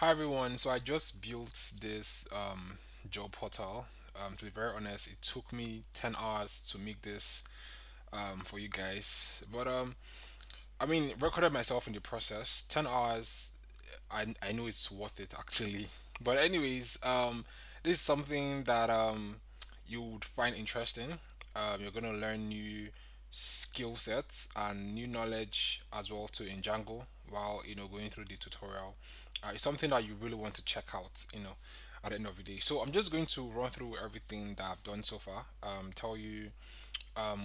Hi everyone. So I just built this job portal. To be very honest, it took me 10 hours to make this for you guys. But I mean, recorded myself in the process. 10 hours. I know it's worth it actually. But anyways, this is something that you would find interesting. You're gonna learn new skill sets and new knowledge as well too in Django while going through the tutorial. It's something that you really want to check out. At the end of the day. So I'm just going to run through everything that I've done so far. Tell you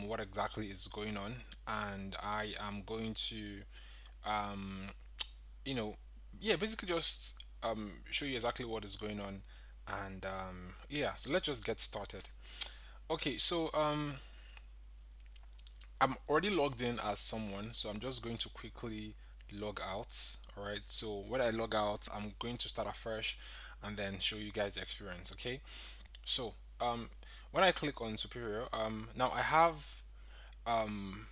what exactly is going on, and I am going to um, you know, yeah, basically just show you exactly what is going on, and yeah, so let's just get started. Okay, so I'm already logged in as someone, so I'm just going to quickly log out. All right, so when I log out, I'm going to start afresh, and then show you guys the experience. Okay, so when I click on Superior, now um,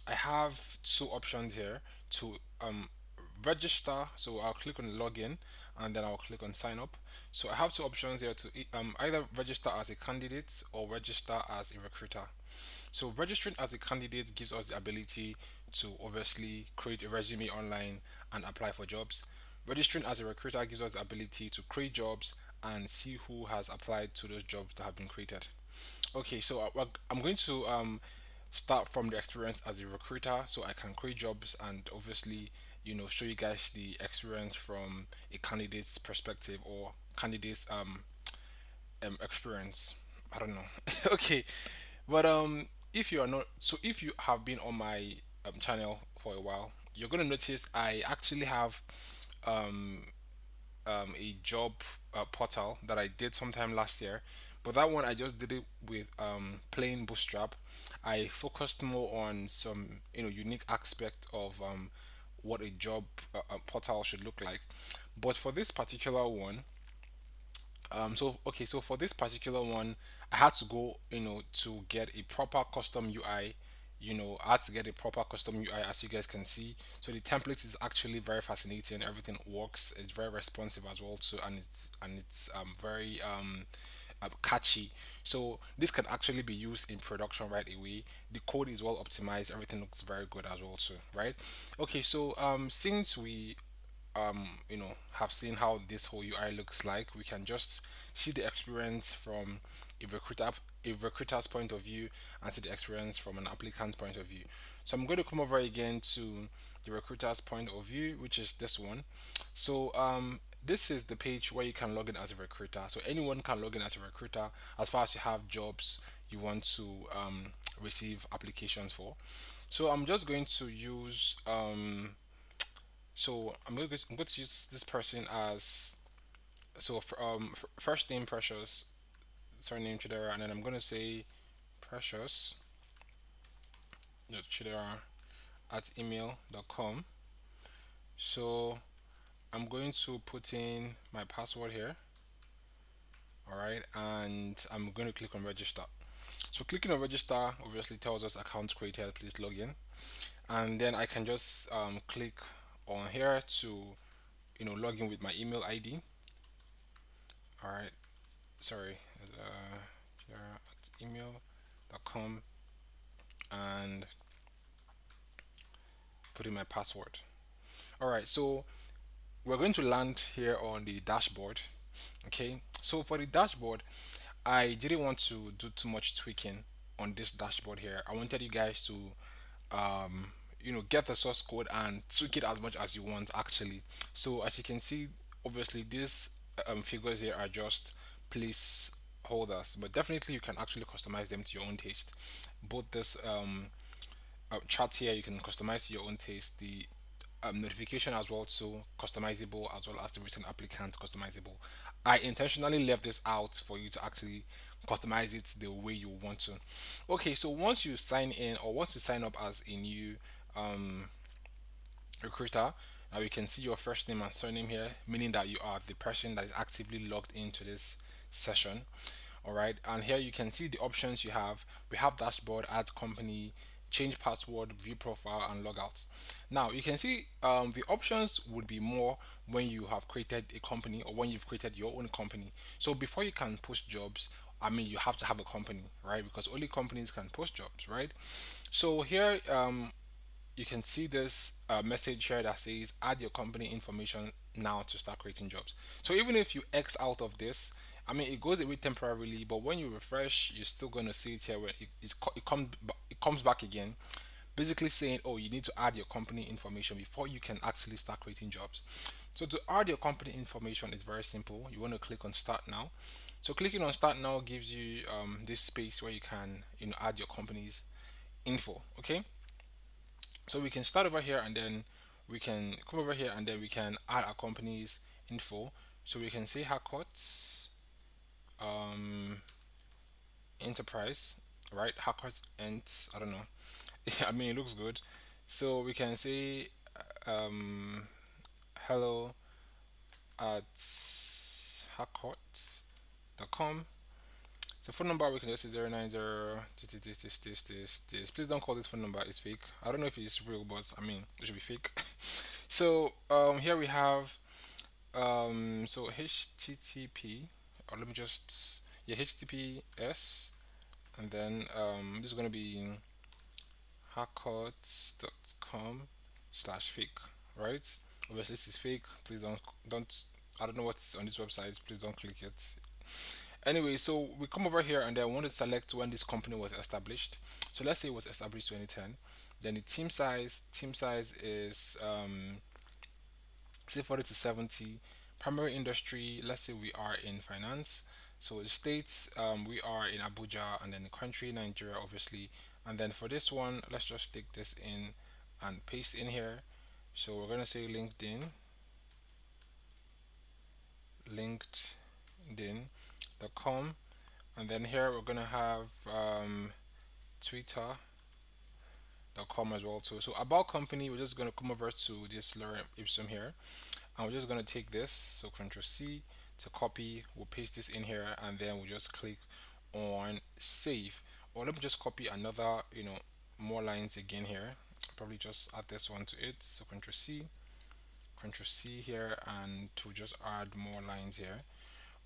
I have two options here to register. So I'll click on login and then I'll click on sign up. So I have two options here to either register as a candidate or register as a recruiter. So registering as a candidate gives us the ability to obviously create a resume online and apply for jobs. Registering as a recruiter gives us the ability to create jobs and see who has applied to those jobs that have been created. Okay, so I'm going to start from the experience as a recruiter so I can create jobs and obviously, show you guys the experience from a candidate's perspective or candidate's experience. I don't know. Okay, but if you are not, so if you have been on my channel for a while, you're gonna notice I actually have um a job portal that I did sometime last year, but that one I just did it with plain Bootstrap. I focused more on some unique aspect of what a job portal should look like. But for this particular one, so okay, so for this particular one, I had to go, to get a proper custom UI. I had to get a proper custom UI as you guys can see. So the template is actually very fascinating. Everything works. It's very responsive as well too, and it's very catchy. So this can actually be used in production right away. The code is well optimized. Everything looks very good as well too, right? Okay, so since we have seen how this whole UI looks like, we can just see the experience from a recruiter's point of view and see the experience from an applicant's point of view. So I'm going to come over again to the recruiter's point of view, which is this one. So this is the page where you can log in as a recruiter. So anyone can log in as a recruiter as far as you have jobs you want to receive applications for. So I'm just going to use I'm going to use this person as first name Precious, surname Chidera, and then I'm going to say Precious, Chidera at email.com. So I'm going to put in my password here. All right, and I'm going to click on register. So clicking on register obviously tells us account created. Please log in, and then I can just click on here to log in with my email ID. All right, sorry, here at email.com and put in my password. All right, so we're going to land here on the dashboard. Okay, so for the dashboard, I didn't want to do too much tweaking on this dashboard here. I wanted you guys to get the source code and tweak it as much as you want actually. So as you can see, obviously these figures here are just place holders, but definitely you can actually customize them to your own taste. Both this chart here you can customize to your own taste. The notification as well, so customizable, as well as the recent applicant customizable. I intentionally left this out for you to actually customize it the way you want to. Okay, so once you sign in or once you sign up as a new recruiter, now you can see your first name and surname here, meaning that you are the person that is actively logged into this session. All right, and here you can see the options you have. We have dashboard, add company, change password, view profile, and logout. Now you can see the options would be more when you have created a company or when you've created your own company. So before you can post jobs, I mean, you have to have a company, right? Because only companies can post jobs, right? So here, you can see this message here that says add your company information now to start creating jobs. So even if you X out of this, I mean, it goes away temporarily, but when you refresh, you're still going to see it here when it comes back again, basically saying, oh, you need to add your company information before you can actually start creating jobs. So to add your company information is very simple. You want to click on start now. So clicking on start now gives you this space where you can add your company's info. Okay, so we can start over here and then we can come over here and then we can add our company's info. So we can say Harcourts um, Enterprise, right? Harcourts Ent, I don't know. I mean, it looks good. So we can say um, hello at harcourts.com. So phone number we can just say 090 this. Please don't call this phone number, it's fake. I don't know if it's real, but I mean it should be fake. So here we have so HTTP, or let me just, yeah, HTTPS, and then this is gonna be hackcourts.com/fake, right? Obviously this is fake. Please don't I don't know what's on this website. Please don't click it. Anyway, so we come over here and then we want to select when this company was established. So let's say it was established 2010. Then the team size is say 40 to 70. Primary industry, let's say we are in finance. So the states, we are in Abuja, and then the country Nigeria obviously. And then for this one, let's just take this in and paste in here. So we're gonna say linkedin.com, and then here we're gonna have twitter.com as well too. So about company, we're just gonna come over to this lorem ipsum here, and we're just gonna take this. So Control C to copy. We'll paste this in here, and then we'll just click on save. Or let me just copy another, more lines again here. Probably just add this one to it. So Control C here, and to just add more lines here.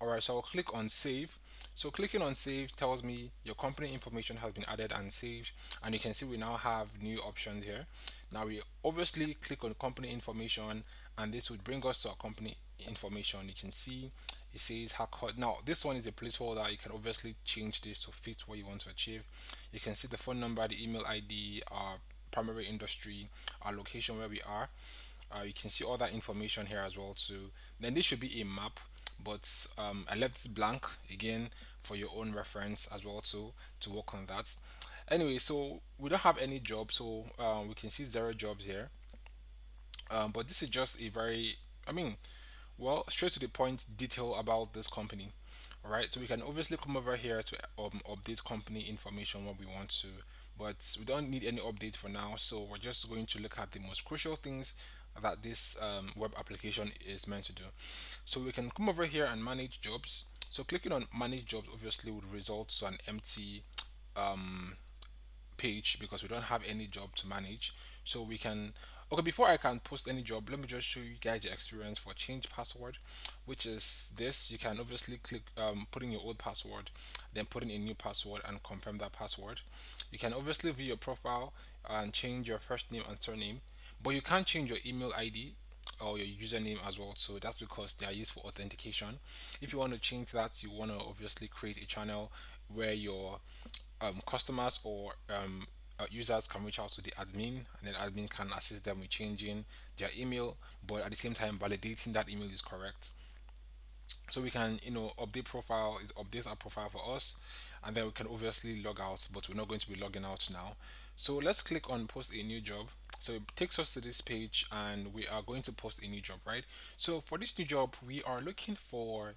Alright, so I'll click on save. So clicking on save tells me your company information has been added and saved, and you can see we now have new options here. Now we obviously click on company information, and this would bring us to our company information. You can see it says haircut. Now this one is a placeholder. You can obviously change this to fit what you want to achieve. You can see the phone number, the email ID, our primary industry, our location where we are. You can see all that information here as well too. Then this should be a map, but I left it blank again for your own reference as well too, to work on that. Anyway, so we don't have any jobs, so we can see zero jobs here. But this is just a very, I mean, well, straight to the point detail about this company. All right, so we can obviously come over here to update company information what we want to, but we don't need any update for now. So we're just going to look at the most crucial things that this web application is meant to do. So we can come over here and manage jobs. So clicking on manage jobs obviously would result to an empty um, page because we don't have any job to manage. So we can, okay, before I can post any job, let me just show you guys the experience for change password, which is this. You can obviously click put in your old password, then put in a new password and confirm that password. You can obviously view your profile and change your first name and surname, but you can't change your email ID or your username as well. So that's because they are used for authentication. If you want to change that, you want to obviously create a channel where your customers or users can reach out to the admin, and then admin can assist them with changing their email, but at the same time validating that email is correct. So we can, update profile is update our profile for us, and then we can obviously log out, but we're not going to be logging out now. So let's click on post a new job. So it takes us to this page, and we are going to post a new job, right? So for this new job, we are looking for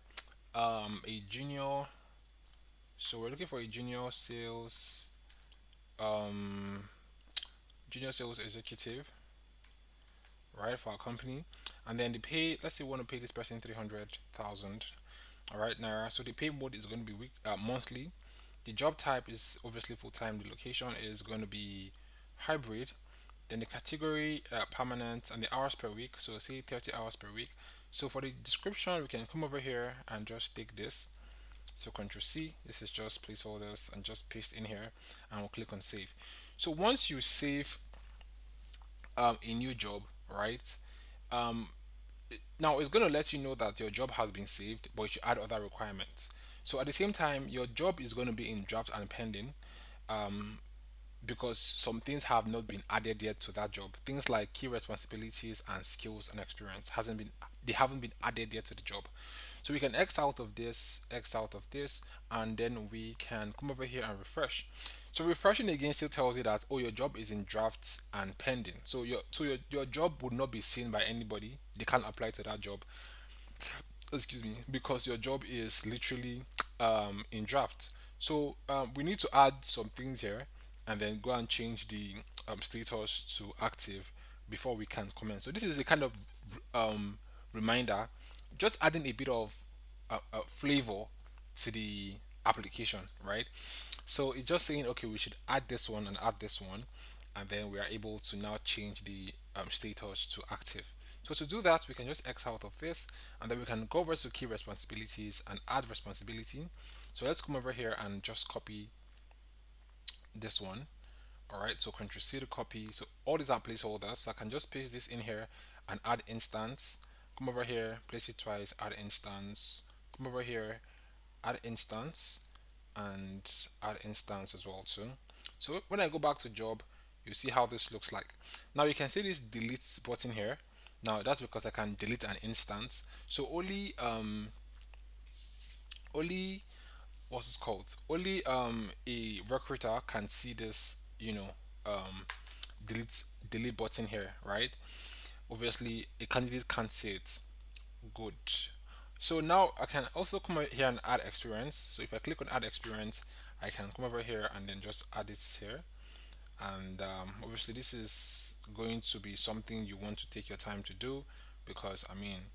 a junior. So we're looking for a um junior sales executive, right, for our company. And then the pay, let's say we want to pay this person 300,000, all right, naira. So the pay mode is going to be monthly. The job type is obviously full time. The location is going to be hybrid, then the category permanent, and the hours per week. So say 30 hours per week. So for the description, we can come over here and just take this. So Control C, this is just placeholders, and just paste in here, and we'll click on save. So once you save a new job, right? Um, Now it's going to let you know that your job has been saved, but you should add other requirements. So at the same time, your job is going to be in draft and pending, because some things have not been added yet to that job. Things like key responsibilities and skills and experience hasn't been they haven't been added yet to the job. So we can X out of this, X out of this, and then we can come over here and refresh. So refreshing again still tells you that, oh, your job is in drafts and pending. So your job would not be seen by anybody. They can't apply to that job, excuse me, because your job is literally in draft. So we need to add some things here, and then go and change the status to active before we can comment. So this is a kind of reminder, just adding a bit of flavor to the application, right? So it's just saying, okay, we should add this one and add this one, and then we are able to now change the status to active. So to do that, we can just X out of this, and then we can go over to key responsibilities and add responsibility. So let's come over here and just copy this one. All right, so Control C to copy. So all these are placeholders. So I can just paste this in here and add instance. Come over here, place it twice, add instance. Come over here, add instance, and add instance as well too. So when I go back to job, you see how this looks like. Now you can see this delete button here. Now that's because I can delete an instance. So only what's it called? Only a recruiter can see this, delete button here, right? Obviously a candidate can't see it. Good. So now I can also come over here and add experience. So if I click on add experience, I can come over here and then just add it here. And obviously this is going to be something you want to take your time to do, because I mean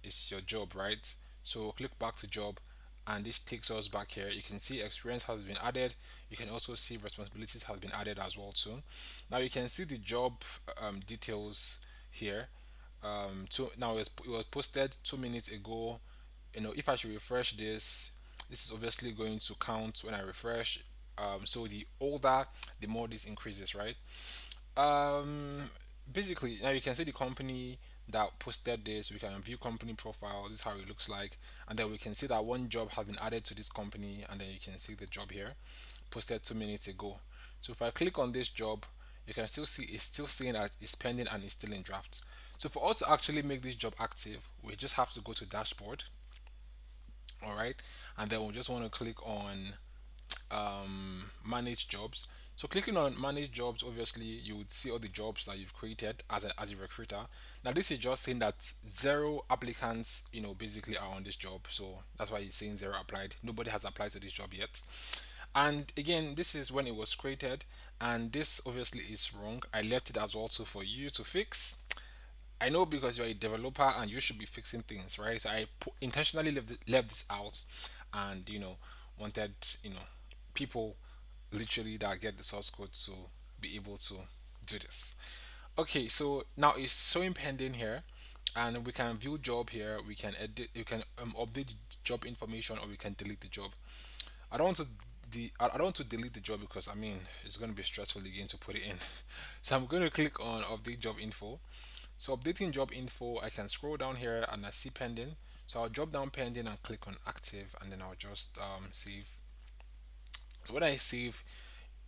it's your job, right? So click back to job, and this takes us back here. You can see experience has been added. You can also see responsibilities has been added as well too. Now you can see the job details here. Now it was posted 2 minutes ago. If I should refresh this is obviously going to count when I refresh. So the older, the more this increases, right? um Basically now you can see the company that posted this. We can view company profile. This is how it looks like, and then we can see that one job has been added to this company, and then you can see the job here posted 2 minutes ago. So if I click on this job, you can still see it's still saying that it's pending and it's still in draft. So for us to actually make this job active, we just have to go to dashboard. All right, and then we just want to click on manage jobs. So clicking on manage jobs, obviously you would see all the jobs that you've created as a recruiter. Now this is just saying that zero applicants, basically are on this job. So that's why it's saying zero applied. Nobody has applied to this job yet. And again, this is when it was created, and this obviously is wrong. I left it as also for you to fix. I know, because you're a developer and you should be fixing things, right? So I intentionally left this out, and wanted people literally that get the source code to be able to do this. Okay, so now it's showing pending here, and we can view job here. We can edit. You can update job information, or we can delete the job. I don't want to I don't want to delete the job, because I mean it's going to be stressful again to put it in. So I'm going to click on update job info. So updating job info, I can scroll down here and I see pending. So I'll drop down pending and click on active, and then I'll just save. So when I save,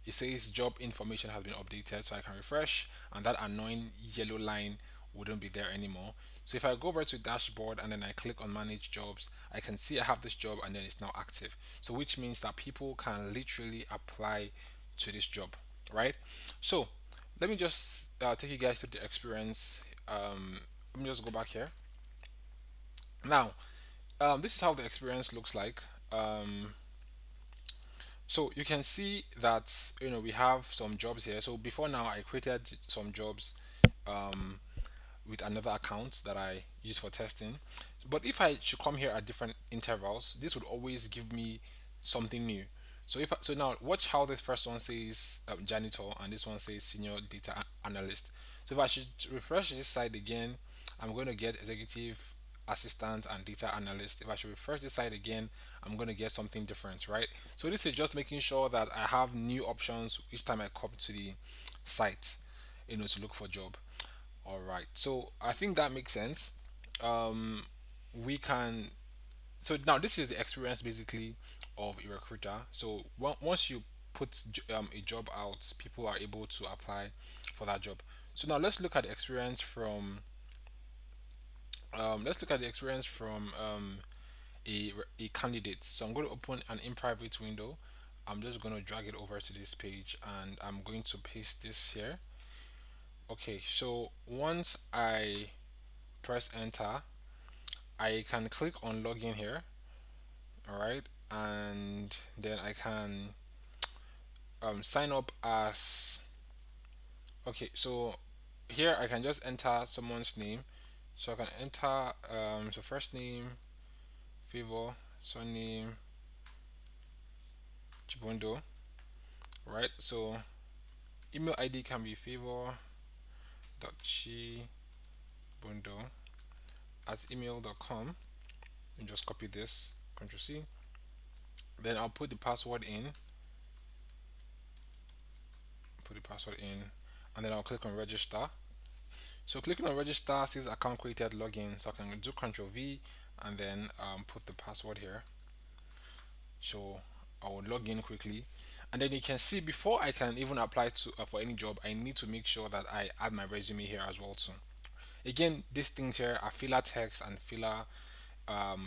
it says job information has been updated, so I can refresh, and that annoying yellow line wouldn't be there anymore. So if I go over to dashboard and then I click on manage jobs, I can see I have this job, and then it's now active. So which means that people can literally apply to this job, right? So let me just take you guys through the experience. Let me just go back here. Now, this is how the experience looks like. So you can see that we have some jobs here. So before now, I created some jobs with another account that I use for testing. But if I should come here at different intervals, this would always give me something new. So now watch how this first one says janitor and this one says senior data analyst. So if I should refresh this side again, I'm going to get executive assistant and data analyst. If I should refresh this side again, I'm going to get something different, right? So this is just making sure that I have new options each time I come to the site, to look for job. All right. So I think that makes sense. We can so now this is the experience basically of a recruiter. So once you put a job out, people are able to apply for that job. So now let's look at the experience from a candidate. So I'm going to open an in private window. I'm just going to drag it over to this page and I'm going to paste this here. Okay, so once I press enter, I can click on login here. All right, and then I can sign up as. Okay, so here I can just enter someone's name. So I can enter so first name Favor, surname Chibundo, right? So email ID can be favor.chibundo at email.com. And just copy this, Control C. Then I'll put the password in, and then I'll click on register. So clicking on register says account created login. So I can do Control V and then put the password here. So I will log in quickly, and then you can see before I can even apply to for any job, I need to make sure that I add my resume here as well too. Again, these things here are filler text and filler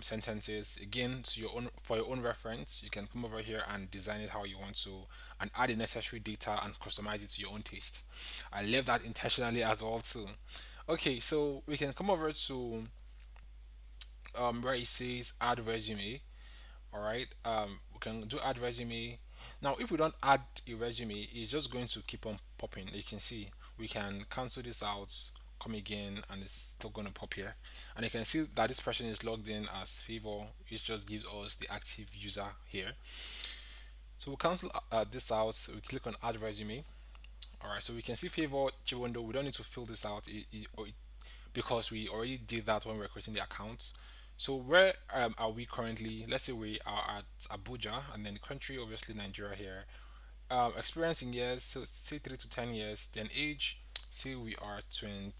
sentences. Again, to your own for your own reference, you can come over here and design it how you want to, and add the necessary data and customize it to your own taste. I left that intentionally as well too. Okay, so we can come over to where it says add resume. All right, we can do add resume. Now if we don't add a resume, it's just going to keep on popping. You can see we can cancel this out, come again, and it's still going to pop here, and you can see that this person is logged in as Favor. It just gives us the active user here. So we'll cancel this out. So we click on add resume. All right, so we can see Favor Chiwondo. We don't need to fill this out because we already did that when we were creating the account. So where are we currently? Let's say we are at Abuja, and then the country, obviously Nigeria here. Experience in years, so say 3 to 10 years. Then age, say we are 20.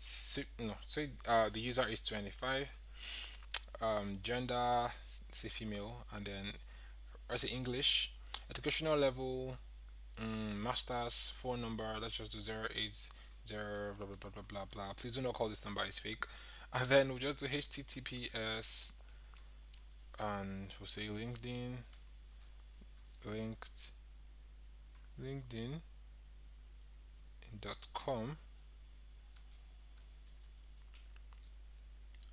No, say the user is 25. Gender, say female, and then I say English. Educational level, masters. Phone number. Let's just do 080 blah blah blah blah blah blah. Please do not call this number, it's fake. And then we'll just do HTTPS, and we'll say linked linkedin.com.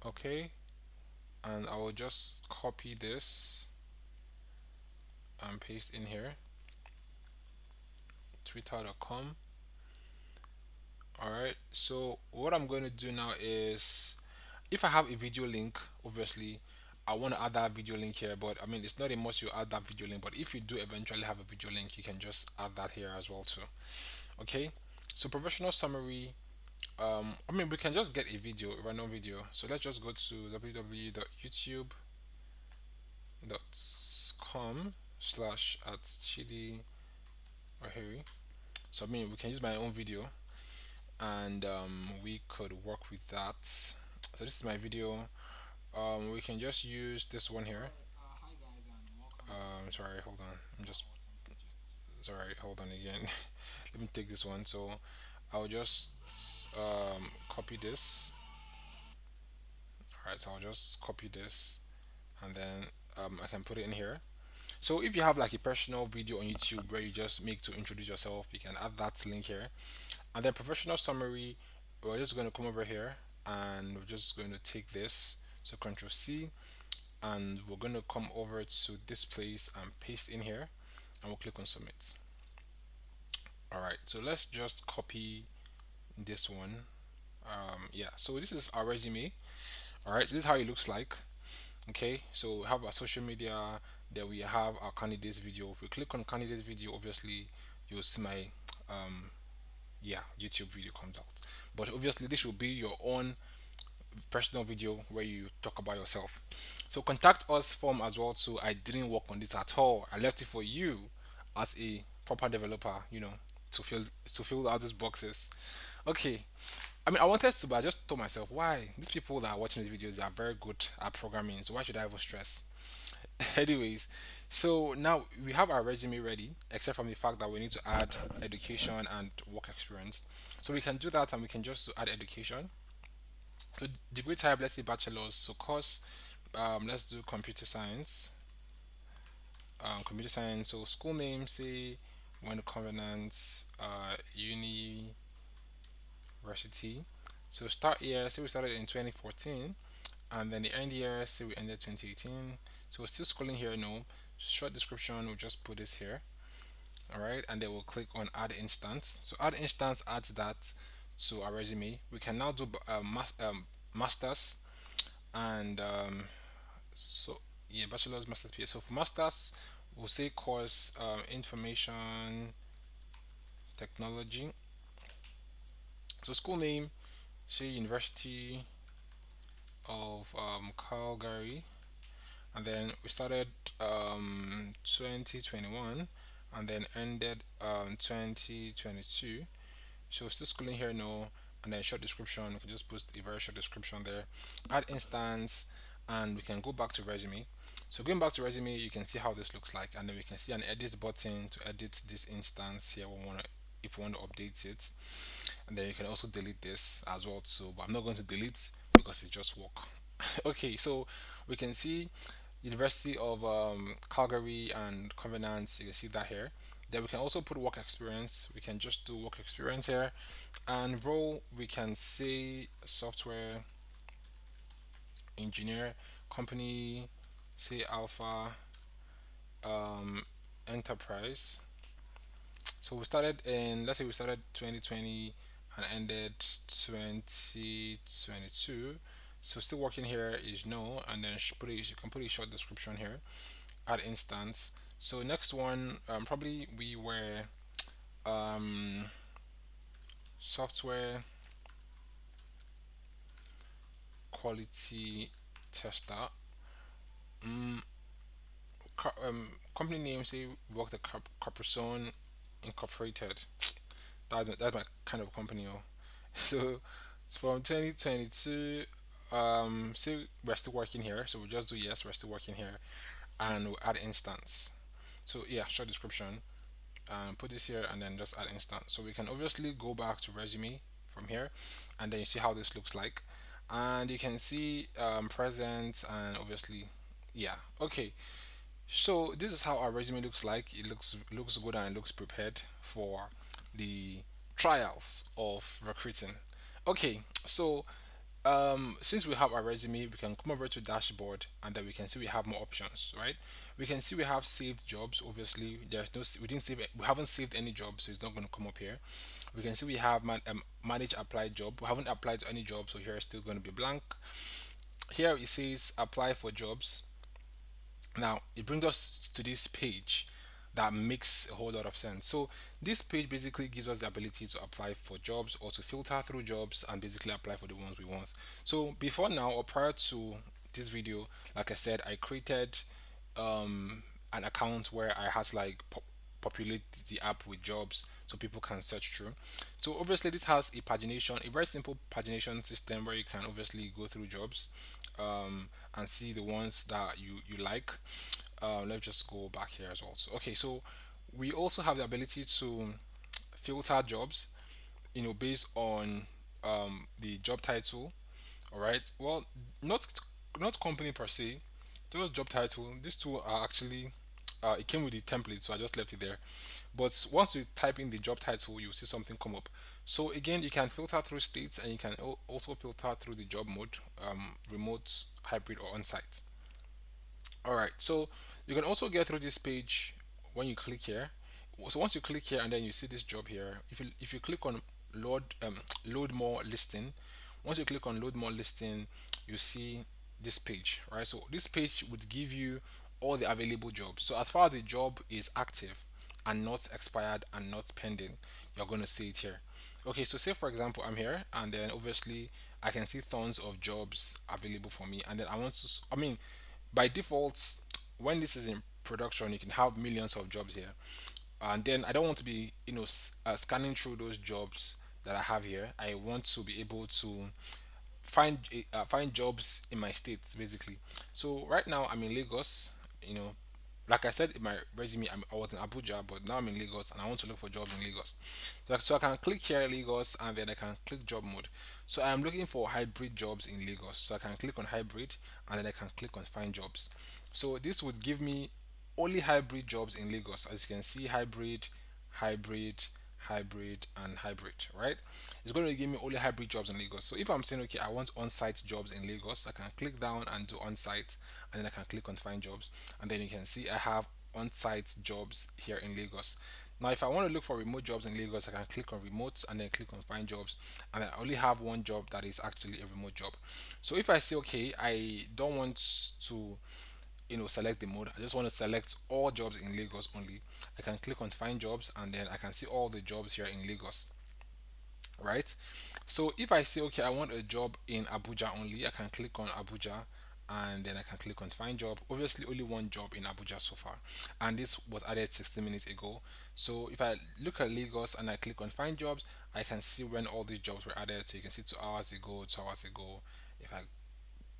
Okay, and I will just copy this and paste in here, twitter.com. All right, so what I'm going to do now is, if I have a video link, obviously I want to add that video link here, but I mean it's not a must you add that video link, but if you do eventually have a video link, you can just add that here as well too. Okay, so professional summary. I mean, we can just get a video, a random video. So let's just go to www.youtube.com/at chidi or Harry. So I mean, we can use my own video, and we could work with that. So this is my video. We can just use this one here. Sorry, hold on. I'm just sorry, hold on again. Let me take this one. So I'll just copy this. All right, so I'll just copy this, and then I can put it in here. So if you have like a personal video on YouTube where you just make to introduce yourself, you can add that link here. And then professional summary, we're just going to come over here and we're just going to take this. So Control C, and we're going to come over to this place and paste in here, and we'll click on submit. All right, so let's just copy this one. Yeah, so this is our resume. All right, so this is how it looks like. Okay, so we have our social media, then we have our candidates video. If we click on candidates video, obviously you'll see my um yeah, YouTube video comes out. But obviously this will be your own personal video where you talk about yourself. So contact us form as well. So I didn't work on this at all. I left it for you as a proper developer, to fill out these boxes. Okay. I mean, I wanted to, but I just told myself, why? These people that are watching these videos are very good at programming, so why should I even stress? Anyways, so now we have our resume ready, except from the fact that we need to add education and work experience. So we can do that, and we can just add education. So degree type, let's say bachelor's. So course, let's do computer science. Computer science. So school name, say one covenants, university. So start year, say we started in 2014, and then the end year, say we ended 2018. So we're still scrolling here. No short description. We'll just put this here. All right, and then we'll click on add instance. So add instance adds that to our resume. We can now do masters and so yeah, bachelor's, master's, PhD. So for masters, we'll say course information technology. So school name, say University of Calgary, and then we started 2021 and then ended 2022. So still schooling here, no, and then short description. We can just post a very short description there. Add instance, and we can go back to resume. So going back to resume, you can see how this looks like, and then we can see an edit button to edit this instance here. If we want to update it, and then you can also delete this as well too. But I'm not going to delete because it just work. Okay, so we can see University of Calgary and Covenant. You can see that here. Then we can also put work experience. We can just do work experience here, and role we can say software engineer, company say Alpha Enterprise. So we started in, let's say we started 2020 and ended 2022. So still working here is no, and then you can put a short description here. Add instance. So next one, probably we were um, software quality tester. Mm, company name say work at Corporation Incorporated. That's my kind of company. Oh. So it's from 2022. Say we're still working here, so we just do yes, we're still working here, and we add instance. So yeah, short description. Put this here and then just add instance. So we can obviously go back to resume from here, and then you see how this looks like, and you can see present and obviously yeah. Okay, so this is how our resume looks like. It looks good and it looks prepared for the trials of recruiting. Okay, so since we have our resume, we can come over to dashboard and then we can see we have more options, right? We can see we have saved jobs. Obviously, there's no we didn't save we haven't saved any jobs, so it's not going to come up here. We can see we have manage applied job. We haven't applied to any job, so here it's still going to be blank. Here it says apply for jobs. Now it brings us to this page that makes a whole lot of sense. So this page basically gives us the ability to apply for jobs or to filter through jobs and basically apply for the ones we want. So before now or prior to this video, like I said, I created an account where I had to like populate the app with jobs so people can search through. So obviously this has a pagination, a very simple pagination system where you can obviously go through jobs and see the ones that you like. Let's just go back here as well. So, okay, so we also have the ability to filter jobs, based on the job title. All right. Well, not company per se, just job title. These two are actually it came with the template, so I just left it there. But once you type in the job title, you'll see something come up. So again, you can filter through states, and you can also filter through the job mode, remote, hybrid, or on-site. All right, so you can also get through this page when you click here. So once you click here and then you see this job here, if you click on load more listing, once you click on load more listing, you see this page, right? So this page would give you all the available jobs. So as far as the job is active and not expired and not pending, you're going to see it here. Okay, so say for example I'm here, and then obviously I can see tons of jobs available for me, and then I want to I mean, by default, when this is in production, you can have millions of jobs here, and then I don't want to be, scanning through those jobs that I have here. I want to be able to find jobs in my states basically. So right now I'm in Lagos. You know, like I said in my resume, I was in Abuja, but now I'm in Lagos and I want to look for jobs in Lagos. So I can click here Lagos, and then I can click job mode. So I'm looking for hybrid jobs in Lagos. So I can click on hybrid, and then I can click on find jobs. So this would give me only hybrid jobs in Lagos. As you can see, hybrid, hybrid, hybrid, and hybrid, right? It's going to give me only hybrid jobs in Lagos. So if I'm saying, okay, I want on-site jobs in Lagos, I can click down and do on-site, and then I can click on find jobs, and then you can see I have on-site jobs here in Lagos. Now, if I want to look for remote jobs in Lagos, I can click on remote and then click on find jobs, and I only have one job that is actually a remote job. So if I say, okay, I don't want to select the mode, I just want to select all jobs in Lagos only, I can click on find jobs, and then I can see all the jobs here in Lagos, right? So if I say, okay, I want a job in Abuja only, I can click on Abuja, and then I can click on find job. Obviously only one job in Abuja so far, and this was added 16 minutes ago. So if I look at Lagos and I click on find jobs, I can see when all these jobs were added. So you can see 2 hours ago, 2 hours ago. If I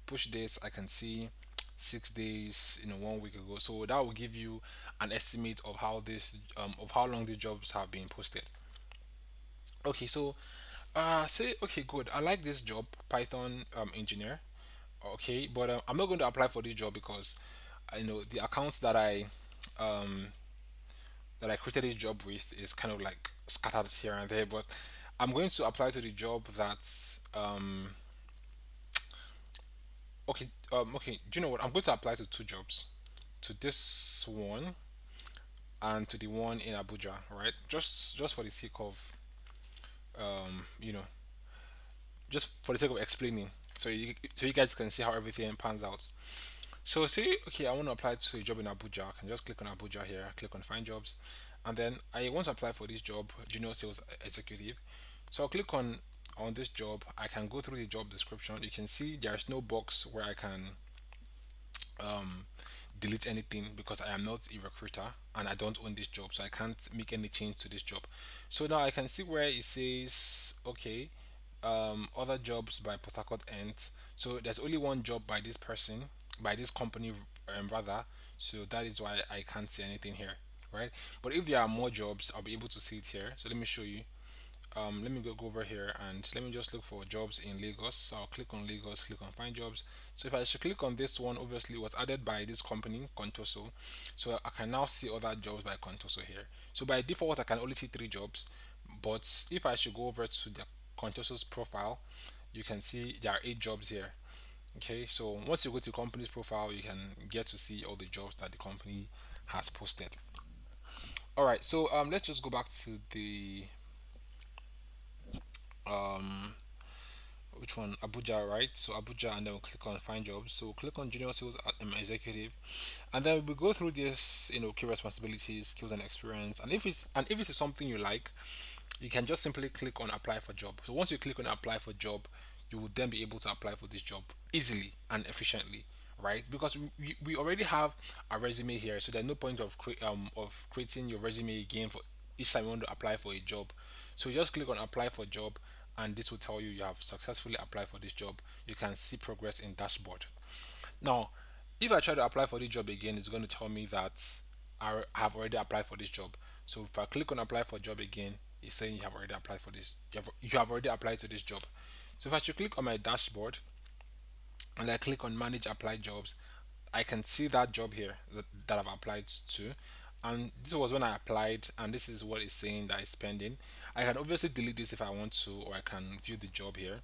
push this, I can see 6 days, 1 week ago. So that will give you an estimate of how this of how long the jobs have been posted. Okay, so say, okay, good, I like this job, Python engineer. Okay, but I'm not going to apply for this job because the accounts that I created this job with is kind of like scattered here and there. But I'm going to apply to the job that's okay. Do you know what? I'm going to apply to two jobs, to this one and to the one in Abuja, right? Just for the sake of um, you know, just for the sake of explaining, so you guys can see how everything pans out. So say, okay, I want to apply to a job in Abuja. I can just click on Abuja here, click on find jobs, and then I want to apply for this job, junior sales executive. So I'll click on this job. I can go through the job description. You can see there's no box where I can um, delete anything because I am not a recruiter and I don't own this job, so I can't make any change to this job. So now I can see where it says, okay, other jobs by Port Harcourt Ent. So there's only one job by this person, by this company, rather. So that is why I can't see anything here, right? But if there are more jobs, I'll be able to see it here. So let me show you. Let me go over here and let me just look for jobs in Lagos. So I'll click on Lagos, click on find jobs. So if I should click on this one, obviously it was added by this company Contoso, so I can now see other jobs by Contoso here. So by default I can only see three jobs, but if I should go over to the Contoso's profile, you can see there are 8 jobs here. Okay, so once you go to company's profile, you can get to see all the jobs that the company has posted. All right, so let's just go back to the um which one, Abuja, right? So Abuja, and then we'll click on find jobs. So we'll click on junior sales executive, and then we go through this, key responsibilities, skills, and experience. And if it's something you like, you can just simply click on apply for job. So once you click on apply for job, you will then be able to apply for this job easily and efficiently, right? Because we already have a resume here, so there's no point of creating your resume again for each time you want to apply for a job. So you just click on apply for job, and this will tell you you have successfully applied for this job. You can see progress in dashboard. Now, if I try to apply for this job again, it's going to tell me that I have already applied for this job. So if I click on apply for job again, it's saying you have already applied for this. You have already applied to this job. So if I should click on my dashboard and I click on manage applied jobs, I can see that job here that I've applied to. And this was when I applied, and this is what it's saying that it's pending. I can obviously delete this if I want to, or I can view the job here.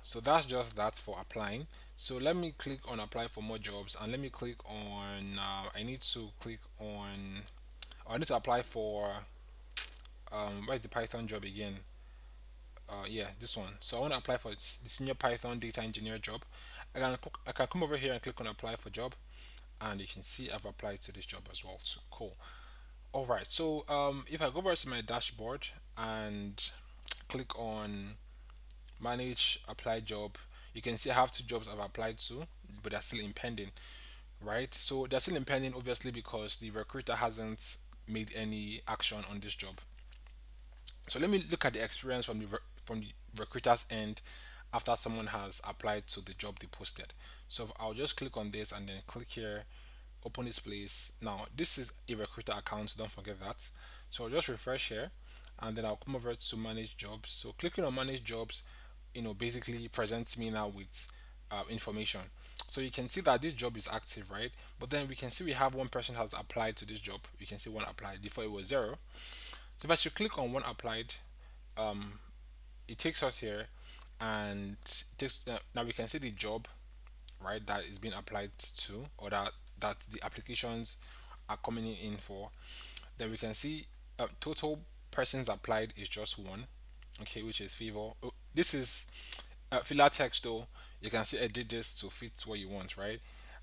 So that's just that for applying. So let me click on apply for more jobs, and let me click on I need to click on I need to apply for where's the Python job again? Yeah, this one. So I want to apply for the senior Python data engineer job. I can come over here and click on apply for job, and you can see I've applied to this job as well. So cool. All right. So if I go over to my dashboard and click on manage apply job, you can see I have two jobs I've applied to, but they're still impending, right? So they're still impending, obviously, because the recruiter hasn't made any action on this job. So let me look at the experience from from the recruiter's end after someone has applied to the job they posted. So I'll just click on this and then click here, open this place. Now this is a recruiter account, so don't forget that. So I'll just refresh here, and then I'll come over to manage jobs. So clicking on manage jobs, basically presents me now with information. So you can see that this job is active, right? But then we can see we have one person has applied to this job. You can see one applied. Before it was zero. So if I should click on one applied, it takes us here, and it takes now we can see the job, right, that is being applied to, or that the applications are coming in for. Then we can see total persons applied is just one, okay, which is favor. Oh, this is filler text though. You can see edit this to fit what you want, right?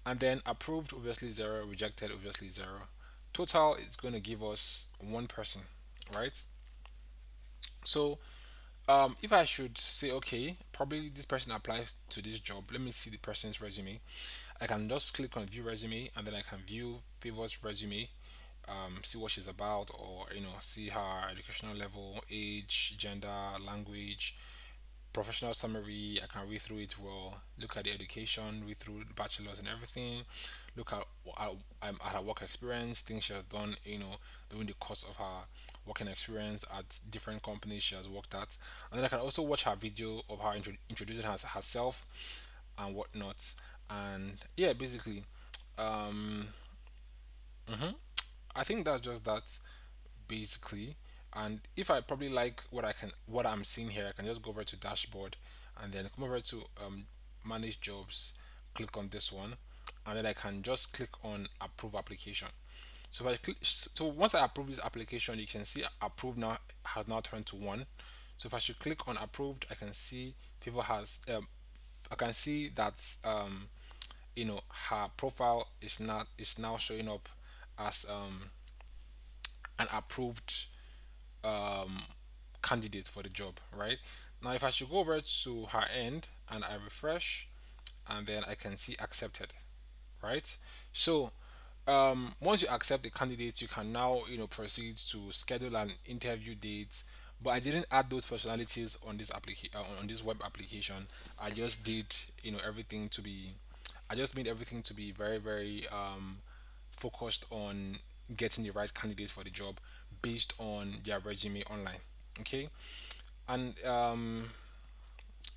And then approved, obviously zero. Rejected, obviously zero. Total is going to give us one person, right? So if I should say, okay, probably this person applies to this job, let me see the person's resume. I can just click on view resume, and then I can view Favor's resume, see what she's about, or see her educational level, age, gender, language, professional summary. I can read through it well, look at the education, read through the bachelor's and everything, look at her work experience, things she has done, during the course of her working experience at different companies she has worked at. And then I can also watch her video of her introducing herself and whatnot. And yeah, basically, I think that's just that basically. And if I probably like what I'm seeing here, I can just go over to dashboard and then come over to manage jobs, click on this one, and then I can just click on approve application. So if I click, so once I approve this application, you can see approved now has now turned to one. So if I should click on approved, I can see people has I can see that her profile is now showing up as an approved candidate for the job, right? Now, if I should go over to her end and I refresh, and then I can see accepted, right? So, once you accept the candidate, you can now proceed to schedule an interview date. But I didn't add those functionalities on this on this web application. I just did everything to be. I just made everything to be very very focused on getting the right candidate for the job based on their resume online. Okay, and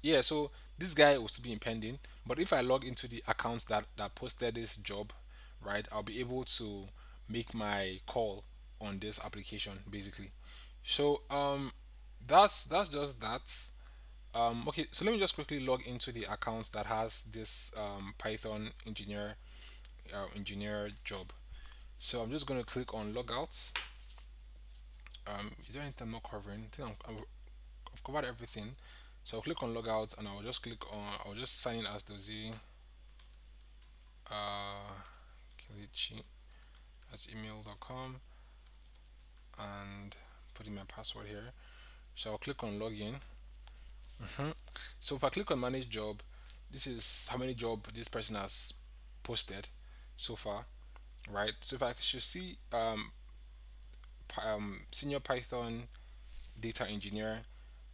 yeah, so this guy will still be impending, but if I log into the accounts that posted this job, right, I'll be able to make my call on this application basically. So that's just that. Okay, so let me just quickly log into the account that has this Python engineer job. So I'm just going to click on logouts. Is there anything I'm not covering? I think I've covered everything. So I'll click on logouts, and I'll just sign in as Dozie Kilichi at email.com and put in my password here. So I'll click on login. So if I click on manage job, this is how many job this person has posted so far, right? So if I should see senior Python data engineer,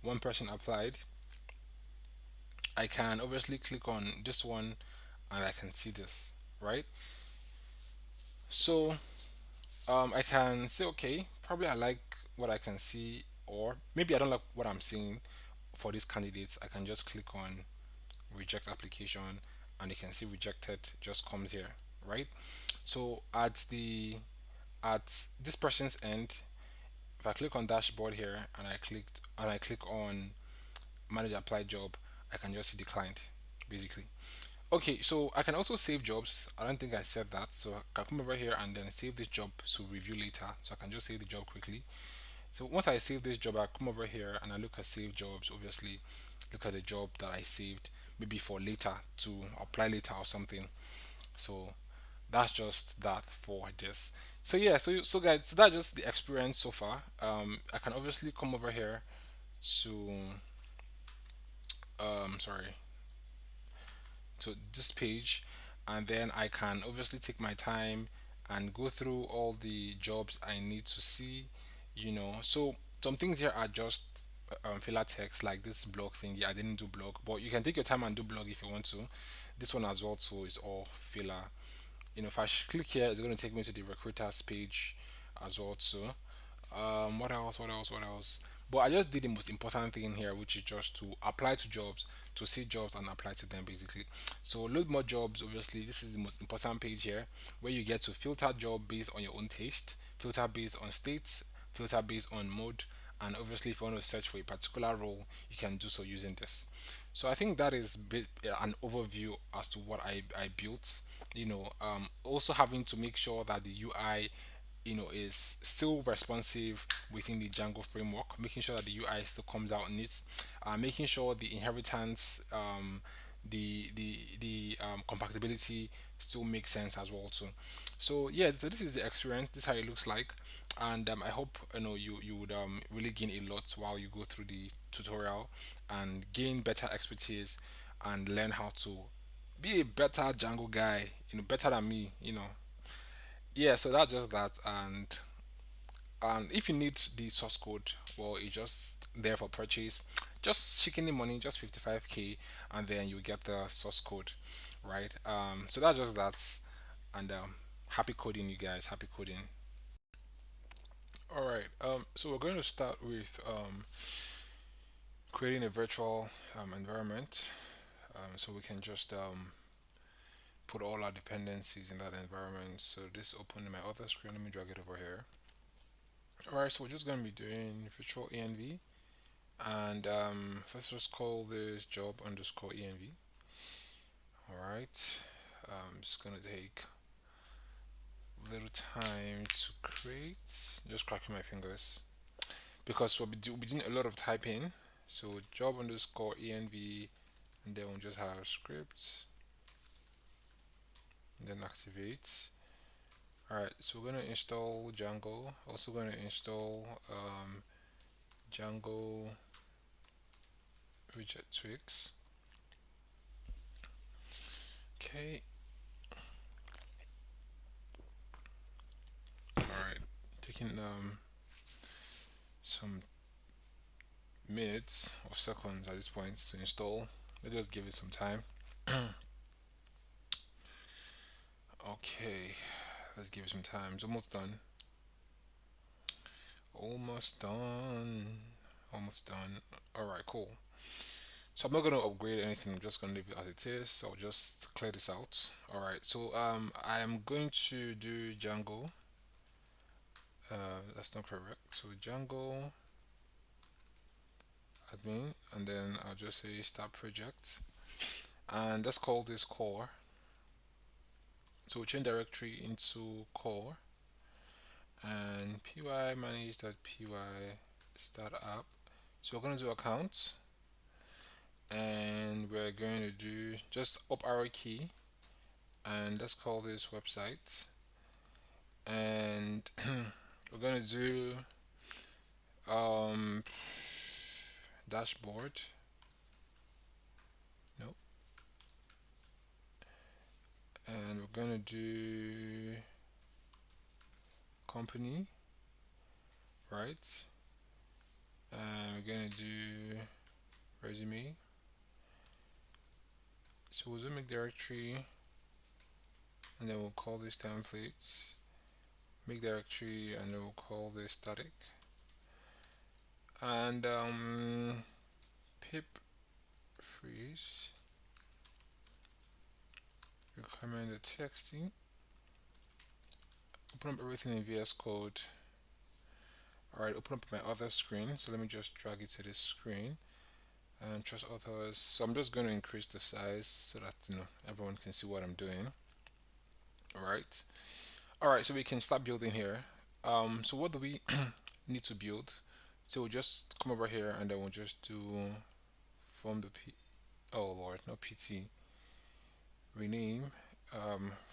one person applied, I can obviously click on this one and I can see this, right? So I can say, okay, probably I like what I can see, or maybe I don't like what I'm seeing for these candidates. I can just click on reject application, and you can see rejected just comes here, right? So at this person's end, if I click on dashboard here and I click on manage apply job, I can just see the client basically. Okay, so I can also save jobs. I don't think I said that, so I can come over here and then save this job to review later. So I can just save the job quickly. So once I save this job, I come over here and I look at save jobs. Obviously, look at the job that I saved. maybe for later to apply later or something. So that's just that for this. So yeah, so guys, that's just the experience so far. I can obviously come over here to sorry, to this page, and then I can obviously take my time and go through all the jobs I need to see, so some things here are just filler text, like this blog thing. Yeah, I didn't do blog, but you can take your time and do blog if you want to. This one as well, so is all filler. If I click here, it's going to take me to the recruiters page as well too. What else? What else? What else? But I just did the most important thing here, which is just to apply to jobs, to see jobs and apply to them basically. So load more jobs. Obviously, this is the most important page here, where you get to filter job based on your own taste, filter based on states, filter based on mode, and obviously, if you want to search for a particular role, you can do so using this. So I think that is an overview as to what I built. Also having to make sure that the UI is still responsive within the Django framework, making sure that the UI still comes out neat, making sure the inheritance, the compatibility still makes sense as well too. So yeah, so this is the experience. This is how it looks like, and I hope you would really gain a lot while you go through the tutorial and gain better expertise and learn how to be a better Django guy. Better than me. Yeah, so that's just that. And if you need the source code, well, it's just there for purchase. Just chicken the money, just 55K, and then you get the source code, right? So that's just that. And happy coding, you guys. Happy coding. All right. So we're going to start with creating a virtual environment. So we can just put all our dependencies in that environment. So this open in my other screen. Let me drag it over here. All right. So we're just going to be doing virtual env, and let's just call this job underscore env. All right. Just gonna take a little time to create. Just cracking my fingers because we'll be doing a lot of typing. So job underscore env, and then we'll just have scripts, and then activate. All right. So we're gonna install Django. Also gonna install Django widget tweaks. Okay. All right. Taking some minutes or seconds at this point to install. Let's just give it some time. Okay, let's give it some time. It's almost done. Almost done. Almost done. Alright, cool. So I'm not gonna upgrade anything, I'm just gonna leave it as it is. So I'll just clear this out. Alright, so I am going to do Django. That's not correct. So Django admin, and then I'll just say start project. And let's call this core. So change directory into core, and py manage.py start app. So we're going to do accounts, and we're going to do just up arrow key, and let's call this website, and we're going to do um, dashboard. Nope. And we're going to do company, right? And we're going to do resume. So we'll make directory, and then we'll call this templates, make directory, and then we'll call this static, and pip freeze, recommend the texting, open up everything in VS Code. Alright, open up my other screen, so let me just drag it to this screen and trust authors. So I'm just going to increase the size so that everyone can see what I'm doing. Alright, so we can start building here. So what do we need to build? So we'll just come over here, and then we'll just do from the Oh Lord, no PT. Rename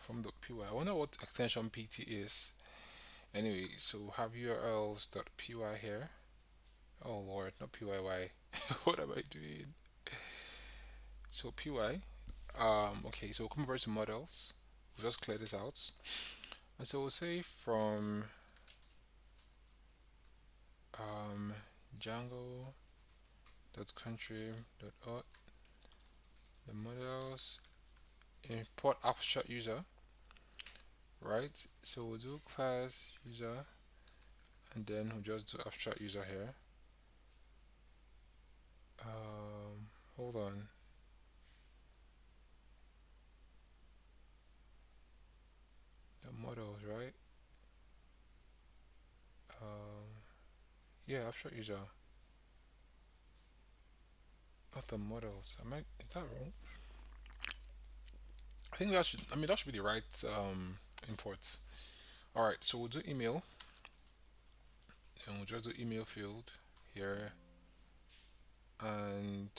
from the py. I wonder what extension pt is. Anyway, so have urls.py here. Oh Lord, not pyy. What am I doing? So py. Okay, so come over to models. We'll just clear this out. And so we'll say from um, Django.country.auth the models import abstract user, right? So we'll do class user and then we'll just do abstract user here. Hold on. The models, right? Um, yeah, abstract user. Not the models. Is that wrong? I think that should. I mean, that should be the right imports. All right. So we'll do email, and we'll just do email field here, and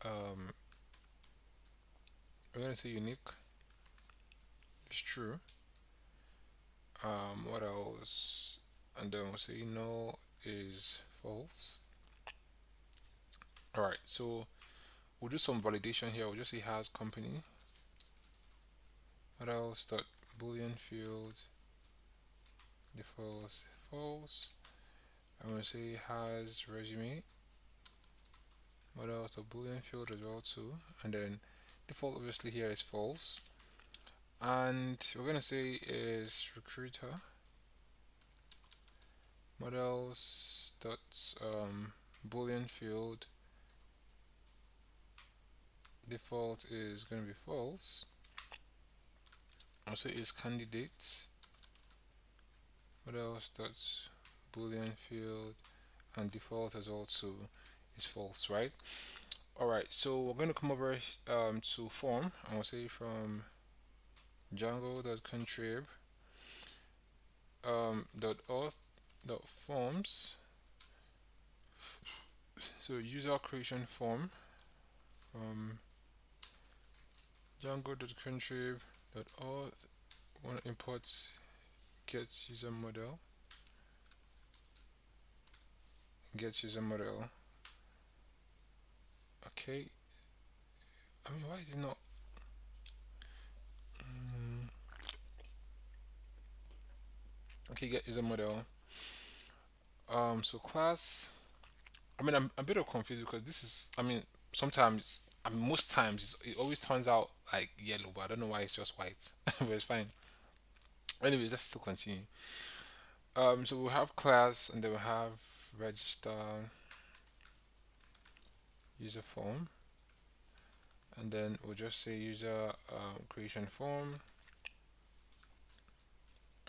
um, we're gonna say unique is true. What else? And then we'll say no is false. All right. So we'll do some validation here. We'll just say has company. What else? Dot boolean field defaults false. I'm gonna say has resume. What else? A boolean field as well too. And then default obviously here is false. And we're gonna say is recruiter. What else? Dot boolean field default is gonna be false. I'll say is candidate. What else? Dot boolean field and default as well too is false, right? All right, so we're going to come over to form, and we'll say from Django.contrib dot auth dot forms. So user creation form from Django.contrib dot auth. Want to import gets user model, gets user model. Okay, I mean, why is it not? Mm, okay, get user model. So class. I mean, I'm a bit of confused because this is. I mean, sometimes. I mean, most times it always turns out like yellow, but I don't know why it's just white. But it's fine. Anyways, let's still continue. So we'll have class, and then we'll have register user form, and then we'll just say user creation form.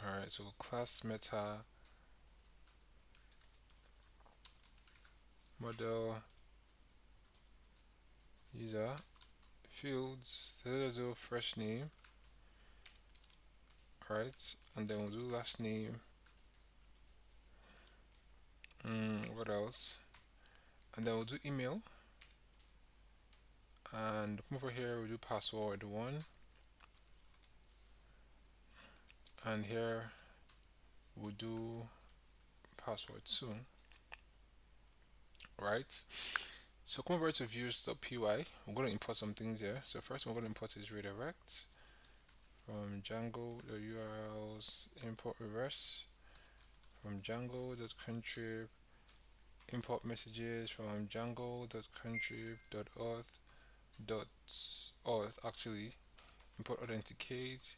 All right. So class meta model user fields 00 first name. All right, and then we'll do last name. What else? And then we'll do email, and come over here. We'll do password one, and here we'll do password two. Right. So come over to views.py. We're going to import some things here. So first we're going to import is redirect from Django. The URLs import reverse from Django.contrib. Import messages from Django.contrib.auth. Actually, import authenticate,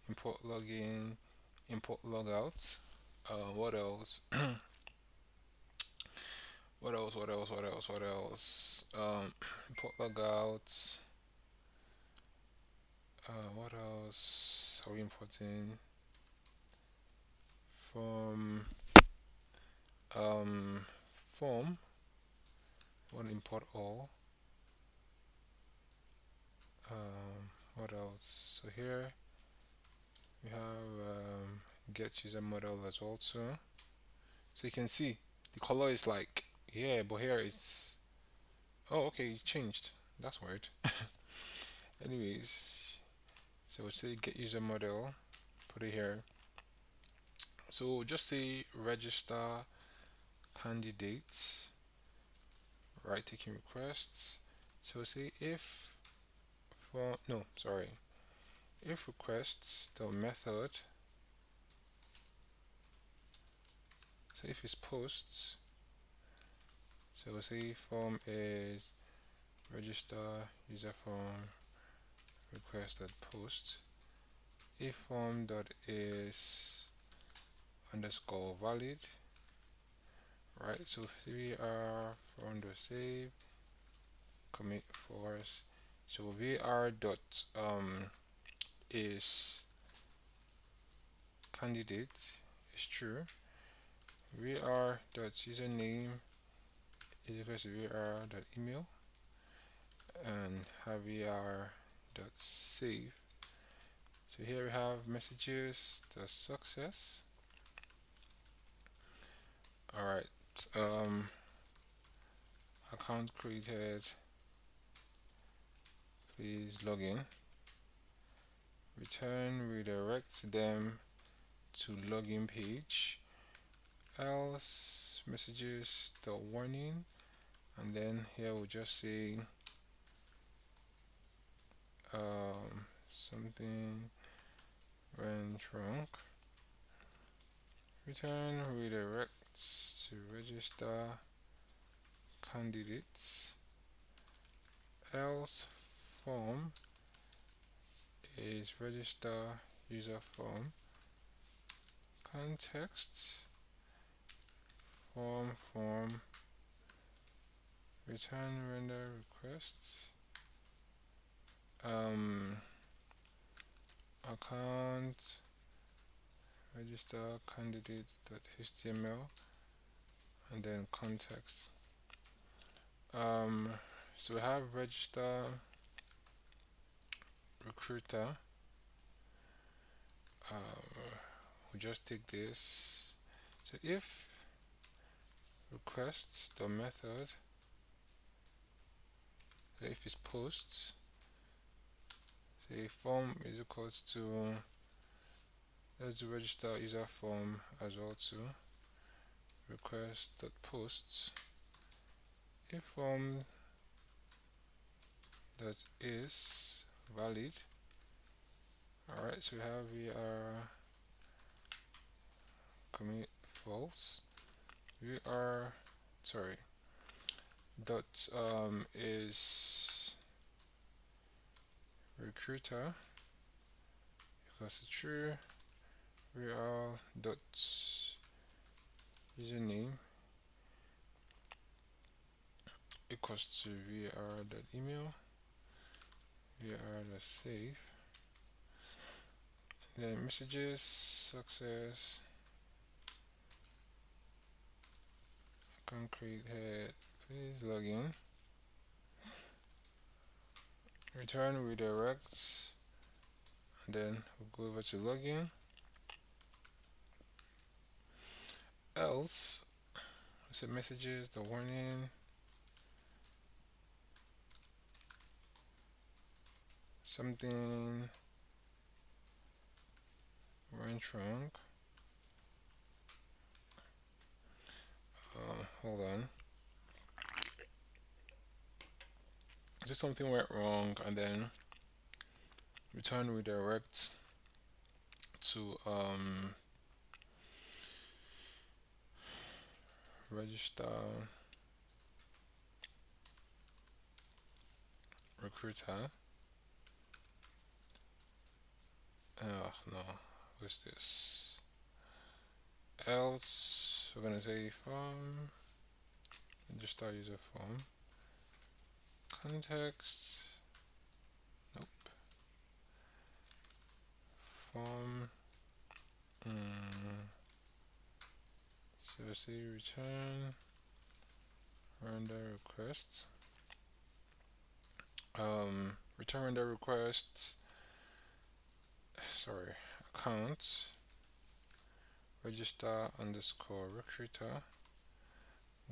import login, import logout. What else? What else? What else? What else? What else? Import logout. What else are we importing from um, form? Want to import all. What else? So here we have get user model as well too. So you can see the color is like Yeah, but here it's. Oh, okay, it changed. That's weird. Anyways, so we'll say get user model, put it here. So just say register candidates, right? Taking requests. So say if for no, sorry, if requests the method. So if it's posts, so we'll say form is register user form request dot post. If form dot is underscore valid, right? So we are from the save commit force. So vr dot is candidate is true. Vr dot username is equal to vr dot email, and have vr dot save. So here we have messages the success. All right. Um, account created. Please log in. Return redirect them to login page. Else messages the warning, and then here we'll just say something went wrong. Return redirects to register candidates. Else form is register user form. Context form return render requests. Um, account register candidates.html, and then context. Um, so we have register recruiter. We just take this. So if requests the method, so if it's posts, say form is equals to, let's do register user form as well too. Request.posts. If form that is valid. Alright, so we are commit false. We are sorry. Dot is recruiter equals to true. We are dot username equals to vr dot email. Vr dot save. Then messages success. Concrete head. Please log in. Return redirects, and then we'll go over to login. Else, set messages, the warning, something went wrong. Hold on. Just something went wrong, and then return redirect to register recruiter. Oh no, what's this? Else, we're gonna say form, register user form, context, nope, form, so let's say return render request, return render request, sorry, account register underscore recruiter,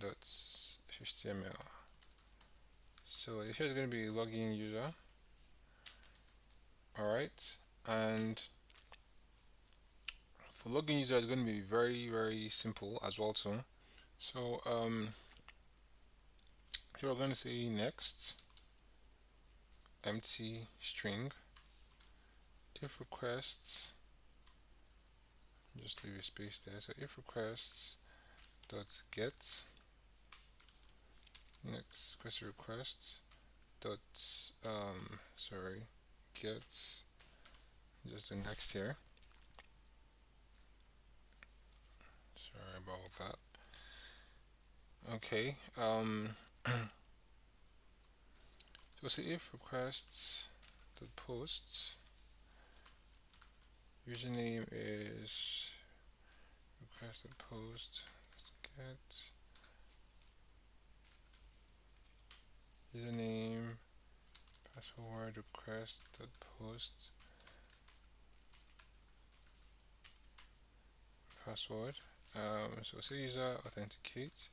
dot html. So here is going to be login user. All right, and for login user, it's going to be very simple as well too. So here we're going to say next empty string if requests, just leave a space there. So if requests dot get next query requests dot sorry get just the next here. Sorry about that. Okay. So say if requests dot posts username is request dot post get username password request dot post password. So say user authenticate,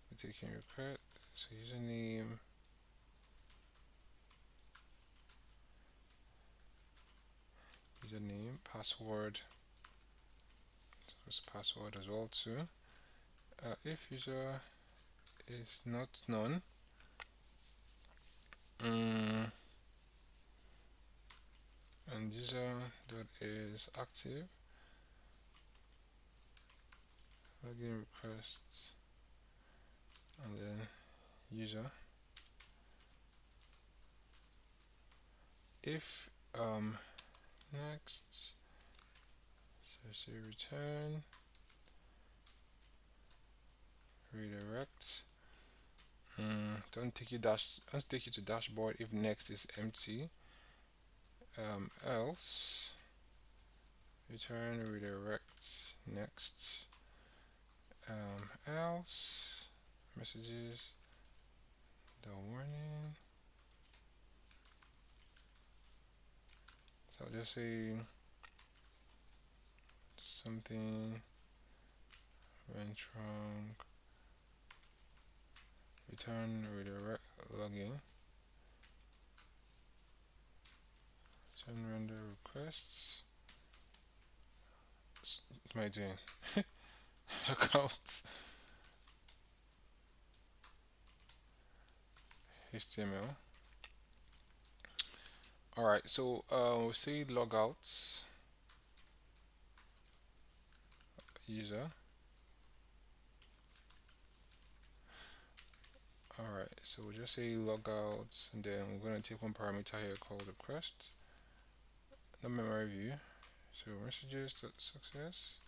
we're taking request. So username password. So it's password as well too. If user is not none, and user dot is active, login requests, and then user. If next, so say return redirect. Don't take you to dashboard if next is empty. Else return redirect next. Else messages the warning. So I'll just say something went wrong. Return redirect login. Return render requests. What am I doing? Accounts HTML. Alright, so we'll say logouts user. Alright, so we'll just say logouts, and then we're going to take one parameter here called request, no memory view. So messages success,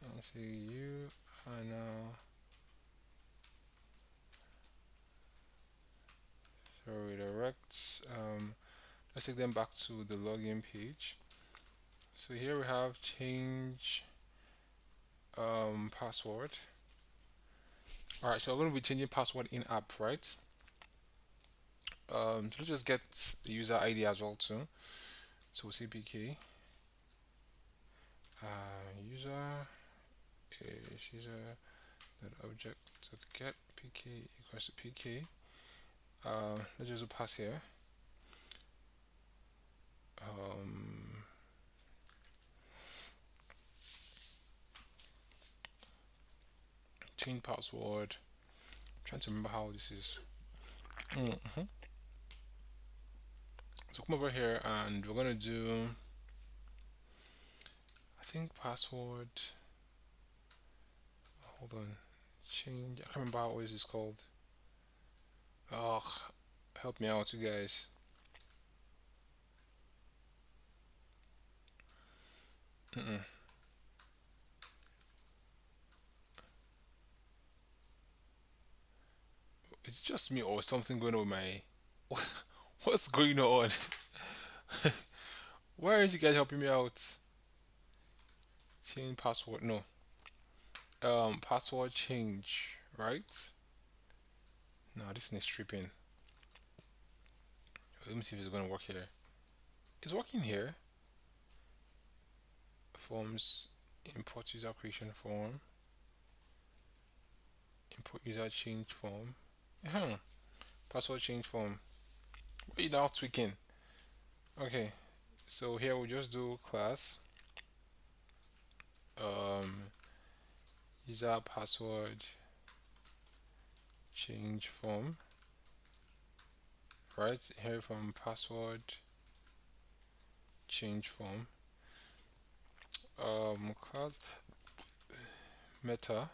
and say you are now so redirects. Let's take them back to the login page. So here we have change password. Alright, so we're going to be changing password in app, right? So let's just get the user ID as well too. So we'll say pk user is user dot object dot get pk equals to pk. Let's just do pass here. Change password. I'm trying to remember how this is. So come over here and we're gonna do, I think password. Hold on. Change. I can't remember what this is called. Oh, help me out, you guys. It's just me or something going on with my. What's going on? Why aren't you guys helping me out? Change password. No. Password change. Right? No, this thing is tripping. Let me see if it's gonna work here. It's working here. Forms import user creation form. Input user change form. huh, Password change form. What are you now tweaking? Okay, so here we'll just do class um user password change form, right here from password change form, class meta.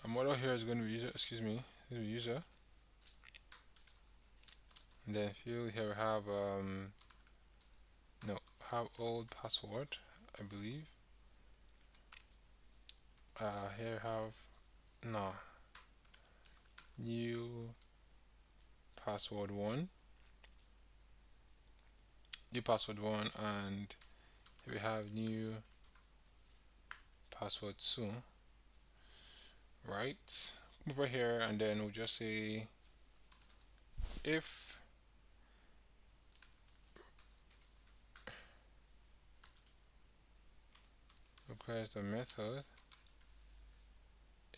A model here is going to be user, excuse me, user. And then field here we have no, have old password, I believe. Here have no, new password one, new password one, and here we have new password two, right? Over here, and then we'll just say if requires the method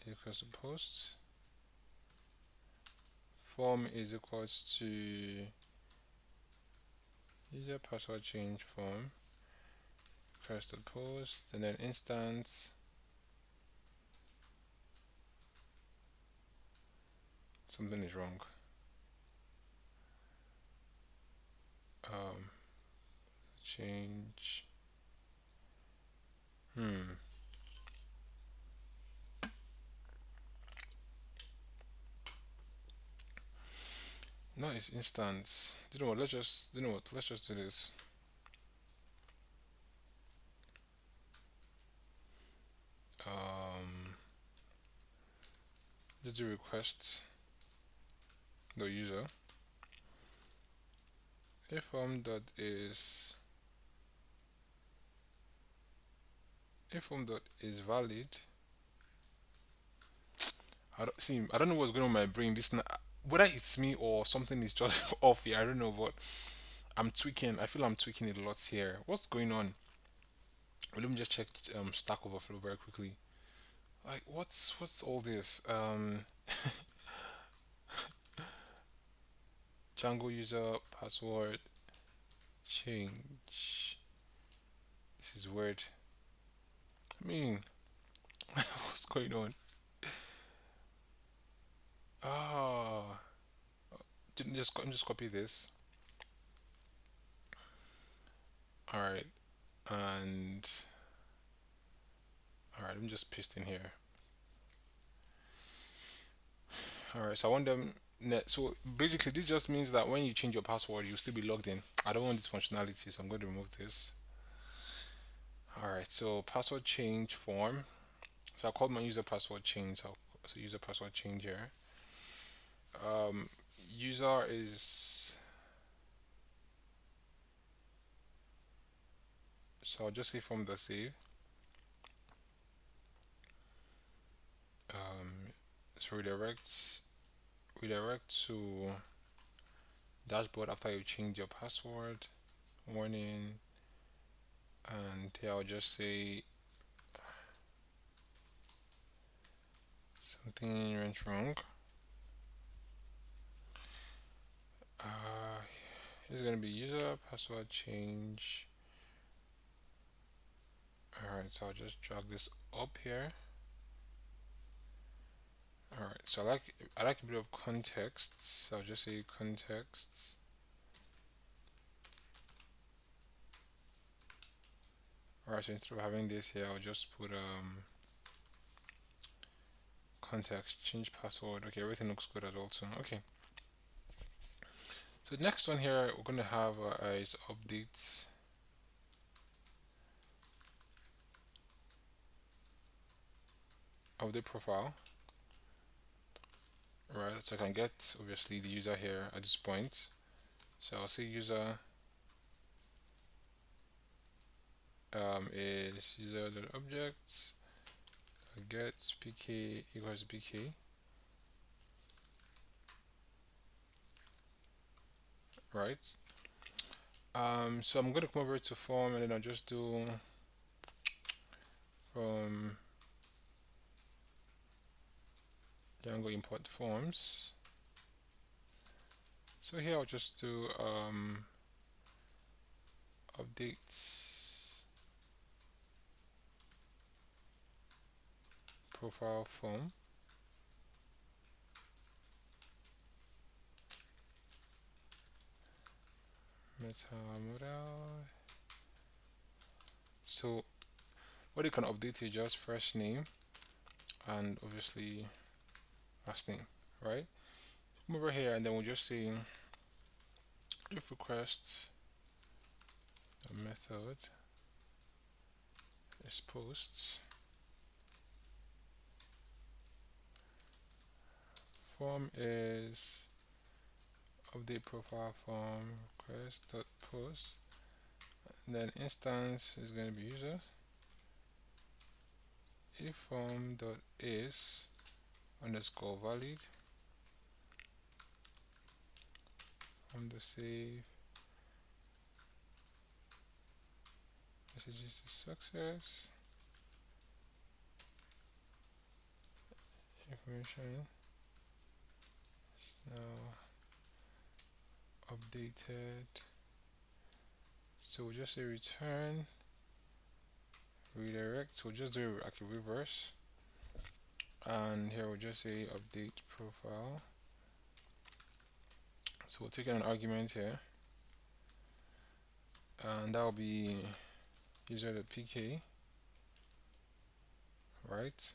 equals to post, form is equals to user password change form equals to post, and then instance something is wrong. Um, change. No, it's instance. You know what? Let's just do this. Um, just do requests. The user. If form dot is if form dot is valid. I don't know what's going on in my brain. Whether it's me or something is just off here. I don't know, but I'm tweaking. I feel I'm tweaking it a lot here. What's going on? Well, let me just check Stack Overflow very quickly. Like, what's all this? Django user password change. This is weird. I mean, what's going on? Ah, let me just copy this. All right, and all right, let me just paste in here. All right, so I want them. So basically, this just means that when you change your password, you'll still be logged in. I don't want this functionality, so I'm going to remove this. All right, so password change form. So I called my user password change. So user password change here. Um, User is, so I'll just say from the save. So redirect to dashboard after you change your password. Warning, and here I'll just say something went wrong. Uh, This is gonna be user password change. Alright, so I'll just drag this up here. Alright, so I like a bit of context, so I'll just say context. Alright, so instead of having this here, I'll just put context, change password. Okay, everything looks good as well too. Okay. So the next one here we're gonna have is updates. Update profile. Right, so I can get obviously the user here at this point. So I'll say user is user.objects get pk equals pk, right? So I'm going to come over to form and then I'll just do from Django import forms. So here I'll just do updates profile form. Meta model. So what you can update is just first name and obviously last name, right? Come over here and then we'll just say if request a method is posts form is update profile form request dot post, and then instance is going to be user if form dot is underscore valid from the save messages to success information is now updated. So we'll just say return redirect. We'll just do like a reverse, and here we'll just say update profile. So we'll take an argument here, and that'll be user.pk, right?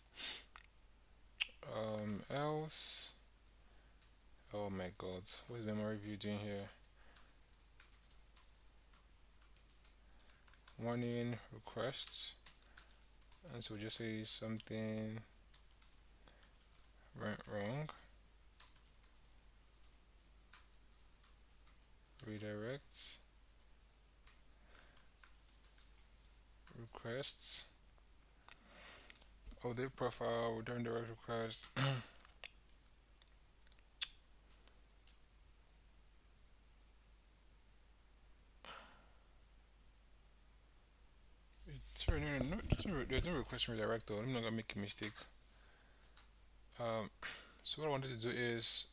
Else, oh my god, what is memory view doing here? Warning requests, and so we'll just say something went wrong. Redirects requests. Update profile, return direct request. Sorry, no, there's no request redirect though. I'm not gonna make a mistake. So what I wanted to do is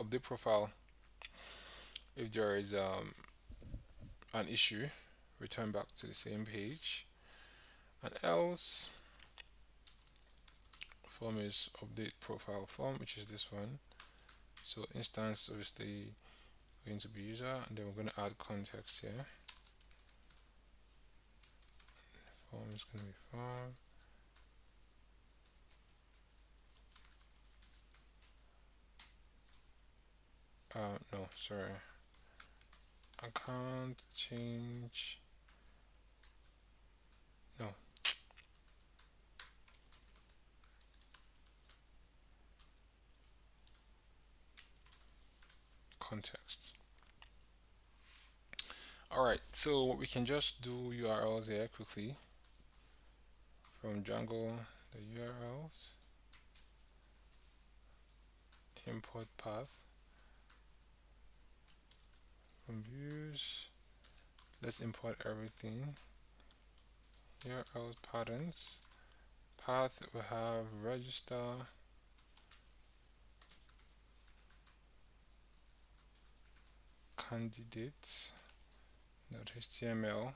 update profile. If there is an issue, return back to the same page. And else form is update profile form, which is this one. So instance obviously going to be user, and then we're going to add context here. Form is going to be form. No, sorry. Account change. No. Context. Alright, so we can just do URLs here quickly from Django, the URLs, import path from views. Let's import everything. URL patterns. Path we have register, candidates, .html,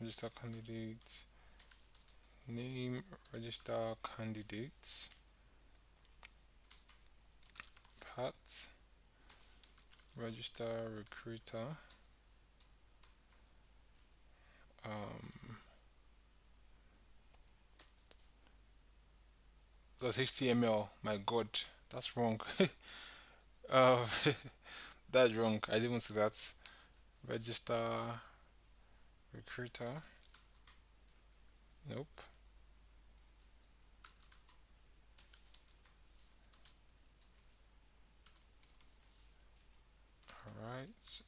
register candidates, name register candidates, path register recruiter, that's HTML. My god, that's wrong. uh, that's wrong. I didn't see that. Register recruiter. Nope. Alright.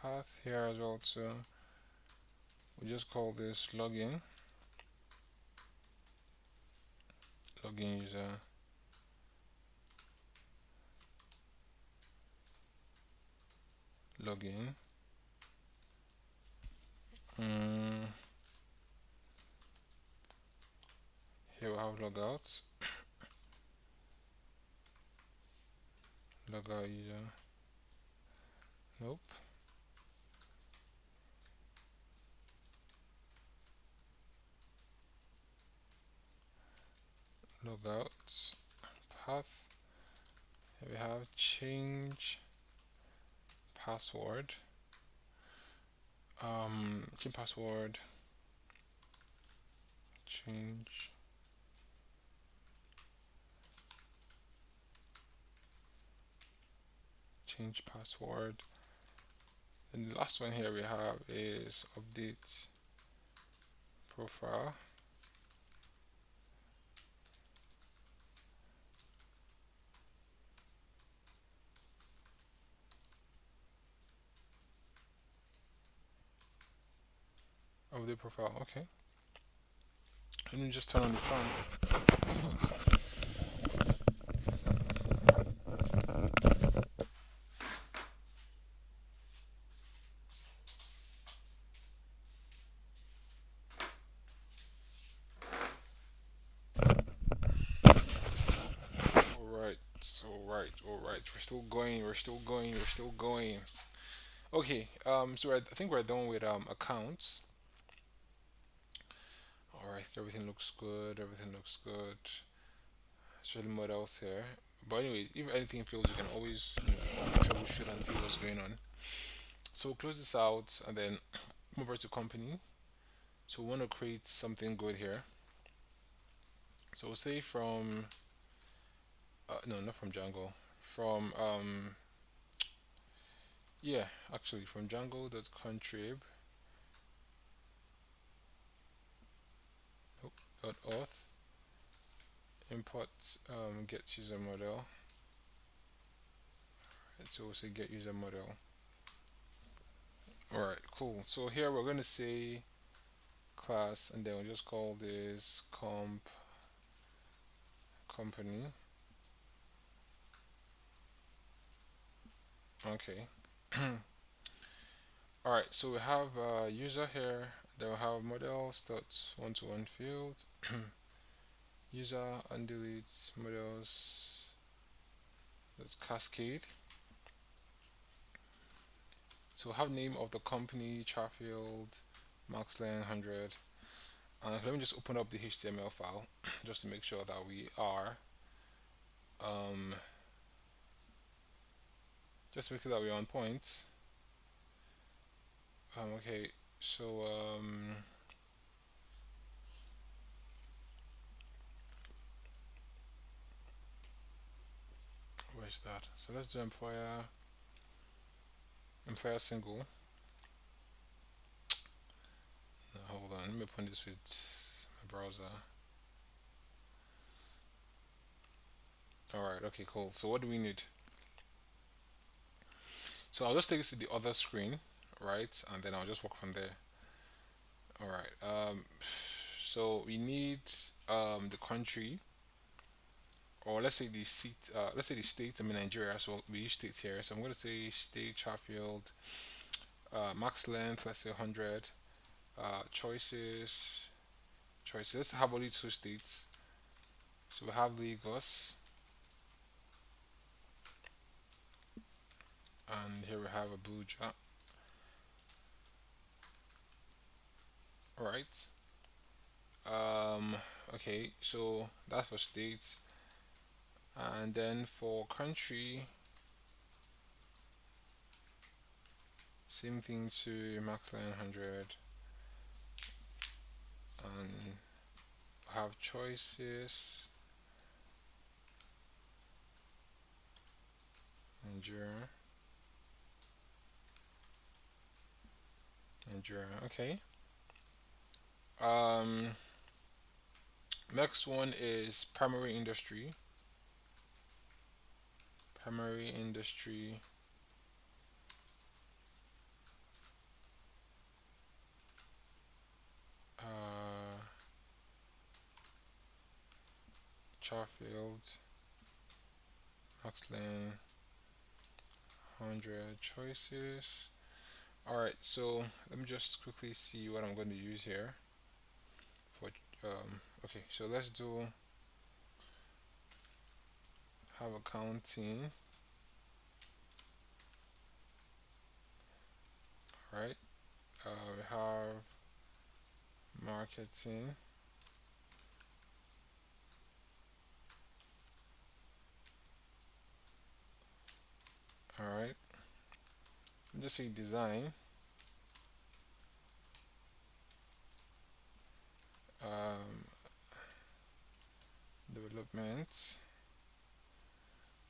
Path here as well too. We just call this login. Login user. login. Mm, here we have logout. Logout user. Nope. Logout. Path. Here we have change password. Change password. Change. Change password. And the last one here we have is update profile. Update profile. Okay. Let me just turn on the fan. Alright, alright. We're still going, we're still going, we're still going. Okay, so I think we're done with accounts. Alright, everything looks good, everything looks good. There's really what else here. But anyway, if anything fails, you can always troubleshoot and see what's going on. So we'll close this out and then move over to company. So we want to create something good here. So we'll say from no, not from Django. From yeah, actually from Django.contrib dot auth import get user model. And so we'll say get user model. Alright, cool. So here we're gonna say class and then we'll just call this company. Okay. Alright, so we have user here, then we have models dot one to one field, user undelete models, that's cascade. So we have name of the company, char field, max length 100. Let me just open up the HTML file just to make sure that we are um, just make sure that we're on point. Okay, so where's that? So let's do employer single. Hold on, let me open this with my browser. Alright, okay, cool. So what do we need? So I'll just take this to the other screen, right? And then I'll just work from there. Alright, so we need the country, or let's say the seat, let's say the state. I'm in Nigeria, so we use states here. So I'm going to say state Chatfield, max length, let's say 100, choices. Let's have only two states. So we have Lagos, and here we have Abuja. All right. Um, okay, so that's for states, and then for country, same thing to max line 100, and have choices. Nigeria, Nigeria. Okay. Um, next one is primary industry. Primary industry. Uh, Charfield, Maxland, 100 choices. All right, so let me just quickly see what I'm going to use here for okay, so let's do have accounting. All right, we have marketing. All right, just say design, um, development,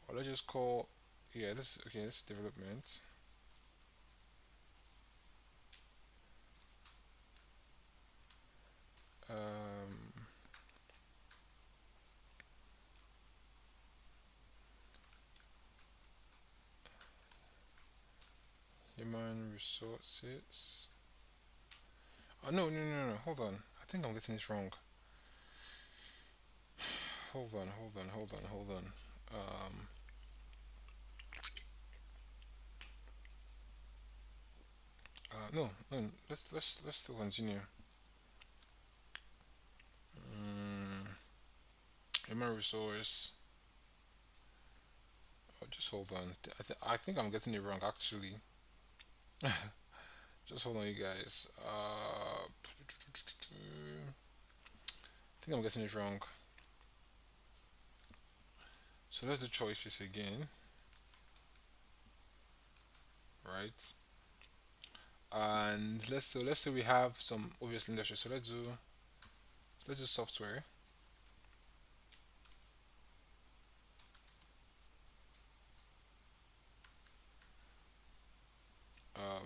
or let's just call, yeah, this okay, this is development. Um, Human resources. Oh no, no, no, no, hold on. I think I'm getting this wrong. Hold on. Um, no, no. Let's still continue. Mm, human resource. Oh, just hold on. I think I'm getting it wrong actually. Just hold on, you guys. I think I'm getting it wrong. So let's do choices again, right? And let's say we have some obvious industry. So let's do software.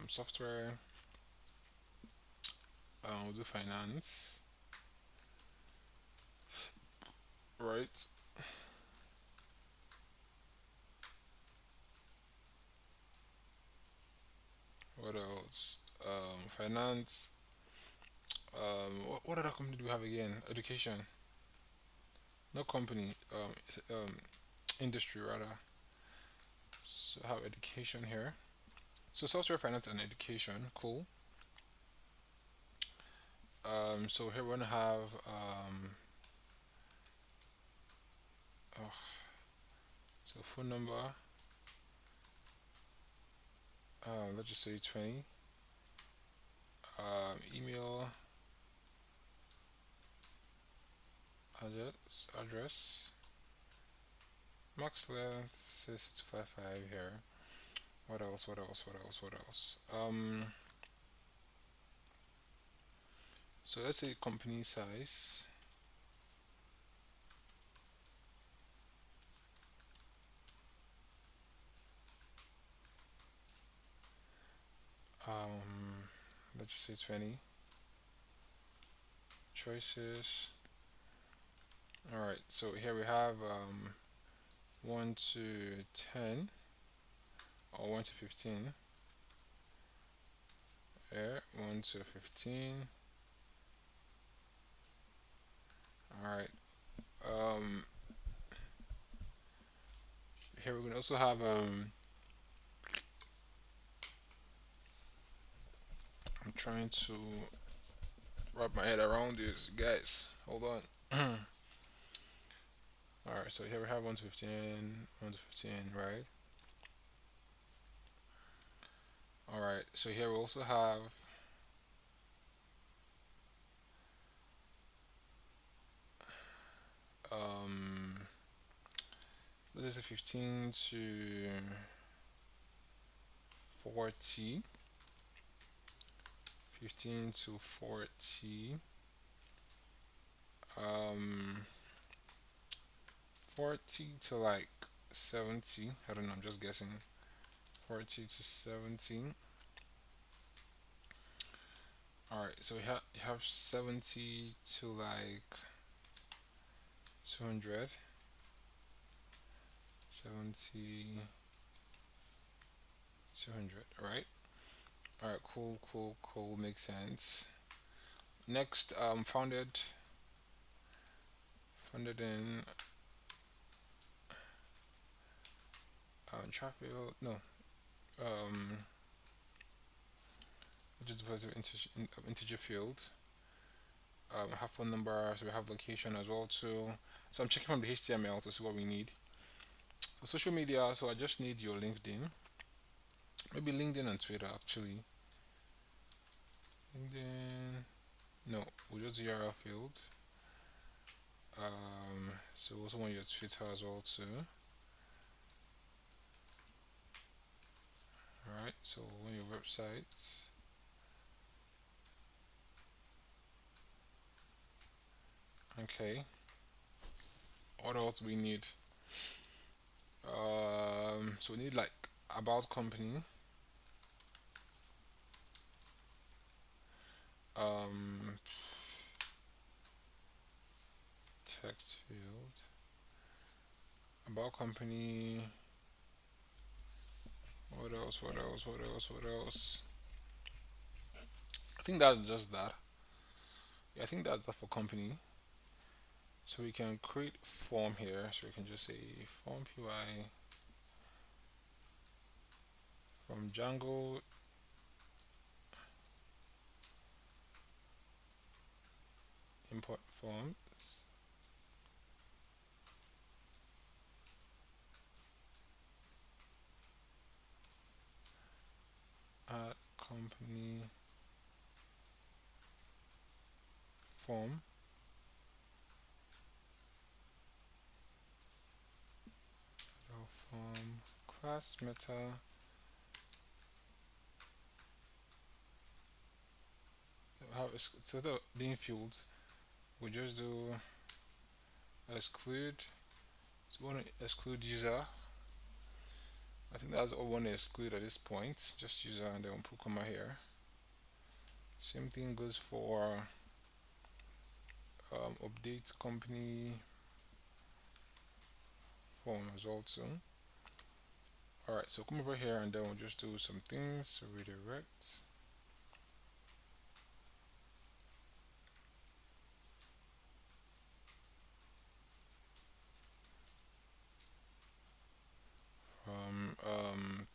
Software. We'll do finance, right? What else? Finance. What other company do we have again? Education. No company. Industry rather. So I have education here. So software finance and education. Cool. So here we're gonna have oh, so phone number. Let's just say 20. Email address. Max length says it's 55 here. What else? What else? What else? What else? So let's say company size. Um, let's just say 20 choices. All right. So here we have 1 to 10 or 1 to 15. Here 1 to 15. All right. Um, here we can also have I'm trying to wrap my head around this, guys. Hold on. All right. So here we have 1 to 15, 1 to 15, right? All right. So here we also have um, this is a 15 to 40. 15 to 40. Um, 40 to like 70. I don't know. I'm just guessing. 40 to 70. All right. So you have 70 to like 200. 70 200. All right. All right. Cool. Cool. Cool. Makes sense. Next, founded in Sheffield. No. um, which is the positive integer field. Have phone number, so we have location as well too. So I'm checking from the HTML to see what we need. So social media, so I just need your LinkedIn, maybe LinkedIn and Twitter actually. LinkedIn, no, we'll just URL field. So we also want your Twitter as well too. All right, so on your website. Okay, what else do we need? So we need like about company, um, text field, about company. What else? What else? What else? What else? I think that's just that. Yeah, I think that's that for company. So we can create form here. So we can just say form py from Django import forms add company form form class meta. How so the being fields. We just do exclude. So we want to exclude user. I think that's all we want to exclude at this point. Just user and then we'll put comma here. Same thing goes for update company form as well too. Alright, so come over here and then we'll just do some things. So redirect. From um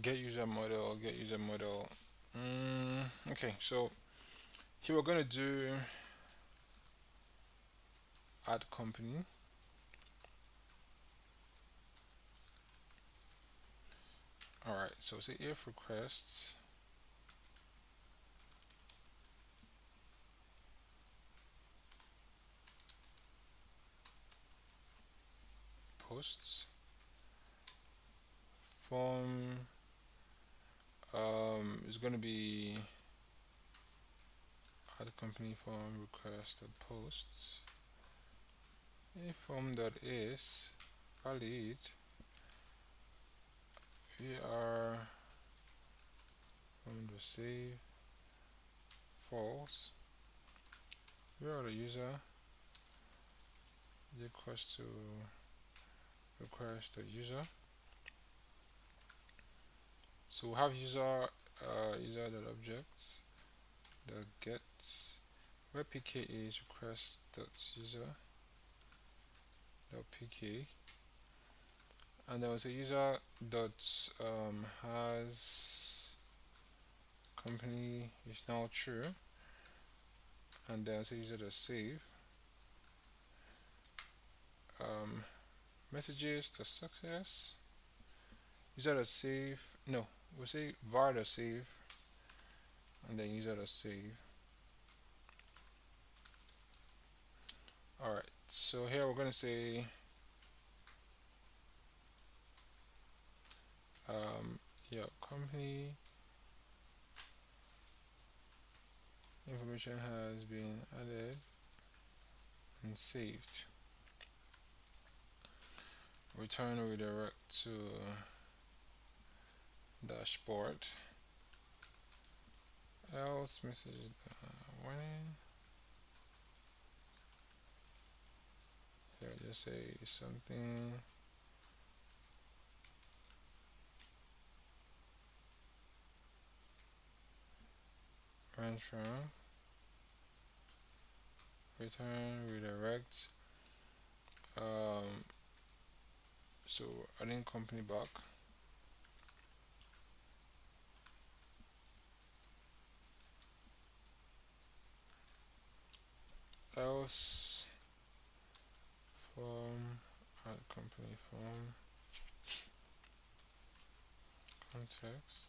get user model. Um, get user model. Okay, so here we're gonna do add company. All right, so say if requests posts form is gonna be add company form request posts. A form that is valid, we are going to save false. We are the user request to request the user. So we have user dot objects that gets where pk is request dot user dot pk, and there was a user dot has company is now true, and there's a user dot save um, messages to success user dot save no we'll say var dot save and then user dot save. All right, so here we're going to say yeah, company information has been added and saved. Return redirect to dashboard, else message when here just say something went wrong, return redirect, um so adding company back, else form, add company form, context,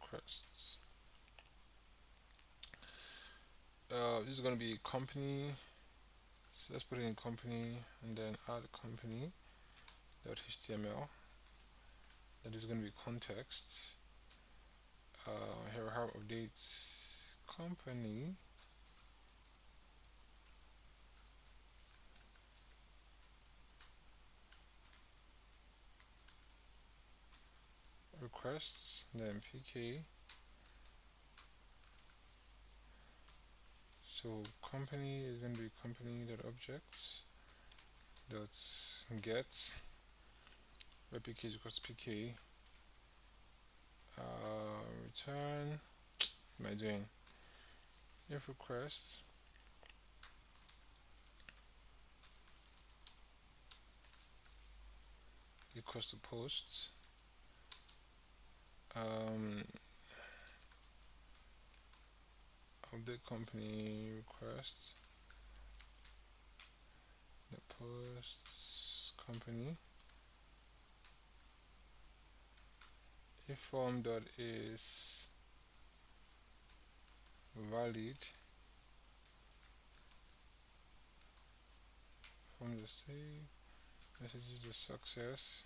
requests. This is going to be company, so let's put it in company and then add company .html. That is going to be context. Here we have updates company requests, then pk. So company is going to be company dot objects dot get, where pk is equals to pk. Return. What am I doing? If request equals to posts. Um, update company requests. The posts company. If form dot is valid, form the save, messages a success.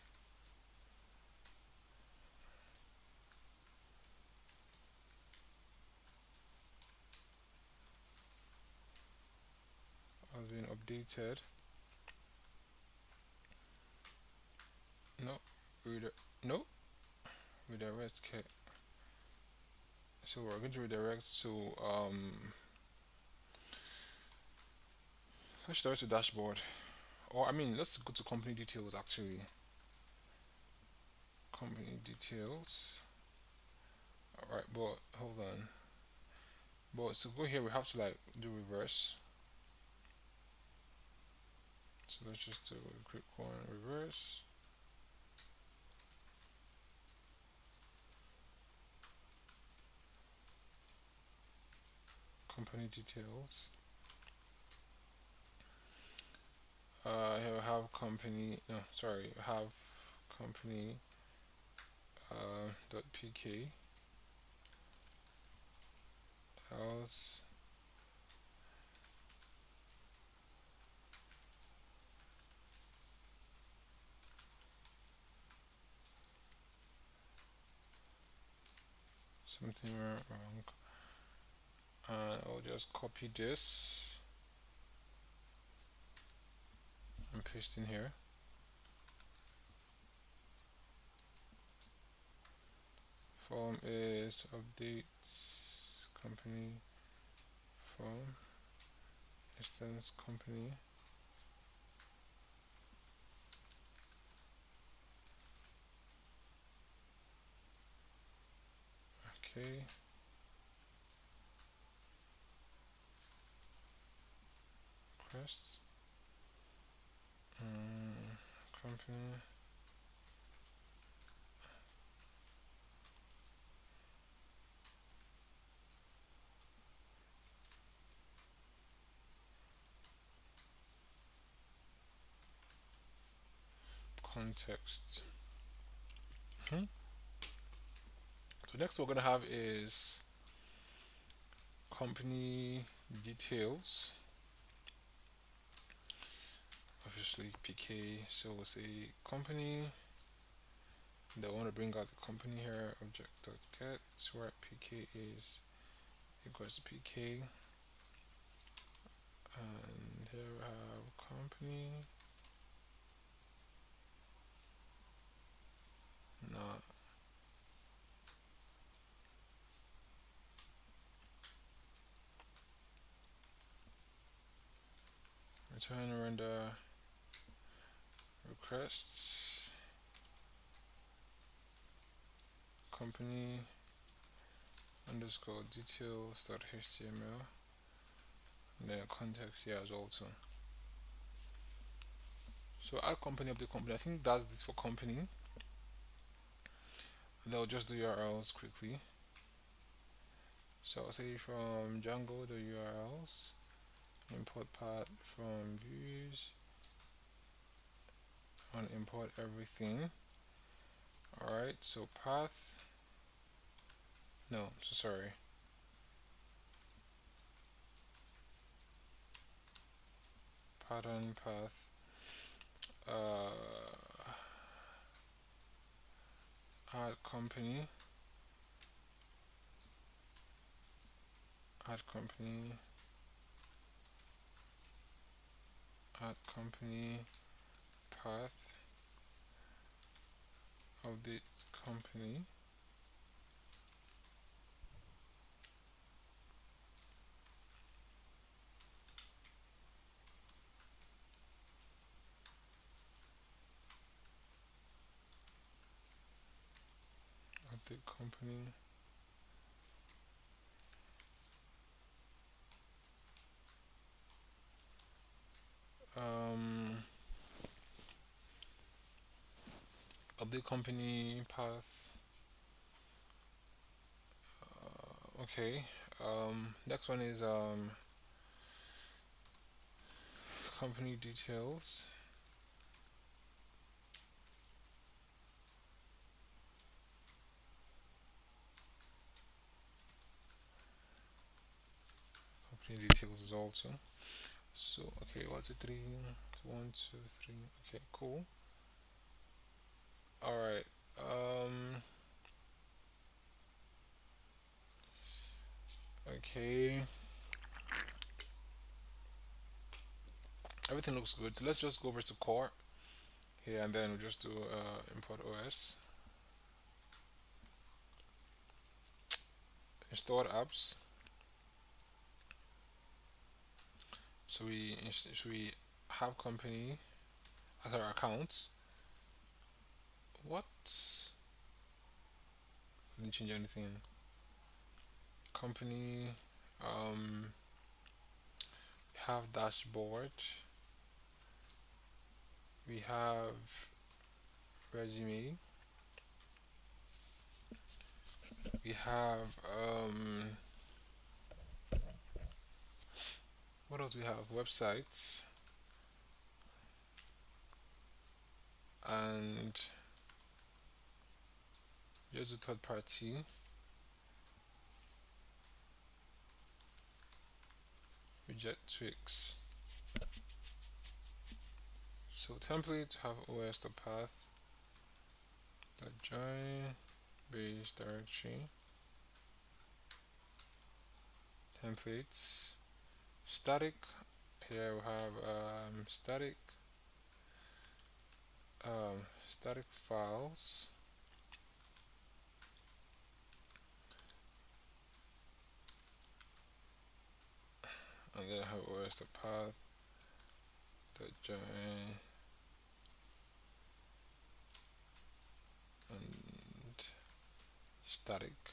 Has been updated. No, no, redirect. Okay. So we're going to redirect to let's start to dashboard. Or I mean, let's go to company details actually. Company details. All right, but hold on. But to go here, we have to like do reverse. So let's just do a quick one. Reverse. Company details. Here we have company. No, sorry. We have company dot pk else something went wrong. And I'll just copy this and paste in here. Form is updates company form instance company. Okay. Requests. Company. Context. So next we're gonna have is company details. Obviously pk. So we'll say company. Then I want to bring out the company here. Object.get where pk is equals pk, and here we have company, not return render requests company underscore details dot html, and then context here as well too. So add company of the company. I think that's this for company. They'll just do URLs quickly. So I'll say from Django the URLs, import path from views, and import everything. Alright, so path, no, so sorry. Pattern path, add company, add company, add company, path, update company, update company, um, update company path. Okay. Next one is company details. Company details is also. So okay, 1, 2, 3, 1, 2, 3. Okay, cool. All right. Okay. Everything looks good. Let's just go over to core here, and then we just do import OS, install apps. So we have company as our accounts. What? Didn't change anything. Company. We have dashboard. We have resume. We have what else we have? Websites and just a third party. Reject tweaks. So template have OS the path the join base directory templates static. Here we have static files, and then have OS the path the join and static.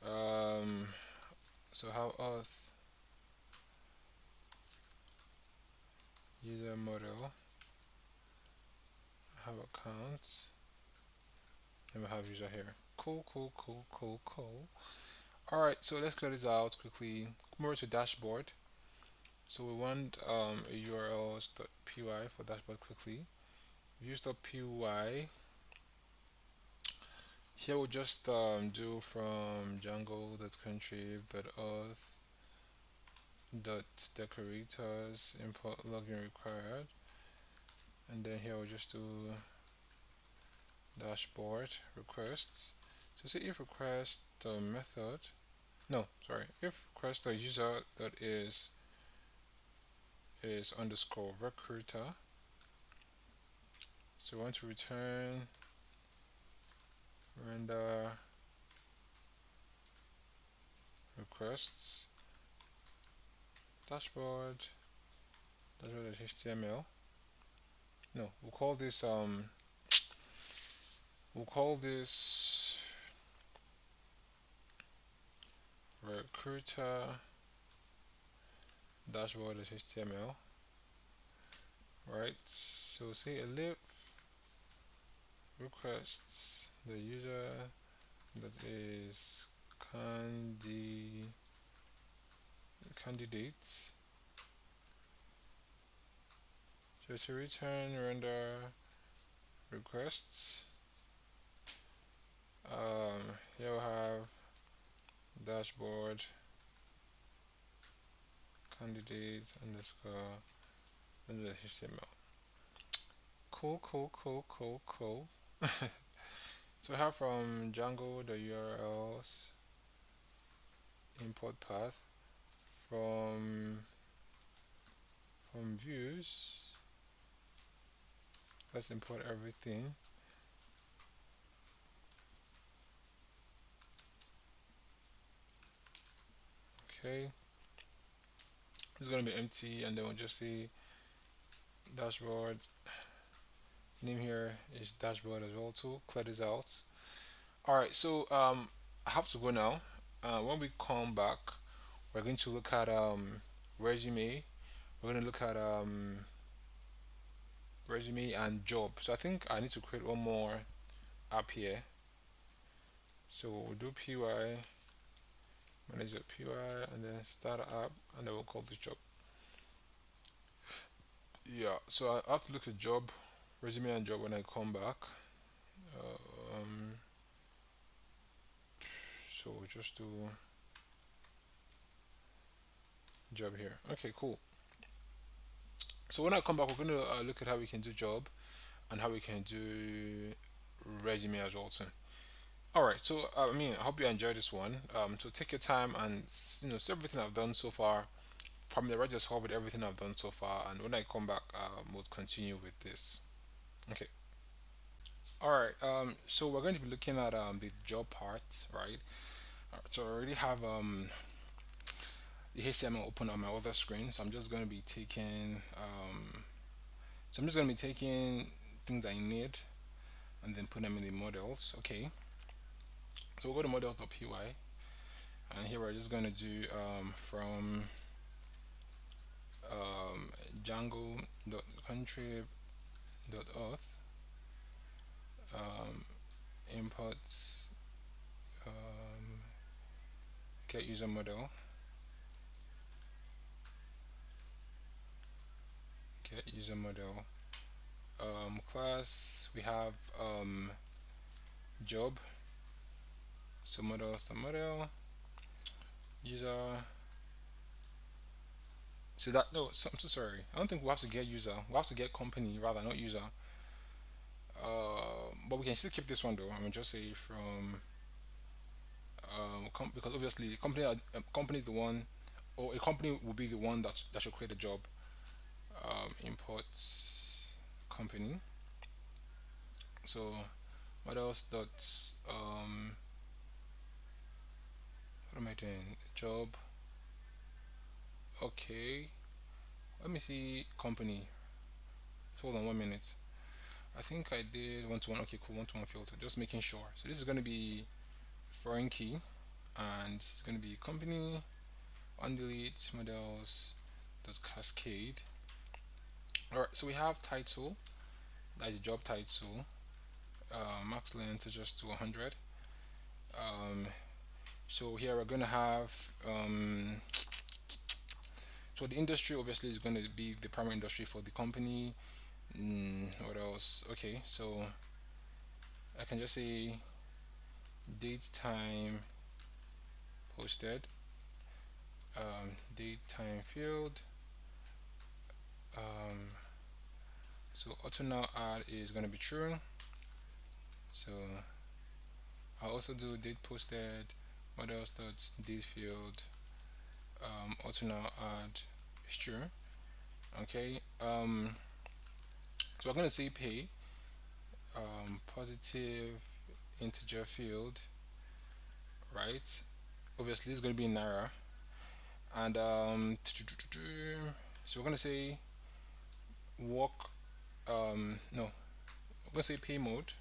Um, so how auth user model have accounts and we have user here. Cool, cool, cool, cool, cool. All right, so let's clear this out quickly. Come over to dashboard. So we want a urls.py for dashboard quickly. Views.py. Here we'll just do from django.contrib.auth dot decorators import login required, and then here we'll just do dashboard requests. So say if request method No, sorry. If request user that is underscore recruiter, so we want to return render requests dashboard dashboard.html. No, we'll call this recruiter dashboard.html, right? So say elif requests the user that is candidate, so to return render requests. Here we have dashboard candidate underscore HTML. Cool, cool, cool, cool, cool. So we have from Django the URLs import path from views. Let's import everything. Okay, it's gonna be empty, and then we'll just see dashboard. Name here is dashboard as well too. Clear this out. All right, so I have to go now. When we come back, we're going to look at resume. We're going to look at resume and job. So I think I need to create one more app here. So we'll do py manager py and then start app, and then we'll call this job. Yeah, so I have to look at job, resume and job when I come back. Um, so we'll just do job here. Okay, cool. So when I come back, we're going to look at how we can do job and how we can do resume as well too. All right, so I mean, I hope you enjoyed this one. So take your time and see everything I've done so far. Familiarize yourself with everything I've done so far, and when I come back, we'll continue with this. Okay. All right. So we're going to be looking at the job part, right? So I already have the HTML open on my other screen, so I'm just going to be taking things I need and then put them in the models. Okay. So we'll go to models.py, and here we're just going to do from Django.contrib.auth imports get user model, class. We have job, so models the model user. So that no, so, I'm so sorry. I don't think we have to get user. We have to get company rather, not user. But we can still keep this one though. I mean, just say from because obviously company is the one, or a company will be the one that should create a job. Imports company. So what else? What am I doing? Job. Okay. Let me see company. Hold on 1 minute. I think I did one to one. Okay, cool. One to one filter. Just making sure. So this is going to be foreign key, and it's going to be company undelete models dot cascade. All right. So we have title. That is job title. Max length is just to 100. Um, so here we're going to have so the industry obviously is going to be the primary industry for the company. What else? Okay, so I can just say date time posted, date time field. Um, so auto now add is going to be true. So I'll also do date posted What else? That's this field. Also now add sure. Okay. So I'm gonna say pay. Positive integer field, right? Obviously, it's gonna be in naira, and so we're gonna say work. No, we're gonna say pay mode,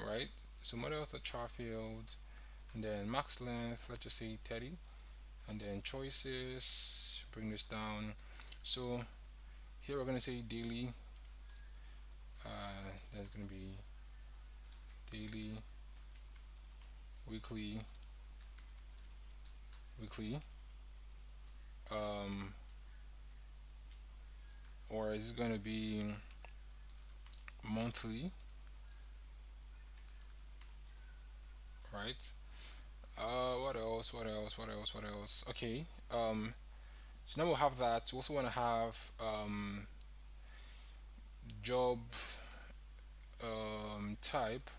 right? So model the char field, and then max length. Let's just say 30, and then choices. Bring this down. So here we're gonna say daily. That's gonna be daily, weekly, weekly. Um, or is it gonna be monthly, right? What else? What else? What else? What else? Okay. So now we'll have that. We also want to have job type,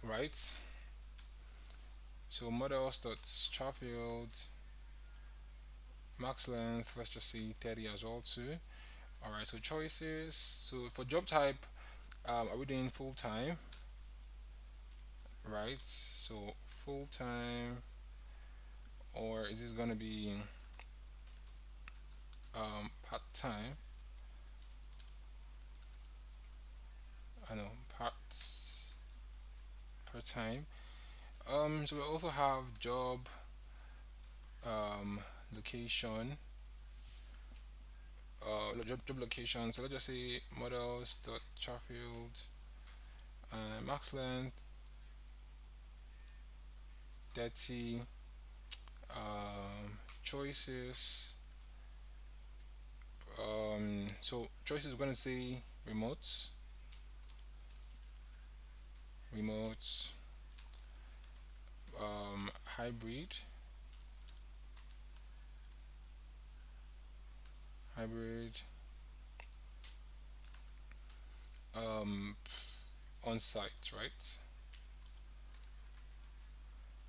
right? So models dot char field max length. Let's just say 30 as well too. All right. So choices. So for job type, are we doing full time? Right. So full time, or is this gonna be part time? I know parts part time. So we also have job um, location, job location. So let's just say models dot charfield max length 30 choices. So choices we're gonna say remotes, remotes, hybrid, hybrid, um, on site, right?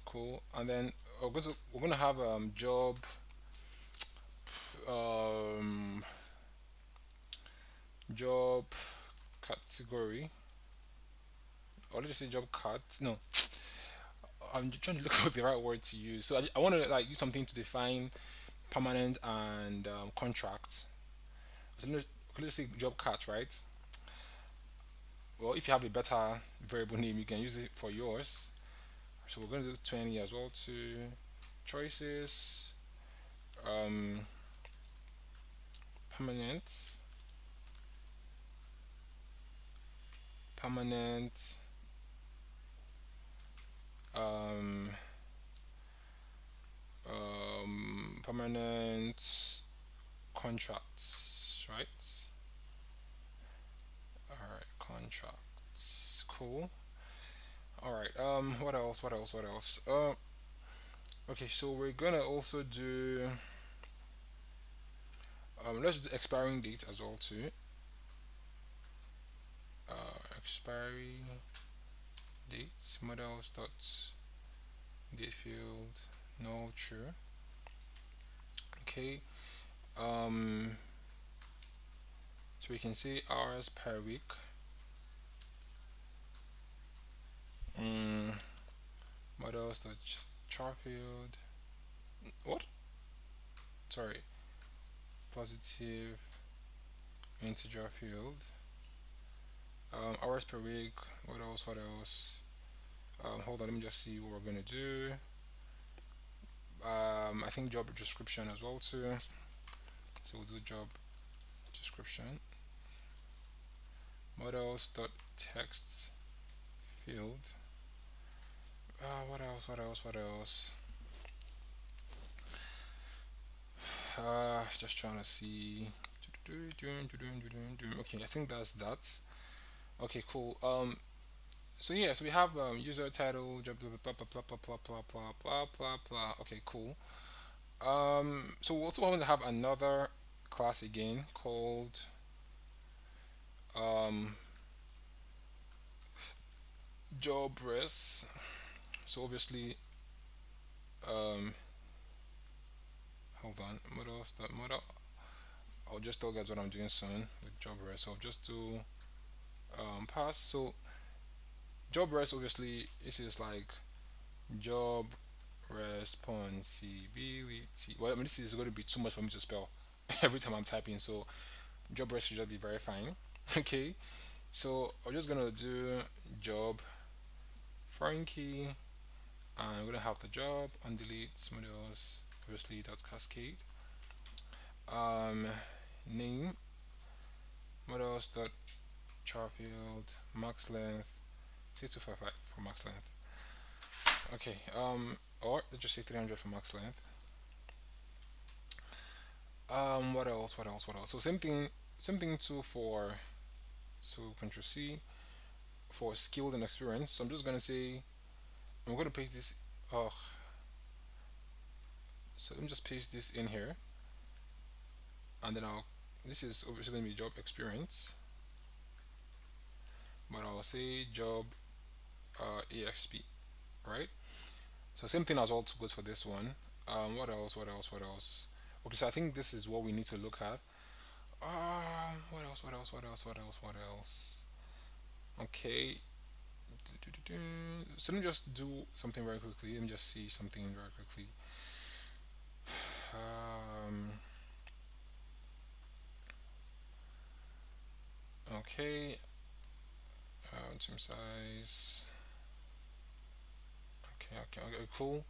Cool. And then we're gonna have job um, job category, or let's just say job cut. No, I'm trying to look for the right word to use. So I want to like use something to define permanent and contract. So let's say job cut, right? Well, if you have a better variable name, you can use it for yours. So we're going to do 20 as well to choices, um, permanent, permanent, um, permanent contracts, right? All right, contracts. Cool. All right. What else? What else? What else? Okay. So we're gonna also do. Let's do expiring date as well too. Expiry date models dot date field no true. Okay. Um. So we can say hours per week. Mm, models dot char field. What? Sorry. Positive integer field. Hours per week. What else? What else? Hold on. Let me just see what we're gonna do. I think job description as well too. So we'll do job description. Models dot text field. What else? What else? What else? Just trying to see. Okay, I think that's that. Okay, cool. So yeah, so we have user title, job blah blah blah blah blah blah blah blah blah blah. Okay, cool. So we also want to have another class again called um job res. So obviously, um, hold on, model start model. I'll just tell you guys what I'm doing soon with job rest. So I'll just do pass. So job rest obviously this is like job responsibility. Well, I mean this is going to be too much for me to spell every time I'm typing. So job rest should just be very fine. Okay. So I'm just gonna do job foreign key, and I'm gonna have the job on delete models obviously dot cascade. Um, name models dot char field max length 6255 for max length. Okay. Or let's just say 300 for max length. What else? What else? What else? So same thing. Same thing too for so Control C for skilled and experience. So I'm just gonna say I'm gonna paste this. Oh, so let me just paste this in here, and then I'll. This is obviously gonna be job experience, but I'll say job exp, right? So same thing as well goes for this one. What else? What else? What else? Okay, so I think this is what we need to look at. What else? What else? What else? What else? What else? Okay. So let me just do something very quickly. Let me just see something very quickly. Um, okay. Team size. Okay, okay, okay, cool.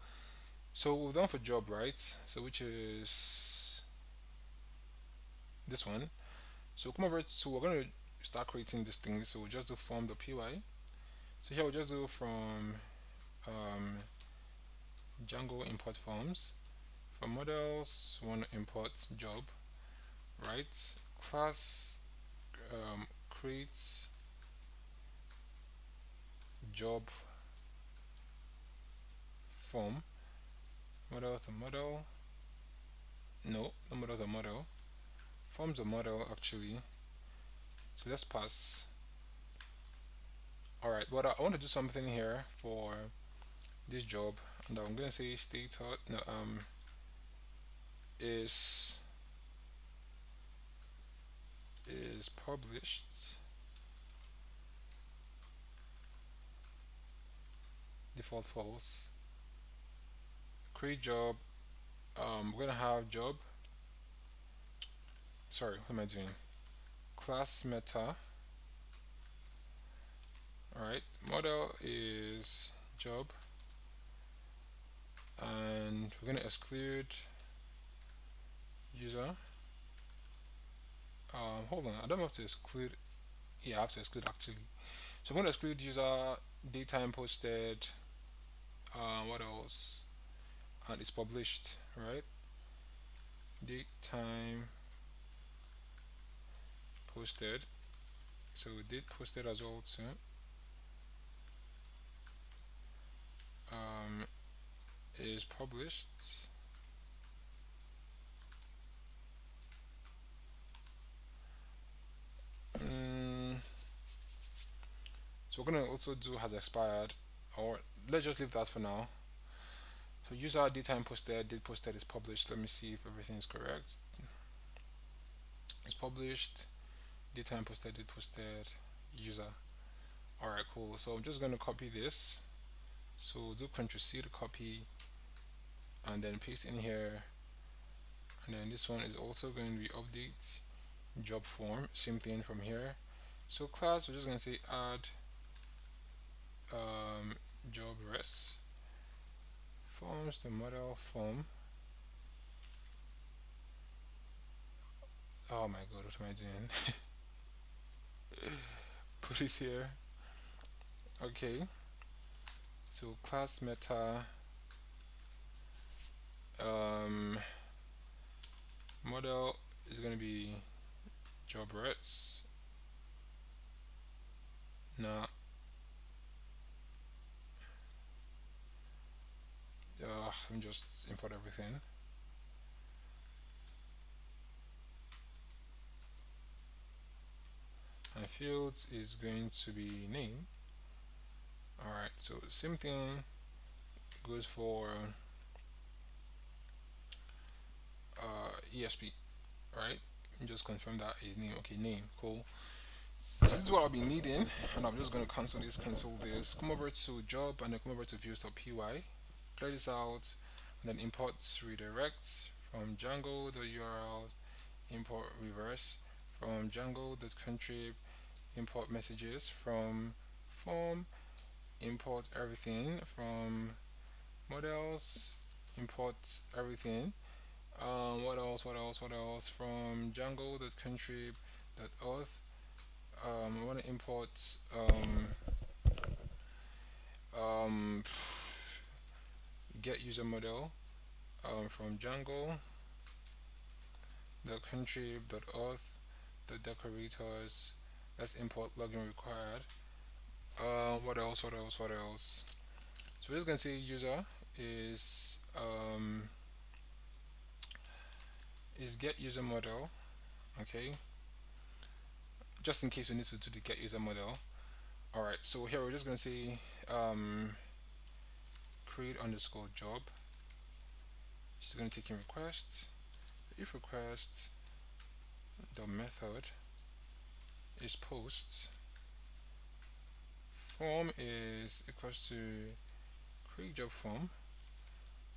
So we're done for job, right? So which is this one. So come over to we're gonna start creating this thing. So we'll just do form.py. So here we'll just do from um, Django import forms. For models, we want to import job, right? Class creates job form. Models the model. No, no models a model. Forms a model actually. So let's pass. Alright, but I want to do something here for this job, and I'm gonna say state no is published default false. Create job. We're gonna have job. Sorry, what am I doing? Class meta. Alright, model is job, and we're gonna exclude user. Hold on, I don't have to exclude. Yeah, I have to exclude actually. So I'm gonna exclude user daytime posted. What else? And it's published, right? Daytime posted. So date posted as well too. Um, is published. Mm, so we're gonna also do has expired, or let's just leave that for now. So user daytime posted, date posted is published. Let me see if everything is correct. It's published, daytime posted, date posted, user. Alright, cool. So I'm just gonna copy this. So do Ctrl C to copy, and then paste in here. And then this one is also going to be update job form. Same thing from here. So class, we're just gonna say add job res forms the model form. Oh my god, what am I doing? Put this here. Okay. So class meta um, model is gonna be job res. Now, let me just import everything. And fields is going to be name. Alright, so same thing. goes for ESP, right? Just confirm that his name. Okay, name, cool. So this is what I'll be needing, and I'm just gonna cancel this. Come over to job, and then come over to views.py. Clear this out, and then import redirect from Django. The URLs import reverse from Django.contrib. Import messages from form. Import everything from models. Import everything. What else? What else? What else? From Django.contrib.auth. I want to import um, get user model from Django. The contrib.auth. The decorators. Let's import login required. What else? What else? What else? So we're just gonna say user is get user model. Okay, just in case we need to do the get user model. All right. So here we're just gonna say create underscore job. It's gonna take in requests. If request the method is posts, form is equals to create job form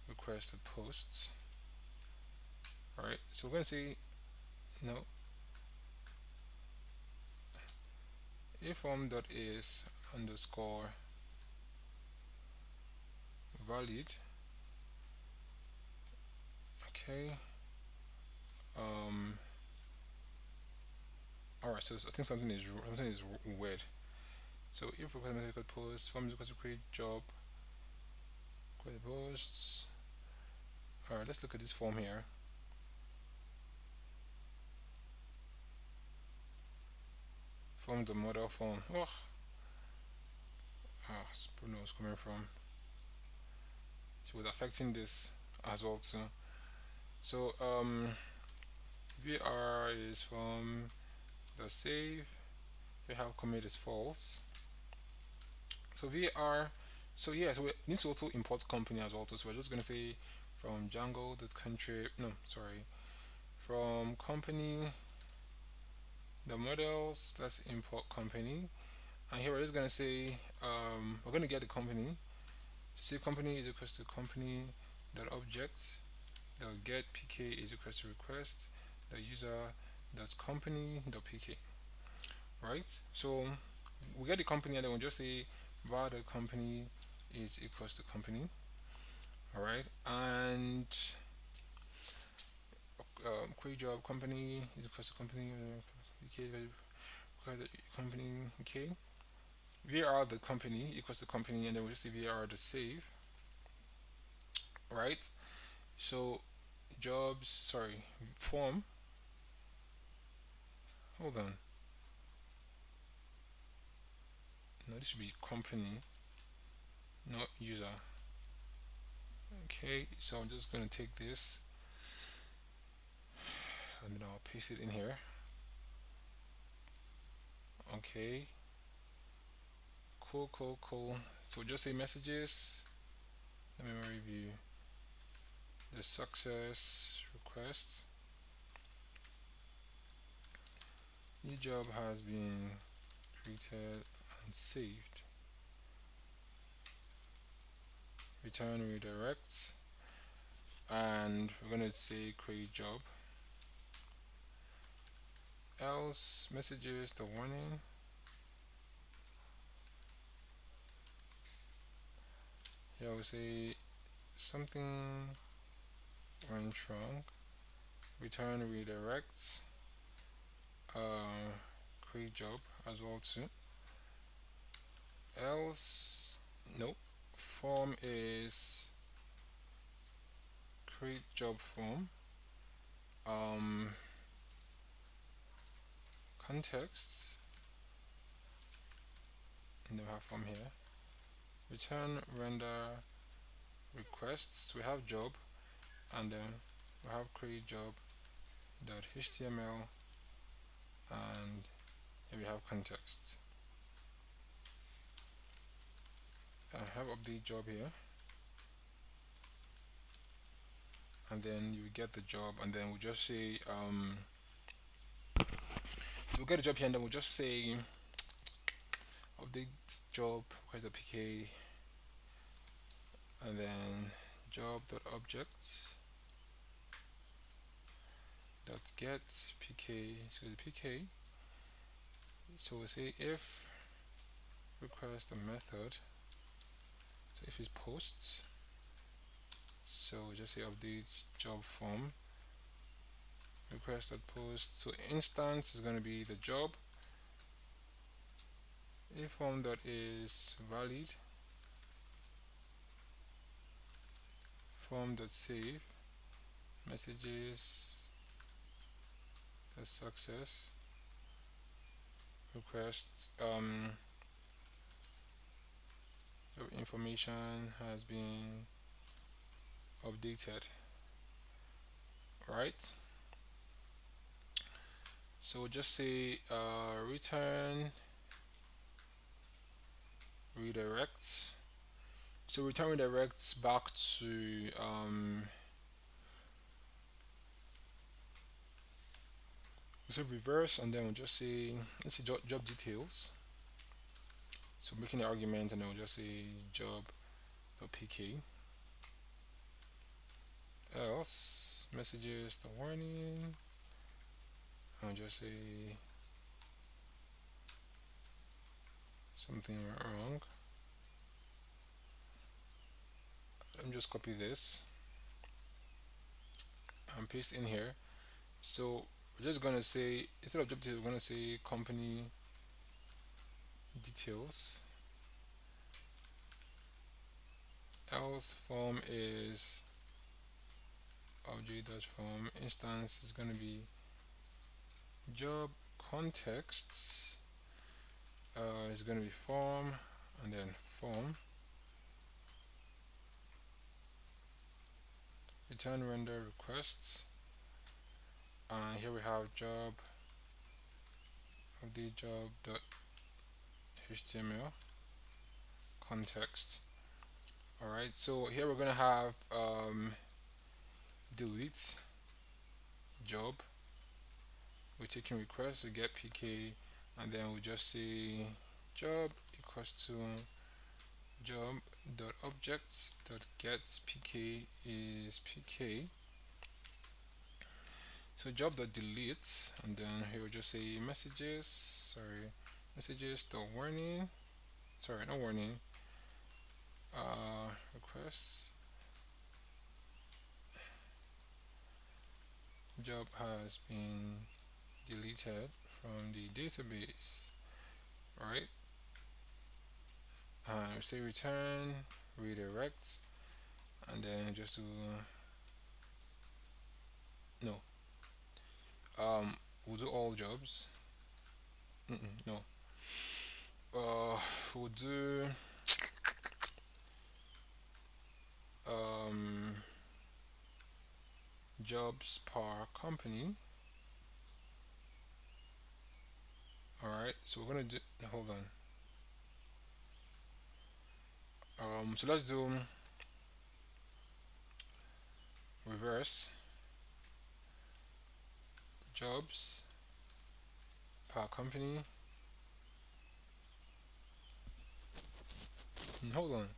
requested posts. All right. So we're gonna say no. If form dot is underscore valid. Okay. Um. All right. So I think something is weird. So if request method post form is equals to create job create posts. All right. Let's look at this form here. From the model form. Oh, Bruno was coming from. She was affecting this as well too. So VR is from the save. We have commit is false. So VR. So yeah, so we need to also import company as well too. So we're just gonna say from Django.contrib. No, sorry. From company the models. Let's import company. And here we're just gonna say we're gonna get the company. So say company is equals to company dot objects dot get pk is equals to request the user dot company dot pk. Right. So we get the company and then we'll just say var the company is equals to company. All right. And create job company is equals to company pk company. Okay. VAR the company equals to company, and then we'll just say VAR the save, right? So jobs, sorry, form. Hold on. No, this should be company, not user. Okay, so I'm just gonna take this and then I'll paste it in here. Okay, cool, cool, cool. So just say messages. Let me review the success request. New job has been created and saved. Return redirects, and we're gonna say create job. Else messages the warning. Here we say something went wrong. Return redirects. Create job as well too. Else nope. Form is create job form. Um, Context. And then we have form here. Return render requests. We have job, and then we have create job dot html, and here we have context. I have update job here. and then you get the job, and then we'll just say we'll get the job here, and then we'll just say update job. Where's the PK? And then job dot objects dot get PK. So the PK. So we'll say if request a method. So if it's posts, so we'll just say update job form request dot post. So instance is going to be the job. If form dot is valid, form dot save messages the success request information has been updated, right? So we'll just say return redirects. So return redirects back to so reverse, and then we'll just say let's say job details. So making the argument, and then we'll just say job.pk. Else messages the warning. I'll just say something went wrong. Let me just copy this and paste in here. So we're just gonna say instead of job details, we're gonna say company details. Else form is object form. Instance is gonna be job contexts. Is gonna be form, and then form. Return render requests. And here we have job of the job.html context. All right, so here we're gonna have delete job. We're taking requests, we get PK, and then we just say job equals to job.objects.get PK is PK. So job.delete, and then here we'll just say messages the warning, no warning, requests job has been deleted from the database, right? And we say return redirect, and then just do no, we'll do all jobs. No, we'll do um jobs per company. All right, so we're gonna do, hold on. So let's do reverse jobs per company. Hold on.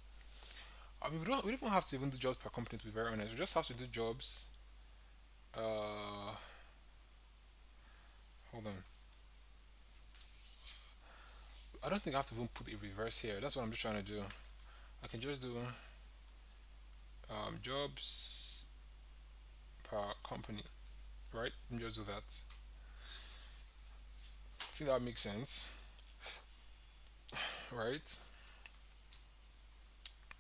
I mean, we don't have to even do jobs per company, to be very honest. We just have to do jobs. Uh, hold on. I don't think I have to even put a reverse here. That's what I'm just trying to do. I can just do jobs per company, right? Let me just do that. I think that makes sense, right?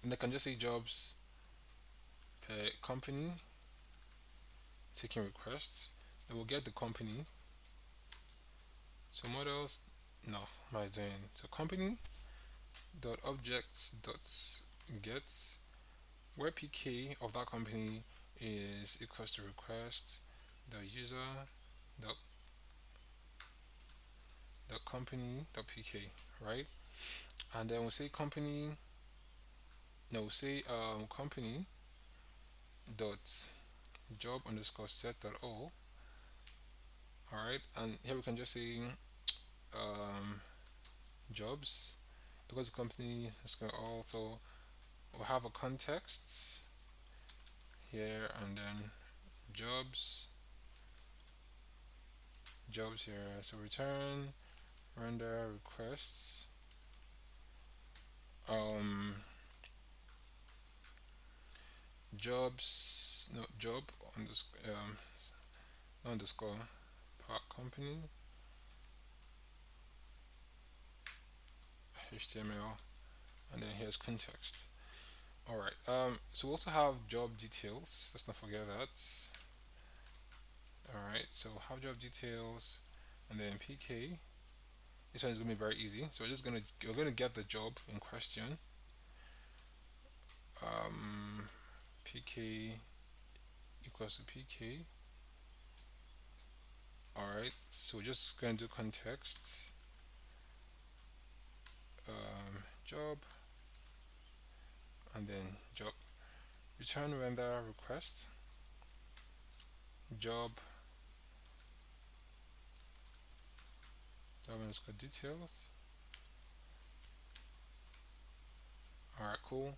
And I can just say jobs per company, taking requests. Then we'll get the company. So models, no, what am I doing? So company dot objects dot get where PK of that company is equals to request the user dot company dot PK, right? And then we'll say company, no, we'll say company dot job underscore set dot all. All right, and here we can just say um, jobs because the company is going to also we'll have a context here and then jobs jobs here. So return render requests um jobs no job underscore part company html and then here's context. All right, so we also have job details, let's not forget that. All right, so have job details and then pk. This one is going to be very easy, so we're gonna get the job in question. Pk equals to pk. All right, so we're just gonna do context job and then job return render request job job underscore details. All right, cool.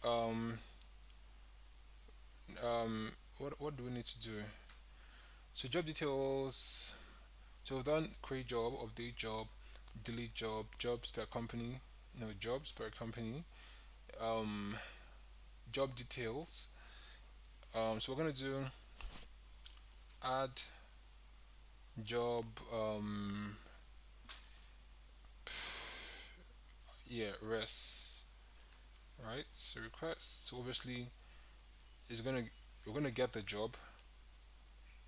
um what do we need to do? So job details, so we've done create job, update job, delete job, jobs per company, no jobs per company, um job details. So we're gonna do add job res, right? So request, so obviously is gonna we're gonna get the job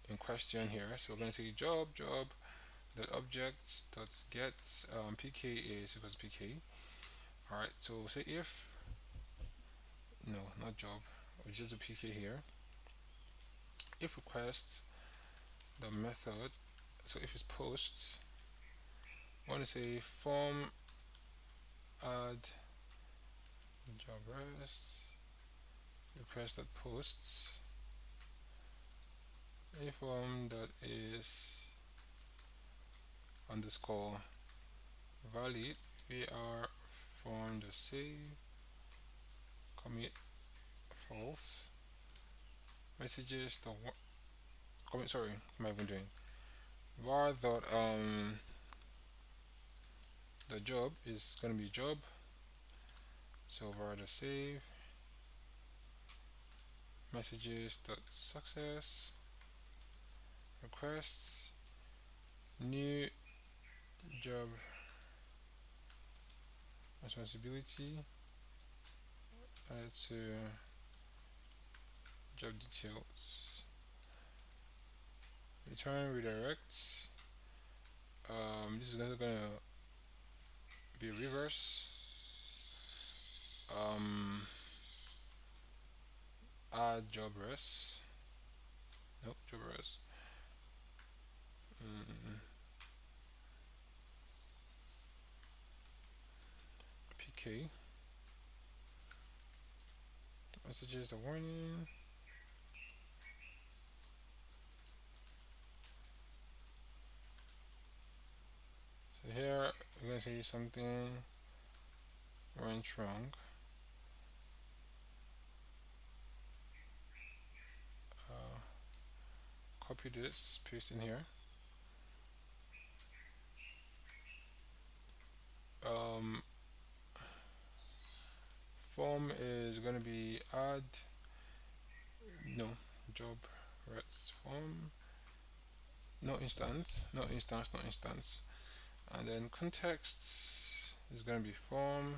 in question here, so we're gonna say job dot objects dot get pk is equals to pk. All right, so say if no not job, which is a pk here, if request the method, so if it's posts, I want to say form add job res request that posts a form that is underscore valid var form the save commit false messages the commit, sorry, what am I even doing, var dot the job is gonna be job, so var the save messages dot success requests new job responsibility added to job details return redirects. This is gonna be reverse. Add job res, no job res, pk messages a warning. So here we're gonna say something went wrong. Copy this, paste in here. Um, form is gonna be add no job res form, no instance, and then context is gonna be form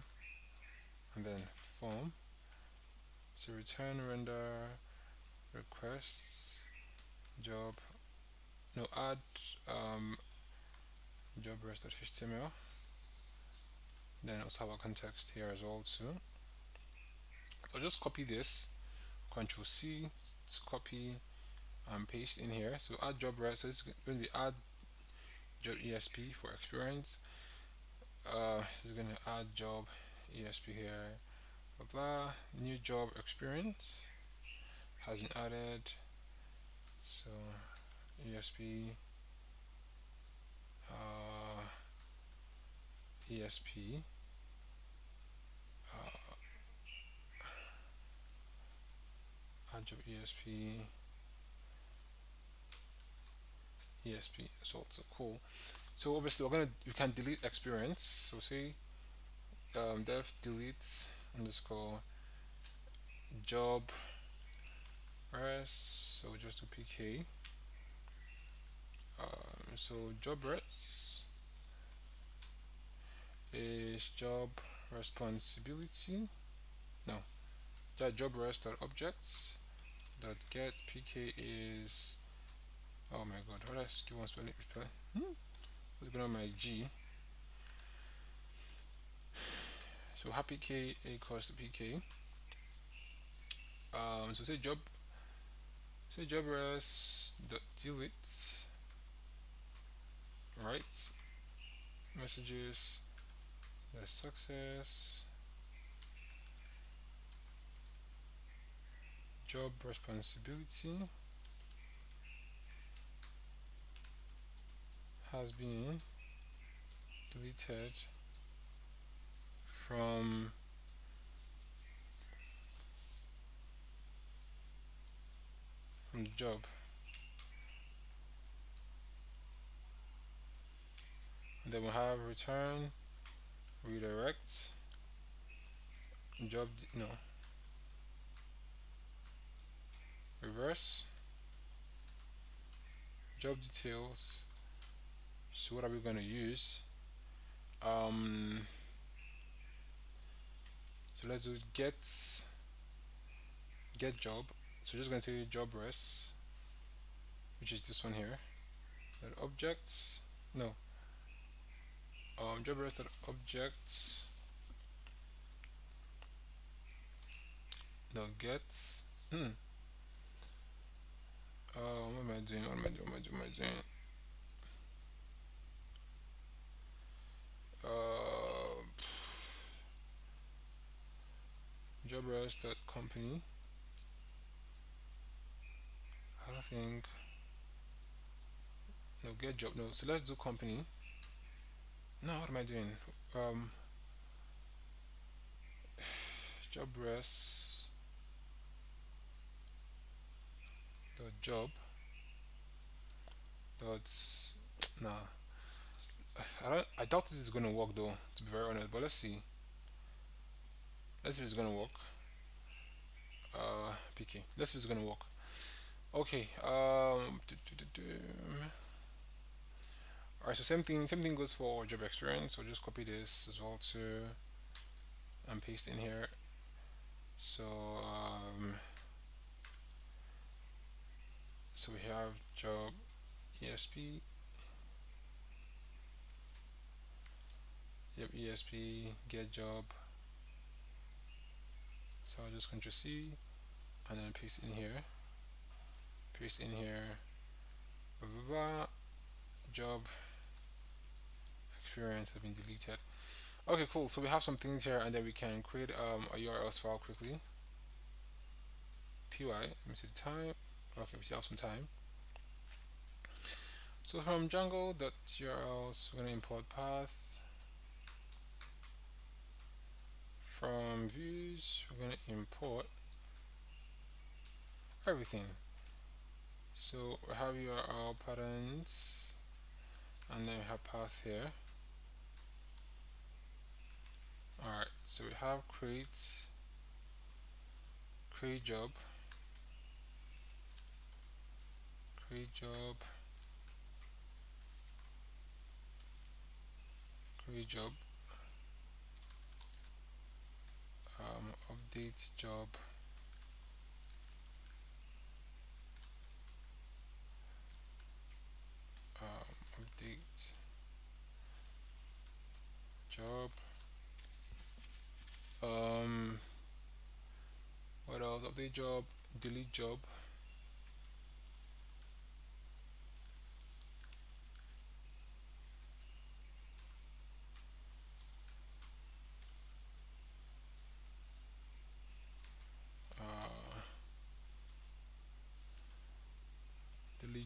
and then form. So return render requests job no add job res.html, then also have a context here as well too. So just copy this, control C to copy and paste in here. So add job res, so it's going to be add job esp for experience. So it's going to add job esp here, blah blah. New job experience has been added. So ESP, uh, ESP, add job ESP, ESP. So it's cool. So obviously we can delete experience. So say def delete underscore job res. So just do pk. So job res is job responsibility. No, that job res dot objects dot get pk is, oh my god, what else do you want to spell? What's going on my G? So happy k equals to pk. So say job res dot delete, right? Messages, the success, job responsibility has been deleted from the job. And then we'll have return, redirect, no, reverse, job details. So what are we going to use? Um, so let's do get job. So just going to say job res, which is this one here. That objects, no, job res dot objects dot get. What am I doing? What am I doing? What am I doing? What am I doing? Uh, job res dot company. I don't think. No, get job. No, so let's do company. No, what am I doing? Um, job res dot job dot. Nah, I doubt this is gonna work though. To be very honest, but let's see. Let's see if it's gonna work. PK. Let's see if it's gonna work. Okay. Alright. So same thing. Same thing goes for job experience. So just copy this as well too, and paste in here. So so we have job ESP. Yep, ESP get job. So I'll just Ctrl C and then paste in here. Paste in here. Blah, blah, blah. Job experience has been deleted. Okay, cool. So we have some things here, and then we can create a URLs file quickly. Py. Let me see the time. Okay, we still have some time. So from Django.urls, we're gonna import path. From views, we're gonna import everything. So we have URL patterns, and then we have path here. Alright, so we have create job, create job, create job, update job, update job, what else? Update job, delete job.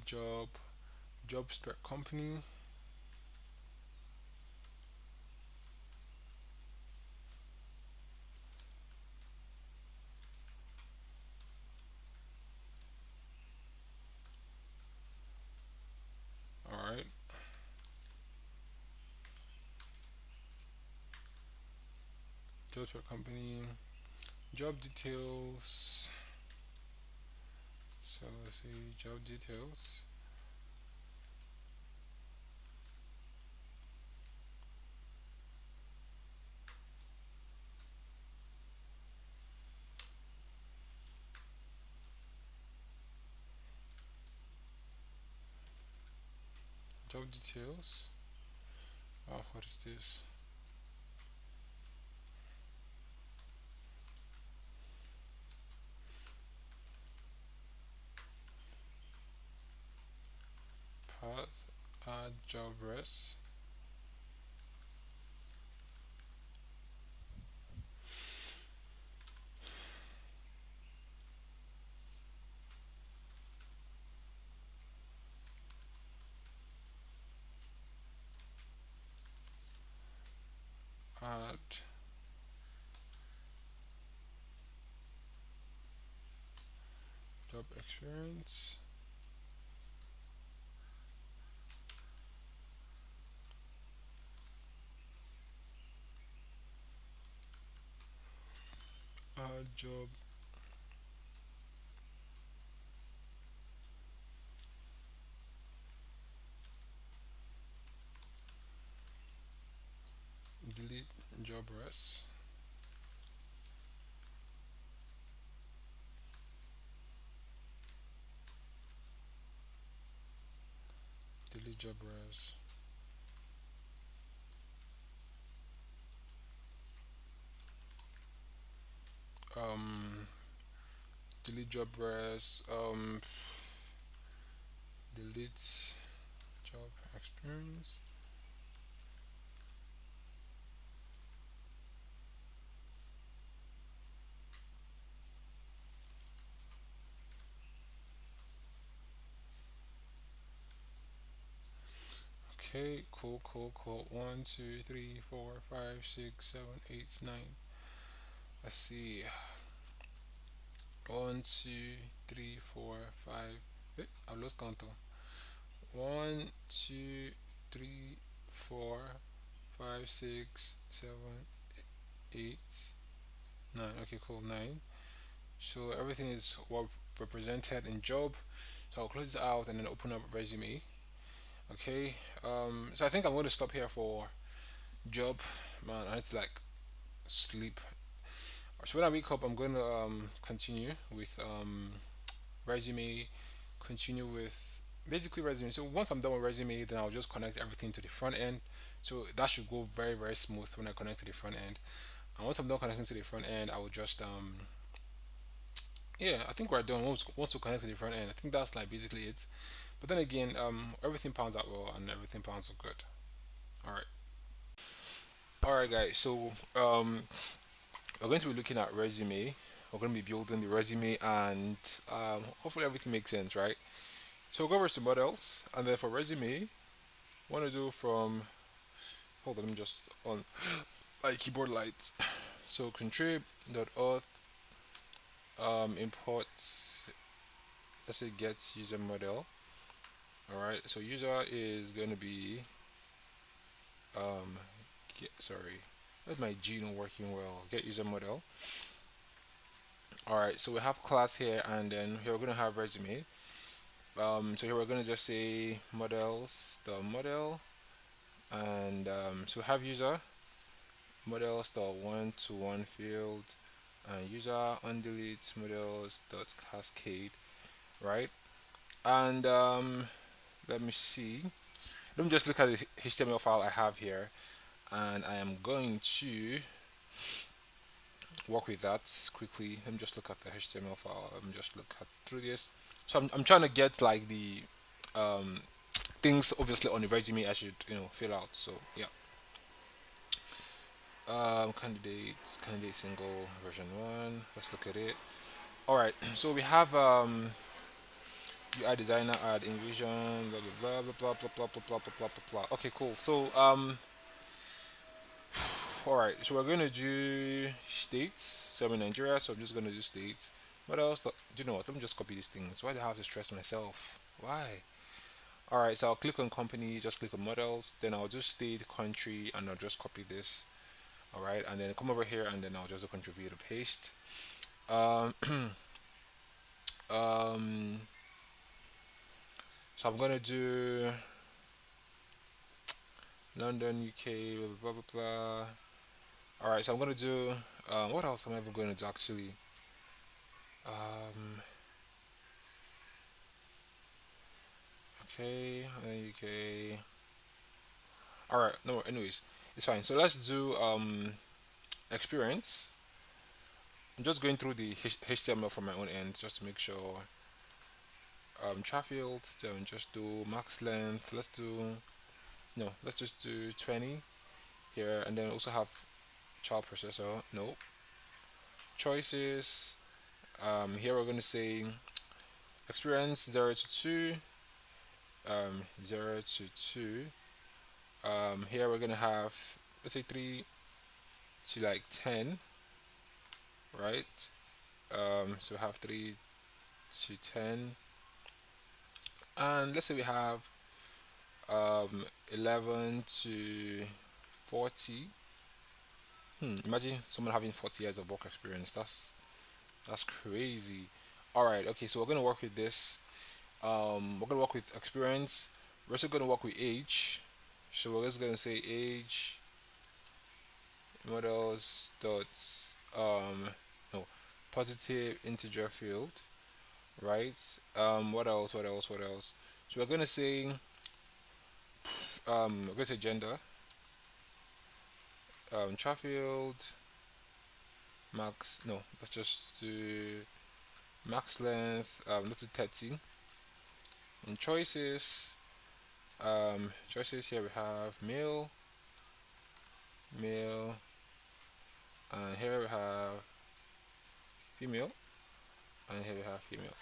job spec company. All right, job spec company, job details. So let's see, job details. Job details. Oh, what is this? Path. Add job res. Add job experience. Add job. Delete job res. Delete job res. Um, delete job res. Delete job experience. Okay, cool. One, two, three, four, five, six, seven, eight, nine. Let's see. One, two, three, four, five. I've lost count. One, two, three, four, five, six, seven, eight, nine. Okay, cool. Nine. So everything is what represented in job. So I'll close it out and then open up resume. Okay. So I think I'm going to stop here for job. Man, I need to like sleep. So when I wake up, I'm going to continue with resume. Continue with basically resume. So once I'm done with resume, then I'll just connect everything to the front end. So that should go very smooth when I connect to the front end. And once I'm done connecting to the front end, I will just yeah, I think we're done. Once we connect to the front end, I think that's like basically it. But then again, everything pounds out well and everything pounds out good. All right, all right, guys. So we're going to be looking at resume. We're going to be building the resume, and hopefully everything makes sense, right? So we'll go over some models, and then for resume, want to do from. Hold on, I'm just on my keyboard lights. So contrib.auth imports. Let's say gets user model. All right. So user is going to be um sorry, that's my G not working well. Get user model. All right, so we have class here, and then here we're gonna have resume. So here we're gonna just say models the model, and so we have user models the one to one field, and user undelete models dot cascade, right? And let me see. Let me just look at the HTML file I have here, and I am going to work with that quickly. Let me just look at the HTML file. Let me just look at through this. So I'm trying to get like the um, things obviously on the resume I should fill out. So yeah, candidate single version one. Let's look at it. All right. So we have UI designer, add InVision, blah blah blah blah blah blah blah blah blah blah blah blah. Okay, cool. So all right. So we're gonna do states. So I'm in Nigeria, so I'm just gonna do states. What else? Do you know what? Let me just copy these things. Why do I have to stress myself? Why? All right. So I'll click on company, just click on models. Then I'll just state country, and I'll just copy this. All right, and then come over here, and then I'll just do Control V to paste. Um, um, so I'm gonna do London, UK, blah blah blah blah. All right, so I'm gonna do. What else am I ever going to do actually? Um, okay, UK. All right, no. Anyways, it's fine. So let's do experience. I'm just going through the HTML from my own end just to make sure. Chat fields. Then just do max length. Let's do no. Let's just do 20 here, and then also have child processor. No choices. Here we're going to say experience 0 to 2. 0 to 2. Here we're gonna have, let's say 3 to like 10, right? So we have 3 to 10, and let's say we have 11 to 40. Imagine someone having 40 years of work experience. That's crazy. All right. Okay. So we're gonna work with this. We're gonna work with experience. We're also gonna work with age. So we're just gonna say age models dot no positive integer field, right? What else? What else? What else? So we're gonna say gender, char field max. No, let's just do max length. Let's do 30. And choices. Choices here we have male, male, and here we have female, and here we have female.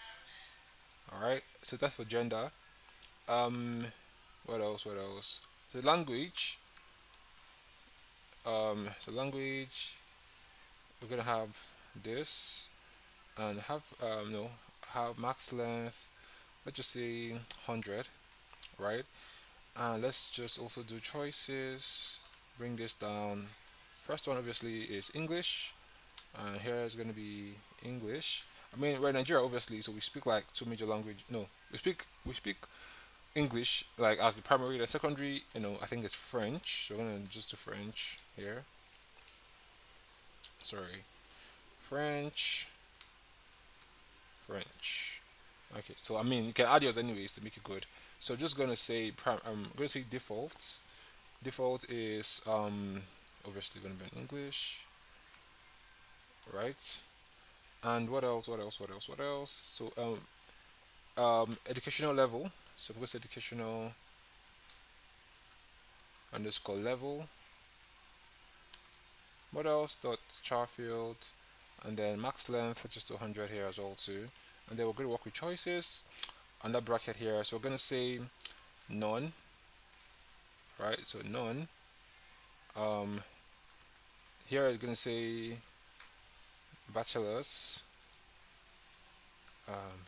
All right. So that's for gender. Um, what else? What else? So language. So language. We're gonna have this and have no have max length. Let's just say 100, right? And let's just also do choices. Bring this down. First one obviously is English, and here is gonna be English. I mean, we're in Nigeria obviously, so we speak like two major language. No, we speak English like as the primary. The secondary, I think it's French. So we're gonna just do French here. Sorry, French, French. Okay, so I mean you can add yours anyways to make it good. So just gonna say I'm gonna say default. Default is obviously gonna be in English, right? And what else? What else? What else? What else? So educational level. So we're gonna say educational underscore level. What else? Dot char field, and then max length, which is 200 here as well too. And then we're going to work with choices under bracket here. So we're going to say none, right? So none. Um, Here it's going to say bachelor's,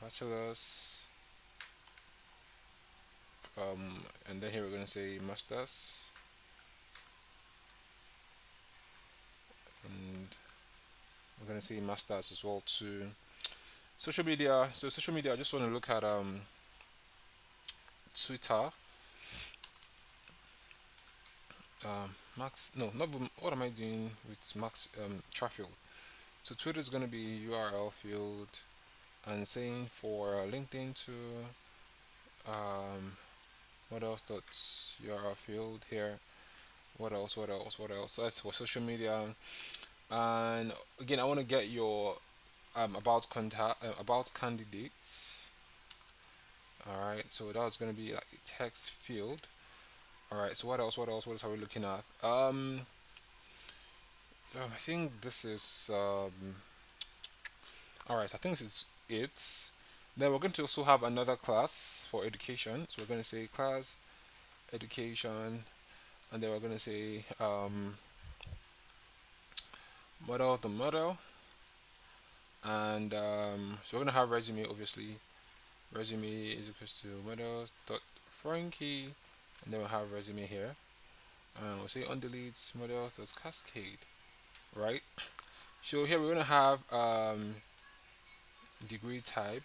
bachelor's, and then here we're going to say master's, and we're going to say master's as well too. Social media. So social media. I just want to look at Twitter. Max. No, not what am I doing with Max traffic? So Twitter is going to be URL field, and same for LinkedIn to um, what else? Dot URL field here. What else? What else? What else? So that's for social media. And again, I want to get your about contact about candidates. All right. So that was going to be like a text field. All right. So what else? What else? What else are we looking at? I think this is all right. I think this is it. Then we're going to also have another class for education. So we're going to say class education, and then we're going to say model the model, and so we're going to have resume obviously. Resume is equals to models dot foreign key, and then we'll have resume here, and we'll say on delete models dot cascade, right? So here we're going to have degree type,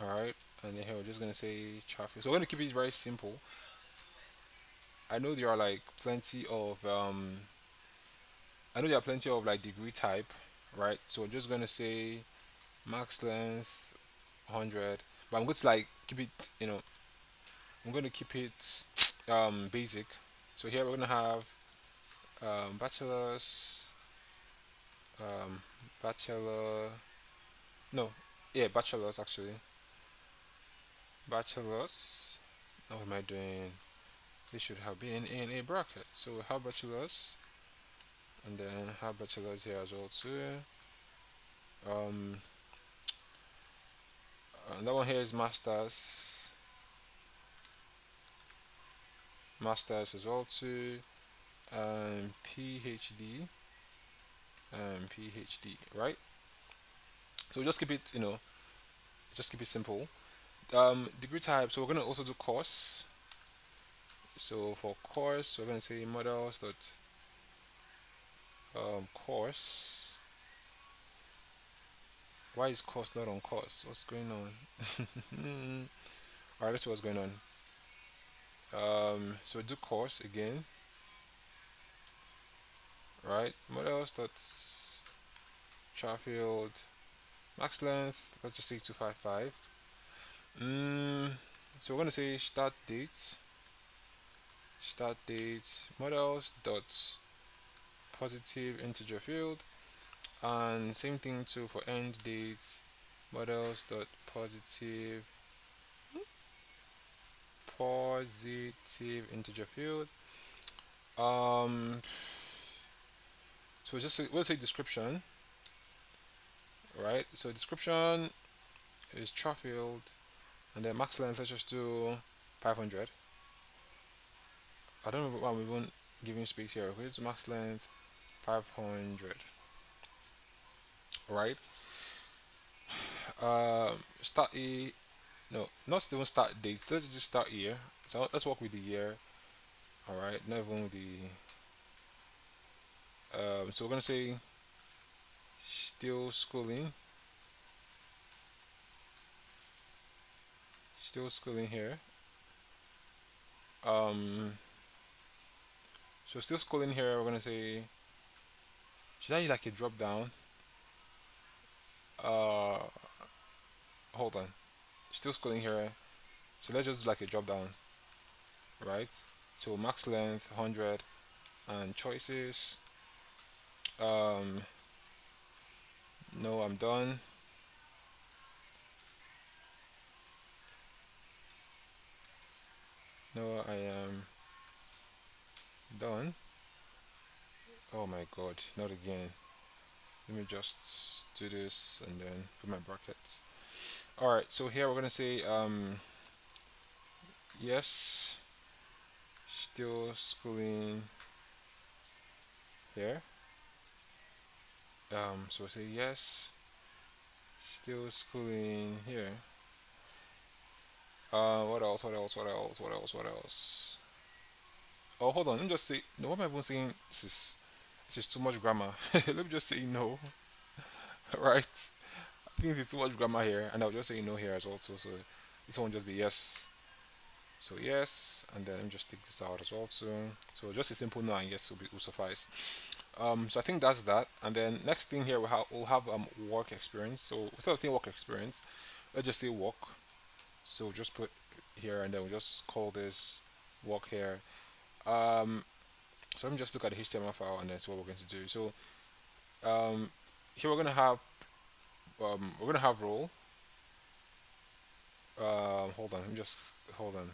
all right, and then here we're just going to say traffic. So we're going to keep it very simple. I know there are like plenty of I know there are plenty of like degree type, right? So we're just gonna say max length 100, but I'm going to like keep it, I'm going to keep it basic. So here we're gonna have bachelor's, um, bachelor, no, yeah, bachelor's actually, bachelor's. What am I doing? This should have been in a bracket. So we have bachelor's, and then have bachelor's here as well too. Um, and that one here is masters, masters as well too, and PhD, and PhD, right? So just keep it, just keep it simple. Degree type. So we're gonna also do course. So for course, we're gonna say models dot course. Why is course not on course? What's going on? All right, that's what's going on. So do course again, right? Models dot char field max length. Let's just say 255. Mm, so we're gonna say start dates. Start dates models dot positive integer field, and same thing too for end dates models dot positive integer field. Um, so just say, we'll say description, right? So description is char field, and then max length. Let's just do 500. I don't know why we won't giving space here. Here's max length 500, right? Start a no, not still start dates. Let's just start year. So let's work with the year. All right, not even with the. So we're gonna say still schooling, still schooling here. Um, so still schooling here. We're gonna say should I use like a drop down? Uh, hold on. Still schooling here. So let's just do like a drop down, right? So max length 100 and choices. Um, no, I'm done. No, I am done. Oh my god, not again. Let me just do this and then put my brackets. All right, so here we're gonna say yes, still schooling here. So say yes, still schooling here. What else? What else? What else? What else? What else? Oh, hold on. Let me just say. No, what am I even saying? This is too much grammar. Let me just say no. Right? I think it's too much grammar here, and I'll just say no here as well too. So this one just be yes. So yes, and then let me just take this out as well too. So just a simple no and yes will suffice. So I think that's that. And then next thing here we'll have work experience. So instead of saying work experience, let's just say work. So just put here and then we'll just call this work here. Um, so let me just look at the HTML file and then see what we're going to do. So um, here we're gonna have role. Hold on, let me just hold on.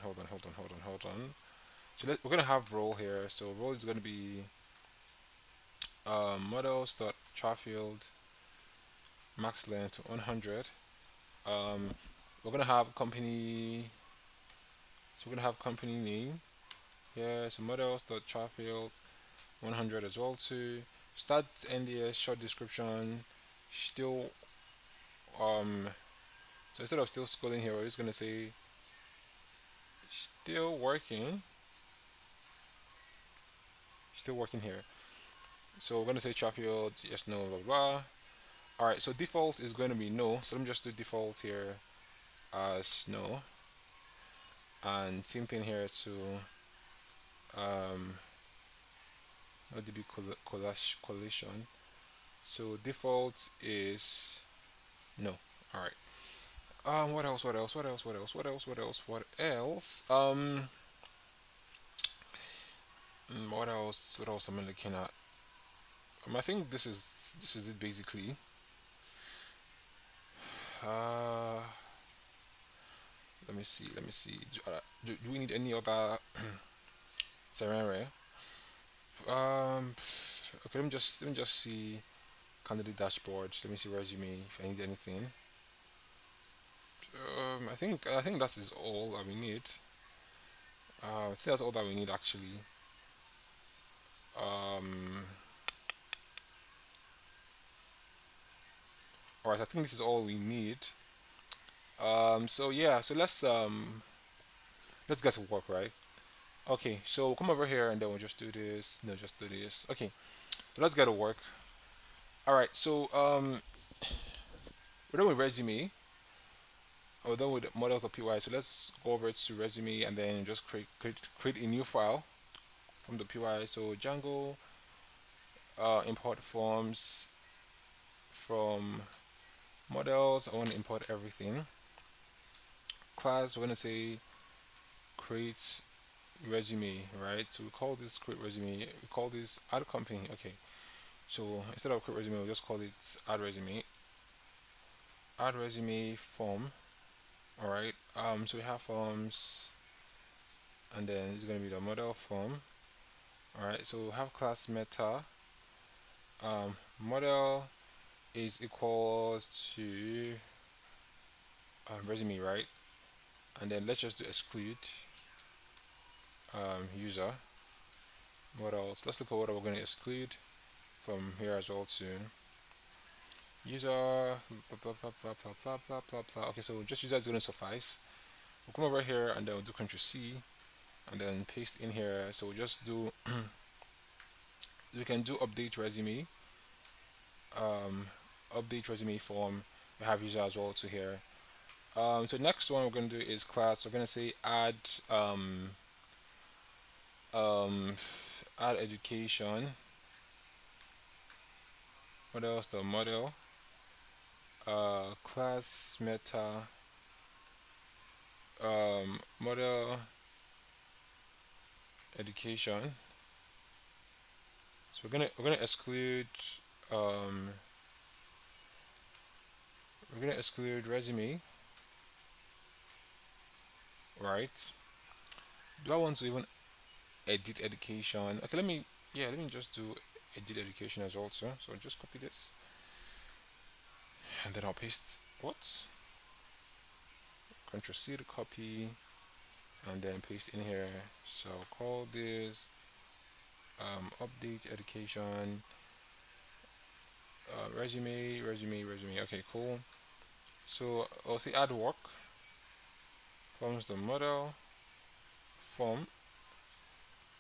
So we're gonna have role here. So role is gonna be models dot char field max length 100. Um, we're gonna have company. So we're gonna have company name. Yeah. So models dot chart field 100 as well too. Start NDS short description. Still um. So instead of still scrolling here, we're just gonna say still working. Still working here. So we're gonna say chart field yes no blah blah. All right. So default is going to be no. So let me just do default here as no. And same thing here to um, ODB collation. So default is no. All right. What else? What else? What else? What else? What else? What else? What else? What else? What else am I looking at? I think this is it basically. Uh, let me see. Let me see. Do we need any other scenario? Okay. Let me just see candidate dashboard. Let me see resume if I need anything. I think that is all that we need. I think that's all that we need actually. Um, all right, I think this is all we need. So yeah, so let's get to work, right? Okay, so come over here and then we'll just do this. No, just do this. Okay, so let's get to work. All right, so we're done with resume. We're done with models.py. So let's go over to resume and then just create a new file from the py. So Django import forms from models. I want to import everything. Class, we're going to say create resume, right? So we call this create resume. We call this add company. Okay. So instead of create resume, we'll just call it add resume. Add resume form. All right. So we have forms, and then it's going to be the model form. All right. So we have class meta. Model is equals to resume, right? And then let's just do exclude user. What else? Let's look at what we're going to exclude from here as well soon. User blah blah blah blah blah blah blah blah blah. Okay, so just user is going to suffice. We'll come over here and then we'll do Ctrl C and then paste in here. So we'll just do we can do update resume, update resume form. We have user as well to here. So next one we're going to do is class. We're going to say add um, add education. What else? The model class meta model education. So we're gonna exclude um, resume, right? Do I want to even edit education? Okay, let me just do edit education as also. So just copy this and then I'll paste what? Control C to copy and then paste in here. So call this update education resume. Okay, cool. So I'll say add work forms the model form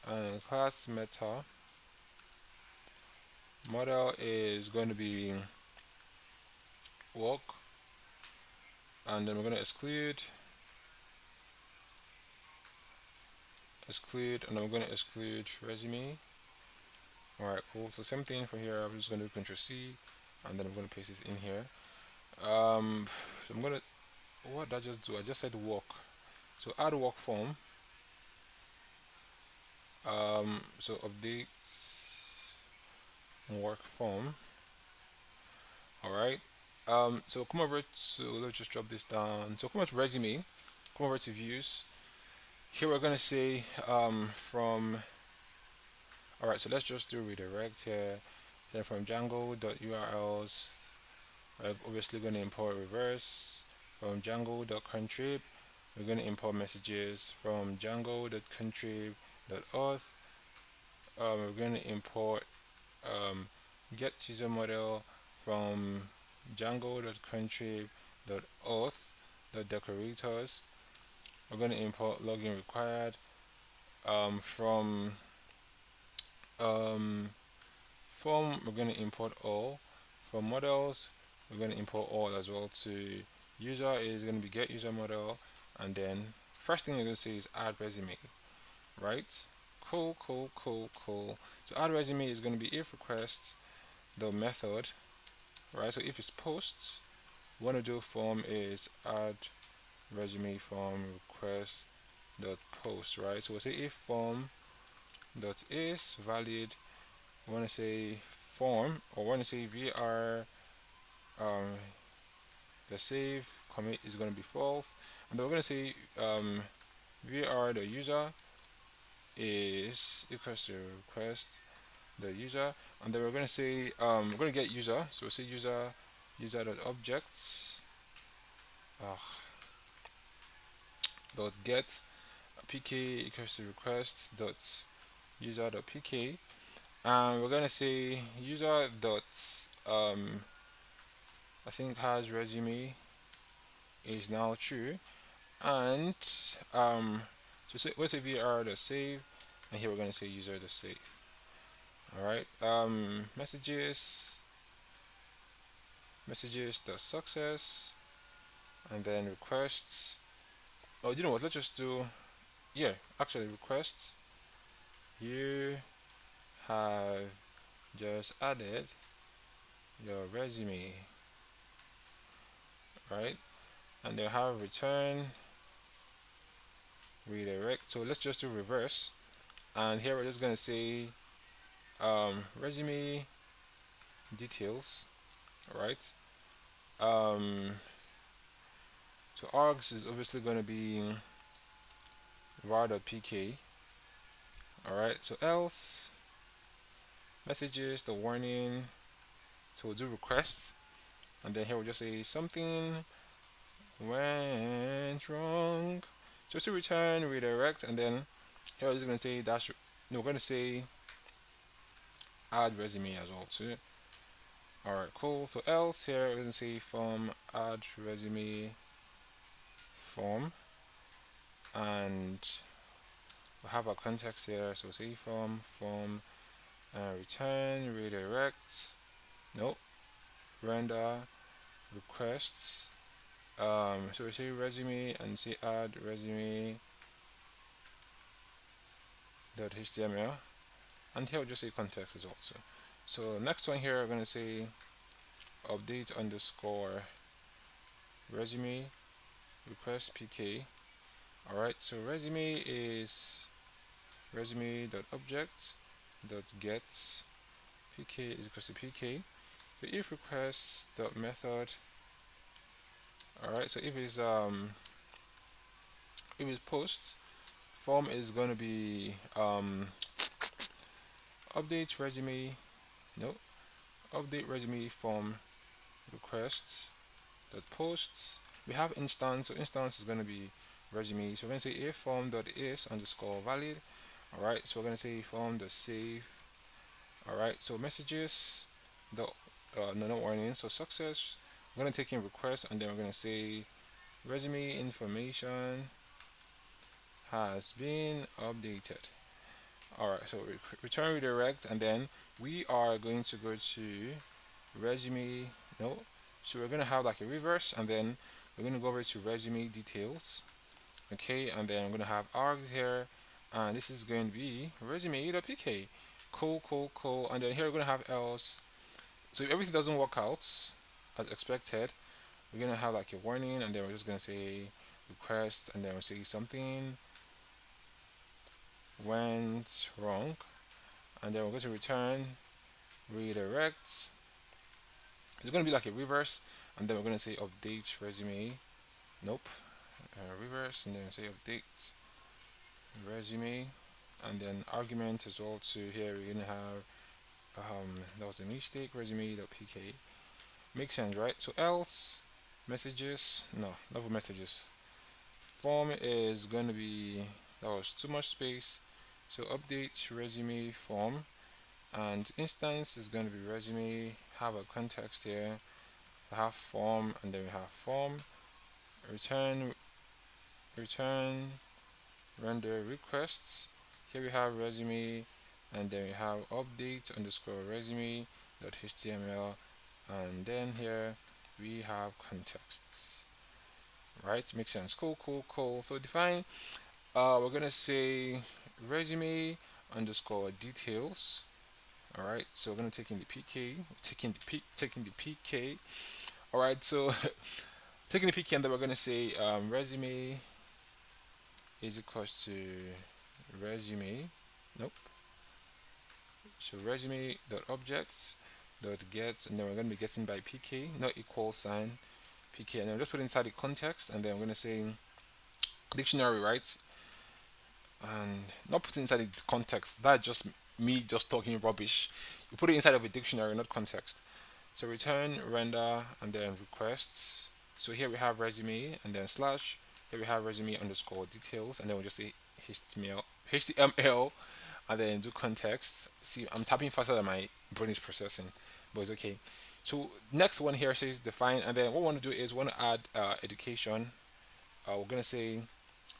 and class meta model is going to be work and then we're going to exclude and then we're going to exclude resume. Alright, cool. So same thing for here. I'm just going to do Ctrl C and then I'm going to paste this in here. So I'm going to what did I just do? I just said work. So add work form. So update work form. Alright. So come over to let's just drop this down. So come over to resume. Come over to views. Here we're gonna say from. Alright, so let's just do redirect here. Then from Django.urls, we're obviously gonna import reverse. from Django.contrib. We're going to import messages from Django.contrib.auth. We're going to import um, get user model from Django.contrib.auth.decorators. We're going to import login required from um, form. We're going to import all from models. We're going to import all as well. To user is going to be get user model, and then first thing you're going to see is add resume, right? Cool, cool, cool, cool. So add resume is going to be if request the method, right? So if it's posts, what to do form is add resume from request dot post, right? So we'll say if form dot is valid. We want to say form, or want to say vr um, the save commit is going to be false, and then we're going to say vr the user is equals to request the user, and then we're going to say we're going to get user, so we'll say user dot objects dot get pk equals to request dot user dot pk, and we're going to say user dot I think has resume is now true, and so say, we'll say vr dot save, and here we're going to say user dot save. All right, messages dot success, and then requests. Oh, you know what, let's just do, yeah, actually requests, you have just added your resume, right? And they have return redirect. So let's just do reverse, and here we're just going to say resume details, right? um, so args is obviously going to be var.pk. all right, so else messages the warning, so we'll do requests, and then here we'll just say something went wrong, just to return redirect, and then here we're just going to say dash, no, we're going to say add resume as well too. All right, cool. So else here we're going to say from add resume form, and we'll have our context here, so say from return redirect, nope, render requests, so we say resume and say add resume .html, and here we'll just say context as well too. So next one here we're going to say update underscore resume request pk. all right, so resume is resume dot object dot get pk is equals to pk. So if request dot method, all right, so if it's posts, form is going to be update resume, no, update resume form requests dot posts. We have instance, so instance is going to be resume, so we're going to say if form dot is underscore valid. all right, so we're going to say form dot save. all right, so messages dot no, not warning, so success, we're going to take in request, and then we're going to say resume information has been updated. all right, so return redirect, and then we are going to go to resume, no, so we're going to have like a reverse, and then we're going to go over to resume details. okay, and then I'm going to have args here, and this is going to be resume.pk. Cool, cool, cool. And then here we're going to have else. So if everything doesn't work out as expected, we're going to have like a warning, and then we're just going to say request, and then we'll say something went wrong, and then we're going to return redirect. It's going to be like a reverse, and then we're going to say update resume, nope, reverse, and then say update resume, and then argument as well to here we're going to have that was a mistake, resume.pk. makes sense, right? So else messages, no, not for messages. Form is going to be, that was too much space. So update resume form, and instance is going to be resume. Have a context here. We have form, and then we have form. Return render requests. Here we have resume, and then we have update underscore resume dot html, and then here we have contexts. Right, makes sense. Cool, cool, cool. So define, we're gonna say resume underscore details. All right, so we're gonna take in the pk, taking the pk. All right, so taking the pk, and then we're gonna say resume is equals to resume. Nope. So resume dot objects dot get, and then we're going to be getting by pk, not equal sign pk, and then just put inside the context, and then we're going to say dictionary, right? And not put it inside the context. That's just me just talking rubbish. You put it inside of a dictionary, not context. So return render and then requests. So here we have resume and then slash. Here we have resume underscore details, and then we'll just say HTML and then do context. See, I'm typing faster than my brain is processing, but it's okay. So next one here says define, and then what we want to do is we want to add education. We're gonna say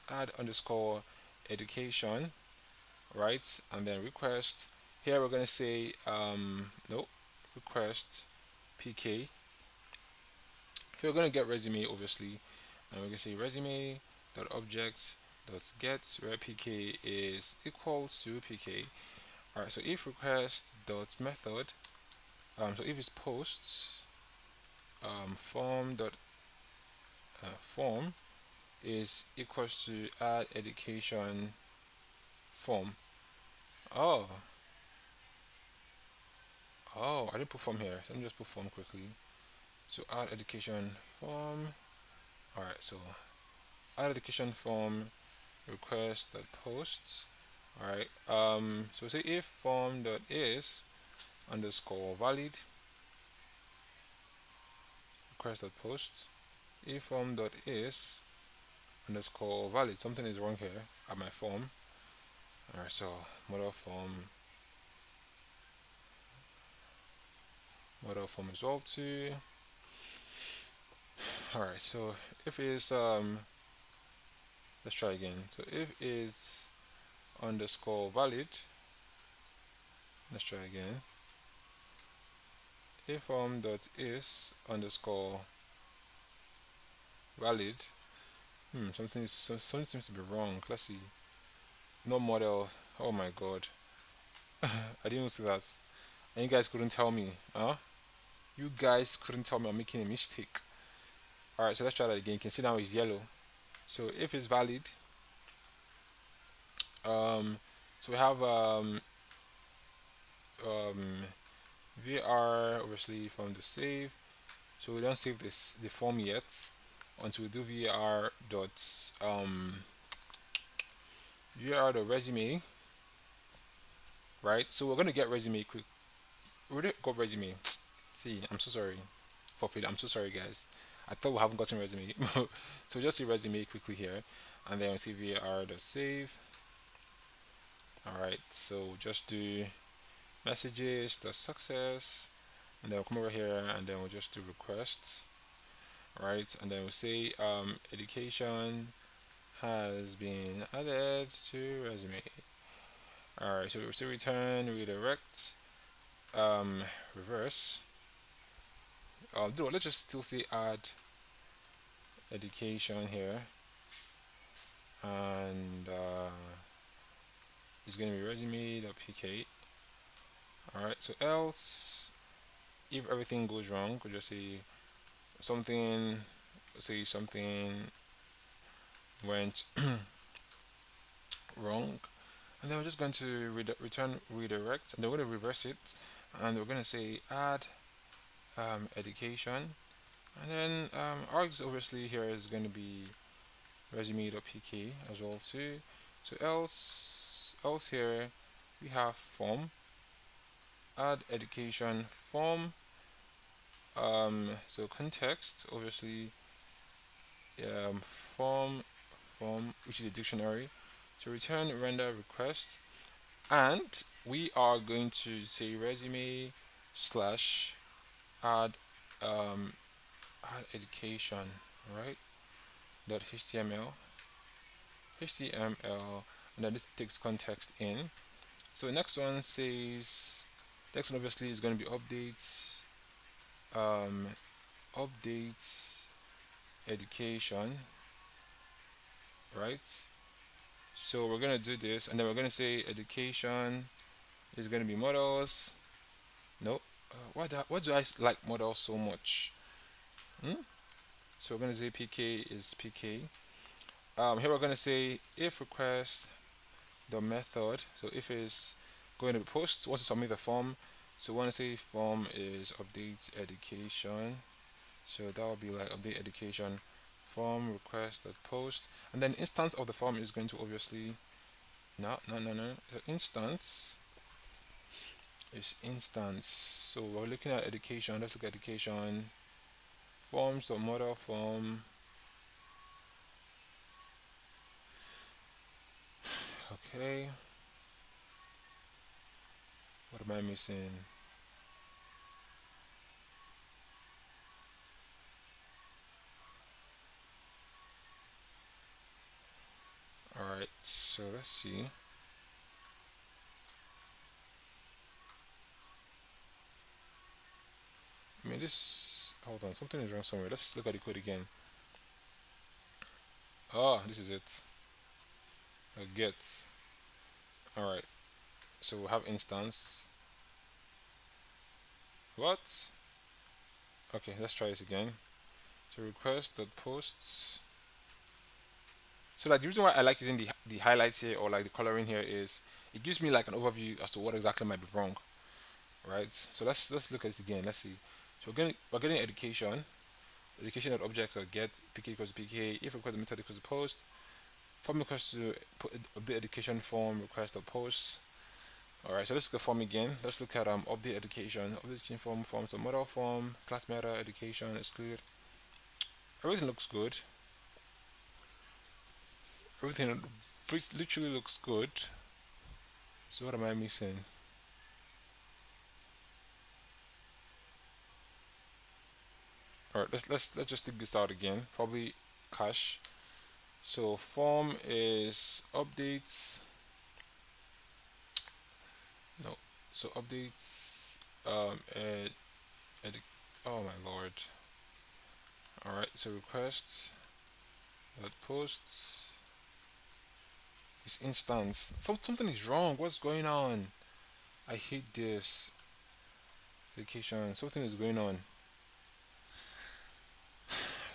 add underscore education, right? And then request. Here we're gonna say no request pk. Here we're gonna get resume obviously, and we're gonna say resume dot object dot get where pk is equals to pk. Alright, so if request dot method, so if it's posts form dot form is equals to add education form. Oh, I didn't put form here. So let me just put form quickly. So add education form. Alright, so add education form request dot posts. Alright, so say if form dot is underscore valid request dot posts, if form dot is underscore valid, something is wrong here at my form. Alright, so model form is all to. Alright, so if is let's try again. So if it's underscore valid, let's try again. If form dot is underscore valid, something seems to be wrong. Let's see. No model. Oh my god. I didn't even see that. And you guys couldn't tell me, huh? You guys couldn't tell me I'm making a mistake. Alright, so let's try that again. You can see now it's yellow. So if it's valid, so we have um, var obviously from the save. So we don't save the form yet until we do var dot var dot resume, right? So we're gonna get resume quick. We already got resume. See, I'm so sorry. I'm so sorry, guys. I thought we haven't gotten resume. So just see resume quickly here, and then we'll see var dot save. All right. So just do messages dot success, and then we'll come over here, and then we'll just do requests. All right, and then we'll say education has been added to resume. All right. So we'll say return redirect reverse. No, let's just still say add education here, and it's going to be resume.pk. Alright, so else if everything goes wrong, could just say something went wrong, and then we're just going to return redirect, and then we're going to reverse it, and we're going to say add education, and then args obviously here is going to be resume.pk as well too. So else here we have form, add education form, So context, obviously, form, which is a dictionary. So return render request, and we are going to say resume slash add um, add education, right? Dot html, and then this takes context in. So next one says, next one obviously is going to be updates, um, updates education, right? So we're gonna do this, and then we're gonna say education is gonna be models. Nope. Why do I like models so much? Hmm? So we're gonna say PK is PK. Here we're gonna say if request the method. So if is going to be post once you submit the form. So we want to say form is update education. So that will be like update education form request dot post, and then instance of the form is going to obviously no. The instance is instance. So we're looking at education. Let's look at education forms or model form. Okay, what am I missing? All right, so let's see. I mean, this. Hold on, something is wrong somewhere. Let's look at the code again. Oh, this is it. Get. All right. So we have instance. What? Okay, let's try this again. So request dot posts. So like the reason why I like using the highlights here or like the coloring here is it gives me like an overview as to what exactly might be wrong, right? So let's look at this again. Let's see. So we're getting education. Education dot objects dot get pk equals to pk if request method equals to post form equals to update education form request dot post. All right, so let's look at form again. Let's look at update education form forms so model form class meta education exclude. Everything looks good. Everything literally looks good. So what am I missing? All right, let's just take this out again. Probably cache. So form is updates. No. So updates. Ed, oh my lord. All right. So requests. Posts. It's instance. Something is wrong. What's going on? I hate this. Vacation. Something is going on.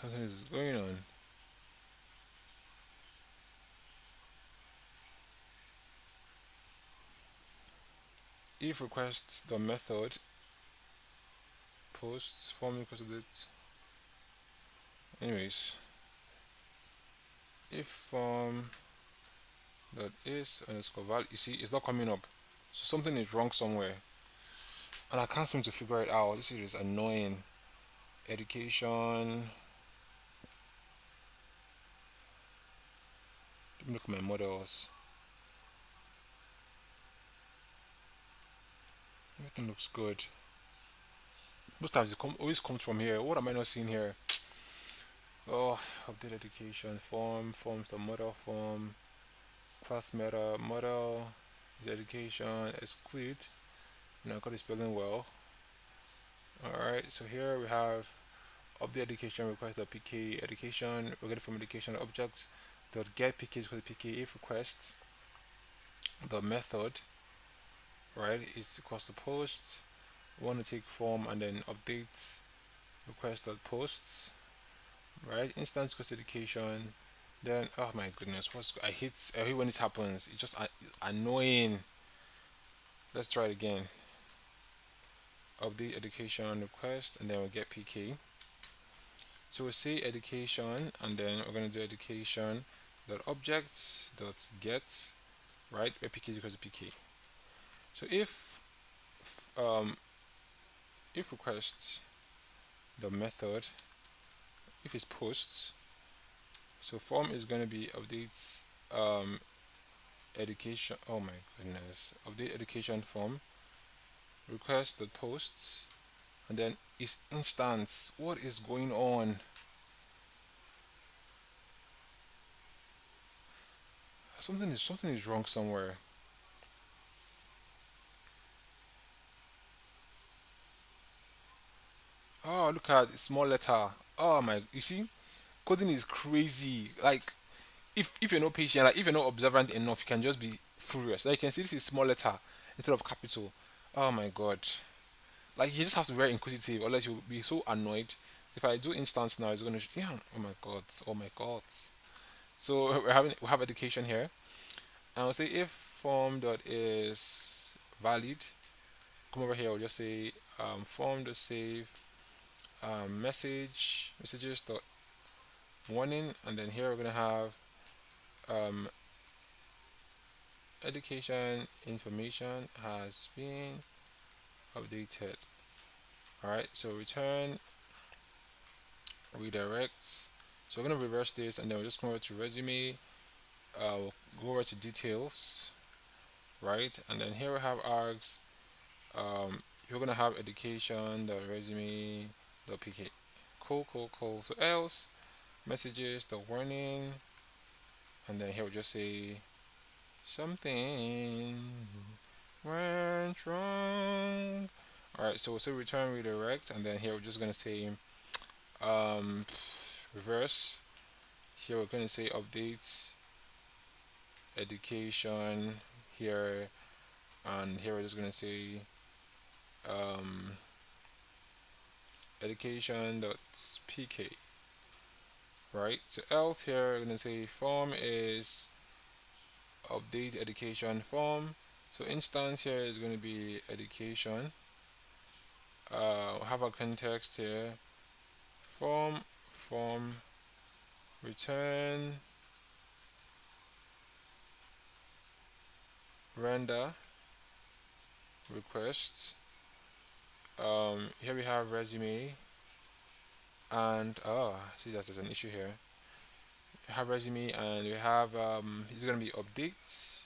Something is going on. If requests the method posts form equals to this. Anyways, if form dot is underscore value, you see, it's not coming up. So something is wrong somewhere, and I can't seem to figure it out. This is annoying. Education. Let me look at my models. Everything looks good. Most times it always comes from here. What am I not seeing here? Oh, update education forms the model form class meta model is education exclude. Now I got it spelling well. Alright, so here we have update education request the pk education. We're getting from education objects dot get pk is equal to pk if request the method right is equals to post. We want to take form and then updates request dot posts right instance equals education. Then oh my goodness, I hate when this happens. It's just annoying. Let's try it again. Update education request and then we'll get pk. So we'll say education and then we're going to do education dot objects dot get right where pk is equal to pk. So um if requests the method, if it's posts, so form is going to be updates education. Oh my goodness, update education form, request the posts, and then is instance. What is going on? Something is wrong somewhere. Oh, look at small letter. Oh my, you see, coding is crazy. Like if you're not patient, like if you're not observant enough, you can just be furious. Like you can see this is small letter instead of capital. Oh my god. Like you just have to be very inquisitive, otherwise you'll be so annoyed. If I do instance now, it's gonna yeah. Oh my god. Oh my god. So we have education here, and I'll say if form dot is valid. Come over here. I'll just say form dot save messages dot warning, and then here we're gonna have um, education information has been updated. All right. So return redirects. So we're gonna reverse this, and then we'll just come over to resume. We'll go over to details, right? And then here we have args. You're gonna have education, the resume, the pk. Cool, cool, cool. So else messages, the warning, and then here we'll just say something went wrong. All right. So return redirect, and then here we're just gonna say um, reverse. Here we're gonna say updates education here, and here we're just gonna say um, education.pk, right? So else here we're gonna say form is update education form. So instance here is gonna be education. Have a context here. Form return render requests. Here we have resume, and see that there's an issue here. We have resume, and we have it's gonna be updates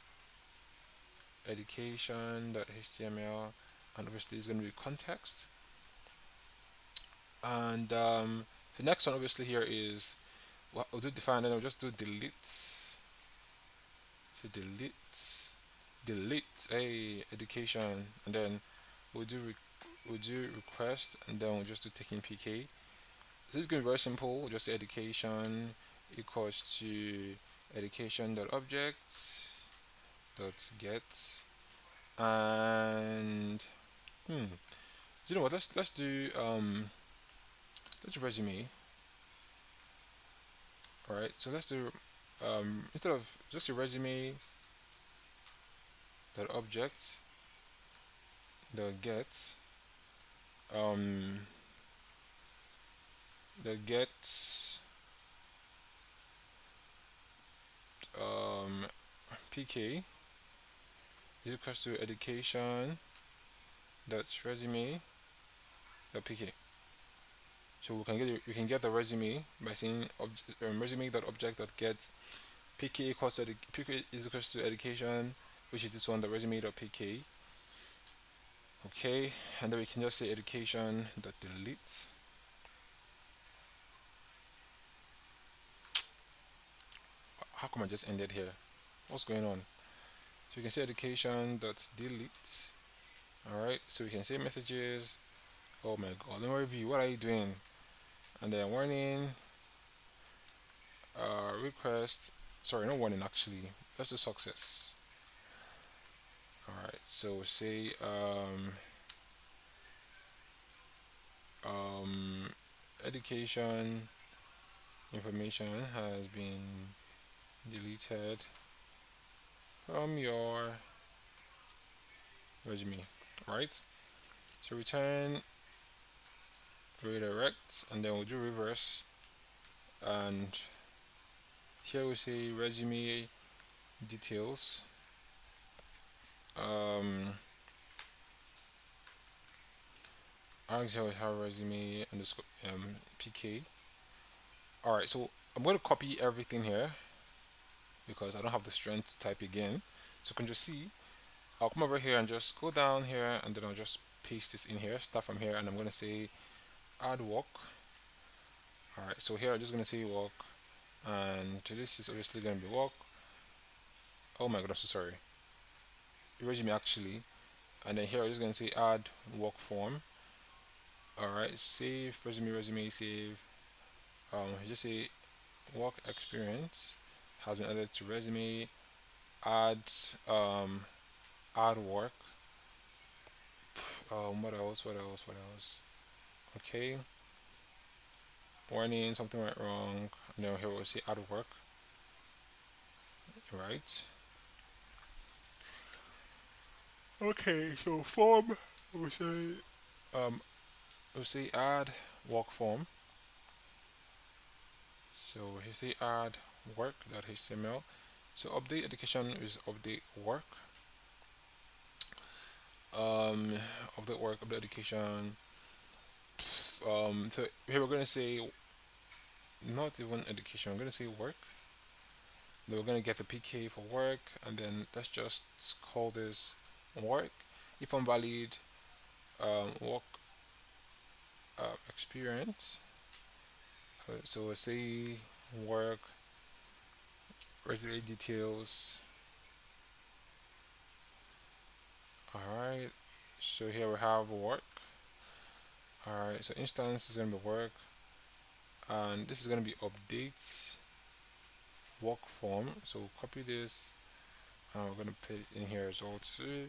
education.html, and obviously it's gonna be context. And the next one obviously here is we'll do define, and then we'll just do delete. So delete a education, and then we'll do we'll do request, and then we'll just do taking pk. So it's going to be very simple. We'll just say education equals to education dot objects dot get, and so you know what? Let's do resume. All right. So let's do instead of just a resume dot objects dot get um the get um pk is equals to education dot resume dot pk. So we can get the resume by saying resume dot object dot get pk equals to pk is equals to education, which is this one, the resume dot pk. Okay, and then we can just say education dot delete. How come I just ended here? What's going on? So we can say education dot delete. All right, so we can say messages. Oh my god, let me review. What are you doing? And then warning, request. Sorry, no warning actually. Let's do success. All right, so say um, education information has been deleted from your resume. Right. So return redirect, and then we'll do reverse, and here we say resume details. Actually, I have resume underscore pk. All right, so I'm going to copy everything here because I don't have the strength to type again. So you can just see, I'll come over here and just go down here, and then I'll just paste this in here, start from here, and I'm going to say add walk. All right, so here I'm just going to say walk, and to this is obviously going to be walk. Oh my god, I'm so sorry. Resume actually, and then here I'm just going to say add walk form. All right, save resume, save. Just say work experience has been added to resume. Add um add work. What else? What else? What else? Okay. Warning, something went wrong. No, here we'll see add work. Right. Okay, so form. We'll say um we'll say add work form. So we say add work.html. So update education is update work. Um, update work, update education. So here we're gonna say not even education. We're gonna say work. Then we're gonna get the PK for work, and then let's just call this work. If unvalid, work experience. So we'll say work resume details. All right. So here we have work. All right. So instance is gonna be work, and this is gonna be updates work form. So copy this. We're gonna paste in here as well too.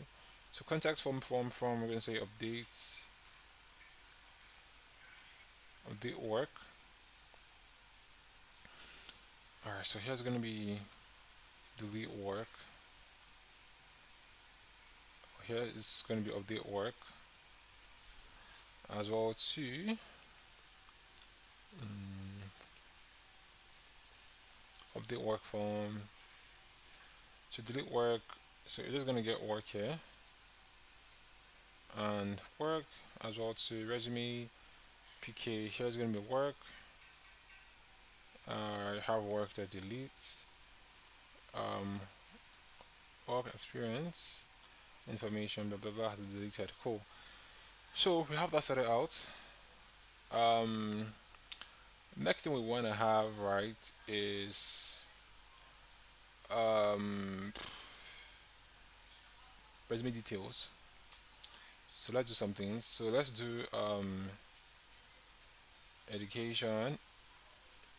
So context form. We're gonna say updates, update work. All right. So here's gonna be delete work. Here is gonna be update work as well too. Update work form. So delete work. So you're just gonna get work here and work as well to resume pk. Here's gonna be work. I have work that deletes. Um, work experience information blah blah blah has been deleted. Cool. So we have that sorted out. Um, next thing we want to have right is um, resume details. So let's do something. So let's do education.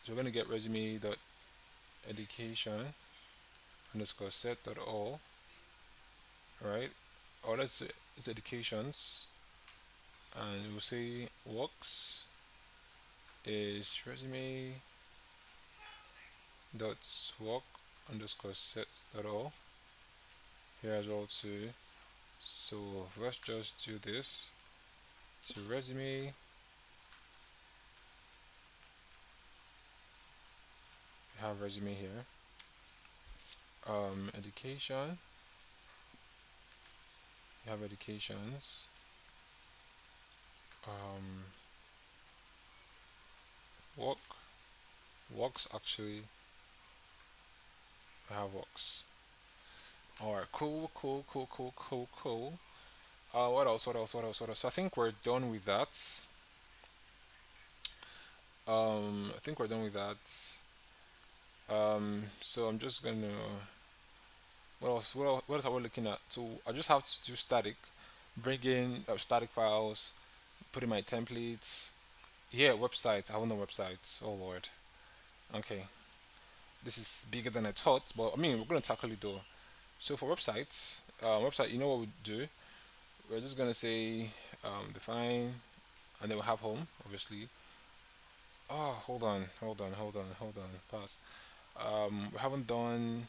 So we're gonna get resume dot education underscore set dot all. Right. Or let's it's educations, and we'll say works is resume dot work underscore set dot all here as well too. So let's just do this. So resume, we have resume here. Education, we have educations. Um, work, works actually, we have works. All right, cool. What else? What else? So I think we're done with that. I think we're done with that. So I'm just gonna. What else are we looking at? So I just have to do static, bring in static files, put in my templates. Yeah, websites. I want no websites. Oh lord. Okay, this is bigger than I thought, but I mean we're gonna tackle it though. So for websites, website, you know what we do? We're just gonna say define, and then we have home, obviously. Oh, hold on. Pause. We haven't done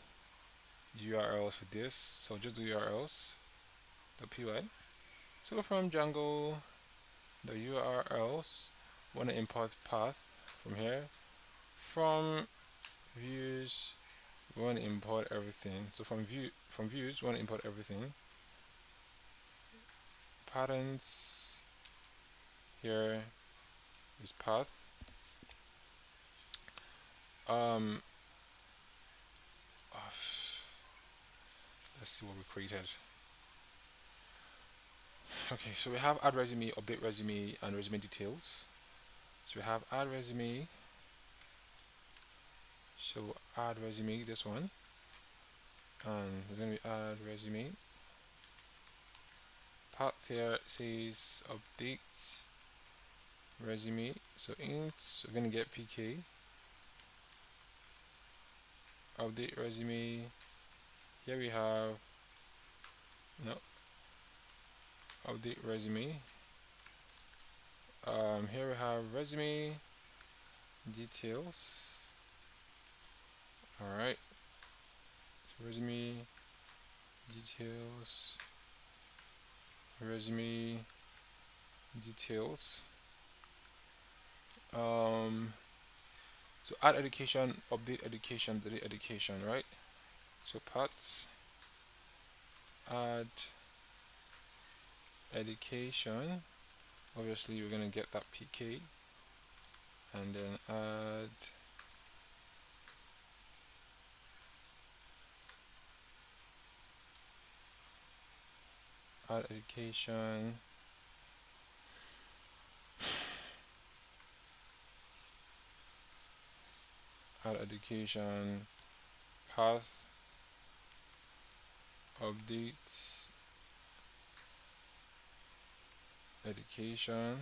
URLs for this, so just do URLs. The py. So from Django, the URLs. Want to import path from here. From views, we want to import everything. So from views, we want to import everything. Patterns. Here is path. Um, uh, let's see what we created. Okay, so we have add resume, update resume, and resume details. So we have add resume. So add resume, this one, and there's gonna be add resume. Part here says update resume. So int, we're gonna get pk update resume. Here we have no update resume. Here we have resume details. All right, so resume details, resume details. Um, so add education, update education, delete education, right? So parts add education. Obviously, we're gonna get that PK, and then add education. Add education path updates education.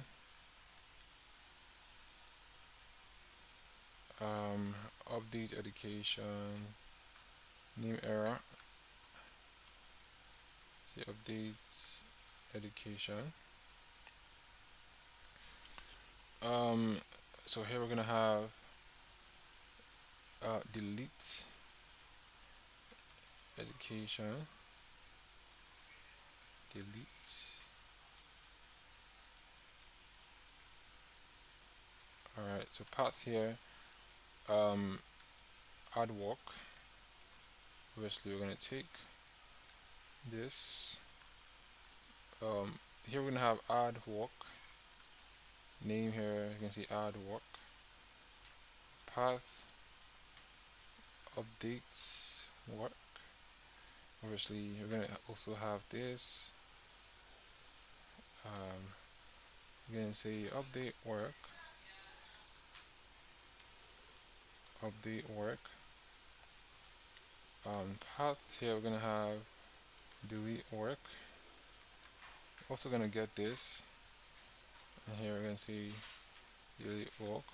um, Update education name error. See updates education. um, so here we're gonna have delete education, delete. All right, so path here, um, add work. Obviously we're gonna take this. Here we're gonna have add work name. Here you can see add work path updates work. Obviously we're gonna also have this. We're gonna say update work. Path here we're gonna have delete work. Also gonna get this, and here we're gonna say delete work.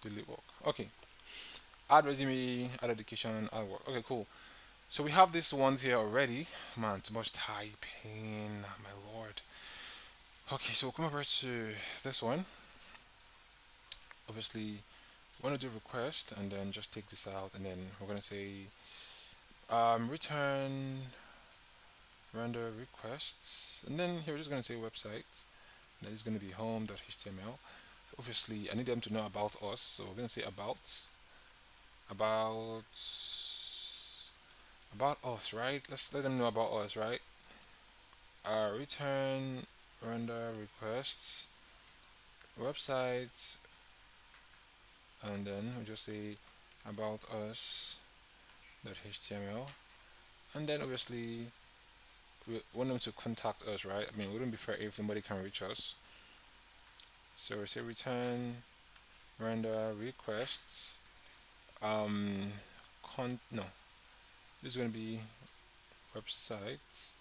Delete work. Okay. Add resume, add education, add work. Okay, cool. So we have these ones here already. Man, too much typing, my lord. Okay, so we'll come over to this one. Obviously, we want to do request and then just take this out, and then we're gonna say return render requests, and then here we're just gonna say website. And then it's gonna be home.html. Obviously, I need them to know about us, so we're gonna say about about us, right? Let's let them know about us, right? Return render requests websites, and then we just say about us.html, and then obviously we want them to contact us, right? I mean, it wouldn't be fair if somebody can reach us, so we say return render requests. No, this is going to be websites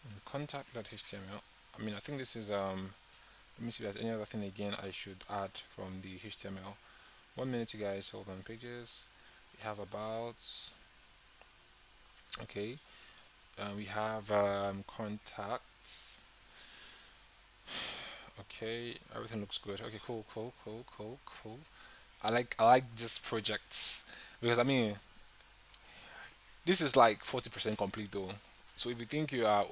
and contact.html. I mean, I think this is let me see if there's any other thing again I should add from the HTML. 1 minute, you guys. Hold on. Pages. We have about. Okay. We have contacts. Okay. Everything looks good. Okay. Cool. Cool. Cool. Cool. Cool. I like this projects because I mean this is like 40% complete though. So if you think you are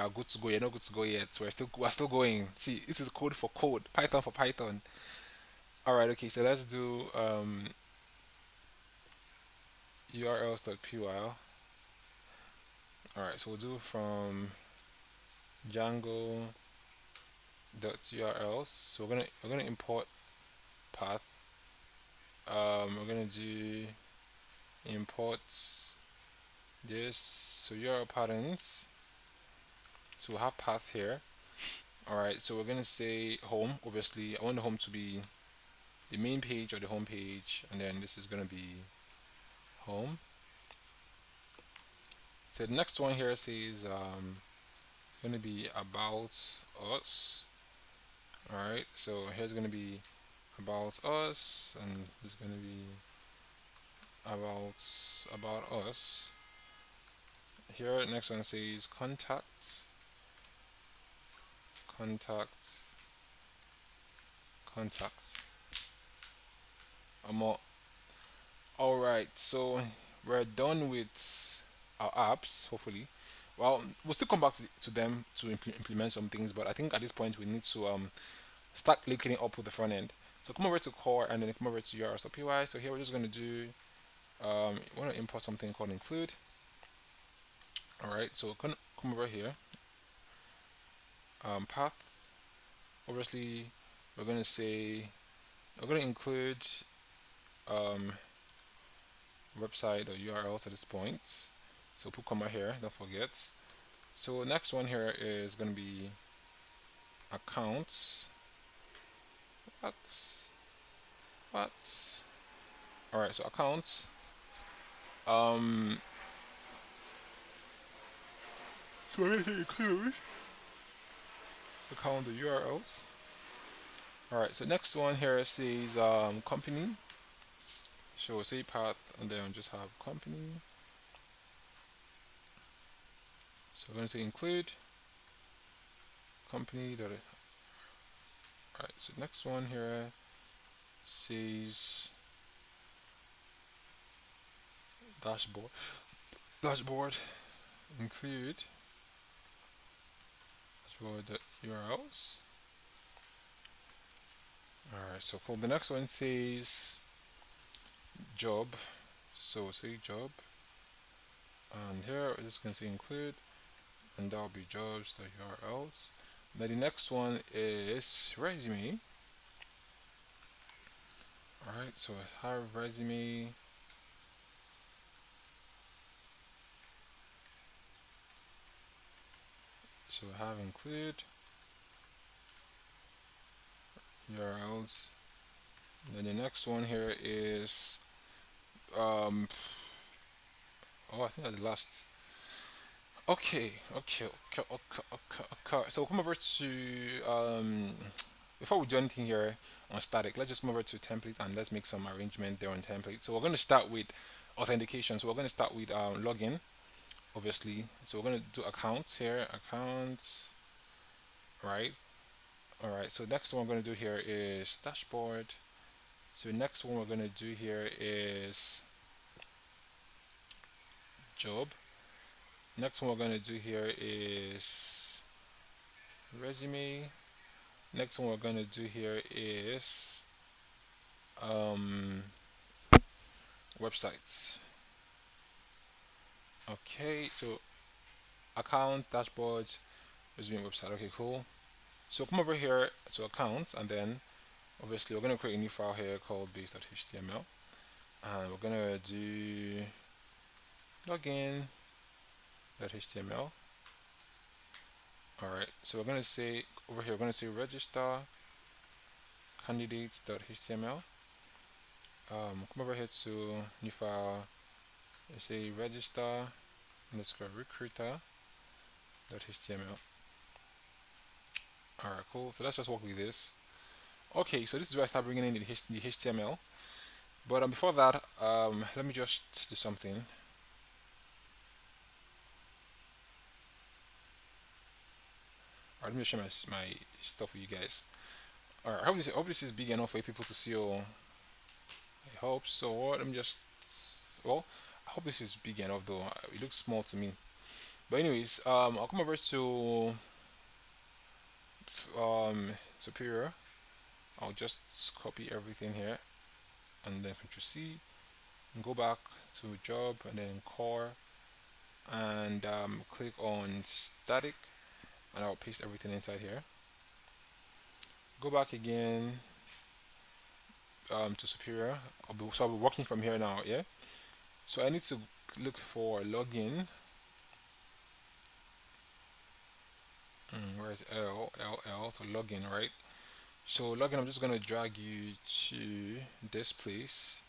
good to go, you're not good to go yet. We're still going. See, this is code for code, Python for Python. All right, okay. So let's do urls.py. All right, so we'll do from Django .urls. So we're gonna import path. We're gonna do import this. So URL patterns. So we'll have path here. All right, so we're gonna say home. Obviously, I want the home to be the main page or the home page, and then this is gonna be home. So the next one here says gonna be about us. All right, so here's gonna be about us, and there's gonna be about us. Here, next one says contact, contact, contact. More. All right, so we're done with our apps. Hopefully, well, we'll still come back to them to implement some things, but I think at this point we need to start linking it up with the front end. So come over to core and then come over to urls.py. So here we're just going to do we want to import something called include. All right, so come over here, path. Obviously, we're going to say we're going to include um, website or URLs at this point. So put comma here, don't forget. So next one here is going to be accounts. What? What? All right, so accounts. Um, so we're going to include account the URLs. All right, so next one here says company. So we'll say path and then just have company. So we're going to say include company. Alright, so next one here says dashboard. Dashboard include dashboard URLs. Alright, so cool. The next one says job. So we'll say job. And here we're just going to say include, and that'll be jobs, the URLs. Then the next one is resume. Alright, so I have resume. So I have include URLs. Then the next one here is oh, I think that's the last. Okay. So come over to before we do anything here on static, let's just move over to template and let's make some arrangement there on template. So we're going to start with authentication. So we're going to start with login, obviously. So we're going to do accounts here, accounts, right? All right. So next one we're going to do here is dashboard. So next one we're going to do here is job. Next one we're going to do here is resume. Next one we're going to do here is um, websites. Okay, so account, dashboards, resume, website. Okay, cool. So come over here to accounts, and then obviously we're going to create a new file here called base.html, and we're going to do login.html. All right, so we're going to say over here, we're going to say register candidates.html. Come over here to new file, say register underscore recruiter.html. All right, cool. So let's just work with this. Okay, so this is where I start bringing in the HTML. But before that, let me just do something. All right, let me share my stuff with you guys. All right, I hope this is big enough for people to see. I hope so. Let me just. Well, I hope this is big enough though. It looks small to me. But anyways, I'll come over to Superior. I'll just copy everything here, and then Ctrl C, and go back to job, and then core, and click on static, and I'll paste everything inside here. Go back again to Superior. I'll be working from here now, yeah? So I need to look for login. Where's L? So login, right? So login, I'm just gonna drag you to this place.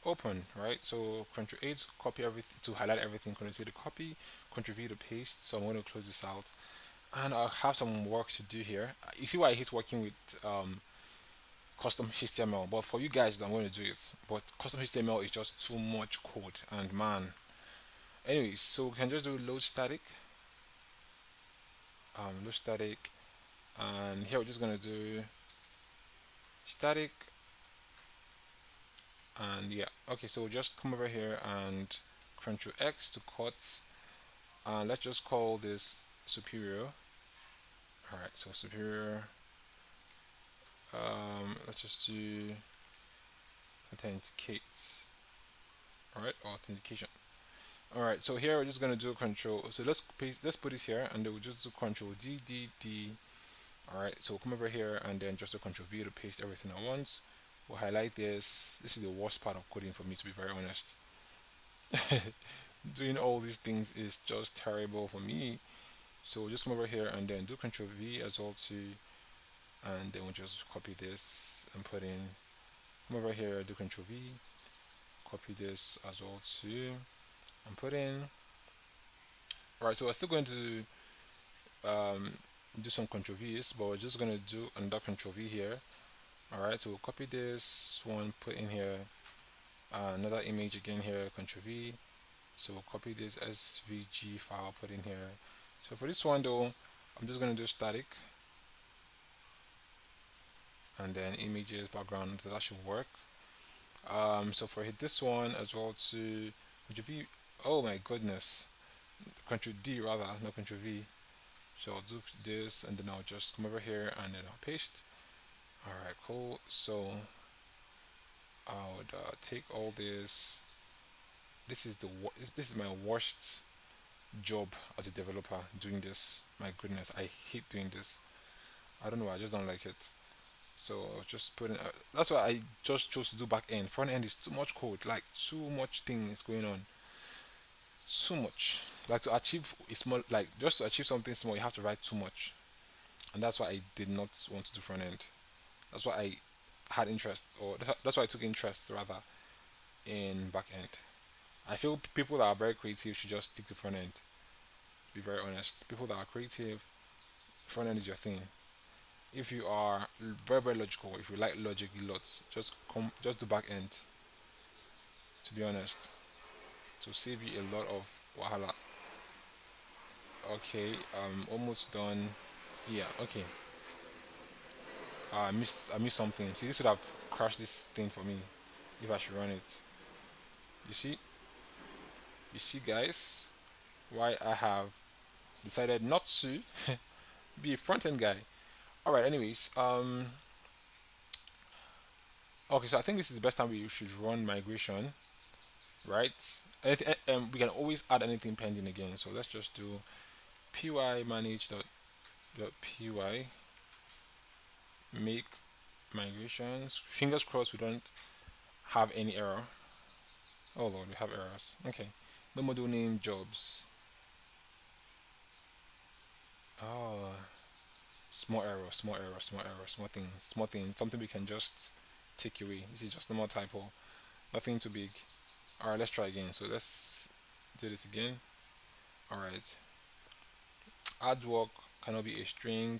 Open, right? So Control A to copy everything, to highlight everything. Control C to copy. Control V to paste. So I'm going to close this out, and I'll have some work to do here. You see why I hate working with custom HTML, but for you guys, I'm going to do it. But custom HTML is just too much code, and man. Anyways, so we can just do load static, and here we're just gonna do static, and yeah, okay. So we'll just come over here and Control X to cut, and let's just call this superior. All right, so superior. Let's just do authenticate. All right, authentication. All right, so here we're just gonna do control. So let's paste. Let's put this here, and then we'll just do control D D D. All right, so we'll come over here and then just do control V to paste everything at once. We'll highlight this. This is the worst part of coding for me, to be very honest. Doing all these things is just terrible for me. So we'll just come over here and then do control V as well too, and then we'll just copy this and put in. Come over here, do control V, copy this as well too, and put in. Alright, so we're still going to um, do some control V's, but we're just going to do another control V here. Alright, so we'll copy this one, put in here another image again here, control V. So we'll copy this SVG file, put in here. So for this one though, I'm just going to do static and then images, background, so that should work. So for this one as well to control V, oh my goodness, control D rather, not control V. So I'll do this and then I'll just come over here and then I'll paste. Alright, cool. So I would take all this. This is this is my worst job as a developer, doing this. My goodness, I hate doing this. I don't know, I just don't like it. So I'll just put in. That's why I just chose to do back end. Front end is too much code, like too much things going on, too much. Like to achieve a small, like just to achieve something small, you have to write too much, and that's why I did not want to do front end. That's why I had interest, or that's why I took interest rather in back end. I feel people that are very creative should just stick to front end. To be very honest, people that are creative, front end is your thing. If you are very logical, if you like logic a lot, just do back end. To be honest, to save you a lot of wahala. Okay, almost done. Yeah, okay. I missed something. See, this would have crashed this thing for me if I should run it. You see, you see, guys, why I have decided not to be a front end guy. All right. Anyways, okay. So I think this is the best time we should run migration, right? We can always add anything pending again. So let's just do py manage dot py make migrations. Fingers crossed we don't have any error. Oh lord, we have errors. Okay. No module name jobs. Oh, small error, small error, small error, small thing. Something we can just take away. This is just a more typo. Nothing too big. Alright, let's try again. So let's do this again. Alright. Add work cannot be a string.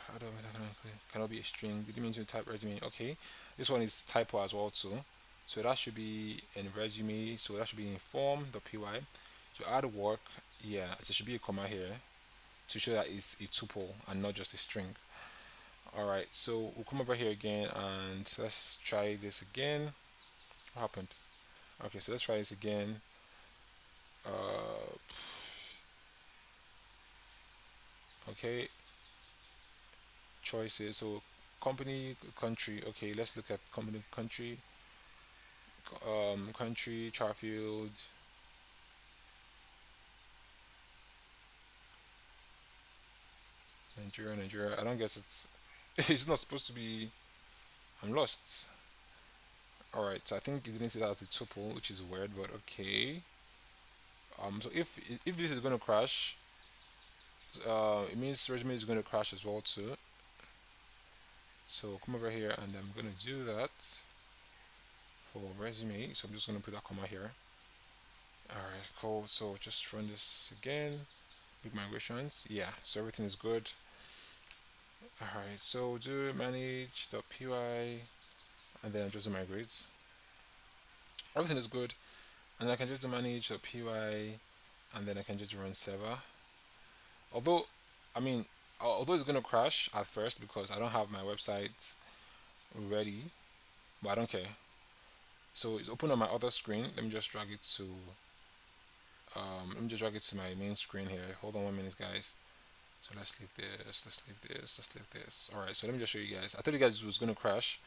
I don't know. Cannot be a string. Did you mean to type resume? Okay. This one is typo as well too. So that should be in resume. So that should be in form.py. So add work. Yeah, there should be a comma here to show that it's a tuple and not just a string. Alright, so we'll come over here again and let's try this again. What happened? Okay, so let's try this again. Uh, okay, choices. So company, country. Okay, let's look at company, country, country, char field. Nigeria, Nigeria. I don't guess it's it's not supposed to be. I'm lost. All right, so I think it didn't say that as a tuple, which is weird, but okay. So if this is going to crash, it means resume is going to crash as well too. So come over here and I'm going to do that for resume. So I'm just going to put that comma here. All right, cool. So just run this again. Big migrations. Yeah, so everything is good. All right, so do manage.py and then just do migrate. Everything is good, and I can just do manage.py and then I can just run server. Although, I mean, although it's gonna crash at first because I don't have my website ready, but I don't care. So it's open on my other screen. Let me just drag it to my main screen here. Hold on 1 minute, guys. So let's leave this. Let's leave this. Let's leave this. All right. So let me just show you guys. I thought you guys it was gonna crash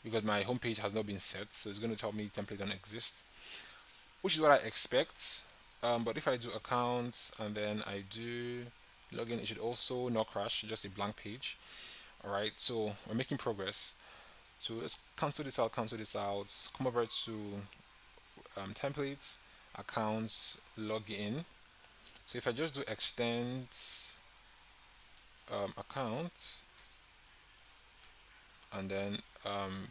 because my homepage has not been set, so it's gonna tell me template don't exist, which is what I expect. But if I do accounts and then I do login, it should also not crash, just a blank page. All right, so we're making progress. So let's cancel this out, come over to templates, accounts, login. So if I just do extend account and then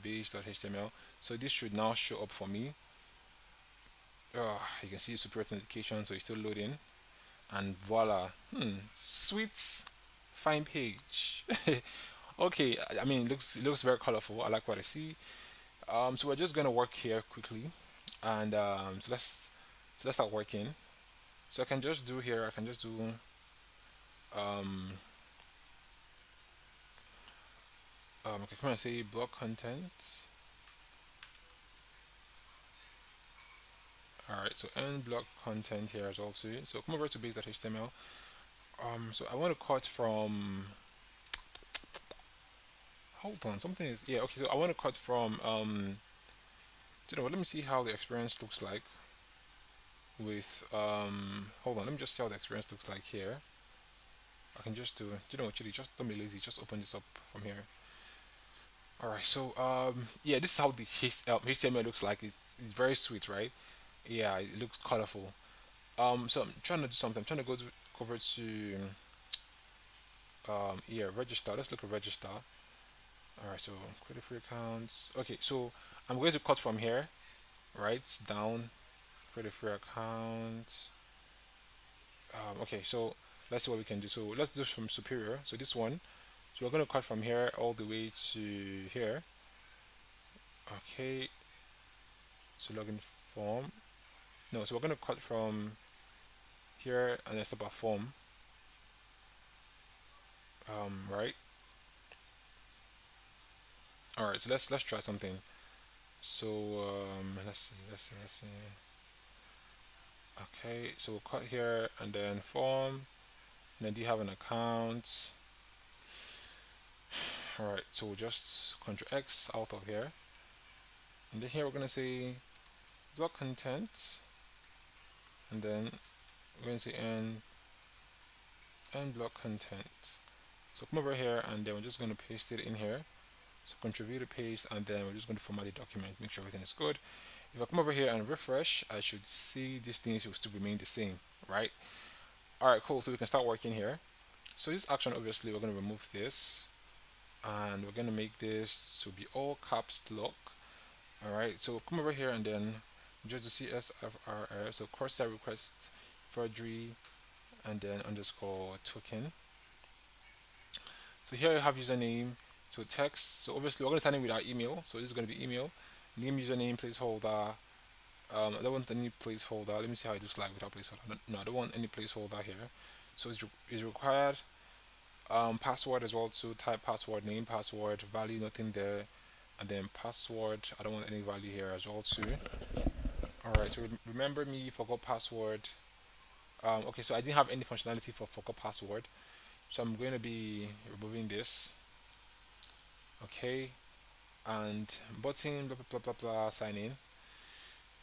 base.html, so this should now show up for me. You can see super authentication, so it's still loading. And voila, sweet, fine page. Okay, I mean, it looks very colorful. I like what I see. So we're just gonna work here quickly, and so let's start working. So I can just do here. I can just do um okay, come on, say block content. All right, so end block content here as well too. So come over to base.html. So I want to cut from. Hold on, something is yeah. Okay, so I want to cut from you know what? Let me see how the experience looks like with hold on, let me just see how the experience looks like here. I can just do you know what, Chili, just don't be lazy, just open this up from here. All right, so yeah, this is how the HTML looks like. It's very sweet, right? Yeah, it looks colorful. So I'm trying to do something. I'm trying to go over to yeah, register. Let's look at register. All right, so create a free accounts. Okay, so I'm going to cut from here, right down, create a free account. Okay, so let's see what we can do. So let's do from superior. So this one. So we're going to cut from here all the way to here. Okay. So login form. No, so we're going to cut from here and then stop at form. Right. All right. So let's try something. So let's see. Okay. So we'll cut here and then form. And then do you have an account? All right. So we'll just Control X out of here. And then here we're going to say block content, and then we're going to say end block content. So come over here and then we're just going to paste it in here. So Ctrl V to paste, and then we're just going to format the document, make sure everything is good. If I come over here and refresh, I should see these things will still remain the same, right? All right, cool. So we can start working here. So this action, obviously, we're going to remove this, and we're going to make this to be all caps lock. All right. So come over here and then just do CSFRR. So cross-site request forgery and then underscore token. So here you have username, so text. So obviously we're going to sign in with our email. So this is going to be email, name, username, placeholder. I don't want any placeholder. Let me see how it looks like without placeholder. No, I don't want any placeholder here. So it's required. Password as well. So type password, name, password, value, nothing there, and then password. I don't want any value here as well too. All right. So remember me, forgot password. Okay, so I didn't have any functionality for forgot password. So I'm going to be removing this. Okay, and button blah blah blah blah blah sign in.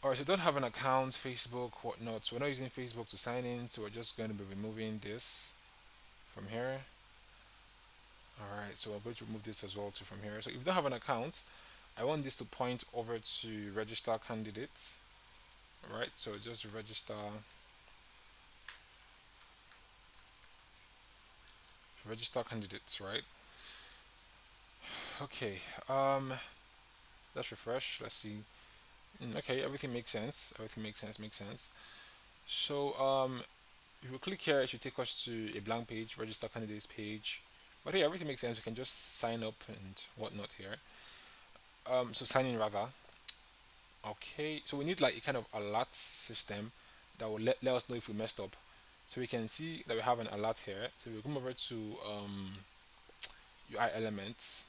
Alright, so don't have an account, Facebook, whatnot. So we're not using Facebook to sign in, so we're just going to be removing this from here. All right, so I'm going to remove this as well too from here. So if you don't have an account, I want this to point over to register candidates. All right, so just register candidates, right? Okay, let's refresh. Let's see. Okay, everything makes sense. Everything makes sense. So, if we click here, it should take us to a blank page, register candidates page. But yeah, everything makes sense. We can just sign up and whatnot here. So sign in rather. Okay, so we need like a kind of alert system that will let us know if we messed up. So we can see that we have an alert here. So we come over to UI elements.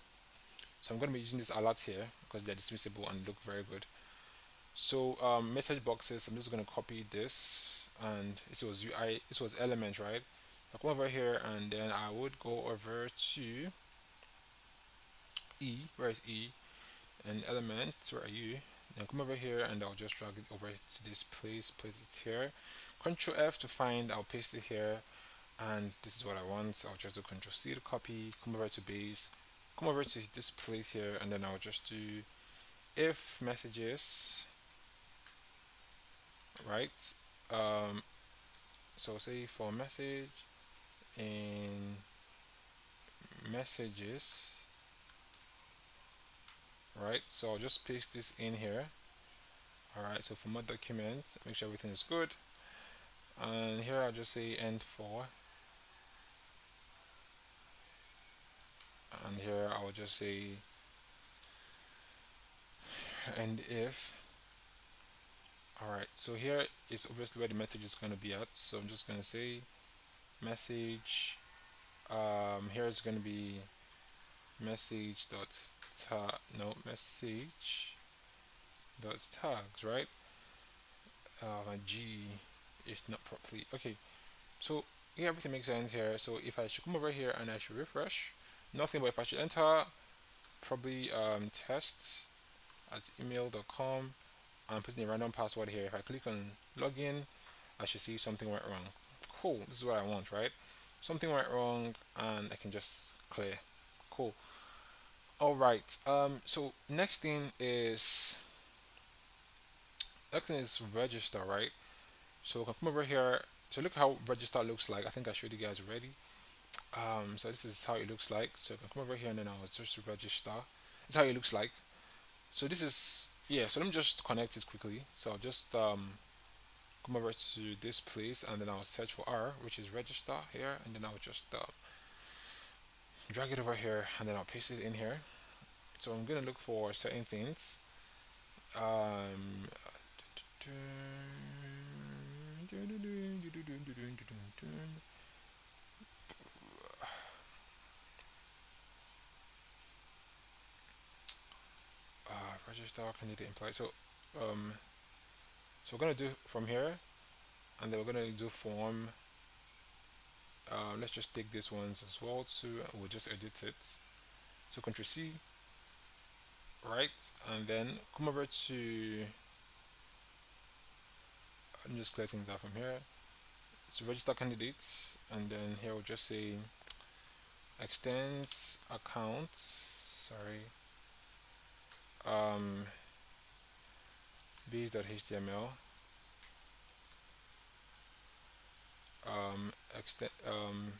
So I'm going to be using this alert here because they're dismissible and look very good. So message boxes, I'm just going to copy this, and this was UI, this was element, right? I come over here and then I would go over to E. Where is E? And element, where are you? Then come over here and I'll just drag it over to this place, place it here. Control F to find, I'll paste it here, and this is what I want. So I'll just do Control C to copy, come over to base, come over to this place here, and then I'll just do if messages, right? Um, so say for message in messages, right? So I'll just paste this in here. All right, so for my document, make sure everything is good, and here I'll just say end for, and here I'll just say and if. All right, so here is obviously where the message is going to be at, so I'm just going to say message, here is going to be message dot tag, no, message dot tags, right? My G is not properly okay. So yeah, everything makes sense here. So if I should come over here and I should refresh, nothing. But if I should enter probably tests at email.com and put in a random password here, if I click on login, I should see something went wrong. Cool. This is what I want, right? Something went wrong, and I can just clear. Cool. All right. So next thing is register, right? So we can come over here. So look how register looks like. I think I showed you guys already. So this is how it looks like. So I can come over here and then I'll just register. This is how it looks like. So this is, yeah. So let me just connect it quickly. So I'll just come over to this place and then I'll search for R, which is register here, and then I'll just drag it over here and then I'll paste it in here. So I'm gonna look for certain things. Um, register candidate employee. Um, so we're gonna do from here, and then we're gonna do form. Let's just take these ones as well too. We'll just edit it. So Control C, right, and then come over to. I'm just clear things out from here. So register candidates, and then here we'll just say extends accounts. Sorry. Um, base.html. Extend um,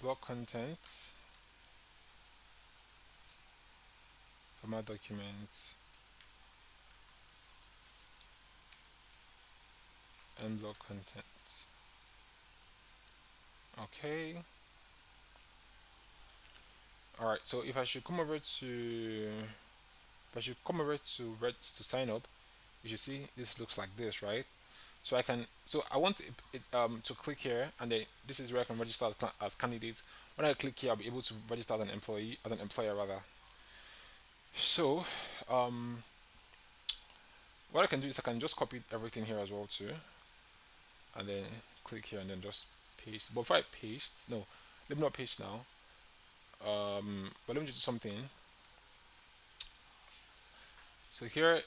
block content format documents and block content. Okay. All right. So if I should come over to sign up, you should see this looks like this, right? So I want to click here, and then this is where I can register as candidate. When I click here, I'll be able to register as an employee, as an employer rather. So, um, what I can do is I can just copy everything here as well too, and then click here and then just paste. But before I paste, no, let me not paste now. But let me just do something. So here it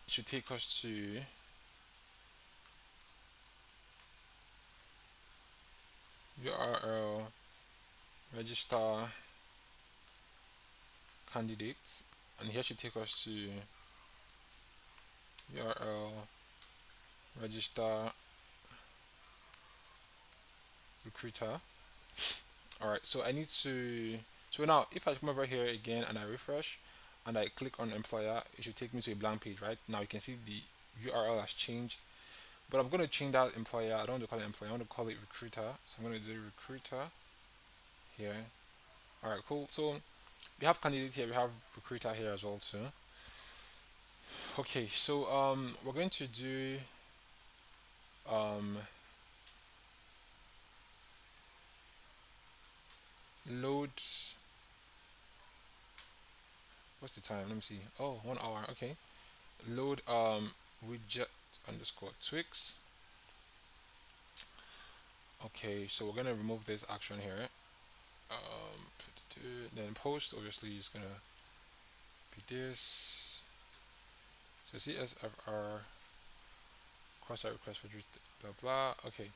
should take us to URL register candidates, and here should take us to URL register recruiter. All right, so I need to. So now, if I come over here again and I refresh, and I click on employer, it should take me to a blank page. Right now, you can see the URL has changed. But I'm going to change that employer. I don't want to call it employer. I want to call it recruiter. So I'm going to do recruiter here. All right, cool. So we have candidate here. We have recruiter here as well too. Okay, so we're going to do um, load. What's the time? Let me see. Oh, 1 hour. Okay. Load widget underscore Twix. Okay, so we're gonna remove this action here. Um, then post obviously is gonna be this. So CSFR cross-site request for blah blah. Okay.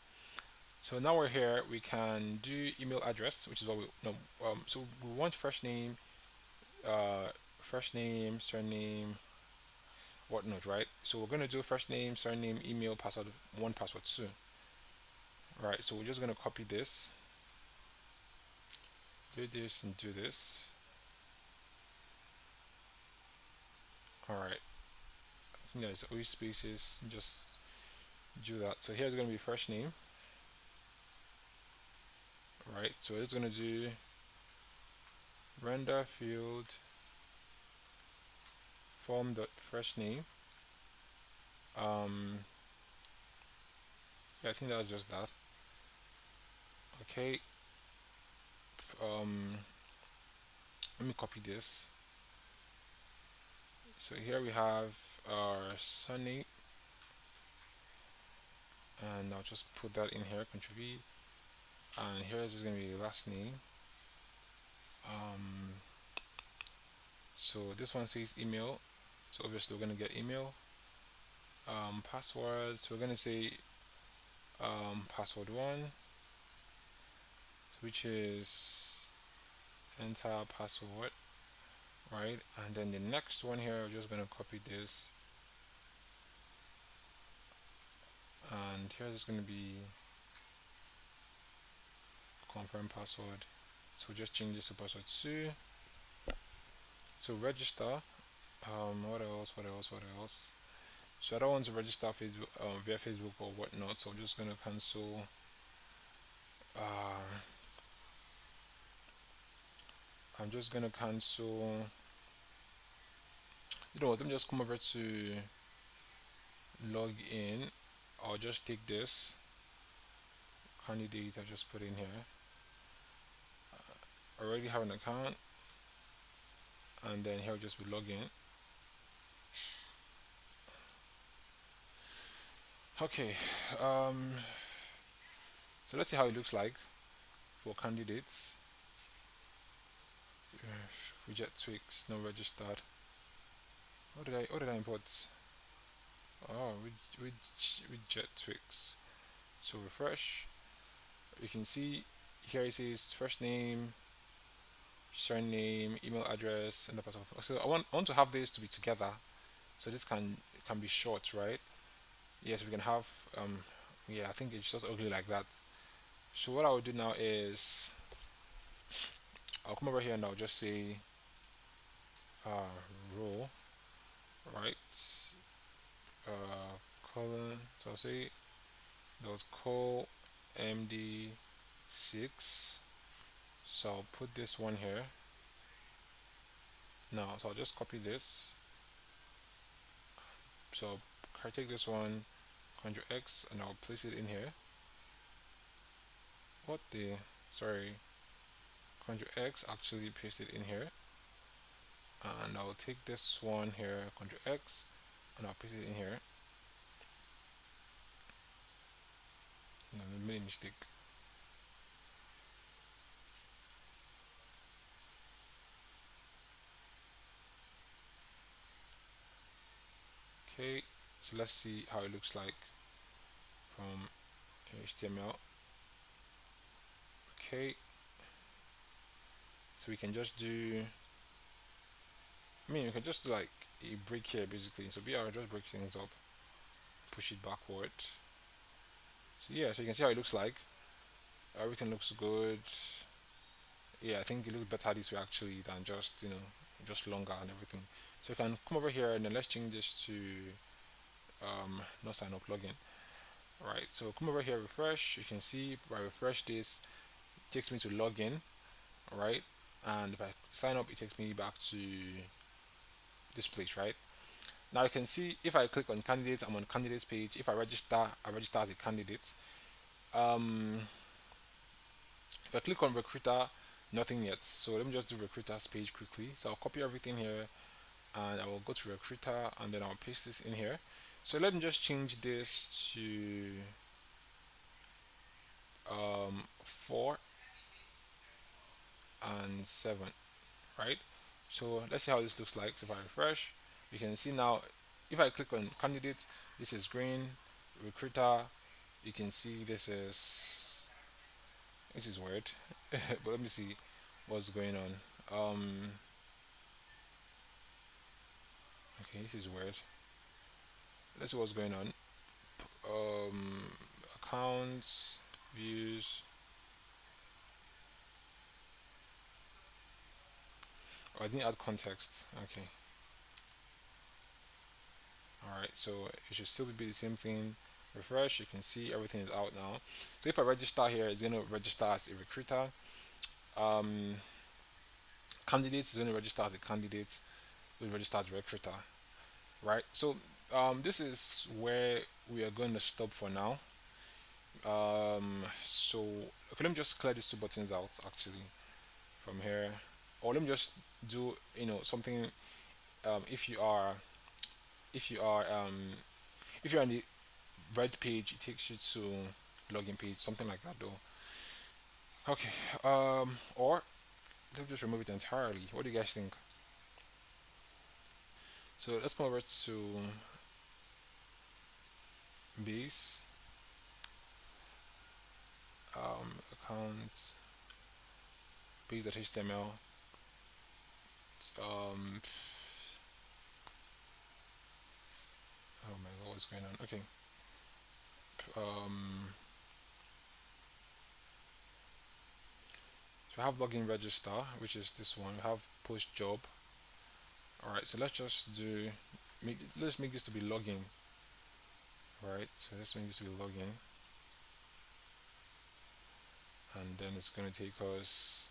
So now we're here. We can do email address, which is what we no. So we want uh, first name, surname, whatnot, right? So we're gonna do first name, surname, email, password one, password two. Right. So we're just gonna copy this, do this, and do this. All right. I think there's always spaces. Just do that. So here's gonna be first name. Right. So it's gonna do render field form dot first name. Um, yeah, I think that's just that. Okay. Um, let me copy this. So here we have our surname, and I'll just put that in here. Control V, and here is going to be last name. Um, so this one says email. So obviously we're going to get email. Passwords. So we're going to say password one, which is enter password, right? And then the next one here, we're just going to copy this, and here's going to be confirm password. So we'll just change this to password 2. So register. What else? What else? What else? So I don't want to register Facebook via Facebook or whatnot. So I'm just gonna cancel. Uh, I'm just gonna cancel. You know what? Let me just come over to log in. I'll just take this candidate I just put in here. I already have an account, and then here will just be login. Okay. So let's see how it looks like for candidates. Reject tweaks, no registered. What did I import? Oh, reject tweaks. So refresh. You can see here it says first name, surname, email address, and the password. So I want to have this to be together. So this can be short, right? Yes, we can have yeah, I think it's just ugly like that. So what I will do now is I'll come over here and I'll just say row, right? Colon. So I'll say there was call MD6. So I'll put this one here now. So I'll just copy this. So I take this one, Ctrl X, and I'll place it in here. What the? Sorry. Ctrl X, actually paste it in here. And I'll take this one here, Ctrl X, and I'll paste it in here. No, I made a mistake. Okay, so let's see how it looks like from HTML. Okay, so we can just do. I mean, we can just do like a break here basically. So VR just break things up, push it backward. So yeah, so you can see how it looks like. Everything looks good. Yeah, I think it looks better this way actually than just just longer and everything. So you can come over here and then let's change this to not sign up login. Right. So come over here, refresh. You can see if I refresh this, it takes me to login. Right. And if I sign up, it takes me back to this place. Right. Now you can see if I click on candidates, I'm on candidates page. If I register as a candidate. Um, if I click on recruiter, nothing yet. So let me just do recruiters page quickly. So I'll copy everything here and I will go to recruiter and then I'll paste this in here. So let me just change this to 4 and 7, right? So let's see how this looks like. So if I refresh, you can see now if I click on candidate, this is green. Recruiter, you can see this is weird. But let me see what's going on. Okay, this is weird. Let's see what's going on. Accounts, views. Oh, I didn't add context. Okay. All right. So it should still be the same thing. Refresh. You can see everything is out now. So if I register here, it's going to register as a recruiter. Um, Candidates is going to register as a candidate. Will register as a recruiter. Right. So this is where we are going to stop for now. So okay, let me just clear these two buttons out actually from here, or let me just do something. If you are if you are if you're on the red page, it takes you to login page, something like that though. Okay, or let me just remove it entirely. What do you guys think? So let's come over to base accounts base.html. Um, oh my god, what's going on? Okay. Um, so I have login register, which is this one. We have post job. All right, so let's just let's make this to be login. All right, so let's make this to be login, and then it's going to take us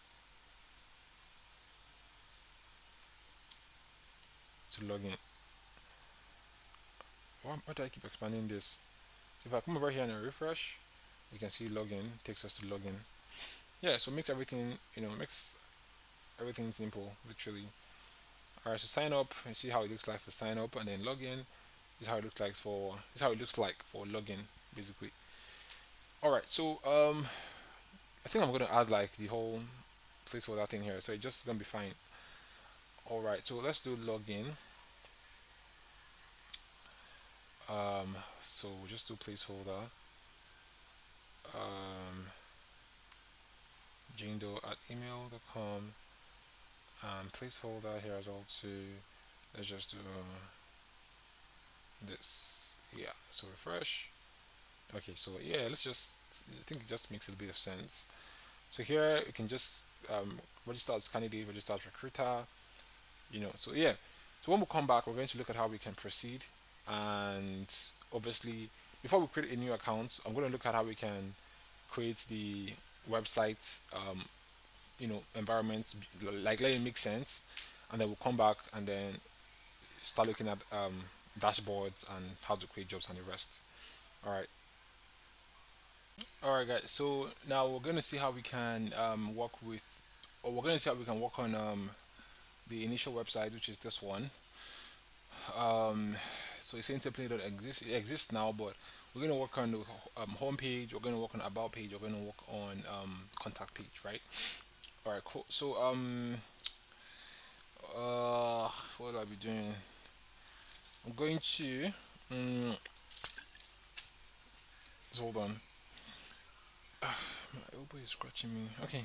to login. Why do I keep expanding this? So if I come over here and I refresh, you can see login takes us to login. Yeah, so it makes everything makes everything simple, literally. All right, so sign up and see how it looks like for sign up, and then login is how it looks like for login, basically. All right, so I think I'm gonna add like the whole placeholder thing here, so it's just gonna be fine. All right, so let's do login. So we'll just do placeholder. Um, Django at email.com and placeholder here as well too. Let's just do this. Yeah, so refresh. Okay, so yeah, I think it just makes a bit of sense. So here you can just register as candidate, register as recruiter, So yeah, so when we come back, we're going to look at how we can proceed, and obviously, before we create a new account, I'm going to look at how we can create the website, environments, like let it make sense, and then we'll come back and then start looking at dashboards and how to create jobs and the rest. All right. All right, guys. So now we're going to see how we can we're going to see how we can work on the initial website, which is this one. Um, so it's saying template don't exist. It exists now, but we're going to work on the home page. We're going to work on about page. We're going to work on contact page, right? All right, cool. So what will I be doing? I'm going to hold on. My elbow is scratching me. Okay,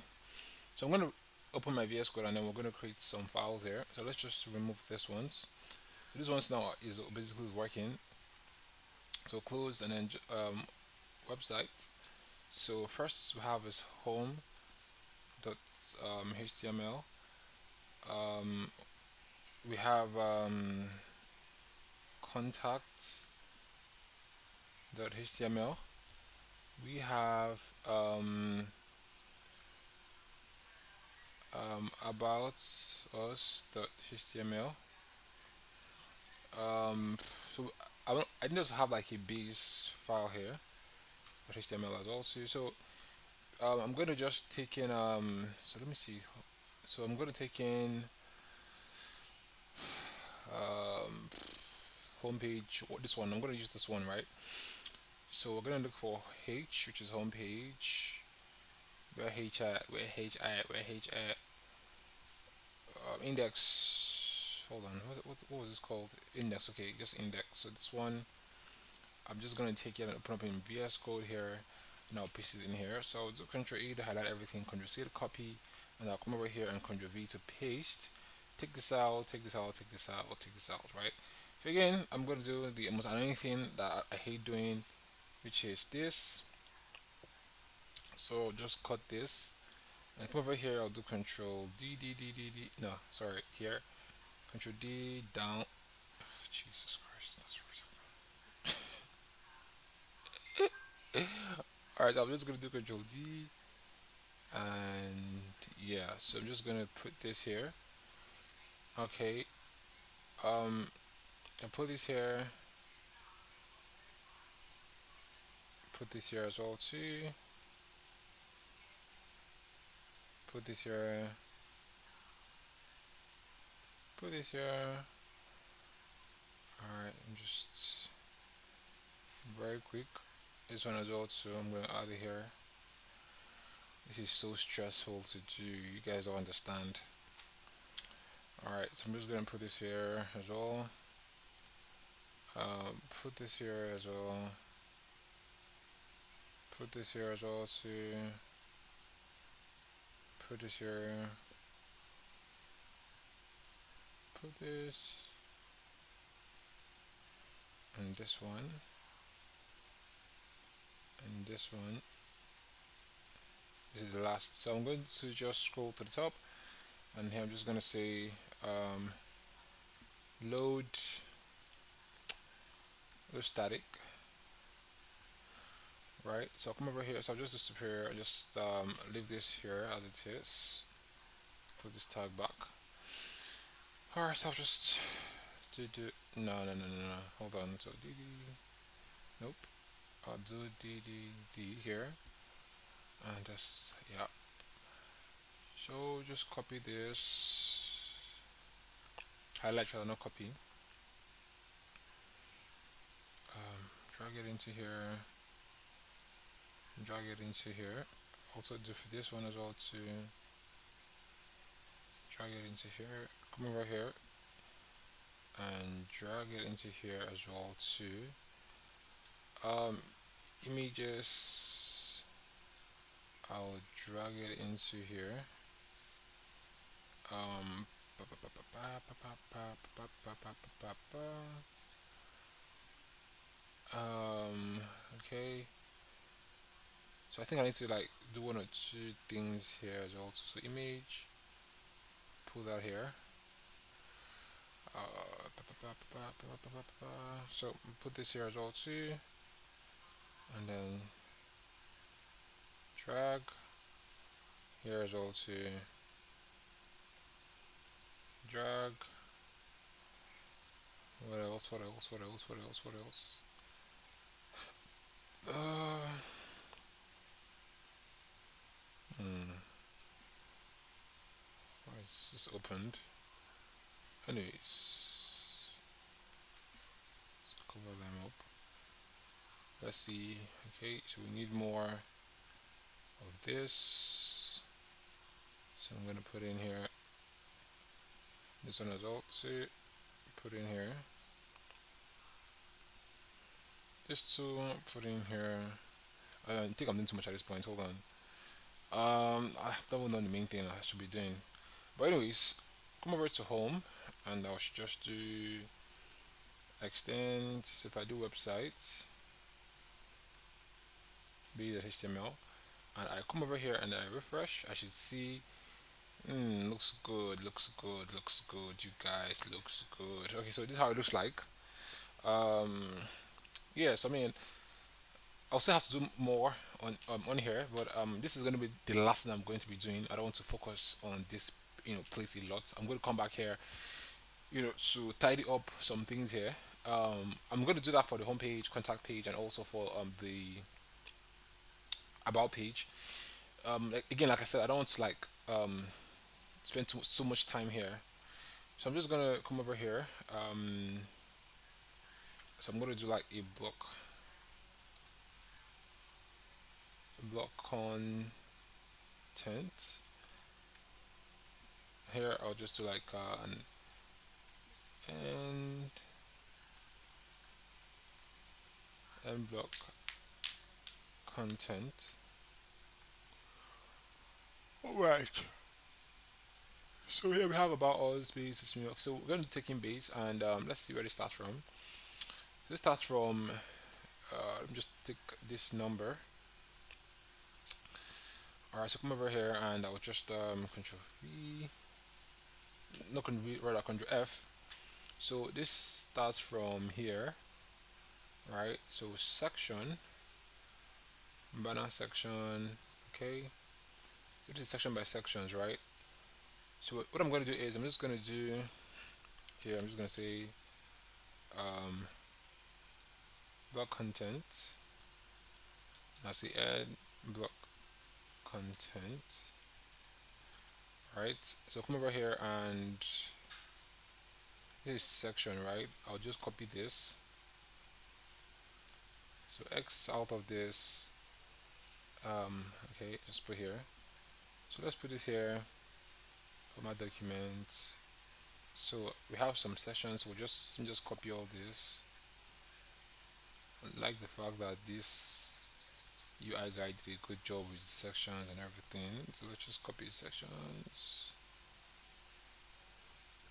so I'm gonna open my VS Code and then we're gonna create some files here. So let's just remove this ones. This one's now is basically working. So close and then website. So first we have is home dot html. Um, we have contacts dot html. We have about us dot html. Um, so I think just have like a base file here dot html as well too. So I'm going to just take in so let me see. So I'm going to take in um, homepage. This one I'm going to use this one, right? So we're going to look for H, which is homepage. Where H at? Where H at? Where H at? Index. Hold on. What was this called? Index. Okay, just index. So this one, I'm just gonna take it and open up in VS Code here, and I'll paste it in here. So do Control A to highlight everything. Control C to copy, and I'll come over here and Control V to paste. Take this out. Take this out. Take this out. Or take this out. Right. So again, I'm gonna do the most annoying thing that I hate doing, which is this. So just cut this and come over here. I'll do Control D. No, sorry, here. Control D down. Jesus Christ, that's right. All right, so I'm just gonna do Control D, and yeah. So I'm just gonna put this here. Okay. I put this here. Put this here as well too. Put this here. Put this here. All right. I'm just very quick. This one as well too. I'm gonna add it here. This is so stressful to do. You guys don't understand. Alright, so I'm just gonna put this here as well. Put this here as well. Put this here as well too. Put this here. Put this. And this one. And this one. This is the last. So I'm going to just scroll to the top. And here I'm just gonna say load static. Right, so I'll come over here. So I'll just disappear. I'll just leave this here as it is. Put this tag back. Alright, so I'll just do no. Hold on. So dd. Nope. I'll do dd here, and just yeah. So just copy this. Highlight shall not copy. Drag it into here. Drag it into here. Also do for this one as well to drag it into here. Come over here and drag it into here as well too. Images, I'll drag it into here. Um, okay. So I think I need to like do one or two things here as well. So image, pull that here. So put this here as well too, and then drag here as well too. Drag. What else? What else? What else? What else? What else? Hmm. Why is this opened? Anyways, let's cover them up. Let's see. Okay, so we need more of this. So I'm gonna put in here this one as well. So put in here this two. Put in here. I think I'm doing too much at this point. Hold on. That was not the main thing I should be doing. But anyways, come over to home, and I should just do extend. So if I do websites, be the HTML, and I come over here and I refresh, I should see. Looks good, looks good, looks good. You guys, looks good. Okay, so this is how it looks like. Um, yes, I mean, I'll still have to do more on here, but this is going to be the last thing I'm going to be doing. I don't want to focus on this, place a lot. I'm going to come back here, to tidy up some things here. I'm going to do that for the homepage, contact page, and also for the about page. Again, like I said, I don't want to spend so much time here. So I'm just gonna come over here. So I'm gonna do like a block content. Here I'll just do like an end end block content. All right. So here we have about us base. So we're going to take in base and let's see where it starts from. So it starts from. Let me just take this number. All right. So come over here and I will just Control V. Not Control V, rather Control F. So this starts from here, right? So section, banner section. Okay. So this is section by sections, right? So what I'm going to do is I'm just going to do here. I'm just going to say um, block content. I see add block content, right? So come over here and this section, right? I'll just copy this. So X out of this. Okay, just put here. So let's put this here for my document. So we have some sections. We'll just copy all this. I like the fact that this UI guide did a good job with sections and everything. So let's just copy sections.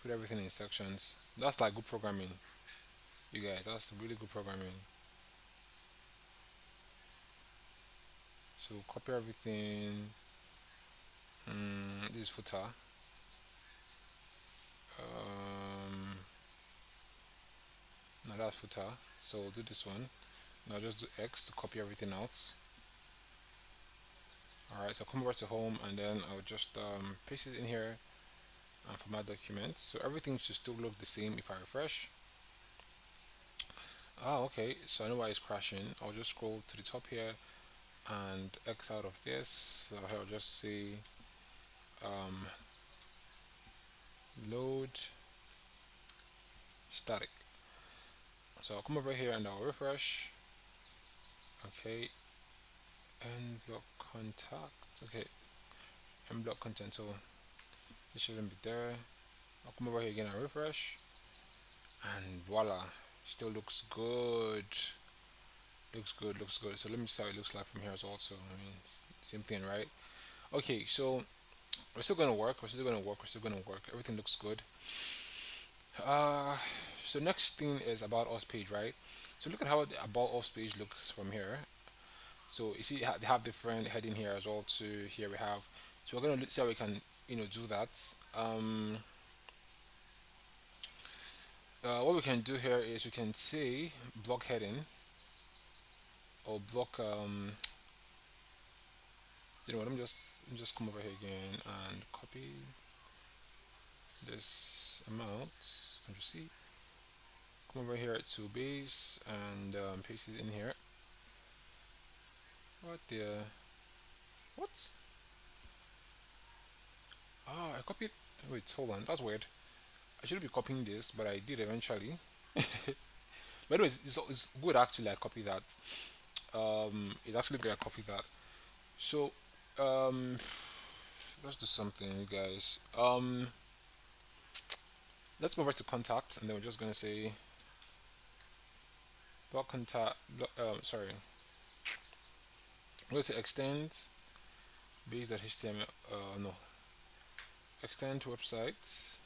Put everything in sections. That's like good programming, you guys. That's really good programming. So copy everything. This is footer. Now that's footer. So we'll do this one. Now just do X to copy everything out. Alright, so come over to home and then I'll just paste it in here and for my document. So everything should still look the same if I refresh. Oh, okay. So I know why it's crashing. I'll just scroll to the top here and X out of this. So here I'll just say um, load static. So I'll come over here and I'll refresh. Okay, end block contact. Okay, end block content. So it shouldn't be there. I'll come over here again and refresh, and voila, still looks good. Looks good. Looks good. So let me see how it looks like from here as well. So I mean, same thing, right? Okay, so we're still gonna work. We're still gonna work. We're still gonna work. Everything looks good. Uh, so next thing is about us page, right? So look at how the about us page looks from here. So you see they have different heading here as well too. Here we have. So we're gonna see how we can do that. What we can do here is we can say block heading or block. You know what? Let me just come over here again and copy this amount. Control C. Come over here to base and paste it in here. What the? What? Ah, I copied. Wait, hold on. That's weird. I shouldn't be copying this, but I did eventually. But anyways, it's good actually. I copy that. It's actually good. I copy that. So, um, let's do something, you guys. Let's move over to contact, and then we're just gonna say block contact. Sorry, I'm going to extend base.html, no, extend to websites,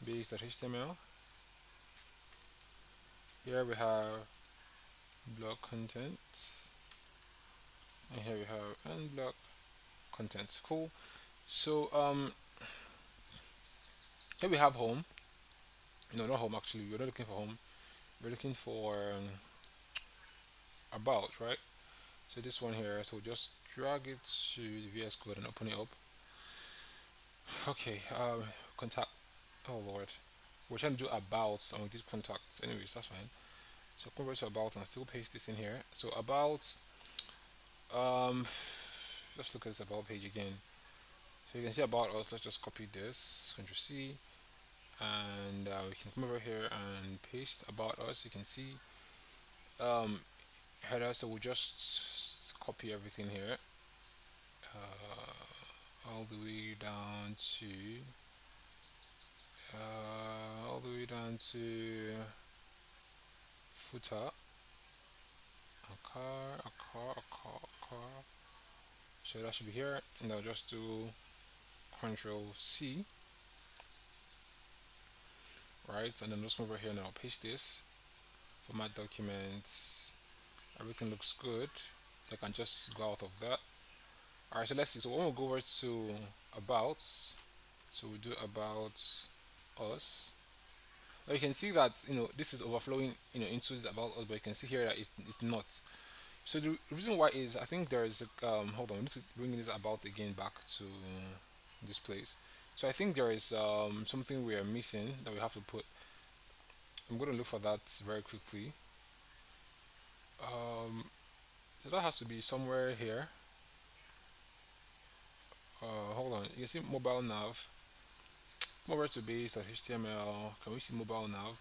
base.html. Here we have blog content, and here we have end blog content. Cool. So here we have home. No, not home actually. We're not looking for home. We're looking for about, right? So this one here. So just drag it to the VS Code and open it up. Okay. Contact. Oh Lord. We're trying to do about and with these contacts. Anyways, that's fine. So convert to about and still paste this in here. So about. Um, let's look at this about page again. So you can see about us. Let's just copy this. Ctrl C, and we can come over here and paste about us. You can see um, header. So we'll just copy everything here all the way down to all the way down to footer. A car. So that should be here, and I'll just do Control C, right? And then just come over here and I'll paste this. Format documents. Everything looks good. So I can just go out of that. Alright, so let's see. So when we go over to about, so we do about us. Now you can see that this is overflowing into this about us, but you can see here that it's not. So the reason why is I think there is a, hold on, I need to bring this about again back to this place. So I think there is something we are missing that we have to put. I'm going to look for that very quickly. Um, so that has to be somewhere here. Hold on, you can see mobile nav. Over to base.html. Can we see mobile nav?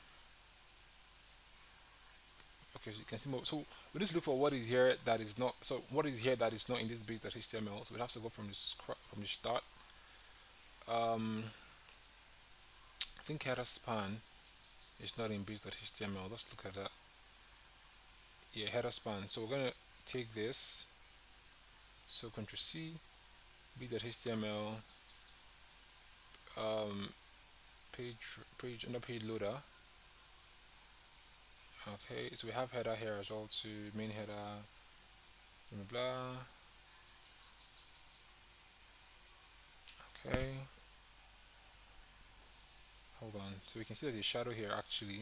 Okay, so you can see so we need to look for what is here that is not. So what is here that is not in this base.html? So we have to go from from the start. Um, I think header span is not in base.html. Let's look at that. Yeah, header span. So we're gonna take this. So Ctrl C, base.html, um, page under page loader. Okay, so we have header here as well to main header, blah blah blah. Okay, hold on. So we can see there's a shadow here actually.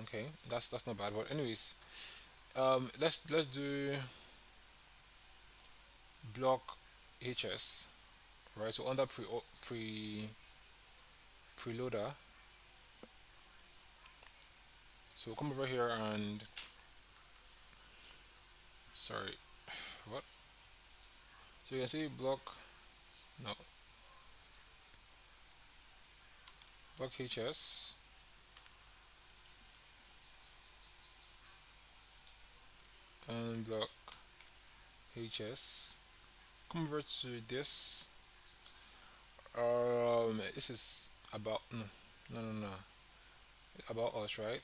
Okay, that's not bad. But anyways, let's do block HS, right? So under preloader. So we'll come over here and sorry, what? So you can see block no block HS and block HS. Come over to this. This is about no about us, right?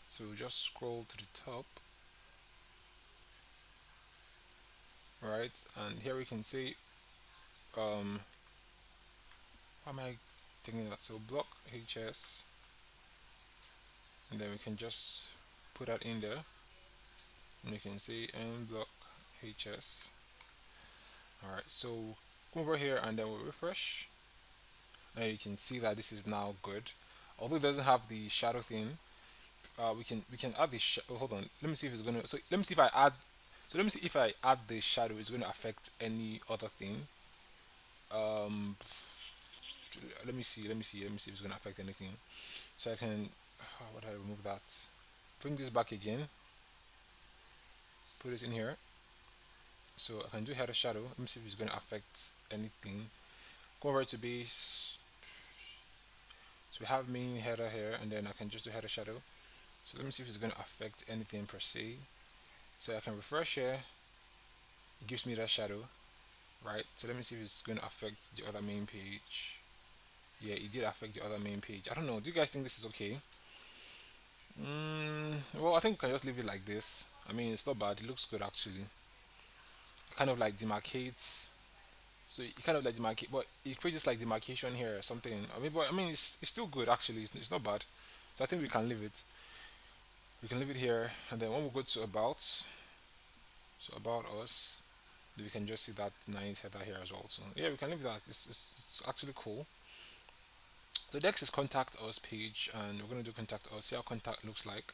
So just scroll to the top, right? And here we can see why am I thinking that? So block HS, and then we can just put that in there, and you can see and block HS. All right, so come over here and then we'll refresh, and you can see that this is now good. Although it doesn't have the shadow thing, we can add the oh, hold on. Let me see if it's gonna. So let me see if I add. So let me see if I add the shadow. It's going to affect any other thing. Um, let me see if it's going to affect anything. So I can. What do I remove that? Bring this back again. Put this in here. So I can do header shadow. Let me see if it's going to affect anything. Go over to base. So we have main header here, and then I can just do header shadow. So let me see if it's going to affect anything per se. So I can refresh here. It gives me that shadow, right? So let me see if it's going to affect the other main page. Yeah, it did affect the other main page. I don't know. Do you guys think this is okay? Well, I think we can just leave it like this. I mean, it's not bad. It looks good actually. It kind of like demarcates. So it kind of like demarcate, but it creates like demarcation here or something. I mean, but I mean, it's still good actually. It's not bad. So I think we can leave it. We can leave it here, and then when we go to about, so about us, we can just see that nice header here as well. So yeah, we can leave that. It's actually cool. So next is contact us page, and we're gonna do contact us. See how contact looks like.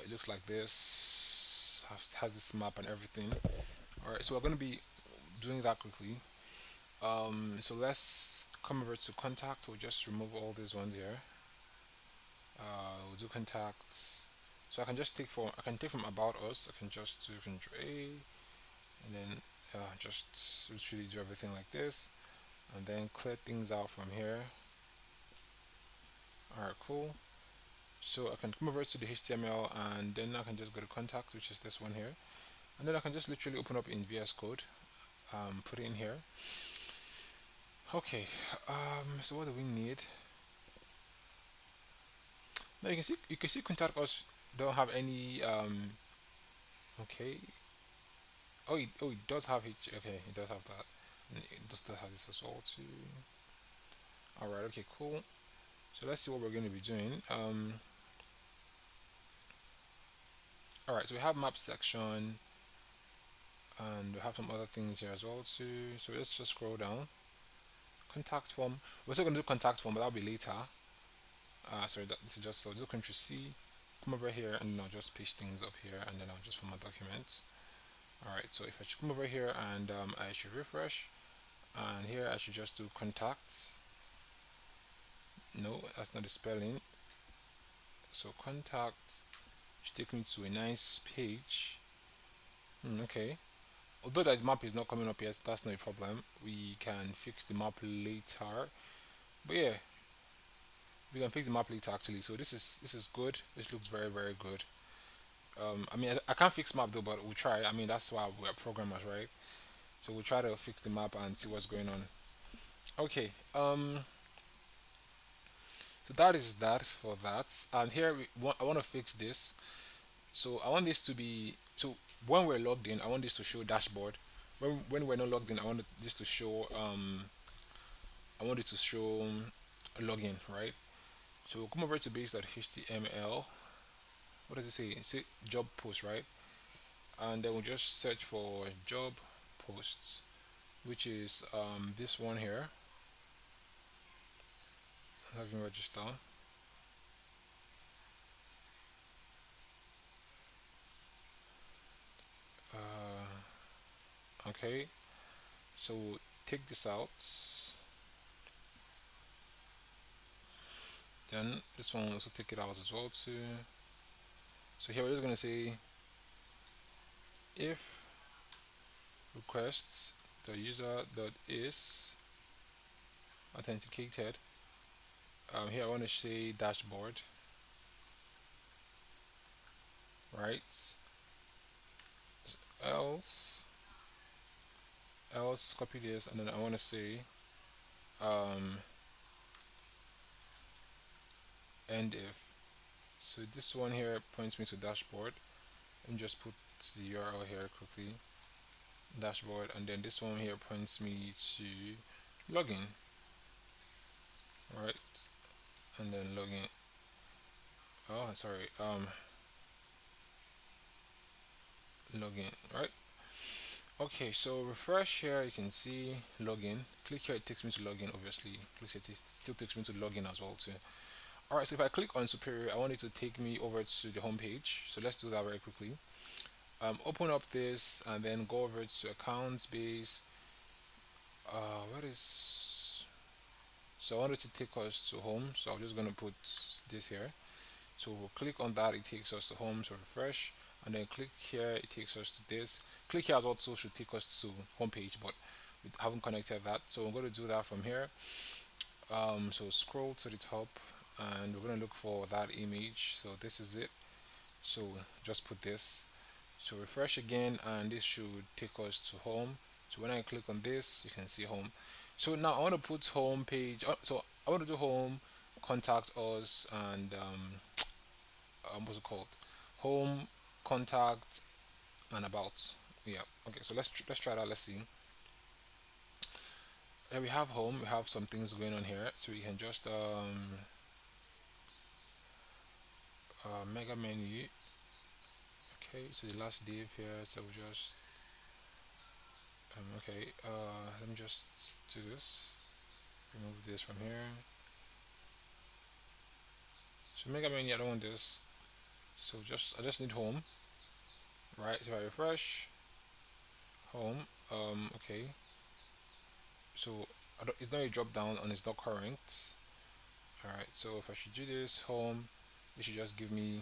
It looks like this. Has this map and everything. All right, so we're gonna be doing that quickly. So let's come over to contact. We'll just remove all these ones here. We'll do contacts. So I can take from about us. I can just do Control A, and then just literally do everything like this, and then clear things out from here. All right, cool. So I can come over to the HTML, and then I can just go to contact, which is this one here, and then I can just literally open up in VS Code, put it in here. Okay. So what do we need? Now you can see contact us don't have any. Okay. Oh, it does have H. Okay, it does have that. And it does still have this as well too. All right. Okay. Cool. So let's see what we're going to be doing. All right. So we have map section, and we have some other things here as well too. So let's just scroll down. Contact form. We're still going to do contact form, but that'll be later. Sorry, this is just so. Just Control C. Come over here, and then I'll just paste things up here, and then I'll just format document. All right. So if I should come over here, and I should refresh, and here I should just do contacts. No, that's not the spelling. So contact should take me to a nice page. Okay. Although that map is not coming up yet, that's no problem. We can fix the map later. But yeah, we can fix the map later actually. So this is good. This looks very very good. I mean, I can't fix map though, but we'll try. I mean, that's why we're programmers, right? So we'll try to fix the map and see what's going on. Okay. So that is that for that. And here I want to fix this. So I want this to be so when we're logged in, I want this to show dashboard. When we're not logged in, I want this to show I want it to show login, right? So we'll come over to base.html. What does it say? It say job post, right? And then we'll just search for job posts, which is this one here. Login register. Okay, so we'll take this out. Then this one will also take it out as well too. So here we're just gonna say if requests the user dot is authenticated. Here I want to say dashboard, right? Else copy this, and then I want to say um, end if. So this one here points me to dashboard. Let me just put the URL here quickly. Dashboard, and then this one here points me to login, right? And then login. Oh, sorry. Login, right? Okay, so refresh here. You can see login. Click here. It takes me to login. Obviously, click it. It still takes me to login as well too. All right. So if I click on superior, I want it to take me over to the home page. So let's do that very quickly. Open up this and then go over to accounts base. What is so I wanted to take us to home, so I'm just gonna put this here. So we'll click on that, it takes us to home. So refresh, and then click here, it takes us to this. Click here as also should take us to home page, but we haven't connected that, so I'm going to do that from here. So scroll to the top, and we're going to look for that image. So this is it. So just put this. So refresh again, and this should take us to home. So when I click on this, you can see home. So now I want to put home page. So I want to do home, contact us, and what's it called? Home, contact, and about. Yeah. Okay. So let's try that. Let's see. Yeah, we have home. We have some things going on here, so we can just mega menu. Okay. So the last div here. So we just okay. Let me just do this. Remove this from here. So mega menu. I don't want this. So just I just need home. Right. So if I refresh home. Okay. So it's not a drop down and it's not current. All right. So if I should do this home, it should just give me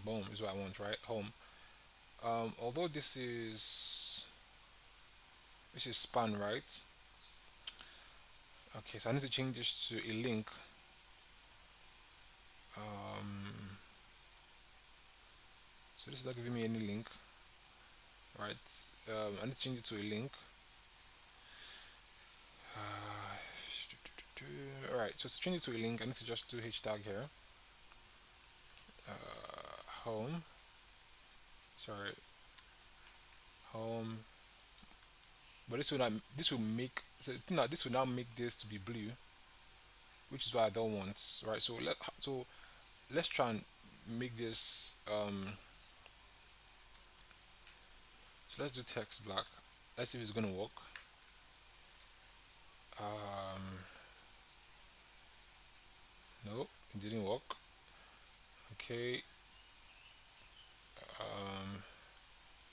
boom. Is what I want, right? Home. Although this is span, right? Okay. So I need to change this to a link. Um, so this is not giving me any link, right? I need to change it to a link. All right. So to change it to a link, I need to just do hashtag here. Home. Sorry. Home. But this will make so no, this will now make this to be blue, which is what I don't want, right? Let's try and make this so let's do text black. Let's see if it's gonna work. Um, no, it didn't work. Okay, um,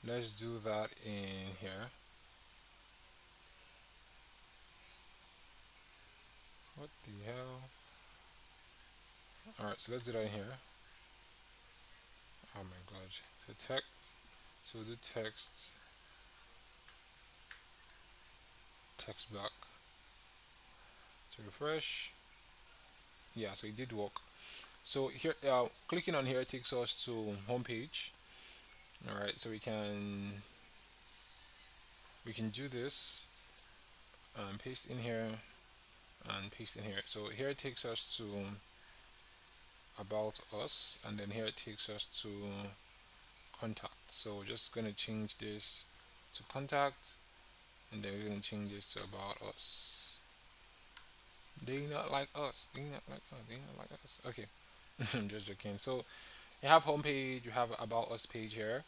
let's do that in here. What the hell? All right, so let's do that in here. Oh my god. So text. So we'll do text black. So refresh. Yeah, so it did work. So here, clicking on here takes us to home page. All right, so we can do this and paste in here and paste in here. So here it takes us to about us, and then here it takes us to contact. So we're just gonna change this to contact, and then we're gonna change this to about us. They not like us. They not like us. They not like us. Okay, I'm just joking. So you have homepage, you have about us page here.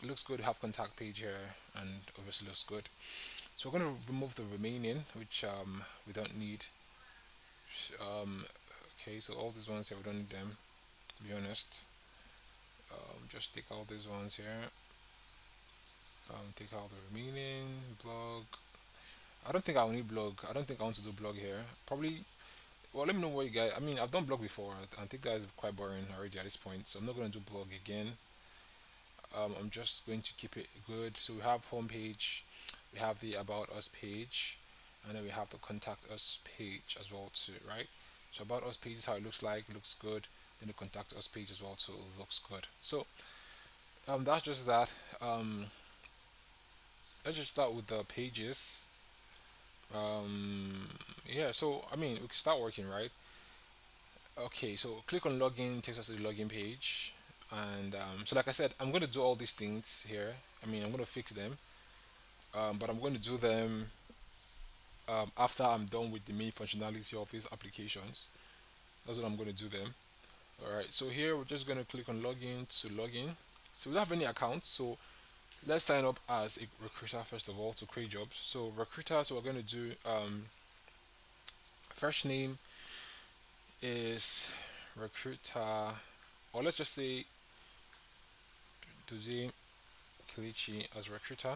Looks good. You have contact page here, and obviously looks good. So we're gonna remove the remaining, which we don't need. Um, okay, so all these ones here we don't need them. To be honest, just take all these ones here. Take out the remaining blog. I don't think I'll need blog. I don't think I want to do blog here. Probably. Well, let me know what you guys. I mean, I've done blog before. I think that is quite boring already at this point. So I'm not gonna do blog again. I'm just going to keep it good. So we have homepage, we have the about us page, and then we have the contact us page as well too, right? So about us page is how it looks like. It looks good. Then the contact us page as well too looks good. So that's just that. Um, let's just start with the pages. Yeah. So I mean, we can start working, right? Okay. So click on login, takes us to the login page, and so like I said, I'm going to do all these things here. I mean, I'm going to fix them, but I'm going to do them after I'm done with the main functionality of these applications. That's what I'm going to do them. All right. So here we're just going to click on login to login. So we don't have any account. So let's sign up as a recruiter first of all to create jobs. So recruiter. So we're going to do first name is recruiter, or let's just say Duzi Kilichi as recruiter.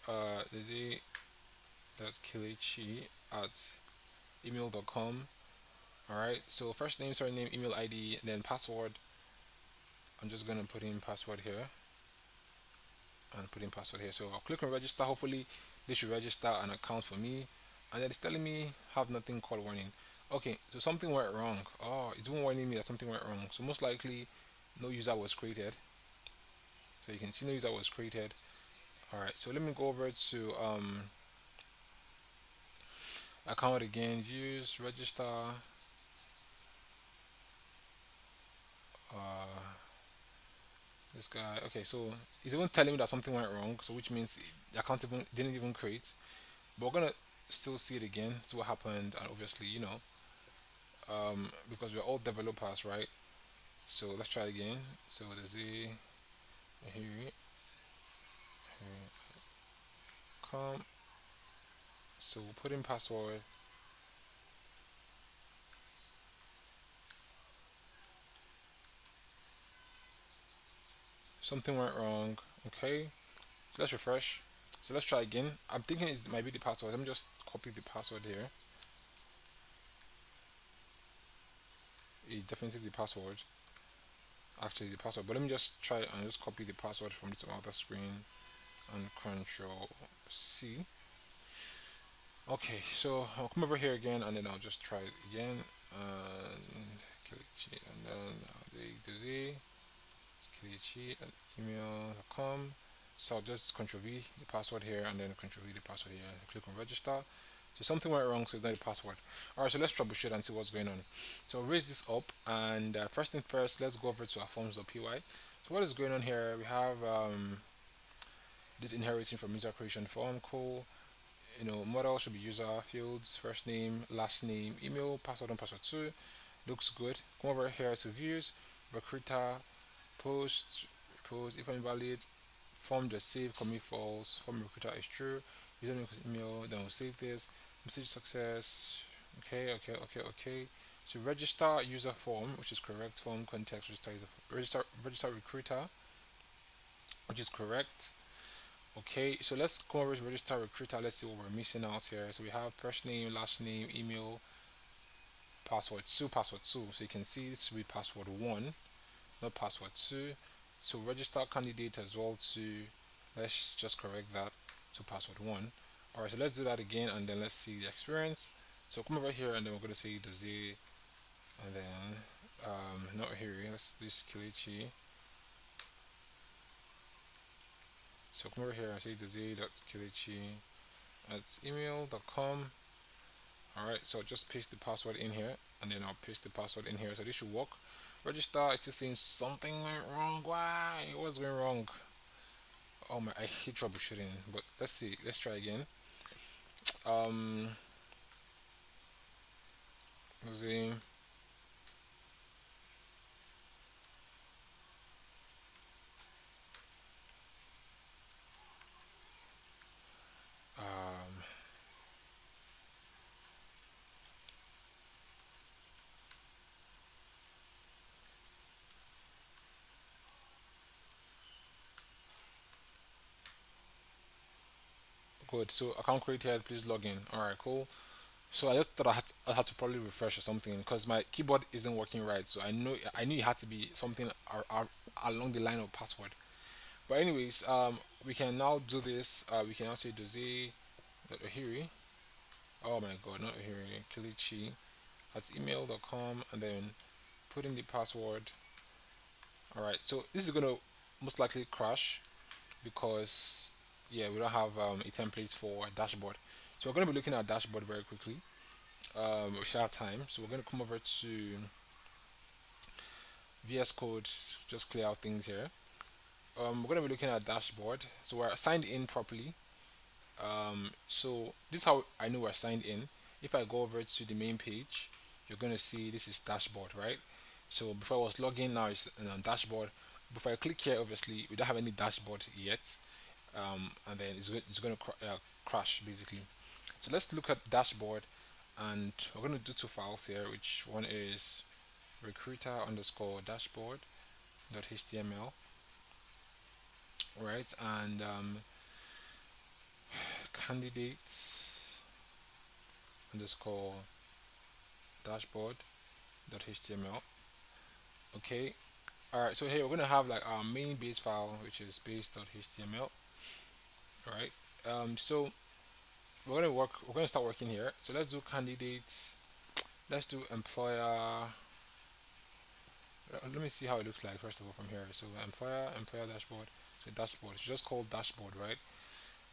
Duzi that's Kilichi at email.com. All right. So first name, surname, email ID, and then password. I'm just gonna put in password here and put in password here. So I'll click on register. Hopefully, this should register an account for me. And then it's telling me have nothing called warning. Okay, so something went wrong. Oh, it's even warning me that something went wrong. So most likely, no user was created. So you can see no user was created. All right. So let me go over to account again. Use register. This guy. Okay, so he's even telling me that something went wrong. So which means the account even didn't even create. But we're gonna still see it again, see what happened, and obviously, because we're all developers, right? So let's try it again. So there's here, come. So we'll put in password. Something went wrong. Okay, so let's refresh. So let's try again. I'm thinking it might be the password. Let me just copy the password here. It's definitely the password. Actually, the password. But let me just try and just copy the password from the other screen and Control C. Okay, so I'll come over here again and then I'll just try it again. And Kilichi, and then the Z, Kilichi at email.com. So I'll just Control V the password here and then Control V the password here. Click on register. So something went wrong, so it's not the password. Alright, so let's troubleshoot and see what's going on. So I'll raise this up, and first thing first, let's go over to our forms.py. So what is going on here? We have this inheriting from user creation form. Cool. Model should be user fields, first name, last name, email, password 1, password 2. Looks good. Come over here to views, recruiter, post, post if invalid, form the save, commit false, form recruiter is true, username is email, then we'll save this, message success, okay, okay, okay, okay. So register user form, which is correct, form context, register recruiter, which is correct. Okay, so let's come over to register recruiter. Let's see what we're missing out here. So we have first name, last name, email, password two, password two. So you can see this should be password one, not password two. So register candidate as well to, let's just correct that to password one. Alright, so let's do that again and then let's see the experience. So come over here and then we're going to say does it, and then not here, let's do Kilichi. So come over here and say does it dot Kilichi at email.com. Alright, so just paste the password in here and then I'll paste the password in here. So this should work. Register, it's still saying something went wrong. Why? What's going wrong? Oh my, I hate troubleshooting. But let's see. Let's try again. Um, let's see. Um, Good. So account created. Please log in. All right. Cool. So I just thought I had to probably refresh or something because my keyboard isn't working right. So I knew it had to be something along the line of password. But anyways, we can now do this. We can now say dozy ohiri. Oh my god, not ohiri. Kilichi at email.com and then put in the password. All right. So this is gonna most likely crash because yeah, we don't have a template for a dashboard. So we're gonna be looking at dashboard very quickly. We still have time, so we're gonna come over to VS Code, just clear out things here. We're gonna be looking at dashboard. So we're signed in properly. So this is how I know we're signed in. If I go over to the main page, you're gonna see this is dashboard, right? So before I was logging, now it's on dashboard. Before I click here, obviously we don't have any dashboard yet, and then it's going to crash basically. So let's look at dashboard, and we're going to do two files here. Which one is recruiter underscore dashboard dot html, right? And candidates underscore dashboard dot html. Okay. All right. So here we're going to have like our main base file, which is base.html. All right. So we're gonna start working here. So let's do candidates. Let's do employer. Let me see how it looks like first of all from here. So employer dashboard. So dashboard. It's just called dashboard, right?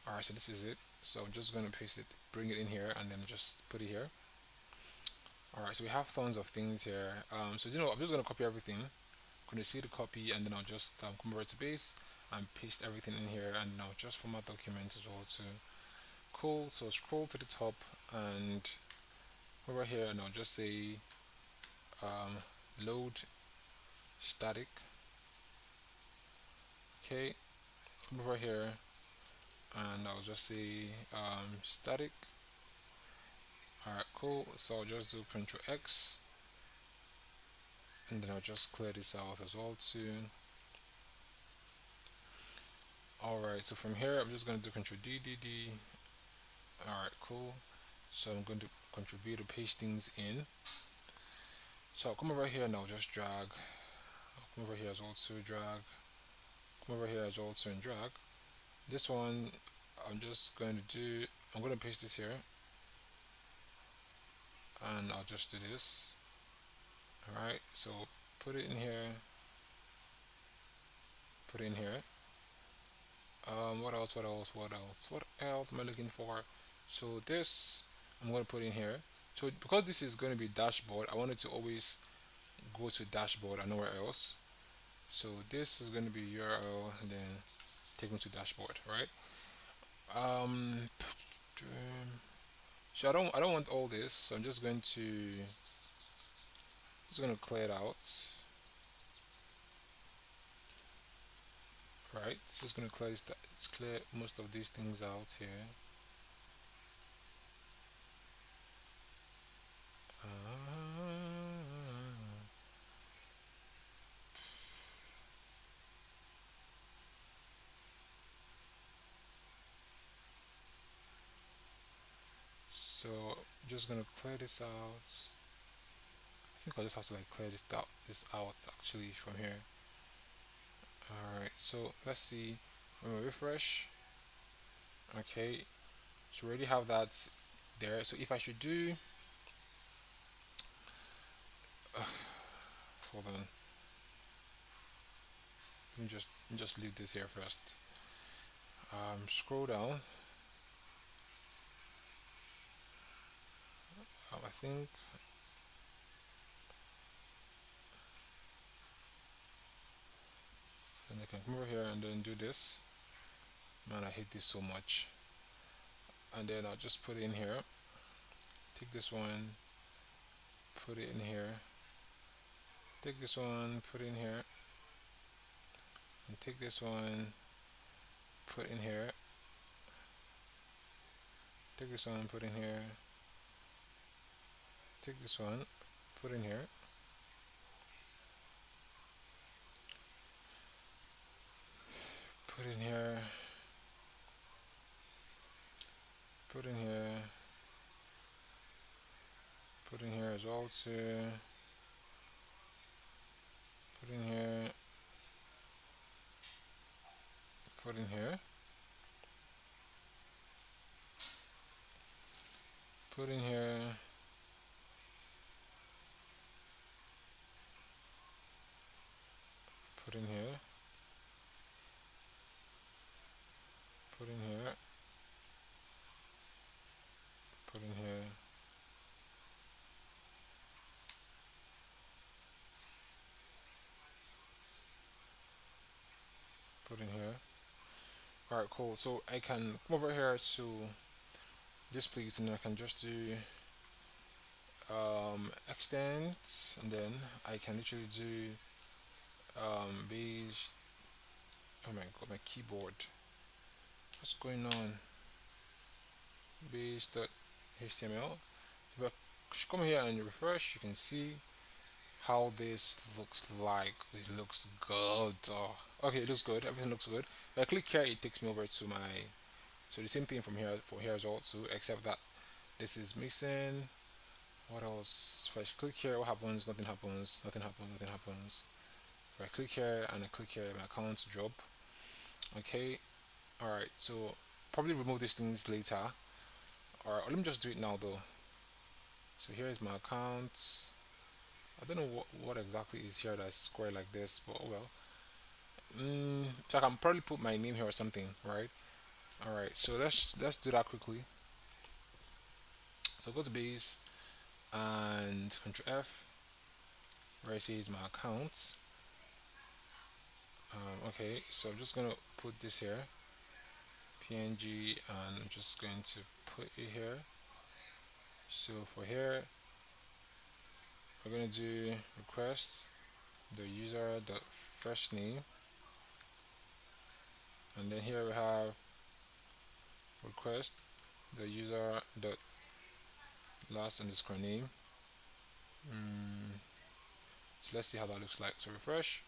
All right. So this is it. So I'm just gonna paste it, bring it in here, and then just put it here. All right. So we have tons of things here. So I'm just gonna copy everything. going to see the copy, and then I'll just come over to base and paste everything in here, and I'll just format document as well too. Cool. So scroll to the top and over here, and I'll just say um, load static. Okay, come over here, and I'll just say static. Alright, cool. So I'll just do Control X, and then I'll just clear this out as well too. Alright, so from here I'm just going to do Control D, D, D. Alright, cool. So I'm going to Control V to paste things in. So I'll come over here and I'll just drag. I'll come over here as well too, drag. Come over here as well too and drag. This one I'm just going to do, I'm going to paste this here, and I'll just do this. Alright, so put it in here, put it in here. What else? What else? What else? What else am I looking for? So this I'm going to put in here. So because this is going to be dashboard, I wanted to always go to dashboard and nowhere else. So this is going to be URL and then take me to dashboard, right? Um, so I don't want all this. So I'm just going to clear it out. Right. So just going to clear this. Let's clear most of these things out here. So just gonna clear this out. I think I'll just have to like clear this out actually from here. Alright, so let's see. When we refresh, okay, so we already have that there. So if I should do, hold on, let me just leave this here first. Scroll down. I think, and I can come over here and then do this. Man, I hate this so much. And then I'll just put it in here. Take this one, put it in here. Take this one, put it in here, and take this one, put in here. Take this one, put in here. Take this one, put in here. Put in here. Put in here. Put in here as well too. Put in here. Put in here. Put in here. Put in here. Put in here. Put in here. Put in here. Alright, cool. So I can come over here to this place and I can just do extend, and then I can literally do base. Oh my god, my keyboard. What's going on? Base.html. If I come here and refresh, you can see how this looks like. It looks good. Oh, okay, it looks good. Everything looks good. If I click here, it takes me over to my. So the same thing from here for here as well too, except that this is missing. What else? If I click here, what happens? Nothing happens. Nothing happens. Nothing happens. If I click here and I click here, my account drop. Okay. All right. So probably remove these things later. All right. Let me just do it now though. So here is my account. I don't know what exactly is here that's square like this, but oh well. So I can probably put my name here or something, right? All right. So let's do that quickly. So go to base and Control F, where it says my account. Okay, so I'm just gonna put this here, PNG, and I'm just going to put it here. So for here, we're gonna do request the user dot first name, and then here we have request the user dot last underscore name. Mm, so let's see how that looks like. So refresh.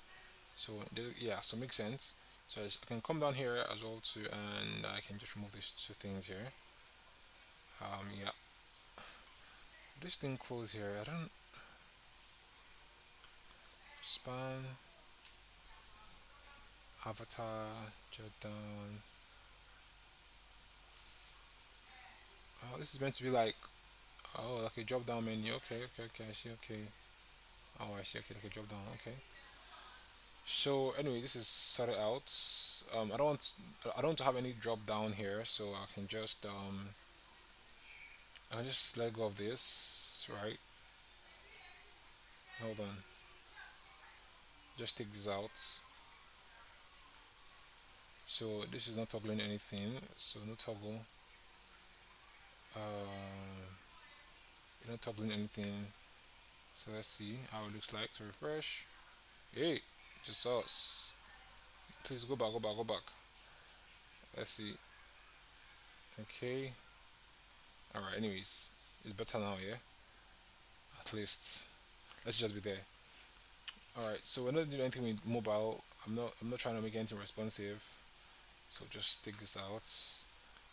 So yeah, so makes sense. So I can come down here as well too, and I can just remove these two things here. Yeah, this thing close here. I don't span avatar drop down. Oh, this is meant to be like like a drop down menu. Okay, okay, okay. I see. Okay. Oh, I see. Okay, like a drop down. Okay. So anyway, this is sorted out. I don't want to have any drop down here, so I can just let go of this. Right. Hold on. Just take this out. So this is not toggling anything. So no toggle. You're not toggling anything. So let's see how it looks like. To refresh. Hey, just us. Please go back, go back, go back. Let's see. Okay. All right. Anyways, it's better now, yeah. At least let's just be there. All right. So we're not doing anything with mobile. I'm not trying to make anything responsive. So just take this out.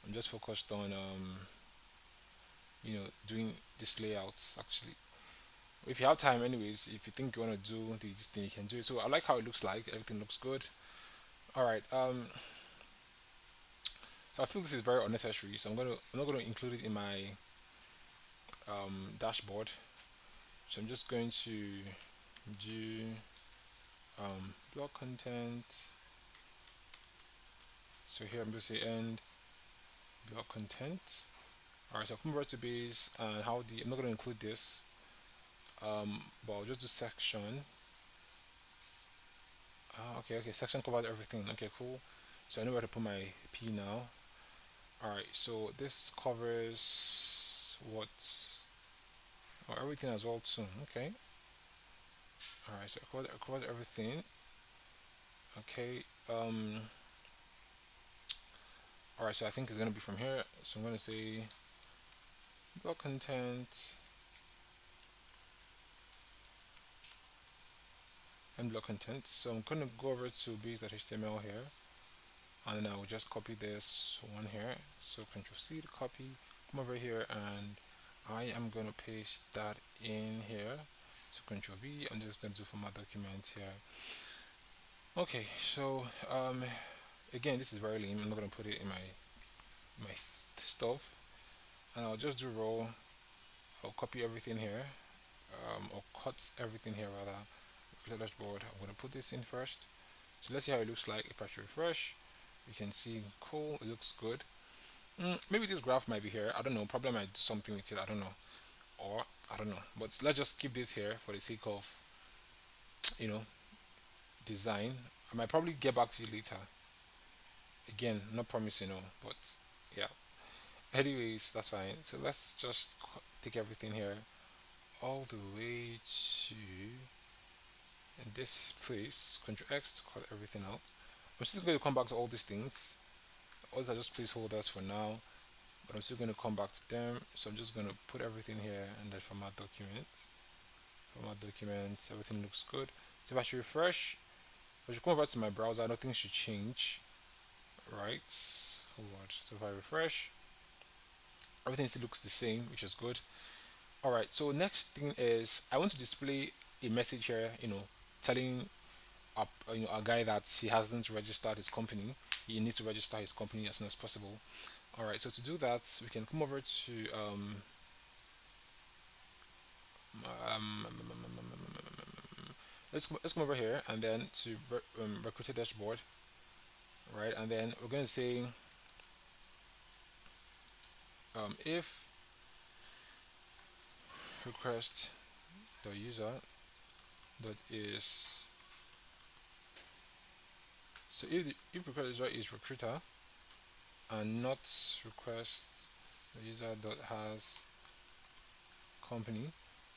I'm just focused on doing this layouts actually. If you have time, anyways, if you think you want to do this thing, you can do it. So I like how it looks like. Everything looks good. All right. So I feel this is very unnecessary. So I'm not gonna include it in my dashboard. So I'm just going to do blog content. So here I'm going to say end blog content. All right. So I'll come over to base and I'm not gonna include this. But I'll just do section. Okay, okay. Section covers everything. Okay, cool. So I know where to put my P now. All right. So this covers what? Oh, everything as well too. Okay. All right. So it covers everything. Okay. All right. So I think it's gonna be from here. So I'm gonna say blog content and blog content. So I'm gonna go over to base.html here, and then I will just copy this one here. So Control C to copy. Come over here, and I am gonna paste that in here. So Control V. I'm just gonna do for my document here. Okay. So again, this is very lame. I'm not gonna put it in my stuff, and I'll just do row. I'll copy everything here, or cut everything here rather. Create a dashboard. I'm gonna put this in first. So let's see how it looks like. If I refresh, you can see cool. It looks good. Maybe this graph might be here. I don't know. Probably I might do something with it. I don't know, or I don't know. But let's just keep this here for the sake of you know design. I might probably get back to you later. Again, not promising, no, but yeah. Anyways, that's fine. So let's just take everything here all the way to this place. Control X to cut everything out. I'm still going to come back to all these things. All these are just placeholders for now, but I'm still going to come back to them. So I'm just going to put everything here and then format document. Format document. Everything looks good. So if I should refresh, if I should come over to my browser, nothing should change. Right. Hold on. So if I refresh, everything still looks the same, which is good. All right. So next thing is I want to display a message here. Telling a guy that he hasn't registered his company. He needs to register his company as soon as possible. All right. So to do that, we can come over to um, let's come over here and then to recruiter dashboard, right? And then we're going to say if request the user that is So if request user is recruiter and not request the user dot has company,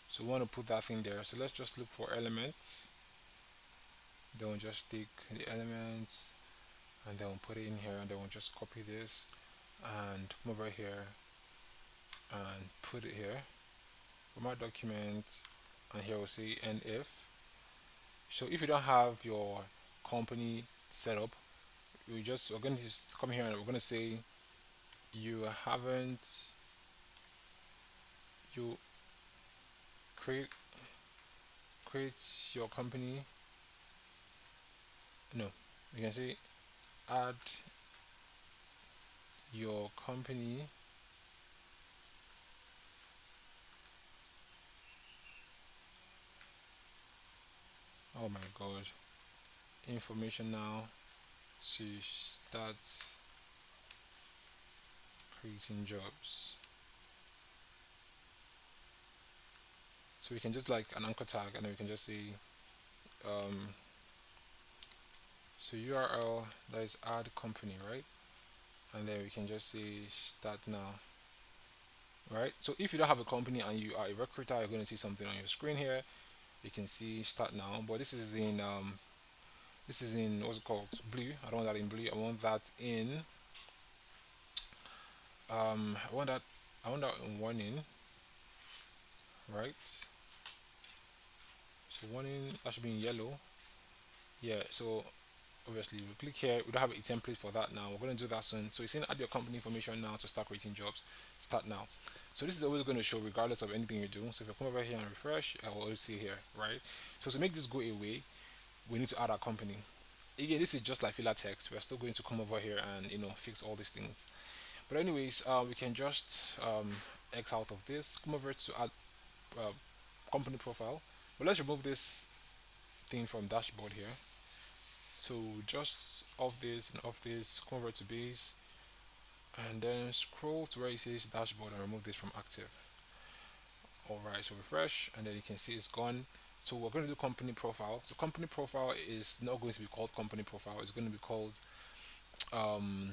so we want to put that thing there. So let's just look for elements. Then we'll just take the elements and then we'll put it in here and then we'll just copy this and come over here and put it here. Format document, and here we'll say end if. So if you don't have your company set up, we're going to just come here and we're going to say you haven't you create create your company. No, you can say add your company. Oh my god, information now to start creating jobs. So we can just like an anchor tag and then we can just say um, so URL that is add company, right? And then we can just say start now, right? So if you don't have a company and you are a recruiter, you're going to see something on your screen here. You can see start now, but this is in what's it called, blue. I don't want that in blue. I want that in I want that in warning, right? So warning that should be in yellow. Yeah. So obviously we click here. We don't have a template for that now. We're going to do that soon. So it's in add your company information now to start creating jobs. Start now. So this is always going to show regardless of anything you do. So if you come over here and refresh, I will always see here, right? So to make this go away, we need to add our company. Again, this is just like filler text. We're still going to come over here and fix all these things. But anyways, we can just X out of this. Come over to add uh, company profile. But let's remove this thing from dashboard here. So just off this and off this. Come over to base and then scroll to where it says dashboard and remove this from active. Alright, so refresh and then you can see it's gone. So we're going to do company profile. So company profile is not going to be called company profile. It's going to be called um,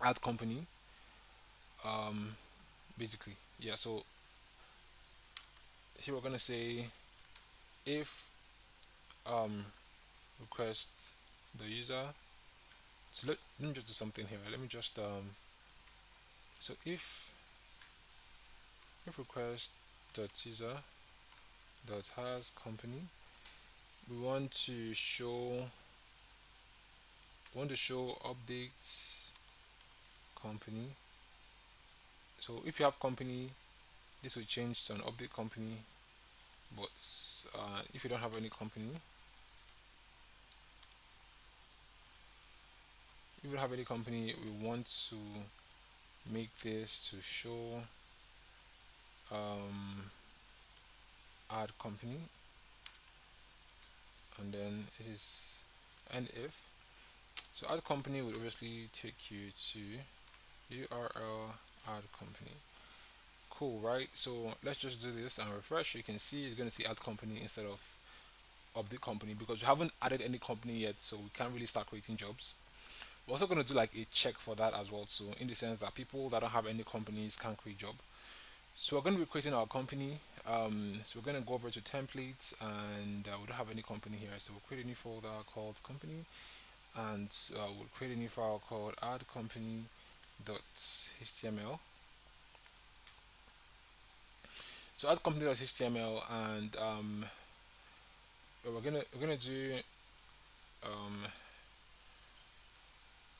add company. Um, basically, yeah. So here we're going to say if request the user. So let me just do something here. Let me just so if request dot user dot has company, we want to show updates company. So if you have company, this will change to an update company. But if you don't have any company, if you don't have any company, we want to make this to show um, add company, and then it is and if. So add company will obviously take you to URL add company. Cool, right? So let's just do this and refresh. You can see it's going to see add company instead of update company because we haven't added any company yet, so we can't really start creating jobs. We're also going to do like a check for that as well, so in the sense that people that don't have any companies can't create job. So we're going to be creating our company. So we're going to go over to templates and we don't have any company here, so we'll create a new folder called company and we'll create a new file called add company.html. So add company.html and we're gonna do um,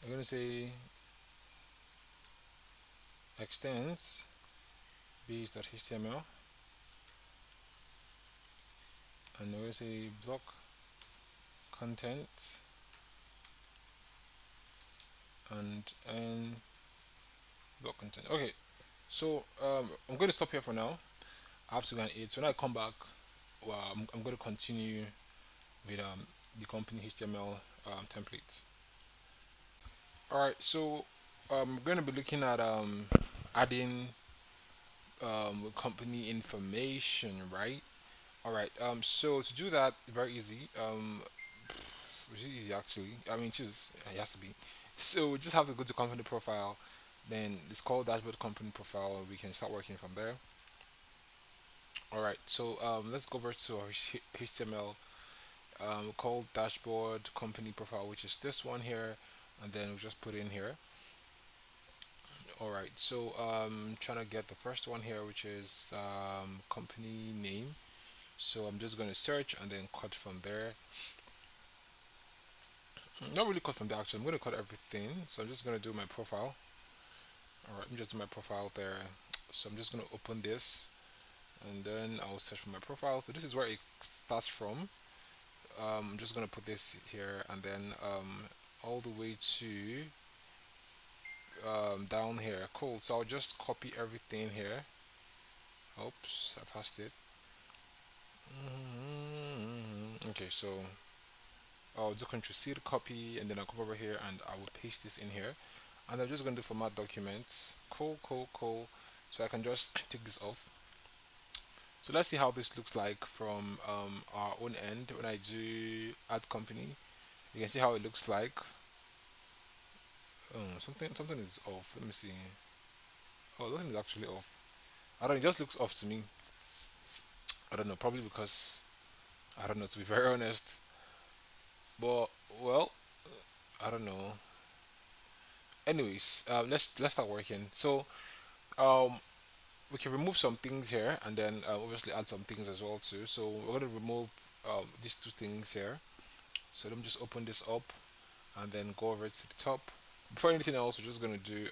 we're gonna say extends base.html and we're gonna say block content and block content. Okay, so I'm going to stop here for now. I have to go and eat. So when I come back, well, I'm going to continue with the company HTML templates. All right, so I'm going to be looking at adding company information, right? All right. So to do that, very easy. which is easy actually. I mean, it has to be. So we just have to go to company profile, then it's called dashboard company profile. We can start working from there. All right. So let's go over to our HTML. We'll call dashboard company profile, which is this one here, and then we'll just put in here. All right. So trying to get the first one here, which is company name. So I'm just going to search and then cut from there. Not really cut from there actually. I'm going to cut everything. So I'm just going to do my profile. All right. I'm just do my profile there. So I'm just going to open this and then I'll search for my profile. So this is where it starts from. I'm just going to put this here and then all the way to down here. Cool. So I'll just copy everything here. Oops, I passed it. Okay, so I'll do Control C to copy, and then I'll come over here and I will paste this in here. And I'm just going to do format documents. Cool, cool, cool. So I can just take this off. So let's see how this looks like from our own end. When I do add company, you can see how it looks like. Something is off. Let me see. Oh, nothing is actually off. I don't know. It just looks off to me. I don't know. Probably because I don't know. To be very honest, but well, I don't know. Anyways, let's start working. So um, we can remove some things here, and then obviously add some things as well too. So we're going to remove these two things here. So let me just open this up and then go over it to the top. Before anything else, we're just going to do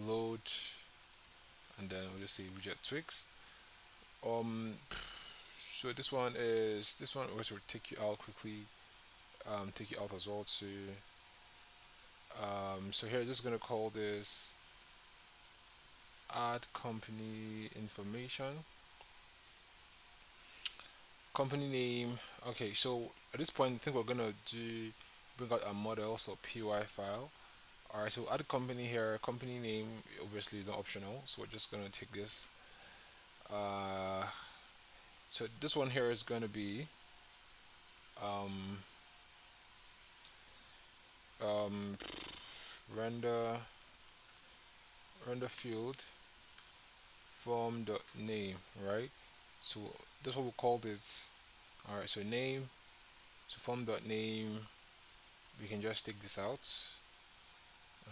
load, and then we'll just say widget tweaks. Um, so this one also will take you out quickly, take you out as well too. So here, just gonna call this add company information, company name. Okay, so at this point, I think we're gonna do bring out a model, so py file. All right, so add company here. Company name obviously is not optional, so we're just gonna take this. Uh, so this one here is gonna be um, um, render field form dot name, right? So that's what we call this. All right, so name, so form dot name. We can just take this out.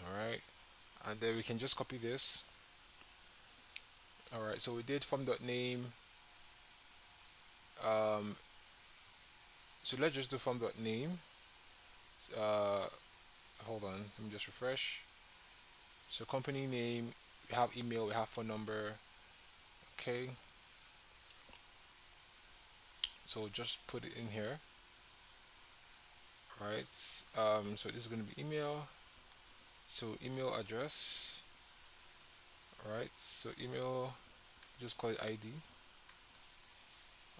All right, and then we can just copy this. All right, so we did form dot name. Um, so let's just do form dot name. Uh, hold on, let me just refresh. So company name, we have email, we have phone number. Okay, so just put it in here. All right. So this is going to be email. So email address. All right. So email, just call it ID.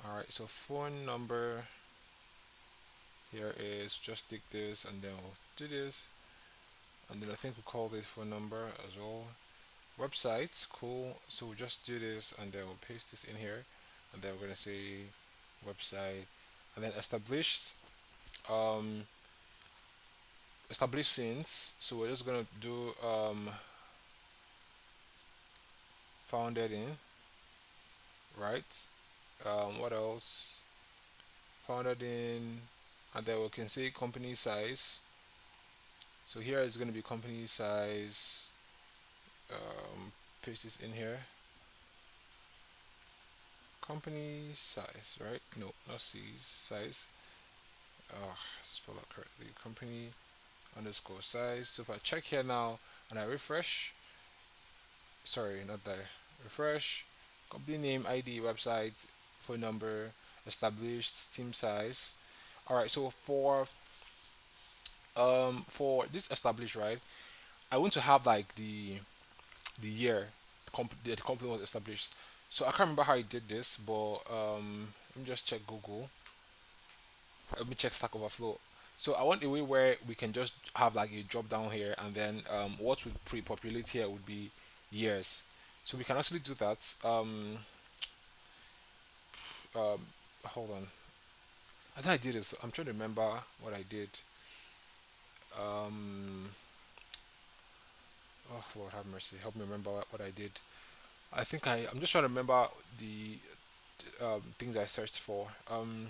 All right. So phone number here is just take this and then we'll do this. And then I think we'll call this phone number as well. Websites, cool. So we'll just do this and then we'll paste this in here. And then we're going to say website. And then established. Um, established since. So we're just going to do founded in. Right. What else? Founded in, and then we can say company size. So here is going to be company size. Paste this in here. Company size, right? No, not C's size. Spell that correctly. Company underscore size. So if I check here now and I refresh, sorry, not there. Refresh. Company name, ID, website, phone number, established, team size. All right. So for this established, right, I want to have like the year the company was established. So I can't remember how I did this, but let me just check Google. Let me check Stack Overflow. So I want a way where we can just have like a drop down here, and then what would pre-populate here would be years. So we can actually do that. Um, hold on. I think I did this. I'm trying to remember what I did. Um, oh Lord have mercy, help me remember what I did. I think I'm just trying to remember the things I searched for. Um,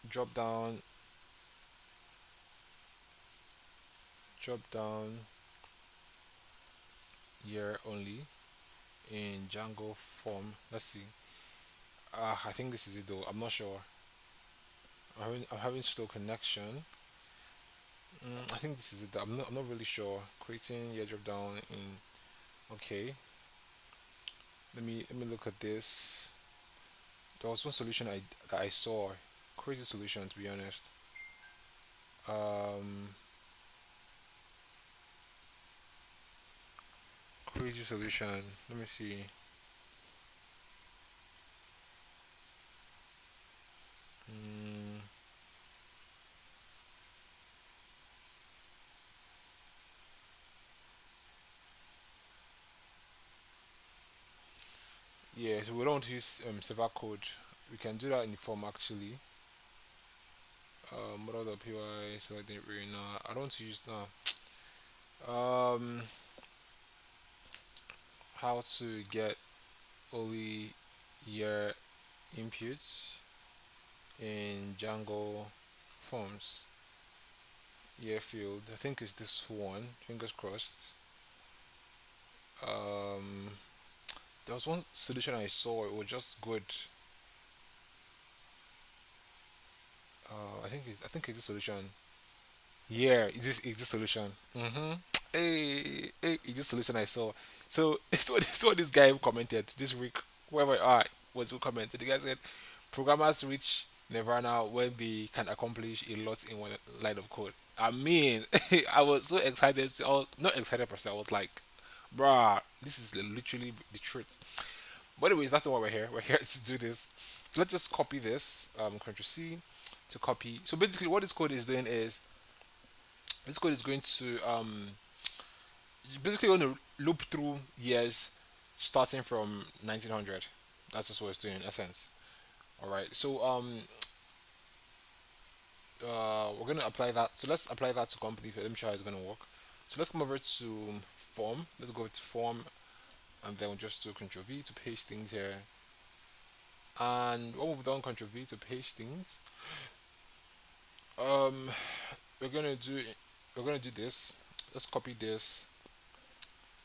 drop down, drop down year only in Django form. Let's see. I think this is it though. I'm not sure. I'm having slow connection. I think this is it. I'm not really sure. Creating year drop down in. Okay. Let me look at this. There was one solution that I saw. Crazy solution to be honest. Um, crazy solution. Let me see. Mm, yeah, so we don't want to use server code. We can do that in the form actually. What other PY selecting right now? I don't want to use now. How to get only year inputs in Django forms. Year field. I think it's this one. Fingers crossed. Um, there was one solution I saw. It was just good. I think it's the solution. Yeah, it's this solution. Hey, it's this solution I saw. So it's what this guy commented. This Rick, whoever was who commented. The guy said, programmers reach nirvana when they can accomplish a lot in one line of code. I mean, I was so excited. I was not excited per se. I was like, bruh, this is literally the truth. But anyways, that's not why we're here. We're here to do this. Let's just copy this. Control C to copy. So basically, what this code is doing is this code is going to basically going to loop through years starting from 1900. That's just what it's doing in essence. All right. So we're gonna apply that. So let's apply that to company. Let me try how it's gonna work. So let's come over to form. Let's go to form, and then we'll just do Control V to paste things here. And when we've done Control V to paste things, um, we're gonna do we're gonna do this. Let's copy this,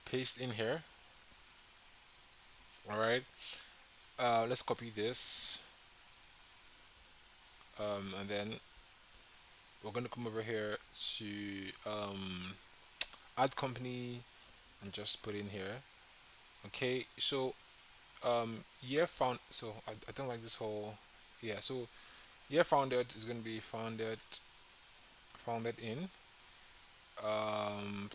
paste in here. All right. Let's copy this, and then we're gonna come over here to add company and just put in here. Okay. So year found. So I don't like this whole. Yeah. So year founded is gonna be founded in um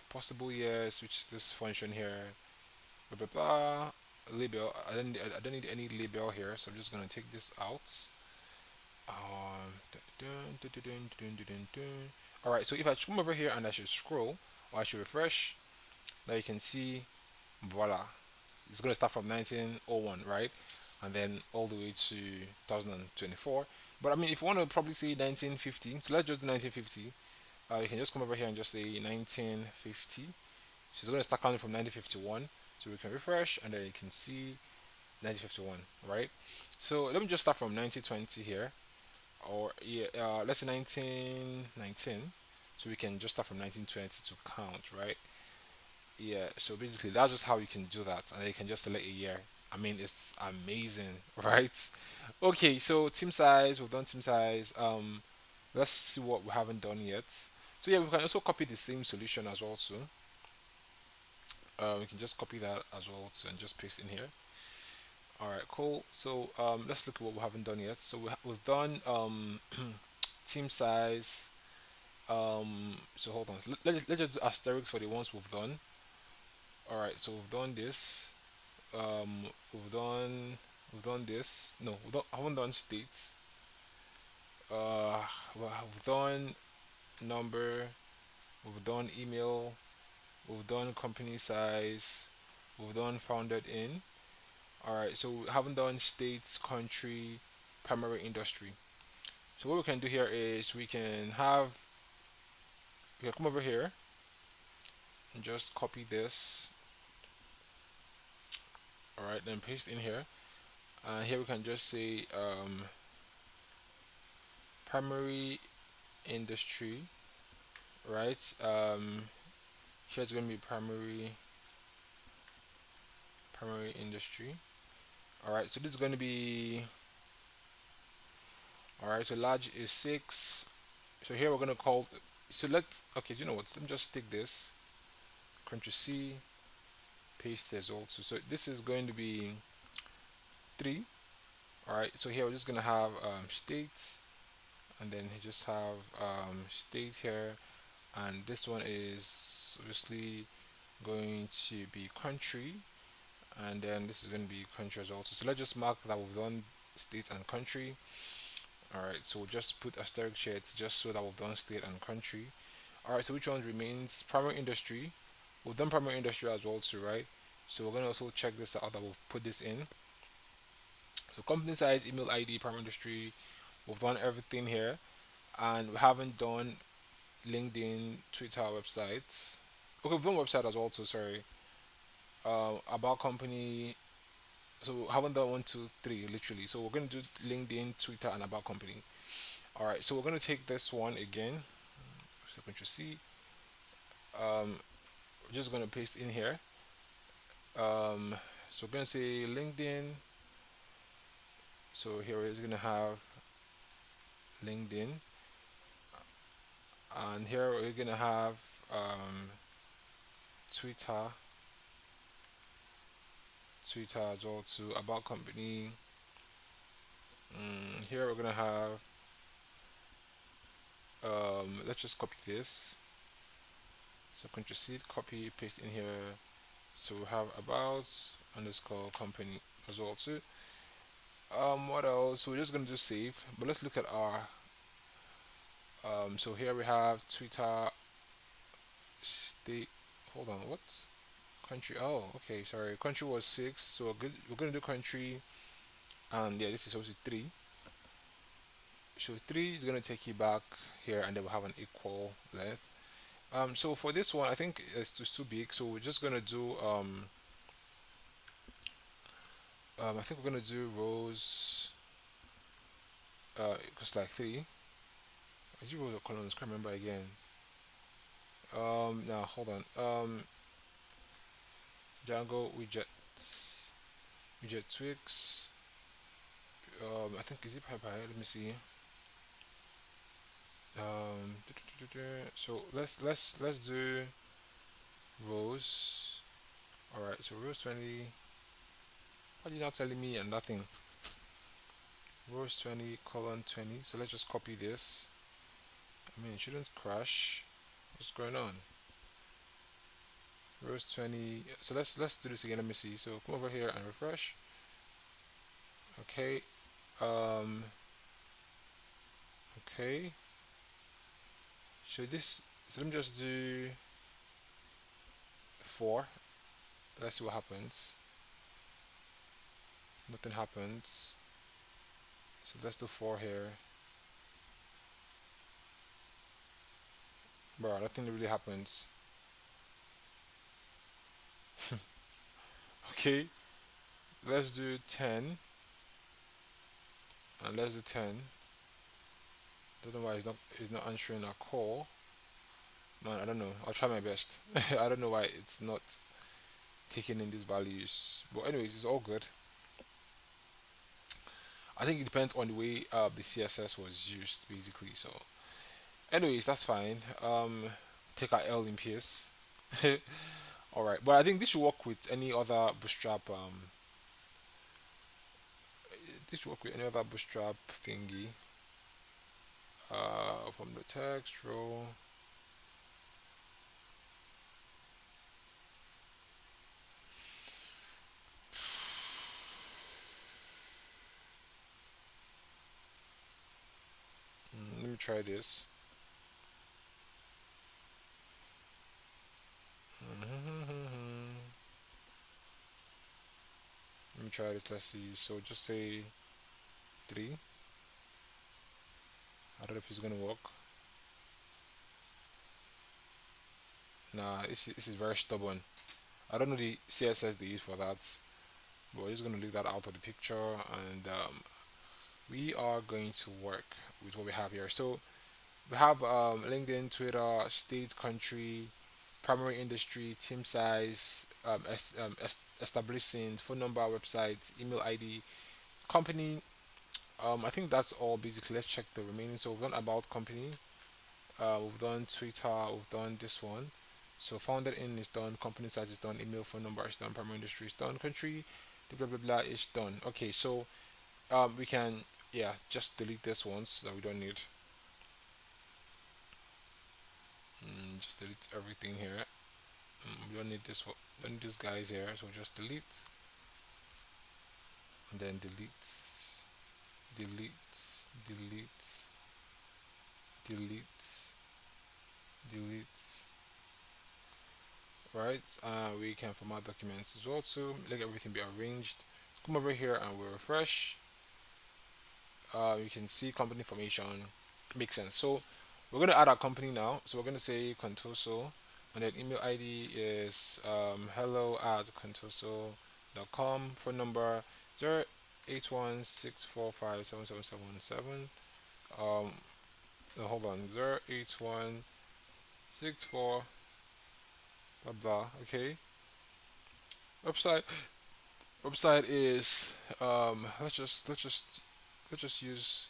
possible years, which is this function here. Blah blah blah. Label. I don't need any label here, so I'm just gonna take this out. All right. So if I come over here and I should scroll or I should refresh, now you can see, voila, it's gonna start from 1901, right, and then all the way to 2024. But I mean, if you want to probably say 1950, so let's just do 1950. You can just come over here and just say 1950. So it's going to start counting from 1951. So we can refresh and then you can see 1951, right? So let me just start from 1920 here, or yeah, let's say 1919. So we can just start from 1920 to count, right? Yeah. So basically, that's just how you can do that, and then you can just select a year. I mean, it's amazing, right? Okay. So team size, we've done team size. Let's see what we haven't done yet. So yeah, we can also copy the same solution as well too. We can just copy that as well too and just paste in here. All right, cool. So let's look at what we haven't done yet. So we've done team size. So hold on. Let's just do asterisks for the ones we've done. All right, so we've done this. Um, we've done this. No, I haven't done states. We've done number. We've done email. We've done company size. We've done founded in. All right, so we haven't done states, country, primary industry. So what we can do here is we can come over here and just copy this. All right, then paste in here. And here we can just say primary industry, right? Here it's going to be primary industry. All right, so this is going to be all right. So large is 6. So here we're going to call. So let's okay. You know what? Let me just take this. Control C, paste as also. So this is going to be 3. All right. So here we're just going to have states, and then just have state here, and this one is obviously going to be country, and then this is going to be country as also. So let's just mark that we've done state and country. All right, so we'll just put asterisk here. It's just so that we've done state and country. All right, so which one remains? Primary industry. We've done primary industry as well too, right? So we're gonna also check this out that we'll put this in. So company size, email ID, primary industry. We've done everything here, and we haven't done LinkedIn, Twitter, websites. Okay, we've done website as well too. Sorry. About company. So we haven't done one, two, three, literally. So we're gonna do LinkedIn, Twitter, and about company. All right. So we're gonna take this one again. So Control C. We're just gonna paste in here. Um, so we're gonna say LinkedIn. So here we're gonna have LinkedIn, and here we're gonna have Twitter, Twitter as well too. About company. Here we're gonna have. Let's just copy this. So Control C, copy, paste in here. So we have about underscore company as well too. What else? We're just gonna do save, but let's look at our. So here we have Twitter state. Hold on, what? Country. Oh, okay. Sorry, country was 6. So we're good. We're gonna do country, and yeah, this is also 3. So 3 is gonna take you back here, and then we'll have an equal length. So for this one, I think it's just too big. So we're just gonna do I think we're gonna do rows. It's like 3. Is it rows or columns? Can't remember again. Now hold on. Django widgets, widget tweaks. I think is it bye bye. Let me see. So let's do rows. All right. So rows 20. Why are you not telling me and nothing? Rows 20 colon 20. So let's just copy this. I mean, it shouldn't crash. What's going on? Rows 20. So let's do this again. Let me see. So come over here and refresh. Okay. Um. Okay. So this. So let me just do 4. Let's see what happens. Nothing happens. So let's do 4 here. Bro, nothing really happens. Okay. Let's do 10. And let's do 10. Don't know why it's not answering our call. Man, I don't know. I'll try my best. I don't know why it's not taking in these values. But anyways, it's all good. I think it depends on the way the CSS was used, basically. So, anyways, that's fine. Take our L in peace. All right, but I think this should work with any other Bootstrap. This should work with any other Bootstrap thingy. From the text row. Let me try this. Let me me try this. Let's see. So just say three. I don't know if it's gonna work. Nah, this is very stubborn. I don't know the CSS they use for that, but we're just gonna leave that out of the picture, and we are going to work with what we have here. So we have LinkedIn, Twitter, state, country, primary industry, team size, establishing phone number, website, email ID, company. I think that's all basically. Let's check the remaining. So we've done about company, we've done Twitter, we've done this one. So founded in is done, company size is done, email, phone number is done, primary industry is done, country, blah blah blah is done. Okay, so we can, yeah, just delete this ones that we don't need. Just delete everything here. We don't need this one, don't need these guys here, so just delete and then delete, delete, delete, delete, delete. Right, we can format documents as well too, let everything be arranged. Come over here and we'll refresh. You can see company information. Makes sense. So we're going to add our company now. So we're going to say Contoso, and then email ID is hello at contoso.com. Phone number 08164577717. Um, no, hold on, 08164 blah blah. Okay. Website is let's just use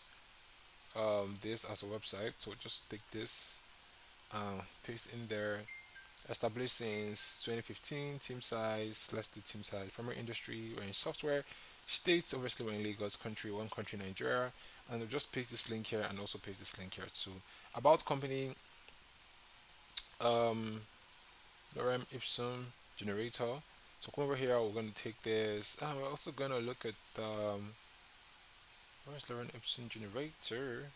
this as a website. So just take this, paste in there. Established since 2015. Team size, let's do team size. Primary industry, we're in software. States, obviously we're in Lagos. Country, one country, Nigeria. And we'll just paste this link here and also paste this link here too. About company, um, lorem ipsum generator. So come over here. We're going to take this. We're also going to look at where's lorem ipsum generator?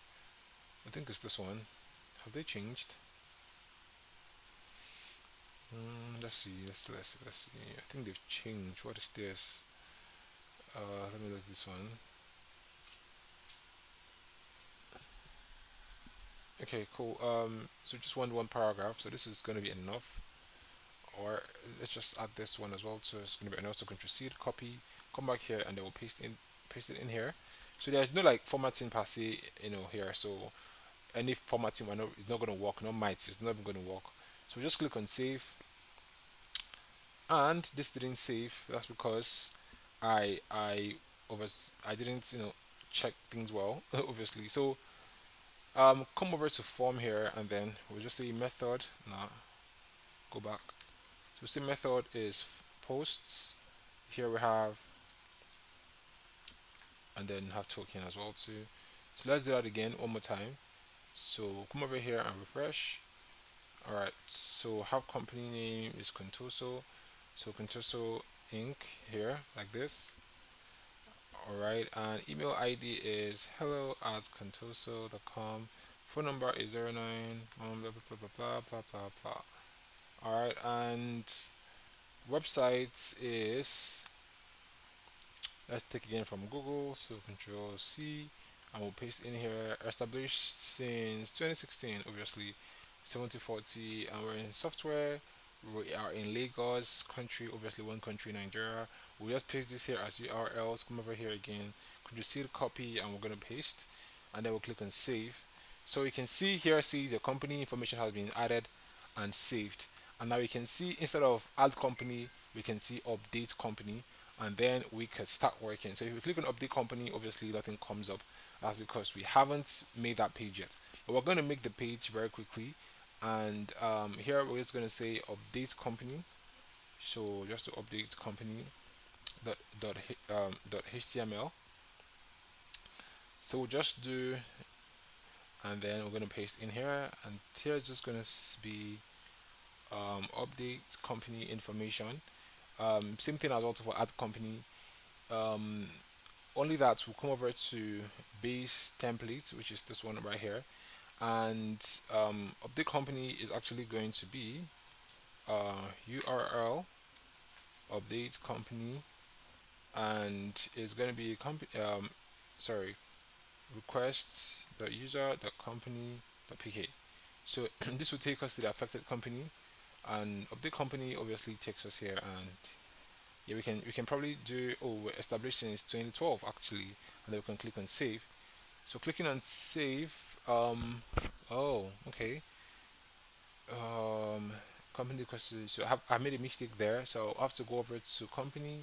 I think it's this one. Have they changed? Let's see. Let's see. I think they've changed. What is this? Let me look at this one. Okay, cool. So just one paragraph. So this is going to be enough. Or let's just add this one as well. So it's going to be enough. So Control C, copy, come back here, and then we'll paste it in here. So there's no like formatting per se, here. So any formatting, it's not going to work. No might, it's not even going to work. So just click on save, and this didn't save. That's because I over I didn't check things well obviously. So come over to form here, and then we'll just say method. Now go back. So say method is posts. Here we have, and then have token as well too. So let's do that again one more time. So come over here and refresh. All right. So have company name is Contoso. So Contoso Inc. here like this. All right, and email ID is hello at contoso.com. Phone number is 09 blah blah blah blah blah blah blah. All right, and website is, let's take again from Google. So Control C, and we'll paste in here. Established since 2016, obviously 7040, and we're in software. We are in Lagos, country, obviously one country, Nigeria. We'll just paste this here as URLs. Come over here again. Could you see the copy? And we're gonna paste, and then we'll click on save. So you can see here, see the company information has been added and saved. And now you can see instead of add company, we can see update company, and then we can start working. So if we click on update company, obviously nothing comes up. That's because we haven't made that page yet. But we're going to make the page very quickly, and here we're just going to say update company. So just to update company dot html. So we'll just do, and then we're going to paste in here, and here is just going to be update company information. Same thing as also for add company. Um, Only that we'll come over to base template, which is this one right here, and update company is actually going to be URL update company and it's going to be sorry, requests.user.company.pk. So this will take us to the affected company, and update company obviously takes us here, and yeah, we can probably do, oh, we're established since 2012 actually, and then we can click on save. So clicking on save, oh, okay, um, company question. So I made a mistake there, so I have to go over to company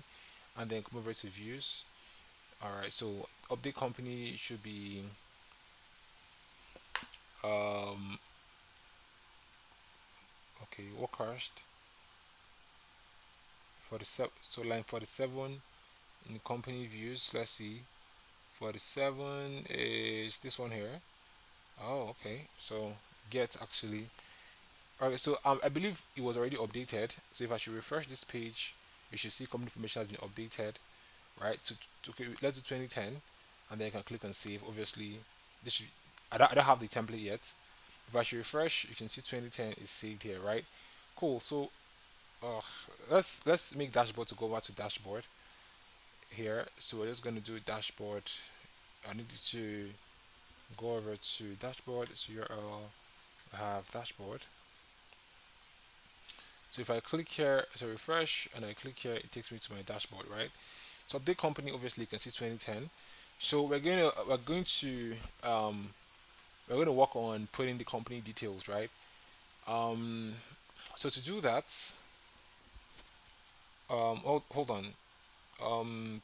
and then come over to views. All right, so update company should be um, okay, workhorst for the so line 47 in the company views. Let's see, 47 is this one here. Oh, okay. So get actually. Alright, so I believe it was already updated. So if I should refresh this page, you should see company information has been updated, right? Okay, let's do 2010, and then you can click on save. Obviously, this should, I don't have the template yet. If I should refresh, you can see 2010 is saved here, right? Cool. So uh, let's make dashboard to go over to dashboard here. So we're just gonna do dashboard. I need you to go over to dashboard. So URL, I have dashboard. So if I click here to refresh and I click here, it takes me to my dashboard, right? So update company, obviously you can see 2010. So we're going to work on putting the company details, right? Um, so to do that, hold on. Um,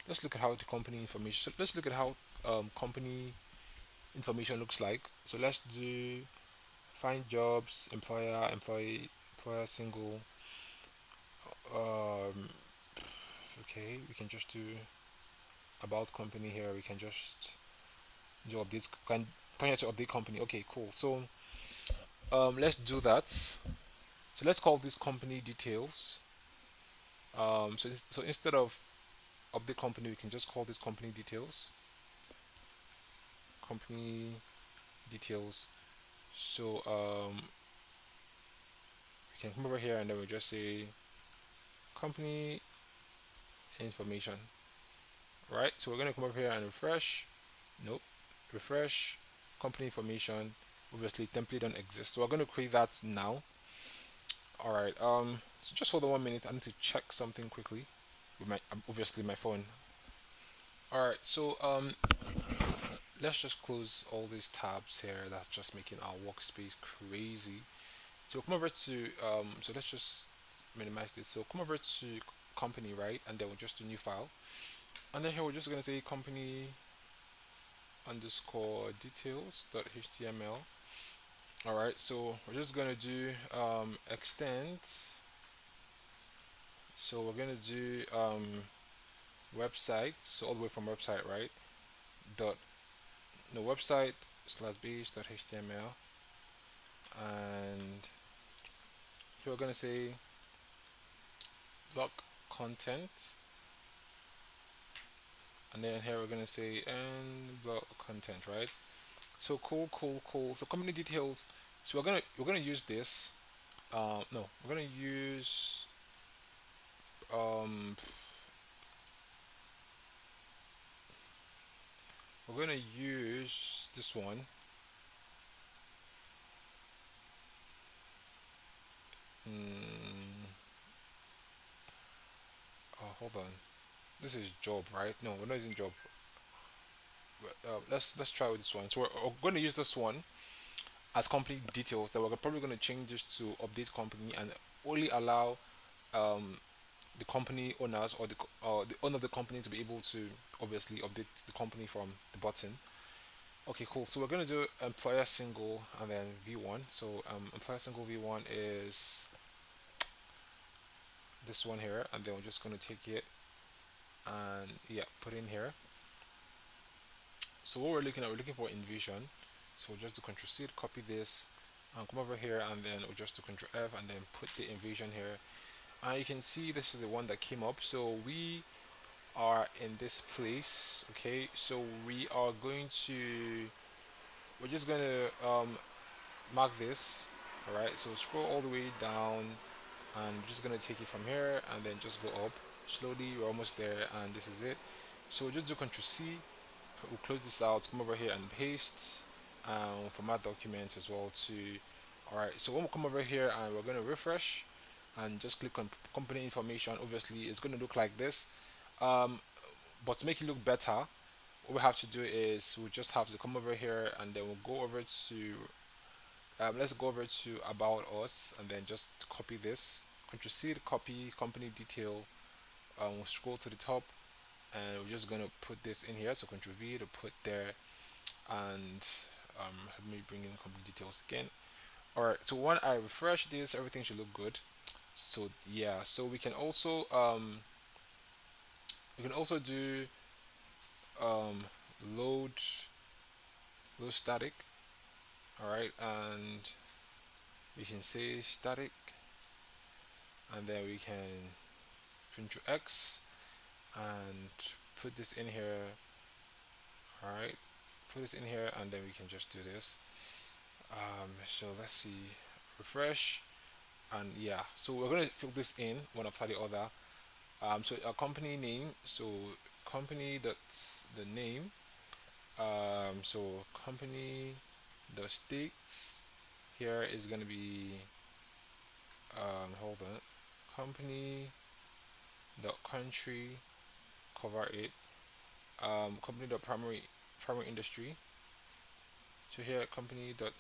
let's look at how the company information. So let's look at how company information looks like. So let's do find jobs, employer, employee, employer single. Um, okay, we can just do about company here. We can just do updates. Can turn it to update company. Okay, cool. So let's do that. So let's call this company details. So instead of update company, we can just call this company details. Company details. So we can come over here and then we just say company information. Right. So we're gonna come over here and refresh. Nope. Refresh. Company information. Obviously, template don't exist. So we're gonna create that now. All right. So just hold on 1 minute. I need to check something quickly with my obviously my phone. All right. So let's just close all these tabs here. That's just making our workspace crazy. So come over to So let's just minimize this. So come over to company, right? And then we'll just do new file. And then here we're just gonna say company underscore details dot html. All right. So we're just gonna do extend. So we're gonna do website, so all the way from website, right? Dot no website slash base dot html, and here we're gonna say block content, and then here we're gonna say and block content, right? So cool, cool, cool. So company details. So we're gonna use this. No, we're gonna use um we're gonna use this one. Hmm. Oh, hold on. This is job, right? No, we're not using job. Let's try with this one. So we're going to use this one as company details. That we're probably going to change this to update company and only allow um, the company owners or the owner of the company to be able to obviously update the company from the button. Okay, cool. So we're going to do employer single and then v1. So employer single v1 is this one here, and then we're just going to take it and yeah, put in here. So what we're looking for InVision. So we'll just do Control C, copy this, and come over here, and then we'll just do Control F, and then put the InVision here. And you can see this is the one that came up. So we are in this place. Okay, so we're just going to mark this. All right. So scroll all the way down, and we're just going to take it from here, and then just go up. slowly. We're almost there, and this is it. So we'll just do Control C. We'll close this out. Come over here and paste. Format documents as well to. All right. So when we come over here and we're going to refresh, and just click on company information. Obviously, it's going to look like this. Um, but to make it look better, what we have to do is we just have to come over here and then we'll go over to let's go over to about us and then just copy this. Control C to copy company detail. We'll scroll to the top and we're just gonna put this in here. So Control V to put there, and let me bring in company details again. All right. So when I refresh this, everything should look good. So yeah. So we can also do um, load load static. All right, and we can say static, and then we can Control X and put this in here. All right, put this in here, and then we can just do this. So let's see, refresh, and yeah. So we're gonna fill this in one after the other. So a company name. So company, that's the name. So company, the states here is gonna be hold on, company, the country, cover it. Company dot primary industry. So here company dot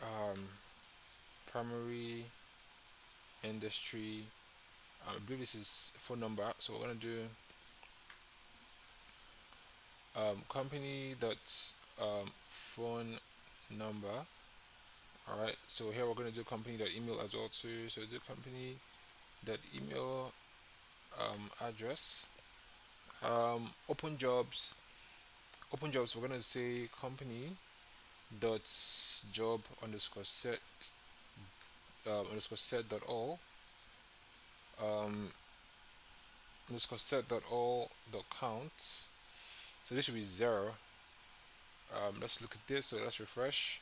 um, primary industry. I believe this is phone number. So we're gonna do company dot phone number. All right. So here we're gonna do company dot email as well too. So do company dot email address. Open jobs. Open jobs. We're gonna say company dot job underscore set dot all um, underscore set dot all dot counts. So this should be zero. Let's look at this. So let's refresh.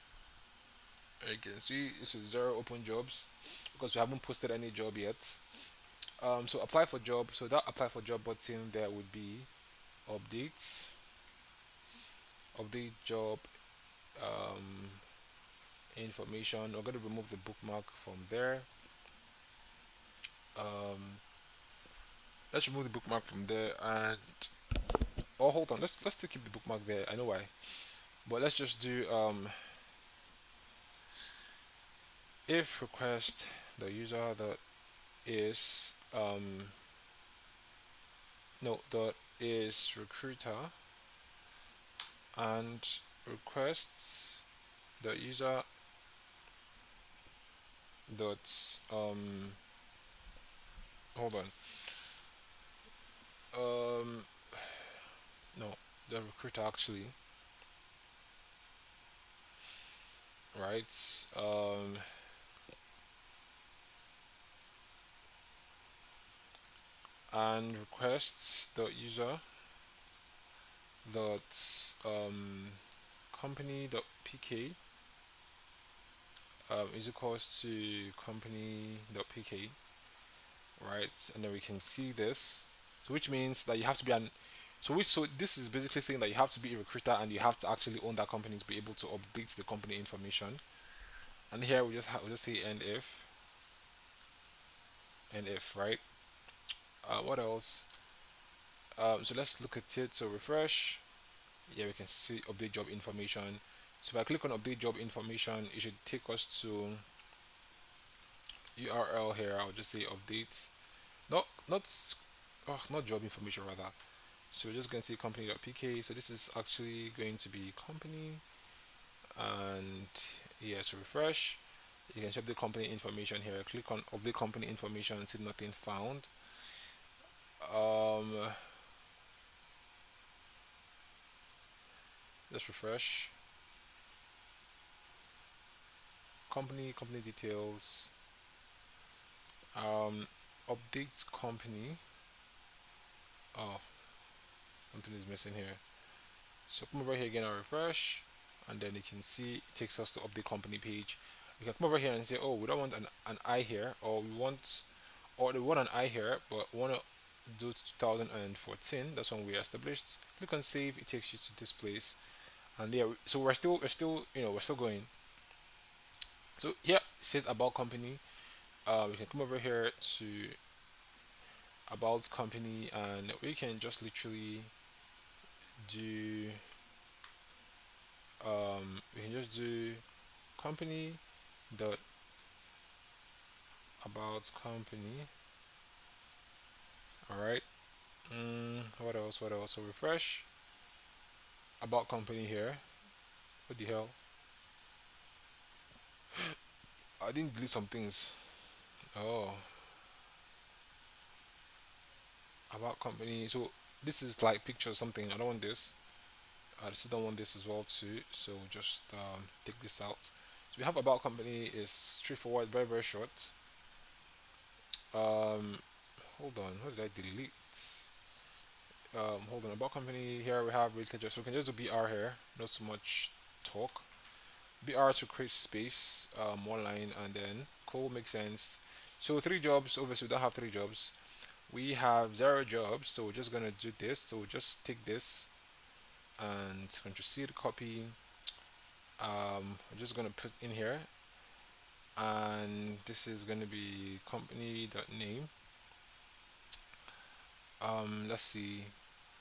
You can see this is zero open jobs because we haven't posted any job yet. So apply for job. So that apply for job button there would be updates, update job um, information. We're going to remove the bookmark from there. Um, let's remove the bookmark from there, and oh, hold on. Let's still keep the bookmark there. I know why, but let's just do if request the user that is no that is recruiter and requests the user dot hold on um no the recruiter actually, right, and requests the user dot company dot pk is equals to company dot pk, right, and then we can see this, so which means that you have to be an so this is basically saying that you have to be a recruiter and you have to actually own that company to be able to update the company information. And here we'll just say end if, right. What else? So let's look at it. So refresh. Yeah, we can see update job information. So if I click on update job information, it should take us to URL here. I'll just say update. Not job information rather. So we're just going to see company.pk. So this is actually going to be company, and yeah, so refresh. You can check the company information here. Click on update company information and see nothing found. Um, let's refresh. Company details. Updates company. Oh, something is missing here. So come over here again and refresh, and then you can see it takes us to update company page. We can come over here and say, oh, we don't want an I here, or we want an I here, but we want to do 2014. That's when we established. Click on save. It takes you to this place, and yeah, so we're still, we're still going. So here it says about company. We can come over here to about company, and we can just literally do we can just do company dot about company. All right. What else? What else? So refresh about company here. What the hell? I didn't delete some things. Oh, about company. So this is like picture or something. I don't want this. I still don't want this as well too. So just take this out. So we have about company is straightforward, very very short. Um, hold on. What did I delete? Hold on. About company here we have related just so we can just do BR here. Not so much talk. BR to create space, one line, and then cool makes sense. So three jobs. Obviously, we don't have three jobs. We have zero jobs, so we're just gonna do this. So we'll just take this and Control C to copy. I'm just gonna put in here, and this is gonna be company dot name. Let's see,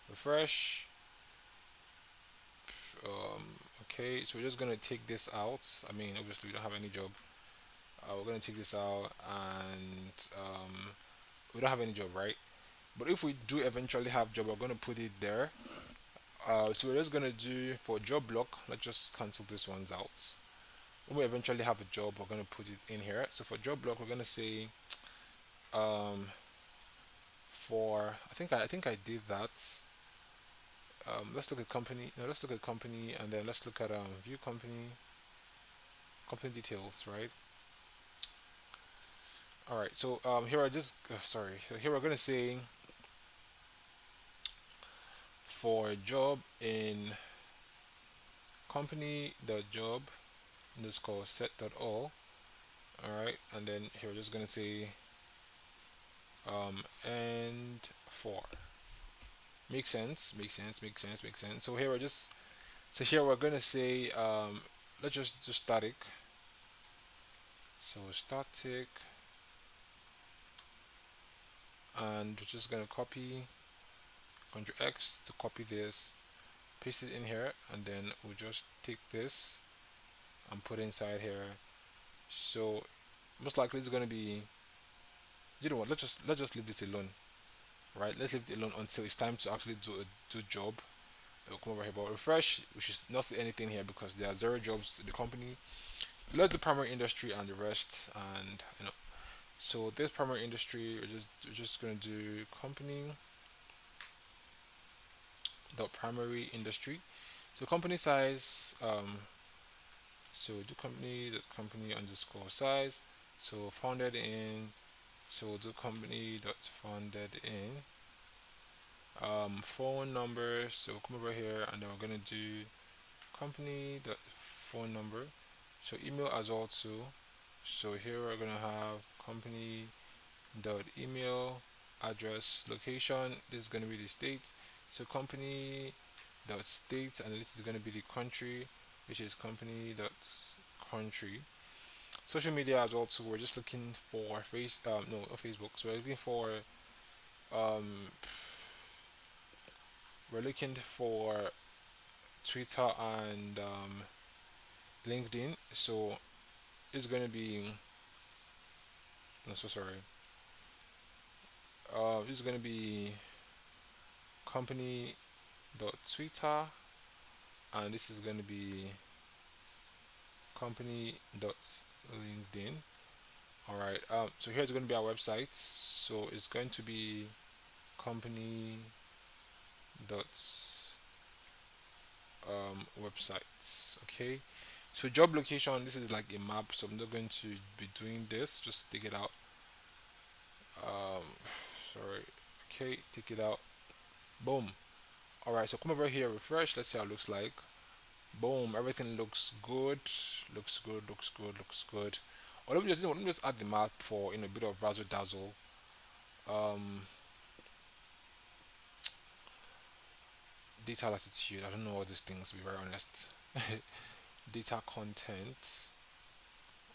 refresh. Um, okay, so we're just gonna take this out. I mean, obviously we don't have any job. We're gonna take this out, and we don't have any job, right? But if we do eventually have job, we're gonna put it there. So we're just gonna do for job block. Let's just cancel these ones out. When we eventually have a job, we're gonna put it in here. So for job block, we're gonna say um, for I think I did that. Let's look at company. No, let's look at company, and then let's look at view company details, right? All right. So here I just sorry. Here we're gonna say for job in company the job underscore set dot all. All right, and then here we're just gonna say and for makes sense, makes sense, makes sense, makes sense. So here we're just so here we're gonna say let's just do static. So static, and we're just gonna copy Ctrl X to copy this, paste it in here, and then we'll just take this and put inside here. So most likely it's gonna be, you know what? Let's just leave this alone, right? Let's leave it alone until it's time to actually do job. It'll come over here, but refresh. We should not see anything here because there are zero jobs in the company. Let's do primary industry and the rest, and So this primary industry, we're just gonna do company dot primary industry. So company size, so do company dot company underscore size. So founded in, so we'll do company dot founded in. Phone number. So come over here, and then we're gonna do company dot phone number. So email as well too. So here we're gonna have company dot email address location. This is gonna be the state. So company dot state, and this is gonna be the country, which is company dot country. Social media as well too. We're just looking for no, not Facebook. So um we're looking for Twitter and LinkedIn. So it's gonna be, I'm so sorry. This is gonna be company dot Twitter, and this is gonna be company dot LinkedIn. All right. So here's going to be our website. So it's going to be company dot websites. Okay. So job location. This is like a map. So I'm not going to be doing this. Just take it out. Um, sorry. Okay. Take it out. Boom. All right. So come over here. Refresh. Let's see how it looks like. Boom, everything looks good. Looks good, looks good, looks good. Or let me just add the map for a bit of razzle dazzle. Um, Data latitude. I don't know all these things to be very honest. Data content.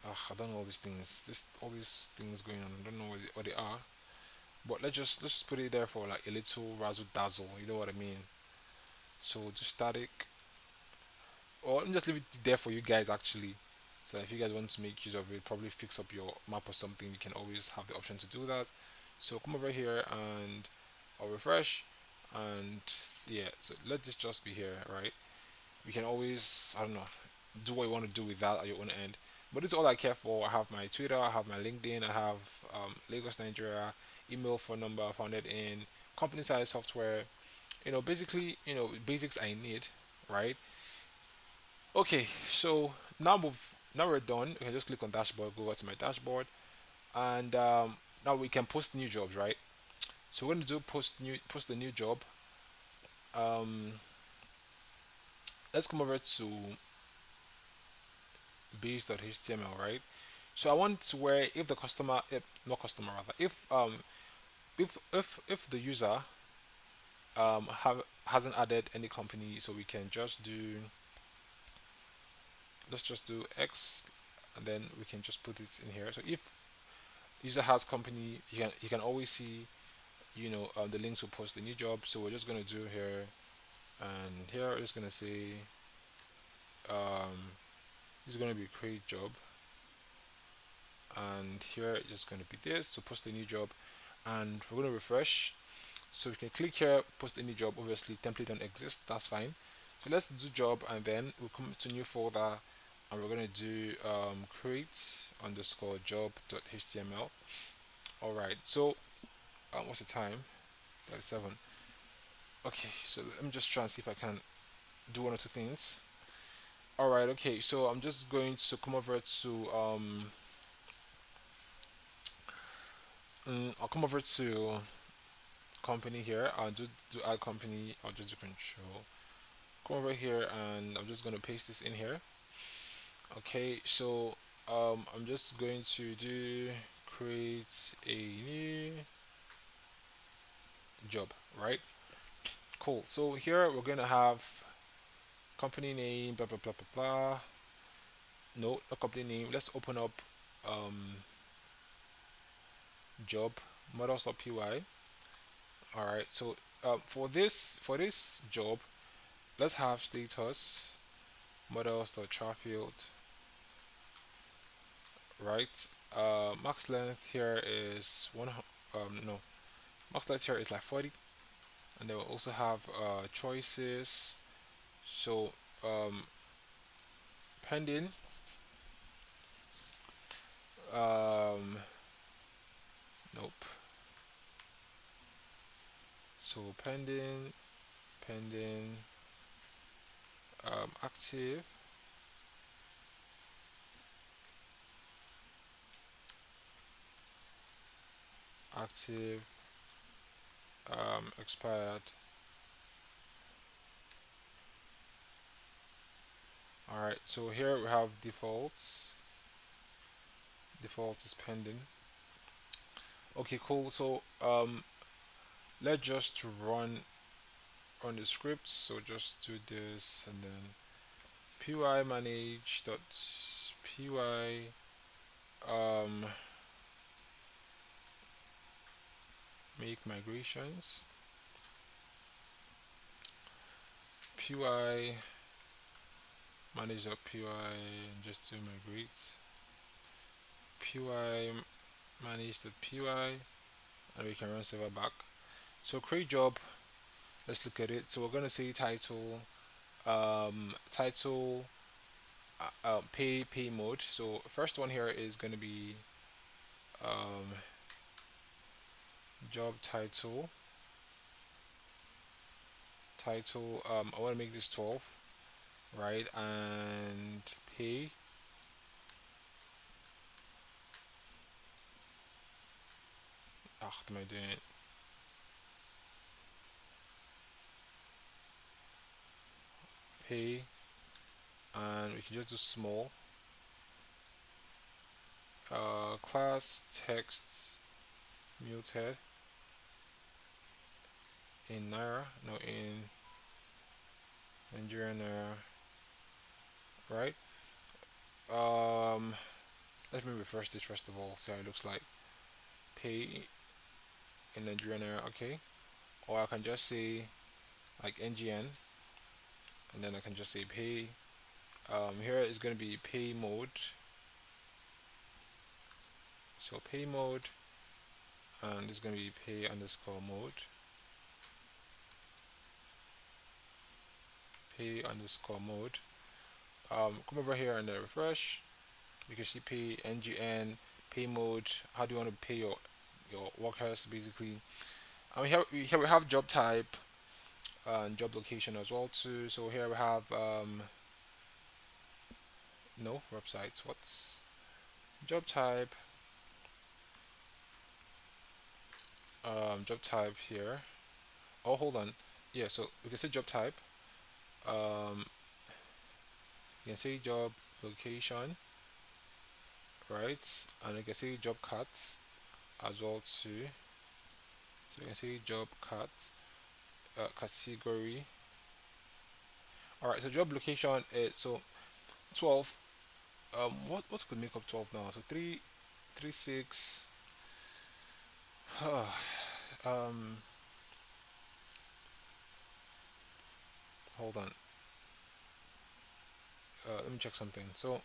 I don't know all these things. This all these things going on. I don't know what they are. But let's just put it there for like a little razzle dazzle. You know what I mean? So just static, or let me just leave it there for you guys actually. So if you guys want to make use of it, probably fix up your map or something, you can always have the option to do that. So come over here and I'll refresh, and yeah. So let this just be here, right? You can always, I don't know, do what you want to do with that at your own end. But this is all I care for. I have my Twitter, I have my LinkedIn, I have Lagos, Nigeria, email, phone number, founded in company side software. Basically, basics I need, right? Okay, so now we're done. We can just click on dashboard, go over to my dashboard, and now we can post new jobs, right? So we're going to do post a new job. Um, let's come over to base.html, right? So I want to where if the customer, if, not customer rather, if the user have hasn't added any company, so we can just do, let's just do X, and then we can just put this in here. So if user has company, you can always see the links will post the new job. So we're just gonna do here, and here we're just gonna say this is gonna be create job, and here it's just gonna be this. So post a new job, and we're gonna refresh. So we can click here, post a new job. Obviously template don't exist, that's fine. So let's do job, and then we'll come to new folder, and we're gonna do create underscore job.html. All right. So what's the time? 37. Okay, so let me just try and see if I can do one or two things. All right, okay, so I'm just going to come over to I'll come over to company here. I'll just do add company. I'll just do control. Come over here, and I'm just going to paste this in here. Okay, so I'm just going to do create a new job, right? Cool. So here we're going to have company name, blah blah blah blah blah. No, not company name. Let's open up um job models.py. All right, so for this job, let's have status models.charfield, right? Max length here is one. No, max length here is like 40, and then we'll also have choices. So pending. Um, nope. So pending, active, active, expired. All right, so here we have defaults. Default is pending. Okay, cool. So let's just run the script. So just do this, and then py manage dot py um, make migrations. Py manage dot py and just do migrate. Py manage dot py, and we can run server back. So create job. Let's look at it. So we're gonna say title, title, pay mode. So first one here is gonna be um, job title. I want to make this 12, right? And pay. What am I doing? Pay. and we can just do small. Class text muted in Naira, no, in Nigerian Naira, right? Um, Let me refresh this first of all, see how it looks like. Pay in Nigerian Naira, okay. Or I can just say like NGN, and then I can just say pay. Here is going to be pay mode. So pay mode, and it's going to be pay underscore mode. Pay underscore mode. Come over here and then refresh. You can see pay NGN, pay mode. How do you want to pay your workers basically? Here we have job type and job location as well too. So here we have no websites. What's job type? Job type here. Oh, hold on. Yeah, so we can say job type. Um, you can say job location, right? And you can say job cuts as well too. So you can say job cuts, category. All right. So job location is so 12. What could make up 12 now? So 3 6. um, Hold on. Let me check something. So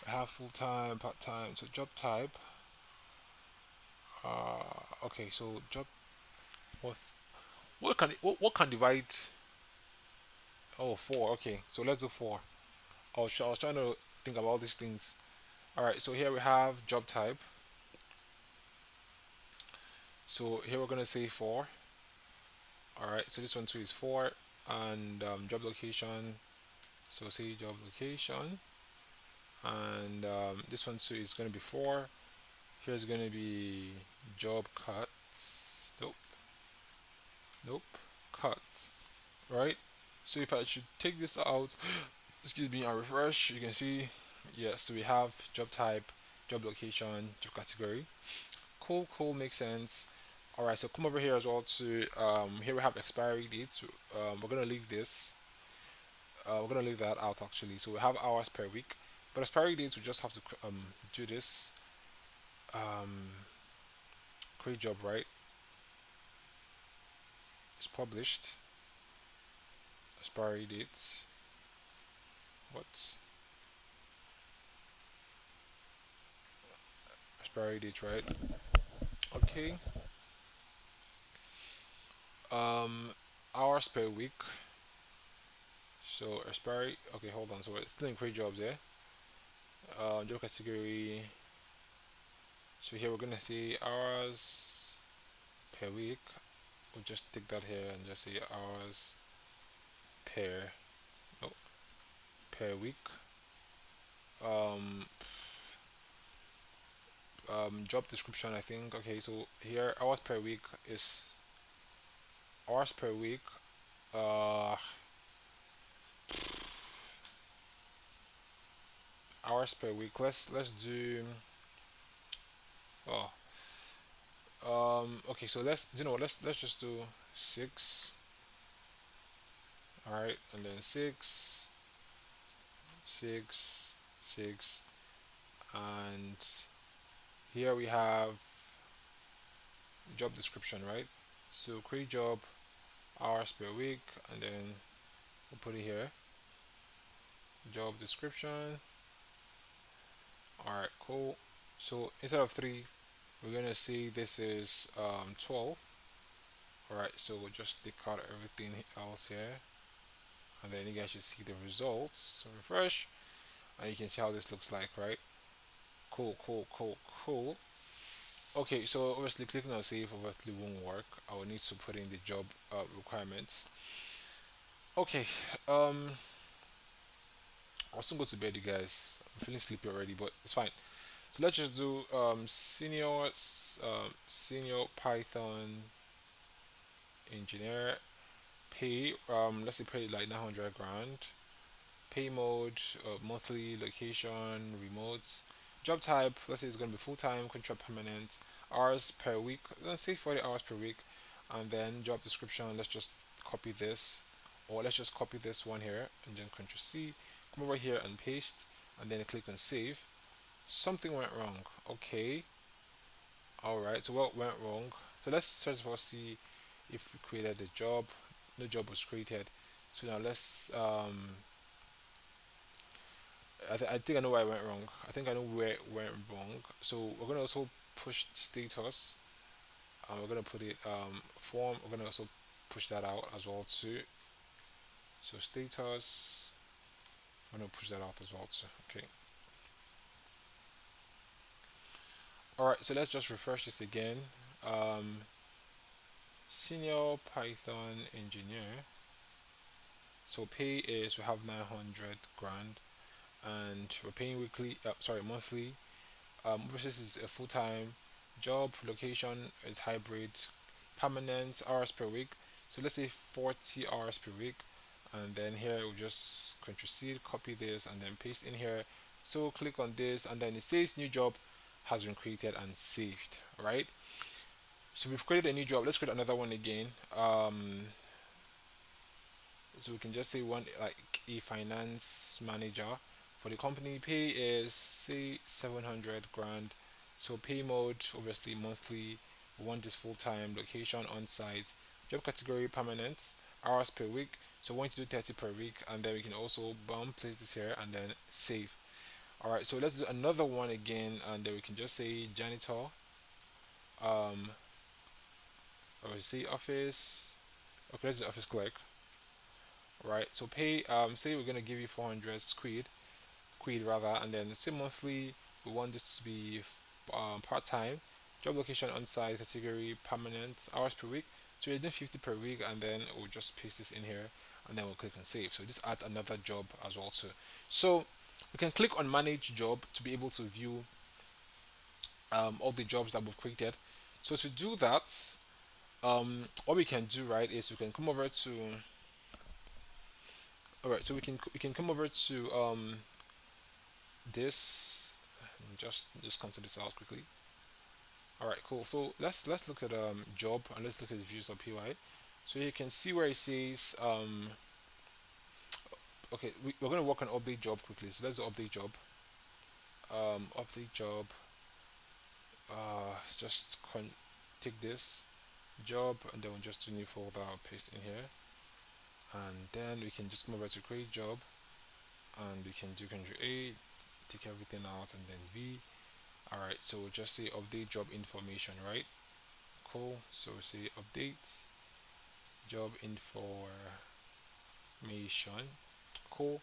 I have full time, part time. So job type. Okay. So job. What what can divide? Oh, four. Okay. So let's do four. I was trying to think about all these things. All right. So here we have job type. So here we're gonna say four. All right. So this one too is four, and job location. So say job location, and this one too is gonna be four. Here's gonna be job cuts. Nope. Nope. Cut. Right. So if I should take this out, excuse me, and refresh, you can see, yes. So we have job type, job location, job category. Cool. Cool. Makes sense. All right. So come over here as well to here we have expiry dates. We're gonna leave this. We're gonna leave that out actually. So we have hours per week, but expiry dates we just have to do this. Um, Create job, right? It's published. Expiry dates. What's expiry date, right? Okay. Um, Hours per week. So expiry. Okay, hold on. So it's still in create jobs, yeah. Job category. So here we're gonna see hours per week. We'll just take that here and just say hours per no per week. Um, Job description. I think. Okay, so here hours per week is hours per week. Uh, Hours per week. Let's do. Oh, okay. So let's just do 6. All right, and then 6, 6, 6, and here we have job description, right? So create job, hours per week, and then we'll put it here. Job description. All right, cool. So instead of 3, we're gonna see this is 12. All right, so we'll just take out everything else here, and then you guys should see the results. So refresh, and you can see how this looks like, right? Cool, cool, cool, cool. Okay, so obviously clicking on save obviously won't work. I will need to put in the job requirements. Okay, I'll soon go to bed, you guys. I'm feeling sleepy already, but it's fine. So let's just do senior Python engineer pay. Let's say pay like 900 grand. pay mode, monthly, location, remote, job type. Let's say it's going to be full time, contract permanent, hours per week. Let's say 40 hours per week, and then job description. Let's just copy this, or let's just copy this one here and then Ctrl C. Come over here and paste, and then click on save. Something went wrong. Okay. All right. So what went wrong? So let's first of all see if we created the job. No job was created. So now let's I think I know where I went wrong. I think I know where it went wrong. So we're gonna also push status. We're gonna put it form. We're gonna also push that out as well too. So status. I'm gonna push that out as well too. Okay. All right. So let's just refresh this again. Um, Senior Python engineer. So pay is we have 900 grand, and we're paying weekly. Sorry, monthly. Versus is a full time job. Location is hybrid. Permanent hours per week. So let's say 40 hours per week, and then here we just Ctrl C, copy this, and then paste in here. So click on this, and then it says new job has been created and saved. Right. So we've created a new job. Let's create another one again. So we can just say one like a finance manager. For the company, pay is say 700 grand. So pay mode obviously monthly. We want this full time. Location on site. Job category permanent. Hours per week. So we want to do 30 per week, and then we can also place this here and then save. All right. So let's do another one again, and then we can just say janitor. Um, or say office. Okay, let's do office clerk. Right. So pay. Say we're gonna give you 400 quid rather, and then say monthly. We want this to be part time. Job location on site category permanent hours per week. So we're doing 50 per week, and then we'll just paste this in here, and then we'll click on save. So this adds another job as well too. So we can click on manage job to be able to view all the jobs that we've created. So to do that, what we can do right is we can come over to all right. So we can come over to this. Just cancel this out quickly. All right, cool. So let's look at job, and let's look at views.py. So you can see where it says okay, we're going to work on update job quickly. So let's do update job. Update job. Just take this job, and then we'll just do new folder. I'll paste in here, and then we can just come over to create job, and we can do Ctrl A, take everything out, and then V. All right, so we'll just say update job information, right? Cool. So we say update job information. Cool.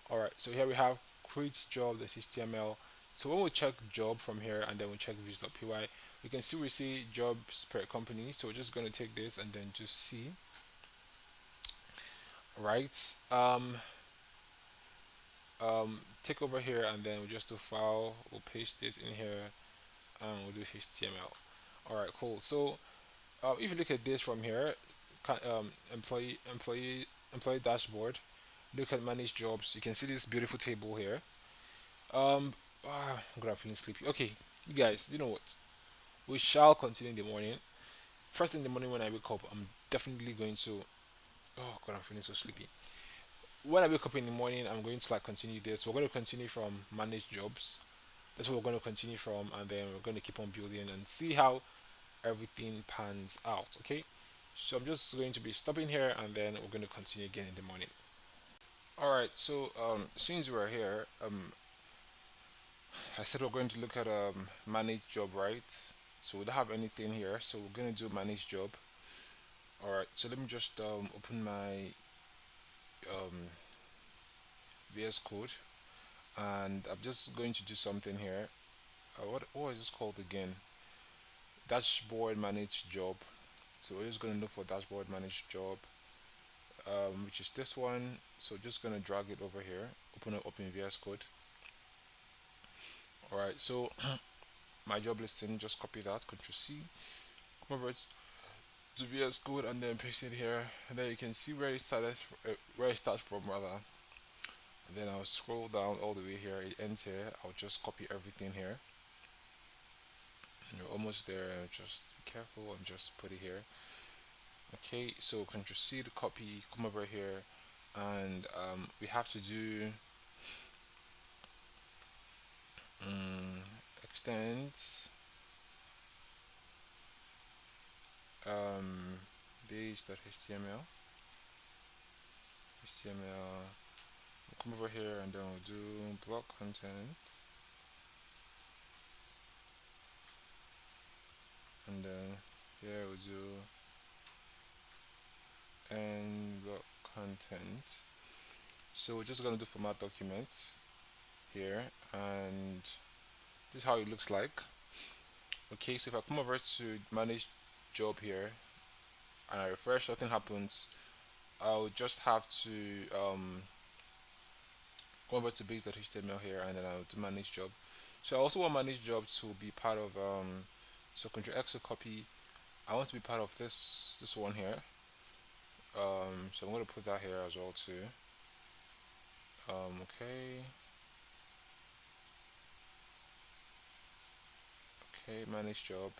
All right, so here we have create job, that's HTML. So when we check job from here, and then we check views.py, we can see we see jobs per company. So we're just going to take this and then just see, right? Take over here, and then we just do file, we'll paste this in here, and we'll do HTML. All right, cool. So if you look at this from here, employee dashboard, look at manage jobs, you can see this beautiful table here. I'm gonna feeling sleepy. Okay, you guys, you know what, we shall continue in the morning. First in the morning when I wake up, I'm definitely going to, oh god, I'm feeling so sleepy. When I wake up in the morning, I'm going to like continue this. We're going to continue from manage jobs. That's what we're going to continue from, and then we're going to keep on building and see how everything pans out. Okay, so I'm just going to be stopping here, and then we're going to continue again in the morning. All right, so since we're here, I said we're going to look at manage job, right? So we don't have anything here, so we're going to do manage job. All right, so let me just open my um, VS Code, and I'm just going to do something here. What is this called again? Dashboard manage job. So we're just going to look for dashboard manage job, which is this one. So just going to drag it over here, open it up in VS Code. All right, so my job listing, just copy that, Ctrl C, come over to VS Code, and then paste it here, and then you can see where it started, where it starts from rather. Then I'll scroll down all the way here. It ends here. I'll just copy everything here. You're almost there. Just be careful and just put it here. Okay, so Control C to copy. Come over here, and we have to do extends um, base.html. HTML. Come over here, and then we'll do block content, and then here we'll do and block content. So we're just gonna do format document here, and this is how it looks like. Okay, so if I come over to manage job here and I refresh, nothing happens. I'll just have to go over to base.html here, and then I'll do manage job. So I also want manage job to be part of so Control X to copy. I want to be part of this one here. So I'm going to put that here as well too. Okay. Okay, manage job.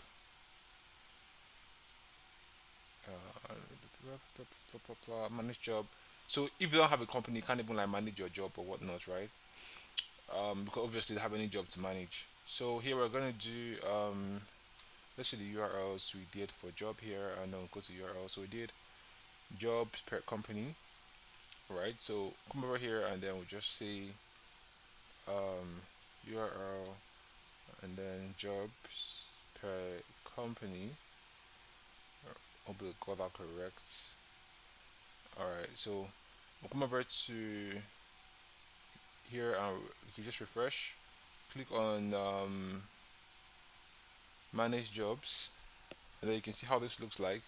Manage job. So if you don't have a company, you can't even like manage your job or whatnot, right? Because obviously they have any job to manage. So here we're gonna do let's see the URLs we did for job here, and then we'll go to URL. So we did jobs per company, right? So come over here, and then we'll just say URL, and then jobs per company. Hope we got that correct. All right, so we'll come over to here, and you can just refresh. Click on manage jobs, and then you can see how this looks like.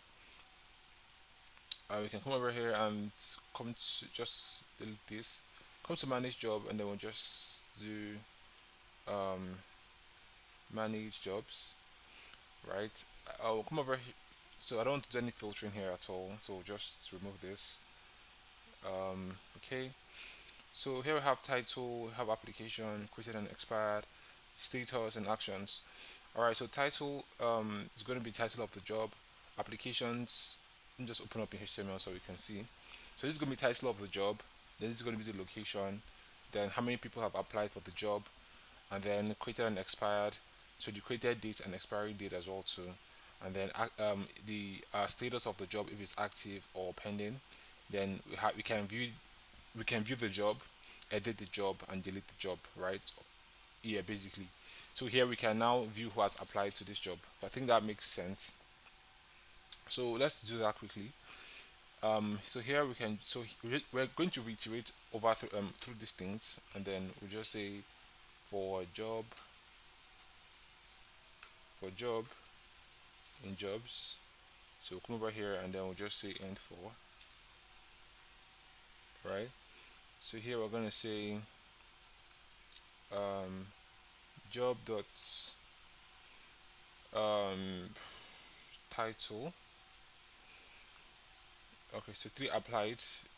We can come over here and come to just delete this. Come to manage job, and then we'll just do um, manage jobs, right? I'll come over here. So I don't want to do any filtering here at all. So we'll just remove this. Okay. So here we have title, we have application, created and expired, status and actions. Alright, so title is going to be title of the job. Applications, let me just open up in HTML so we can see. So this is going to be title of the job. Then this is going to be the location. Then how many people have applied for the job, and then created and expired. So the created date and expiry date as well too. And then the status of the job, if it's active or pending. Then we can view the job, edit the job, and delete the job, right? Yeah, basically. So here we can now view who has applied to this job. I think that makes sense. So let's do that quickly. So here we can. So we're going to reiterate over through these things, and then we just say for job, for job in jobs. So we'll come over here, and then we'll just say end for, right? So here we're going to say um, job dot um, title. Okay, so three applied.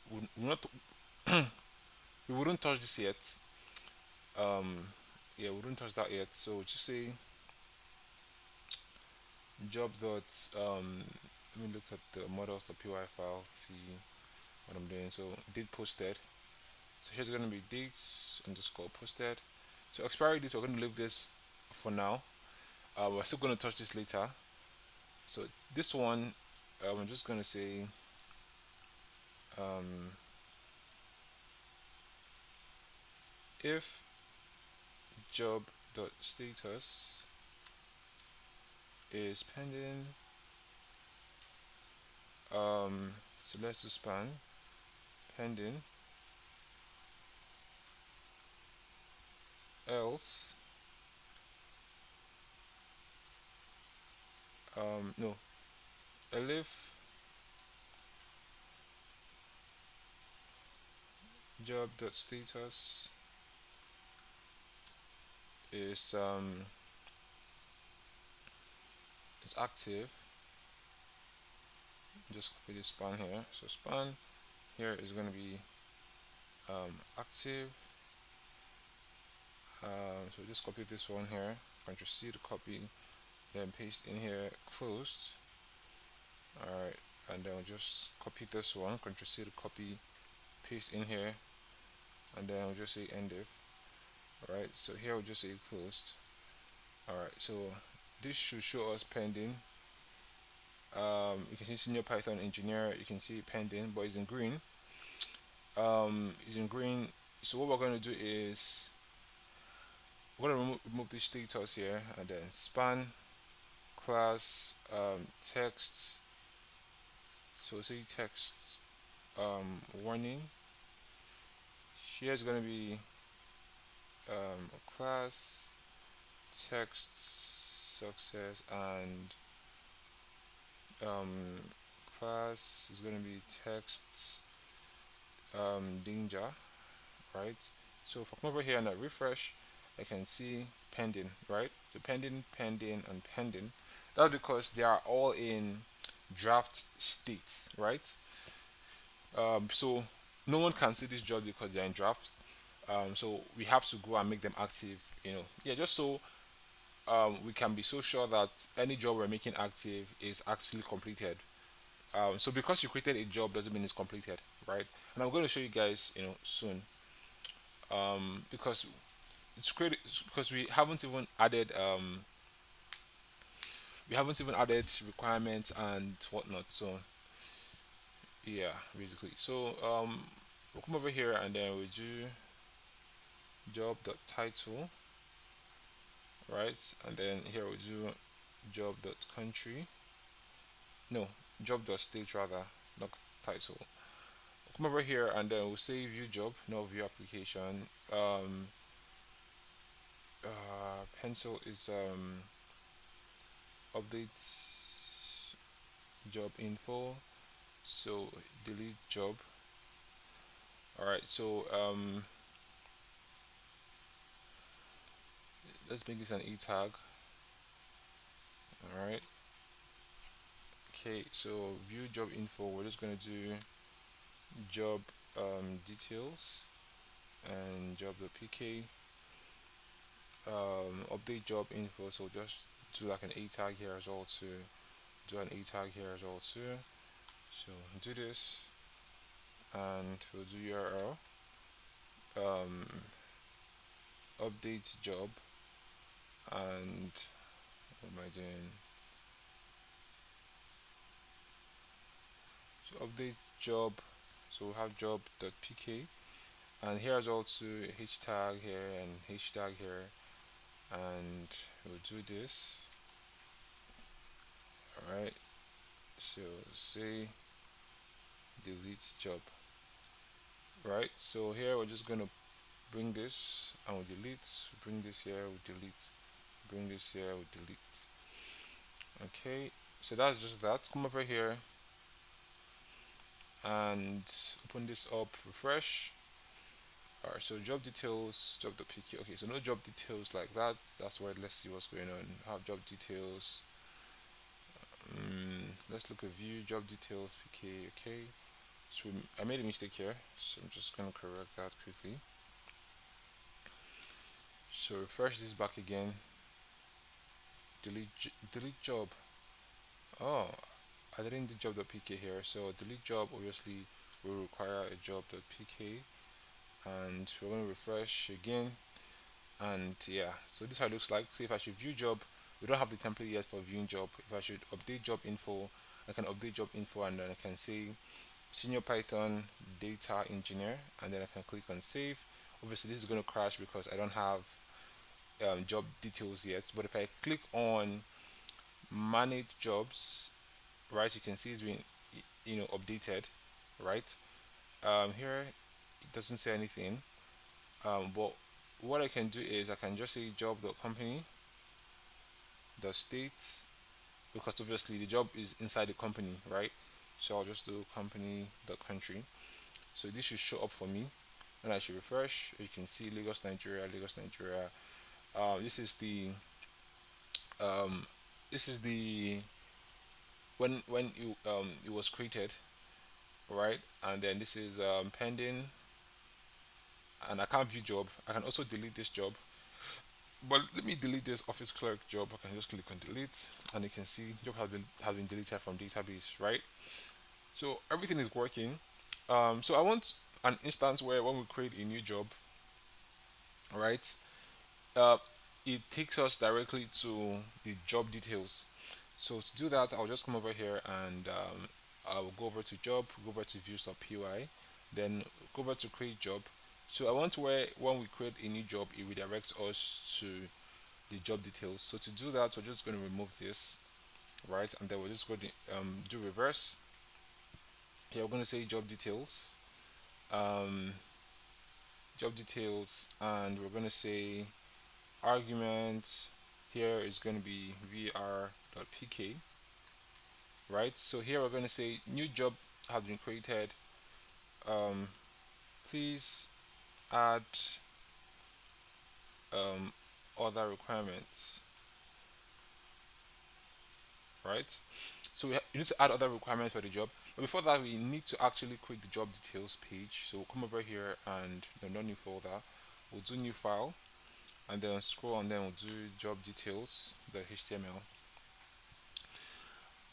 We not we wouldn't touch this yet. Um, yeah, we wouldn't touch that yet. So just say job dot let me look at the models of py file, see what I'm doing. So date posted. So here's gonna be dates underscore posted. So expiry date, we're gonna leave this for now. We're still gonna touch this later. So this one, I'm just gonna say um, if job dot status is pending. So let's do span pending, else no, elif job dot status is active. Just copy the span here. So span here is going to be active. So just copy this one here, Ctrl C to copy, then paste in here, closed. Alright, and then we'll just copy this one, Ctrl C to copy, paste in here, and then we'll just say end if. Alright, so here we'll just say closed. Alright, so this should show us pending. You can see senior Python engineer, you can see pending, but it's in green. It's in green. So what we're going to do is we're going to remove this status here, and then span class text. So say text warning. Here is going to be class text success, and um, class is going to be text danger, right? So if I come over here and I refresh, I can see pending, right? So pending, pending, and pending. That's because they are all in draft states, right? So no one can see this job because they're in draft. So we have to go and make them active, yeah, just so we can be so sure that any job we're making active is actually completed. So because you created a job doesn't mean it's completed, right? And I'm going to show you guys, soon, because it's created because we haven't even added requirements and whatnot. So yeah, basically. So we'll come over here and then we do job.title, right? And then here we do job.country. No, job.state rather, not title. Come over here and then we'll say view job, no view application. Pencil is update job info. So delete job. All right. So let's make this an e tag. All right. Okay. So view job info. We're just gonna do job details and job.pk. Update job info. So just do like an a tag here as well to do an a tag here as well too. So do this and we'll do URL update job, and what am I doing? So update job. So we have job.pk, and here's also h tag here and h tag here, and we'll do this. All right. So say delete job. Right. So here we're just gonna bring this and we delete. Bring this here. We delete. Bring this here. We delete. Okay. So that's just that. Come over here and open this up, refresh. Alright, so job details, job.pk. Okay, so no job details like that. That's why let's see what's going on. Have job details. Let's look at view job details pk. Okay, so I made a mistake here, so I'm just gonna correct that quickly. So refresh this back again. Delete job. Oh, I didn't do job.pk here, so delete job obviously will require a job.pk, and we're going to refresh again, and yeah, so this is how it looks like. So if I should view job, we don't have the template yet for viewing job. If I should update job info, I can update job info, and then I can say senior Python data engineer, and then I can click on save. Obviously this is going to crash because I don't have job details yet, but if I click on manage jobs, right, you can see it's been updated, right. Here it doesn't say anything, but what I can do is I can just say job.company the state, because obviously the job is inside the company, right. So I'll just do company the country. So this should show up for me, and I should refresh. You can see Lagos Nigeria, Lagos Nigeria. This is the um, this is the when it was created, right. And then this is pending, and I can't view job. I can also delete this job. But let me delete this office clerk job. I can just click on delete, and you can see job has been deleted from database, right? So everything is working. So I want an instance where when we create a new job, right? Uh, it takes us directly to the job details. So to do that, I'll just come over here and I'll go over to job, go over to views.py, then go over to create job. So I want where when we create a new job, it redirects us to the job details. So to do that, we're just going to remove this, right? And then we're just going to do reverse. Here we're going to say um, job details, and we're going to say argument. Here is going to be vr.pk, right? So here we're going to say new job has been created. Um, please add um, other requirements, right? So you need to add other requirements for the job. But before that, we need to actually create the job details page. So we'll come over here and no new folder. We'll do new file and then scroll and then we'll do job details the HTML.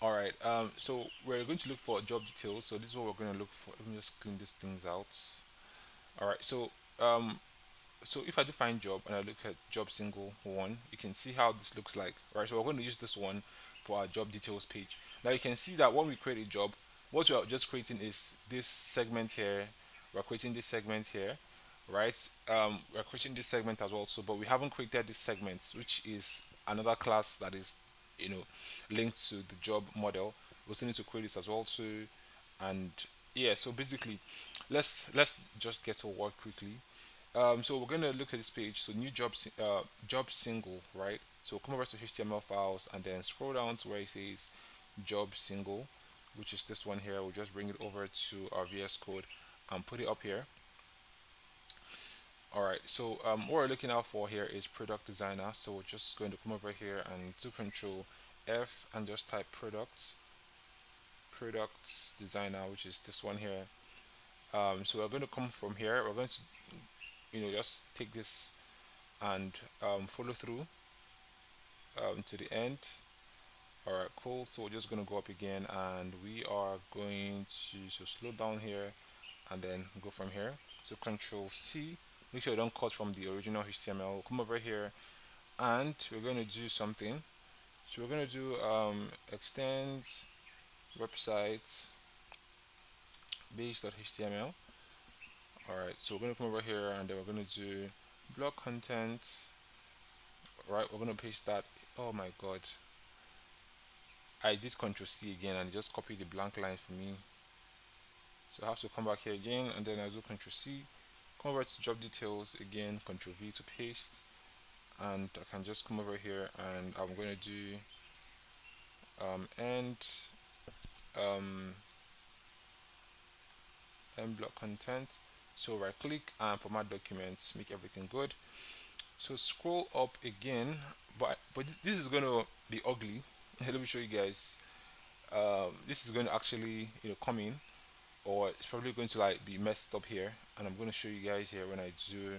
All right. So we're going to look for job details. So this is what we're going to look for. Let me just clean these things out. All right. Um, so if I do find job and I look at job single one, you can see how this looks like. Right, so we're going to use this one for our job details page. Now you can see that when we create a job, what we are just creating is this segment here. We're creating this segment here, right? We're creating this segment as well. So but we haven't created this segment, which is another class that is, you know, linked to the job model. We also need to create this as well too. And yeah, so basically let's just get to work quickly. So we're gonna look at this page. So new job single, right? So come over to HTML files and then scroll down to where it says job single, which is this one here. We'll just bring it over to our VS Code and put it up here. All right. So what we're looking out for here is product designer. So we're just going to come over here and do Control F and just type products designer, which is this one here. So we're going to come from here. We're going to just take this and follow through to the end. All right, cool. So we're just going to go up again and we are going to slow down here and then go from here. So Control C, make sure you don't cut from the original HTML. We'll come over here and we're going to do something. So we're going to do extend website base.html. All right, so we're going to come over here and then we're going to do blog content. Right, we're going to paste that. Oh my god, I did Control C again and it just copied the blank lines for me. So I have to come back here again and then I do Control C, come over to job details again, Control V to paste, and I can just come over here and I'm going to do end um, end block content. So right click and format document, make everything good. So scroll up again, but this is going to be ugly. Let me show you guys. This is going to actually come in, or it's probably going to like be messed up here, and I'm going to show you guys here when I do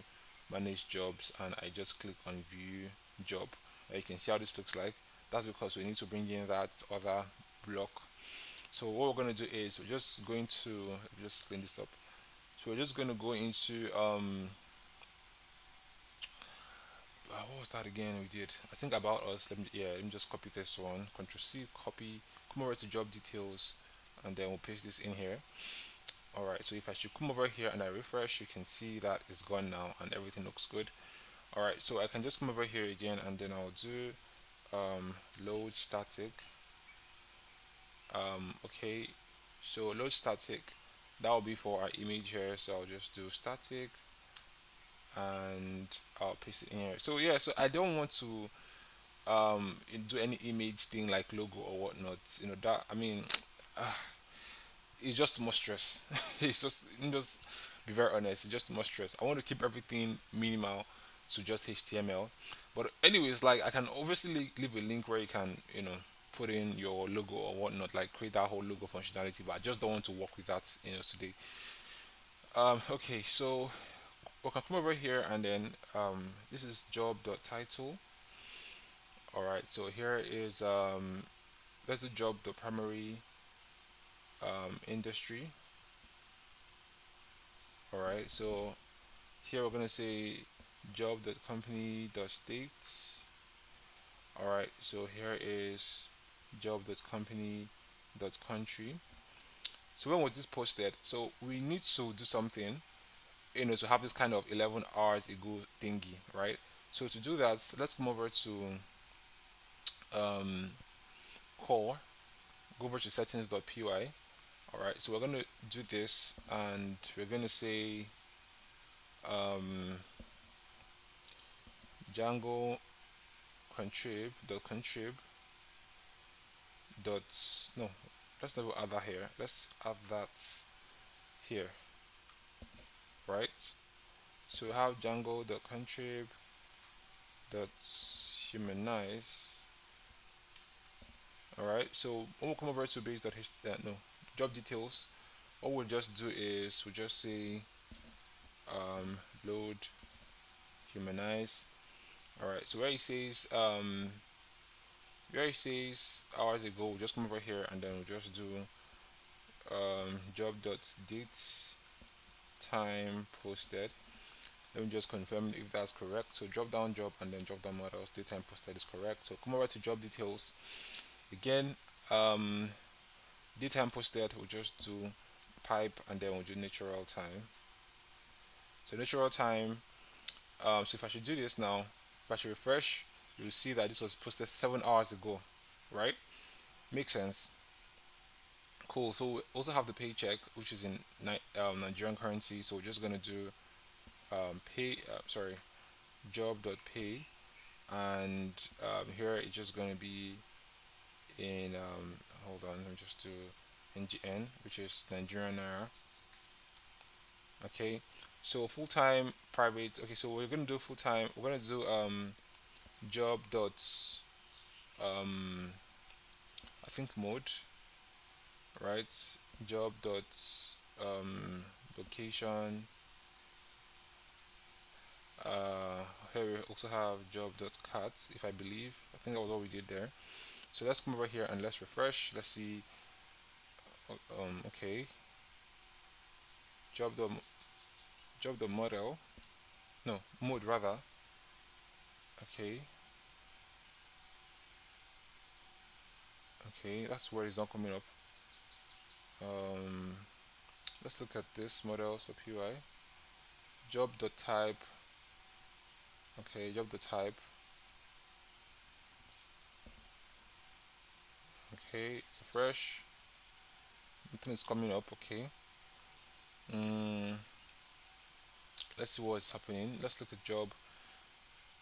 manage jobs and I just click on view job. You can see how this looks like. That's because we need to bring in that other block. So what we're going to do is we're just going to just clean this up. So we're just going to go into what was that again we did? I think about us. Let me just copy this one, Control C, copy, come over to job details, and then we'll paste this in here. All right, so if I should come over here and I refresh, you can see that it's gone now and everything looks good. All right, so I can just come over here again and then I'll do load static. Okay, so load static, that will be for our image here. So I'll just do static and I'll paste it in here. So yeah, so I don't want to do any image thing like logo or whatnot. That, I mean, it's just more stress. It's just be very honest. It's just more stress. I want to keep everything minimal to just HTML. But anyways, like I can obviously leave a link where you can put in your logo or whatnot, like create that whole logo functionality. But I just don't want to work with that today. Okay, so we can come over here and then this is job dot title. All right, so here is that's the job dot primary industry. All right, so here we're gonna say job dot company dot states. All right, so here is job dot company dot country. So when was this posted? So we need to do something, to have this kind of 11 hours ago thingy, right? So to do that, let's come over to um, core, go over to settings.py. All right, so we're going to do this and we're going to say um, Django contrib dot, no, let's not add that here. Let's add that here, right? So we have Django dot contrib dot humanize. All right, so when we come over to base.html, no, job details, what we'll just do is we'll just say load humanize. All right, so where it says hours ago, we'll just come over here and then we'll just do job dot dates time posted. Let me just confirm if that's correct. So drop down job and then drop down models, date time posted is correct. So come over to job details again. Daytime posted, we'll just do pipe and then we'll do natural time. So natural time, so if I should do this now, if I should refresh, you'll see that this was posted 7 hours ago, right? Makes sense. Cool. So we also have the paycheck, which is in Nigerian currency. So we're just gonna do job.pay, and here it's just gonna be in hold on, let me just do NGN, which is Nigerian naira. Okay, so full time private. Okay, so we're gonna do full time. We're gonna do job dot um I think mode, right? Job dot location. Here we also have job dot cat, if I believe. I think that was what we did there. So let's come over here and let's refresh. Let's see. Okay, job dot job dot model. No, mode rather. Okay, okay, that's where it's not coming up. Um, let's look at this model sub UI. Job dot type. Okay, job dot type. Okay, refresh. Nothing is coming up. Okay. Mm, let's see what's happening. Let's look at job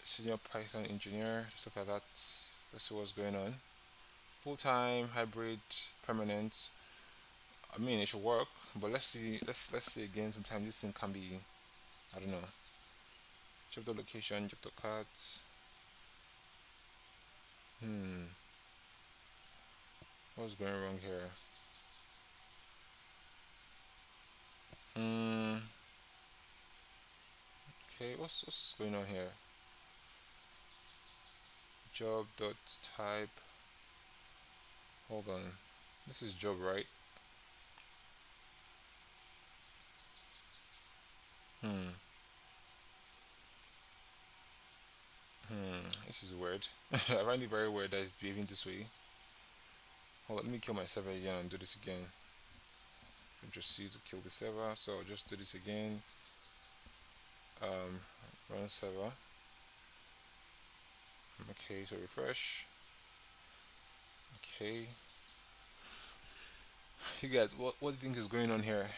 senior Python engineer. Let's look at that. Let's see what's going on. Full time, hybrid, permanent. I mean, it should work, but let's see. Let's see again. Sometimes this thing can be, I don't know. Job dot location, job dot cards. Hmm. What's going wrong here? Hmm. Okay. What's going on here? Job dot type. Hold on. This is job, right? Hmm. This is weird. I find it very weird that it's behaving this way. Hold on, let me kill my server again and do this again. Just see to kill the server, so I'll just do this again. Run server. Okay, so refresh. Okay. You guys, what do you think is going on here?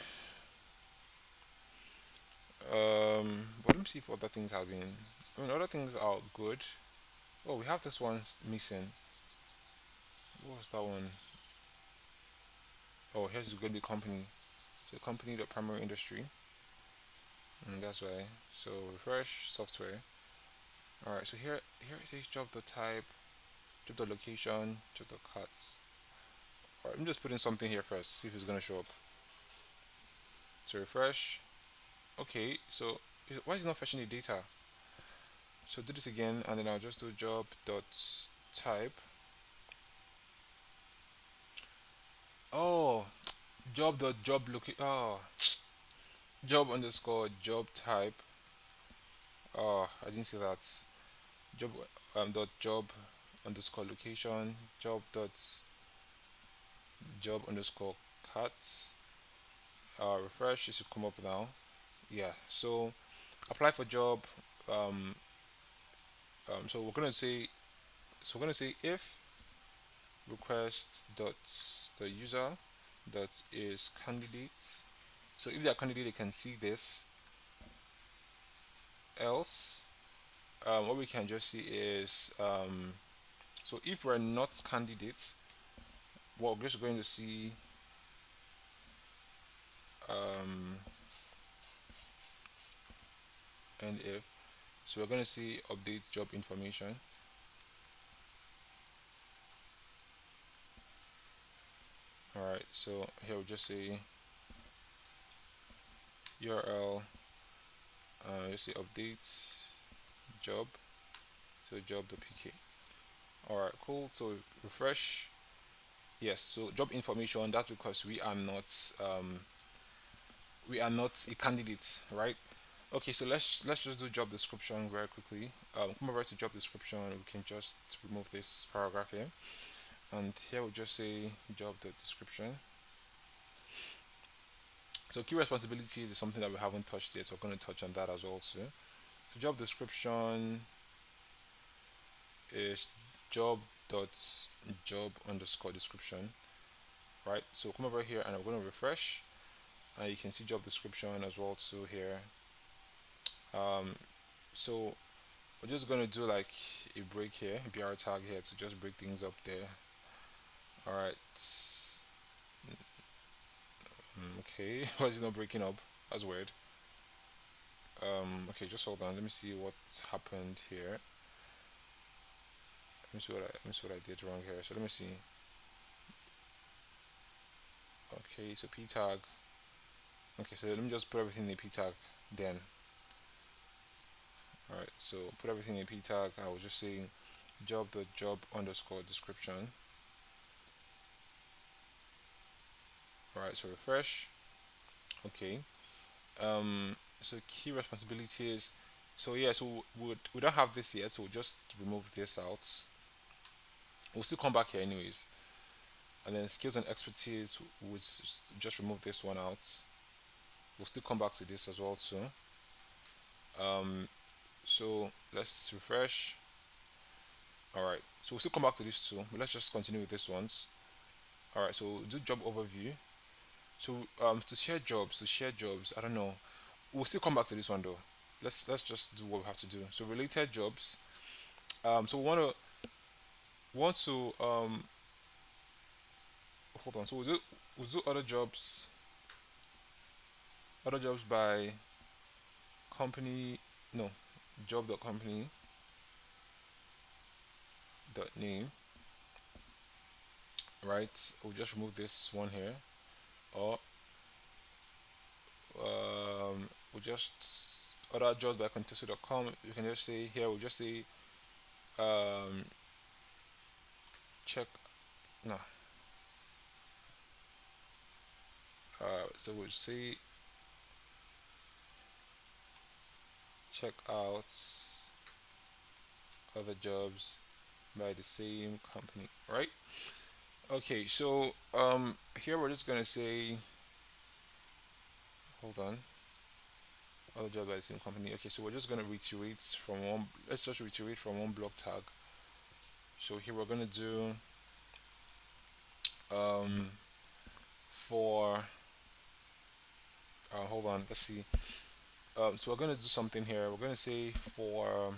But let me see if other things have been. I mean, other things are good. Oh, we have this one missing. What was that one? Oh, here's going to be company. So company, the primary industry. And that's why. So refresh software. All right. So here it says job the type, job the location, job the cuts. All right. I'm just putting something here first. See if it's gonna show up. So refresh. Okay. So Why is it not fetching the data? So do this again, and then I'll just do job dot type. Oh, job dot job look. Oh, job underscore job type. Oh, I didn't see that. Job dot job underscore location. Job dot job underscore cut. Refresh. It should come up now. Yeah. So apply for job. Um, so we're gonna say. So we're gonna say if request dot the user dot is candidate. So if they are candidate, they can see this. Else, what we can just see is so if we're not candidates, what we're just going to see um, and if so we're going to see update job information. All right, so here we'll just say URL. Just say updates job. So job.pk. All right, cool. So refresh. Yes. So job information. That's because we are not a candidate, right? Okay, so let's just do job description very quickly. Come over to job description. We can just remove this paragraph here, and here we'll just say job description. So key responsibilities is something that we haven't touched yet. We're going to touch on that as well too. So job description is job dot job underscore description, right? So come over here and I'm going to refresh, and you can see job description as well too here. So we're just gonna do like a break here, BR tag here to just break things up there. All right. Okay. Why is it not breaking up? That's weird. Okay, just hold on. Let me see what happened here. Let me see what I did wrong here. So let me see. Okay, so p tag. Okay, so let me just put everything in p tag then. All right. So put everything in p tag. I was just saying job underscore description. All right. So refresh. Okay. So key responsibilities. So yeah, so we don't have this yet, so we'll just remove this out. We'll still come back here anyways. And then skills and expertise, we'll just remove this one out. We'll still come back to this as well too. So let's refresh. All right, so we'll still come back to this too, but let's just continue with this ones. All right, so we'll do job overview. So to share jobs, I don't know. We'll still come back to this one though. Let's just do what we have to do. So related jobs. So we want to hold on. So we'll do other jobs by company. No, job.company dot name. Right. We'll just remove this one here, or we'll just other jobs by contesto.com. You can just say here. We'll just say um, check. No. So we'll say check out other jobs by the same company, right? Okay, so here we're just gonna say hold on, other jobs by the same company. Okay, so we're just gonna reiterate from one. Let's just reiterate from one block tag. So here we're gonna do um for hold on, let's see. So we're gonna do something here. We're gonna say for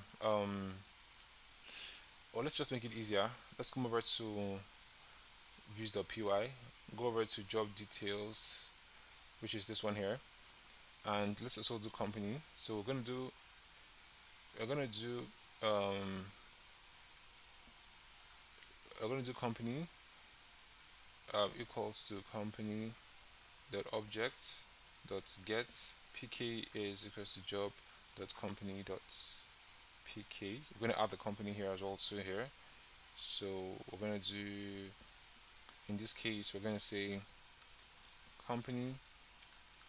or let's just make it easier. Let's come over to views.py, go over to job details, which is this one here, and let's also do company. So we're gonna do um we're gonna do company equals to company dot object dot get pk is equals to job dot company dot pk. We're gonna add the company here as well too here. So we're gonna do, in this case we're gonna say company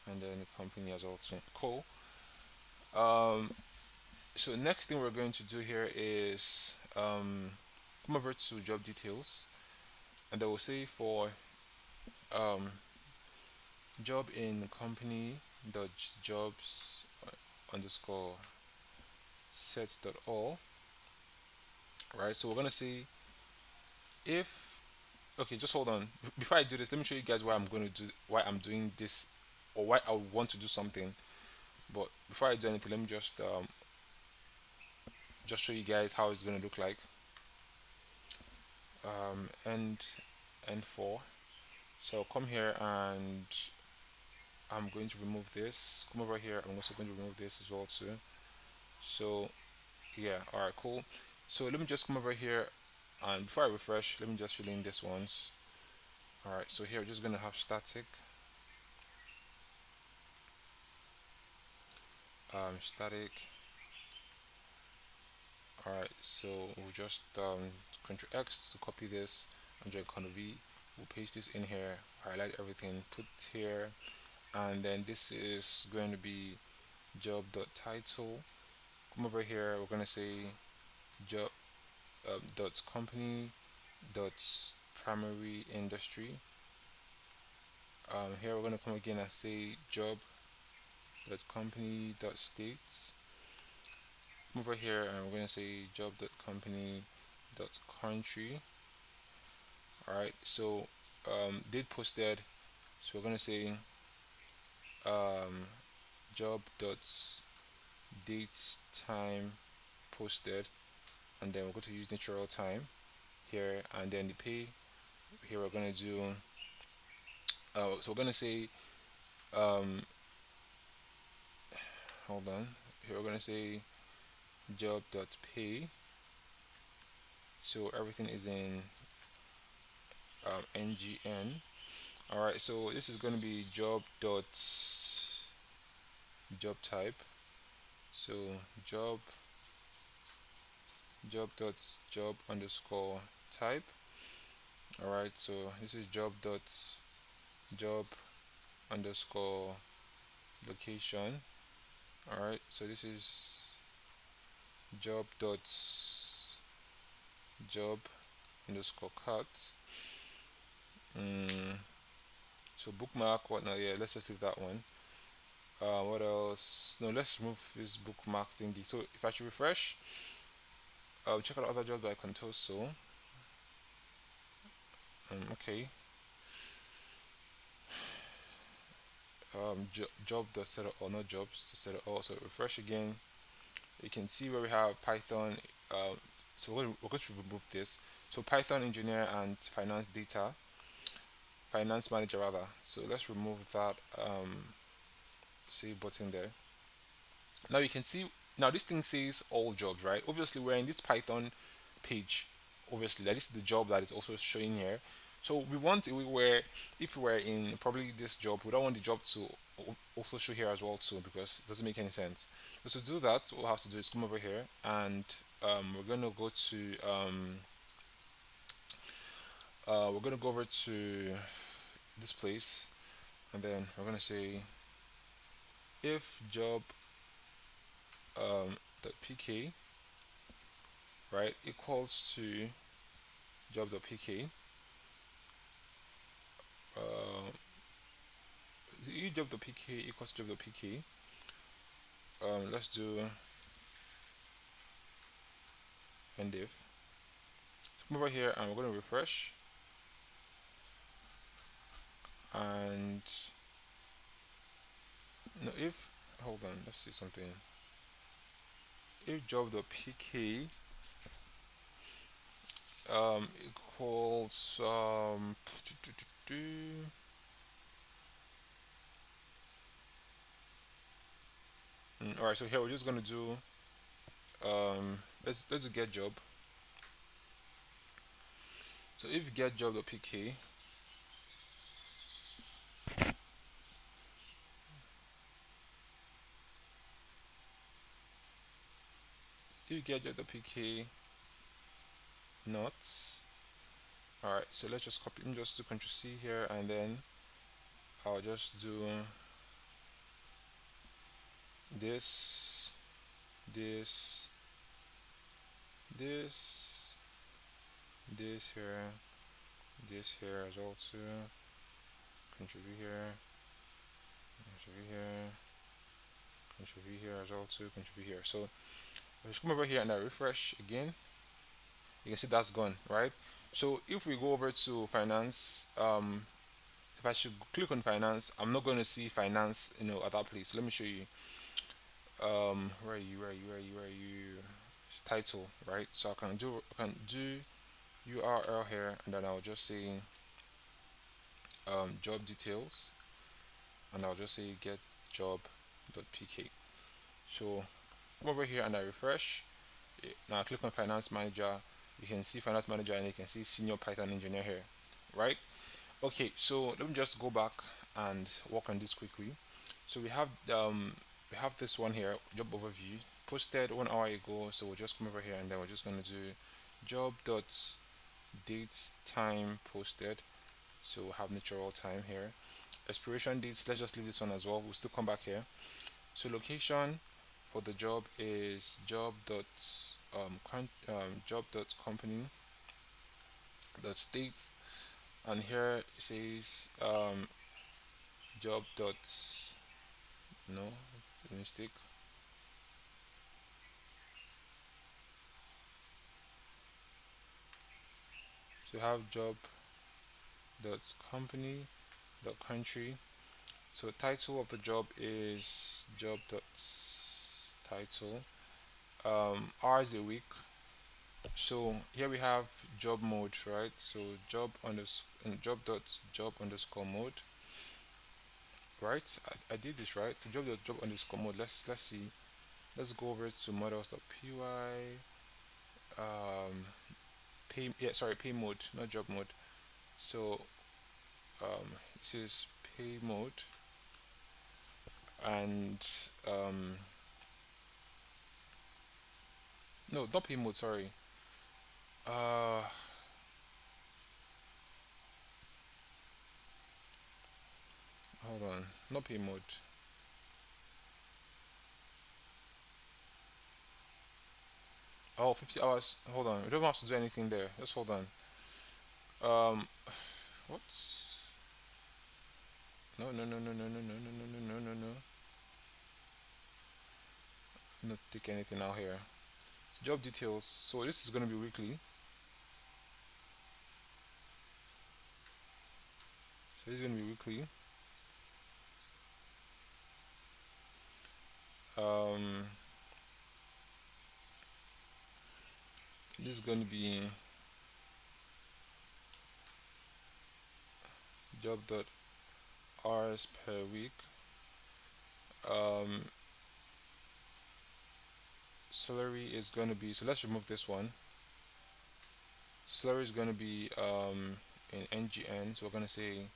and then the company as well too. Cool. Um, so next thing we're going to do here is come over to job details, and they will say for um, job in company dot jobs underscore sets dot all. Right, so we're gonna say if, okay, just hold on. Before I do this, let me show you guys why I'm going to do, why I'm doing this, or why I want to do something. But before I do anything, let me just show you guys how it's going to look like. And 4. So I'll come here and I'm going to remove this. Come over here. I'm also going to remove this as well too. So yeah, all right, cool. So let me just come over here, and before I refresh, let me just fill in this ones. All right, so here we're just gonna have static, static. All right, so we'll just Control X to copy this, and then Ctrl V. We'll paste this in here, highlight everything, put here, and then this is going to be job dot title. Come over here. We're gonna say job dot company dot primary industry. Here we're gonna come again and say job dot company dot states. Come over here and we're gonna say job dot company dot country. All right, so date posted. So we're gonna say um, job dot date time posted, and then we're going to use natural time here, and then the pay here we're gonna do. So we're gonna say um, hold on. Here we're gonna say job dot pay. So everything is in ngn. All right, so this is going to be job dot job type. So job dot job underscore type. All right, so this is job dot job underscore location. All right, so this is job dot job underscore cut. mm, so bookmark whatnot, yeah, let's just leave that one. What else? No, let's remove this bookmark thingy. So if I should refresh, check out other jobs by control. So okay, job does set up or not jobs to set up all. So refresh again. You can see where we have Python. So we're going to remove this. So Python engineer and finance manager rather. So let's remove that save button there. Now you can see, now this thing says all jobs, right? Obviously we're in this Python page. Obviously that is the job that is also showing here. So we want, we were, if we were in probably this job, we don't want the job to also show here as well too, because it doesn't make any sense. So to do that, what we'll have to do is come over here, and we're gonna go to we're gonna go over to this place, and then we're gonna say if job dot pk, right, equals to job dot pk. uh, job dot pk equals job dot pk. Let's do end if. So come over here and we're going to refresh, and no, if, hold on, let's see something. If job dot pk equals all right, so here we're just going to do let's do get job. So if get job dot pk get job.pk not. All right, so let's just copy. Let me just do Control C here, and then I'll just do this, this, this, this here, this here as well too. Control V here, Control V here, Control V here as well too. Control V here. So let's come over here and I refresh again. You can see that's gone, right? So if we go over to finance, if I should click on finance, I'm not going to see finance, at that place. Let me show you. Where are you? Where are you? Where are you? Where are you? It's title, right? So I can do URL here, and then I'll just say job details, and I'll just say get job.pk. So come over here and I refresh. Now I click on finance manager. You can see finance manager, and you can see senior Python engineer here, right? Okay, so let me just go back and work on this quickly. So we have this one here, job overview, posted 1 hour ago. So we'll just come over here, and then we're just going to do job dot date time posted. So we'll have natural time here. Expiration dates, let's just leave this one as well. We'll still come back here. So location for the job is job dot company dot state, and here it says job dot, no, mistake. So we have job dot company dot country. So title of the job is job dot title, hours a week. So here we have job mode, right? So job underscore mode, right? I did this right. So job underscore mode. Let's see. Let's go over to models.py. Um, pay mode, not job mode. So this is pay mode, and no, not pay mode. Sorry. Uh, hold on. Not pay mode. Oh, 50 hours. Hold on. We don't have to do anything there. Just hold on. Um, what? No, no, no, no, no, no, no, no, no, no, no, no, no. Not take anything out here. Job details. So this is gonna be weekly. So this is gonna be weekly. Um, this is gonna be job dot hours per week. Um, salary is gonna be, so let's remove this one. Salary is gonna be in ngn. So we're gonna say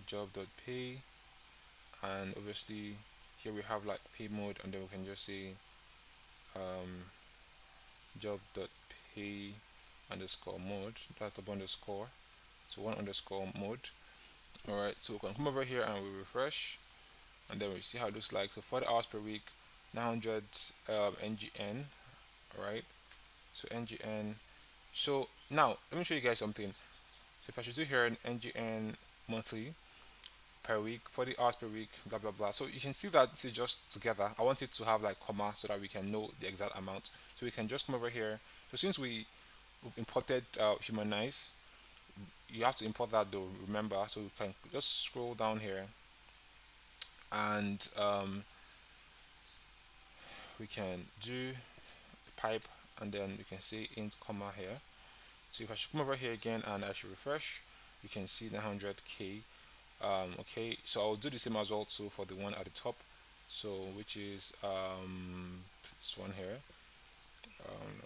job dot pay, and obviously here we have like pay mode, and then we can just say um, job dot pay underscore mode, that's the underscore, so one underscore mode. All right, so we can come over here and we refresh, and then we see how it looks like. So 40 hours per week, 900 ngn. All right, so ngn. So now let me show you guys something. So if I should do here an ngn monthly per week, 40 hours per week, blah blah blah. So you can see that this is just together. I want it to have like comma so that we can know the exact amount. So we can just come over here. So since we've imported humanize, you have to import that though, remember. So we can just scroll down here, and we can do pipe, and then we can say int comma here. So if I should come over here again and I should refresh, you can see 900k. Okay, so I'll do the same as well too for the one at the top, so which is this one here.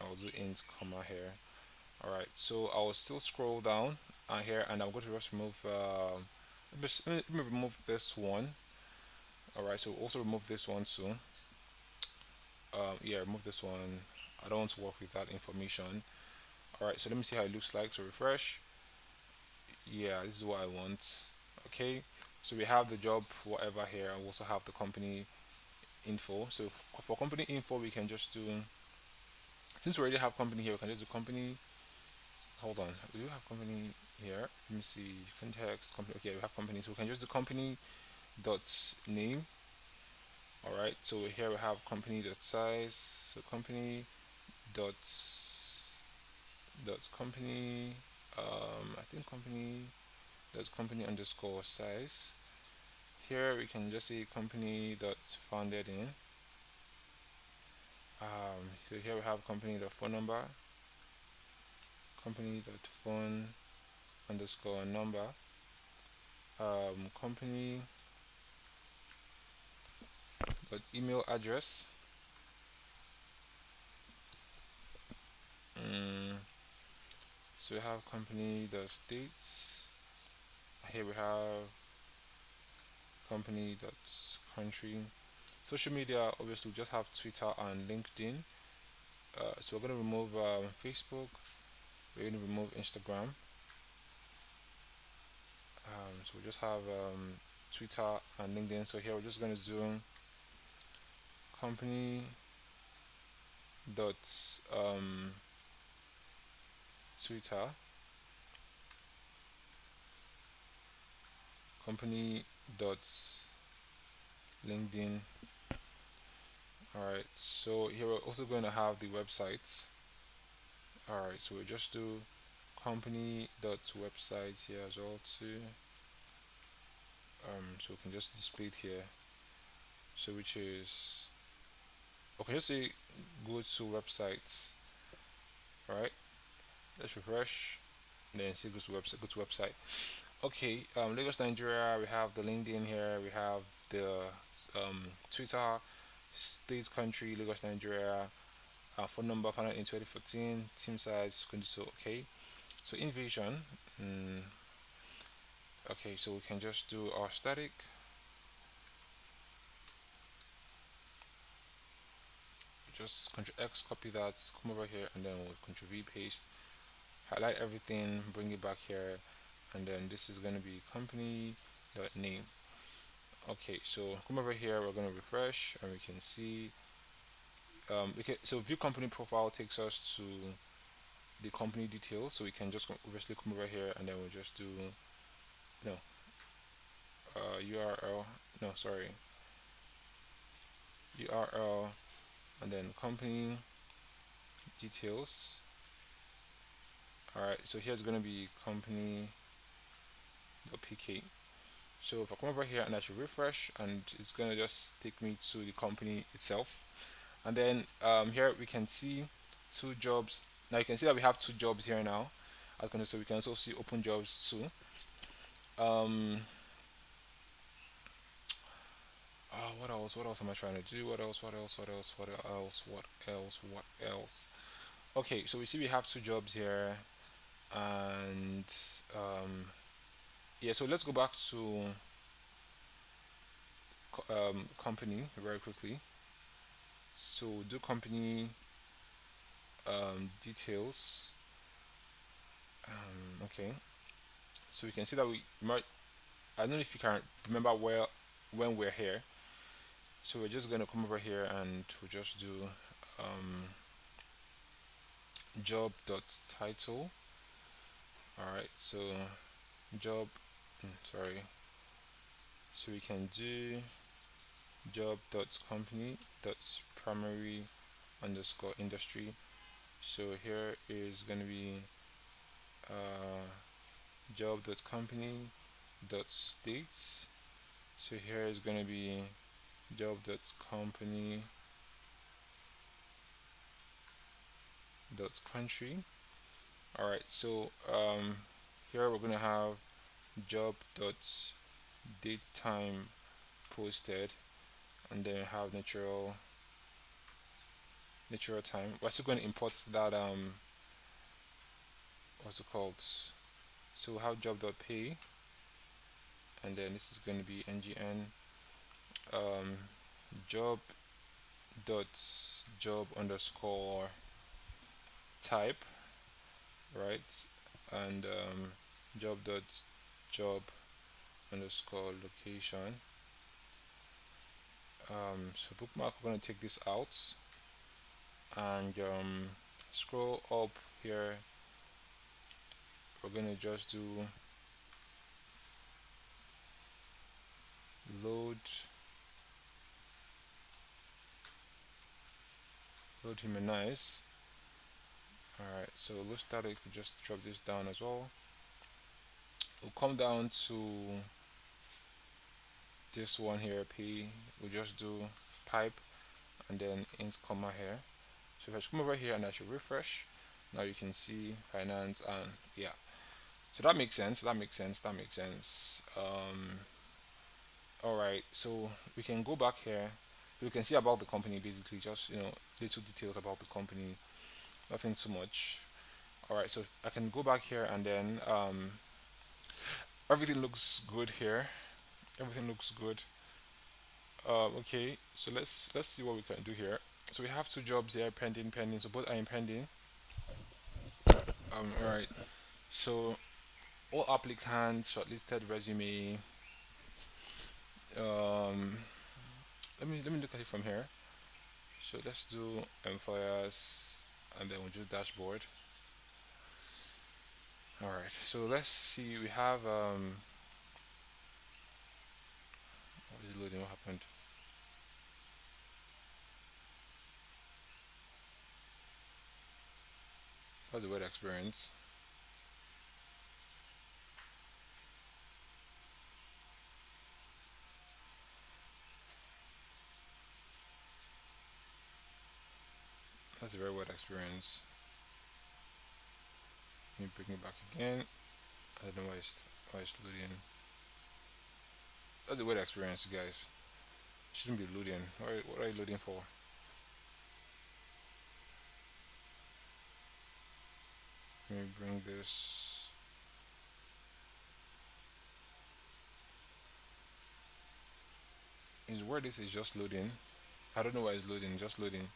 I'll do int comma here. All right, so I'll still scroll down here, and I'm going to just remove let me remove this one. All right, so also remove this one too. Yeah, remove this one. I don't want to work with that information. All right, so let me see how it looks like. So refresh. Yeah, this is what I want. Okay, so we have the job whatever here, and we also have the company info. So for company info, we can just do, since we already have company here, we can just do company. Hold on, we do have company here. Let me see, context company. Okay, we have company, so we can just do company dot name. All right, so here we have company dot size. So company dot company. I think company dot company underscore size. Here we can just say company dot founded in. So here we have company dot phone number, company dot phone underscore number, company dot email address. Mm, so we have company dot states. Here we have company dot country. Social media, obviously, we just have Twitter and LinkedIn. So we're going to remove Facebook. We're going to remove Instagram. So we just have Twitter and LinkedIn. So here we're just going to zoom company dot Twitter, company dot LinkedIn. All right. So here we're also going to have the websites. All right. So we just do company dot website here as well too. So we can just display it here. So which is, okay, just say go to websites. All right. Let's refresh. And then see go to website. Go to website. Okay. Lagos, Nigeria. We have the LinkedIn here. We have the Twitter, state, country, Lagos, Nigeria. Phone number founded in 2014. Team size. Can do so. Okay. So invasion. Mm, okay. So we can just do our static. Just Control X, copy that, come over here, and then we'll Control V paste. Highlight everything, bring it back here, and then this is going to be company dot name. Okay, so come over here, we're going to refresh, and we can see. Okay, so view company profile takes us to the company details. So we can just obviously come over here, and then we'll just do no URL. No, sorry, URL, and then company details. All right, so here's going to be company.pk. So if I come over here and I should refresh, and it's gonna just take me to the company itself. And then here we can see two jobs. Now you can see that we have two jobs here now. So we can also see open jobs too. Um, what else? What else am I trying to do? What else? What else? What else? What else? What else? What else? Okay, so we see we have two jobs here, and yeah. So let's go back to company very quickly. So do company details. Okay, so we can see that we might. I don't know if you can remember where when we're here. So we're just gonna come over here and we'll just do um, job dot title. All right, so job. Sorry. So we can do job dot company dot primary underscore industry. So here is gonna be uh, job dot company dot states. So here is gonna be job dot company dot country. All right, so here we're gonna have job dot date time posted, and then have natural time. We're still going to import that what's it called? So we'll have job dot pay, and then this is going to be ngn job dot job underscore type, right? And job dot job underscore location. So bookmark, we're going to take this out and scroll up here. We're going to just do load load humanize. All right, so let's start it. We just drop this down as well. We'll come down to this one here, p. We just do pipe and then int comma here. So if I just come over here and I should refresh, now you can see finance and yeah. So that makes sense. That makes sense. That makes sense. All right. So we can go back here. We can see about the company basically, just little details about the company. Nothing too much. All right. So I can go back here and then everything looks good here. Everything looks good. Okay. So let's see what we can do here. So we have two jobs here, pending, pending. So both are in pending. All right. So all applicants, shortlisted resume. Um, let me look at it from here. So let's do employers, and then we'll do dashboard. All right. So let's see. We have what is loading? What happened? What's the word experience? That's the very word experience. Let me bring it back again. I don't know why it's loading. That's the word experience, you guys. It shouldn't be loading. What are you loading for? Let me bring this. Is where this is just loading. I don't know why it's loading. Just loading.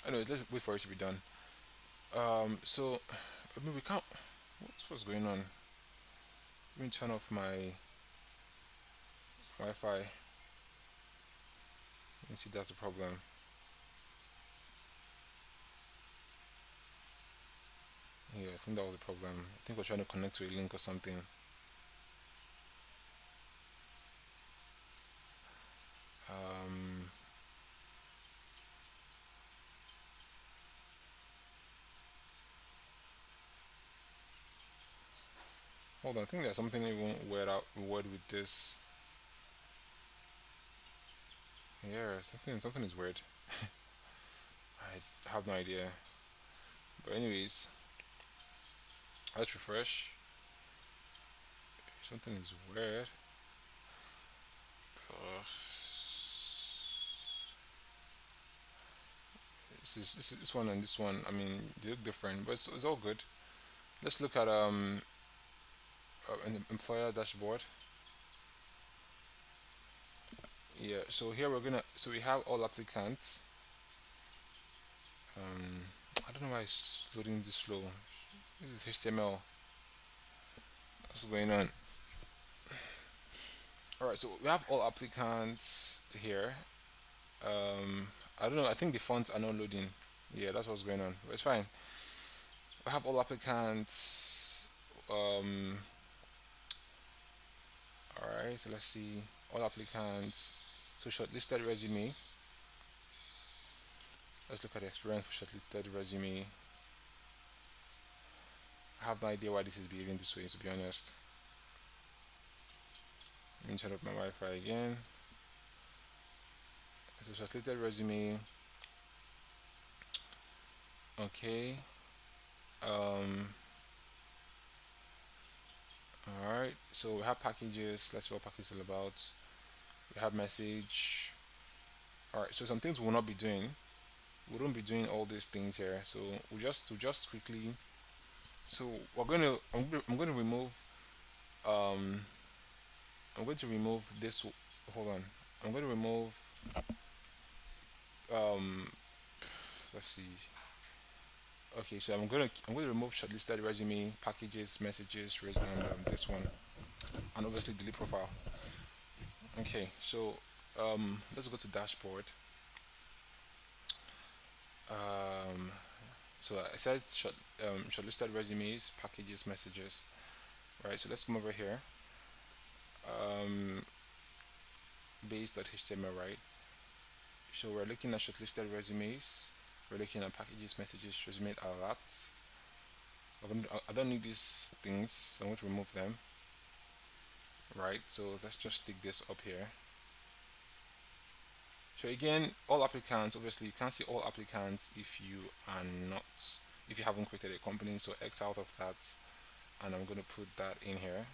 Anyways, let's wait for it to be done. So I mean we can't. What's going on? Let me turn off my Wi-Fi and see if that's the problem. Yeah, I think that was the problem. I think we're trying to connect to a link or something. Um, Hold on, I think there's something even weird with this. Yeah, something is weird. I have no idea. But anyways, let's refresh. Something is weird. This one and this one. I mean, they look different, but it's all good. Let's look at an employer dashboard. Yeah. So here we have all applicants. I don't know why it's loading this slow. This is HTML. What's going on? All right. So we have all applicants here. I don't know. I think the fonts are not loading. Yeah, that's what's going on. But it's fine. We have all applicants. All right. So let's see. All applicants. So shortlisted resume. Let's look at the experience for shortlisted resume. I have no idea why this is behaving this way, to be honest. Let me turn up my Wi-Fi again. So shortlisted resume. Okay. Um. All right. So we have packages. Let's see what package is all about. We have message. All right. So some things we'll not be doing. We won't be doing all these things here. So we'll just quickly. So I'm going to remove um I'm going to remove this. Hold on. I'm going to remove um let's see. Okay, so I'm gonna remove shortlisted resume, packages, messages, and this one, and obviously delete profile. Okay, so let's go to dashboard. Um, so I said shortlisted resumes, packages, messages. Right. So let's come over here. Um, base.html. Right. So we're looking at shortlisted resumes. We're looking at packages, messages, resume alerts. I don't need these things. I'm going to remove them. Right. So let's just stick this up here. So again, all applicants, obviously you can't see all applicants if you are not, if you haven't created a company. So X out of that, and I'm going to put that in here.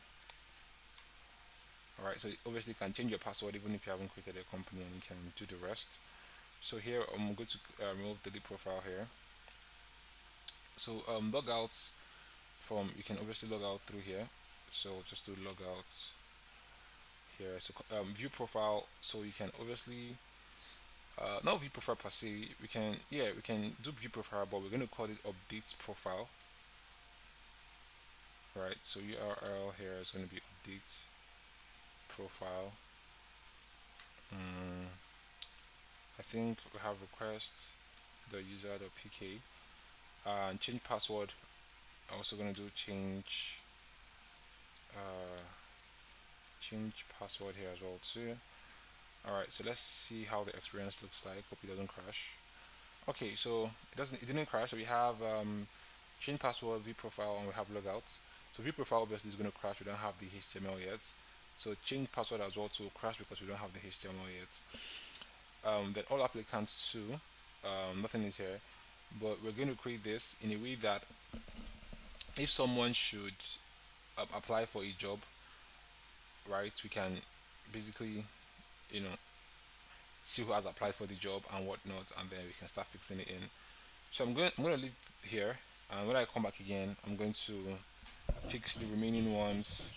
All right. So obviously you can change your password even if you haven't created a company, and you can do the rest. So here I'm going to remove delete profile here. So logouts from, you can obviously log out through here. So just do log out here. So view profile. So you can obviously not view profile per se. We can, yeah, we can do view profile, but we're going to call it updates profile. Right. So URL here is going to be updates profile. Mm, I think we have requests the user.pk and change password. I'm also going to do uh, change password here as well too. All right, so let's see how the experience looks like. Hope it doesn't crash. Okay, so it didn't crash. So we have change password, view profile, and we have logout. So view profile obviously is going to crash. We don't have the HTML yet. So change password as well to crash because we don't have the HTML yet. Then all applicants too. Nothing is here, but we're going to create this in a way that if someone should apply for a job, right, we can basically, you know, see who has applied for the job and whatnot, and then we can start fixing it in. So I'm going to leave here, and when I come back again, I'm going to fix the remaining ones.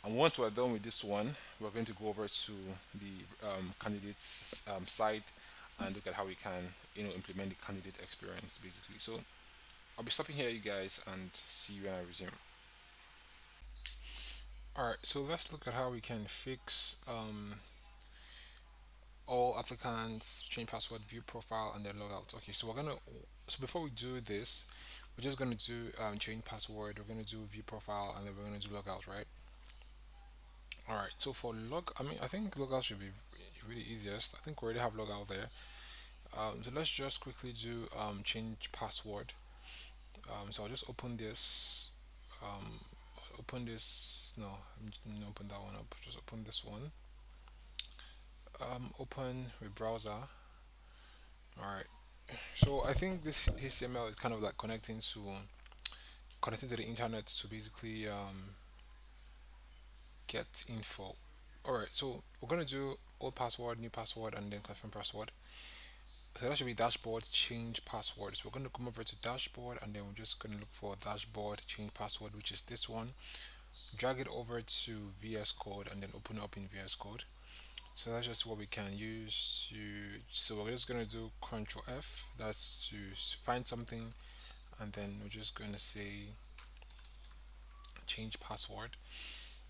And once we're done with this one, we're going to go over to the candidates side and look at how we can, implement the candidate experience basically. So I'll be stopping here, you guys, and see you when I resume. All right, so let's look at how we can fix all applicants, change password, view profile, and then logout. Okay, so so before we do this, we're just gonna do change password. We're gonna do view profile, and then we're gonna do logout, right? All right. So for I mean, I think logout should be really easiest. I think we already have logout there. So let's just quickly do change password. So I'll just open this. Um, open this. No, I'm just gonna open that one up. Just open this one. Open with browser. All right. So I think this HTML is kind of like connecting to the internet to basically get info. All right. So we're gonna do old password, new password, and then confirm password. So that should be dashboard change password. So we're going to come over to dashboard, and then we're just going to look for dashboard change password, which is this one. Drag it over to VS Code and then open it up in VS Code. So that's just what we can use to. So we're just going to do Control F. That's to find something, and then we're just going to say change password.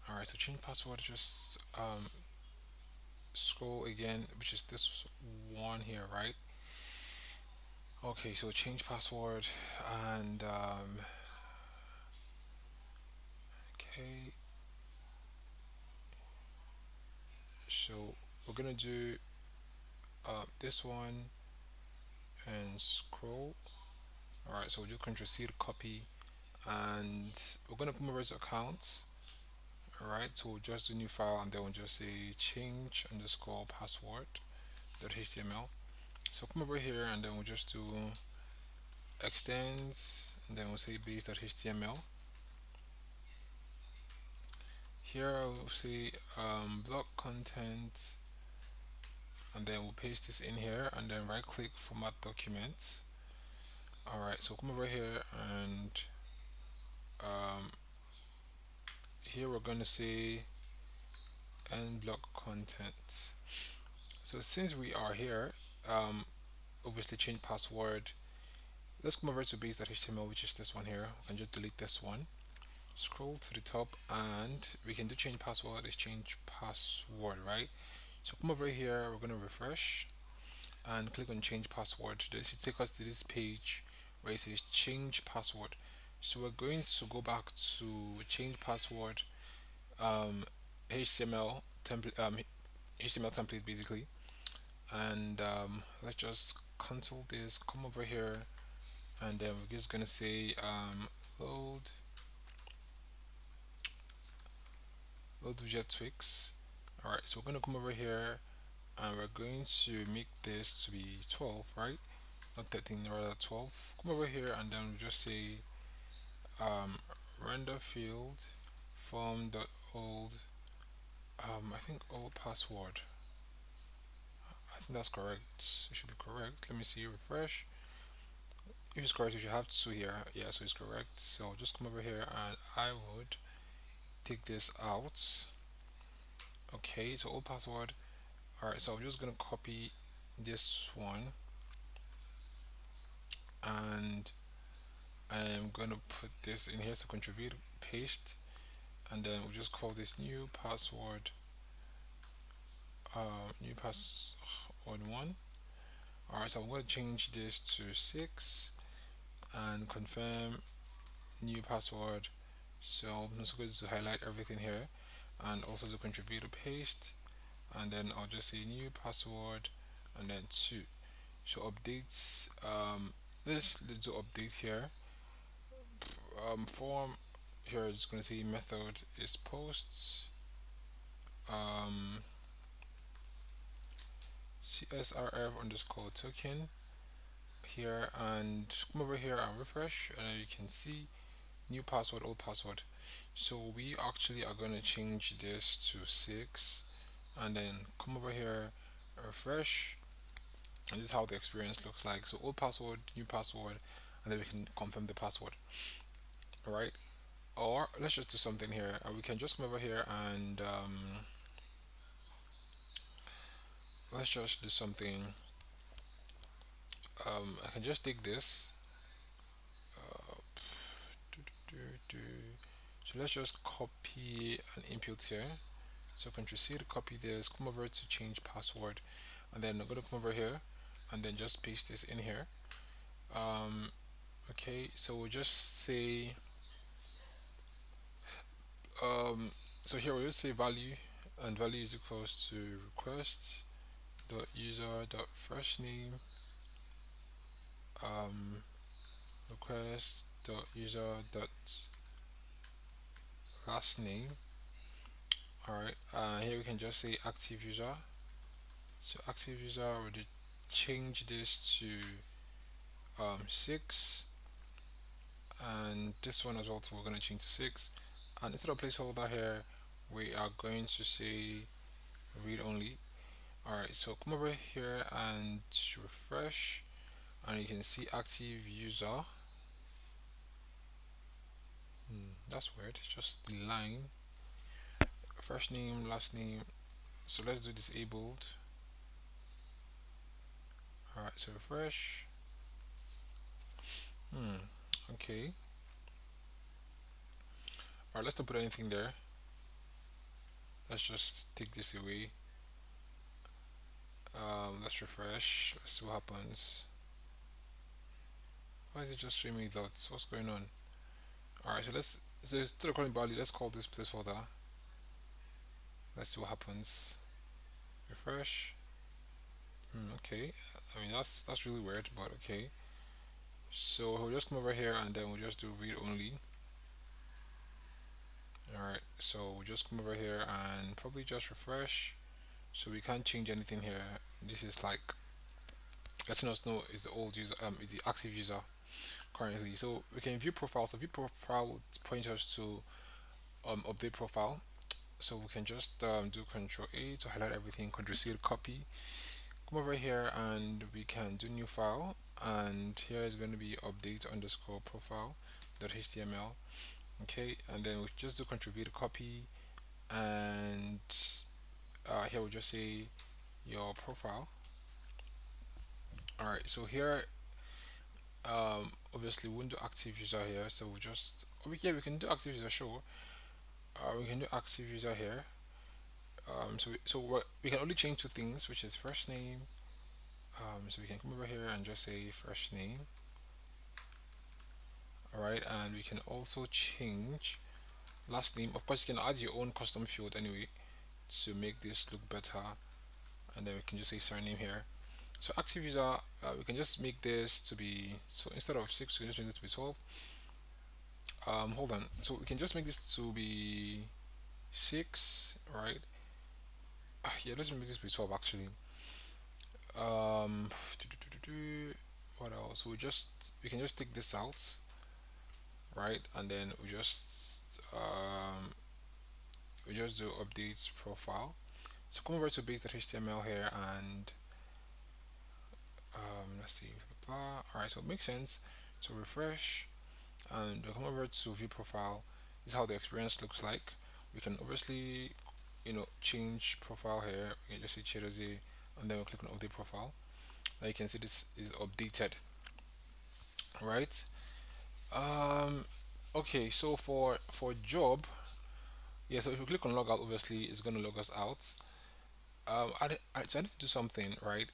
All right. So change password. Just scroll again, which is this one here, right? Okay. So change password, and okay. So we're gonna do this one and scroll. All right, so we'll do Control C to copy, and we're gonna come over to accounts. All right, so we'll just do new file, and then we'll just say change underscore password dot html. So come over here, and then we'll just do extends, and then we'll say base dot html. Here we'll say block content, and then we'll paste this in here, and then right click format documents. All right, so come over here, and um, here we're going to say end block content. So since we are here, obviously change password. Let's come over to base.html, which is this one here. We can just delete this one. Scroll to the top and we can do change password is change password, right? So come over here, we're gonna refresh and click on change password. This will take us to this page where it says change password. So we're going to go back to change password, um, HTML template, HTML template basically, and let's just cancel this. Come over here, and then we're just gonna say load load widget tweaks. All right, so we're gonna come over here, and we're going to make this to be 12, right? Not 13, rather 12. Come over here, and then we just say um, render field form dot old. I think old password. I think that's correct. It should be correct. Let me see. Refresh. If it's correct, you should have two here. Yeah, so it's correct. So just come over here, and I would take this out. Okay, so old password. All right, so I'm just gonna copy this one, and I'm gonna put this in here. So contribute, paste, and then we'll just call this new password. New password one. All right, so I'm gonna change this to 6 and confirm new password. So I'm just going to highlight everything here and also to contribute to paste, and then I'll just say new password and then 2. So updates, let's do update here. Form here is going to say method is posts, um, csrf underscore token here, and come over here and refresh, and you can see new password, old password. So we actually are going to change this to 6, and then come over here, refresh, and this is how the experience looks like. So old password, new password, and then we can confirm the password. All right. Or let's just do something here. We can just come over here and let's just do something. I can just take this. So let's just copy an input here. So Ctrl C to copy this. Come over to change password, and then I'm gonna come over here, and then just paste this in here. Um, okay, so we'll just say um, so here we'll just say value, and value is equals to request dot user dot first name, um, request dot user dot last name. All right, here we can just say active user. So active user, we'll change this to 6, and this one as well too, we're going to change to 6, and instead of placeholder here we are going to say read only. Alright, so come over here and refresh, and you can see active user. That's weird, it's just the line, first name, last name. So let's do disabled. Alright, so refresh. Okay. Alright, let's not put anything there. Let's just take this away. Let's refresh. Let's see what happens. Why is it just showing me dots? What's going on? Alright, so instead of calling value, let's call this placeholder. Let's see what happens. Refresh. Okay. I mean that's really weird, but okay. So we'll just come over here and then we'll just do read only. Alright, so we'll just come over here and probably just refresh. So we can't change anything here. This is like letting us know is the old user, is the active user currently. So we can view profile. So view profile would point us to update profile. So we can just do Control A to highlight everything, Control C to copy. Come over here and we can do new file, and here is going to be update underscore profile dot html. Okay, and then we just do Control V to copy, and here we'll just say your profile. All right, so here, obviously we won't do active user here, so we just yeah, we can do active user, sure. We can do active user here. We can only change two things, which is first name. So we can come over here and just say first name. All right, and we can also change last name. Of course, you can add your own custom field anyway to make this look better, and then we can just say surname here. So active user, we can just make this to be, so instead of 6, we can just make this to be 12. Hold on, so we can just make this to be 6, right? Yeah, let's make this to be 12 actually. um what else? We can just take this out, right? And then we just do updates profile. So come over to base.html here, and let's see, blah. All right, so it makes sense. So refresh, and we come over to view profile. This is how the experience looks like. We can obviously, change profile here. We can just say Chidozi, and then we click on update profile. Now you can see this is updated, right? Um, okay, so for job, yeah. So if we click on logout, obviously it's gonna log us out. So I need to do something, right?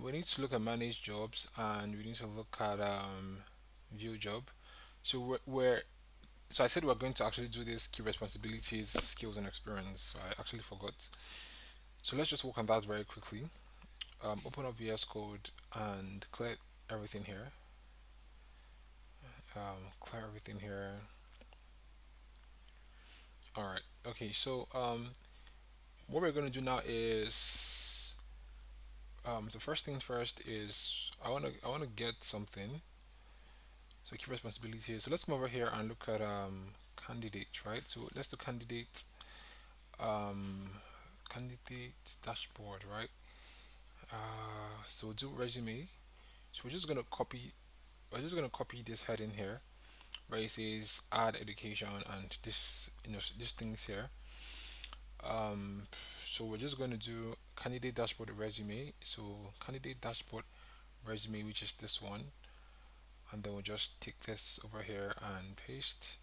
We need to look at manage jobs, and we need to look at view job. So so I said we're going to actually do this key responsibilities, skills, and experience. So I actually forgot. So let's just work on that very quickly. Open up VS Code and clear everything here. Clear everything here. All right. Okay. So what we're going to do now is so first thing first is I want to get something. So key responsibilities. So let's come over here and look at candidate, right? So let's do um candidate dashboard, right? So we'll do resume. So we're just gonna copy this heading here where it says add education and this these things here. Um, so we're just gonna do candidate dashboard resume. So candidate dashboard resume, which is this one, and then we'll just take this over here and paste.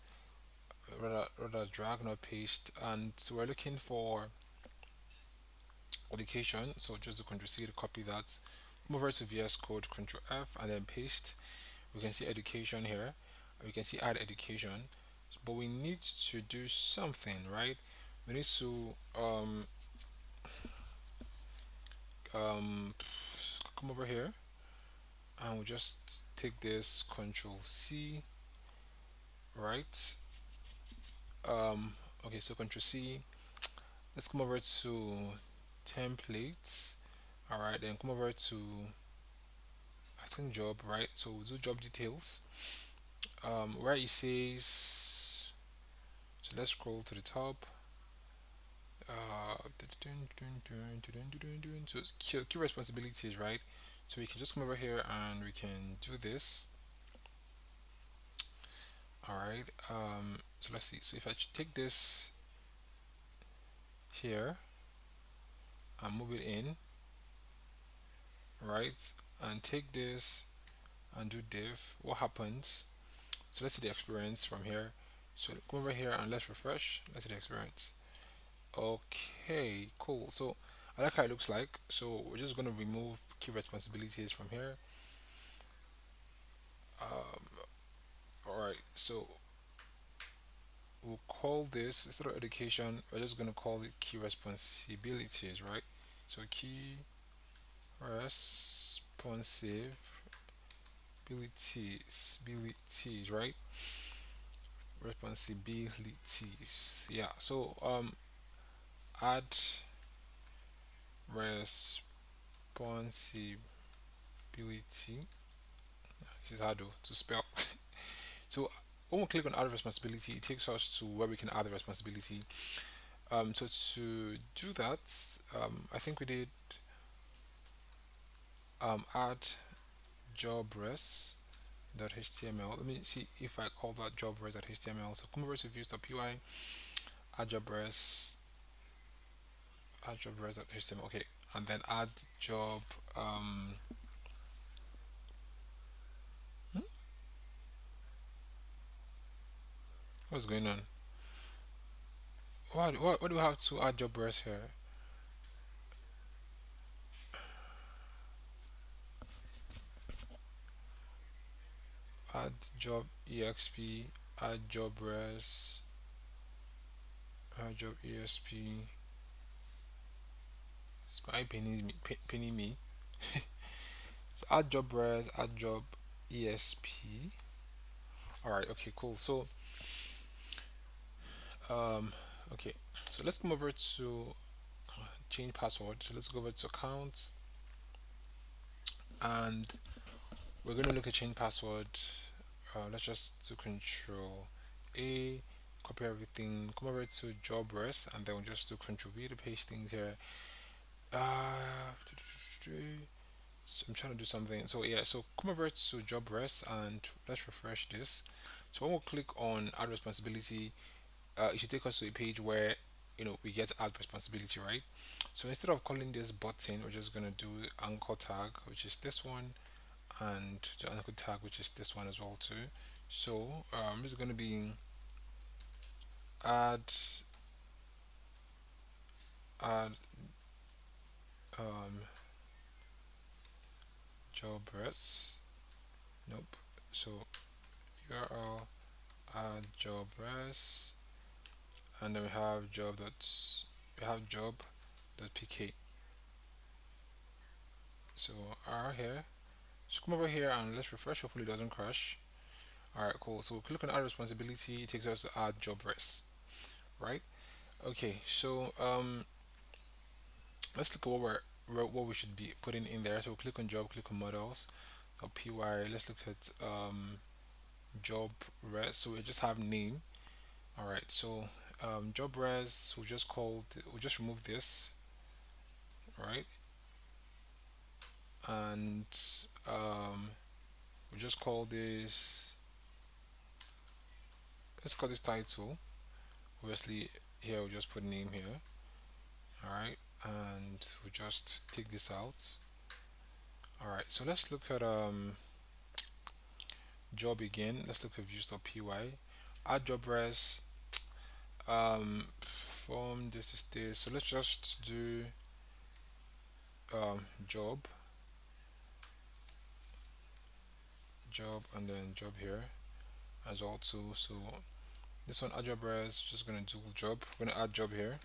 Rather drag not paste. And so we're looking for education. So just do Ctrl C to copy that. Move over to VS Code, Ctrl F, and then paste. We can see education here. We can see add education, but we need to do something, right? We need to um, come over here, and we'll just take this Control C, right? Okay, so Control C. Let's come over to templates. All right, then come over to I think job, right? So we'll do job details. Where it says, so let's scroll to the top. So it's key responsibilities, right? So we can just come over here and we can do this. All right. So let's see. So if I take this here and move it in, right, and take this and do div, what happens? So let's see the experience from here. So come over here and let's refresh. Let's see the experience. Okay, cool. So I like how it looks like. So we're just gonna remove key responsibilities from here. All right. So we'll call this, instead of education, we're just gonna call it key responsibilities, right? So key responsibilities, right? Responsibilities. Yeah. So add responsibility. This is hard to spell. So when we click on add responsibility, it takes us to where we can add the responsibility. So to do that, I think we did add job res.html. Let me see if I call that job res.html. So come over to views.py, add job res, add job res.html. Okay, and then add job. What's going on? What do we have to add job res here? Add job exp, add job res, add job exp. Spy penny me. So add job res, add job exp. All right. Okay. Cool. So um, okay. So let's come over to change password. So let's go over to account, and we're gonna look at change password. Let's just do control A, copy everything, come over to job res, and then we'll just do control V to paste things here. Uh, so I'm trying to do something. So yeah, so come over to job res and let's refresh this. So when we click on add responsibility, it should take us to a page where we get to add responsibility, right? So instead of calling this button, we're just gonna do anchor tag, which is this one, and the anchor tag, which is this one as well too. So it's gonna be add add um, job res. Nope. So URL add job res, and then we have job dot pk. So R here. So come over here and let's refresh. Hopefully it doesn't crash. All right, cool. So click on add responsibility. It takes us to add job res, right? Okay. So let's look at what we should be putting in there. So click on job, click on models, py. Let's look at job res. So we just have name. All right. So job res. We just remove this, right? And um, we just call this. Let's call this title. Obviously, here we just put name here. All right, and we just take this out. All right. So let's look at job again. Let's look at views.py. Add job res. From this is this. So let's just do job, job, and then job here as well too. So this one add job res. Just gonna do job. We're gonna add job here.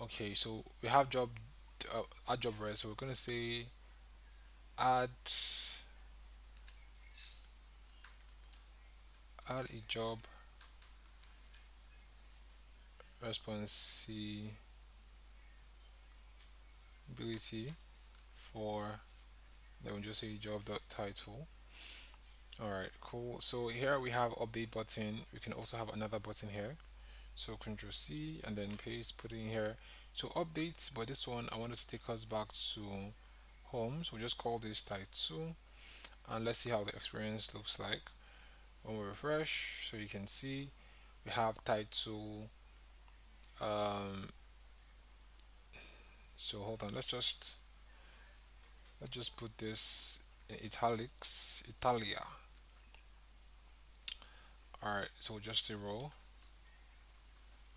Okay. So we have job, add job res. So we're gonna say add add a job responsibility for, then we'll just say job dot title. All right, cool. So here we have update button. We can also have another button here. So Control C and then paste, put it in here. So update, but this one I wanted to take us back to home. So we just call this title, and let's see how the experience looks like when we refresh. So you can see we have title. Um, so hold on, let's just put this in italics, Italia. All right, so we'll just say row,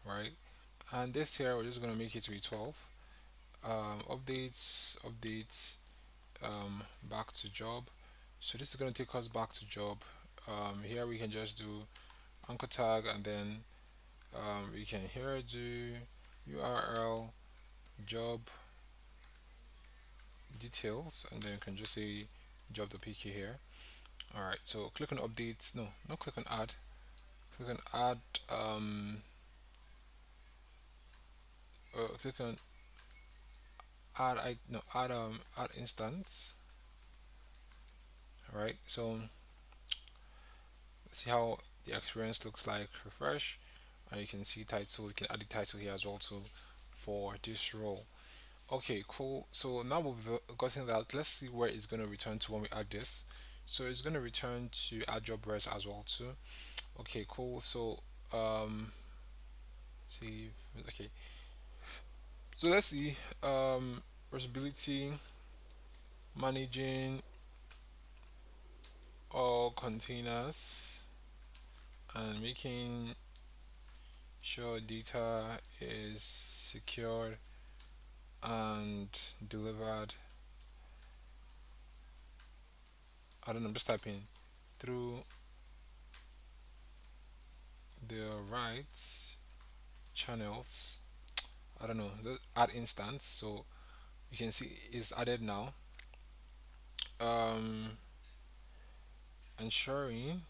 right? And this here we're just gonna make it to be 12. Updates, back to job. So this is gonna take us back to job. Here we can just do anchor tag, and then we can here do URL job details, and then you can just say job.pk here. All right, so click on updates. No, not click on add. Click on add. Click on add. I no add add instance. All right, so let's see how the experience looks like. Refresh, and you can see title. You can add the title here as well too for this role. Okay, cool. So now we've gotten that. Let's see where it's going to return to when we add this. So it's going to return to add job res as well too. Okay, cool. So see. Okay, so let's see. Responsibility managing all containers. and making sure data is secured and delivered. I don't know, I'm just typing through the right channels. I don't know, add instance. So you can see it's added now. Um, ensuring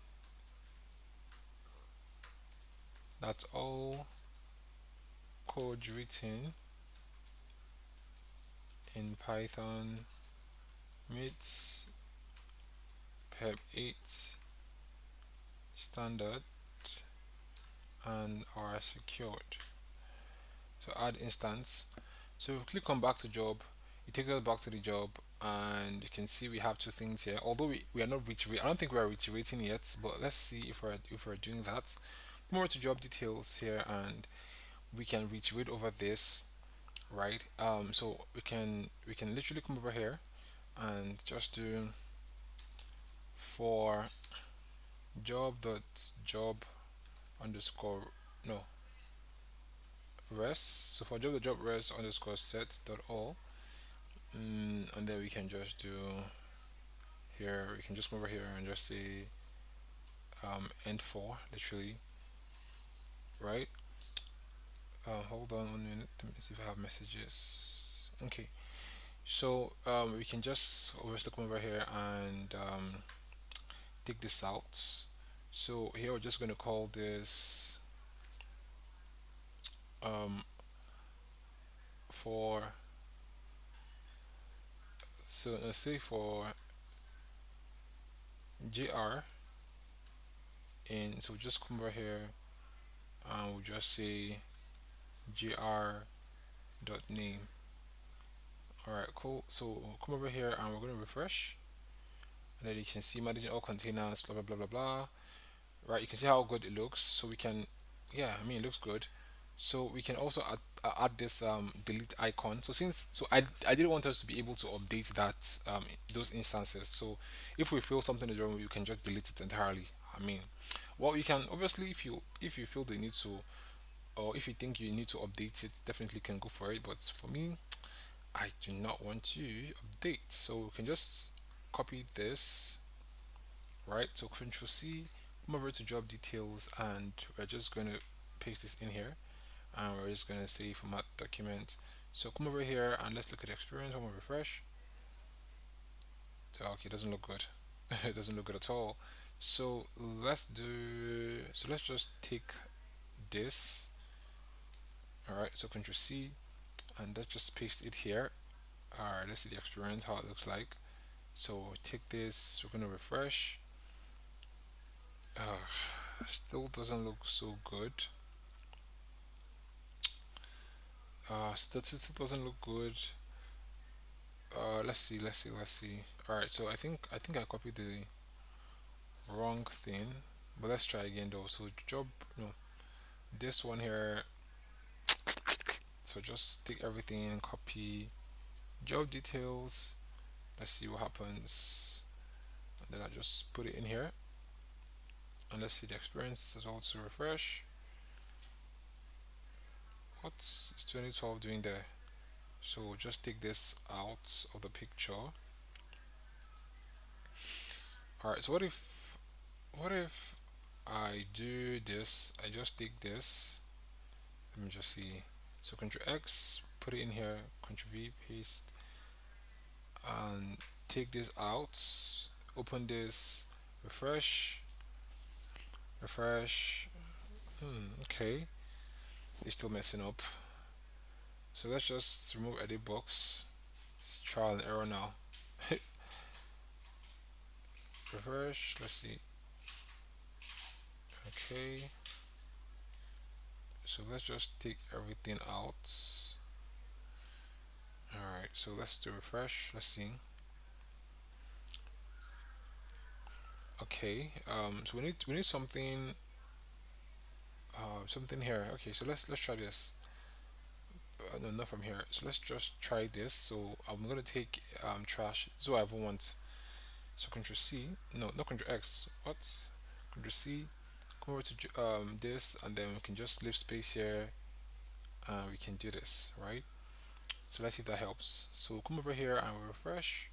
that all code written in Python meets PEP 8 standard and are secured. So add instance. So if we click on back to job, it takes us back to the job, and you can see we have two things here. Although we are not reiterating, I don't think we are reiterating yet, but let's see if we're doing that. More to job details here, and we can reiterate over this, right? So we can literally come over here and just do for job underscore no res. So for job res underscore set dot all, and then we can just do here. We can just come over here and just say end for literally, right? Hold on 1 minute. Let me see if I have messages. Okay, so we can just obviously come over here and take this out. So here we're just going to call this um, for so let's say for jr, and so just come over here and we'll just say jr dot name. All right, cool. So come over here and we're going to refresh, and then you can see managing all containers, blah blah blah blah blah. Right, you can see how good it looks. So we can, yeah, I mean it looks good. So we can also add this delete icon. So I didn't want us to be able to update that those instances. So if we feel something is wrong, you can just delete it entirely. I mean, well, you can obviously if you feel the need to, or if you think you need to update it, definitely can go for it. But for me, I do not want to update. So we can just copy this, right? So Control C, come over to job details, and we're just going to paste this in here, and we're just going to say format document. So come over here and let's look at the experience. I'm gonna refresh. So okay, it doesn't look good. It doesn't look good at all. So let's just take this. All right. So Control C, and let's just paste it here. All right. Let's see the experience, how it looks like. So take this. We're gonna refresh. Still doesn't look so good. Still doesn't look good. Let's see. All right, so I think I copied the wrong thing, but let's try again though. So job, no, this one here. So just take everything and copy job details. Let's see what happens, and then I just put it in here, and let's see the experience as well to refresh. What's 2012 doing there? So just take this out of the picture. All right, so what if I do this? I just take this. Let me just see. So Control X, put it in here. Control V, paste, and take this out. Open this. Refresh. Refresh. Okay, it's still messing up. So let's just remove edit box. It's trial and error now. Refresh. Let's see. Okay. So let's just take everything out. Alright, so let's do refresh. Let's see. Okay, so we need something here. Okay, so let's try this. No, not from here. So let's just try this. So I'm gonna take trash. So I want. So Control C. No, not Control X. What? Control C. come over to this, and then we can just leave space here, and we can do this, right? So let's see if that helps. So we'll come over here and we'll refresh.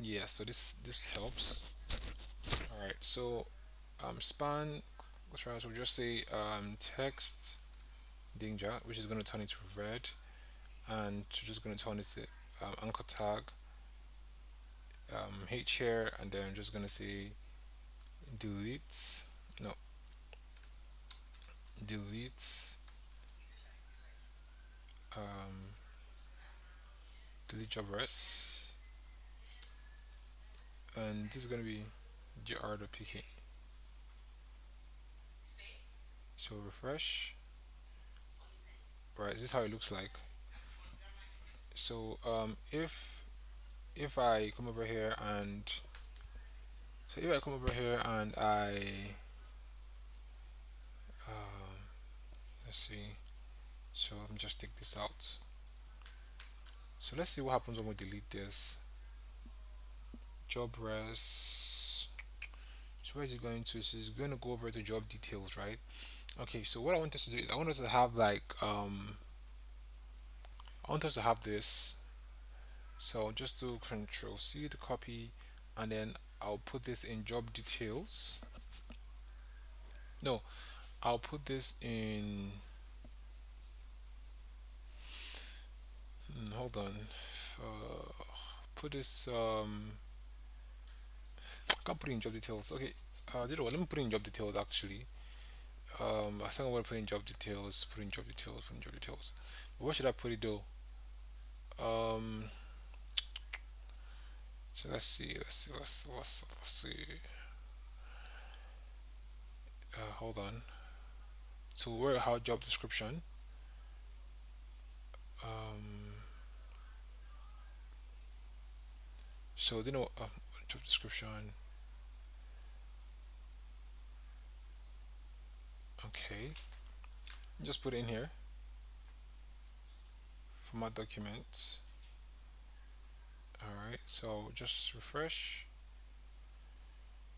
Yeah, so this helps. All right, so span, let's try. So we'll just say text danger, which is going to turn it to red, and we're just going to turn it to anchor tag h here, and then I'm just going to say delete, no, delete, um, delete job res, and this is going to be gr.pk. So refresh. Right, this is how it looks like. So if I come over here and so if I come over here and um, let's see. So let me just take this out. So let's see what happens when we delete this job res. So where is it going to? So it's going to go over to job details, right? Okay. So what I want us to do is I want us to have like I want us to have this. So I'll just do Control C to copy, and then I'll put this in job details. No, I'll put this in. Hold on. Uh, put this. I can't put it in job details. Okay. You know what? Let me put it in job details actually. I think I'm gonna put in job details. Put in job details. Put in job details. But where should I put it though? Um. So let's see. Let's see. Hold on. So where how job description? Um. So you know job description. Okay. Just put it in here. Format document. Alright, so just refresh.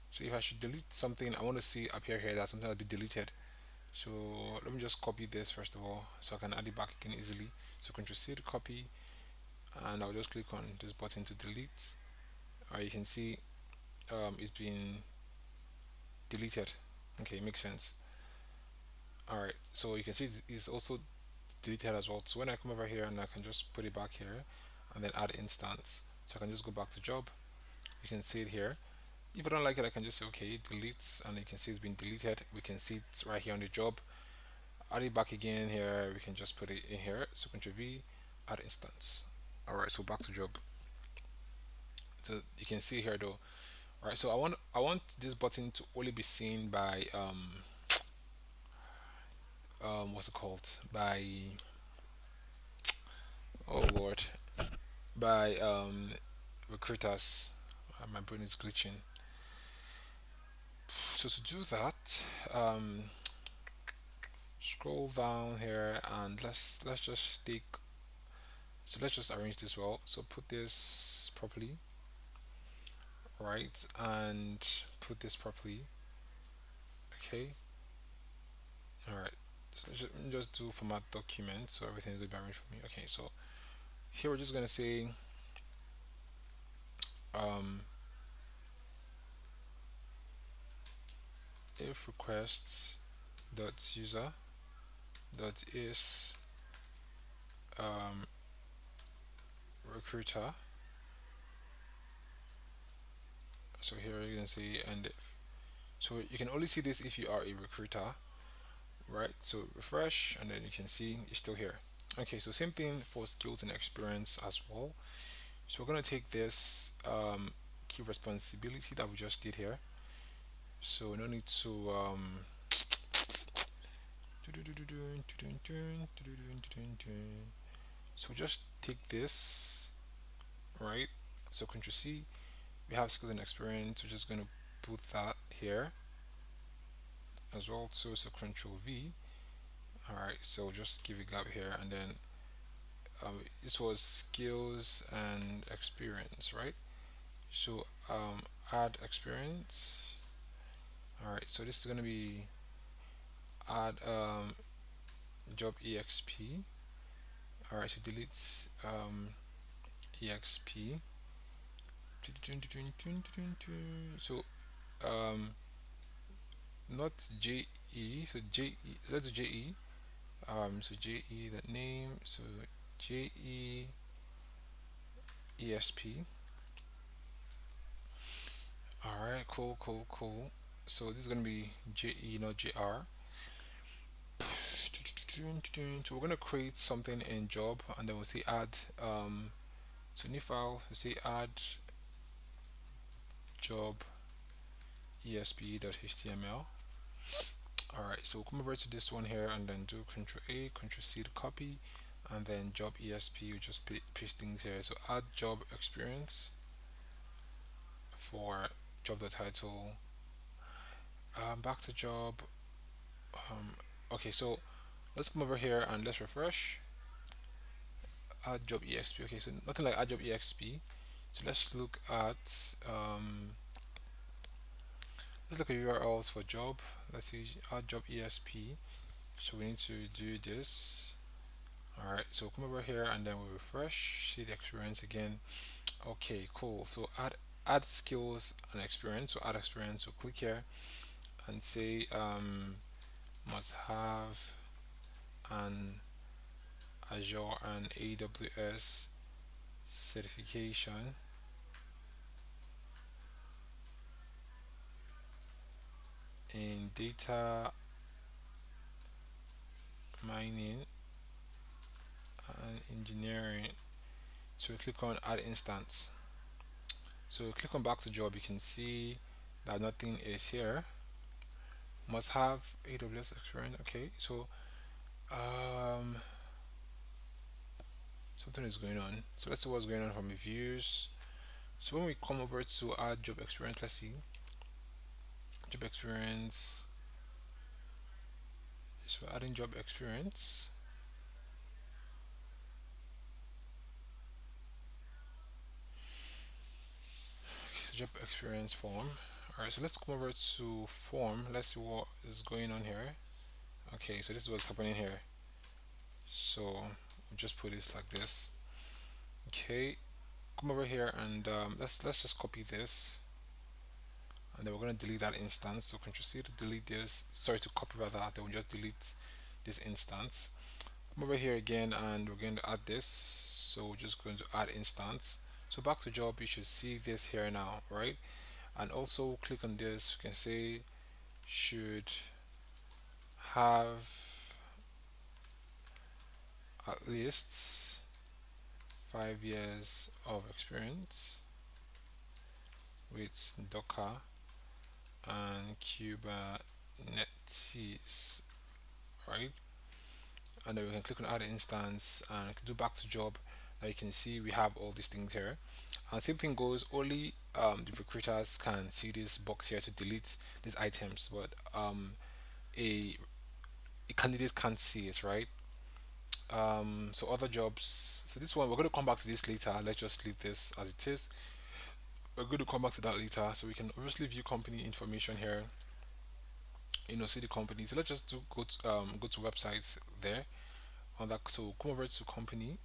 So if I should delete something, I want to see appear here that something has been deleted. So let me just copy this first of all, so I can add it back again easily. So Control C to copy, and I'll just click on this button to delete. You can see it's been deleted. Okay, makes sense. Alright, so you can see it's also deleted as well. So when I come over here and I can just put it back here, and then add instance. So I can just go back to job. You can see it here. If I don't like it, I can just say okay, delete, and you can see it's been deleted. We can see it right here on the job. Add it back again here. We can just put it in here. So Ctrl V, add instance. All right, so back to job. So you can see here though. All right, so I want this button to only be seen by what's it called, by oh lord, by recruiters. My brain is glitching. So to do that, scroll down here and let's just take. So let's just arrange this well. So put this properly, right, and put this properly. Okay. All right. So let's just do format document so everything is going to be arranged for me. Okay. So here we're just gonna say um, if requests dot user dot is um, recruiter. So here you're gonna say and if. So you can only see this if you are a recruiter, right? So refresh and then you can see it's still here. Okay, so same thing for skills and experience as well. So we're gonna take this key responsibility that we just did here. So no need to so just take this, right? So Ctrl C, we have skills and experience. We're just gonna put that here as well too. So Ctrl V. All right, so just give a gap here, and then this was skills and experience, right? So add experience, All right, so this is gonna be add job exp. All right, so delete exp. So um not je, so je, let's do je. So je, that name, so je esp. All right, cool, cool, cool. So this is gonna be je, not jr. So we're gonna create something in job, and then we'll say add. So new file, we say add job esp.html. All right, so come over to this one here, and then do Control A, Control C to copy, and then job esp. You just paste things here. So add job experience for job the title. Back to job. Okay, so let's come over here and let's refresh. Add job exp. Okay, so nothing like add job exp. So let's look at URLs for job. Let's see add job esp. So we need to do this. All right, so come over here and then we refresh. See the experience again. Okay, cool. So add skills and experience. So add experience. So click here and say must have an Azure and AWS certification in data mining and engineering. So we click on add instance. So click on back to job. You can see that nothing is here. Must have AWS experience. Okay, so um, something is going on. So let's see what's going on from reviews. So when we come over to add job experience, let's see job experience. So adding job experience. Okay, so job experience form. All right, so let's come over to form. Let's see what is going on here. Okay, so this is what's happening here. So we'll just put this like this. Okay, come over here and let's just copy this, and then we're going to delete that instance. So Control C to delete this. Sorry, to copy rather. Then we'll just delete this instance. Come over here again, and we're going to add this. So we're just going to add instance. So back to job, you should see this here now, right? And also click on this. You can say should have at least 5 years of experience with Docker and Kubernetes, right? And then we can click on add instance and do back to job. Now you can see we have all these things here. And same thing goes, only the recruiters can see this box here to delete these items, but a, a candidate can't see it, right? So other jobs, so this one we're going to come back to this later. Let's just leave this as it is. We're going to come back to that later, so we can obviously view company information here, see the company. So let's just go to websites there on that. So come over to company,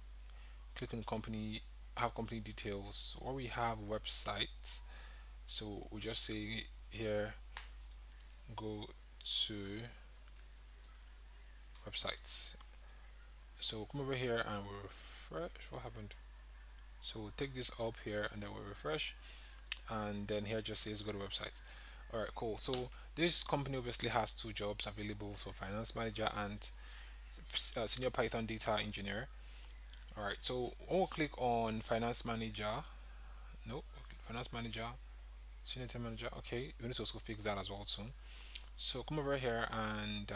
click on company, have company details, or we have websites. So we just say here go to websites. So come over here and we'll refresh. What happened? So we'll take this up here and then we'll refresh, and then here just says go to websites. All right, cool. So this company obviously has two jobs available, so finance manager and senior Python data engineer. All right, so we'll click on finance manager. No, finance manager, senior team manager. Okay, we need to also fix that as well soon. So come over here and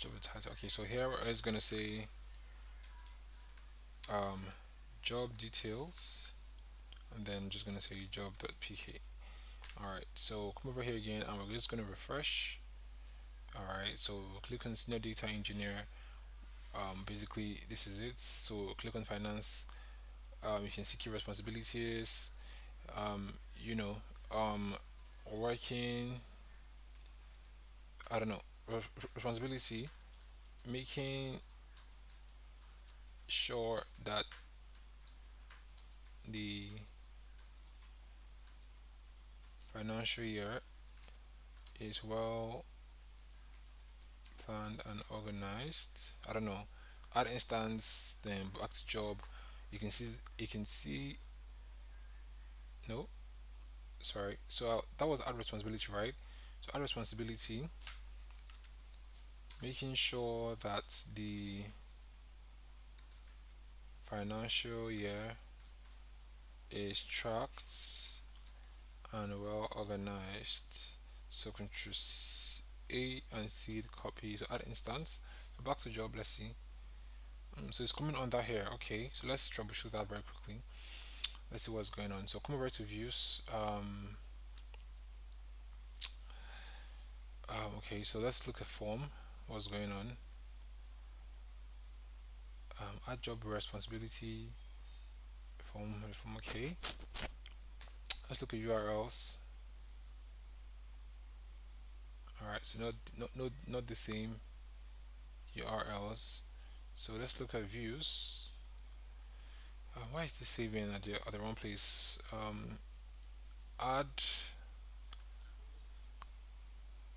job title. Okay, so here it's gonna say um, job details, and then I'm just gonna say job.pk. All right, so come over here again, and we're just gonna refresh. All right, so click on senior data engineer. Basically, this is it. So click on finance. You can see key responsibilities. you know, um, working, I don't know, responsibility, making sure that the financial year is well planned and organized. I don't know. Add instance, then back to job. You can see no, sorry. So that was add responsibility, right? So add responsibility, making sure that the financial year is tracked and well organized. So control A and C copy. So add instance. So back to job. Let's see. So it's coming under here. Okay. So let's troubleshoot that very quickly. Let's see what's going on. So come over to views. Okay. So let's look at form. What's going on? Add job responsibility form. Okay. Let's look at URLs. All right. So not the same URLs. So let's look at views. Why is this saving at the wrong place? Add.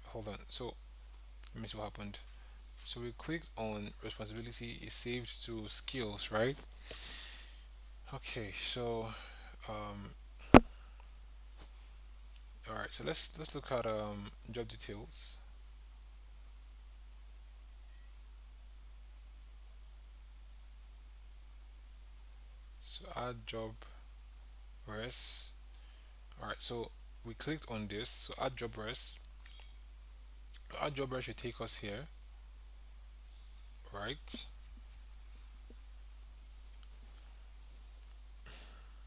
Hold on. So let me see what happened. So we clicked on responsibility. It saved to skills, right? Okay. So um, all right. So let's look at job details. So add job res. All right. So we clicked on this. So add job res. Add job res should take us here, right?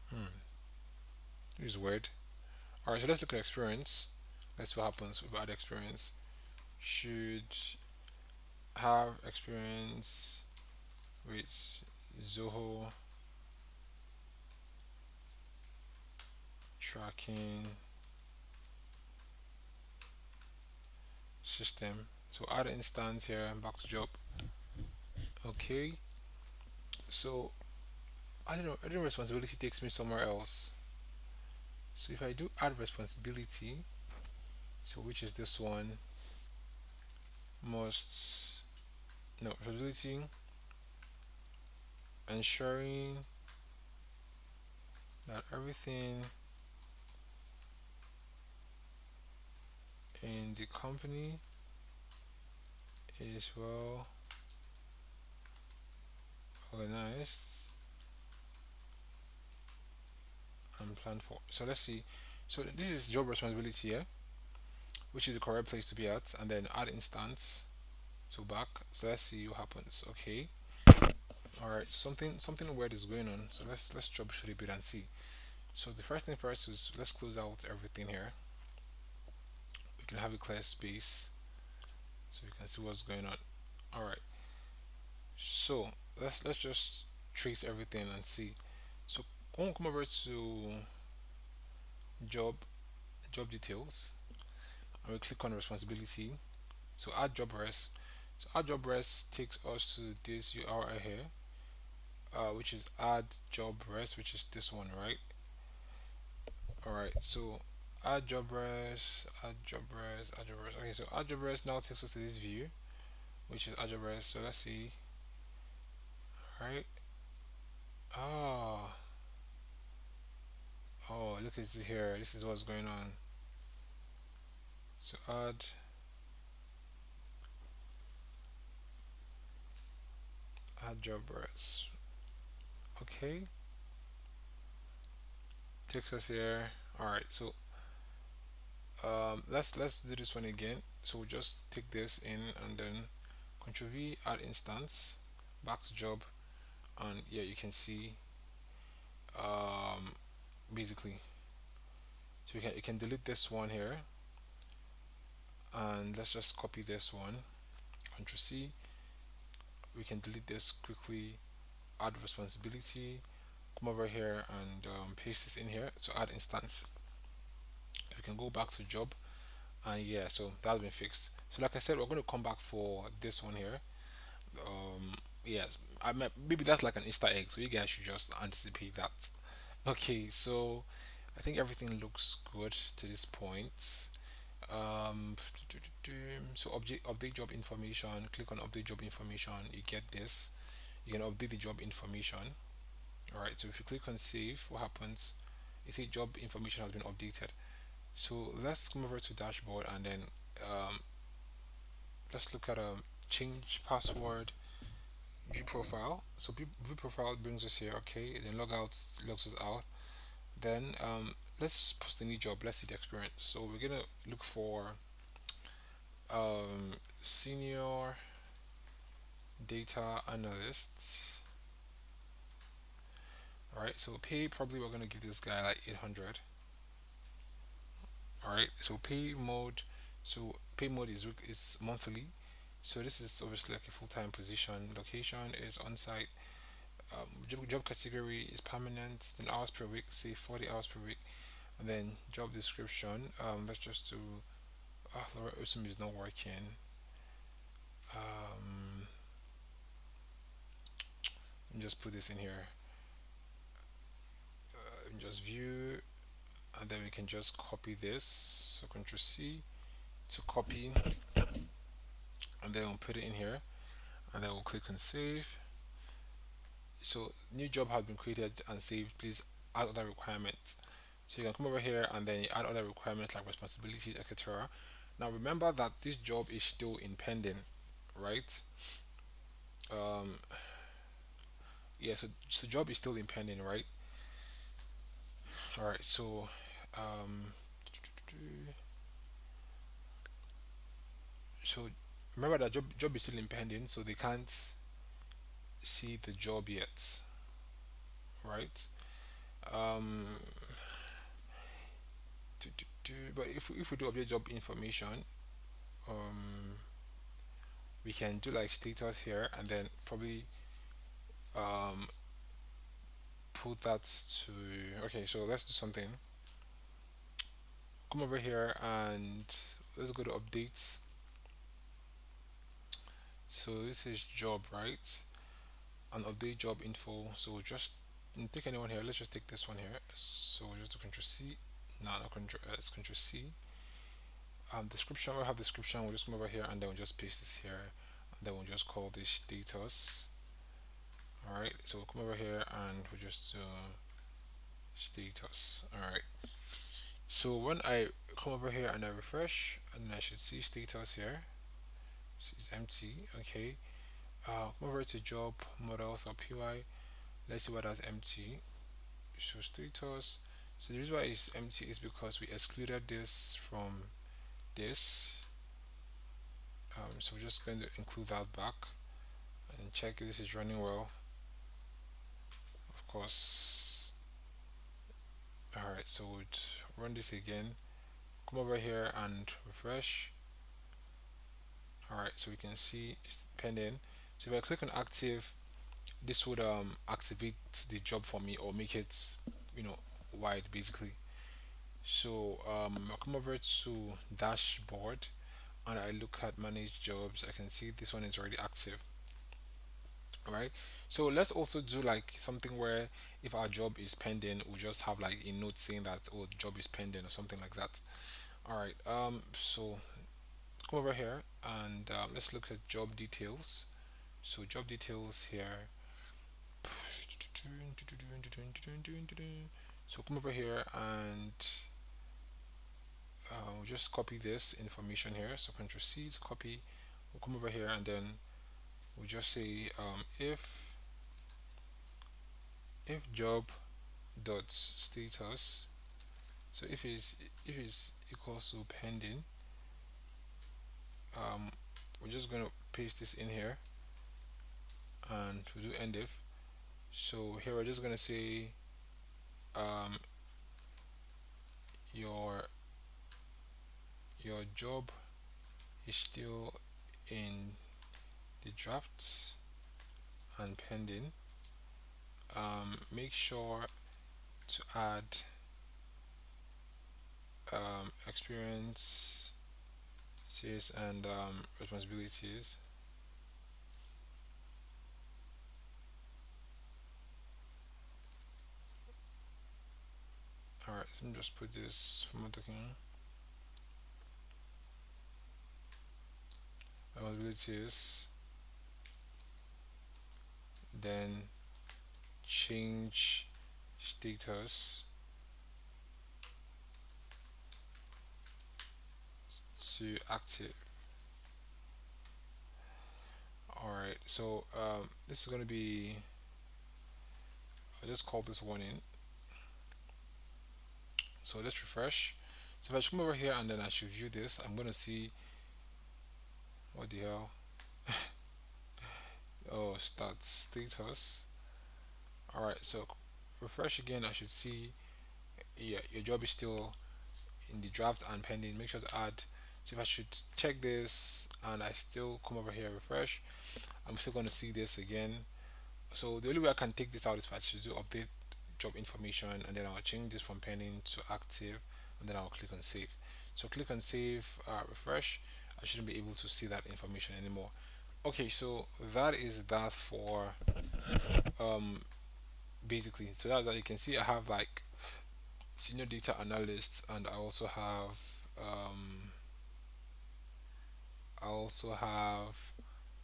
Hmm. This is weird. All right. So let's look at experience. Let's see what happens with add experience. Should have experience with Zoho tracking system. So add instance here and back to job. Okay. So I don't know. Adding responsibility takes me somewhere else. So if I do add responsibility, so which is this one, must no responsibility ensuring that everything in the company is well organized and planned for. So let's see. So this is job responsibility here, which is the correct place to be at, and then add instance. So back. So let's see what happens. Okay. All right. Something weird is going on. So let's troubleshoot a bit and see. So the first thing first is let's close out everything here. We can have a clear space so you can see what's going on. All right. So let's just trace everything and see. So I want to come over to job job details and we click on responsibility. So add job res. So add job res takes us to this URL here, which is add job res, which is this one, right? All right. So add job res, add job res, add job res. Okay. So add job res now takes us to this view, which is add job res. So let's see. All right. Oh, oh, look at this here. This is what's going on. So add job res. Okay. Takes us here. All right. So let's do this one again. So we'll just take this in and then Control V, add instance, back to job, and yeah, you can see um, basically. So you can delete this one here, and let's just copy this one. Control C. We can delete this quickly. Add responsibility. come over here and paste this in here to add instance. We can go back to job, and yeah, so that's been fixed. So like I said, we're going to come back for this one here. Yes, maybe that's like an Easter egg, so you guys should just anticipate that. Okay, so I think everything looks good to this point. Um, so object update job information. Click on update job information. You get this. You can update the job information. All right. So if you click on save, what happens? You see job information has been updated. So let's come over to dashboard and then um, let's look at change password view profile. So view profile brings us here. Okay. Then logout logs us out. Then let's post a new job. Let's see the experience. So we're gonna look for senior data analysts. All right. So pay probably we're gonna give this guy like 800. All right. So pay mode. So pay mode is monthly. So this is obviously like a full time position. Location is on site. Job category is permanent. Then hours per week, say 40 hours per week. And then job description. Let's just do. Laura Usum is not working. Um, let me just put this in here. Just view, and then we can just copy this. So Control C to copy, and then we'll put it in here, and then we'll click on save. So new job has been created and saved. Please add other requirements. So you can come over here and then you add other requirements like responsibilities, etc. Now remember that this job is still in pending, right? Um, yeah, so job is still in pending, right? All right, so um, so remember that job is still in pending, so they can't see the job yet, right? Um, but if we do update job information, um, we can do like status here and then probably um, put that to okay. So let's do something. Come over here and let's go to updates. So this is job, right? And update job info. So just take anyone here. Let's just take this one here. So just do Control C. No, not Control S. Control C. Description. We'll have description. We'll just come over here and then we'll just paste this here. And then we'll just call this status. All right. So we'll come over here and we'll just status. All right. So when I come over here and I refresh, and I should see status here. It's empty. Okay. Come over to job models or PY. Let's see what that's empty. Show status. So the reason why it's empty is because we excluded this from this. So we're just going to include that back and check if this is running well. Of course. Alright, so we'll run this again. Come over here and refresh. Alright, so we can see it's pending. So if I click on active, this would activate the job for me or make it, you know, wide basically. So I'll come over to dashboard and I look at manage jobs. I can see this one is already active. All right. So let's also do like something where if our job is pending, we just have like a note saying that oh the job is pending or something like that. All right. So come over here and let's look at job details. So job details here. So come over here and we'll just copy this information here. So Control C to copy. We'll come over here and then we'll just say if job dot status. So if is equals to pending, um, we're just going to paste this in here and we'll do end if. So here we're just going to say um, your your job is still in the drafts and pending. make sure to add experiences and responsibilities. All right, so let me just put this for my document. Responsibilities, then change status to active. All right, so this is going to be, I just call this one in. So let's refresh. So if I just come over here and then I should view this, I'm going to see what the hell. Oh, start status. All right, so refresh again. I should see, yeah, your job is still in the draft and pending. Make sure to add. So if I should check this and I still come over here refresh, I'm still going to see this again. So the only way I can take this out is if I should do update job information, and then I'll change this from pending to active, and then I'll click on save. So click on save, refresh. I shouldn't be able to see that information anymore. Okay, so that is that for um basically. So that's that. You can see I have like senior data analyst, and I also have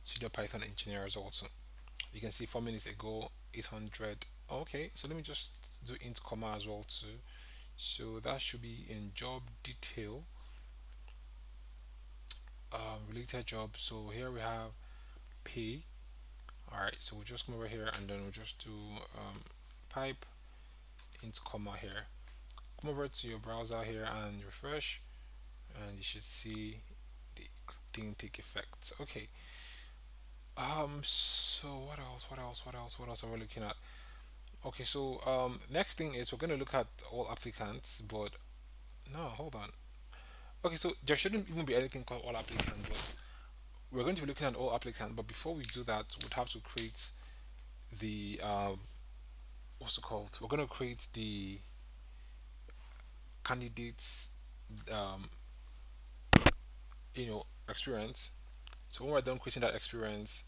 senior Python engineers also. You can see 4 minutes ago 800. Okay, so let me just do int comma as well too. So that should be in job detail, related job. So here we have pay. All right, so we'll just come over here and then we'll just do pipe int comma here. Come over to your browser here and refresh, and you should see the thing take effect. Okay. So what else? What else? What else? What else are we looking at? Okay. So next thing is we're gonna look at all applicants, but no, hold on. Okay, so there shouldn't even be anything called all applicants, but we're going to be looking at all applicants. But before we do that, we'd have to create the what's it called? We're gonna create the candidates, um, experience. So when we're done creating that experience,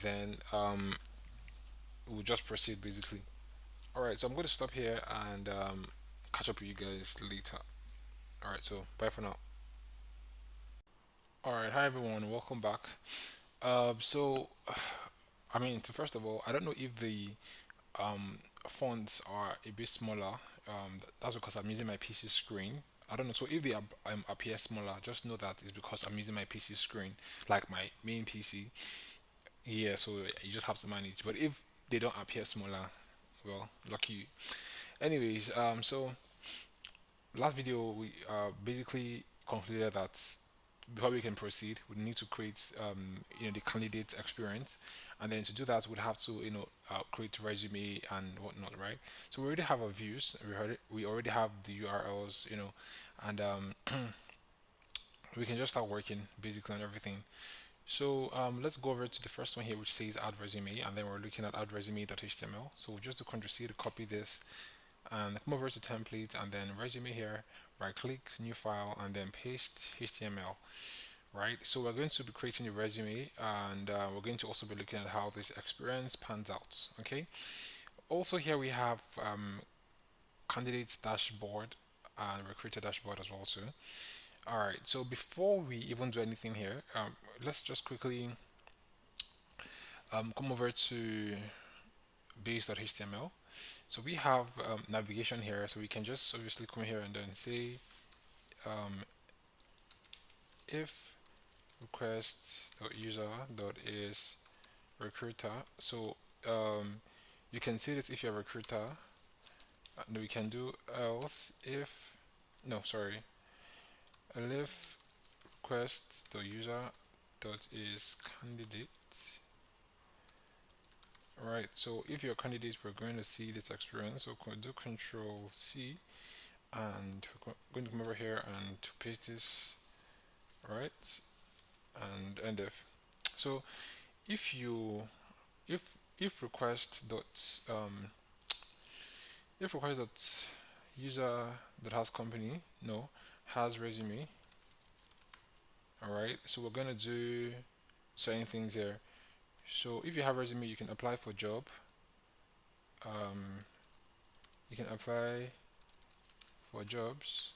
then we'll just proceed basically. All right, so I'm going to stop here and catch up with you guys later. All right, so bye for now. All right, hi everyone, welcome back. So I mean, so first of all, I don't know if the fonts are a bit smaller. That's because I'm using my PC screen. I don't know. So if they appear smaller, just know that it's because I'm using my PC screen, like my main PC. Yeah, so you just have to manage. But if they don't appear smaller, well, lucky you. Anyways, so last video we basically concluded that before we can proceed, we need to create the candidate experience, and then to do that, we'd have to create resume and whatnot, right? So we already have our views, we already have the URLs, and we can just start working basically on everything. So let's go over to the first one here, which says add resume, and then we're looking at add resume.html. So we'll just do Ctrl C to copy this and come over to template and then resume here, right click new file and then paste HTML, right? So we're going to be creating a resume, and we're going to also be looking at how this experience pans out. Okay, also here we have candidates dashboard and recruiter dashboard as well too. All right, so before we even do anything here, let's just quickly come over to base.html. So we have navigation here, so we can just obviously come here and then say um, if request.user.is recruiter. So you can see this if you're a recruiter. No, we can do else if no, sorry, if request.user.is candidate. Right. So if you're a candidate, we're going to see this experience. So do Control C, and we're going to come over here and to paste this, right, and if. So if you if if request dot if request dot user that has company, no, has resume. All right, so we're gonna do certain things here. So if you have resume, you can apply for job. um, you can apply for jobs.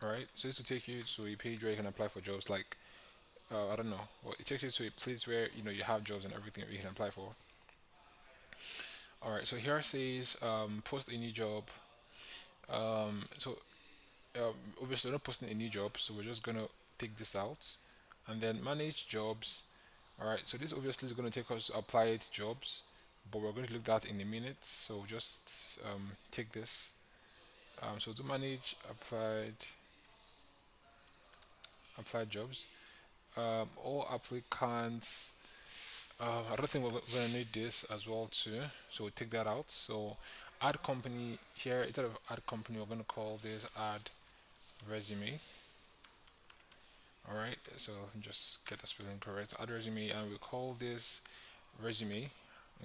All right, so this will take you to a page where you can apply for jobs. Like I don't know, well, it takes you to a place where you have jobs and everything that you can apply for. All right, so here it says post a new job. So obviously, we're not posting a new job, so we're just gonna take this out, and then manage jobs. All right, so this obviously is going to take us to apply it jobs, but we're going to look at that in a minute. So just take this. So to manage applied jobs, all applicants. I don't think we're going to need this as well too. So we'll take that out. So add company here, instead of add company, we're going to call this add resume. All right, so just get the spelling correct. Add resume, and we call this resume.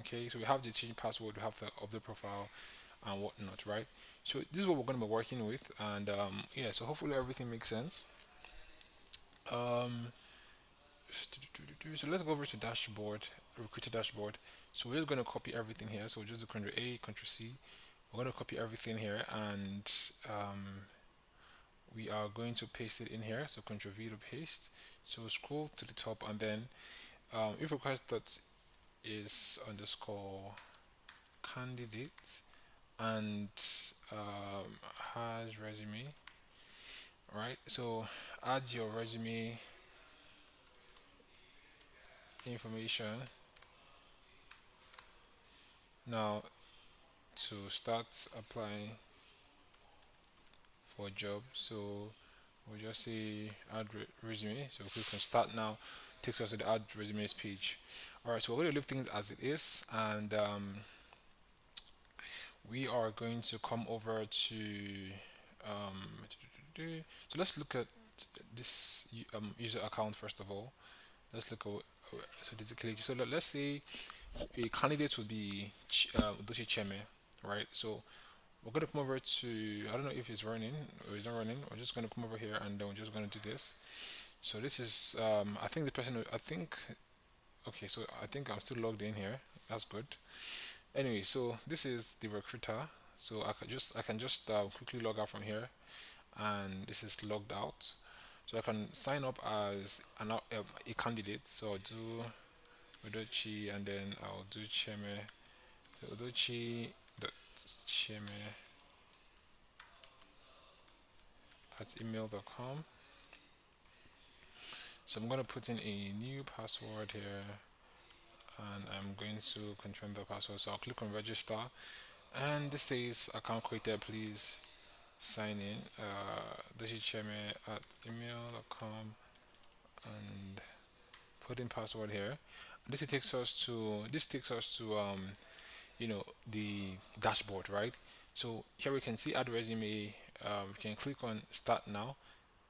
Okay, so we have the change password, we have the update profile, and whatnot, right? So this is what we're going to be working with, and yeah, so hopefully everything makes sense. Um, so let's go over to dashboard, recruiter dashboard. So we're just going to copy everything here. So we'll just do Ctrl A, Ctrl C. We're going to copy everything here, and we are going to paste it in here. So Ctrl V to paste. So scroll to the top, and then if request dot is underscore candidate and has resume. Right, so add your resume information now to start applying for a job. So we'll just say add resume. So we can start now. Takes us to the add resumes page. All right, so we're going to leave things as it is, and we are going to come over to so let's look at this user account first of all. Let's look at so this is click. So let's say a candidate would be Udochi Cheme, right? So we're gonna come over to, I don't know if it's running or it's not running. We're just gonna come over here and then we're just gonna do this. So this is I think the person I think okay, so I think I'm still logged in here. That's good. Anyway, so this is the recruiter. So I can just quickly log out from here, and this is logged out. So I can sign up as a candidate. So I'll do Udochi and then I'll do Cheme. So Udochi dot Cheme at email.com. So I'm going to put in a new password here, and I'm going to confirm the password. So I'll click on register, and this says account created, please sign in. This is Cheme at email.com, and put in password here. This takes us to the dashboard, right? So here we can see add resume. We can click on start now.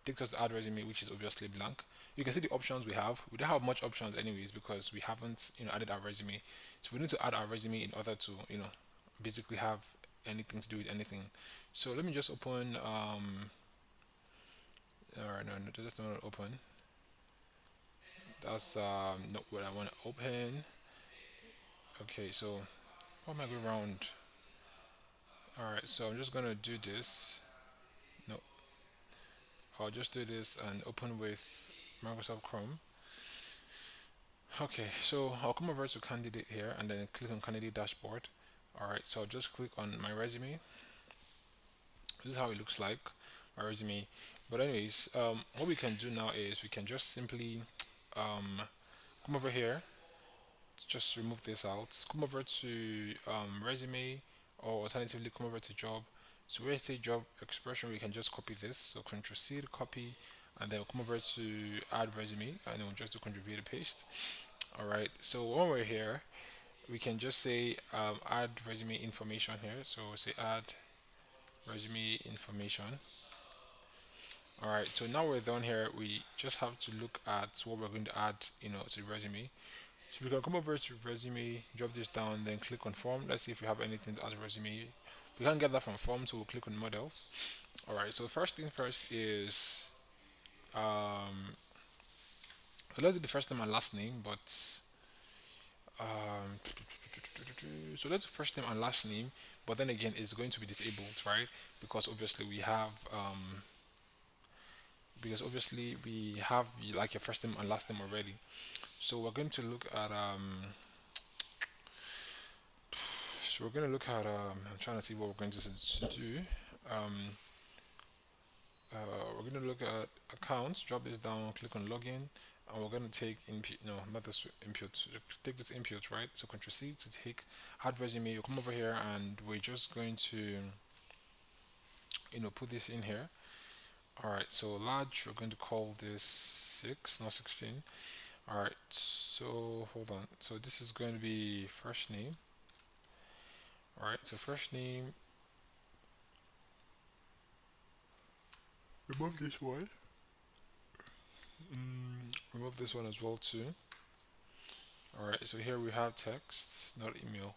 Takes us to add resume, which is obviously blank. You can see the options we have. We don't have much options anyways because we haven't added our resume. So we need to add our resume in order to basically have anything to do with anything. So let me just open or no, that's not open. That's not what I want to open. Okay, so what am I going around? All right, so I'm just gonna do this. No, I'll just do this and open with Microsoft Chrome. Okay, so I'll come over to candidate here and then click on candidate dashboard. All right, so I'll just click on my resume. This is how it looks like, my resume. But anyways, what we can do now is we can just simply come over here, just remove this out, come over to resume, or alternatively come over to job. So where it say job expression, we can just copy this. So Ctrl C to copy, and then we'll come over to add resume, and then we'll just do Ctrl V to paste. All right. So when we're here, we can just say add resume information here. So we'll say add resume information. All right. So now we're done here. We just have to look at what we're going to add, to the resume. So we can come over to resume, drop this down, then click on form. Let's see if we have anything to add to resume. We can't get that from form, so we'll click on models. All right. So first thing first is so let's do the first name and last name, but um, so that's the first name and last name. But then again, it's going to be disabled, right? Because obviously we have like your first name and last name already. So we're going to look at I'm trying to see what we're going to do. Um, we're going to look at accounts. Drop this down. Click on login, and we're going to take input. No, not this input. Take this input, right? So Control C to take add resume. You come over here, and we're just going to put this in here. All right. So large. We're going to call this 6, not 16. All right. So hold on. So this is going to be first name. All right. So first name. Remove this one. Remove this one as well too. Alright, so here we have text, not email.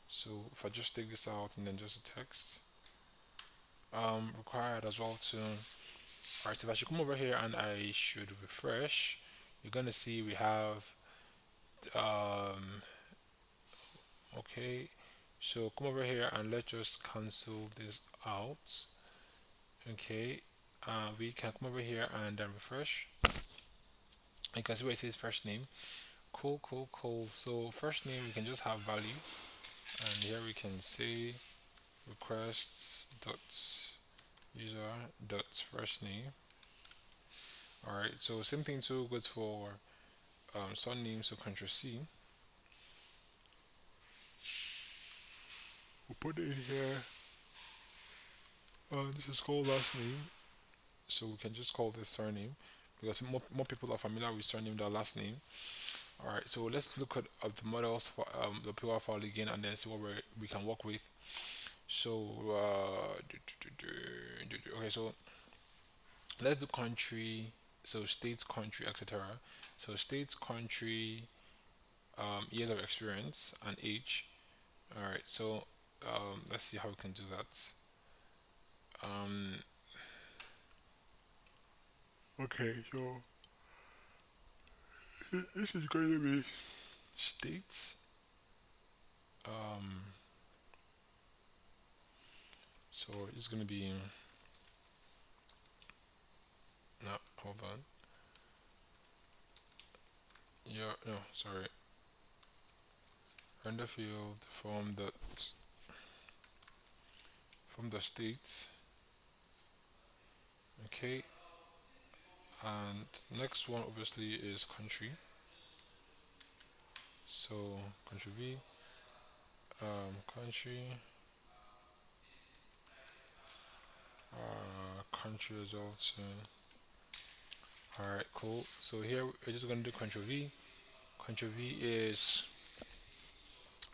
So if I just take this out and then just a text, required as well too. Alright, so if I should come over here and I should refresh, you're gonna see we have um okay. So come over here and let's just cancel this out. Okay, we can come over here and then refresh. You can see where it says first name. Cool, cool, cool. So first name we can just have value, and here we can say requests dot user dot first name. All right, so same thing too goes for surname. So Control C, we'll put it in here. This is called last name, so we can just call this surname because more people are familiar with surname than last name. All right, so let's look at the models for the PR file again, and then see what we can work with. So okay, so let's do country. So states, country, etc. So states, country, years of experience, and age. All right, so let's see how we can do that. Um, okay, so this is going to be states. Um, so it's going to be no, hold on. Yeah, no, sorry. Render field from the states. Okay, and next one obviously is country. So country V, country, country results. All right, cool. So here we're just gonna do Control V. Control V is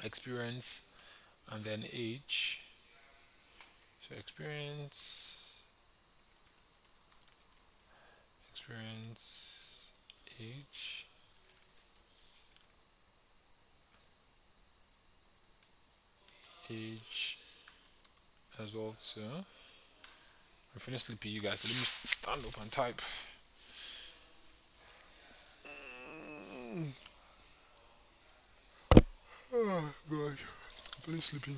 experience and then age. So experience, age as well too. I'm finished sleepy, you guys. So let me stand up and type. Oh god, I'm finished sleeping.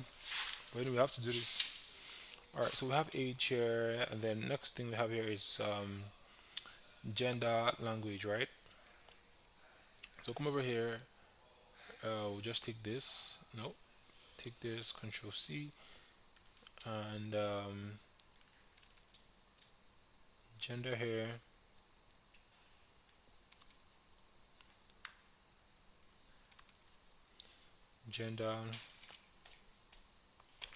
But anyway, we have to do this. All right, so we have age here, and then next thing we have here is gender, language, right? So come over here. We'll just take this. No, take this. Control C, and gender here. Gender,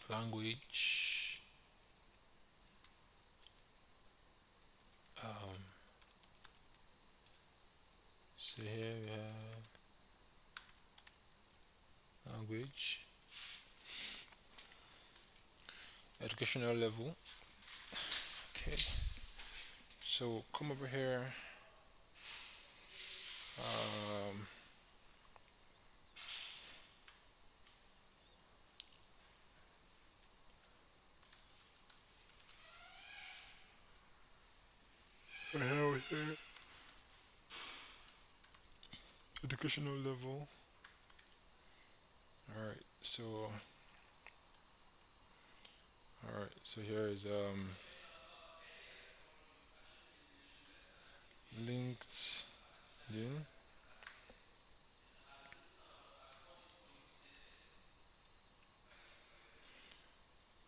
language. Um, so here we have language, educational level. Okay. So come over here. Um, educational level. All right, so here is LinkedIn.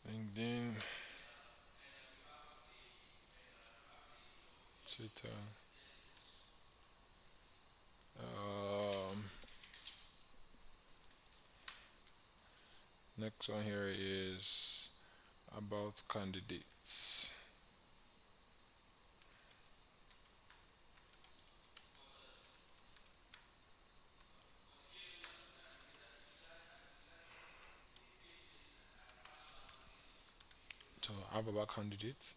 LinkedIn, Twitter. Um, Next one here is about candidates. So I have about candidates.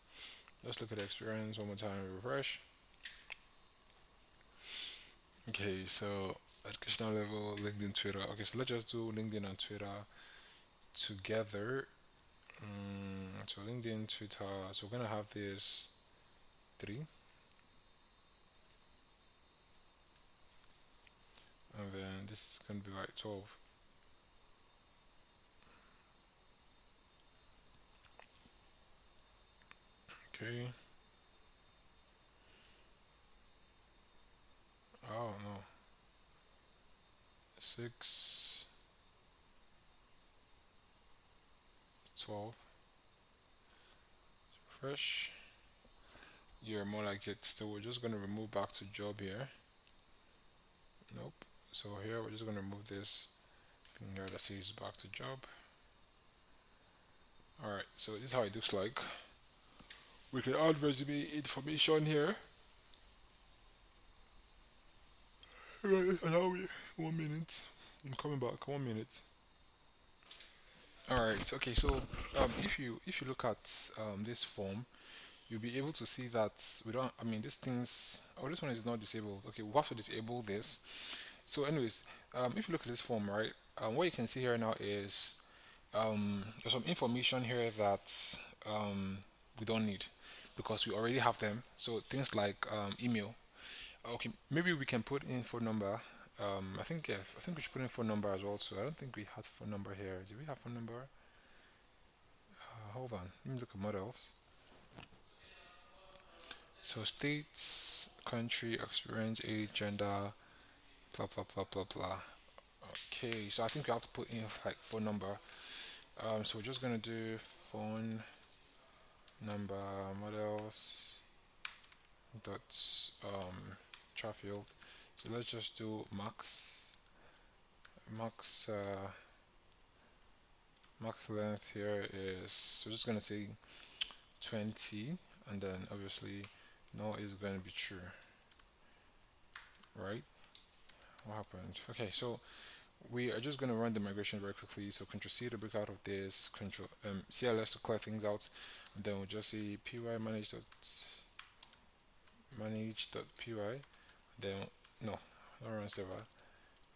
Let's look at the experience one more time. Refresh. Okay, so educational level, LinkedIn, Twitter. Okay, so let's just do LinkedIn and Twitter together. So LinkedIn, Twitter. So we're gonna have this three, and then this is gonna be like 12. Okay. Oh no, 6, 12. Refresh. You're more like it. So we're just gonna remove back to job here. Nope. So here we're just gonna remove this thing here that says back to job. Alright, so this is how it looks like. We can add resume information here. Right, allow me 1 minute. I'm coming back. 1 minute. Alright, so, okay, so if you look at this form, you'll be able to see that we don't. I mean, these things. Oh, this one is not disabled. Okay, we have to disable this. So, anyways, if you look at this form, right, what you can see here now is there's some information here that we don't need because we already have them. So things like email. Okay, maybe we can put in phone number. I think, yeah, I think we should put in phone number as well. So I don't think we had phone number here. Did we have phone number? Hold on. Let me look at models. So states, country, experience, age, gender, blah blah blah blah blah. Okay, so I think we have to put in like phone number. So we're just gonna do phone number models dot field. So let's just do max max length here is, so just gonna say 20, and then obviously no is going to be true, right? What happened? Okay, so we are just going to run the migration very quickly. So Control C to break out of this, Control CLS to clear things out, and then we'll just say py manage.py. Then no, not run server.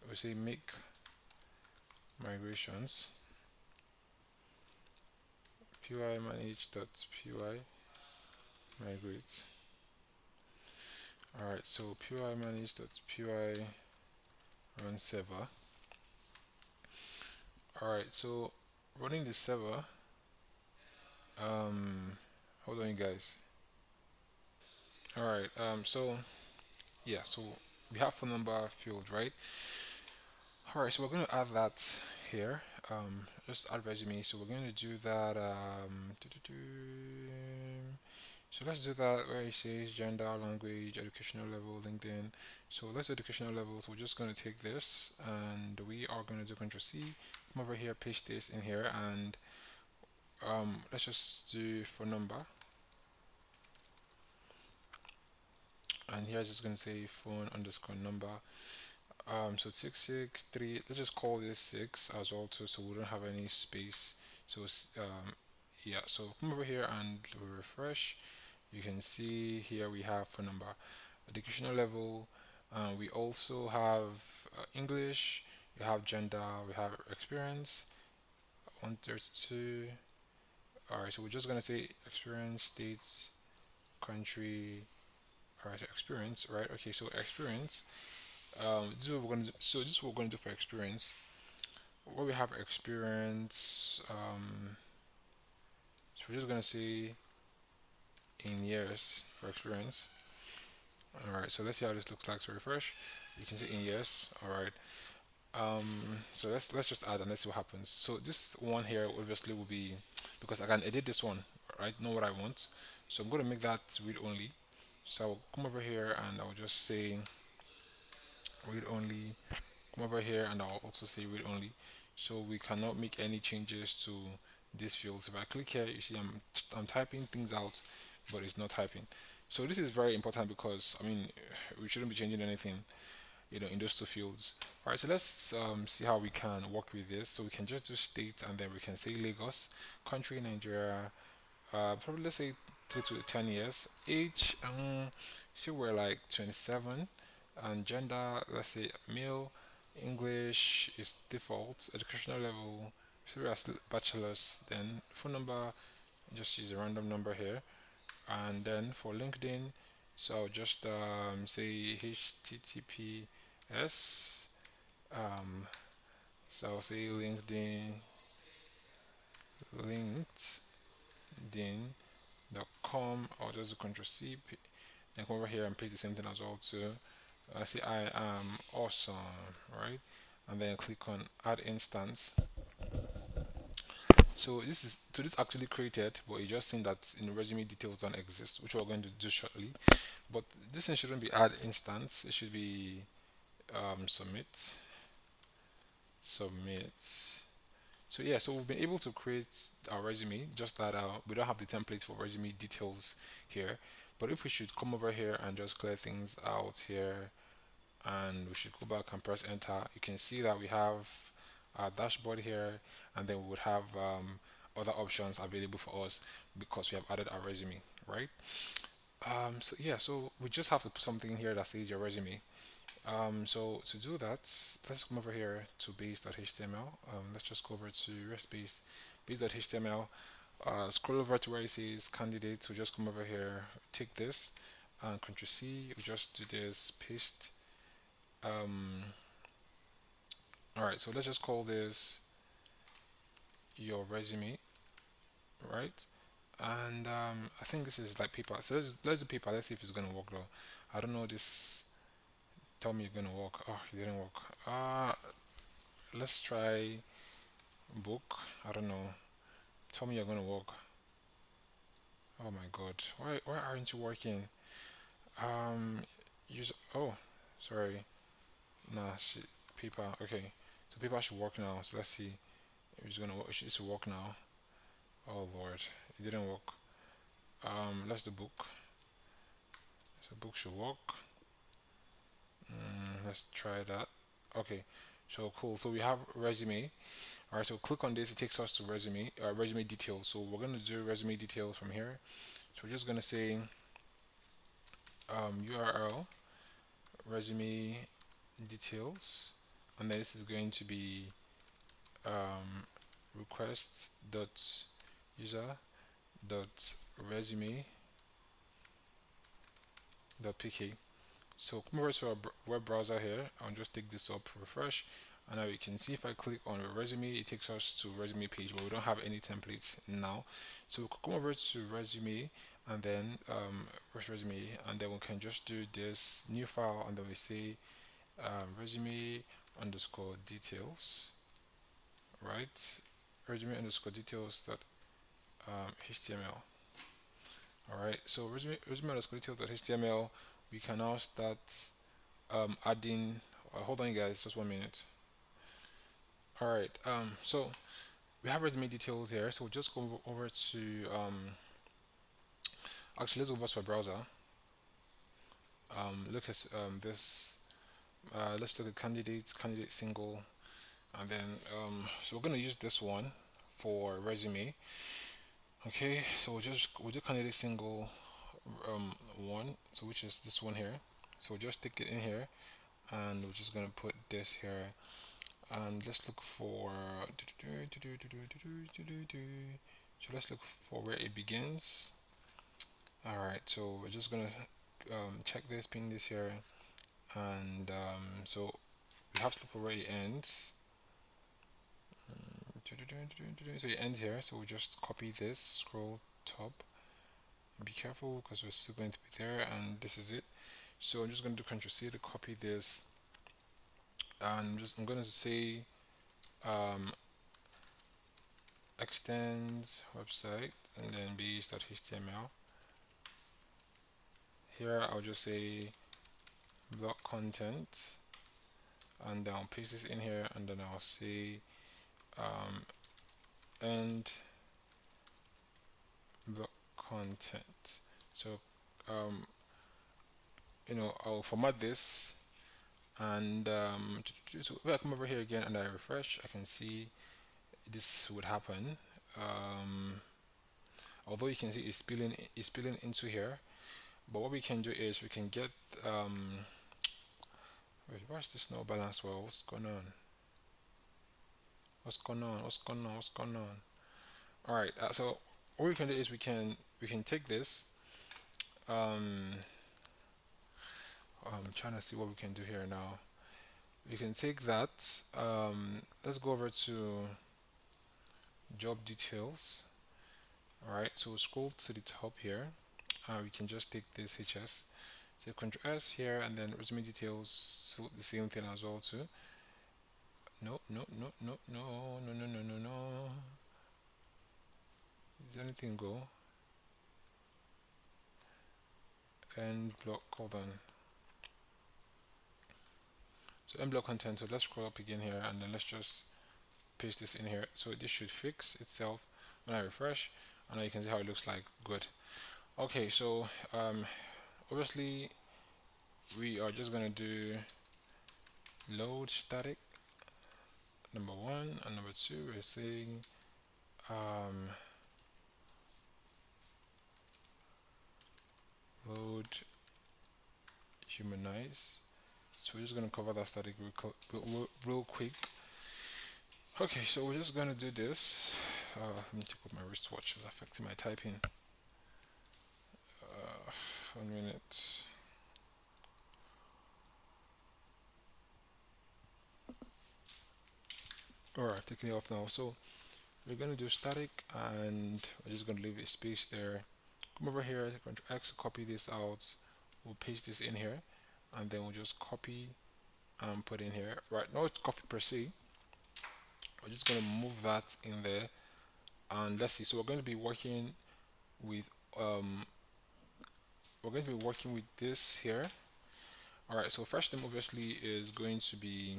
We say make migrations py manage.py migrate. All right, so py manage.py run server. All right, so running the server. Um, Hold on, you guys. All right. So yeah. So we have phone number field, right? All right. So we're going to add that here. Just add resume. So we're going to do that. So let's do that where it says gender, language, educational level, LinkedIn. So let's do educational level. So we're just going to take this and we are going to do Control C. Come over here, paste this in here, and let's just do phone number. And here it's just going to say phone underscore number. So 663, let's just call this 6 as well too, so we don't have any space. So yeah, so come over here and we refresh. You can see here we have phone number, educational level. We also have English. We have gender. We have experience. 132. All right, so we're just gonna say experience, states, country. All right, so experience, right? Okay, so experience. This is what we're going to do. So this is what we're going to do for experience. What we have experience, so we're just going to say in years for experience. All right, so let's see how this looks like. So refresh, you can see in years. All right. So let's just add and let's see what happens. So this one here obviously will be because I can edit this one, right? Know what I want. So I'm going to make that read only. So I'll come over here and I'll just say read only. Come over here and I'll also say read only. So we cannot make any changes to this field. So if I click here, you see I'm typing things out, but it's not typing. So this is very important because I mean we shouldn't be changing anything, in those two fields. All right, so let's see how we can work with this. So we can just do state and then we can say Lagos, country Nigeria, probably let's say 3 to 10 years. Age, see we're like 27, and gender, let's say male. English is default. Educational level, so we're bachelor's. Then phone number, just use a random number here. And then for LinkedIn, so I'll just say HTTPS. Um, so I'll say LinkedIn.com. I'll just do Control C and come over here and paste the same thing as well too. I say I am awesome, right? And then click on Add Instance. So this actually created, but you just seen that in resume details don't exist, which we're going to do shortly. But this thing shouldn't be add instance. It should be submit, submit. So yeah, so we've been able to create our resume. Just that we don't have the template for resume details here. But if we should come over here and just clear things out here, and we should go back and press enter, you can see that we have our dashboard here, and then we would have other options available for us because we have added our resume, right? So yeah, so we just have to put something here that says your resume. So to do that, let's come over here to base.html. Let's just go over to rest base.html. Scroll over to where it says candidate. We just come over here, take this, and Control C. We just do this, paste. Um, all right, so let's just call this your resume, right? And I think this is like paper. So let's do paper. Let's see if it's gonna work though. I don't know this. Tell me you're gonna work. Oh, it didn't work. Let's try book. I don't know. Tell me you're gonna work. Oh my god. Why aren't you working? Um use oh sorry. Nah shit. Paper. Okay. So paper should work now. So let's see if it's gonna work. It should work now. Oh lord. It didn't work. Let's do book. So book should work. Let's try that. Okay. So cool. So we have resume. All right. So click on this. It takes us to resume details. So we're gonna do resume details from here. So we're just gonna say URL resume details, and then this is going to be request dot user dot resume dot pk. So come over to our web browser here. I'll just take this up, refresh, and now you can see if I click on a resume, it takes us to resume page, but we don't have any templates now. So we could come over to resume and then resume, and then we can just do this new file, and then we say resume underscore details, right? Resume underscore details dot html. All right. So resume underscore details dot html. We can now start adding. Hold on, guys, just 1 minute. All right. So we have resume details here. So we'll just go over to actually let's go over to a browser. Look at this. Let's look at candidates, candidate single, and then so we're gonna use this one for resume. Okay, so we'll do candidate single one, so which is this one here. So we'll just stick it in here, and we're just gonna put this here, and let's look for so let's look for where it begins. All right, so we're just gonna check this, ping this here, and so we have to look for where it ends. So it ends here, so we just copy this, scroll top, and be careful because we're still going to be there, and this is it. So I'm just going to do Ctrl C to copy this, and I'm going to say um, extends website and then base.html. Here I'll just say block content, and then I'll paste this in here, and then I'll say um, end block content. So um, I'll format this, and so if I come over here again and I refresh, I can see this would happen. um, Although you can see it's spilling into here, but what we can do is we can get wait, where's this no balance? Well, what's going on? What's going on? All right, so what we can do is we can take this. um I'm trying to see what we can do here now. We can take that. Let's go over to job details. All right, so scroll to the top here. We can just take this HS, say Ctrl S here, and then resume details. So the same thing as well too. No, no, no, no, no, no, no, no, no, no. Is anything go? And block. Hold on. So end block content. So let's scroll up again here, and then let's just paste this in here. So this should fix itself when I refresh, and now you can see how it looks like. Good. Okay, so obviously we are just gonna do load static number one, and number two we're saying um, load humanize. So we're just gonna cover that static real quick. Okay, so we're just gonna do this. Let me take off my wristwatch, it's affecting my typing. 1 minute. Alright, taking it off now. So we're gonna do static, and we're just gonna leave a space there. Come over here, Ctrl X, copy this out. We'll paste this in here, and then we'll just copy and put in here. Right, now it's copy per se. We're just gonna move that in there, and let's see. So we're going to be working with this here. All right. So first thing obviously is going to be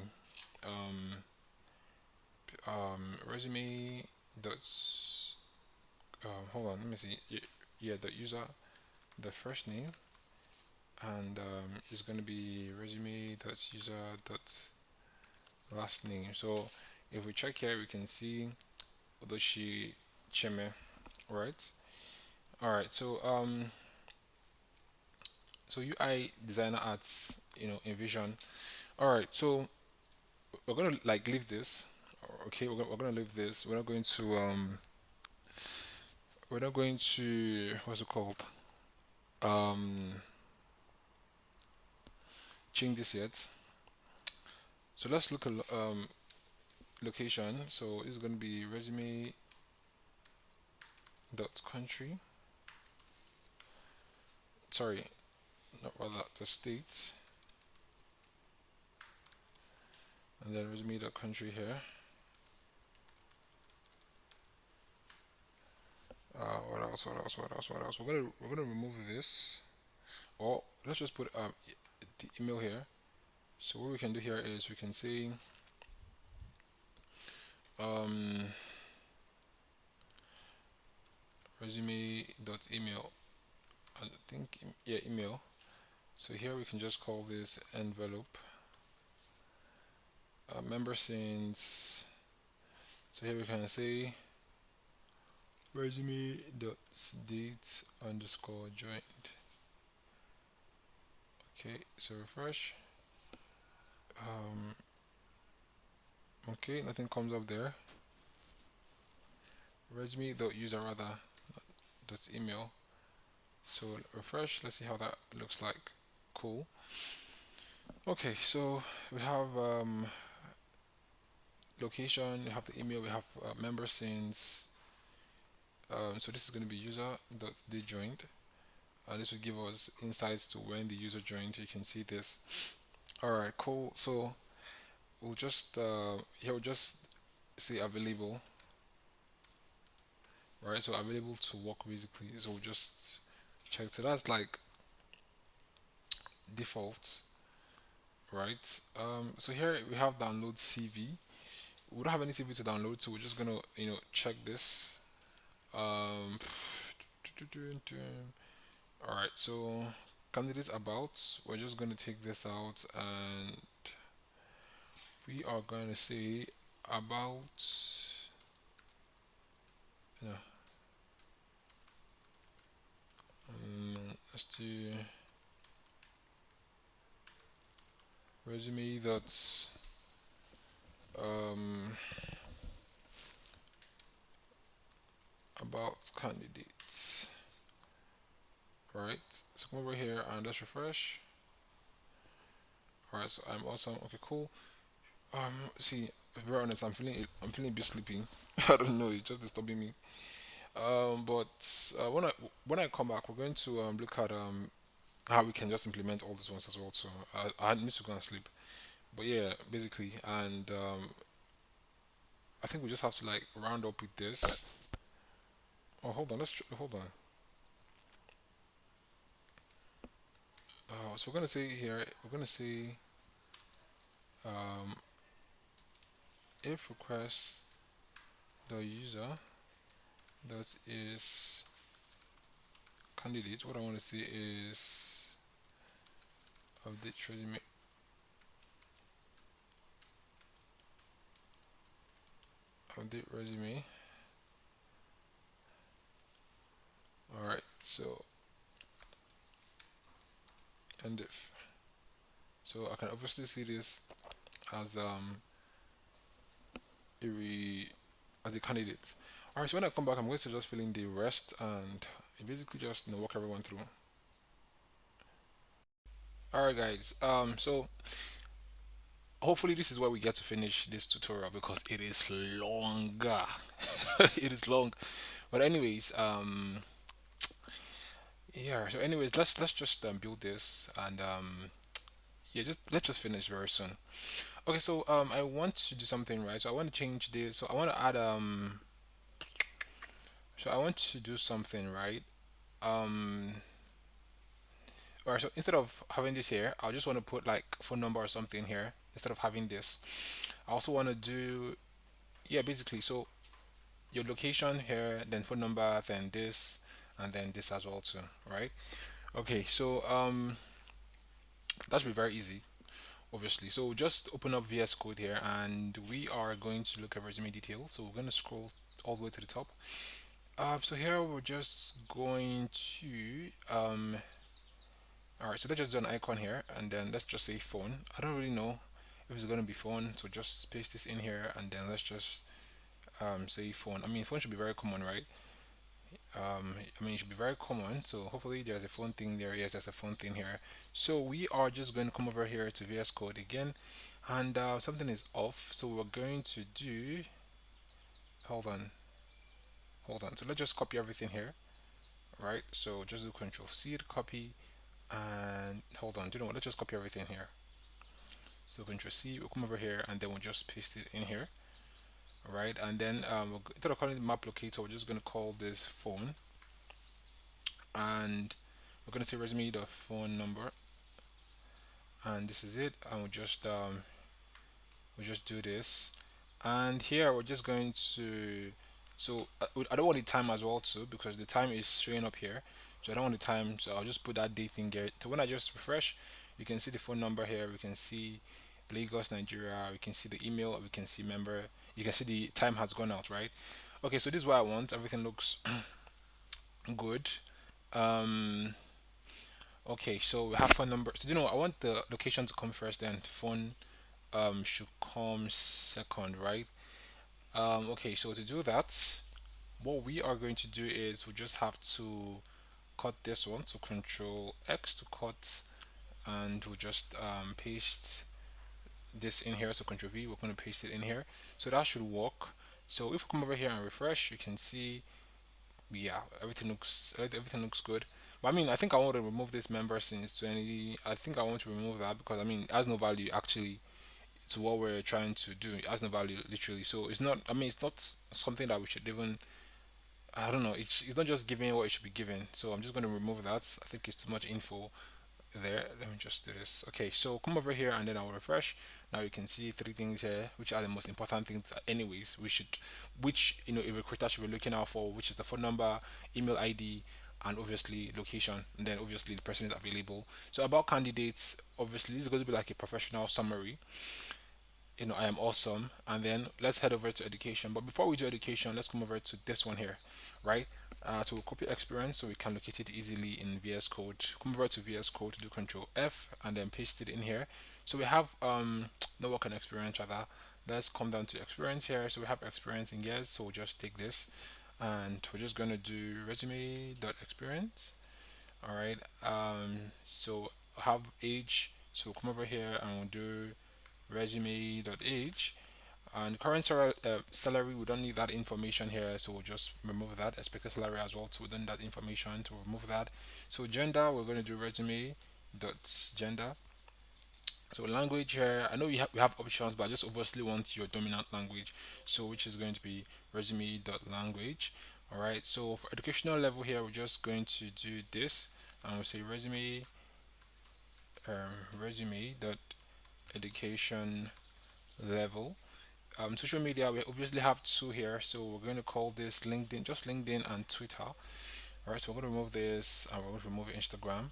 um, resume dots. Hold on, let me see. Yeah, the user, the first name, and is going to be resume dot user dot last name. So if we check here, we can see Odoshi Cheme, right? All right. So UI designer arts, InVision. All right. So we're gonna like leave this. Okay, we're gonna leave this. We're not going to what's it called? Um, change this yet. So let's look at location. So it's gonna be resume dot country. Sorry, not rather the states, and then resume dot country here. What else? What else? What else? What else? We're gonna remove this, or let's just put the email here. So what we can do here is we can say um, resume dot email. I think yeah, email. So here we can just call this envelope. Member since. So here we can say resume dot date underscore joined. Okay, so refresh. Okay, nothing comes up there. Resume dot user rather dot email. So refresh. Let's see how that looks like. Cool. Okay, so we have location, we have the email, we have member since. So this is going to be user.they joined. This will give us insights to when the user joined. You can see this. All right, cool. So we'll just here we'll just say available, right? So available to work basically. So we'll just check. So that's like default, right? So here we have download CV. We don't have any CV to download, so we're just gonna check this. Um, all right. So candidates about. We're just gonna take this out and we are going to say about yeah let's do resume that's um about candidates, right? So come over here and let's refresh. All right, so I'm awesome. Okay, cool. See, to be honest, I'm feeling a bit sleepy. I don't know, it's just disturbing me. But when I come back, we're going to look at how we can just implement all these ones as well. So I need to go and sleep. But yeah, basically, and I think we just have to like round up with this. Oh, hold on. Hold on. So we're gonna say here. We're gonna say um, if request the user that is candidate. What I want to say is update resume. Update resume. All right. So and if so, I can obviously see this as a as a candidate. All right. So when I come back, I'm going to just fill in the rest and basically just walk everyone through. All right, guys. So hopefully this is where we get to finish this tutorial because it is longer. It is long, but anyways, yeah. So anyways, let's just build this and yeah, just let's just finish very soon. Okay, so I want to do something, right? So I want to change this. So I want to add so I want to do something, right? Um, or so instead of having this here, I just want to put like phone number or something here instead of having this. I also want to do, yeah, basically. So your location here, then phone number, then this, and then this as well too, right? Okay, so that should be very easy, obviously. So just open up VS Code here, and we are going to look at resume details. So we're going to scroll all the way to the top. So here we're just going to all right. So let's just do an icon here, and then let's just say phone. I don't really know if it's going to be phone, so just paste this in here, and then let's just say phone. I mean, phone should be very common, right? I mean, it should be very common. So hopefully there's a phone thing there. Yes, there's a phone thing here. So we are just going to come over here to VS Code again, and something is off. So we're going to do. Hold on, hold on. So let's just copy everything here, right? So just do Control C to copy, and hold on. Do you know what? Let's just copy everything here. So Control C. We'll come over here, and then we'll just paste it in here, right? And then instead of calling it map locator, we're just going to call this phone, and we're going to say resume the phone number, and this is it. And we'll just do this, and here we're just going to so I don't want the time as well too because the time is showing up here, so I don't want the time, so I'll just put that date thing here. So when I just refresh, you can see the phone number here, we can see Lagos, Nigeria, we can see the email, we can see member, you can see the time has gone out, right? Okay, so this is what I want. Everything looks good. um okay, so we have phone number. So you know, I want the location to come first, then phone should come second, right? Okay, so to do that, what we are going to do is we just have to cut this one. So Control X to cut and we'll just paste this in here. So Control V, we're going to paste it in here. So that should work. So if we come over here and refresh, you can see, yeah, everything looks good. But I mean, I think I want to remove this member since 20. I think I want to remove that because I mean, it has no value actually to what we're trying to do. It has no value literally. So it's not. I mean, it's not something that we should even. I don't know. It's not just giving what it should be given. So I'm just going to remove that. I think it's too much info there. Let me just do this. Okay, so come over here and then I'll refresh. Now you can see three things here, which are the most important things anyways. Which a recruiter should be looking out for, which is the phone number, email ID, and obviously location, and then obviously the person is available. So about candidates, obviously this is going to be like a professional summary. I am awesome. And then let's head over to education. But before we do education, let's come over to this one here, right? So we'll copy experience so we can locate it easily in VS Code. Come over to VS Code, do Control F, and then paste it in here. So we have no work and experience rather. Let's come down to experience here. So we have experience in years. So we'll just take this, and we're just gonna do resume dot experience. All right. So have age. So come over here and we'll do resume.age, and current salary, we don't need that information here, so we'll just remove that. Expected salary as well, so we don't need that information to remove that. So gender, we're going to do resume.gender. So language here, I know we have options, but I just obviously want your dominant language, so which is going to be resume.language. All right, so for educational level here, we're just going to do this, and we'll say resume dot education level. Social media, we obviously have two here, so we're going to call this LinkedIn, just LinkedIn and Twitter. All right, so we're going to remove this and we're going to remove Instagram.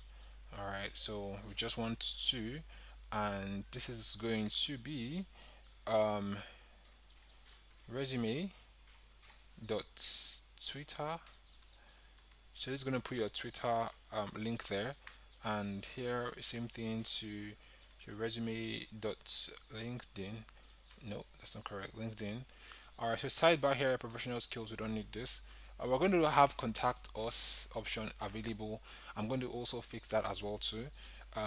All right, so we just want two, and this is going to be um, resume dot Twitter. So it's going to put your Twitter link there, and here same thing to your resume dot LinkedIn. No, that's not correct. LinkedIn. Alright, so sidebar here, professional skills, we don't need this. We're going to have contact us option available. I'm going to also fix that as well too.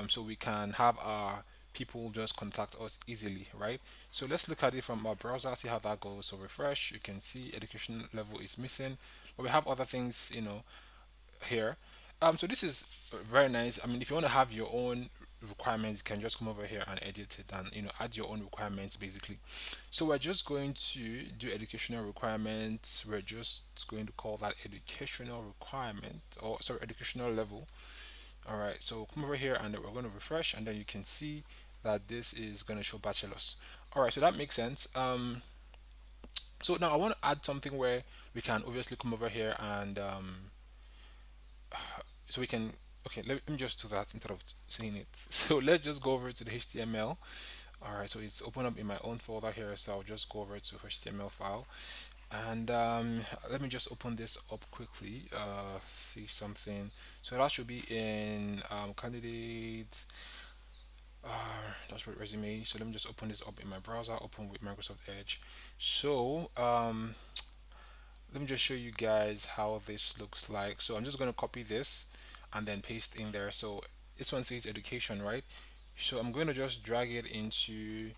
So we can have our people just contact us easily, right? So let's look at it from our browser, see how that goes. So refresh, you can see education level is missing, but we have other things, here. So this is very nice. I mean, if you want to have your own requirements, you can just come over here and edit it and add your own requirements basically. So we're just going to do educational requirements. We're just going to call that educational requirement, or sorry, educational level. All right. So come over here and we're going to refresh, and then you can see that this is going to show bachelor's. All right. So that makes sense. So now I want to add something where we can obviously come over here and so we can, okay, let me just do that instead of saying it. So let's just go over to the HTML. All right, so it's open up in my own folder here, so I'll just go over to HTML file, and let me just open this up quickly, see something. So that should be in candidate dashboard resume. So let me just open this up in my browser, open with Microsoft Edge. So let me just show you guys how this looks like. So I'm just going to copy this and then paste in there. So this one says education, right? So I'm going to just drag it into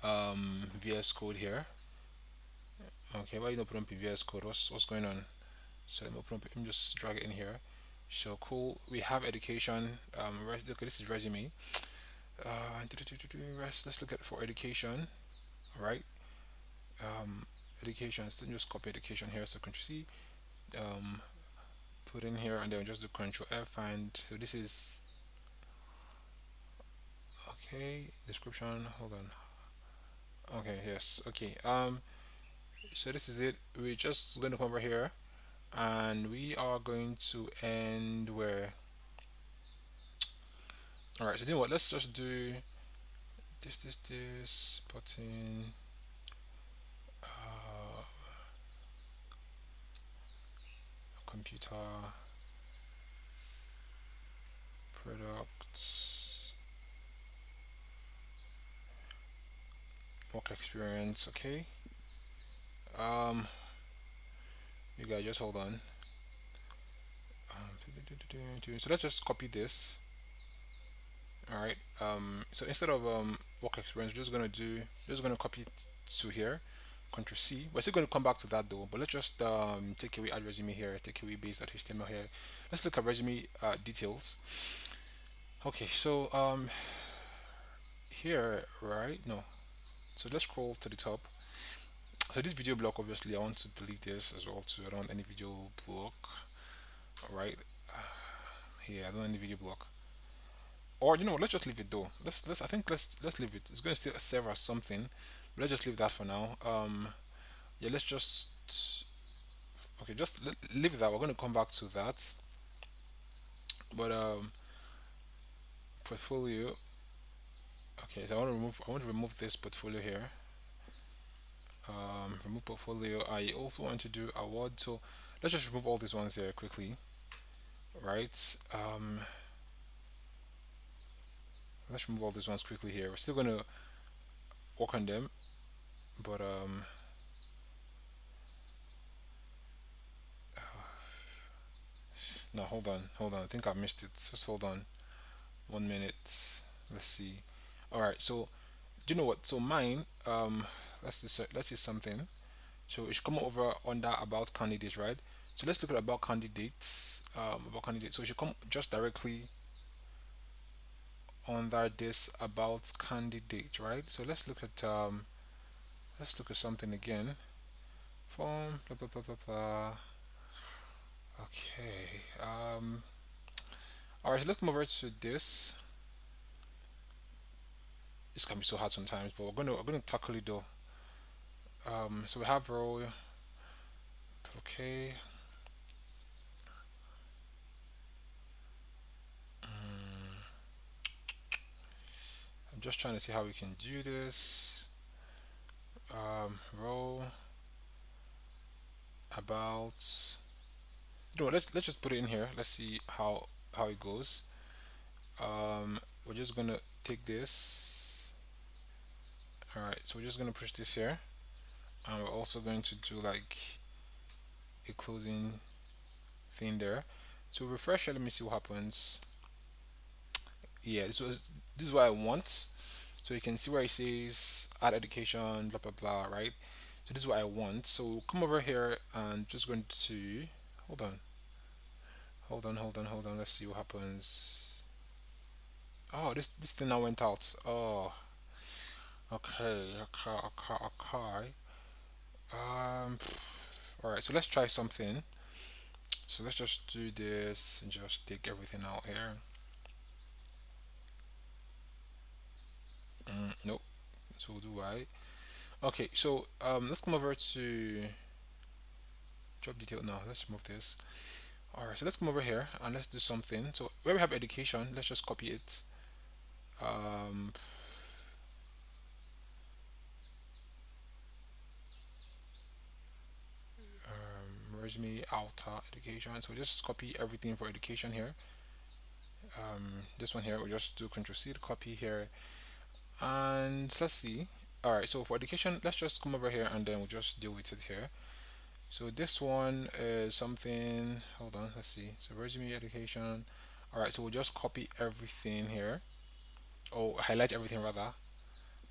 VS Code here. Okay, why you don't put on VS Code? What's going on? So let me just drag it in here. So cool. We have education. Look, this is resume. Let's look at for education. All right. Education. So just copy education here. So Control C. Um, put in here and then just do Control F, and so this is okay. Description. Hold on. Okay. Yes. Okay. So this is it. We're just going to come over here, and we are going to end where. All right. So you know what? Let's just do this button. Uh, computer products work experience. Okay. Um, you guys just hold on. So let's just copy this All right. So instead of work experience, just gonna copy it to here, Control C. We're still gonna come back to that though, but let's just take away add resume here, take away base.html here. Let's look at resume details. Okay, so here, right? No. So let's scroll to the top. So this video block, obviously, I want to delete this as well too. I don't want any video block. All right. Yeah, I don't want any video block. Or you know, what, let's just leave it though. Let's I think let's leave it. It's going to still serve as something. But let's just leave that for now. Yeah, let's just okay, just leave it that. We're going to come back to that. But portfolio. Okay, so I want to remove this portfolio here. Remove portfolio. I also want to do award. So let's just remove all these ones here quickly. Right. Let's remove all these ones quickly here. We're still going to work on them, but no, hold on. I think I missed it. Just hold on. 1 minute. Let's see. All right. So do you know what? So mine. Let's see something. So it should come over under about candidates, right? So let's look at about candidates. About candidates. So it should come just directly under this about candidate, right? So let's look at something again. Form. Blah blah blah blah blah. Okay. All right. So let's come over to this. This can be so hard sometimes, but we're gonna tackle it though. So we have row. Okay. I'm just trying to see how we can do this. Row about. You know, let's just put it in here. Let's see how it goes. We're just gonna take this. All right. So we're just gonna push this here, and we're also going to do like a closing thing there. So refresh it. Let me see what happens. Yeah, this is what I want. So you can see where it says add education, blah blah blah, right? So this is what I want. So come over here and just going to hold on, hold on. Let's see what happens. Oh, this thing now went out. Oh, okay. Um, all right. So let's try something. So let's just do this and just take everything out here. Nope. So do I? Okay. So let's come over to job detail now. Let's remove this. All right, so let's come over here and let's do something. So where we have education, let's just copy it. Um, Resume outer education. So just copy everything for education here. This one here, we'll just do Control C to copy here. And let's see. All right, so for education, let's just come over here and then we'll just deal with it here. So this one is something. Hold on, let's see. So resume education. All right, so we'll just copy everything here. Oh, highlight everything rather,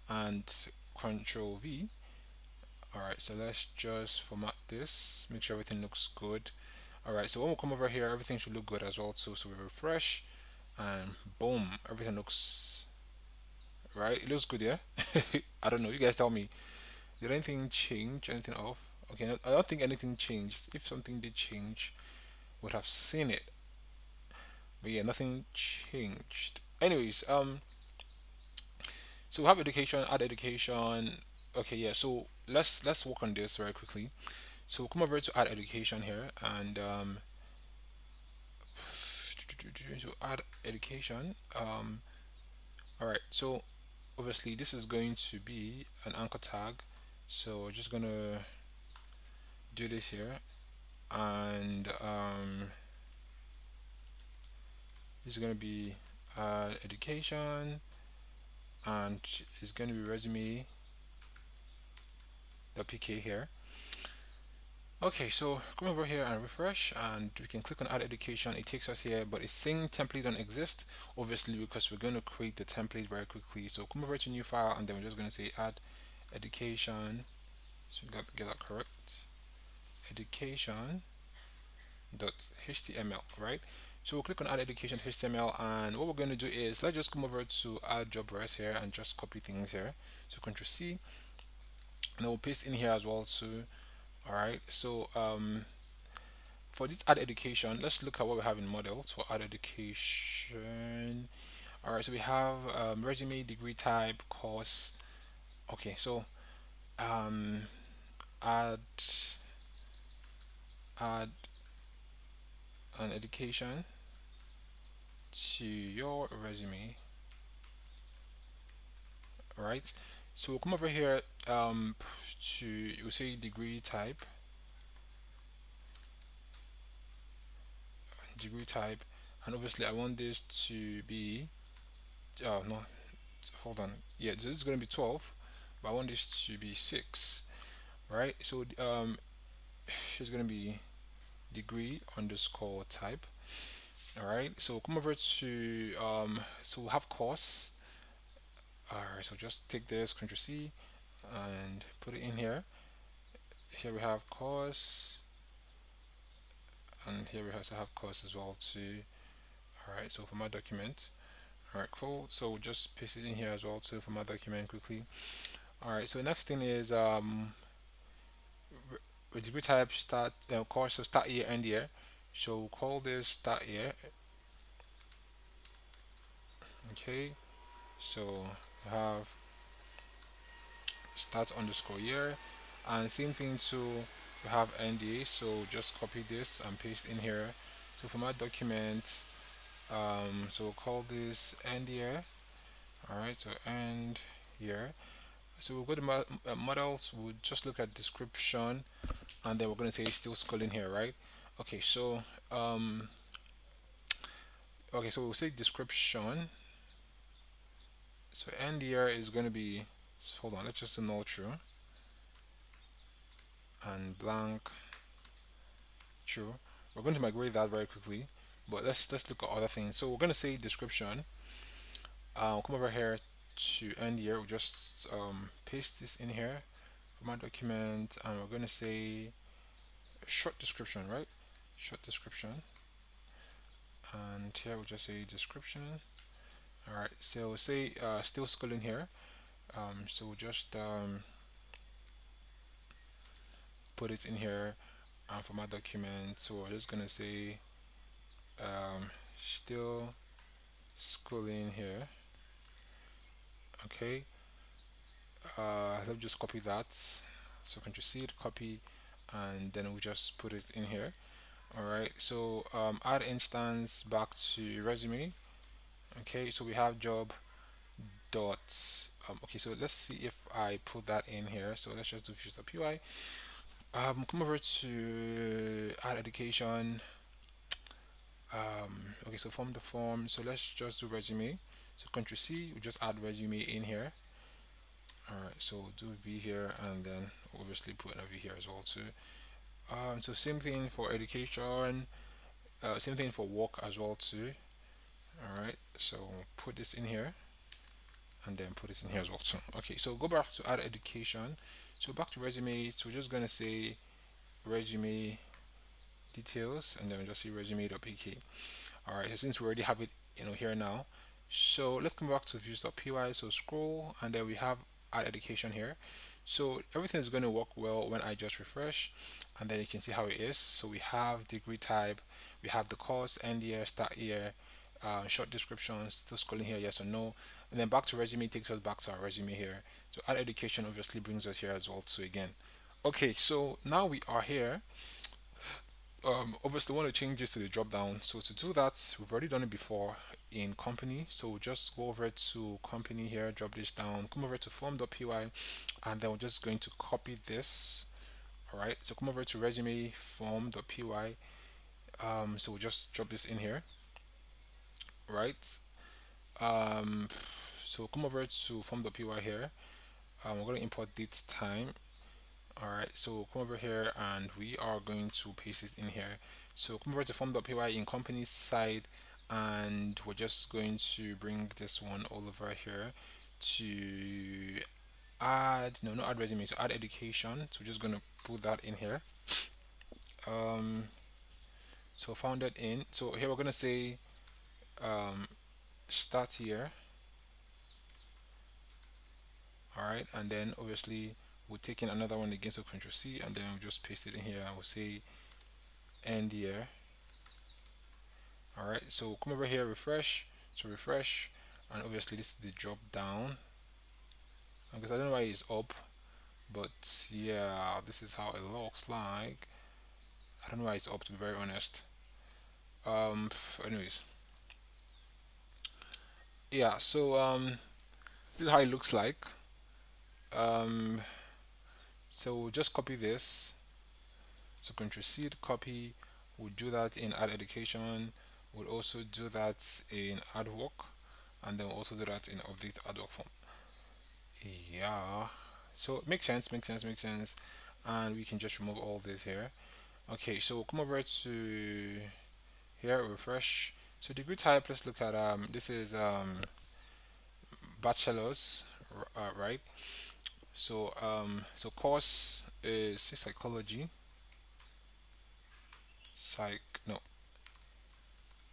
and Control V. Alright, so let's just format this, make sure everything looks good. Alright, so when we come over here, everything should look good as well too. So we refresh and boom, everything looks right. It looks good, yeah? I don't know, you guys tell me. Did anything change? Anything off? Okay, I don't think anything changed. If something did change, would have seen it. But yeah, nothing changed. Anyways, so we have education, add education. Okay, yeah, so let's work on this very quickly. So come over to add education here and so add education. All right. So obviously this is going to be an anchor tag. So we're just gonna do this here, and this is gonna be education, and it's gonna be resume the pk here. Okay, so come over here and refresh, and we can click on add education. It takes us here, but it's saying template don't exist, obviously, because we're going to create the template very quickly. So come over to new file, and then we're just going to say add education. So we got get that correct. Education .html, right? So we'll click on add education HTML, and what we're going to do is let's just come over to add job res here and just copy things here. So Control C, and then we'll paste in here as well too. All right. So for this add education, let's look at what we have in models for add education. All right. So we have resume, degree type, course. Okay. So um, add add an education to your resume. All right. So we'll come over here to you say degree type, and obviously I want this to be no, hold on, yeah, this is going to be 12, but I want this to be 6, right? So it's going to be degree underscore type. All right, so come over to so we'll have course. All right, so just take this Ctrl C and put it in here. Here we have course, and here we also have course as well too. All right, so for my document. All right, cool. So we'll just paste it in here as well too for my document quickly. All right, so next thing is degree type start course, so start year end year. So we'll call this start year. Okay, so we have start underscore year, and same thing to we have end year. So just copy this and paste in here. So for my document, so we'll call this end year. All right, so end year. So we'll go to models. We'll just look at description, and then we're going to say still scrolling here, right? Okay, so um, okay, so we'll say description. So end here is going to be, hold on, let's just do null true and blank true. We're going to migrate that very quickly, but let's look at other things. So we're going to say description. Come over here to end here. We'll just paste this in here for my document, and we're going to say short description, right? Short description, and here we'll just say description. All right, so we'll say still scrolling here. So we'll just put it in here for my document. So we're just gonna say still scrolling here. Okay, let me just copy that. So Control C to copy, and then we just put it in here. All right, so add instance back to resume. Okay, so we have job dots. Okay, so let's see if I put that in here. So let's just do Visual.py. Come over to add education. Okay, so from the form, so let's just do resume. So Control C, we just add resume in here. All right, so do V here, and then obviously put a V here as well too. So same thing for education, same thing for work as well too. All right, so put this in here, and then put this in here as well too. Okay, so go back to add education. So back to resume. So we're just gonna say resume details, and then we just say resume.pk. All right, so since we already have it, here now, so let's come back to views.py. So scroll, and then we have add education here. So everything is going to work well when I just refresh, and then you can see how it is. So we have degree type, we have the course, end year, start year, short descriptions, still scrolling here, yes or no, and then back to resume takes us back to our resume here. So add education obviously brings us here as well. So again, okay, so now we are here. Obviously want to change this to the drop down. So to do that, we've already done it before in company. So we'll just go over to company here, drop this down, come over to form.py, and then we're just going to copy this. All right, so come over to resume form.py. So we'll just drop this in here, right? Um, so come over to form.py here. We're going to import date time. All right, so come over here and we are going to paste it in here. So come over to form.py in company side, and we're just going to bring this one all over here to add, no, not add resume, so add education. So we're just gonna put that in here. Um, so founded in, so here we're gonna say um, start here. All right, and then obviously we'll take in another one again, so Control C, and then we'll just paste it in here. And we'll say end here. All right, so come over here, refresh. So refresh, and obviously this is the drop down, because I don't know why it's up, but yeah, this is how it looks like. I don't know why it's up, to be very honest. Anyways, yeah. So this is how it looks like. Um, so we'll just copy this. So Control C to copy. We'll do that in add education. We'll also do that in add work, and then we'll also do that in update add work form. Yeah. So it makes sense, makes sense, makes sense. And we can just remove all this here. Okay, so come over to here, refresh. So degree type, let's look at this is bachelor's, right? So so course is psychology, no,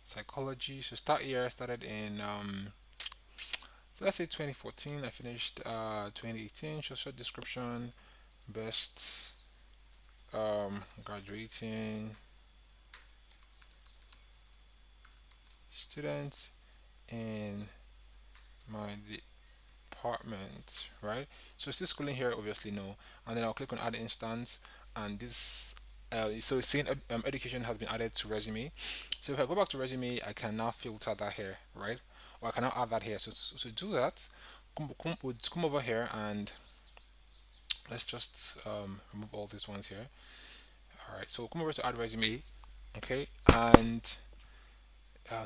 psychology. So start year started in so let's say 2014. I finished 2018. So short description, best graduating student in my department, right? So still schooling here, obviously no, and then I'll click on add instance, and this so it's saying education has been added to resume. So if I go back to resume, I can now filter that here, right? Or I can now add that here. So to do that, come over here and let's just remove all these ones here. All right, so come over to add resume, okay, and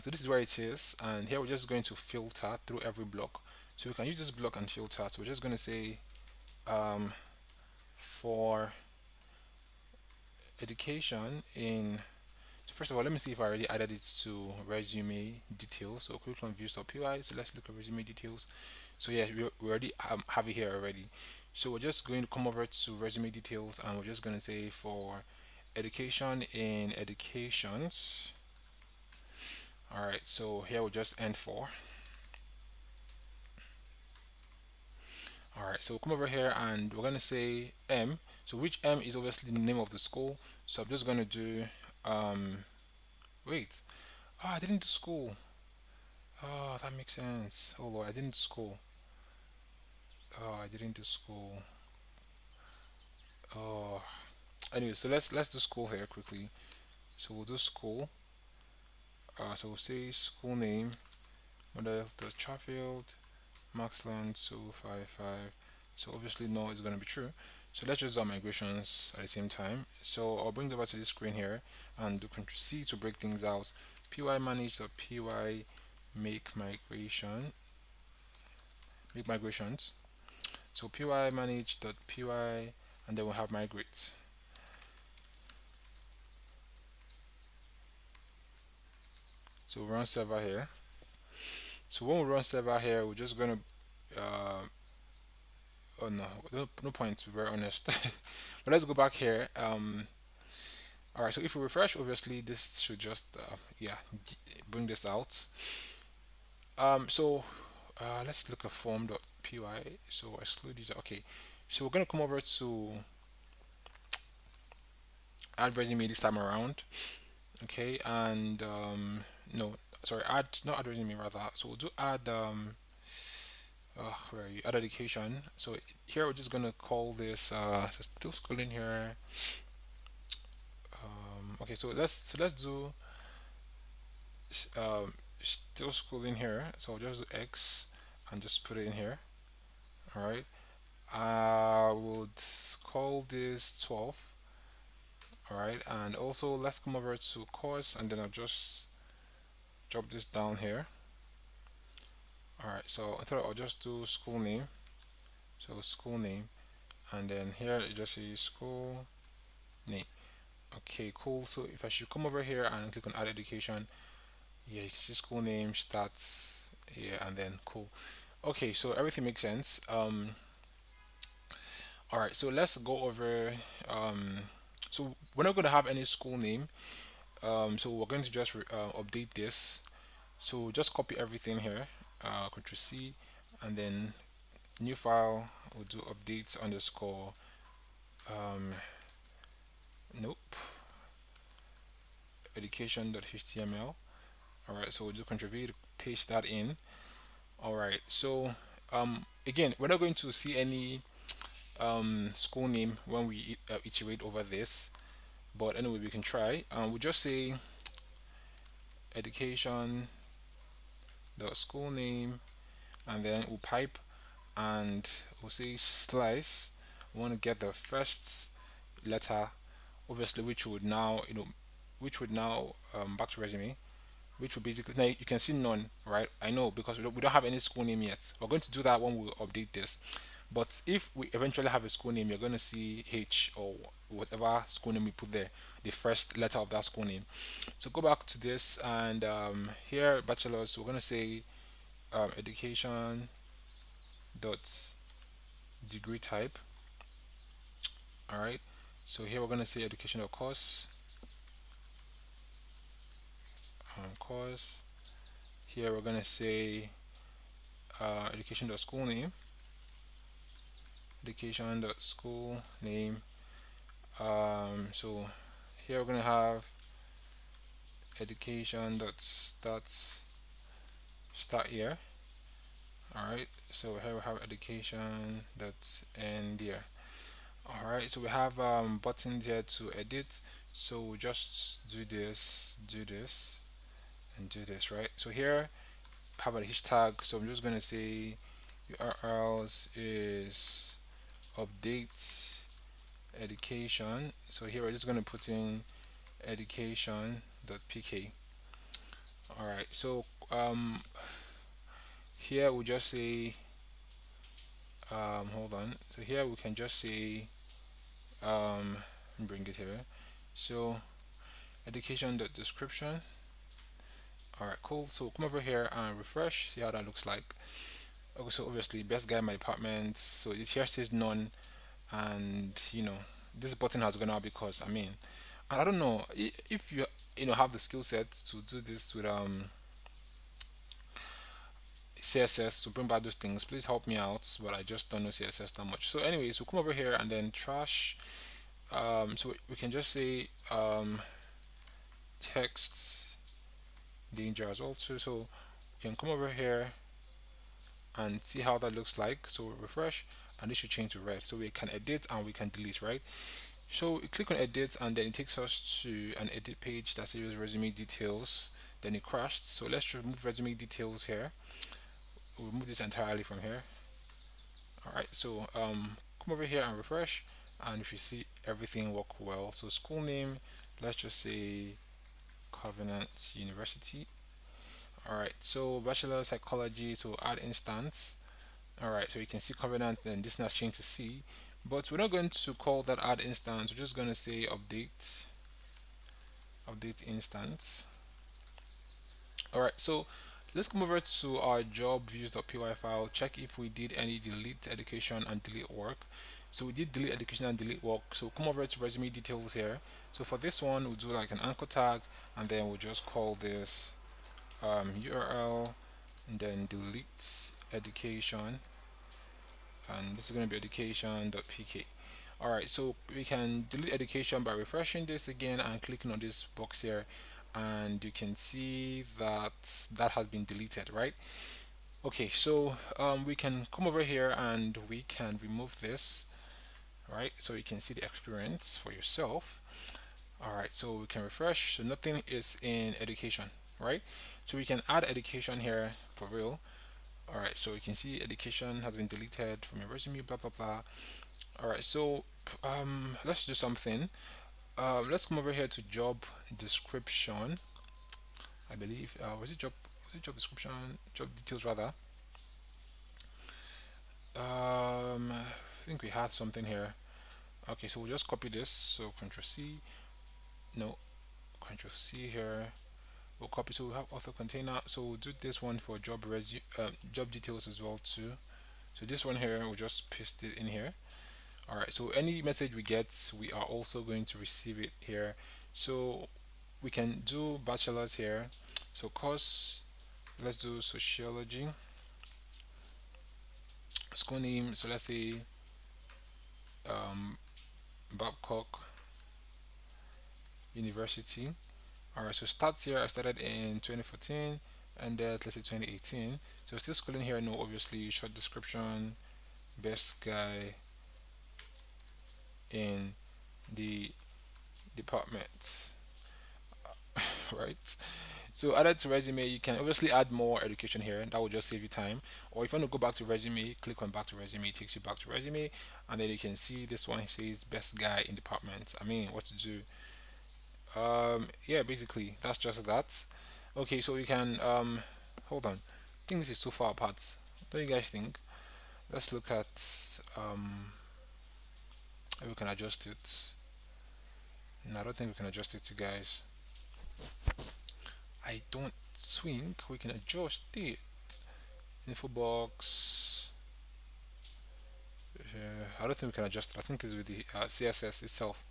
so this is where it is, and here we're just going to filter through every block. So we can use this block and filter. So we're just going to say for education in, so first of all, let me see if I already added it to resume details. So click on views.py. So let's look at resume details. So yeah, we already have it here already. So we're just going to come over to resume details, and we're just going to say for education in educations. All right, so here we'll just end for. All right, so come over here and we're gonna say M. So which M is obviously the name of the school. So I'm just gonna do wait. Oh, I didn't do school. Oh, that makes sense. Oh Lord, I didn't do school. Oh, I didn't do school. Oh, anyway, so let's do school here quickly. So we'll do school. So we'll say school name, model the Chatfield, Maxland 255. So obviously no is gonna be true. So let's just do our migrations at the same time. So I'll bring it over to this screen here and do Ctrl C to break things out. Py manage.py make migration, make migrations. So py manage.py, and then we'll have migrate. So we'll run server here. So when we run server here, we're just gonna oh no, no point to be very honest. But let's go back here. All right, so if we refresh, obviously this should just yeah, bring this out. So let's look at form.py. So exclude user. Okay, so we're gonna come over to add resume this time around. Okay, and no, sorry, add not add resume rather. So we'll do add where are you? Add education. So here we're just gonna call this so still scrolling here. Okay, so let's do still scrolling here. So I'll just do X and just put it in here. All right. I would call this 12. All right, and also let's come over to course, and then I'll just drop this down here. All right, so I thought I'll just do school name. So school name, and then here it just says school name. Okay, cool. So if I should come over here and click on add education, yeah, you can see school name, stats, yeah, and then cool. Okay, so everything makes sense. All right, so let's go over. Um, so we're not going to have any school name. So we're going to just update this. So just copy everything here. Control C, and then new file. We'll do updates underscore. Um, nope. Education.html. All right, so we'll do Control V to paste that in. All right, so again, we're not going to see any school name when we iterate over this, but anyway, we can try. We'll just say education dot school name, and then we'll pipe, and we'll say slice. We want to get the first letter, obviously, which would now back to resume, which will basically, now you can see none, right? I know, because we don't have any school name yet. We're going to do that when we update this. But if we eventually have a school name, you're going to see H or whatever school name we put there, the first letter of that school name. So go back to this, and here bachelor's, we're going to say education dot degree type. All right. So here we're going to say educational course, course. Here we're going to say education dot school name, education dot school name. So here we're going to have education dot start here. All right, so here we have education dot end here. All right, so we have buttons here to edit. So we just do this, and do this, right? So here have a hashtag. So I'm just gonna say URLs is update education. So here we're just gonna put in education.pk. All right, so here we just say hold on. So here we can just say bring it here. So education dot description. All right, cool. So come over here and refresh. See how that looks like. Okay, so obviously best guy in my department. So it here says none, and this button has gone out because I don't know if you have the skill set to do this with CSS to bring back those things. Please help me out, but I just don't know CSS that much. So anyways, we'll come over here and then trash. So we can just say text danger as well too. So we can come over here and see how that looks like. So refresh, and it should change to red. So we can edit and we can delete, right? So we click on edit, and then it takes us to an edit page that says resume details. Then it crashed. So let's remove resume details here. We'll remove this entirely from here. All right. So come over here and refresh, and if you see everything work well. So school name, let's just say Covenant University. All right. So bachelor psychology. So add instance. All right. So you can see Covenant, and this now changed to C. But we're not going to call that add instance. We're just going to say update instance. All right, so let's come over to our job views.py file, check if we did any delete education and delete work. So we did delete education and delete work. So come over to resume details here. So for this one, we'll do like an anchor tag, and then we'll just call this URL, and then delete education, and this is going to be education.pk. Alright, so we can delete education by refreshing this again and clicking on this box here, and you can see that that has been deleted, right? Okay, so we can come over here and we can remove this, right? So you can see the experience for yourself. Alright, so we can refresh, so nothing is in education, right? So we can add education here for real. Alright, so you can see education has been deleted from your resume, blah blah blah. Alright, so let's do something. Let's come over here to job description. I believe was it job description, job details rather. Um, think we had something here. Okay, so we'll just copy this. So Control C, no, Control C here. We'll copy. So we have author container. So we'll do this one for job details as well too. So this one here, we'll just paste it in here. All right. So any message we get, we are also going to receive it here. So we can do bachelor's here. So course, let's do sociology. School name. So let's say um, Babcock University. All right. So start here. I started in 2014, and then let's say 2018. So still schooling here. No, obviously short description. Best guy in the department, right? So added to resume, you can obviously add more education here. That will just save you time. Or if you want to go back to resume, click on back to resume. It takes you back to resume, and then you can see this one says best guy in department. I mean, what to do? Yeah, basically that's just that. Okay, so you can hold on. I think this is too far apart. What do you guys think? Let's look at if we can adjust it. No, I don't think we can adjust it to guys. I don't think we can adjust it. Info box. I don't think we can adjust it. I think it's with the CSS itself.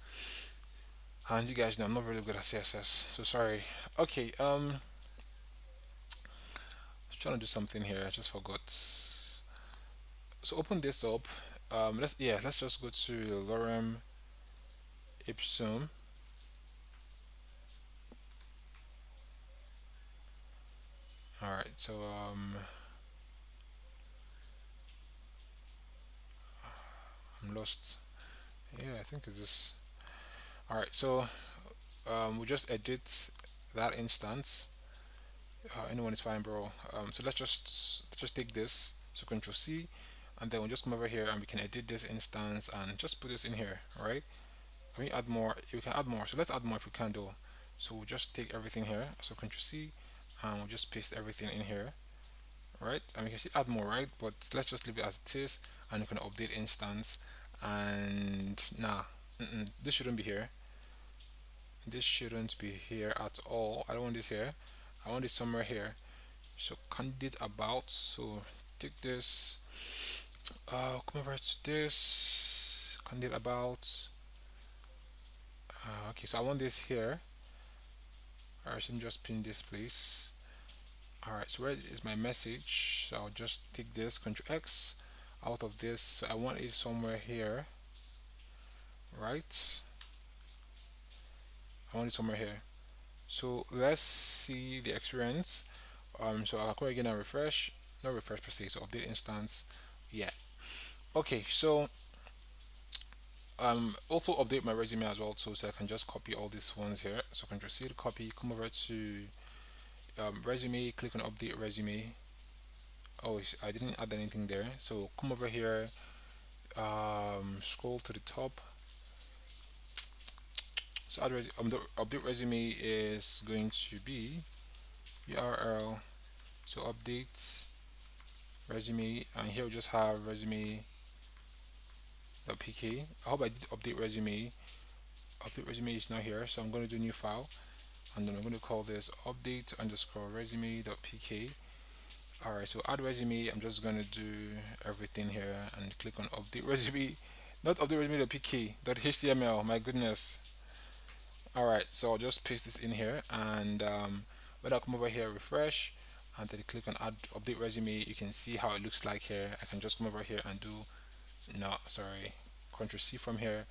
And you guys know I'm not really good at CSS, so sorry. Okay, I was trying to do something here. I just forgot. So open this up. Let's just go to lorem ipsum. All right, so I'm lost. Yeah, I think it's this. All right, so we just edit that instance. Anyone is fine, bro. So let's just take this. So Control C, and then we'll just come over here and we can edit this instance and just put this in here. All right. Can we add more? We can add more. So let's add more if we can do. So we'll just take everything here. So Control C, and we'll just paste everything in here. All right. And we can see add more, right? But let's just leave it as it is, and we can update instance. And nah, this shouldn't be here. This shouldn't be here at all. I don't want this here. I want it somewhere here. So candidate about. So take this. Come over to this. Candidate about. Okay, so I want this here. Alright, so I'm just pin this place. Alright, so where is my message? So I'll just take this, Control X out of this. So I want it somewhere here, right? I want it somewhere here. So let's see the experience. So I'll go again and refresh. Not refresh per se. So update instance. Yeah. Okay. So also update my resume as well too, so I can just copy all these ones here. So Control C to copy. Come over to resume. Click on update resume. Oh, I didn't add anything there. So come over here. Scroll to the top. So the update resume is going to be URL. So update resume, and here we just have resume.pk. I hope I did update resume. Update resume is not here, so I'm going to do new file, and then I'm going to call this update underscore resume.pk. Alright, so add resume. I'm just going to do everything here and click on update resume. Not update resume.pk, .html. My goodness. Alright, so I'll just paste this in here, and when I come over here, refresh, and then click on add update resume, you can see how it looks like here. I can just come over here and do, no, sorry, Control C from here.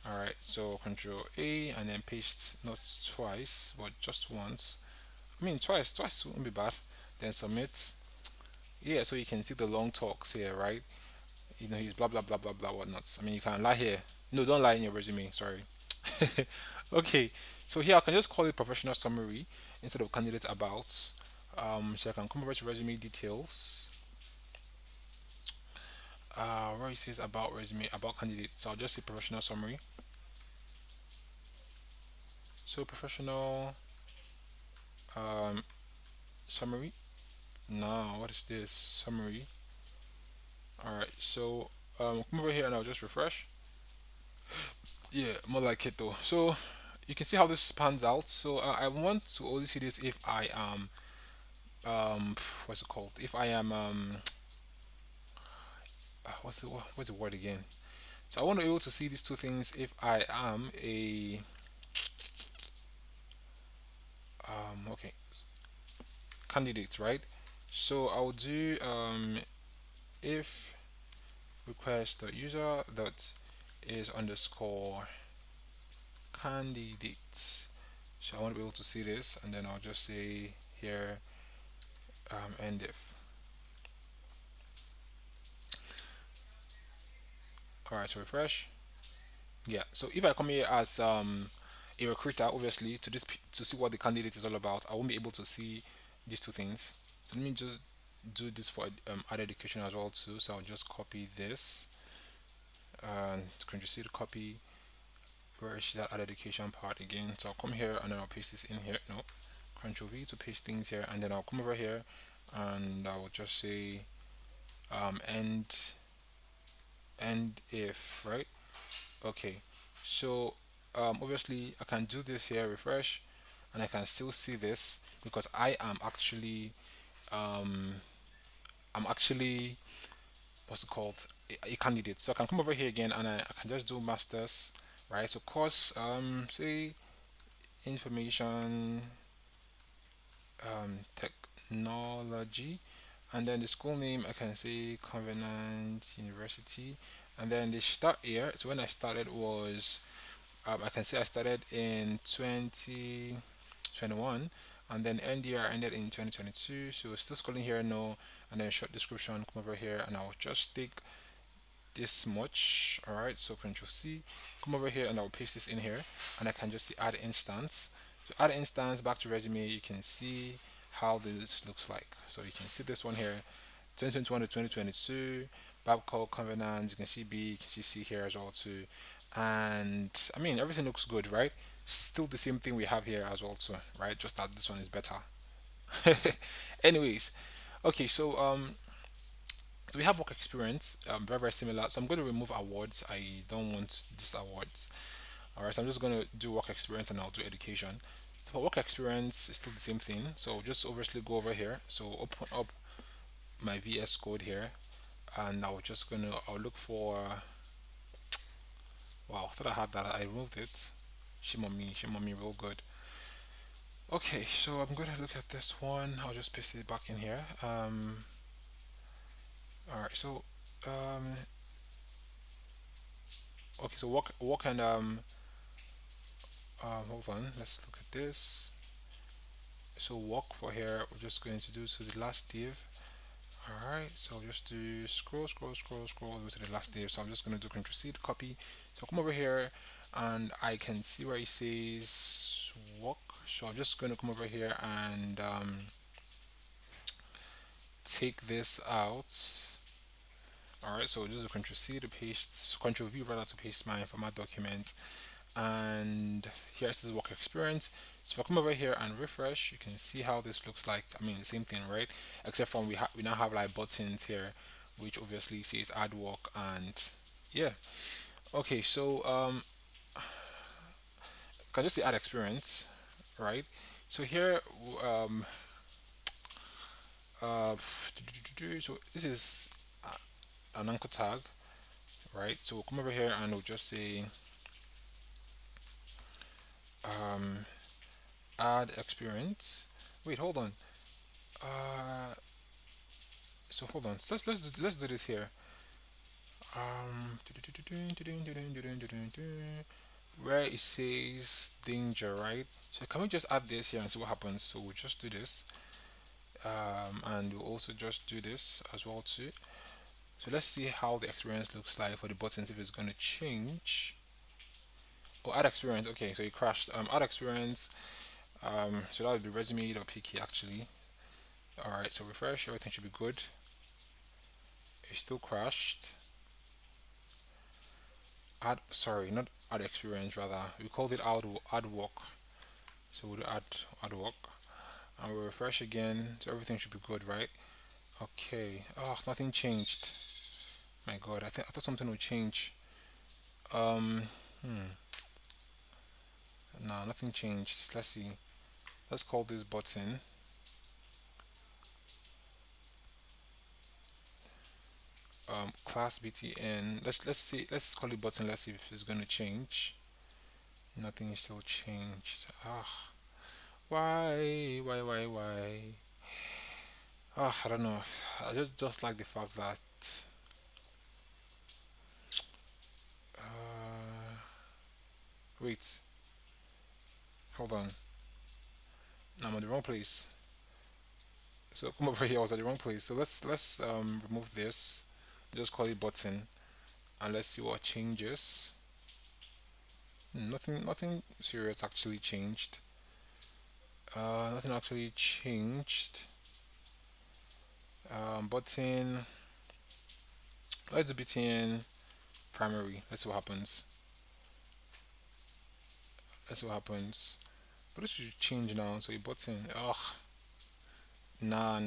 Alright, so Control A and then paste, not twice, but just once. I mean, twice won't be bad. Then submit. Yeah, so you can see the long talks here, right? You know, he's blah blah blah blah blah whatnot. I mean, you can lie here. No, don't lie in your resume. Sorry. Okay, so here I can just call it professional summary instead of candidate about. So I can come over to resume details. Where it says about resume, about candidate. So I'll just say professional summary. So professional um, summary. Now, what is this summary? All right, so Come over here and I'll just refresh. Yeah, more like it though. So you can see how this pans out. So I want to only see this if I am what's it called? If I am what's the word again? So I want to be able to see these two things if I am a okay candidate, right? So I'll do if request dot user dot is underscore candidates. So I want to be able to see this, and then I'll just say here end if. All right, so refresh. Yeah. So if I come here as a recruiter, obviously to see what the candidate is all about, I won't be able to see these two things. So let me just do this for ad education as well too. So I'll just copy this and can you see the copy where is that ad education part again? So I'll come here and then I'll paste this in here. No, Control V to paste things here, and then I'll come over here and I will just say end if, right. Okay, so obviously I can do this here, refresh, and I can still see this because I am actually um, I'm actually what's it called a candidate. So I can come over here again and I can just do masters, right? So course say information technology, and then the school name I can say Covenant University, and then the start year. So when I started was I can say I started in 2021, and then end year ended in 2022. So still scrolling here, no, and then short description. Come over here, and I'll just take this much. All right, so Control C. Come over here, and I'll paste this in here, and I can just see add instance. So add instance back to resume. You can see how this looks like. So you can see this one here, 2021 to 2022. Babcock Covenant. You can see B. You can see C here as well too. And I mean everything looks good, right? Still the same thing we have here as well too, right? Just that this one is better. Anyways, okay, so we have work experience, very very similar. So I'm going to remove awards. I don't want these awards. All right, so I'm just going to do work experience and I'll do education. So for work experience, it's still the same thing. So just obviously go over here. So open up my VS Code here, and I'll look for. Wow, I thought I had that. I removed it. Shame on me, real good. Okay, so I'm going to look at this one. I'll just paste it back in here. All right, so um, okay, so walk and hold on. Let's look at this. So walk for here. We're just going to do to the last div. All right, so I'll just do scroll over to the last div. So I'm just going to do Control C to copy. So come over here, and I can see where it says walk. So I'm just going to come over here and take this out. Alright, so just Control C to paste, Control V rather to paste my format document, and here's the work experience. So if I come over here and refresh, you can see how this looks like. I mean, the same thing, right? Except from we now have like buttons here, which obviously says add work, and yeah. Okay, so can just say add experience, right? So here, um, uh, so this is an anchor tag, right? So we'll come over here and we'll just say um, add experience. Wait, hold on. Uh, so hold on. Let's do this here. Um, where it says danger, right? So can we just add this here and see what happens? So we'll just do this, and we'll also just do this as well too. So let's see how the experience looks like for the buttons if it's going to change. Oh, add experience. Okay, so it crashed. Add experience. So that would be resume.pk actually. All right, so refresh. Everything should be good. It still crashed. Add, sorry, not add experience, rather we called it add work. So we'll add work, and we'll refresh again, so everything should be good, right? Okay. Oh, nothing changed. My God, I thought something would change. Um, no, nothing changed. Let's see. Let's call this button class btn. Let's call it button. Let's see if it's gonna change. Nothing is still changed. Ah, why? Ah, I don't know. I just like the fact that uh, wait, hold on. No, I'm in the wrong place. So come over here. I was at the wrong place. So let's remove this. Just call it button and let's see what changes. Nothing serious actually changed. Nothing actually changed. Button. Let's do btn primary. Let's see what happens. Let's see what happens. But this should change now. So a button. Ugh. Nah.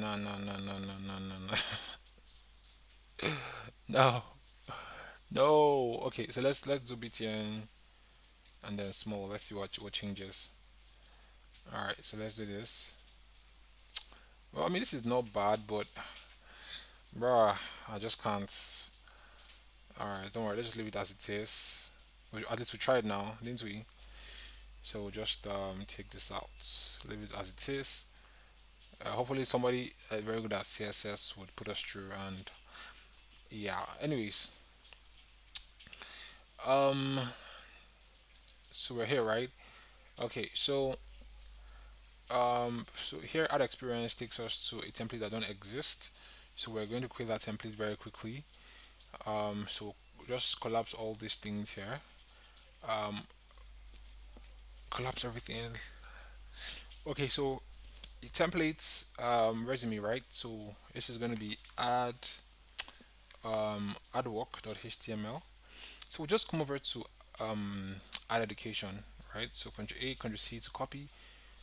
No. No. Okay. So let's do btn and then small. Let's see what changes. All right. So let's do this. Well, I mean this is not bad, but bruh, I just can't. All right. Don't worry. Let's just leave it as it is. At least we tried now, didn't we? So we'll just take this out. Leave it as it is. Hopefully somebody very good at CSS would put us through and yeah. Anyways, um, so we're here, right? Okay, so here add experience takes us to a template that don't exist. So we're going to create that template very quickly. So just collapse all these things here. Um, collapse everything. Okay, so the templates resume, right? So this is going to be addwork.html. So we'll just come over to add education, right? So Ctrl A, Ctrl C to copy.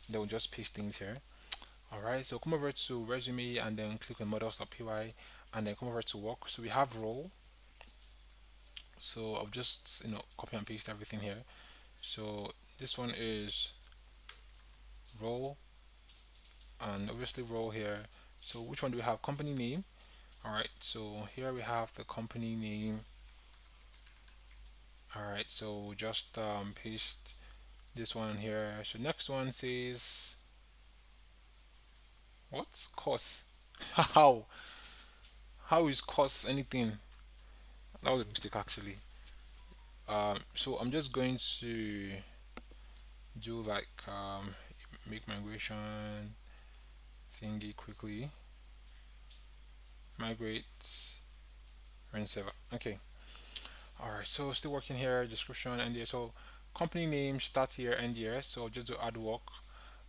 Then we'll just paste things here. All right. So come over to resume and then click on models.py and then come over to work. So we have role. So I'll just copy and paste everything here. So this one is role and obviously role here. So which one do we have? Company name. All right. So here we have the company name. All right. So just paste this one here. So next one says what's cost? How? How is cost anything? That was a mistake actually. So I'm just going to do like make migration thingy quickly. Migrate run server. Okay. All right. So still working here. Description and here. So company name start here end here. So I'll just do add work.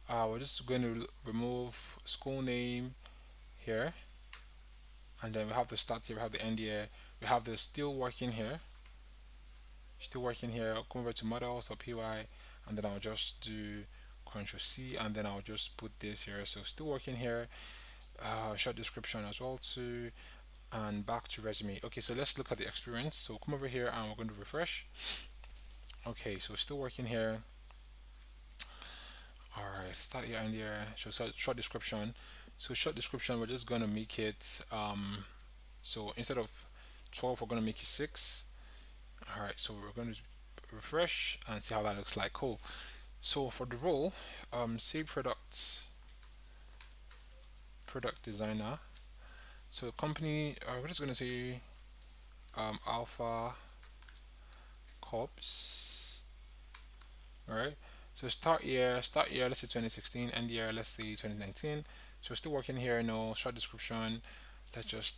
We're just going to remove school name here, and then we have the start here. We have the end here. We have the still working here. Still working here. I'll come over to models or py, and then I'll just do Ctrl C, and then I'll just put this here. So still working here. Short description as well too, and back to resume. Okay, so let's look at the experience. So come over here and we're going to refresh. Okay, so still working here. All right, start here and here. So short description. So short description, we're just going to make it. So instead of 12, we're going to make it 6. All right, so we're going to refresh and see how that looks like. Cool. So for the role, say product designer. So company, we're just going to say Alpha Corps. All right. So start year, let's say 2016, end year, let's say 2019. So still working here, no short description. Let's just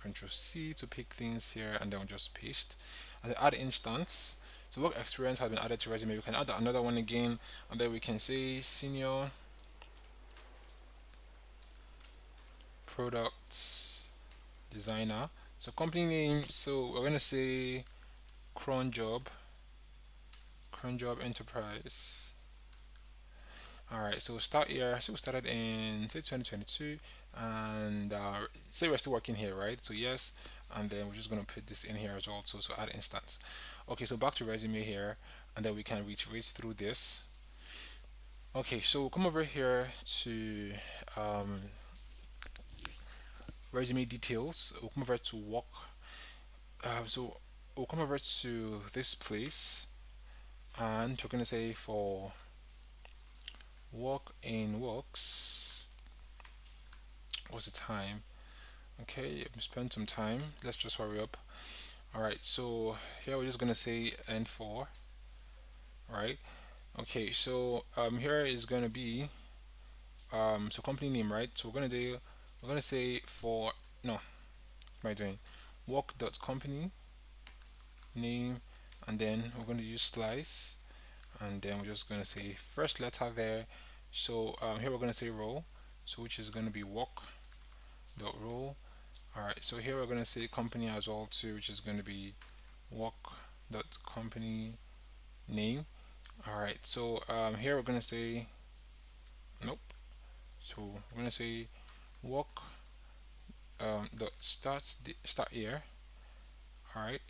Control C to pick things here, and then we'll just paste. And then add instance. So work experience has been added to resume. We can add another one again, and then we can say senior products designer. So company name. So we're gonna say Cron Job, Cron Job Enterprise. All right, so start here. So we started in say 2022, and say we're still working here, right? So yes, and then we're just going to put this in here as well, so add instance. Okay, so back to resume here, and then we can reiterate through this. Okay, so come over here to um, resume details. We'll come over to work. So we'll come over to this place, and we're gonna say for work in works. What's the time? Okay, spend some time. Let's just hurry up. All right, so here we're just gonna say N4. Right. Okay, so here is gonna be so company name, right? So we're gonna say for no, what am I doing? Work dot company name, and then we're going to use slice, and then we're just going to say first letter there. So here we're going to say role, so which is going to be work dot role. All right, so here we're going to say company as well too, which is going to be work dot company name. All right, so here we're going to say nope. So we're going to say work dot start here. All right,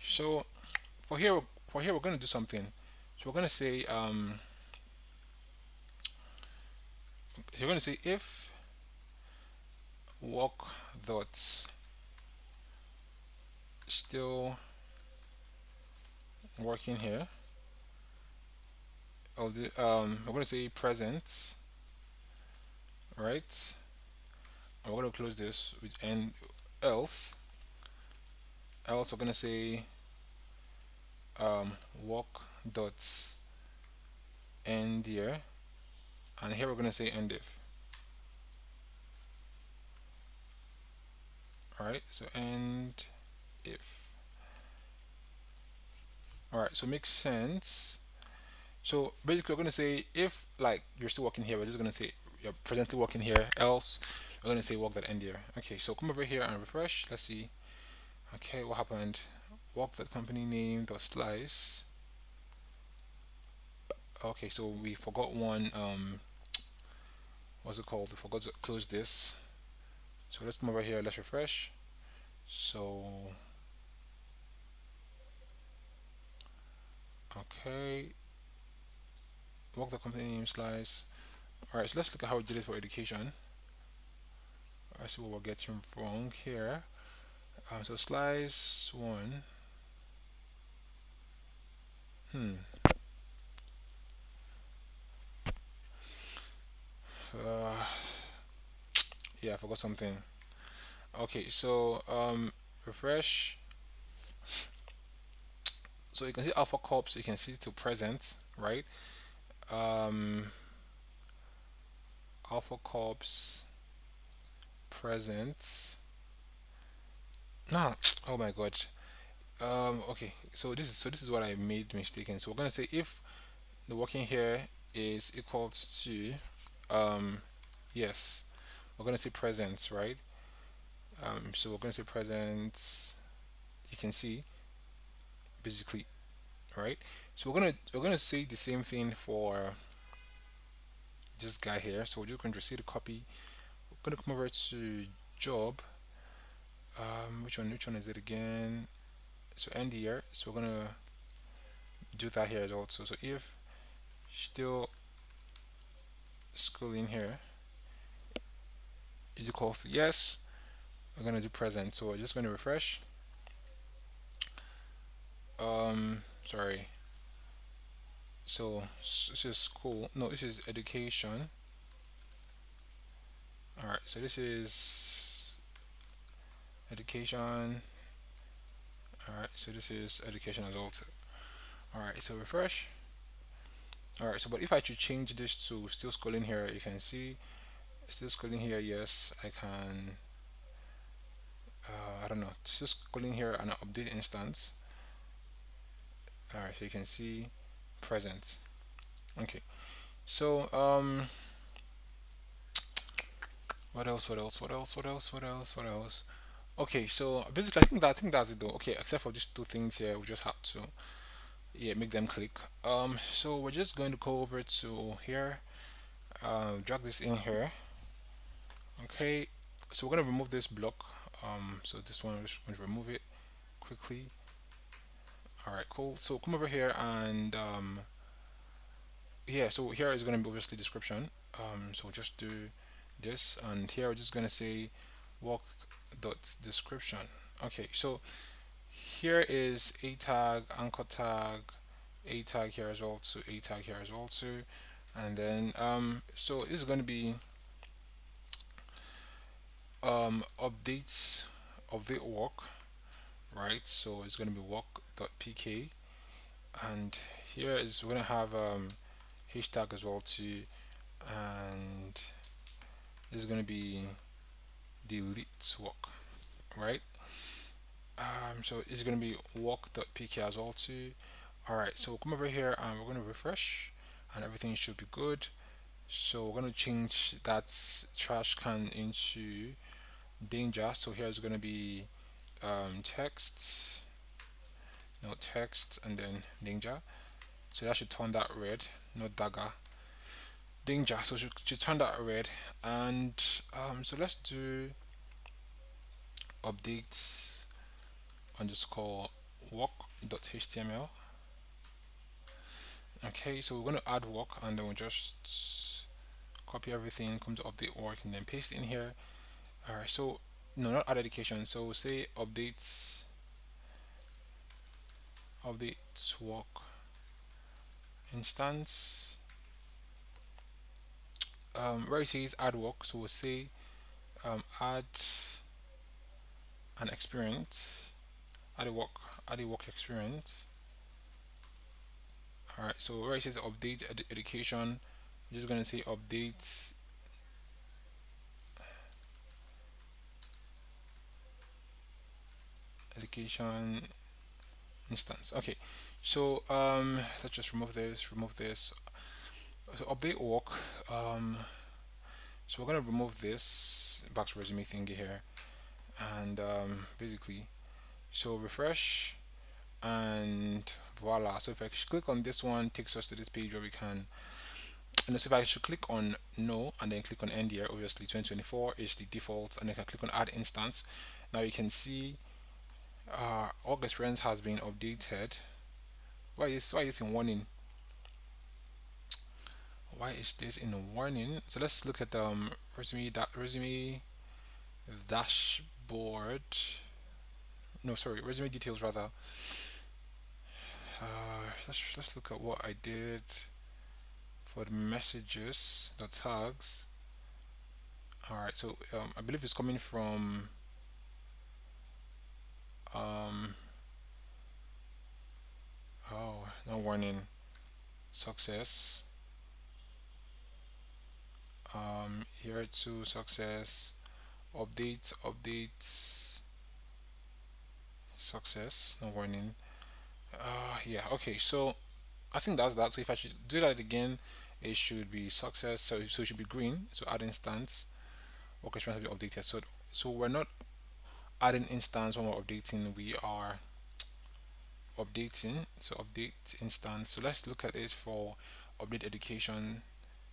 so for here we're going to do something. So we're going to say you're going to say if work that's still working here, I'm going to say present, right? I'm going to close this with and else we're going to say work dots end here, and here we're going to say end if. All right, so end if. All right, so makes sense. So basically, we're going to say if like you're still working here, we're just going to say you're presently working here. Else, we're going to say work that end here. Okay, so come over here and refresh. Let's see. Okay, what happened? Work that company name dot slice. Okay, so we forgot one. What's it called? We forgot to close this. So let's come over here. Let's refresh. So okay, work the company name slice. All right, so let's look at how we did it for education. I see what we're getting wrong here. So slice one. Hmm. Uh, yeah, I forgot something. Okay, so refresh. So you can see alpha corps. You can see to present, right? Um, alpha corps present. Nah. Oh my god. Okay. So this is what I made mistaken. So we're gonna say if the working here is equals to yes, we're gonna say present, right? So we're gonna say present. You can see basically, right? So we're gonna say the same thing for this guy here. So we're just going to see the copy. We're gonna come over to job. Which one is it again? So end here. So we're gonna do that here as well. So if still schooling here is equals to yes, we're gonna do present. So we're just gonna refresh. Sorry. So this is school. No, this is education. All right. So this is education. All right. So this is education as well too. All right. So refresh. All right. So but if I should change this to still scrolling here, you can see still scrolling here. Yes, I can. I don't know. Still scrolling here and update instance. All right. So you can see present. Okay. So what else? What else? What else? What else? What else? What else? Okay, so basically, I think that's it though. Okay, except for these two things here, we just have to yeah make them click. So we're just going to go over to here, drag this in here. Okay, so we're gonna remove this block. So this one, we're just going to remove it quickly. All right, cool. So come over here and yeah, so here is going to be obviously description. So just do this, and here we're just going to say walk dot description. Okay, so here is a tag, anchor tag, a tag here as well, so a tag here as well too, and then so this is going to be updates update walk, right? So it's going to be walk.pk, and here is we're going to have hashtag as well too, and this is going to be delete walk, right? So it's going to be walk.pk as well too. All right, so come over here and we're going to refresh, and everything should be good. So we're going to change that trash can into danger. So here's going to be text, no text, and then danger. So that should turn that red, not dagger. Danger. So it should turn that red. And so let's do updates underscore walk.html. Okay, so we're going to add walk, and then we'll just copy everything, come to update walk, and then paste it in here. All right, so no, not add education. So we'll say updates walk instance. Where it says add walk, so we'll say add an experience, add a walk, add a walk experience. All right, so where it says update education, I'm just gonna say update education instance. Okay, so let's just remove this. So update walk. So we're gonna remove this box resume thingy here, and basically, so refresh, and voila. So if I click on this one, it takes us to this page where we can, and so if I should click on no and then click on end here, obviously 2024 is the default, and then I can click on add instance. Now you can see org experience has been updated. Why is in warning? Why is this in warning? So let's look at resume dashboard. No, sorry, resume details rather. Let's look at what I did for the messages, the tags. All right, so I believe it's coming from um, oh, no warning, success. Here to success, updates, success, no warning. Yeah, okay, so I think that's that. So if I should do that again, it should be success. So it should be green. So add instance. Okay, trying to be updated. So we're not adding instance when we're updating. We are updating. So update instance. So let's look at it for update education,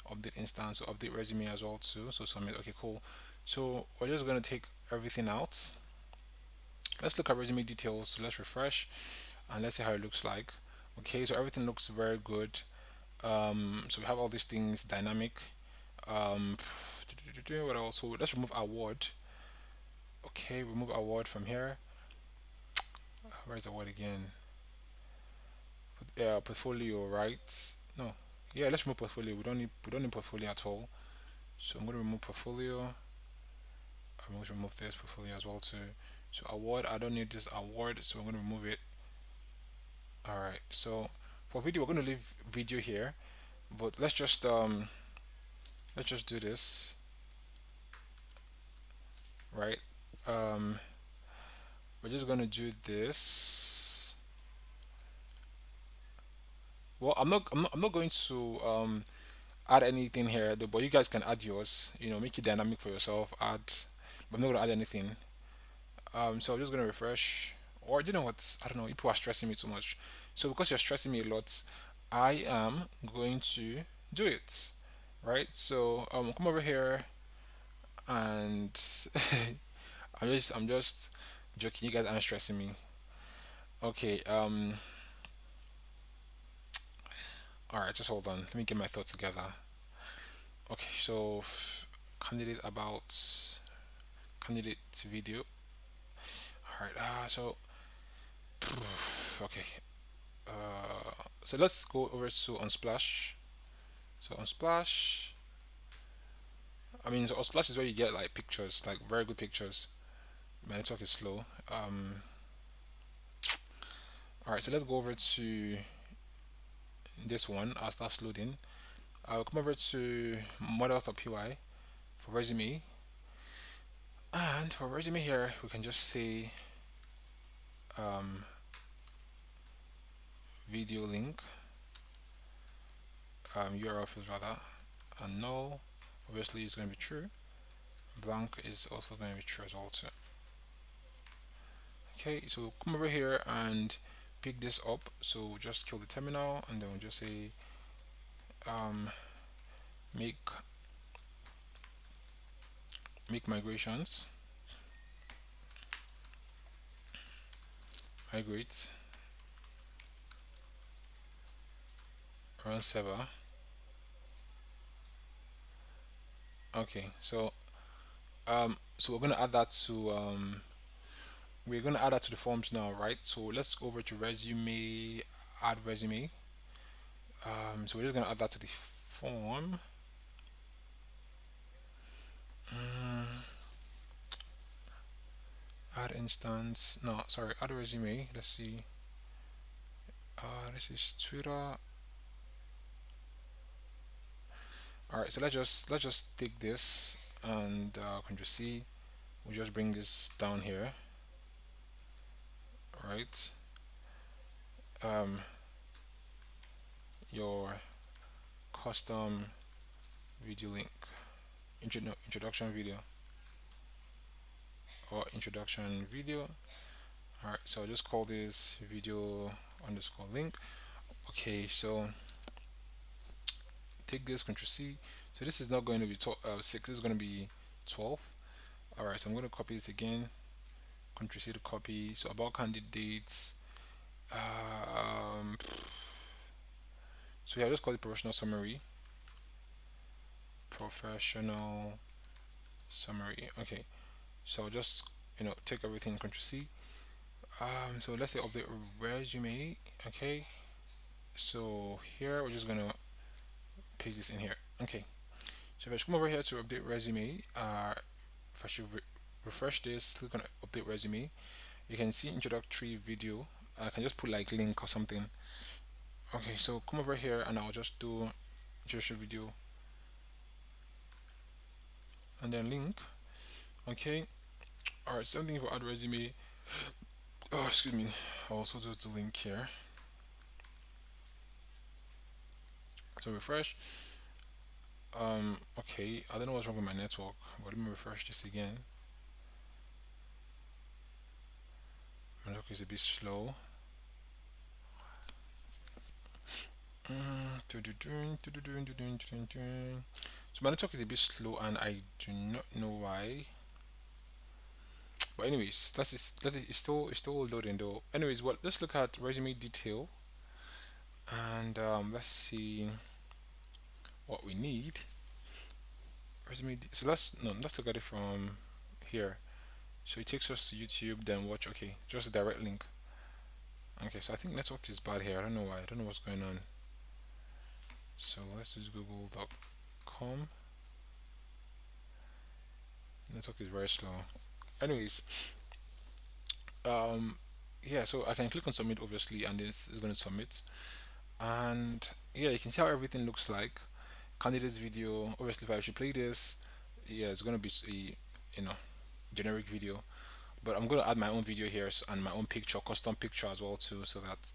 update instance, so update resume as well too. So submit. Okay, cool. So we're just gonna take everything out. Let's look at resume details. So let's refresh and let's see how it looks like. Okay, so everything looks very good. So we have all these things dynamic. Um, what else? So let's remove award. Okay, remove award from here. Where's the award again? Portfolio, right? No. Yeah, let's remove portfolio. We don't need portfolio at all. So I'm gonna remove portfolio. I'm going to remove this portfolio as well too. So award, I don't need this award, so I'm going to remove it. All right. So for video, we're going to leave video here, but let's just do this, right? Um, we're just going to do this. Well, I'm not going to add anything here, though, but you guys can add yours. Make it dynamic for yourself. But I'm not going to add anything. So I'm just gonna refresh. Or you know what? I don't know. People are stressing me too much. So because you're stressing me a lot, I am going to do it. Right? So come over here and I'm just joking. You guys aren't stressing me. Okay. All right. Just hold on. Let me get my thoughts together. Okay. So, candidate about candidate video. All right. So okay. So let's go over to Unsplash. So Unsplash. I mean, so Unsplash is where you get like pictures, like very good pictures. My network is slow. All right. So let's go over to this one. I'll start loading. I'll come over to models.py for resume. And for resume here, we can just say um, video link, URL fields rather, and null obviously is going to be true. Blank is also going to be true as well too. Okay, so come over here and pick this up. So just kill the terminal and then we'll just say um, make migrations, migrate, run server. Okay, so we're gonna add that to the forms now, right? So let's go over to resume, add resume. So we're just gonna add that to the form. Mm, add instance. No, sorry, add resume. Let's see. This is Twitter. All right, so let's just take this and Control C. We'll just bring this down here, right? Um, your custom video link, introduction video or introduction video. All right, so I'll just call this video underscore link. Okay, so take this Control C. So this is not going to be 6. This is going to be 12. All right, so I'm going to copy this again. Control C to copy. So about candidates. Um, so yeah, just call it professional summary. Professional summary. Okay. So just take everything Control C. So let's say update resume. Okay. So here we're just gonna paste this in here. Okay. So if I just come over here to update resume, if I should refresh this, click on update resume, you can see introductory video. I can just put like link or something. Okay, so come over here and I'll just do introductory video and then link. Okay. All right. Same thing for add resume. Oh, excuse me. I'll also do the link here. So refresh. Okay. I don't know what's wrong with my network, but let me refresh this again. My network is a bit slow. So my network is a bit slow, and I do not know why. But anyways, it's still loading though. Anyways, let's look at resume detail, and let's see what we need. So let's look at it from here. So it takes us to YouTube, then watch. Okay, just a direct link. Okay, so I think network is bad here. I don't know why. I don't know what's going on. So let's use google.com. Network is very slow. Anyways, um, yeah. So I can click on submit obviously, and this is going to submit. And yeah, you can see how everything looks like. Candidates video. Obviously, if I should play this, yeah, it's going to be a generic video. But I'm going to add my own video here and my own picture, custom picture as well too, so that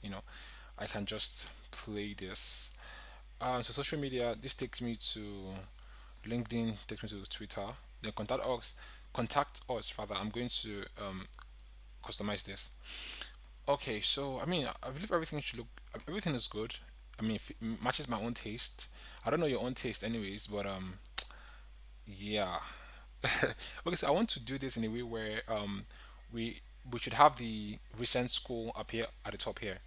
I can just play this. So social media, this takes me to LinkedIn, takes me to Twitter. Then contact us rather. I'm going to customize this. Okay, so I mean, I believe everything is good. I mean, if it matches my own taste. I don't know your own taste, anyways, but yeah. Okay, so I want to do this in a way where we we should have the recent school appear at the top here,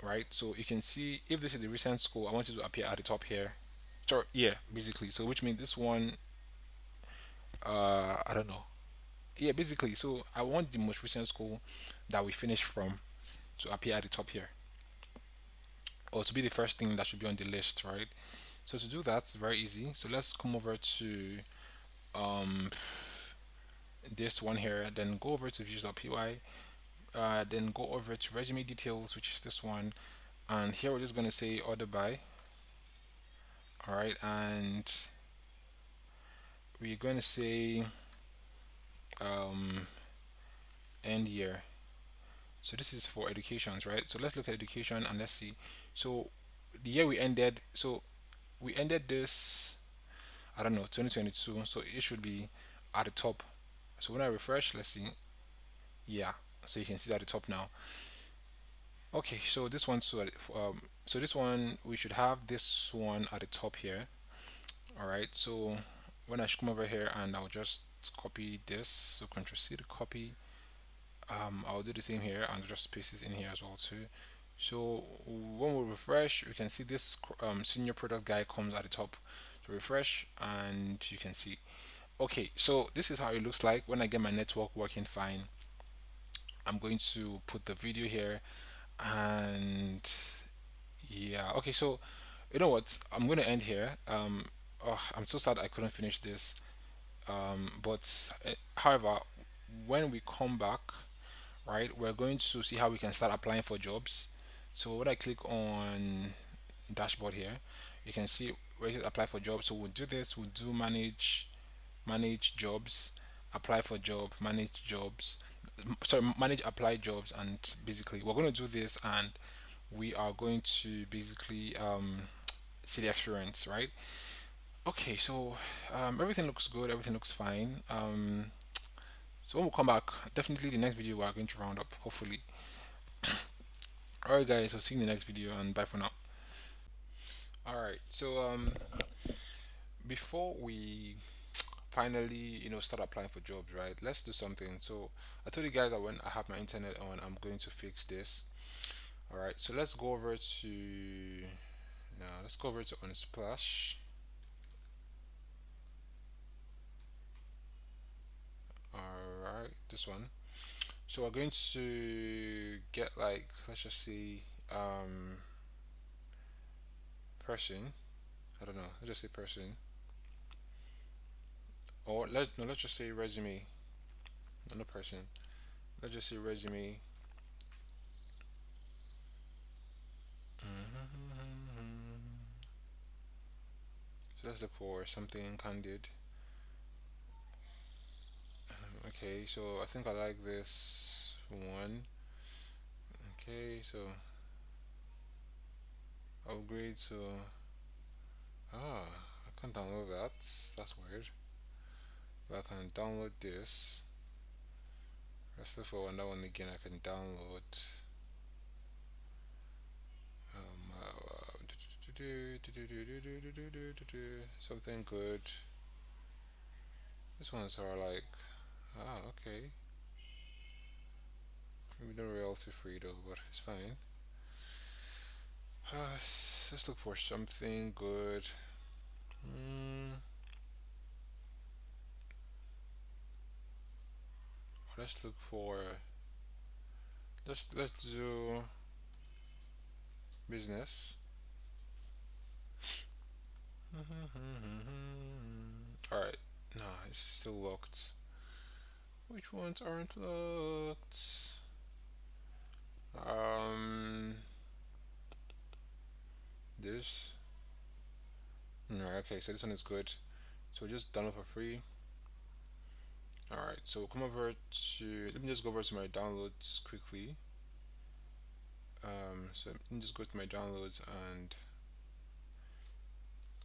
right? So you can see if this is the recent school, I want it to appear at the top here. So yeah, basically. So which means this one, I don't know. Yeah, basically. So I want the most recent school that we finished from to appear at the top here, or to be the first thing that should be on the list, right? So to do that, it's very easy. So let's come over to um, this one here, then go over to views.py, then go over to resume details, which is this one, and here we're just going to say order by, all right, and we're going to say um, end year. So this is for educations, right? So let's look at education and let's see. So the year we ended, so we ended this, I don't know, 2022. So it should be at the top. So when I refresh, let's see. Yeah. So you can see it at the top now. Okay. So this one, so this one we should have this one at the top here. All right. So when I should come over here and I'll just copy this. So Control C to copy. I'll do the same here and just paste this in here as well too. So when we refresh, we can see this senior product guy comes at the top. So refresh and you can see. Okay, so this is how it looks like when I get my network working fine. I'm going to put the video here and yeah. Okay, so you know what? I'm going to end here. Oh, I'm so sad I couldn't finish this. But however, when we come back, right, we're going to see how we can start applying for jobs. So when I click on dashboard here, you can see where it says apply for jobs. So we'll do this. We'll do manage jobs, apply for job, manage jobs, sorry, manage apply jobs, and basically we're going to do this, and we are going to basically see the experience, right? Okay, so everything looks good, everything looks fine. So when we come back, definitely the next video we are going to round up, hopefully. Alright guys, so see you in the next video and bye for now. Alright, so before we finally, start applying for jobs, right? Let's do something. So I told you guys that when I have my internet on, I'm going to fix this. All right. So let's go over to now. Let's go over to Unsplash. All right, this one. So we're going to get like let's just see person. I don't know. Let's just say person, or let's no. Let's just say resume. No, not person. Let's just say resume. So let's look for something candid. Okay, so I think I like this one. Okay, so upgrade to I can't download that. That's weird. But I can download this. Let's look for another one again. I can download something good. This ones are like okay. Maybe not royalty free though, but it's fine. Let's look for something good. Mm, let's look for let's do business. All right. No, it's still locked. Which ones aren't locked? Um, this. Alright, okay, so this one is good. So just download for free. Alright, so come over to. Let me just go over to my downloads quickly. So let me just go to my downloads and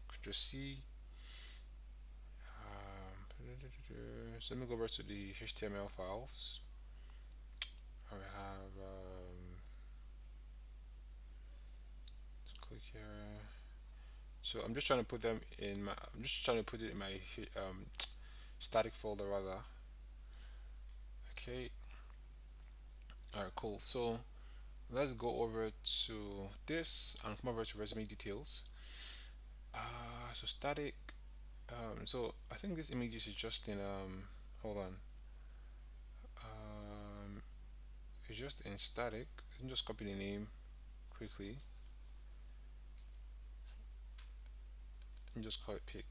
Control C. So let me go over to the HTML files. I have let's click here. So I'm just trying to put them in my. I'm just trying to put it in my static folder rather. Okay. All right, cool. So let's go over to this and come over to resume details. So static. So I think this image is just in hold on. Um, it's just in static. Let me just copy the name quickly and just call it pick.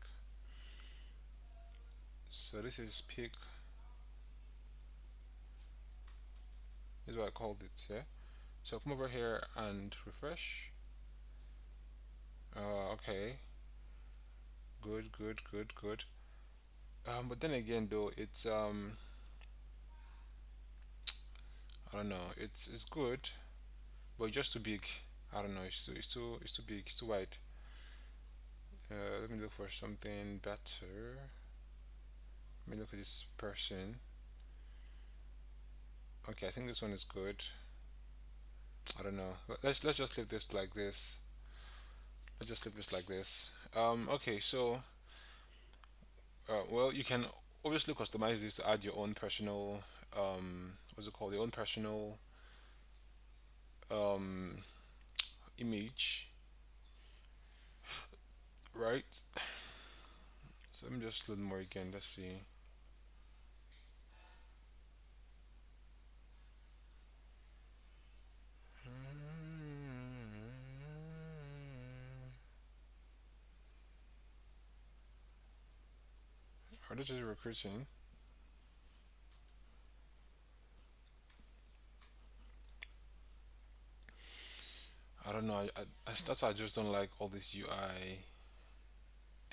So this is pick. This is what I called it. Yeah. So come over here and refresh. Okay. Good, good, good, good. But then again, though, it's I don't know. It's good, but it's just too big. I don't know. It's too big. It's too wide. Let me look for something better. Let me look at this person. Okay, I think this one is good. I don't know. Let's just leave this like this. Let's just leave this like this. Okay, so well, you can obviously customize this to add your own personal what's it called? Your own personal um image, right? So let me just load more again. Let's see. Are they just recruiting? I don't know. That's why I just don't like all this UI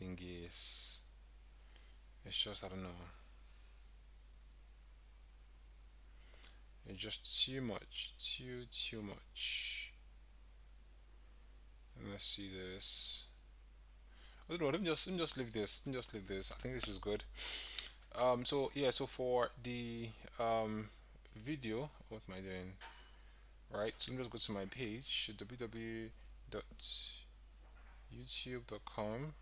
thingies. It's just I don't know. It's just too much. Too much. And let's see this. I don't know. Let me just leave this. Let me just leave this. I think this is good. So yeah. So for the video, what am I doing? Right. So let me just go to my page www.youtube.com/.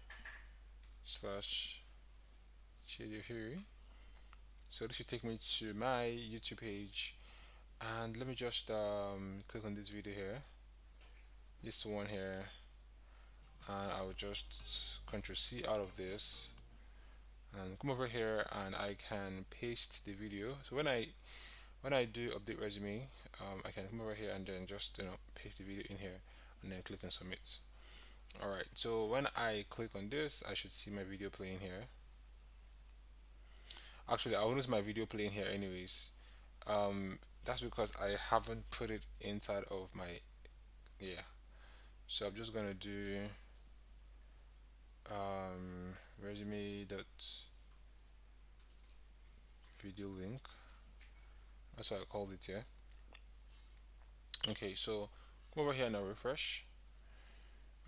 So this should take me to my YouTube page, and let me just click on this video here, this one here, and I will just Control C out of this and come over here, and I can paste the video. So when I do update resume, I can come over here and then just paste the video in here, and then click on submit. All right. So when I click on this, I should see my video playing here. Actually, I will notice my video playing here anyways. That's because I haven't put it inside of my, yeah. So I'm just gonna do resume dot video link. That's what I called it here. Okay, so come over here and I'll refresh.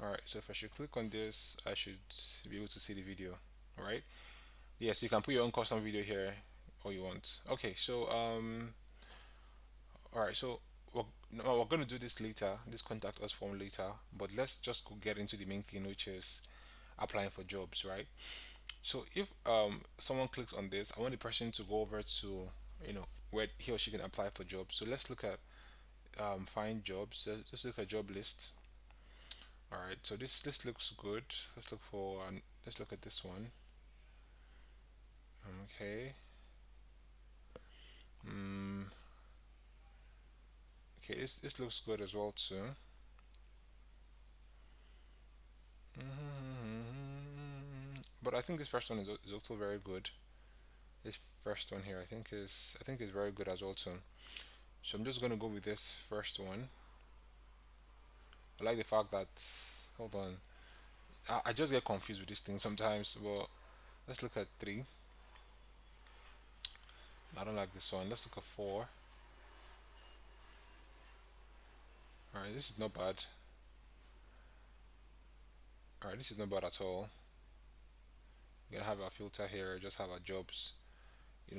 All right, so if I should click on this, I should be able to see the video. All right. Yes, you can put your own custom video here, all you want. Okay, so all right, so we're, no, we're gonna do this later. This contact us form later, but let's just go get into the main thing, which is applying for jobs, right? So if someone clicks on this, I want the person to go over to where he or she can apply for jobs. So let's look at find jobs. Let's look at job list. All right. So this looks good. Let's look at this one. Okay. Mm, okay. This looks good as well too. But I think this first one is also very good. This first one here, I think is very good as well too. So I'm just gonna go with this first one. I like the fact that, hold on, I just get confused with this thing sometimes. But let's look at three. I don't like this one. Let's look at four. All right, this is not bad. All right, this is not bad at all. You can have a filter here. Just have our jobs,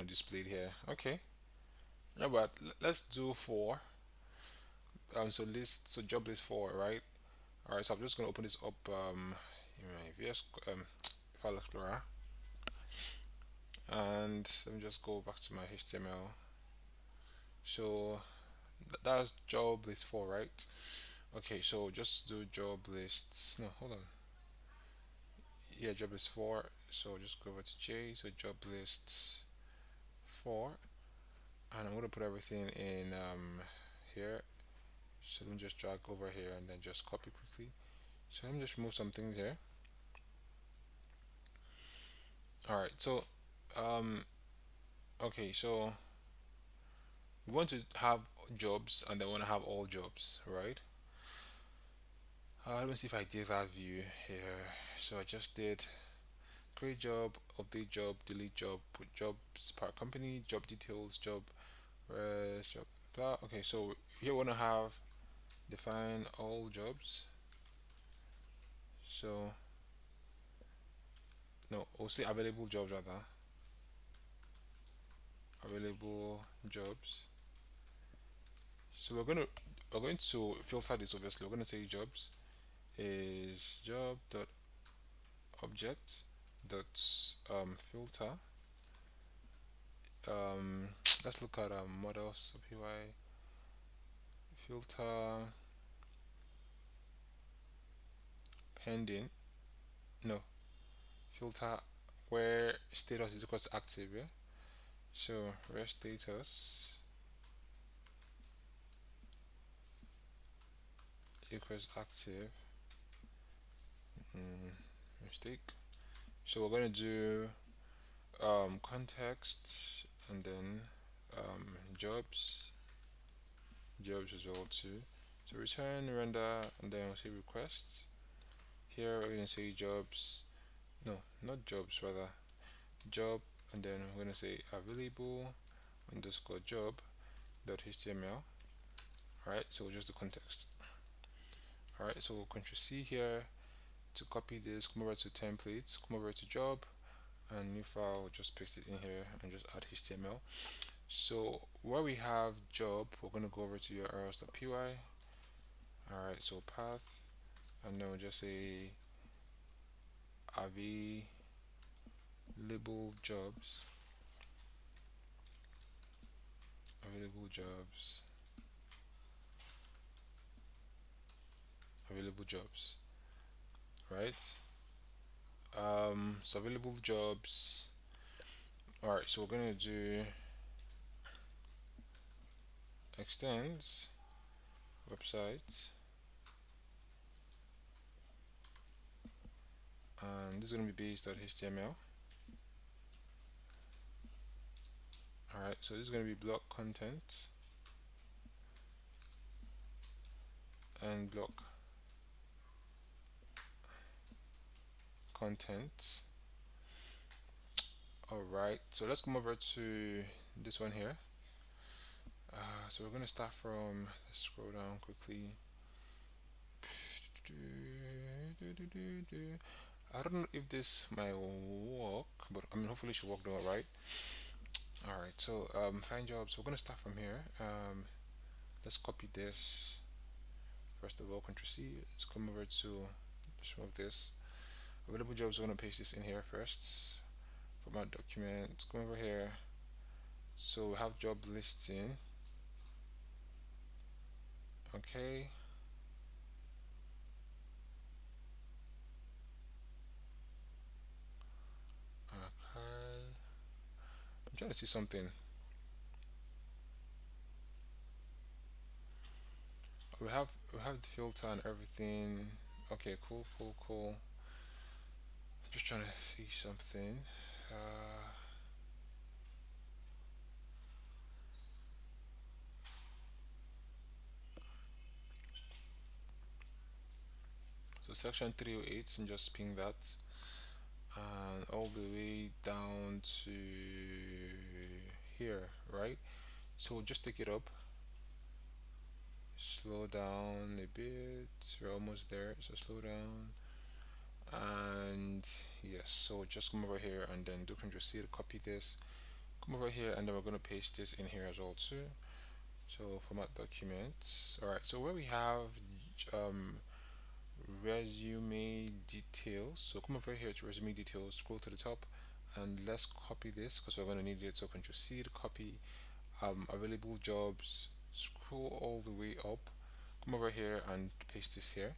displayed here. Okay. Yeah, but let's do four. So job list four, right? All right. So I'm just gonna open this up in my VS File Explorer, And let me just go back to my HTML. So that's job list 4, right? Okay, so just do job lists. No, hold on. Yeah, job list 4. So just go over to J. So job lists 4, and I'm gonna put everything in here. So let me just drag over here and then just copy quickly. So let me just remove some things here. All right. So um, okay. So we want to have jobs and then want to have all jobs, right? Let me see if I did that view here. So I just did create job, update job, delete job, put jobs per company, job details, job, job, blah. Okay, so here we want to have define all jobs. So no, we'll say available jobs rather. Available jobs. So we're going to filter this. Obviously, we're going to say jobs is job dot object dot filter. Um, let's look at models of UI filter pending. No, filter where status is equals active. Yeah. So where status equals active. Mm, mistake. So we're gonna do context and then jobs as well too. So return render and then we'll say requests. Here we're gonna say jobs. No, not jobs rather. Job and then we're gonna say available underscore job dot html. Alright, so we'll just do context. Alright, so we'll control C here to copy this, come over to templates, come over to job and new file, just paste it in here and just add html. So where we have job, we're going to go over to your urls.py. Alright, so path, and then we'll just say available jobs, available jobs, available jobs, right? So available jobs. Alright, so we're going to do extends websites, and this is going to be base.html. Alright, so this is going to be block content and block content. Alright, so let's come over to this one here. So we're going to start from, let's scroll down quickly. I don't know if this might work, but I mean, hopefully it should work though, right? Alright, so find jobs. We're going to start from here. Let's copy this. First of all, Ctrl C. Let's come over to, let's remove this. Available jobs, we're going to paste this in here first. Format document. Let's come over here. So we have job listing. Okay. Okay. I'm trying to see something. We have the filter and everything. Okay, cool, cool, cool. Just trying to see something. Uh, so section 308, I'm just ping that, and all the way down to here, right? So we'll just take it up. Slow down a bit. We're almost there. So slow down. And yes, so just come over here and then do Ctrl C to copy this. Come over here and then we're going to paste this in here as well too. So format documents. All right, so where we have um, resume details, so come over here to resume details, scroll to the top and let's copy this because we're going to need it. So Control C to copy available jobs. Scroll all the way up. Come over here and paste this here.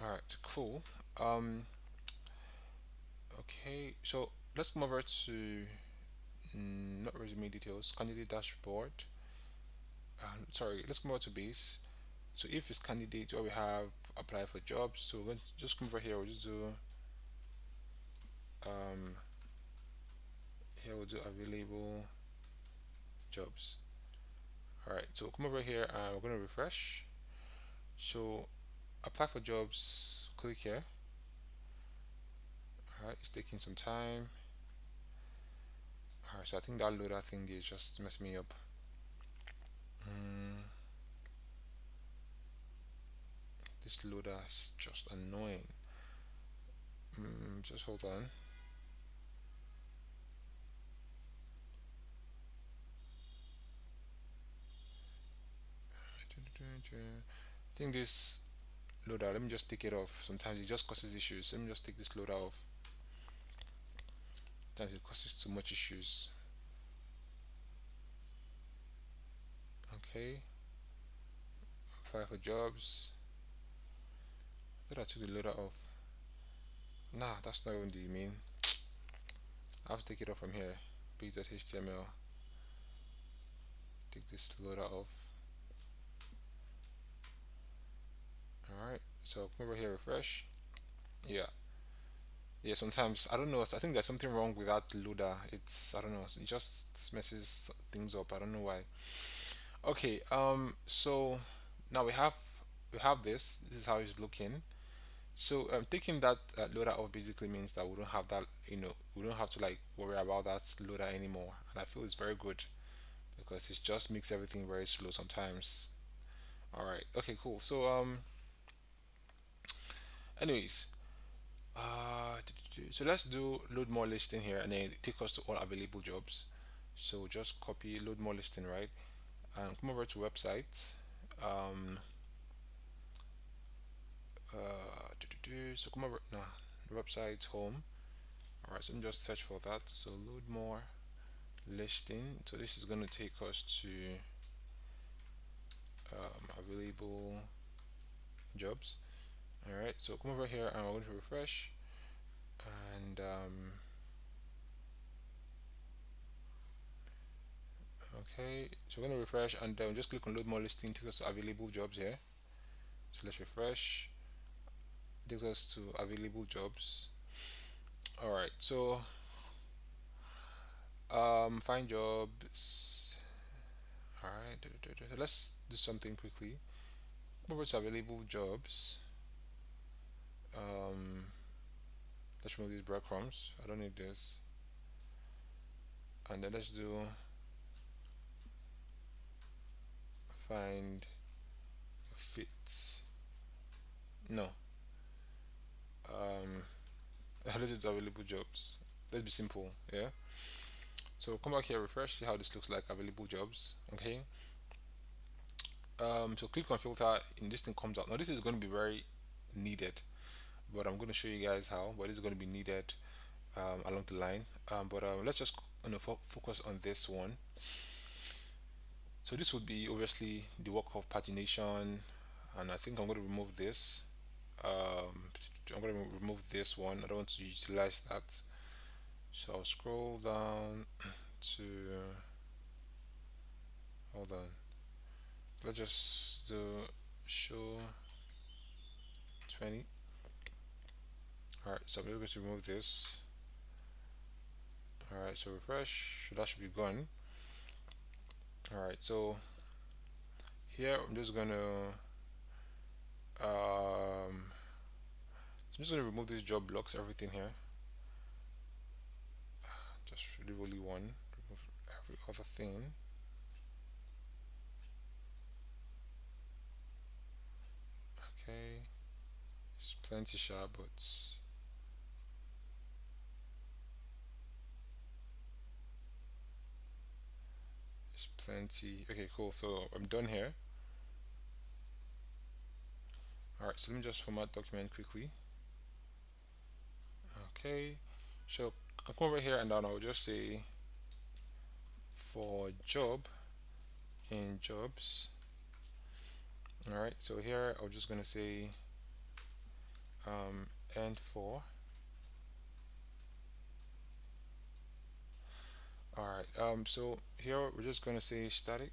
All right, cool. Um, okay, so let's come over to not resume details, candidate dashboard. Sorry, let's come over to base. So if it's candidate, where we have apply for jobs, so we're going to just come over here. We'll just do um, here we'll do available jobs. All right, so come over here and we're going to refresh. So apply for jobs, click here. All right, it's taking some time. All right, so I think that loader thing is just messing me up. This loader is just annoying. Just hold on. I think this loader, let me just take it off. Sometimes it just causes issues. Let me just take this loader off. Sometimes it causes too much issues. Okay, apply for jobs. Did I took the loader off? Nah, that's not even the main. I have to take it off from here. Base.html. Take this loader off. Alright, so come over here, refresh. Yeah. Yeah, sometimes I don't know. I think there's something wrong with that loader. I don't know. It just messes things up. I don't know why. Okay. So now we have this. This is how it's looking. So taking that loader off basically means that we don't have that. We don't have to like worry about that loader anymore. And I feel it's very good because it just makes everything very slow sometimes. All right. Okay. Cool. So anyways, so let's do load more listing here and then take us to all available jobs. So just copy load more listing, right? And come over to websites. Um, so come over, nah, website home. All right, so let me just search for that. So load more listing. So this is going to take us to available jobs. All right, so come over here and we're going to refresh. And okay, so we're going to refresh and then just click on load more listing, take us to available jobs here. So let's refresh, takes us to available jobs. All right, so find jobs. All right, let's do something quickly. Over to available jobs. um let's remove these breadcrumbs. I don't need this. And then let's do find fits. No, um let's just available jobs. Let's be simple. Yeah, so come back here, refresh, see how this looks like available jobs. Okay. So click on filter and this thing comes out. Now this is going to be very needed, but I'm going to show you guys how. But it's going to be needed along the line. But let's just focus on this one. So this would be obviously the work of pagination, and I think I'm going to remove this. I'm going to remove this one. I don't want to utilize that. So I'll scroll down to, hold on. Let's just do show 20. Alright, so I'm going to remove this. Alright, so refresh. So that should be gone. Alright, so here I'm just going to remove these job blocks, everything here. Just leave only one. Remove every other thing. Okay, it's plenty sharp, but it's plenty. Okay, cool. So I'm done here. Alright, so let me just format document quickly. Okay, so I'll come over here and then I'll just say for job in jobs. All right, so here I'm just gonna say and for. All right, so here we're just gonna say static.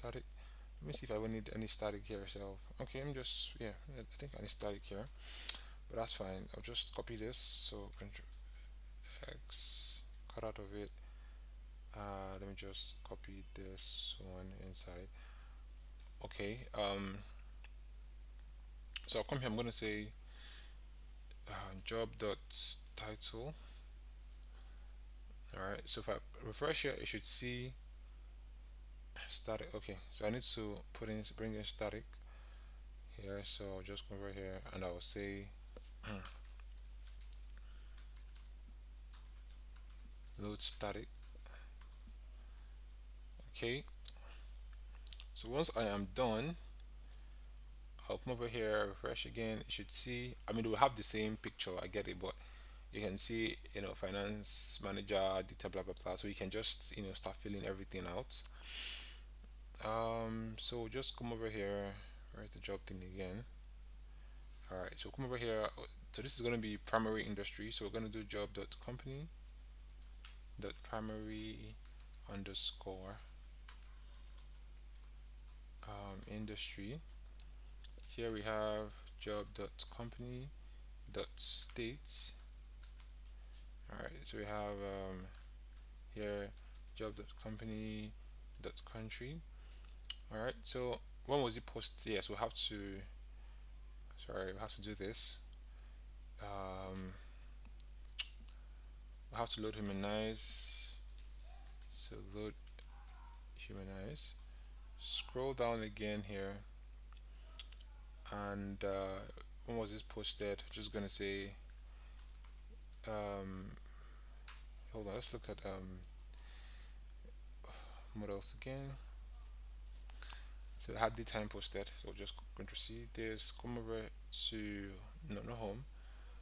Let me see if I will need any static here. So okay, I'm just yeah, I think I need static here, but that's fine. I'll just copy this. So Control X, cut out of it. Let me just copy this one inside. Okay. So I'll come here. I'm gonna say job dot title. All right. So if I refresh here, it should see static. Okay. So I need to bring in static here. So I'll just come over here and I'll say load static. Okay. So once I am done, I'll come over here, refresh again. You should see. I mean, it will have the same picture. I get it, but you can see, finance manager, detail, blah blah blah. So you can just, start filling everything out. So just come over here. Where's the job thing again? All right. So come over here. So this is going to be primary industry. So we're going to do job dot company dot primary underscore industry. Here we have job dot company dot states. All right. So we have here job dot company dot country. All right. So when was it posted? Yes, we have to. Sorry, we have to do this. Um, we have to load humanize. So load humanize. Scroll down again here, and when was this posted? Just gonna say. Um, hold on. Let's look at what else again. So I had the time posted. So just going to see this. Come over to no home.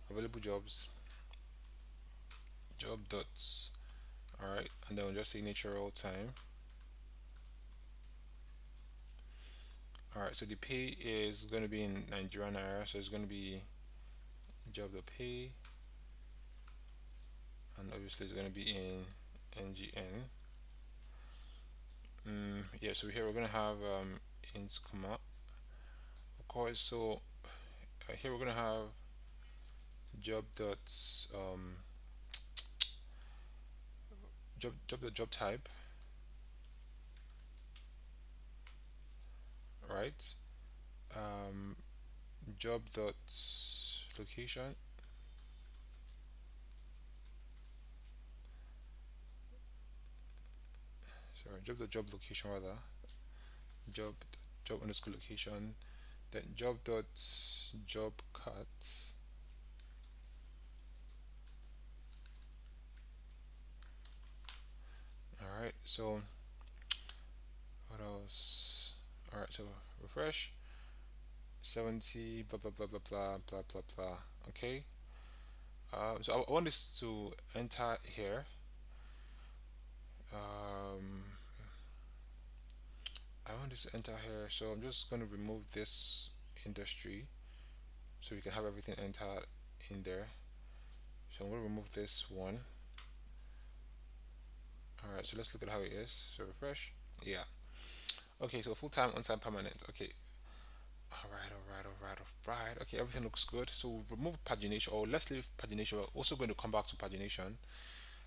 Available jobs. Job dots. All right, and then we'll just say natural time. All right, so the pay is going to be in Nigerian naira, so it's going to be job the pay, and obviously it's going to be in NGN. Yeah, so here we're going to have int comma, of course. So here we're going to have job dots job type, right? Um, job dots location. Sorry, job location rather. Job job underscore location. Then job cut. All right. So what else? All right. So refresh. 70 blah blah blah blah blah blah blah blah. Okay. So I want this to enter here. Um, I want this to enter here. So I'm just going to remove this industry so we can have everything entered in there. So I'm going to remove this one. All right. So let's look at how it is. So refresh. Yeah. Okay. So full time, on time, permanent. Okay. All right, all right, all right, all right. Okay, everything looks good. So we'll remove pagination, or let's leave pagination. We're also going to come back to pagination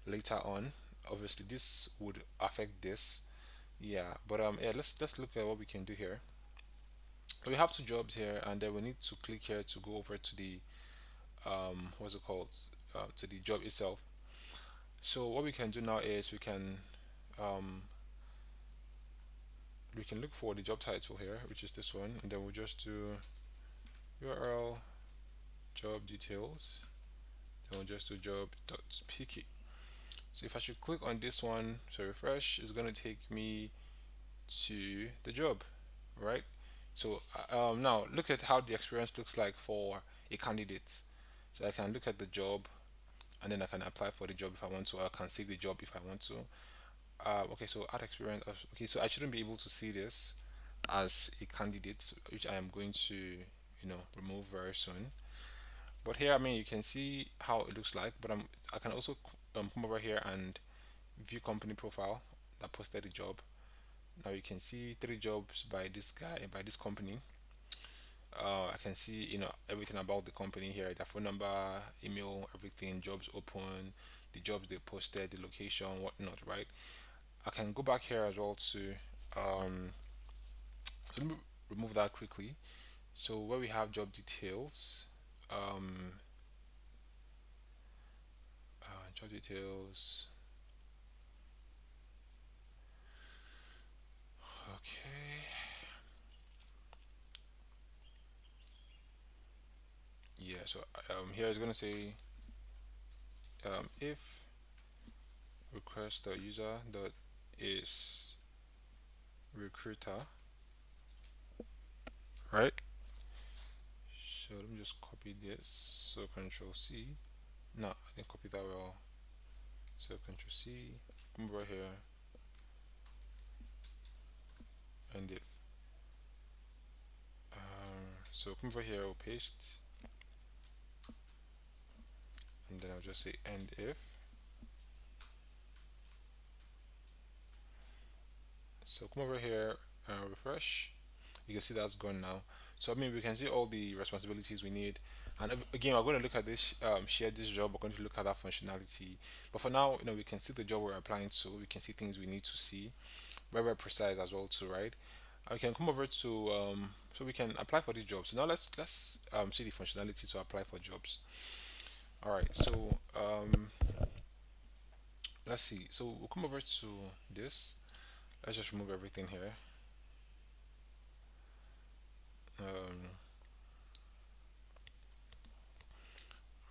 later on. Obviously, this would affect this. Yeah, but yeah, let's look at what we can do here. We have two jobs here, and then we need to click here to go over to the what's it called, to the job itself. So what we can do now is um we can look for the job title here, which is this one, and then we'll just do URL job details. Then we'll just do job.pk. So if I should click on this one, so refresh, it's going to take me to the job, right? So now look at how the experience looks like for a candidate. So I can look at the job and then I can apply for the job if I want to, or I can save the job if I want to. Okay, so add experience. Okay, so I shouldn't be able to see this as a candidate, which I am going to, remove very soon. But here, I mean, you can see how it looks like. But I can also come over here and view company profile that posted the job. Now you can see three jobs by this guy, by this company. I can see, everything about the company here, their phone number, email, everything, jobs open, the jobs they posted, the location, whatnot, right? I can go back here as well to, so let me remove that quickly. So where we have job details, um, job details, okay, yeah. So here it's gonna say if request the user dot is recruiter, right? So let me just copy this. So Control C. No, I didn't copy that well. So Control C. Come over here and if. So come over here, I'll paste, and then I'll just say end if. So come over here, refresh. You can see that's gone now. So I mean, we can see all the responsibilities we need. And again, we're going to look at this, share this job. We're going to look at that functionality. But for now, we can see the job we're applying to. We can see things we need to see. Very, very precise as well too, right? I can come over to so we can apply for these jobs. So now let's see the functionality to apply for jobs. All right, so let's see. So we'll come over to this. Let's just remove everything here. Um,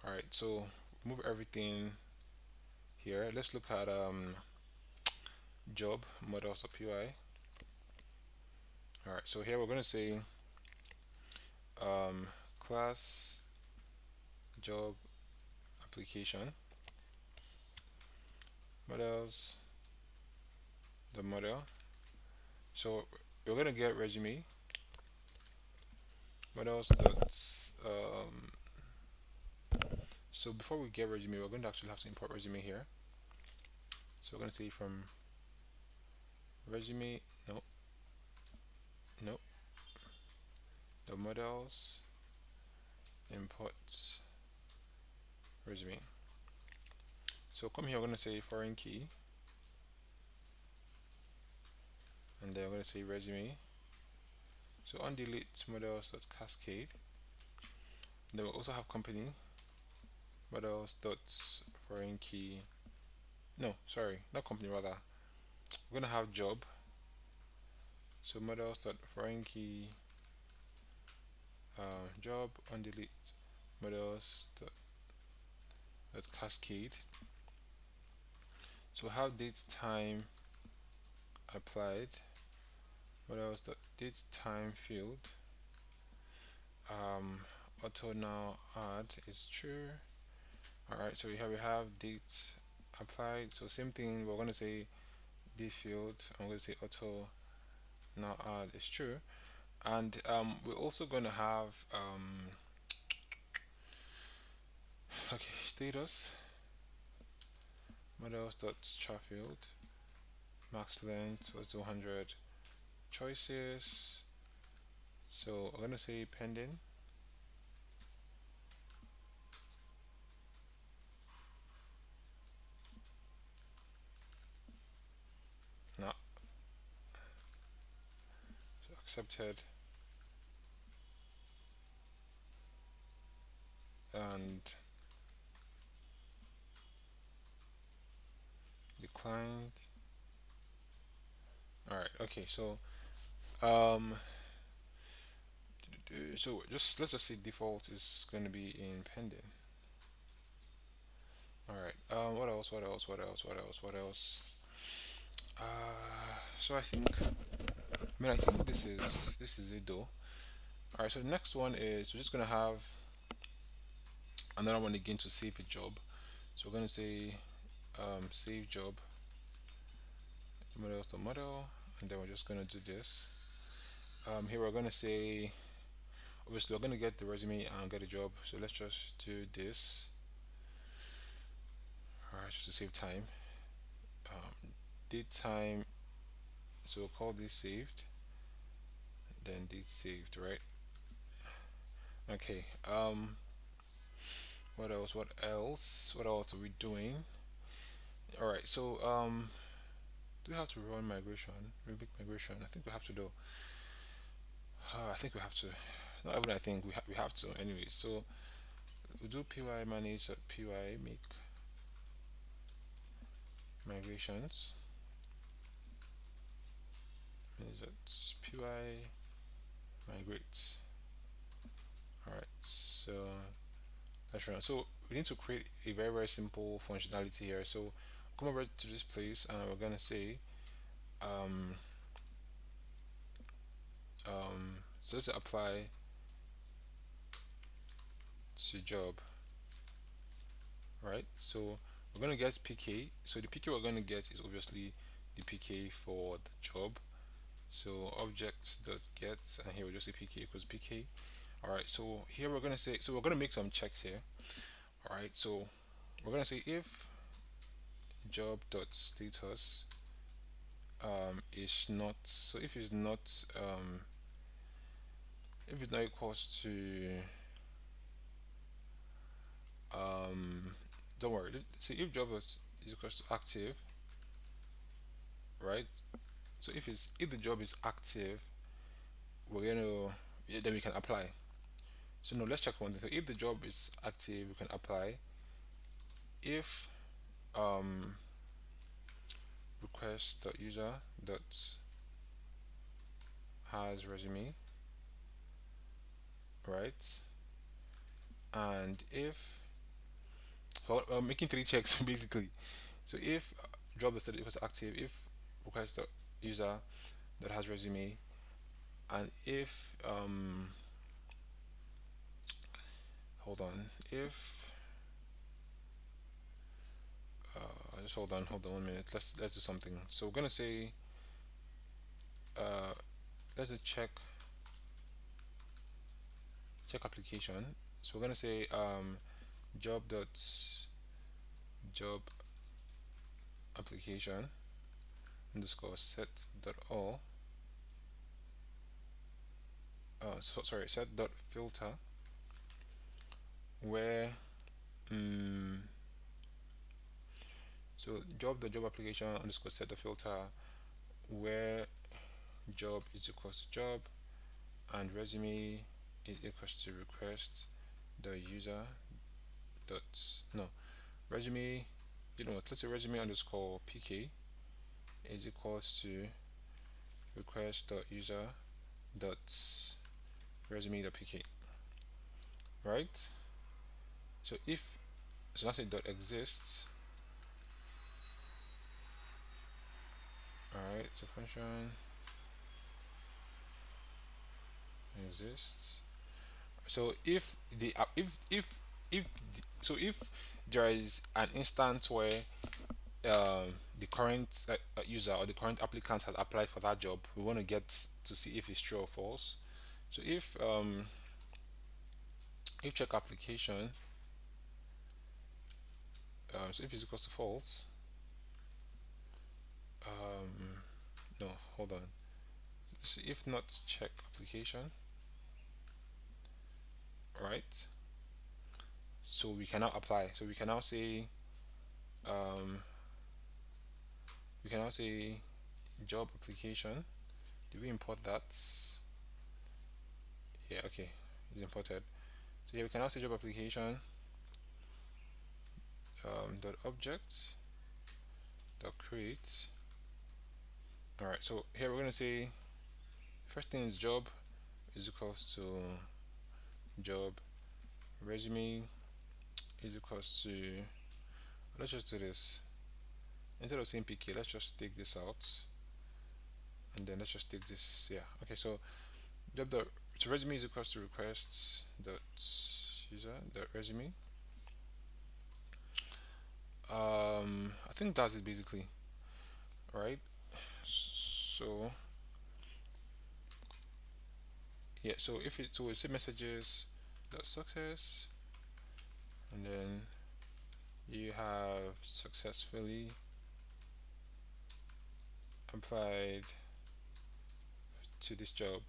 all right, so remove everything here. Let's look at job models of UI. All right, so here we're going to say um, class job application models, the model. So we're going to get resume models dot so before we get resume, we're going to actually have to import resume here. So we're going to say from resume, no, no, the models import resume. So come here, we're going to say foreign key, and then we're going to say resume. So on delete models dot cascade. Then we'll also have company models dot foreign key. No, sorry, not company, rather. We're going to have job. So models dot foreign key job on delete models dot cascade. So how date time applied models dot date time field auto now add is true. All right, so here we have date applied. So same thing, we're going to say date field. I'm going to say auto now add is true. And we're also going to have okay, status models dot char field max length was 200 choices. So I'm going to say pending. Not so accepted and declined. All right, okay, so um so just let's just say default is going to be in pending. All right, what else, what else, what else, what else, what else? So I think this is it though. All right, so the next one is we're just gonna have another one again to save a job. So we're going to say save job model to model, and then we're just going to do this. Here we're going to say, obviously we're going to get the resume and get a job, so let's just do this. All right, just to save time. Date time, so we'll call this saved, then date saved, right? Okay. What else? What else? What else are we doing? All right. So do we have to run migration? Big migration? I think we have to do. I think we have to. Not even I think we have to anyway. So we do py manage py make migrations. Manage py migrate. All right. So that's right. So we need to create a very simple functionality here. So come over to this place and we're gonna say um so let's apply to job, right? So we're gonna get pk. So the pk we're gonna get is obviously the pk for the job. So object dot get, and here we just say pk equals pk. All right. So here we're gonna say, so we're gonna make some checks here. All right. So we're gonna say if job dot status is not, so if it's not if it's not equals to don't worry. See if job is equals to active, right? So if the job is active, we're gonna, yeah, then we can apply. So no, let's check one thing. So if the job is active, we can apply. If um request dot user dot has resume, right? And if, well, making three checks basically. So if job is status equals active, if request dot user that has resume, and if hold on, if just hold on 1 minute. Let's do something. So we're gonna say uh, let's just check application. So we're gonna say job dot job application underscore set dot all. Sorry, set dot filter where so job application underscore set the filter where job is equals to job and resume is equals to request the user dot, no, resume, you know what, let's say resume underscore pk is equals to request dot user dot resume dot pk, right? So if, so that's a dot exists. All right, so function exists. So if the if so if there is an instance where the current user or the current applicant has applied for that job, we want to get to see if it's true or false. So if check application, so if it's equals to false, no, hold on. So if not check application, right? So we cannot apply. So um, we can now say job application. Did we import that? Yeah, okay, it's imported. So here we can now say job application dot object dot create. All right, so here we're gonna say first thing is job is equals to job resume is equals to, let's just do this instead of saying pk, let's just take this out and then let's just take this, yeah, okay. So job dot, so resume is equals to requests dot user dot resume, I think that's it basically, right? So yeah, so if it so we say messages dot success, and then you have successfully applied to this job.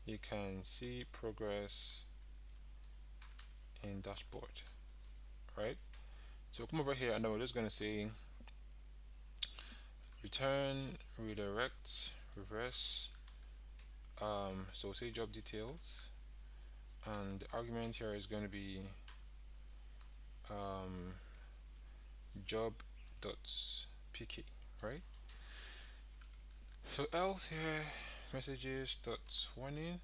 You can see progress in dashboard, right? So come over here and then we're just gonna say return, redirect, reverse. So say job details, and the argument here is going to be um, job dot pk, right? So else here messages dot warning.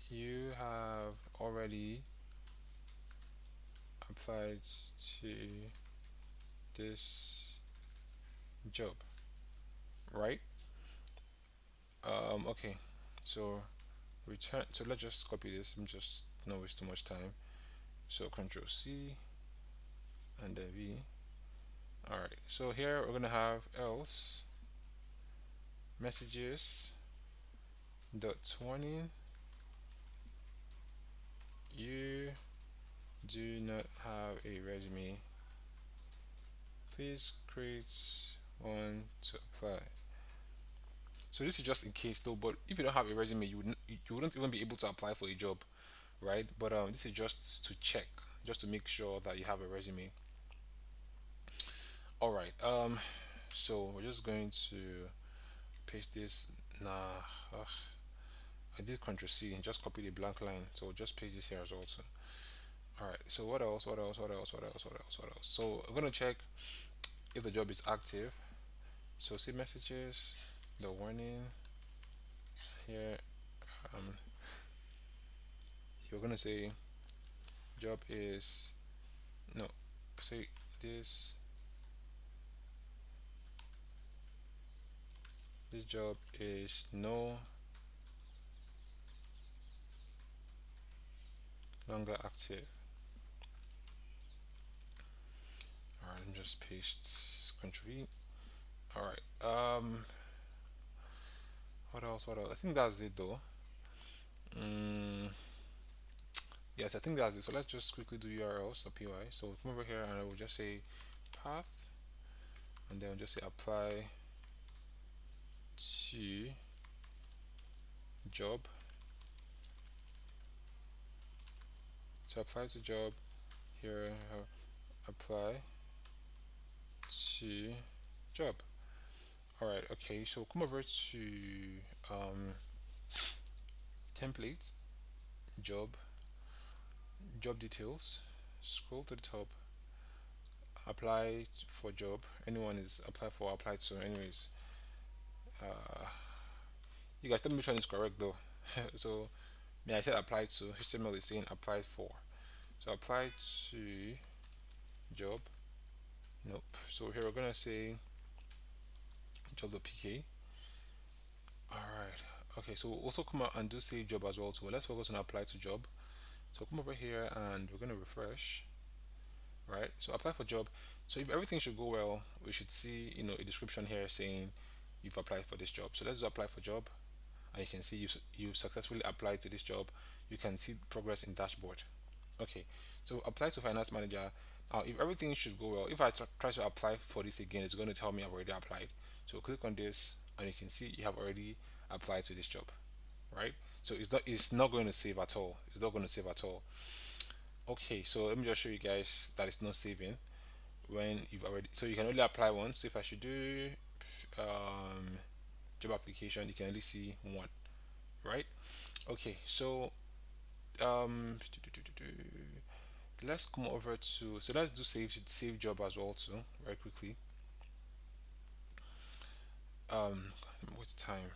You have already applied to this job, right? Okay, so return. So let's just copy this. I'm just not waste too much time. So Control C and then V. All right. So here we're gonna have else messages dot warning. You do not have a resume. Please create one to apply. So this is just in case though. But if you don't have a resume, you wouldn't even be able to apply for a job, right? But this is just to check, just to make sure that you have a resume. All right. So we're just going to paste this. Nah, ugh, I did Control C and just copy the blank line. So just paste this here as well too. All right. So what else? What else? What else? What else? What else? What else? So I'm gonna check if the job is active. So see messages, the warning here. Um, you're gonna say job is no. Say this this job is no longer active. All right. Let me just paste Control V. All right. What else? What else? I think that's it though. Mm, yes, I think that's it. So let's just quickly do URLs or PY. So come over here and I will just say path, and then just say apply to job. So apply to job here. Apply to job. All right. Okay. So come over to um, templates, job, job details. Scroll to the top. Apply for job. Anyone is apply for applied to. Anyways, uh, you guys tell me which one is correct though. So yeah, I said applied to. HTML is saying applied for. So apply to job. Nope. So here we're gonna say job.pk. All right. Okay. So we'll also come out and do save job as well too. Let's focus on apply to job. So come over here and we're gonna refresh. Right. So apply for job. So if everything should go well, we should see a description here saying you've applied for this job. So let's do apply for job, and you can see you successfully applied to this job. You can see progress in dashboard. Okay, so apply to finance manager. If everything should go well, if I try to apply for this again, it's going to tell me I've already applied. So click on this and you can see you have already applied to this job, right? So it's not going to save at all. It's not going to save at all. Okay, so let me just show you guys that it's not saving when you've already. So you can only apply once. So if I should do um, job application, you can only see one, right? Okay, so um, let's come over to let's do save job as well too very quickly. What's the time?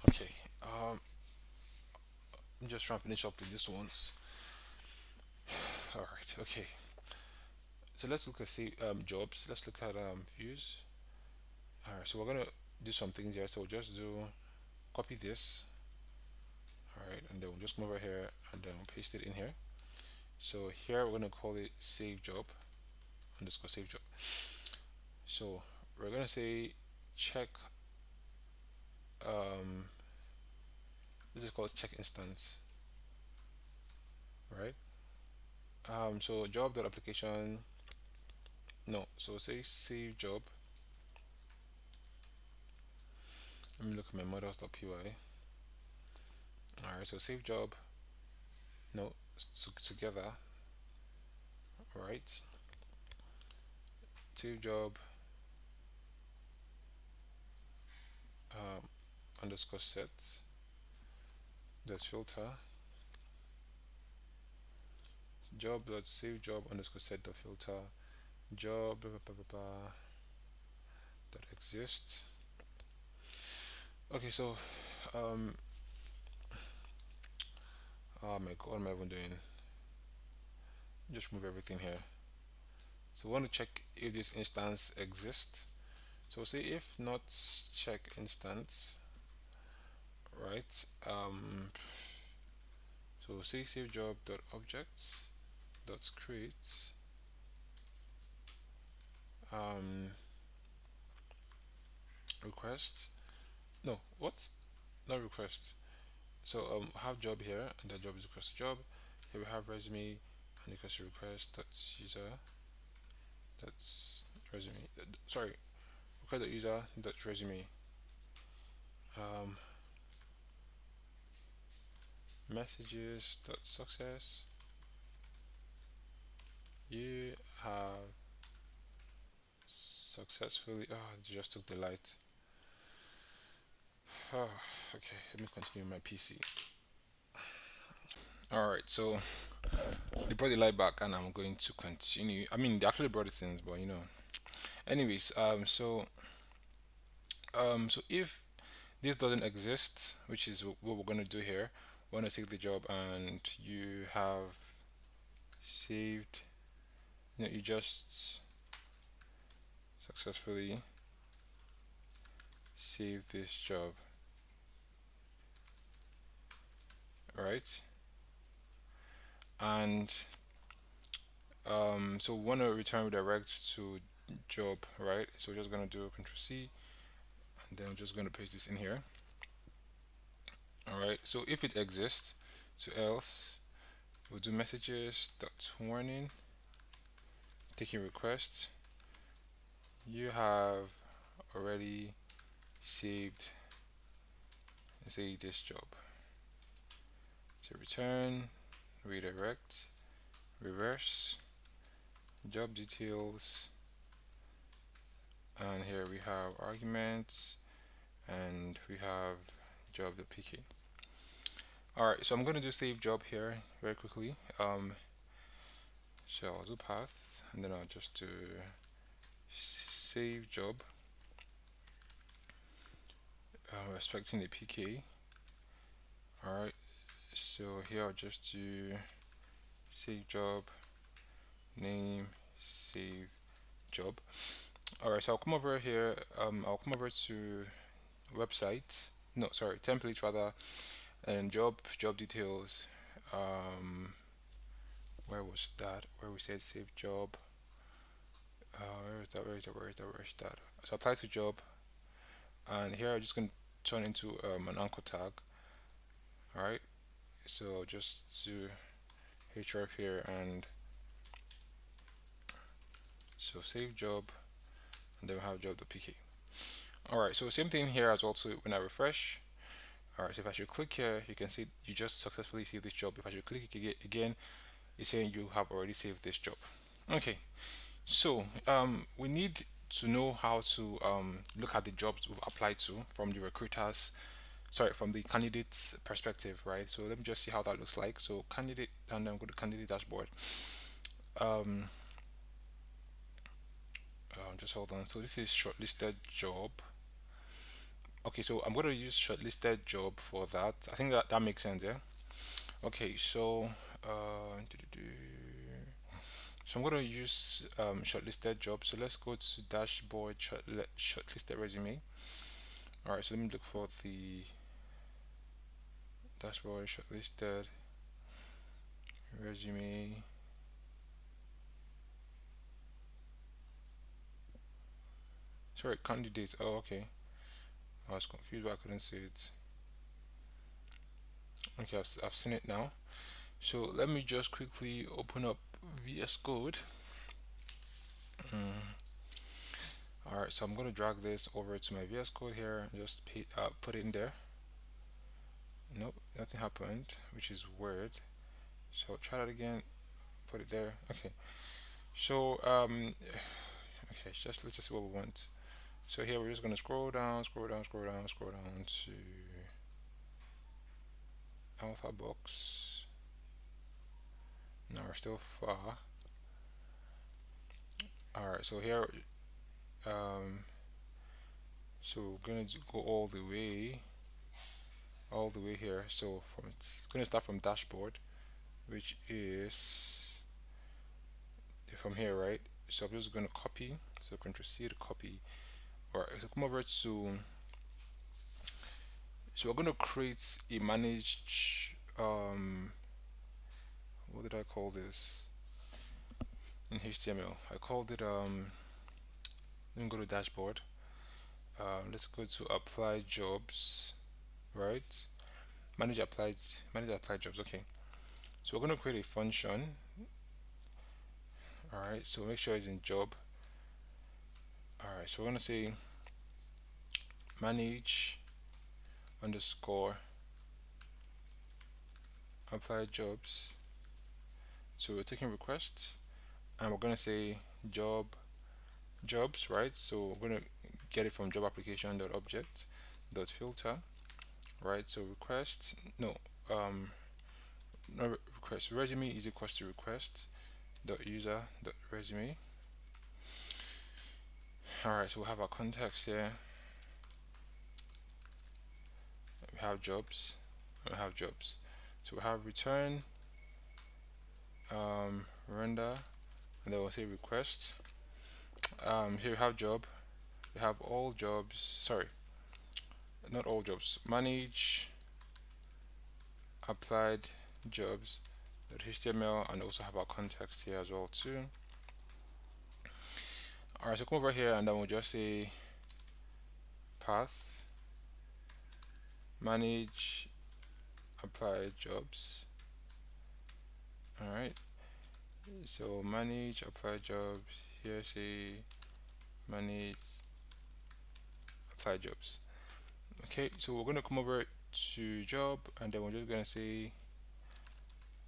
Okay, I'm just trying to finish up with this ones. All right, okay, so let's look at save jobs. Let's look at views. All right, so we're gonna do some things here. So just do copy this, all right, and then we'll just come over here and then we'll paste it in here. So here we're gonna call it save job underscore save job. So we're gonna say check, um this is called check instance, right? So job dot application, no, so say save job. Let me look at my models.py. All right, so save job, no, together, all right, save job, um, underscore set dot filter, job dot save job underscore set dot filter, job blah, blah, blah, blah, blah, that exists. Okay, so um oh my god, what am I even doing? Just move everything here. So we want to check if this instance exists. So say if not check instance, right? So say save job dot objects dot create um request, no, what, not request. So have job here, and the job is request job. Here we have resume and equals to request that's user, that's resume, sorry, request the user dot resume, um messages dot success, you have successfully, oh, it just took the light. Oh, okay, let me continue my PC. All right, so they brought the light back, and I'm going to continue. I mean, they actually brought it since, but you know. Anyways, so if this doesn't exist, which is what we're gonna do here, we're gonna take the job, and you have saved. You know, you just successfully saved this job, right? And so we want to return redirect to job, right? So we're just gonna do Control C, and then we're just gonna paste this in here. All right. So if it exists, so else we'll do messages dot warning, taking requests. You have already saved, say this job. So return, redirect, reverse, job details, and here we have arguments, and we have job.pk. All right, so I'm going to do save job here very quickly. So I'll do path, and then I'll just do save job, respecting the pk. All right, so here I'll just do save job name save job. All right, so I'll come over here. I'll come over to website. No, sorry, template rather, and job details. Where was that? Where we said save job. Where is that? Where is that? Where is that? Where is that? So apply to job, and here I'm just going to turn into an anchor tag. All right. So I'll just do href here, and so save job, and then we have job.pk. All right. So same thing here as well. So when I refresh, all right. So if I should click here, you can see you just successfully saved this job. If I should click it again, it's saying you have already saved this job. Okay. So we need to know how to look at the jobs we've applied to from the recruiters, sorry, from the candidate's perspective, right? So let me just see how that looks like. So candidate, and then go to candidate dashboard. Um, just hold on. So this is shortlisted job. Okay, so I'm going to use shortlisted job for that. I think that makes sense, yeah. Okay, so so I'm going to use shortlisted job. So let's go to dashboard shortlisted resume. All right, so let me look for the dashboard shortlisted resume. Sorry, candidates. Oh, okay. I was confused, but I couldn't see it. Okay, I've seen it now. So let me just quickly open up VS Code. Mm. All right, so I'm gonna drag this over to my VS Code here and just put it in there. Nope, nothing happened, which is weird. So try that again. Put it there. Okay. So okay, let's just see what we want. So here we're just gonna scroll down, scroll down, scroll down, scroll down to alpha box. No, we're still far. All right, so here, um, so we're gonna go all the way here. So from it's gonna start from dashboard, which is from here, right? So I'm just gonna copy. So Control C to copy. All right, so come over to. So we're gonna create a managed. What did I call this in HTML? I called it. Let me go to dashboard. Let's go to apply jobs, right? Manage applied jobs. Okay. So we're gonna create a function. All right. So make sure it's in job. All right. So we're gonna say manage underscore apply jobs. So we're taking requests and we're gonna say job jobs, right? So we're gonna get it from job application dot object dot filter, right? So request no no request resume is equals to request dot user dot resume. All right. So we have our context here. We have jobs. We have jobs. So we have return render and then we'll say request. Here we have job. We have all jobs. Sorry, not all jobs. Manage applied jobs HTML and also have our context here as well too. Alright, so come over here and then we'll just say path manage applied jobs. Alright, so manage applied jobs here, say manage applied jobs. Okay, so we're gonna come over to job and then we're just gonna say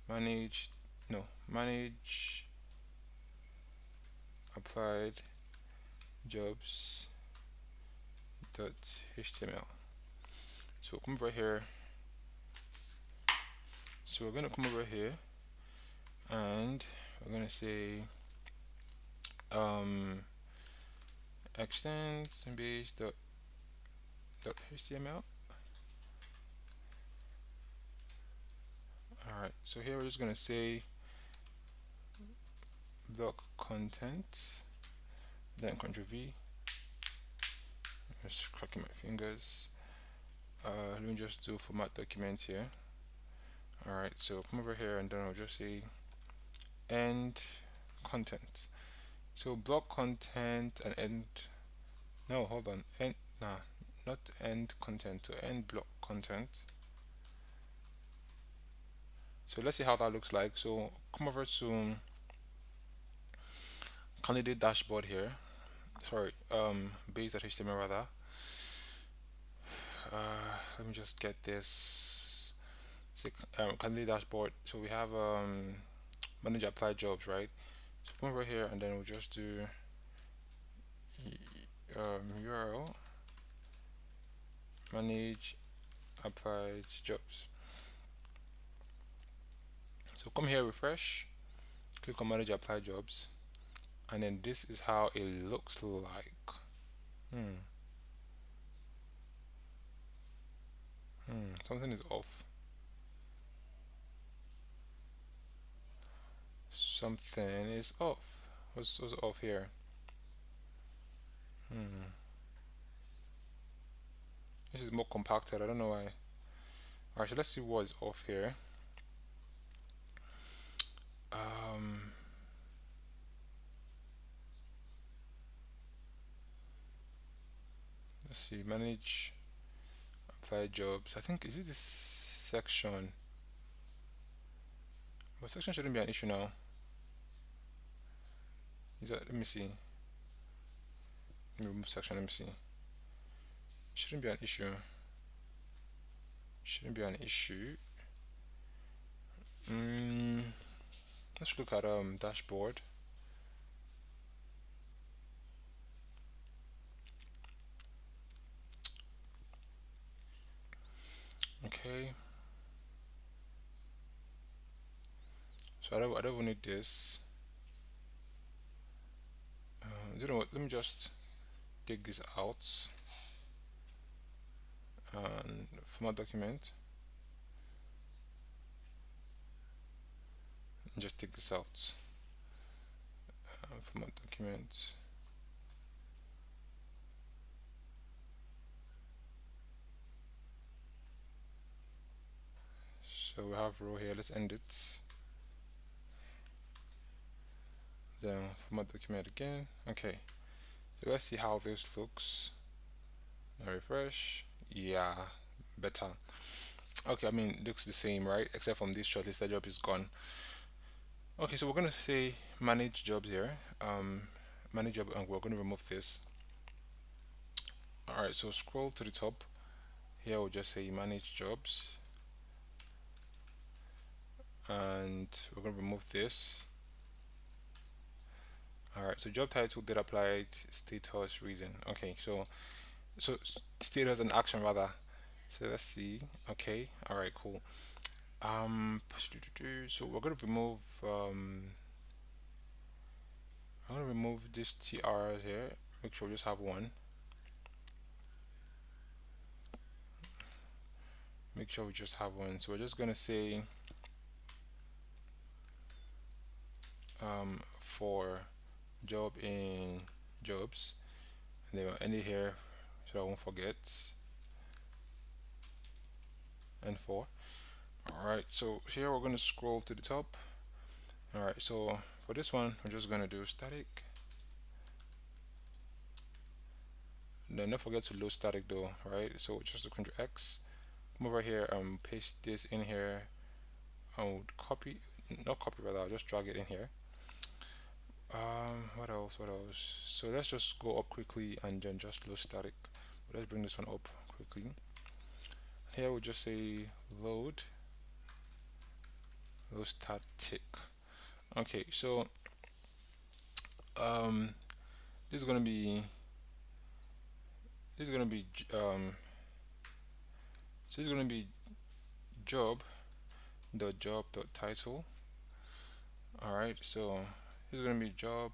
manage no manage applied jobs dot html. So come over here. So we're gonna come over here and we're gonna say um extends base dot html. All right, so here we're just gonna say block content, then Ctrl V. Just cracking my fingers. Let me just do format document here. All right, so come over here and then I'll just say end content. So block content and end. No, hold on. End. Nah, not end content. To end block content. So let's see how that looks like. So come over to candidate dashboard here. Sorry, base.html rather. Let me just get this. Say, candidate dashboard. So we have manage apply jobs, right? So come over here and then we'll just do URL manage applied jobs. So come here, refresh, click on manage apply jobs, and then this is how it looks like. Something is off. Something is off. What's off here? This is more compacted. I don't know why. Alright, so let's see what is off here. Um, let's see. Manage apply jobs. I think is it this section? But section shouldn't be an issue now. Is that? Let me see. Let me remove section. Let me see. Shouldn't be an issue. Shouldn't be an issue. Mm, let's look at dashboard. Okay. So I don't need this. You know what? Let me just take this out and format document and just take this out. Format document. So we have row here. Let's end it. Then format document again. Okay. So let's see how this looks. Now refresh. Yeah, better. Okay, I mean it looks the same, right? Except from this shortlisted job is gone. Okay, so we're gonna say manage jobs here. Manage job, and we're gonna remove this. All right, so scroll to the top. Here we'll just say manage jobs, and we're gonna remove this. All right, so job title, date applied, status, reason. Okay, so status and action rather. So let's see. Okay, all right, cool. So we're gonna remove I'm gonna remove this tr here. Make sure we just have one. Make sure we just have one. So we're just gonna say for job in jobs, and then we'll end it here so I won't forget. And for. All right, so here we're gonna scroll to the top. All right, so for this one we're just gonna do static. Then don't forget to load static though, right? So just do Ctrl X, come over here and paste this in here. I would copy, not copy rather, I'll just drag it in here. What else? What else? So let's just go up quickly and then just load static. Let's bring this one up quickly. Here we'll just say load static. Okay, so um, this is gonna be this is gonna be so this is gonna be job dot title. All right, so this is gonna be job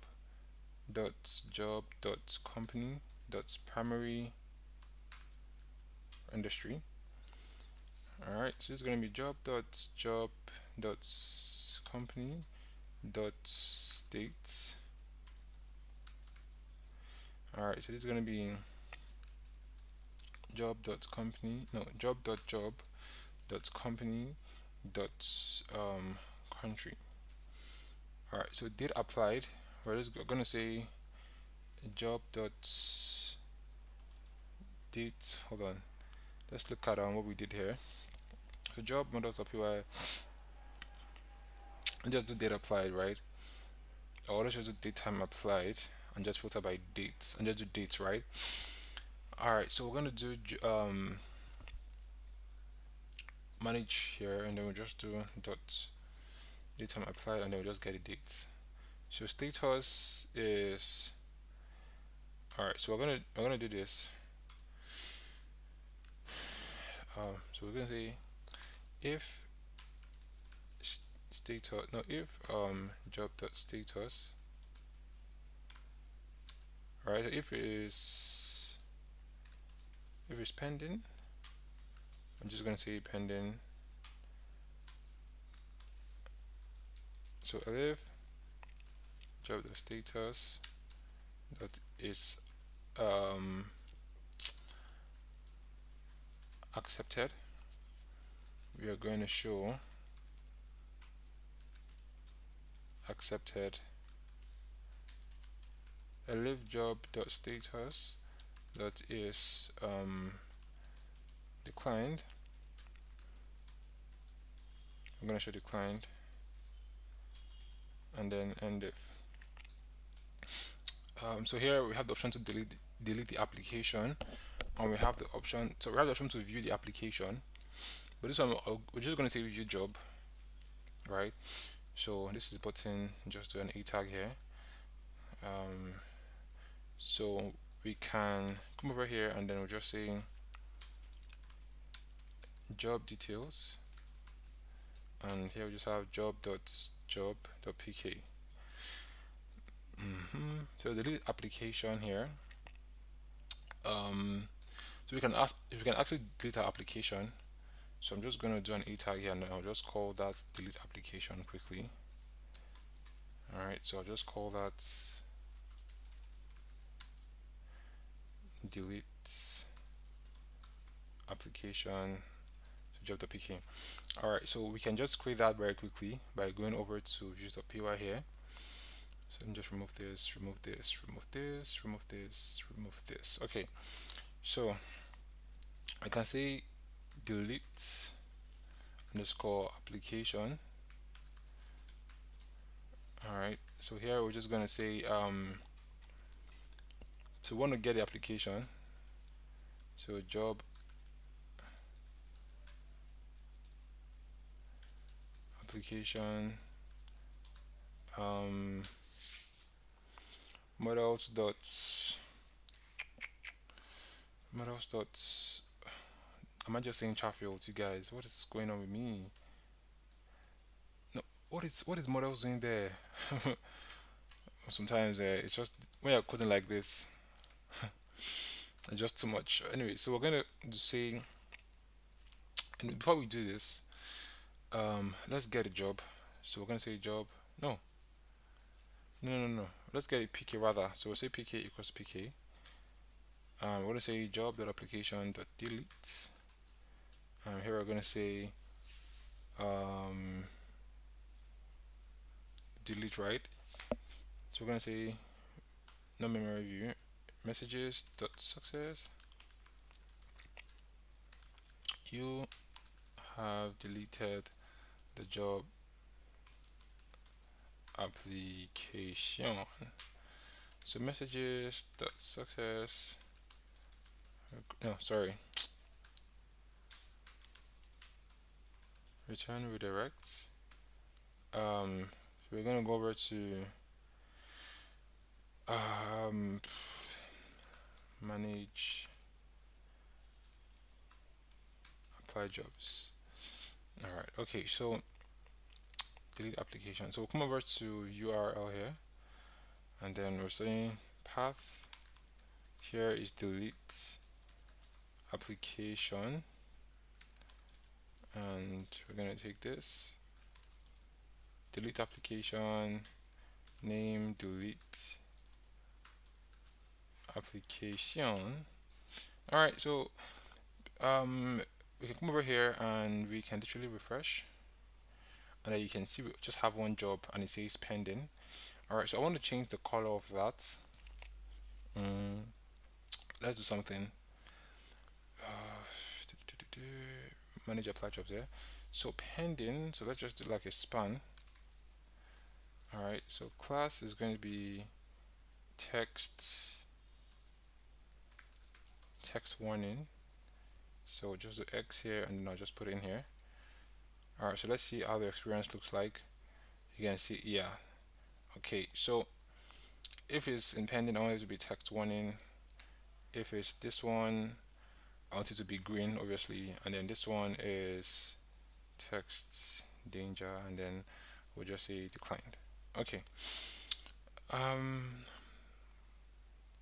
dot company dot primary industry. All right, so this is gonna be job dot company dot states. All right, so this is gonna be job dot company no job dot company dot country. All right, so date applied. We're just gonna say job dot date. Hold on, let's look at what we did here. So job models.py, just do date applied, right? Or let's just do date time applied and just filter by dates and just do dates, right? All right, so we're gonna do manage here, and then we'll just do dot date time applied, and then we'll just get the dates. So status is all right. So we're gonna do this. So we're gonna say if status no if job dot status. All right. So if it's pending, I'm just gonna say pending. So if job dot status that is accepted, we are going to show accepted a leave job dot status that is declined. I'm going to show declined and then end if. So here we have the option to delete the application, and we have the option, so we have the option to view the application, but this one we're just going to say view job, right? So this is button, just do an a tag here. So we can come over here and then we're just saying job details, and here we just have job.job.pk. So delete application here. So we can ask if we can actually delete our application. So I'm just going to do an a tag here, and then I'll just call that delete application quickly. All right, so I'll just call that delete application job.pk. All right, so we can just create that very quickly by going over to views.py here. So let me just remove this, remove this, remove this, remove this, remove this. Okay, so I can say delete underscore application. All right, so here we're just going to say so we want to get the application, so job application models dot models dot am I just saying Chatfield, you guys? What is going on with me? No, what is models doing there? Sometimes it's just when you're coding like this, it's just too much. Anyway, so we're gonna say, and before we do this, let's get a job. So we're gonna say job. No, no. Let's get a PK rather. So we'll say PK equals PK. We're gonna say job dot application dot delete. Here we're gonna say um, delete, right? So we're gonna say no memory view messages dot success. You have deleted the job application. So messages dot success. No, sorry. Return redirect. So we're gonna go over to um, manage apply jobs. All right. Okay. So delete application. So we'll come over to URL here, and then we're saying path. Here is delete application, and we're gonna take this delete application name delete application. All right, so we can come over here and we can literally refresh, and then you can see we just have one job and it says pending. All right, so I want to change the color of that. Let's do something. Manage apply jobs there. So pending, so let's just do like a span. All right, so class is going to be text warning. So just do X here, and then I'll just put it in here. All right, so let's see how the experience looks like. You can see, yeah. Okay, so if it's in pending, I want it to be text warning. If it's this one, I want it to be green, obviously, and then this one is text danger, and then we'll just say declined. Okay.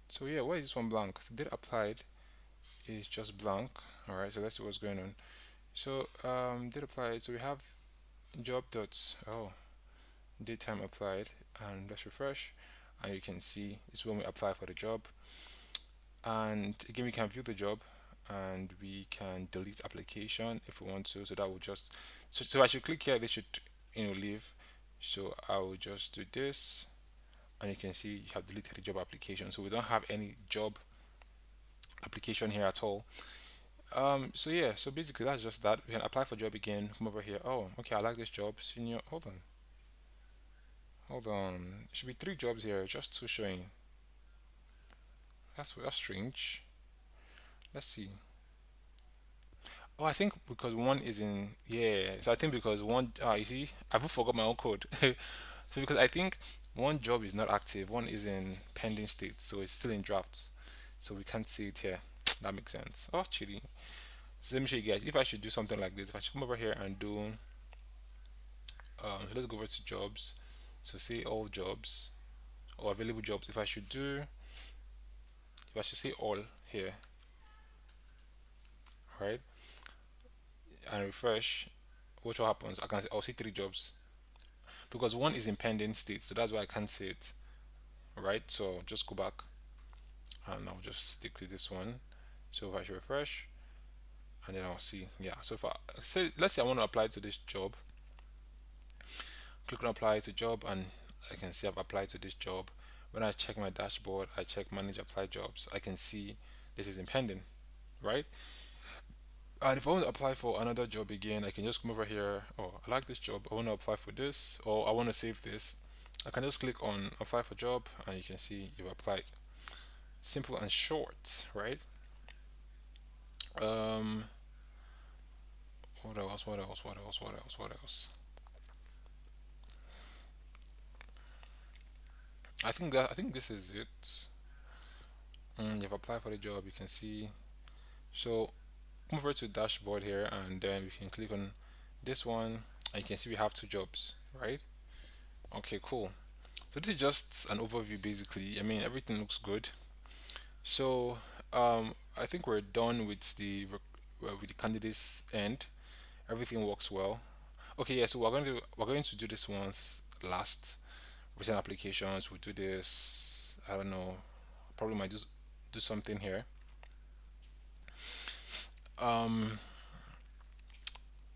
So yeah, why is this one blank? So did applied is just blank. All right, so let's see what's going on. So did applied. So we have job dots. Oh, date time applied, and let's refresh, and you can see it's when we apply for the job. And again, we can view the job, and we can delete application if we want to. So that will just, so I should click here, they should, leave. So I will just do this, and you can see you have deleted the job application. So we don't have any job application here at all. So yeah, so basically that's just that. We can apply for job again, come over here. Oh, okay, I like this job, senior. Hold on. It should be three jobs here, just two showing. That's strange. Let's see. Oh, I think because one is in, yeah. So I think because one, you see, I forgot my own code. So because I think one job is not active, one is in pending state, so it's still in drafts, so we can't see it here. That makes sense. Oh, cheating. So let me show you guys. If I should do something like this, if I should come over here and do, so let's go over to jobs. So say all jobs or available jobs. If I should say all here, right, and refresh, what will happens? I'll see three jobs because one is in pending state, so that's why I can't see it, right? So just go back and I'll just stick with this one. So if I should refresh, and then I'll see, yeah. So if I say, let's say I want to apply to this job, click on apply to job, and I can see I've applied to this job. When I check my dashboard, I check manage apply jobs, I can see this is in pending, right? And if I want to apply for another job again, I can just come over here. Oh, I like this job, I want to apply for this, or I want to save this. I can just click on apply for job, and you can see you've applied. Simple and short, right? um what else, what else? I think this is it. You've applied for the job, you can see. So come over to dashboard here, and then we can click on this one, and you can see we have two jobs, right? Okay, cool. So this is just an overview basically. I mean, everything looks good. So I think we're done with the candidates end. Everything works well. Okay, yeah. So we're going to do this once last. Recent applications. We'll do this. I don't know. Probably might just do something here. Um,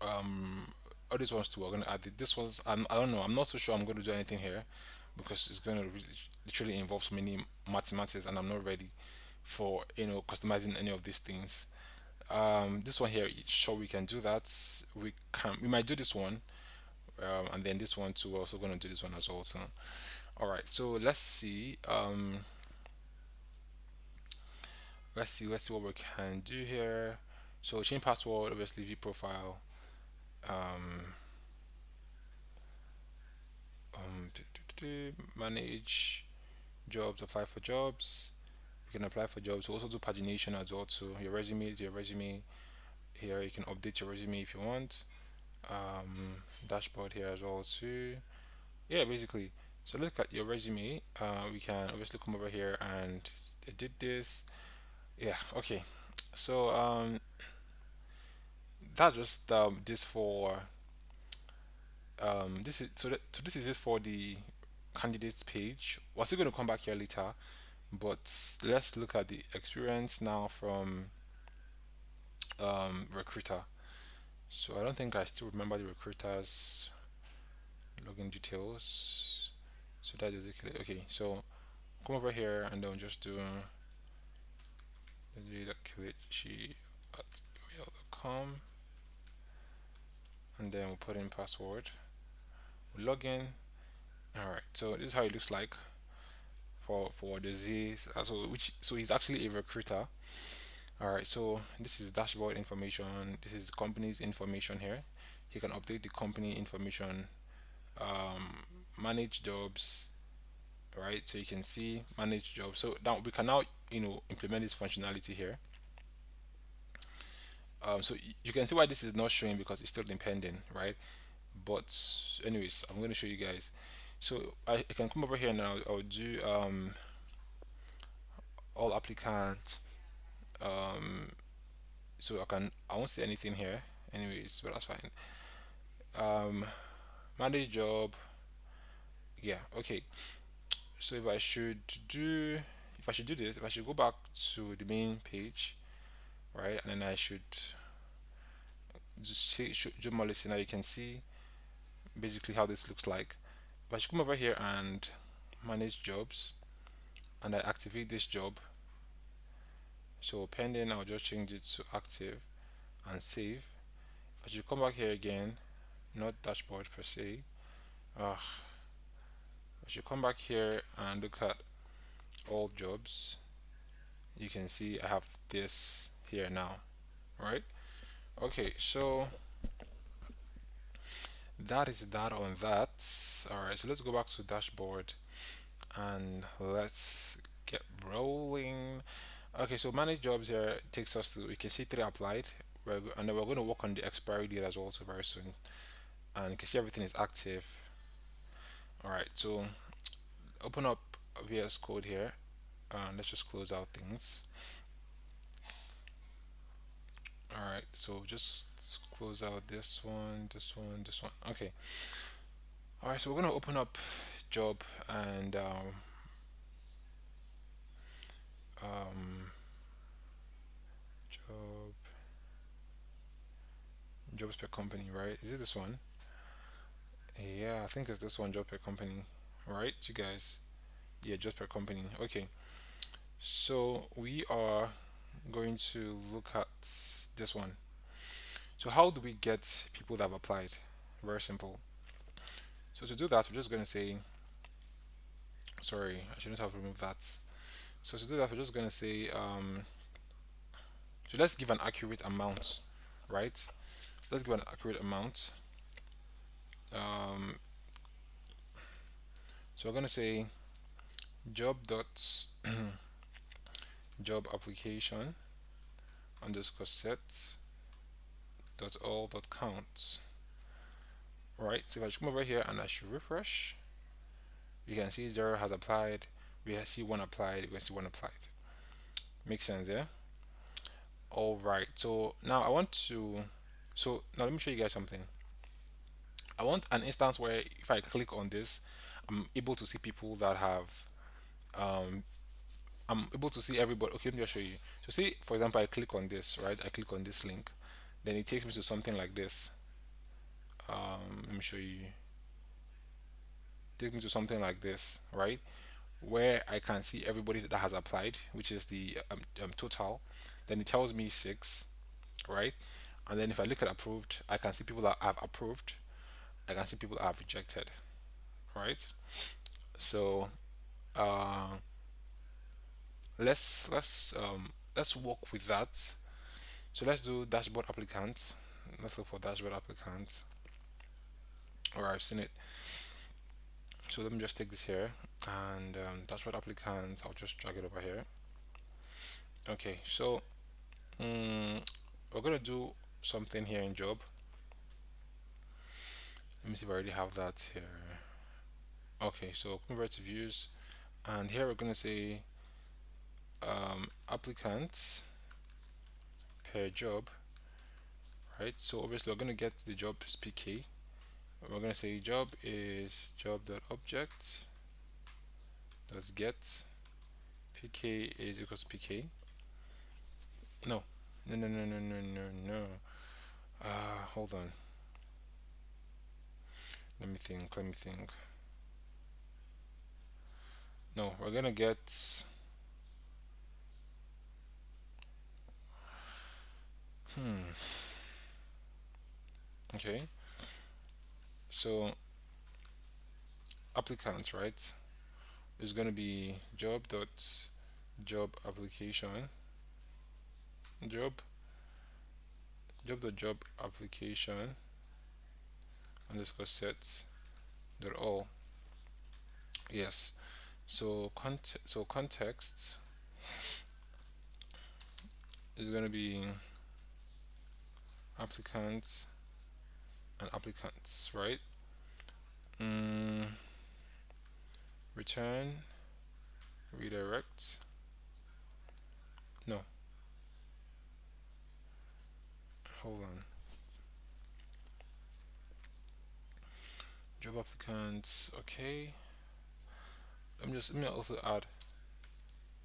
all these ones too. We're gonna add it. This one's. I don't know. I'm not so sure I'm going to do anything here because it's going to really, literally involve so many mathematics, and I'm not ready for customizing any of these things. This one here, sure we can do that. We might do this one, and then this one too. We're also going to do this one as well. So, all right. So let's see what we can do here. So change password, obviously view profile. Um, Manage jobs, apply for jobs. You can apply for jobs. We also do pagination as well too. Your resume is your resume. Here you can update your resume if you want. Dashboard here as well too. Yeah, basically. So look at your resume. We can obviously come over here and edit this. Yeah, okay. So that's just this for this is so this is it for the candidates page. We're still going to come back here later, but let's look at the experience now from recruiter. So I don't think I still remember the recruiter's login details. So that is okay. So come over here and then just do kelechi@gmail.com, and then we'll put in password. We'll log in. All right. So this is how it looks like for the Z. So he's actually a recruiter. All right. So this is dashboard information. This is company's information here. You can update the company information. Manage jobs. Right. So you can see manage jobs. So now we can now implement this functionality here. So you can see why this is not showing because it's still in pending, right? But anyways, I'm going to show you guys. So I can come over here now. I'll do all applicants. So I won't see anything here anyways, but that's fine. um Manage job. Yeah, okay. So if I should do this, if I should go back to the main page, right? And then I should just see, should do more listening. Now you can see basically how this looks like. If I should come over here and manage jobs, and I activate this job, so pending, I'll just change it to active and save. If I should come back here again, not dashboard per se, I should come back here and look at all jobs. You can see I have this here now, right? Okay, so that is that on that. All right, so let's go back to dashboard and let's get rolling. Okay, so manage jobs here takes us to, we can see three applied. And then we're going to work on the expiry date as well, so very soon. And you can see everything is active. All right, so open up VS Code here, and let's just close out things. All right, so just close out this one, this one, this one. Okay. All right, so we're going to open up job and um, job jobs per company, right? Is it this one? Yeah, I think it's this one, job per company, right? You guys, yeah, jobs per company. Okay, so we are going to look at this one. So how do we get people that have applied? Very simple. So to do that, we're just going to say, sorry, I shouldn't have removed that. So to do that, we're just going to say, so let's give an accurate amount, right? Let's give an accurate amount. Um, so we're going to say job dot job application underscore set dot all dot count. Right. So if I come over here and I should refresh, you can see zero has applied. We see one applied. We can see one applied. Makes sense, yeah. All right. So now I want to. So now let me show you guys something. I want an instance where if I click on this, I'm able to see people that have. Um, I'm able to see everybody. Okay, let me just show you. So see, for example, I click on this, right? I click on this link, then it takes me to something like this. Let me show you. Take me to something like this, right? Where I can see everybody that has applied, which is the total. Then it tells me six, right? And then if I look at approved, I can see people that have approved. I can see people that have rejected, right? So uh, let's work with that. So let's do dashboard applicants. Let's look for dashboard applicants. All right, I've seen it. So let me just take this here and dashboard applicants. I'll just drag it over here. Okay, so we're gonna do something here in job. Let me see if I already have that here. Okay, so convert to views, and here we're gonna say applicants per job, right? So obviously we're gonna get the job's PK. We're gonna say job is job.object. Let's get PK is equals to PK. No, no, no, no, no, no, no, no. Hold on. Let me think. Let me think. No, we're gonna get. Hmm. Okay. So applicants, right? Is gonna be job application job job application underscore sets dot all. Yes. So context is gonna be applicants and applicants, right? Mm, return redirect. No, hold on. Job applicants. Okay. Let me also add.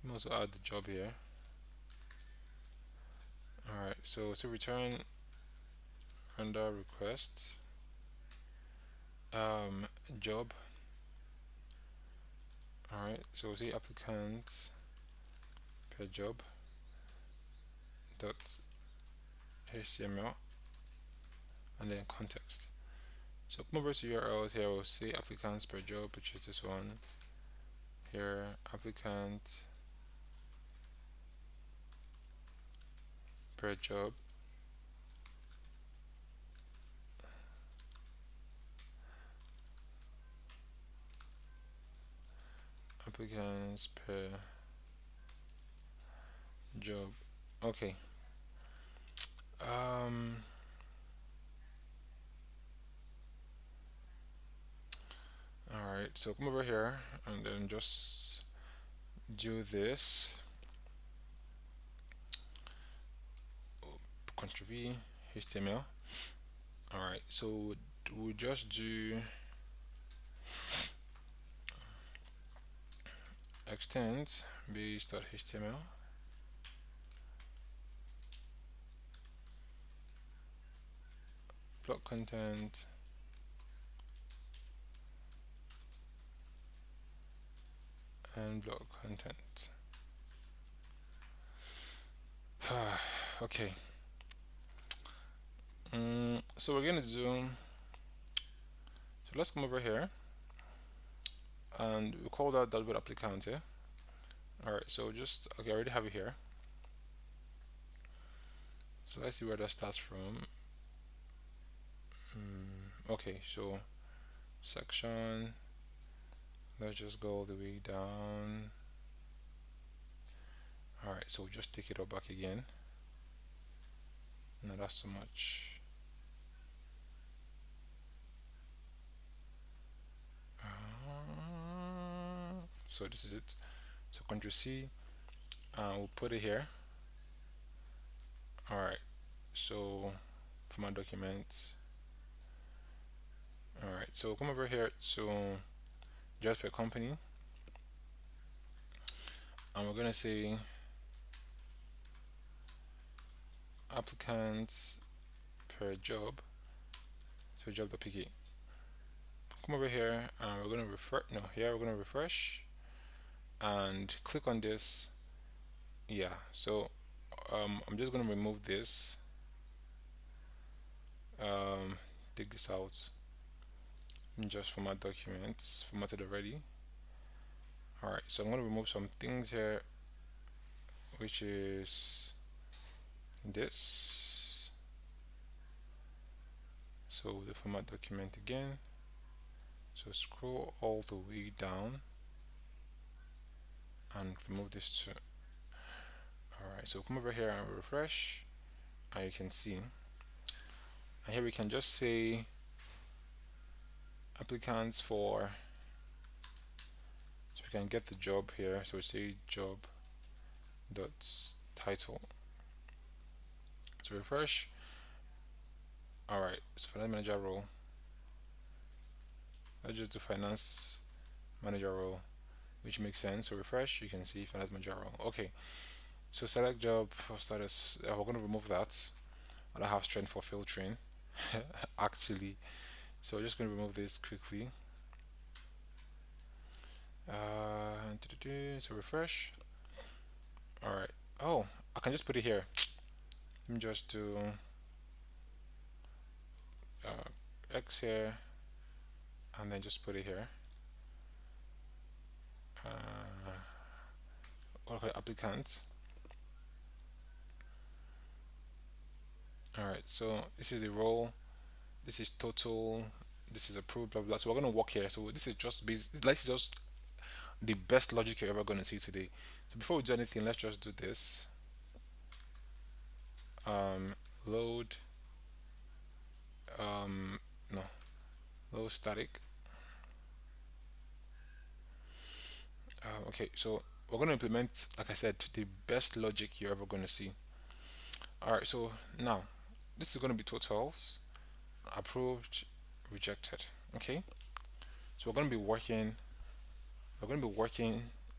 Let me also add the job here. All right, so return under request, um, job. All right, so say applicants per job dot html and then context. So come over to URLs here. We'll say applicants per job, which is this one here. Applicant per job. Applicants per job. Okay. Um. All right. So come over here and then just do this. Ctrl V, HTML. All right. So we'll just do extend base.html block content and block content. Okay. So we're gonna do. So let's come over here and we call that dot applicant. Yeah. All right. So just okay. I already have it here. So let's see where that starts from. Okay. So section. Let's just go all the way down. All right. So we'll just take it all back again. No, that's so much. So this is it. So Ctrl C, we'll put it here. All right. So for my documents. All right. So come over here. So just per company, and we're gonna say applicants per job. So job.pk. Come over here, and we're gonna refresh. No, here we're gonna refresh, and click on this. Yeah. So I'm just gonna remove this. Take this out. Just format documents formatted already. All right. So I'm gonna remove some things here, which is this. So the format document again. So scroll all the way down and remove this too. Alright, so come over here and refresh, and you can see, and here we can just say applicants for, so we can get the job here, so we say job dot title. So refresh. Alright, so finance manager role, let's just do finance manager role, which makes sense. So refresh, you can see finance manager role. Okay, so select job status, we're going to remove that. I don't have strength for filtering actually, so we're just going to remove this quickly. So refresh. All right. Oh, I can just put it here. Let me just do X here, and then just put it here. Okay, applicants. All right. So this is the role. This is total. This is approved. Blah blah. So we're gonna work here. So this is just Let's just the best logic you're ever gonna see today. So before we do anything, let's just do this. Load. No. Load static. Okay, so we're going to implement, like I said, the best logic you're ever going to see. All right, so now this is going to be totals, approved, rejected. Okay, so we're going to be working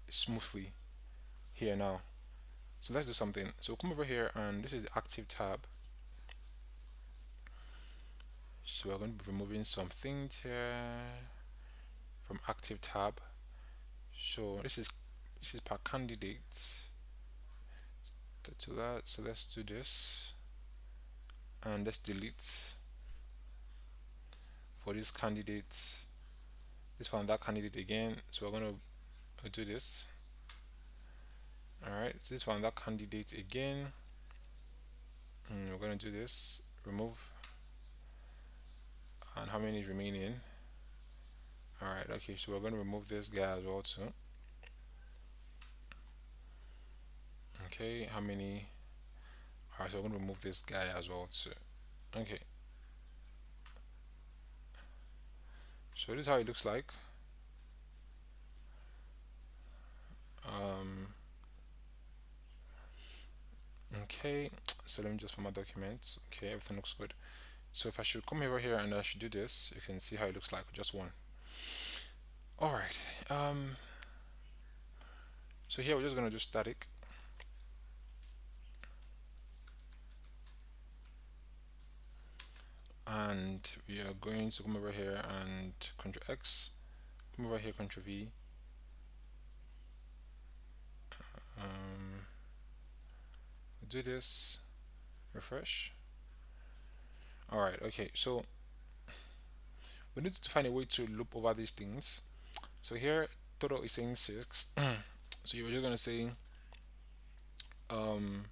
smoothly here now. So let's do something. So come over here, and this is the active tab. So we're going to be removing some things here from active tab. So this is per candidate. To that, so let's do this, and let's delete for this candidate. This one, that candidate again. So we're going to do this. All right. So this one, that candidate again. We're going to do this. Remove. And how many is remaining? All right. Okay. So we're going to remove this guy as well too. Okay. How many? All right. So we're going to remove this guy as well too. Okay. So this is how it looks like. Um, okay. So let me just format documents. Okay. Everything looks good. So if I should come over here and I should do this, you can see how it looks like. Just one. All right. So here we're just going to do static. And we are going to come over here and Ctrl X, come over here, Ctrl V. Do this, refresh. All right, okay. So we need to find a way to loop over these things. So here, total is saying 6. So you're just gonna say, um,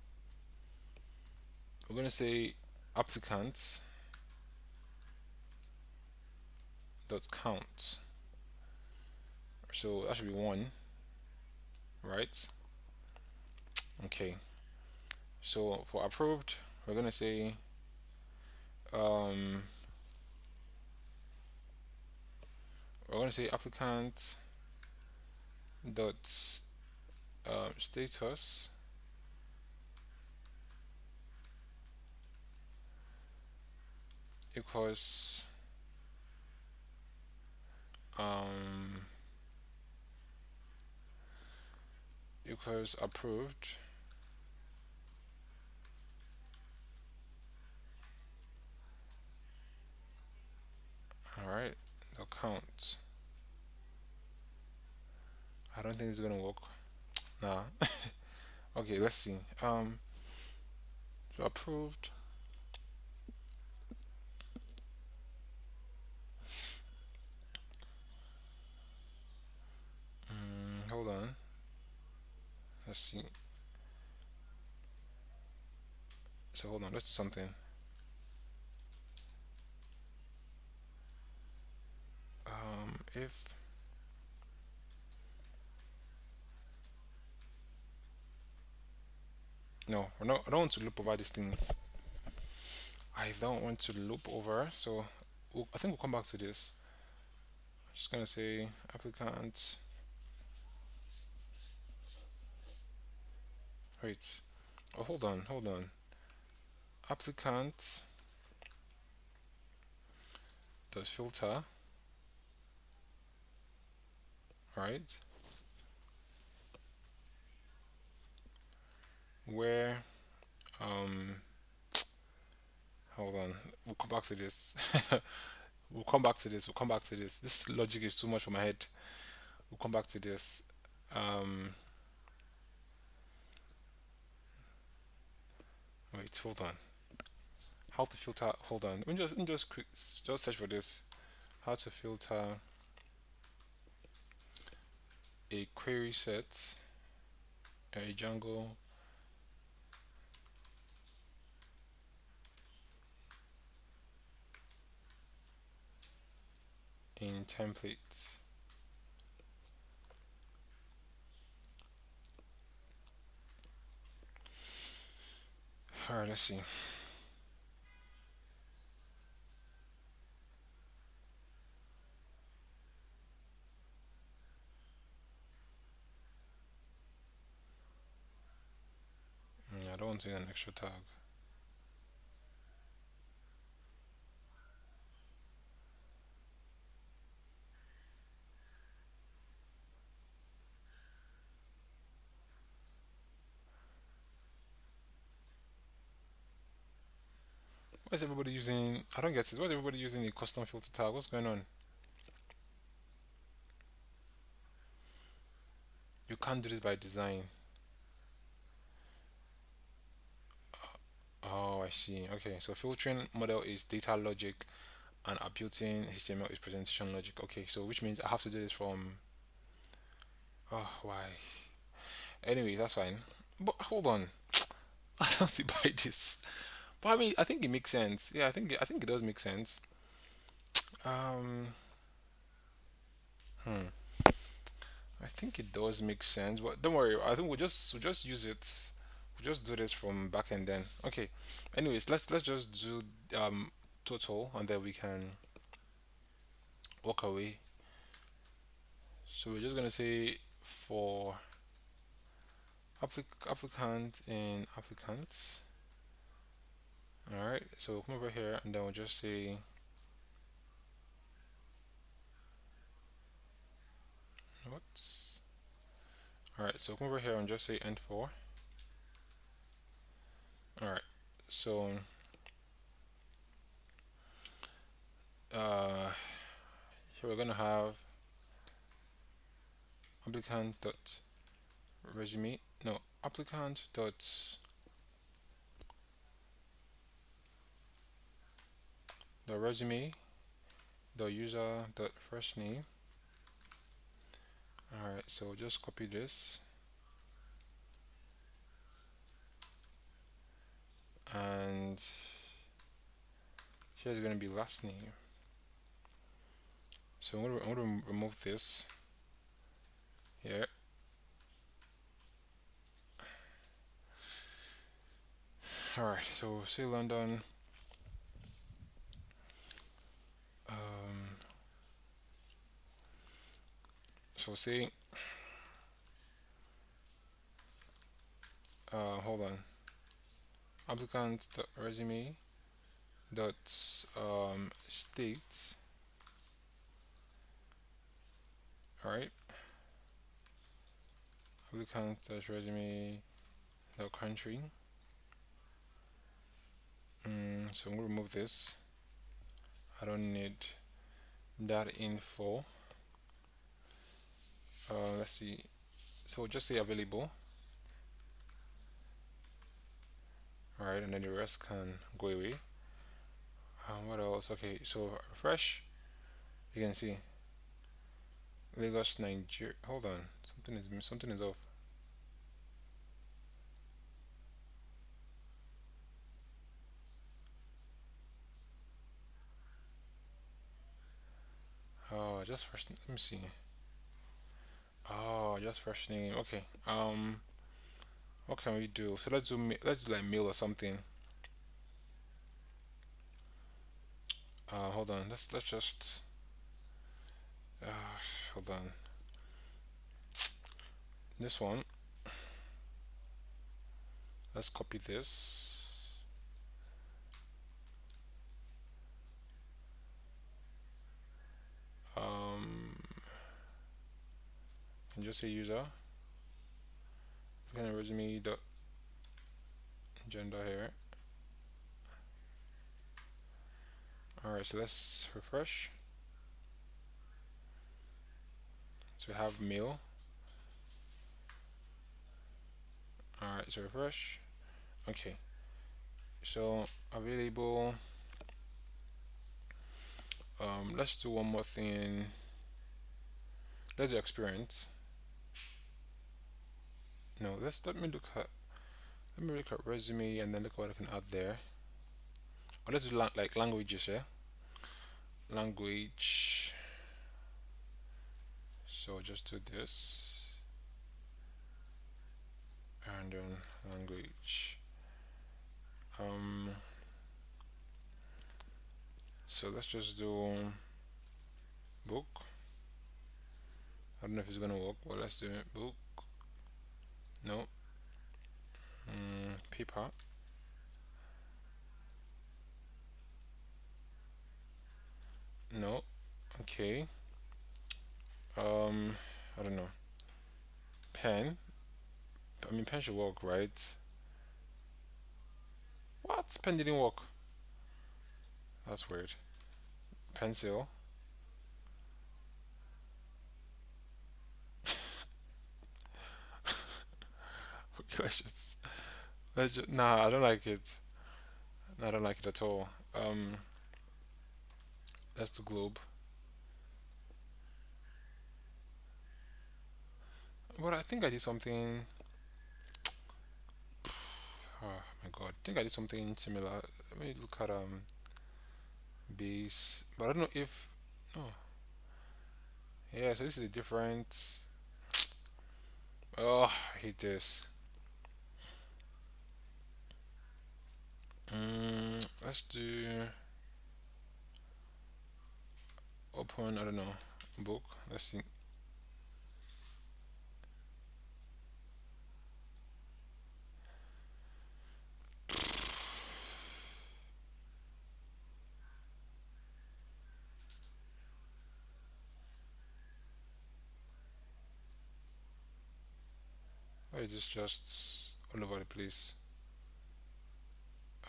we're gonna say applicants dot count. So that should be 1, right? Okay. So for approved, we're gonna say um, applicant dot status equals um, equals approved. All right, the count. I don't think it's gonna work. Nah. Okay, let's see. So approved. Hold on. Let's see. So hold on. Let's do something. If no, no, I don't want to loop over these things. I don't want to loop over. So I think we'll come back to this. I'm just gonna say applicant. Wait. Oh, hold on, hold on. Applicant does filter, right? Where um hold on, we'll come back to this. We'll come back to this. We'll come back to this. This logic is too much for my head. We'll come back to this. Um, wait, hold on. How to filter? Hold on. Let me just just search for this. How to filter a query set, a Django in templates. All right, let's see. I don't want to use an extra tag. Why is everybody using? I don't get this. Why is everybody using a custom filter tag? What's going on? You can't do this by design. Oh, I see. Okay, so filtering model is data logic, and our built-in HTML is presentation logic. Okay, so which means I have to do this from. Oh, why? Anyways, that's fine. But hold on, I don't see by this. But I mean, I think it makes sense. Yeah, I think it does make sense. Um, hmm. I think it does make sense, but don't worry. I think we'll just use it. We'll just do this from back end then. Okay. Anyways, let's just do total, and then we can walk away. So we're just gonna say for applicant and applicants. All right. So come over here, and then we'll just say what? All right. So come over here and just say end for. All right. So uh, here we're gonna have applicant dot resume. No, applicant dot the resume the user dot first name. All right, so just copy this, and here's going to be last name. So I'm gonna remove this here. All right, so say London. um so say hold on, applicant dot resume dot state. All right, applicant dot resume dot country. So I'm gonna remove this. I don't need that info. Let's see. So just say available. All right, and then the rest can go away. What else? Okay, so refresh. You can see Lagos, Nigeria. Hold on, something is off. Oh, just first. Let me see. Oh, just first name. Okay. What can we do? So let's do like mail or something. Hold on. Let's just. Hold on. This one. Let's copy this. Um, and just say user. Gonna resume dot gender here. All right. So let's refresh. So we have mail. All right. So refresh. Okay. So available. Let's do one more thing. Let's do experience. No, let me look at resume and then look what I can add there. Oh, let's do like languages, yeah. Language. So just do this and then language. Um. So let's just do book. I don't know if it's gonna work, but let's do it. Book. No. Paper. No. Okay. Um. I don't know. Pen. I mean, pen should work, right? What? Pen didn't work. That's weird. Pencil. let's just, nah, I don't like it. Nah, I don't like it at all. That's the globe. But I think I did something. Oh my god, I think I did something similar. Let me look at base, but I don't know if. No, yeah. So this is a different. Oh, I hate this. Let's do open. I don't know, book. Let's see. Why is this just all over the place?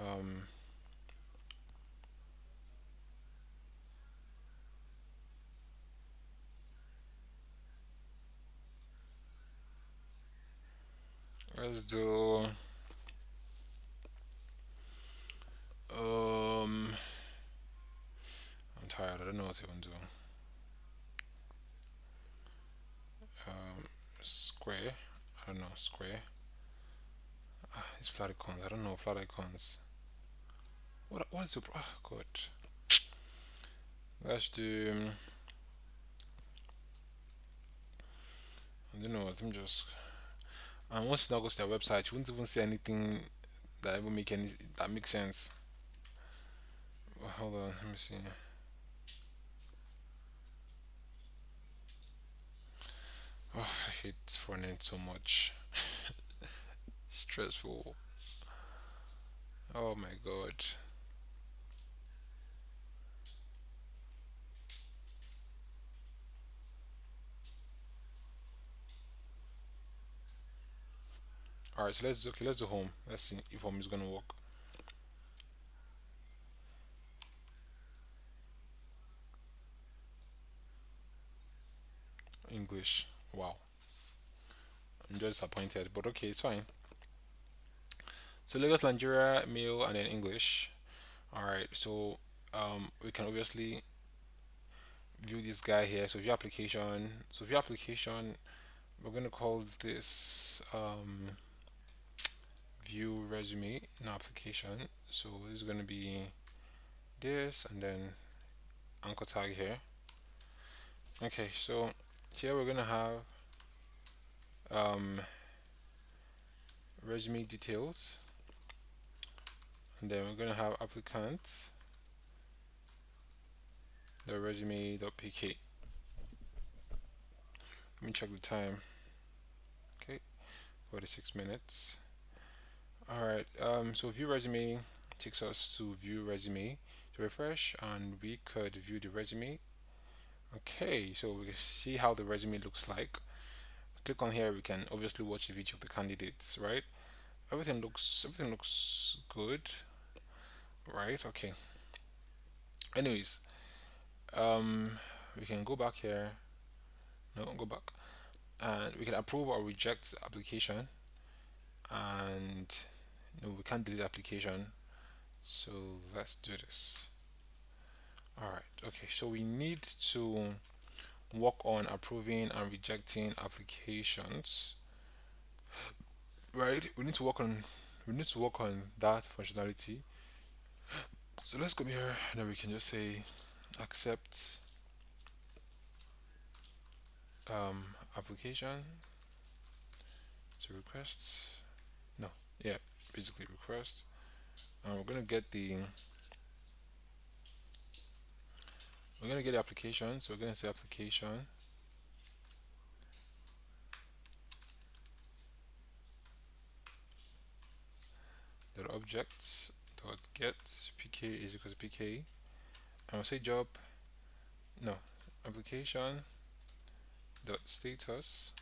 Um, let's do um. I'm tired. I don't know what to even do. Um, square. I don't know square. It's flat icons. I don't know flat icons. What is the God? Let's do. I don't know. I'm just. And once you now goes to their website, you won't even see anything that even make any that makes sense. Hold on. Let me see. Oh, I hate front end so much. Stressful. Oh my god. All right. So let's do home. Let's see if home is gonna work. English. Wow. I'm just disappointed, but okay, it's fine. So Lagos, Nigeria, male, and then English. All right. So we can obviously view this guy here. So view application. So view application. We're gonna call this view resume, no application. So this is gonna be this, and then anchor tag here. Okay. So here we're gonna have um resume details, and then we're gonna have applicant the resume.pk. Let me check the time. Okay, 46 minutes. All right. So view resume takes us to view resume to refresh, and we could view the resume. Okay, so we can see how the resume looks like. Click on here. We can obviously watch the video of the candidates. Right. Everything looks good. Right. Okay. Anyways, um, we can go back here. No, go back, and we can approve or reject the application. And no, we can't delete the application. So let's do this. All right. Okay. So we need to work on approving and rejecting applications. Right. We need to work on that functionality. So let's come here and then we can just say accept um, application to requests. No. Yeah. Basically request. And we're gonna get the application. So we're gonna say application dot objects dot get pk is equal to pk, and we'll say job, no, application dot status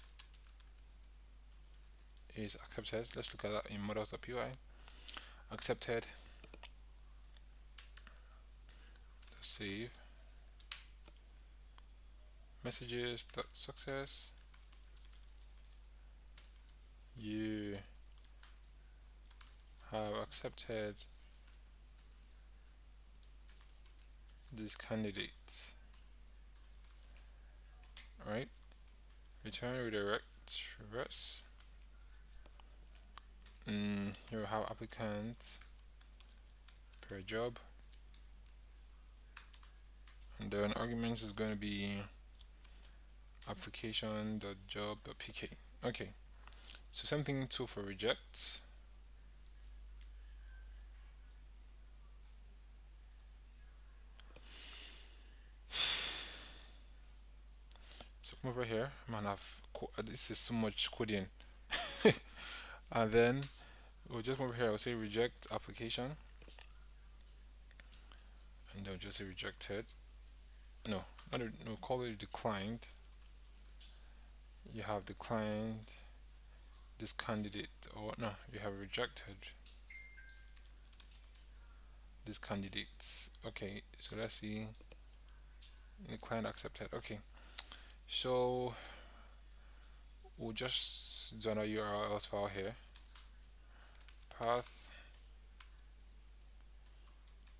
is accepted. Let's look at that in models.py. Accepted. save messages dot success. You have accepted this candidate. All right. Return redirect reverse. Here we have applicant per job, and then arguments is going to be application.job.pk. Okay, so same thing too for reject. So come over here, man, this is so much coding. And then we'll just come over here, I'll say reject application, and then we'll just say rejected. No, no, call it declined. You have declined this candidate, or no, you have rejected these candidates. Okay, so let's see. The client accepted. Okay, so we'll just do another URL else file here. Path.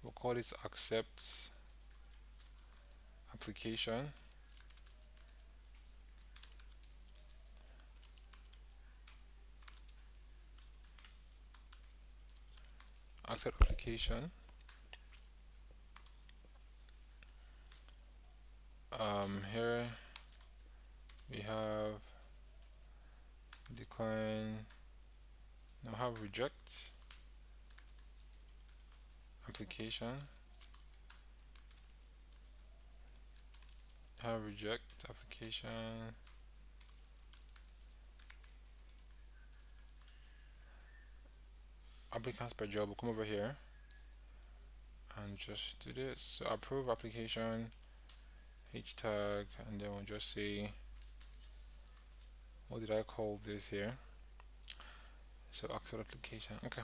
We'll call this accept application. Accept application. Here we have decline. Now have reject application. Have reject application. Applicants per job. We'll come over here and just do this. So approve application h tag, and then we'll just say, what did I call this here? So accept application. Okay,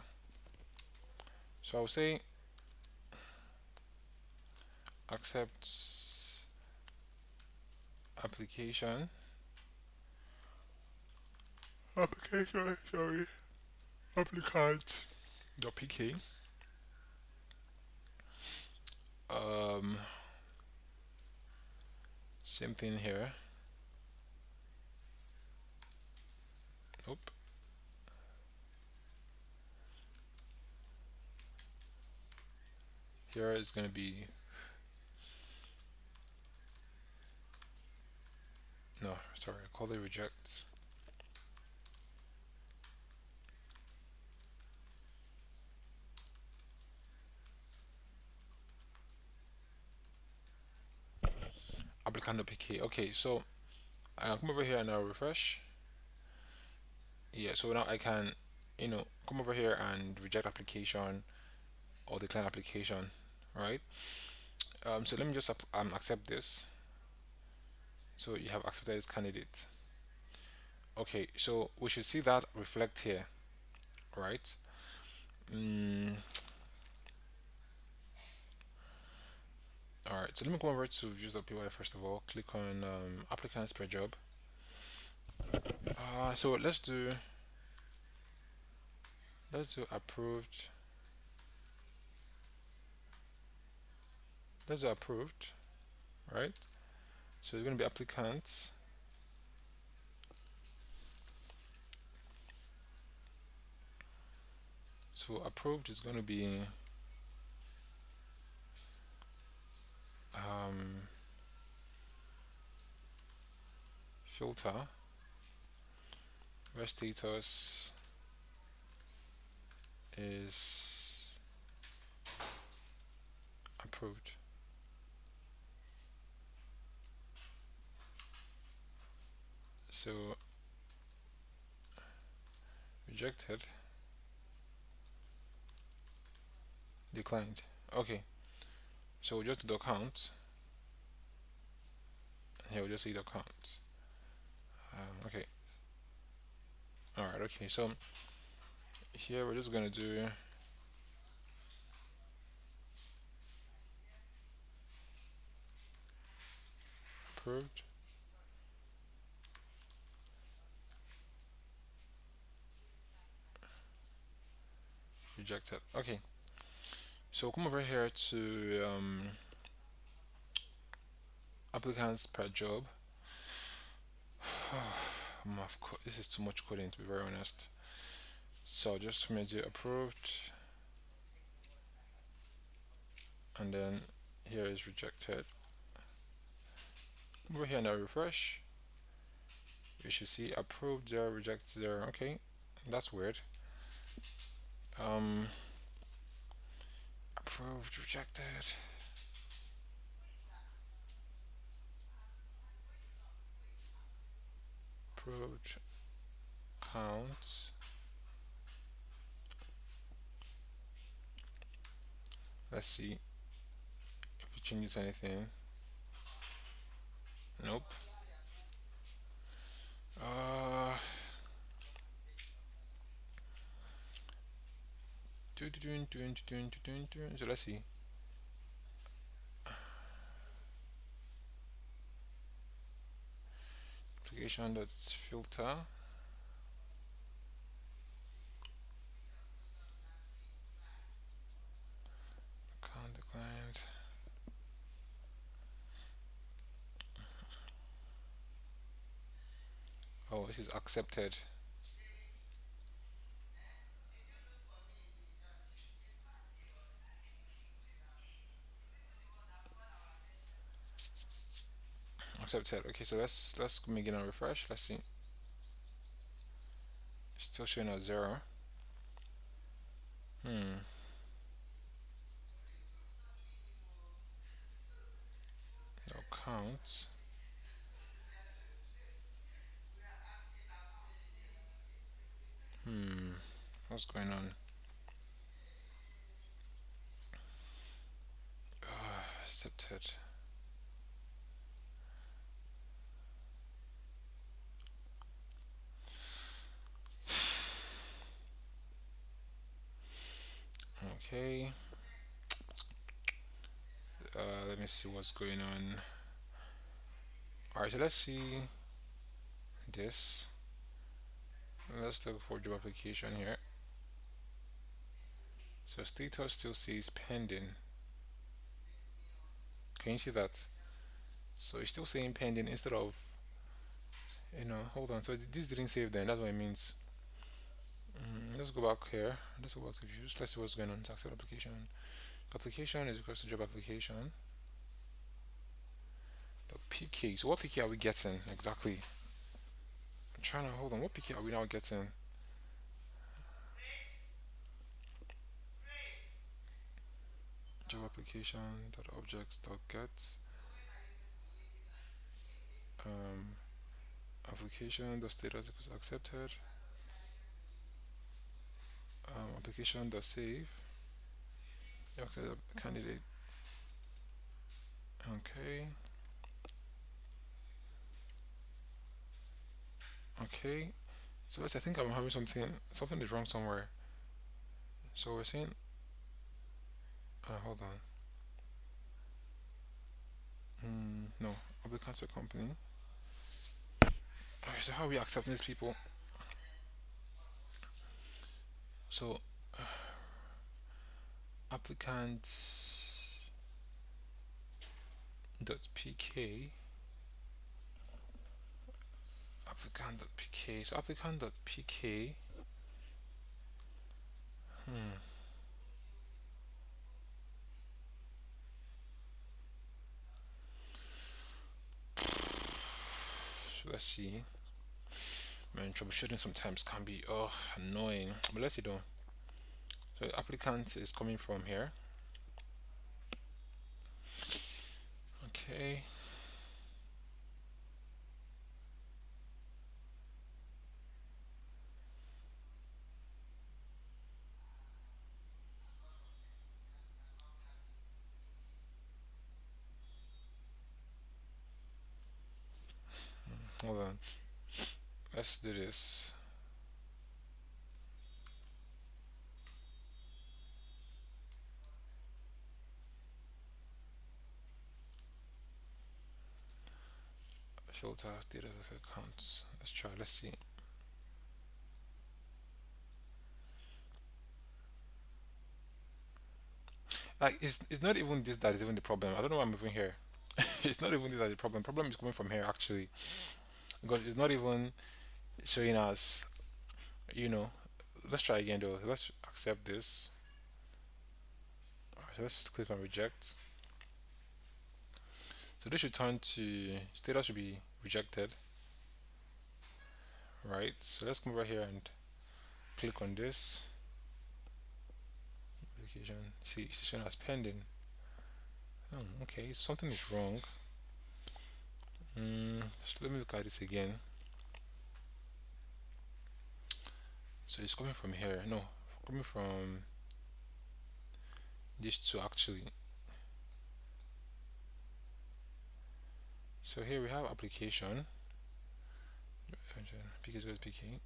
so I'll say accept application sorry, applicant .pk. Same thing here. Nope. Here is going to be, no, sorry, I call it reject. Applicant.pk. Okay, so I'll come over here and I'll refresh. Yeah, so now I can, come over here and reject application or decline application, right? So let me just accept this. So you have accepted this candidate. Okay, so we should see that reflect here, right? All right, so let me go over to views.py first of all. Click on applicants per job. So let's do approved. Let's do approved, right? So it's going to be applicants. So approved is going to be filter where status is approved. So rejected, declined. Okay, so we'll just do count, and here we'll just see the count. Okay, all right. Okay, so here we're just gonna do approved, rejected. Okay, so come over here to applicants per job. This is too much coding to be very honest. So just made it approved, and then here is rejected. Over here now refresh. You should see approved 0, reject 0. Okay, that's weird. Um, approved, rejected, approved, count. Let's see if it changes anything. Nope. Uh, so let's see. Application dot filter. Account declined. Oh, this is accepted. Accepted. Okay, so let's begin and refresh. Let's see. Still showing at 0. Hmm. No count. Hmm. What's going on? Accepted. Okay. Let me see what's going on. Alright, so let's see this. Let's look for job application here. So status still says pending. Can you see that? So it's still saying pending instead of, hold on. So this didn't save then. That's what it means. Let's go back here. Let's go back to views. Let's see what's going on. Accept application. Application is equals to job application. The PK. So what PK are we getting exactly? I'm trying to hold on. What PK are we now getting? Job application dot objects dot get um, application dot status equals accepted. Application dot save. Accepted candidate. Okay. Okay. So let's. I think I'm having something. Something is wrong somewhere. So we're saying. Hold on. No. Applicants per company. Okay, so how are we accepting these people? So applicants dot pk. Applicant dot pk. So applicant dot pk. So let's see. Man, troubleshooting sometimes can be annoying. But let's see though. So applicant is coming from here. Okay. Hold on. Let's do this. Filter status of accounts. Let's try. Let's see. Like it's not even this that is even the problem. I don't know why I'm moving here. It's not even this that is the problem. Problem is coming from here actually because it's not even showing us. You know. Let's try again though. Let's accept this. Alright, so let's click on reject. So this should turn to status should be rejected, right? So let's come over here and click on this application. See, it's showing as pending. Oh, okay, something is wrong. Just let me look at this again. So it's coming from here. No, coming from these two actually. So here we have application. PK is PK.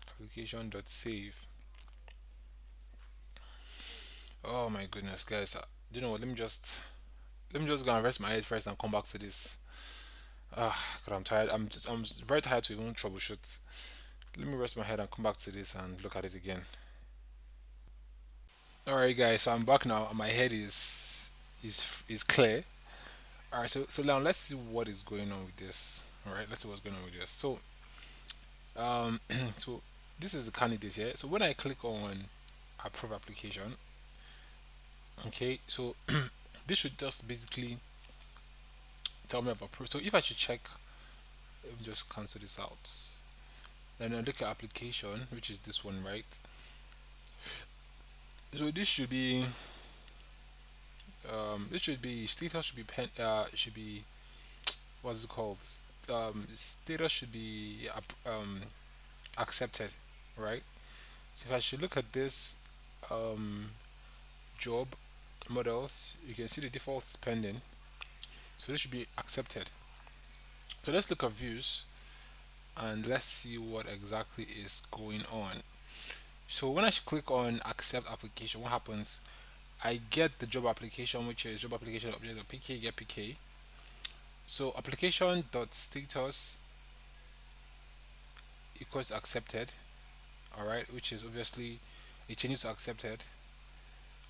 Application dot save. Oh my goodness, guys! Do you know what? Let me just go and rest my head first and come back to this. Ah, God, I'm tired. I'm very tired to even troubleshoot. Let me rest my head and come back to this and look at it again. All right, guys. So I'm back now, and my head is clear. All right. So now let's see what is going on with this. All right. Let's see what's going on with this. So so this is the candidate here. So when I click on approve application, okay. So this should just basically tell me I've approved. So if I should check, let me just cancel this out. Then I look at application, which is this one, right? So this should be status should be should be what's it called? Status should be accepted, right? So if I should look at this um, job models, you can see the default is pending. So this should be accepted. So let's look at views and let's see what exactly is going on. So when I click on accept application, what happens? I get the job application, which is job application object of PK get PK. So application dot status equals accepted, all right, which is obviously it changes to accepted,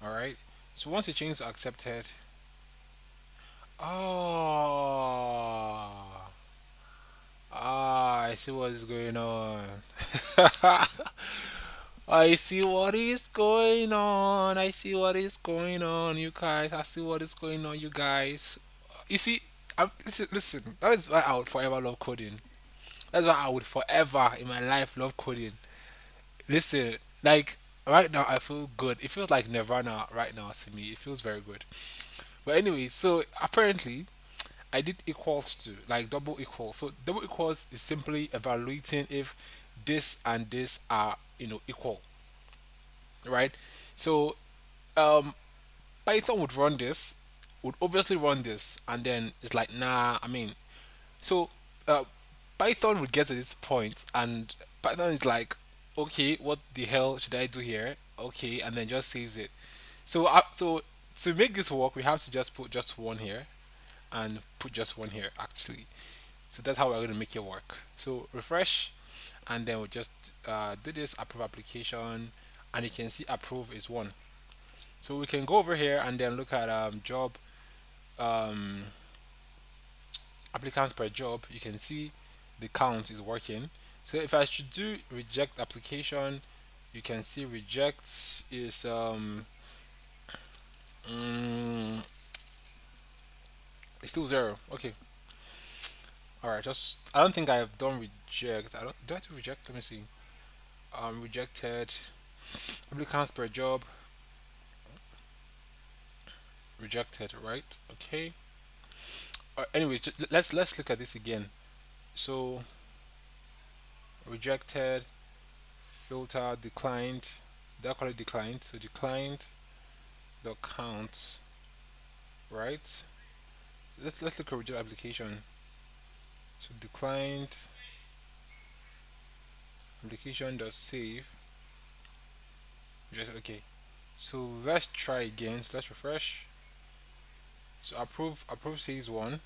all right. So once it changes to accepted, oh, I see what is going on. I see what is going on. I see what is going on, you guys. I see what is going on, you guys. You see, listen. That is why I would forever love coding. That's why I would forever in my life love coding. Listen, like right now, I feel good. It feels like Nirvana right now to me. It feels very good. But anyway, so apparently, I did equals to like double equals. So double equals is simply evaluating if this and this are equal, right? So um, Python would run this, would obviously run this, and then it's like nah. I mean, so uh, Python would get to this point, and Python is like, okay, what the hell should I do here? Okay, and then just saves it. So to make this work, we have to just put just one here and put just one here actually. So that's how we're going to make it work. So refresh, and then we'll just do this approve application, and you can see approve is one. So we can go over here and then look at job um, applicants per job. You can see the count is working. So if I should do reject application, you can see rejects is mm, it's still zero. Okay, all right. Just I don't think I've done reject. I don't do I have to reject. Let me see. Rejected applicants per job rejected. Right. Okay. Anyway, let's look at this again. So rejected, filter, declined. They call it declined. So declined the counts. Right. Let's look at reject application. So declined application dot save. Just okay. So let's try again. So let's refresh. So approve says one.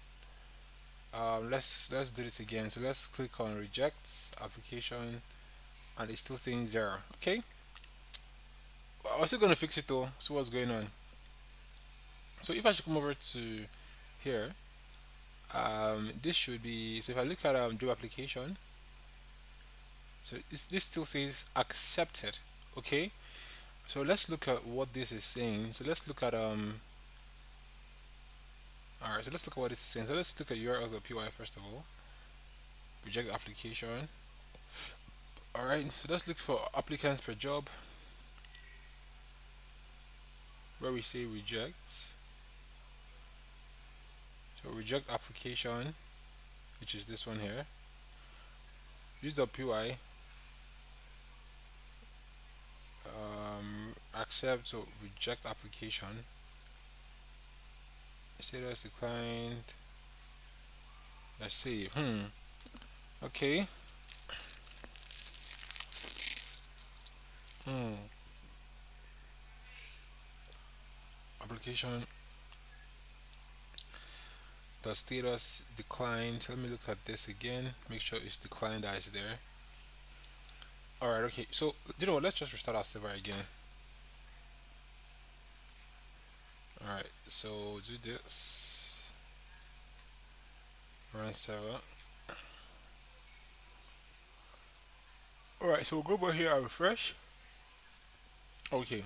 Let's do this again. So let's click on reject application, and it's still saying zero. Okay. I'm still gonna fix it though. See what's going on. So if I should come over to here, this should be. So if I look at job application, so this still says accepted. Okay. So let's look at what this is saying. So let's look at All right. So let's look at what this is saying. So let's look at urls.py first of all. Reject application. All right. So let's look for applicants per job where we say reject. So reject application, which is this one here. Use the .py. Accept. So reject application. Status declined. Let's see. Okay. Hmm. Application. The status declined. Let me look at this again. Make sure it's declined as there. Alright, okay. So you know what? Let's just restart our server again. Alright, so do this. Run server. Alright, so we'll go over here and refresh. Okay.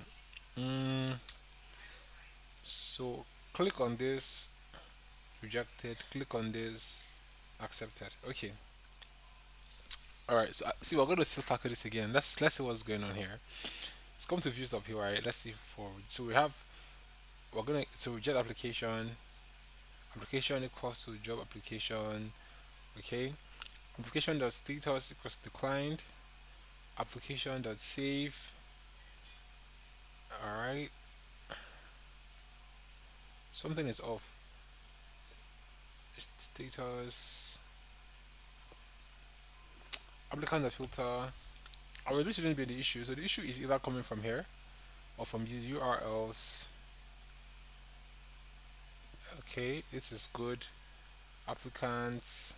Mm, so click on this, rejected. Click on this, accepted. Okay. Alright, so see, we're going to still tackle this again. Let's see what's going on here. Let's come to views up here, right? Let's see for so we have we're gonna so reject application. Application equals to job application. Okay. Application dot status equals declined. Application dot save. Alright. Something is off. Status applicant dot filter. I mean, this shouldn't be the issue. So the issue is either coming from here or from the URLs. Okay, this is good. Applicants.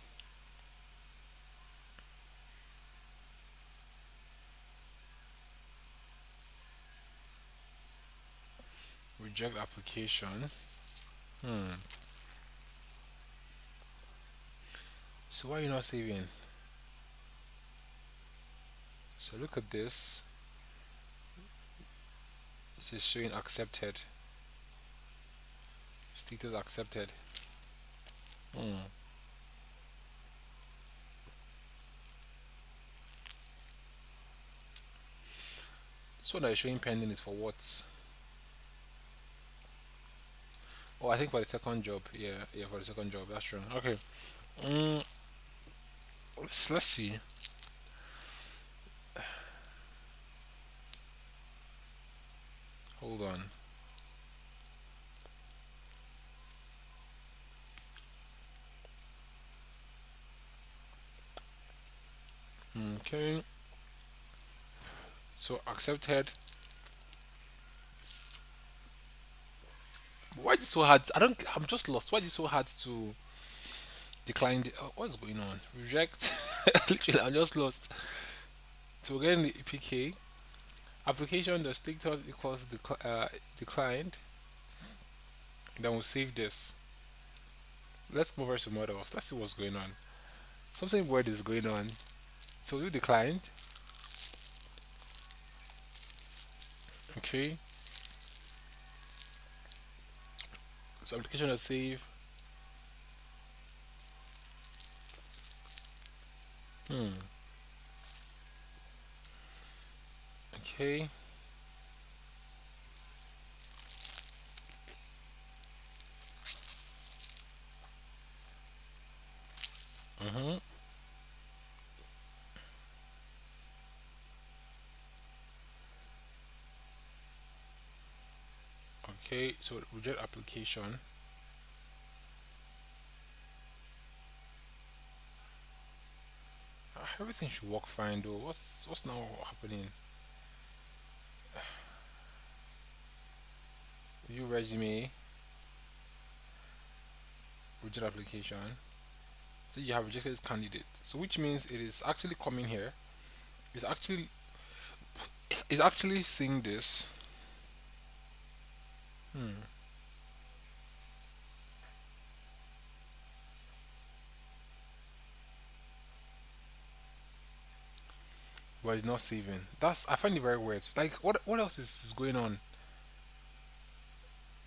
Reject application. Hmm. So why are you not saving? So look at this. This is showing accepted. Status accepted. Hmm. This one that is showing pending is for what? Oh, I think for the second job. Yeah, yeah, for the second job. That's true. Okay. Mm, let's see. Hold on. Okay. So accepted. Why is it so hard? I don't. I'm just lost. Why is it so hard to decline? What's going on? Reject. Literally, I'm just lost. So we're getting the APK application. The status equals declined. Then we'll save this. Let's move over to models. Let's see what's going on. Something weird is going on. So we declined. Okay. So application is save. Hmm. Okay. Mm-hmm. Okay. So reject application. Everything should work fine though. What's now happening? view resume, reject application. So you have rejected this candidate. So which means it is actually coming here. It's actually it's actually seeing this. Hmm. But it's not saving. That's I find it very weird. Like what else is going on?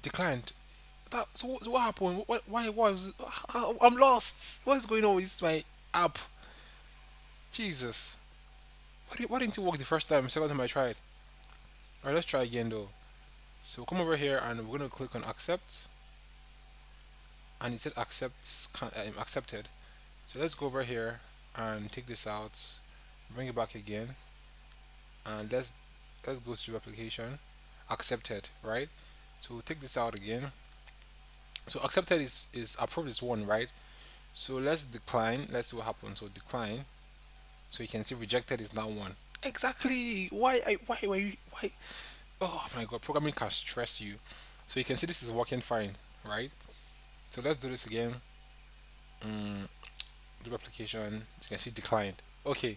Declined. So what happened? Why was it, I'm lost. What is going on with my app? Jesus. Why didn't it work the first time? Second time I tried. Alright, let's try again though. So come over here and we're gonna click on accept, and it said accepted. So let's go over here and take this out, bring it back again, and let's go to application, accepted, right? So we'll take this out again. So accepted is approved is one, right? So let's decline. Let's see what happens. So decline. So you can see rejected is now one. Exactly. Why? Oh my god, programming can stress you. So you can see this is working fine, right? So let's do this again. Mm, do application. You can see declined. Okay.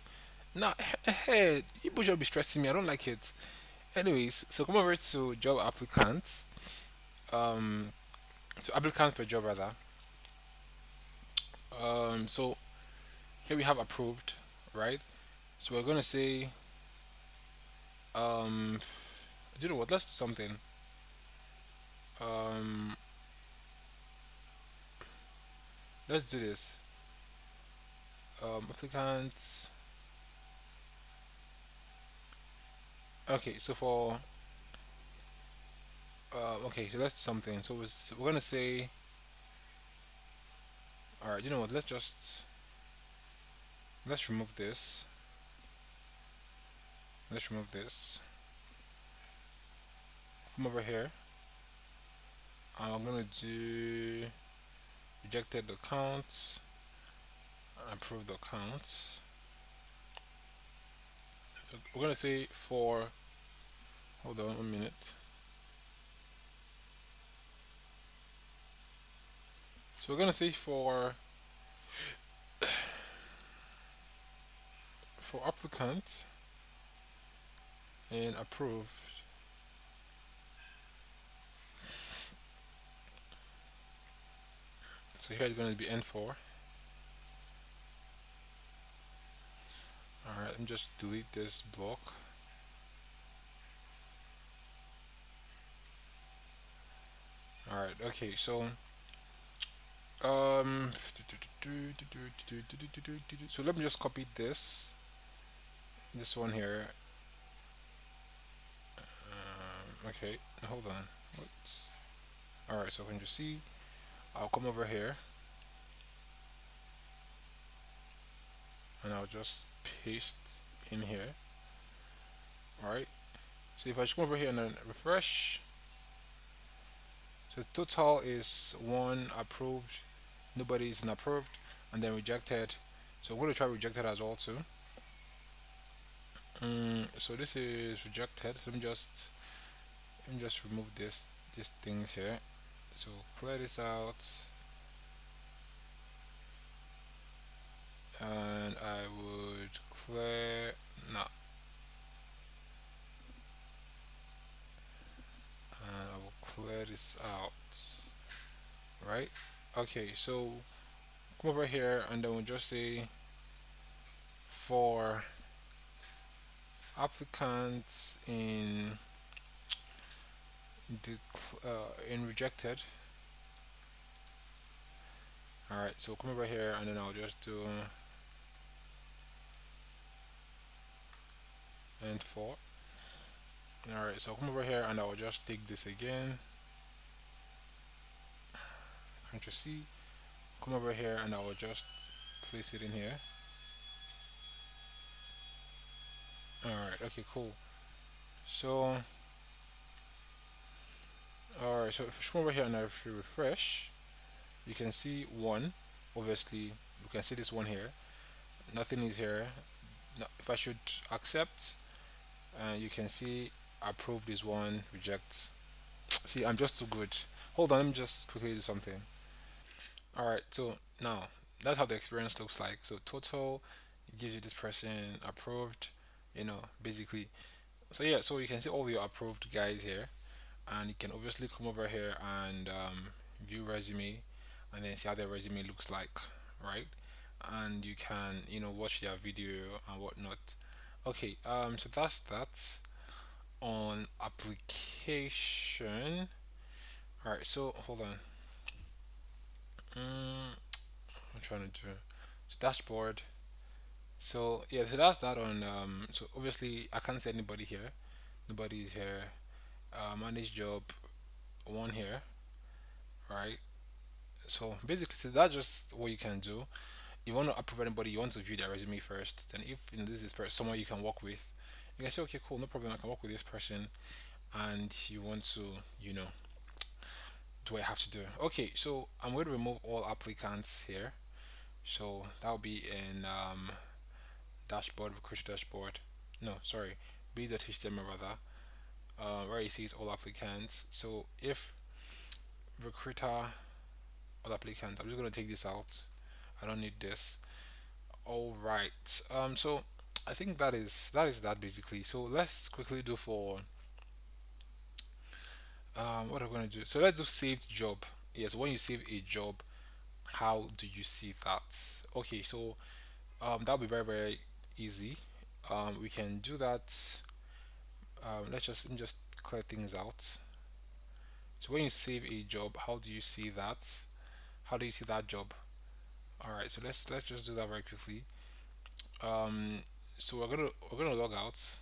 Now, hey, you should be stressing me. I don't like it. Anyways, so come over to job applicants. Um, to applicants per job rather. So here we have approved, right? So we're gonna say, um, you know what? Let's do something. Um, let's do this. Applicants. Okay, so for okay, so let's do something. So we're gonna say, all right. You know what? Let's remove this. Let's remove this. Come over here. I'm gonna do rejected accounts, approved accounts. So we're gonna say for. Hold on 1 minute. So we're gonna say for applicants and approved. So here it's gonna be N4. All right, let me just delete this block. All right, okay, so um, so let me just copy this one here. Okay, hold on. What? All right, so when you see, I'll come over here and I'll just paste in here. All right. So if I just come over here and then refresh, so total is one approved, nobody is approved, and then rejected. So I'm going to try rejected as well too. So this is rejected. So let me just remove these things here. So clear this out, and I would clear no, and I will clear this out. Right? Okay. So come over here, and then we'll just say for applicants in rejected. All right, so come over here and then I'll just do and for. All right, so I'll come over here and I'll just take this again. Control C. Come over here and I will just place it in here. All right, okay, cool. So all right, so if you come over here and if you refresh, you can see one. Obviously, you can see this one here. Nothing is here. No, if I should accept, you can see approved is one, reject. See, I'm just too good. Hold on, let me just quickly do something. All right, so now that's how the experience looks like. So total, it gives you this person approved, basically. So yeah, so you can see all your approved guys here, and you can obviously come over here and view resume, and then see how their resume looks like, right? And you can watch their video and whatnot. Okay, so that's that on application. All right, so hold on. I'm trying to do so dashboard. So yeah, so that's that on. So obviously I can't see anybody here. Nobody is here. Manage job one here, right? So basically, so that's just what you can do. You want to approve anybody, you want to view their resume first. Then if this is someone you can work with, you can say, okay, cool, no problem, I can work with this person. And you want to, you know, do what I have to do? Okay, so I'm going to remove all applicants here. So that'll be in dashboard, recruiter dashboard. No, sorry, b.html rather. Where it says all applicants. So if recruiter all applicants, I'm just gonna take this out. I don't need this. All right. So I think that is that basically. So let's quickly do for what are we gonna do? So let's do saved job. Yes, when you save a job, how do you see that? Okay, so that'll be very very easy. We can do that. Let me just clear things out. So when you save a job, how do you see that? How do you see that job? All right, so let's just do that very quickly. Um, so we're gonna log out,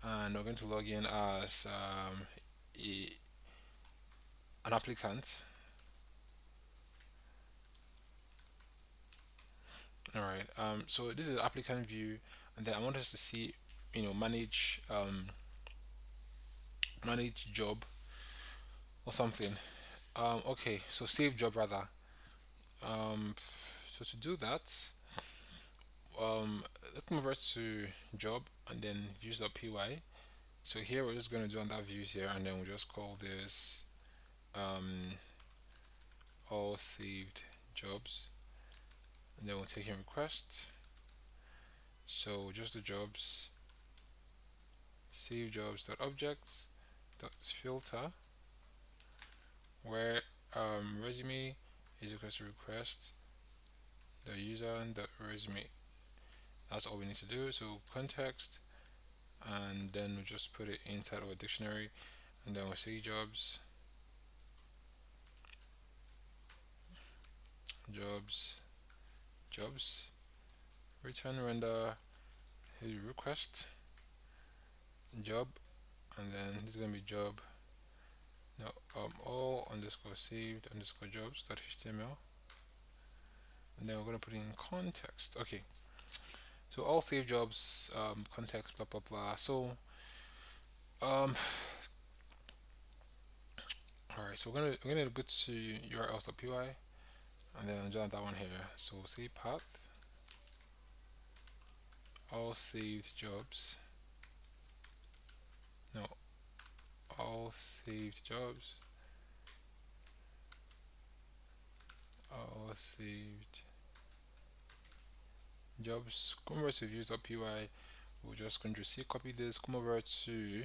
and we're going to log in as a, an applicant. All right. So this is applicant view, and then I want us to see, manage job or something. Okay. So save job rather. Um, so to do that, let's come over to job and then views.py. So here we're just going to do on that views here, and then we'll just call this um, all saved jobs, and then we'll take in requests. So just the jobs, save jobs dot objects dot filter, where resume is equal to request the user dot resume. That's all we need to do. So context, and then we just put it inside of a dictionary, and then we'll say jobs, jobs, return render request job, and then this is gonna be job. No, all underscore saved underscore jobs dot html, and then we're gonna put in context. Okay, so all saved jobs, context, blah blah blah. So um, all right, so we're gonna go to urls.py, and then join that one here. So we'll say path all saved jobs. No, all saved jobs. All saved jobs. Come over to views.py. We'll just Ctrl C, copy this. Come over to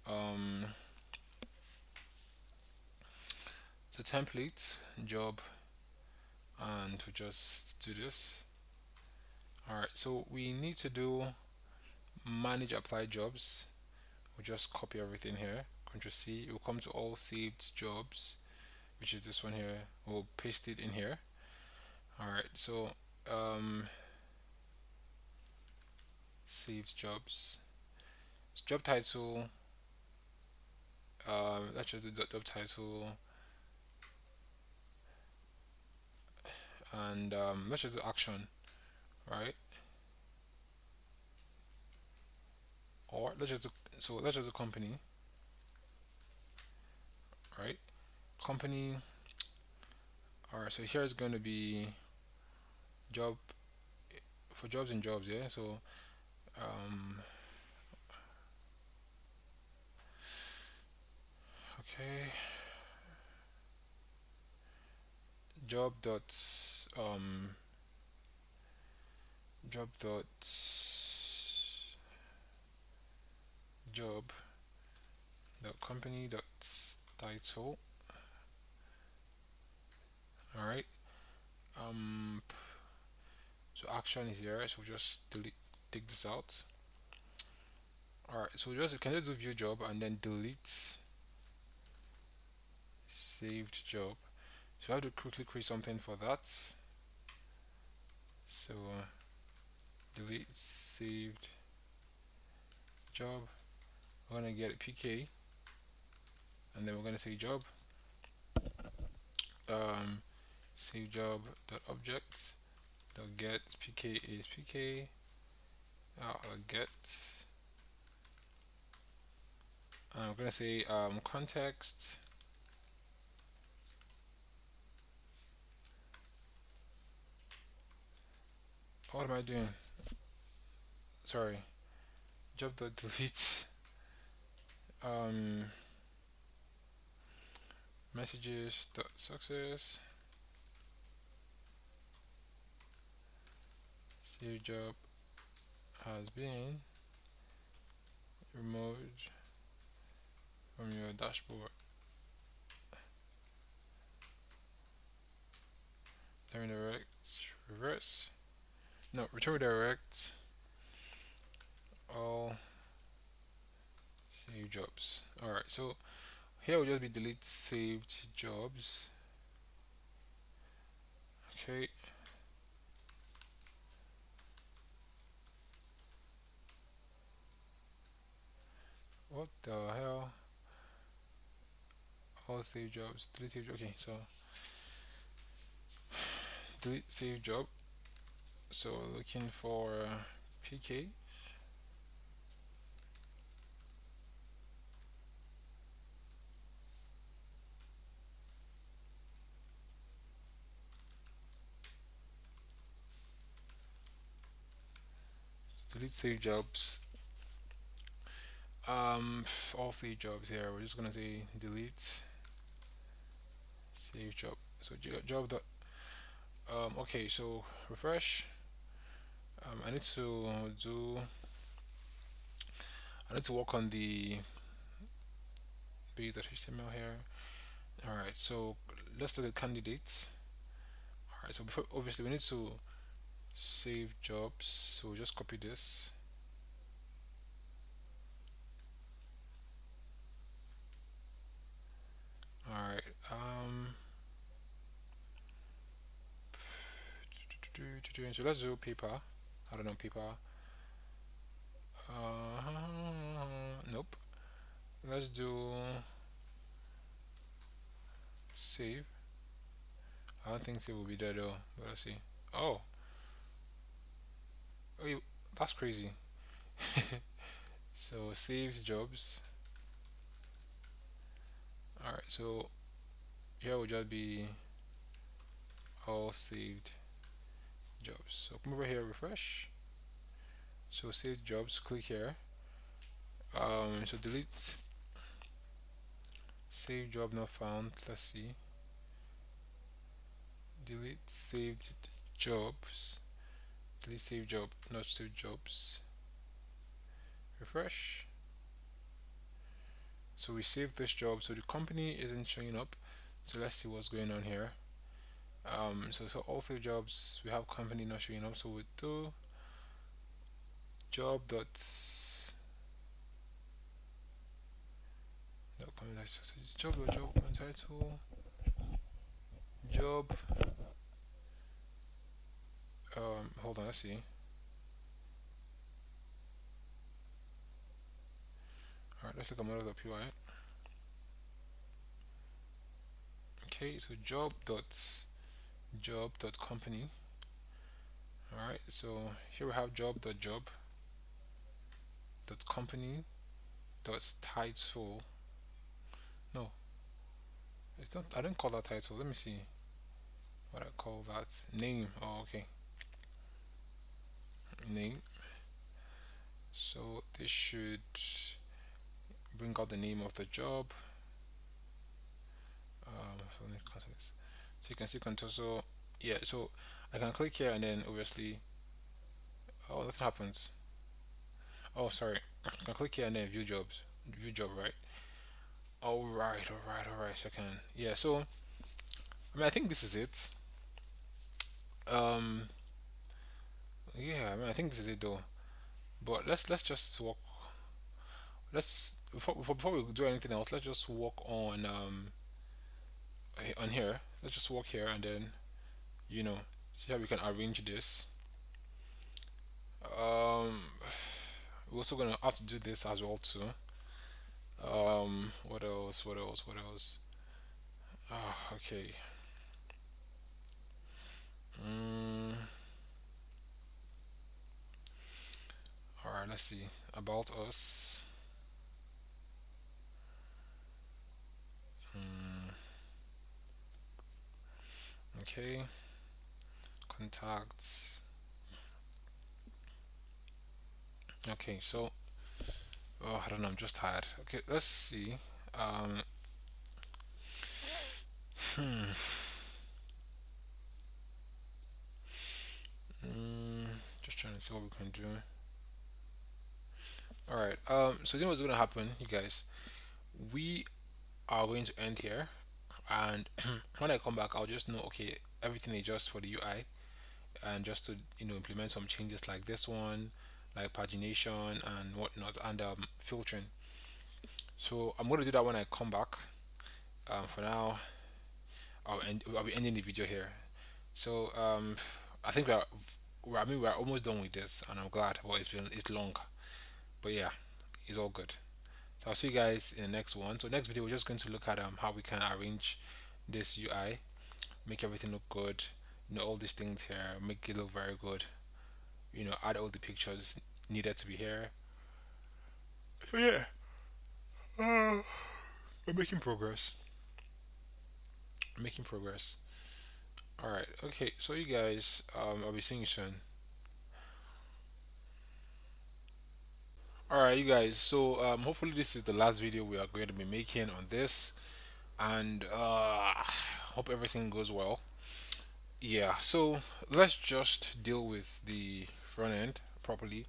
um the template job, and to just do this. All right. So we need to do manage apply jobs. We'll just copy everything here. Ctrl C. We'll come to all saved jobs, which is this one here. We'll paste it in here. All right. So saved jobs. Job title. Let's just do the job title, and let's just do action, right? Or let's just do company, right? Company. All right. So here is going to be job for jobs and jobs. Yeah. So um, okay. job dot job dot job dot company dot title. All right. Um, so action is here. So just delete, take this out. All right. So just can just do view job and then delete saved job. So I have to quickly create something for that. So delete saved job. We're gonna get a PK, and then we're gonna say job. Um, save job dot objects dot get PK is PK. Get. I'm gonna say context. What am I doing? Sorry. Job dot delete. Um, messages dot success. Save job has been removed from your dashboard. Return direct reverse. No, return direct all save jobs. Alright, so here will just be delete saved jobs. Okay. What the hell? All save jobs. Delete save. Okay, so delete save job. So looking for PK. Delete save jobs. All save jobs here. We're just gonna say delete save job. So job dot. Okay, so refresh. I need to do. I need to work on the base.html here. All right, so let's look at candidates. All right, so before, obviously we need to save jobs. So we'll just copy this. All right. So let's do paper. I don't know paper. Nope. Let's do save. I don't think save will be there though. But let's see. Oh, oh, that's crazy. So saves jobs. All right. So here will just be all saved jobs. So come over here, refresh. So save jobs. Click here. So delete save job not found. Let's see. Delete saved jobs. Delete save job, not save jobs. Refresh. So we saved this job. So the company isn't showing up. So let's see what's going on here. So all three jobs we have company not showing up. So we do job dot no comment. So it's job title job. Hold on. Let's see. All right. Let's look at model.py. Okay. So job dot company. All right. So here we have job dot company dot title. No, it's not. I didn't call that title. Let me see what I call that. Name. Oh, okay. Name. So this should bring out the name of the job. So let me cancel this. So you can see contour. So yeah, so I can click here and then obviously, oh, nothing happens. Oh, sorry. I can click here and then view job, right? All right, all right, all right. So I can, yeah. So I mean, I think this is it. Um, yeah. I mean, I think this is it though. But let's just walk. Let's before we do anything else, let's just walk on here. Let's just walk here and then you know see how we can arrange this. Um, we're also gonna have to do this as well too. What else? What else? What else? Ah, okay. Mm, all right. Let's see about us. Mm, okay. Contacts. Okay. So, oh, I don't know. I'm just tired. Okay. Let's see. Um, hmm. Mm, just trying to see what we can do. All right. So you know what's gonna happen, you guys? We are going to end here, and when I come back, I'll just know. Okay, everything is just for the UI, and just to implement some changes like this one, like pagination and whatnot, and filtering. So I'm gonna do that when I come back. For now, I'll be ending the video here. So I think I mean we're almost done with this, and I'm glad. Well, it's long, but yeah, it's all good. So I'll see you guys in the next one. So next video we're just going to look at how we can arrange this UI, make everything look good. All these things here, make it look very good. Add all the pictures needed to be here. So yeah, we're making progress. Making progress. All right. Okay. So you guys, I'll be seeing you soon. All right, you guys. So hopefully this is the last video we are going to be making on this, and hope everything goes well. Yeah, so let's just deal with the front end properly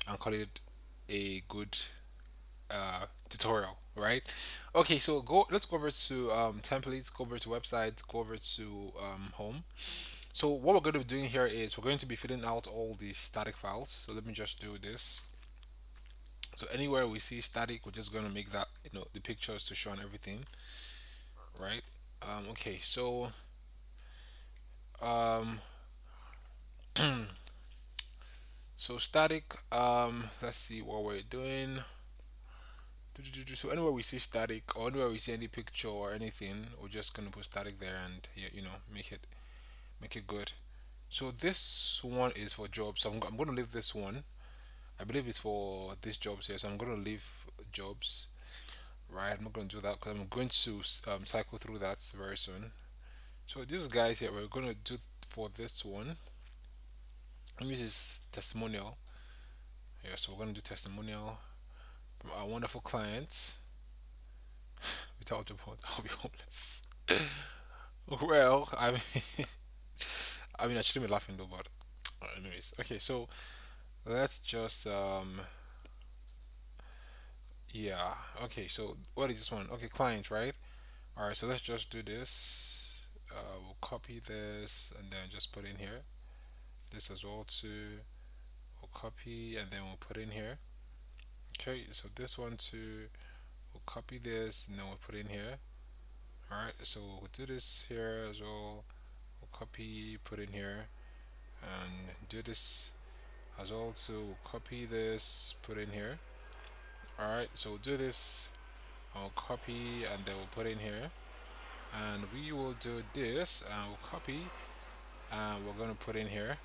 and call it a good tutorial, right? Okay, so let's go over to templates, go over to websites, go over to home. So what we're going to be doing here is we're going to be filling out all the static files. So let me just do this. So anywhere we see static, we're just going to make that, the pictures to show and everything, right? Okay, so um, so static, let's see what we're doing. So anywhere we see static or anywhere we see any picture or anything, we're just gonna put static there and yeah, make it good. So this one is for jobs. So I'm gonna leave this one. I believe it's for these jobs here. So I'm gonna leave jobs. Right, I'm not gonna do that because I'm going to cycle through that very soon. So these guys here, we're gonna do for this one. And this is testimonial. Yeah, so we're gonna do testimonial from our wonderful clients. Without the point, I'll be homeless. Well, I mean, I shouldn't be laughing though, but anyways, okay. So let's just yeah, okay. So what is this one? Okay, client, right? All right. So let's just do this. We'll copy this and then just put in here. This as well too. We'll copy and then we'll put in here. Okay. So this one too. We'll copy this and then we'll put in here. All right. So we'll do this here as well. We'll copy, put in here, and do this as well. So we'll copy this, put in here. Alright, so we'll do this. I'll copy and then we'll put in here. And we will do this and we'll copy and we're gonna put in here.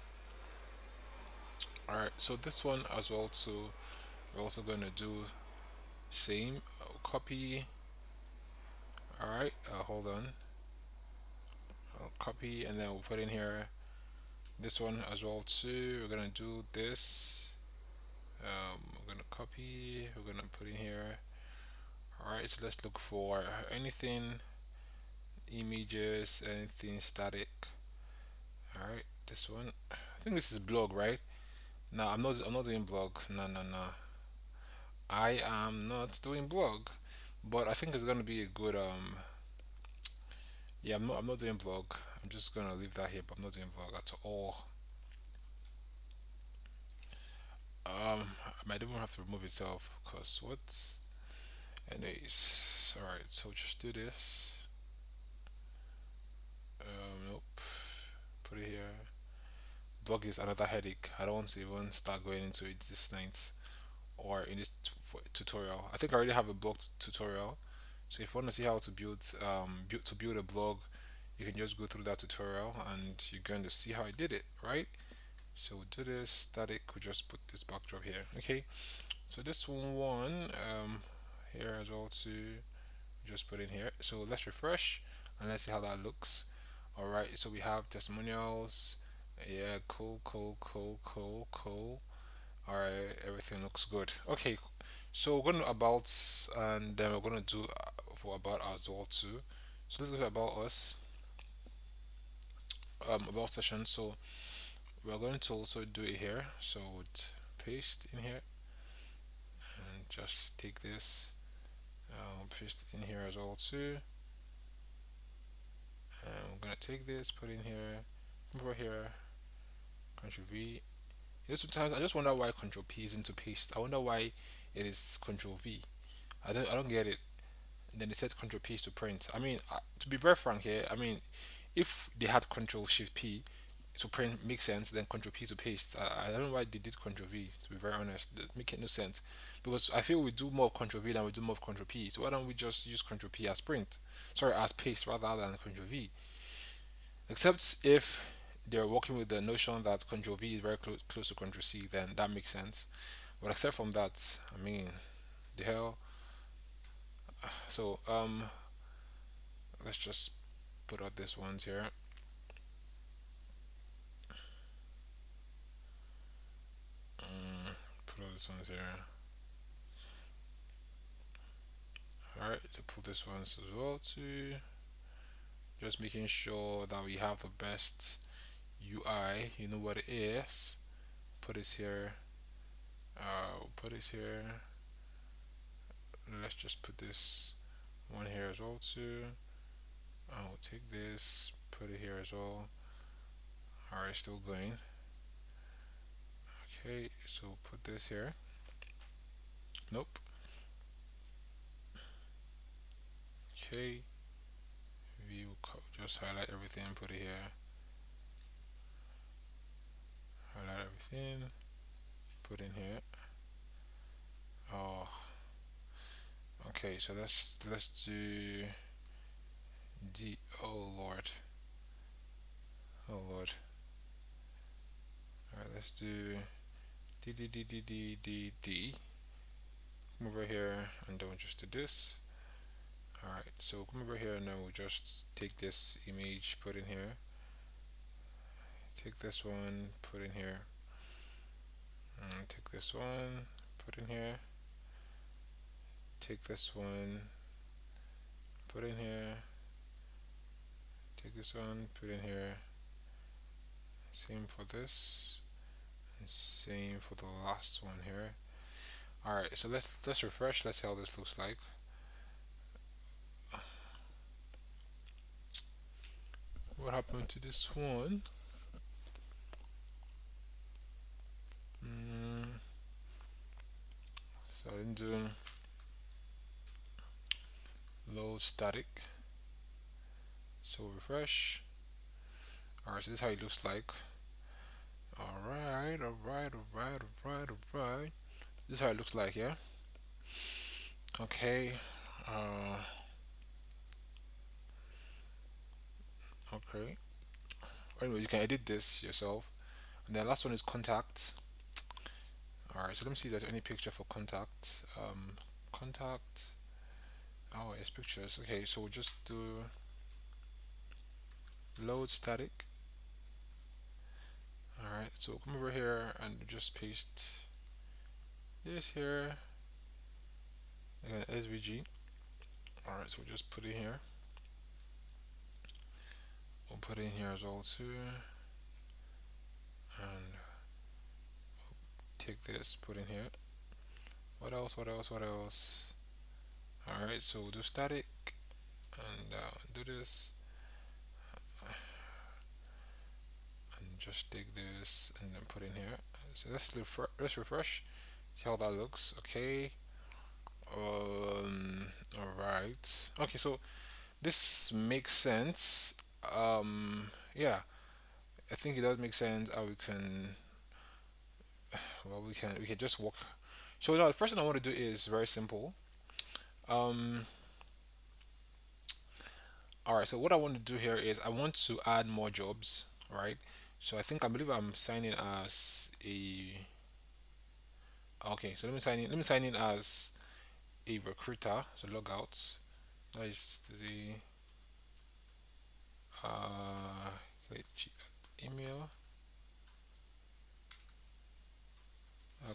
Alright, so this one as well too. We're also gonna do same. I'll copy. Alright, hold on. I'll copy and then we'll put in here. This one as well too. We're gonna do this. We're gonna copy. We're gonna put in here. Alright, so let's look for anything. images, anything static. All right, this one. I think this is blog, right? No, I'm not. I'm not doing blog. No, no, no. I am not doing blog, but I think it's gonna be a good. Yeah, I'm not. I'm not doing blog. I'm just gonna leave that here, but I'm not doing blog at all. I might even have to remove itself, cause what? Anyways, all right. So just do this. Nope. Put it here. Blog is another headache. I don't want to even start going into it this night or in this tutorial. I think I already have a blog tutorial. So if you want to see how to build a blog, you can just go through that tutorial and you're going to see how I did it, right? So we'll do this static. We just put this backdrop here. Okay. So this one here as well too. Just put in here. So let's refresh and let's see how that looks. All right. So we have testimonials. Yeah. Cool. Cool. Cool. Cool. Cool. All right. Everything looks good. Okay. So we're going to about and then we're going to do for about as well too. So let's go to about us. About session. So we're going to also do it here. So paste in here and just take this. Paste in here as well too. And I'm gonna take this, put in here, over here, Control V. Sometimes I just wonder why Control P is into paste. I wonder why it is Control V. I don't get it. And then they said Control P is to print. I mean, to be very frank here, I mean, if they had Control Shift P to print makes sense, then Control P to paste. I don't know why they did Control V. To be very honest, that make no sense. Because I feel we do more of Control V than we do more of Control P. So why don't we just use Control P as print? Sorry, as paste rather than Control V. Except if they're working with the notion that Control V is very close to Control C, then that makes sense. But except from that, I mean, the hell. So let's just put out this ones here. Put out this ones here. All right, to put this ones as well too. Just making sure that we have the best UI. You know what it is. Put this here. Put this here. Let's just put this one here as well too. I'll take this, put it here as well. Alright, still going. Okay, so put this here. Nope. Okay, view, just highlight everything, put it here. Highlight everything, put in here. Oh, okay. So let's do D. Oh Lord, oh Lord. Alright, let's do D D D D D D D. Come over here and then we'll just do this. Alright, so come over here and then we'll just take this image, put in here. Take this one, put in here. And take this one, put in here. Take this one, put in here. Take this one, put in here. Same for this, and same for the last one here. Alright, so let's refresh, let's see how this looks like. What happened to this one? So I didn't do load static. So refresh. Alright, so this is how it looks like. Alright, alright, alright, alright, alright. This is how it looks like, yeah? Okay. Uh okay. Anyway, you can edit this yourself. And the last one is contact. Alright, so let me see if there's any picture for contact. Contact. Oh, it's pictures. Okay, so we'll just do load static. Alright, so come over here and just paste this here. Again, SVG. Alright, so we'll just put it here. we'll put in here as well too, and take this, put in here. What else? What else? What else? All right, so we'll do static and do this and just take this and then put in here. So let's refresh, see how that looks. Okay. All right. Okay, so this makes sense. Yeah, I think it does make sense. How we can, well, we can just walk. So now the first thing I want to do is very simple. Um, all right. So what I want to do here is I want to add more jobs. All right. So I believe I'm signing as a. Okay. So let me sign in. Let me sign in as a recruiter. So log out. That is the uh, email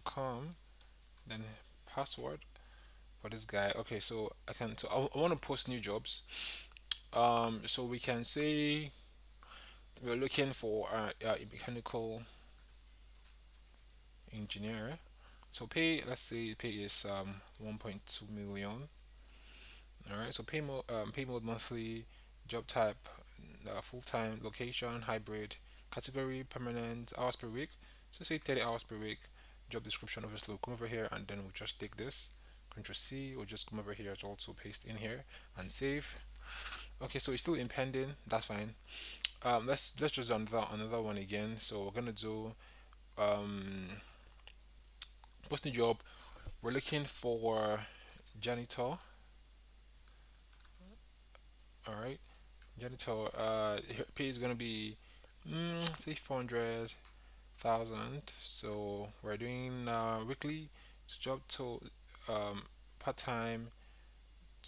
com, then password for this guy. Okay, so I want to post new jobs. So we can say we're looking for a mechanical engineer. So pay, let's say pay is 1.2 million. All right, so pay mode monthly, job type, full time, location, hybrid, category, permanent, hours per week. So say 30 hours per week. Job description, obviously, we'll come over here and then we'll just take this. Control C, we'll just come over here to also paste in here and save. Okay, so it's still in pending. That's fine. Let's just do another one again. So we're gonna do um posting job. We're looking for janitor. All right, janitor. Pay is gonna be say 400,000. So we're doing weekly. So job to part time,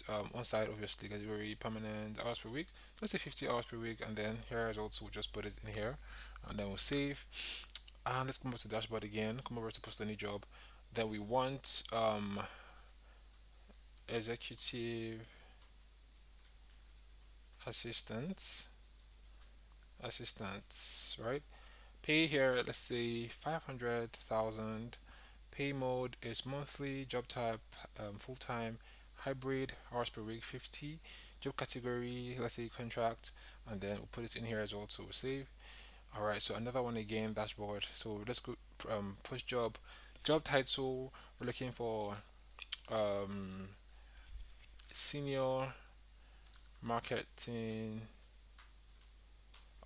on site obviously category permanent hours per week. Let's say 50 hours per week, and then here is also we'll just put it in here, and then we'll save. And let's come over to dashboard again. Come over to post a new job. Then we want executive assistants assistants, right? Pay here, let's say 500,000. Pay mode is monthly. Job type, full time. Hybrid, hours per week 50. Job category, let's say contract, and then we'll put it in here as well to save. All right, so another one again, dashboard. So let's go push job. Job title, we're looking for um, senior marketing,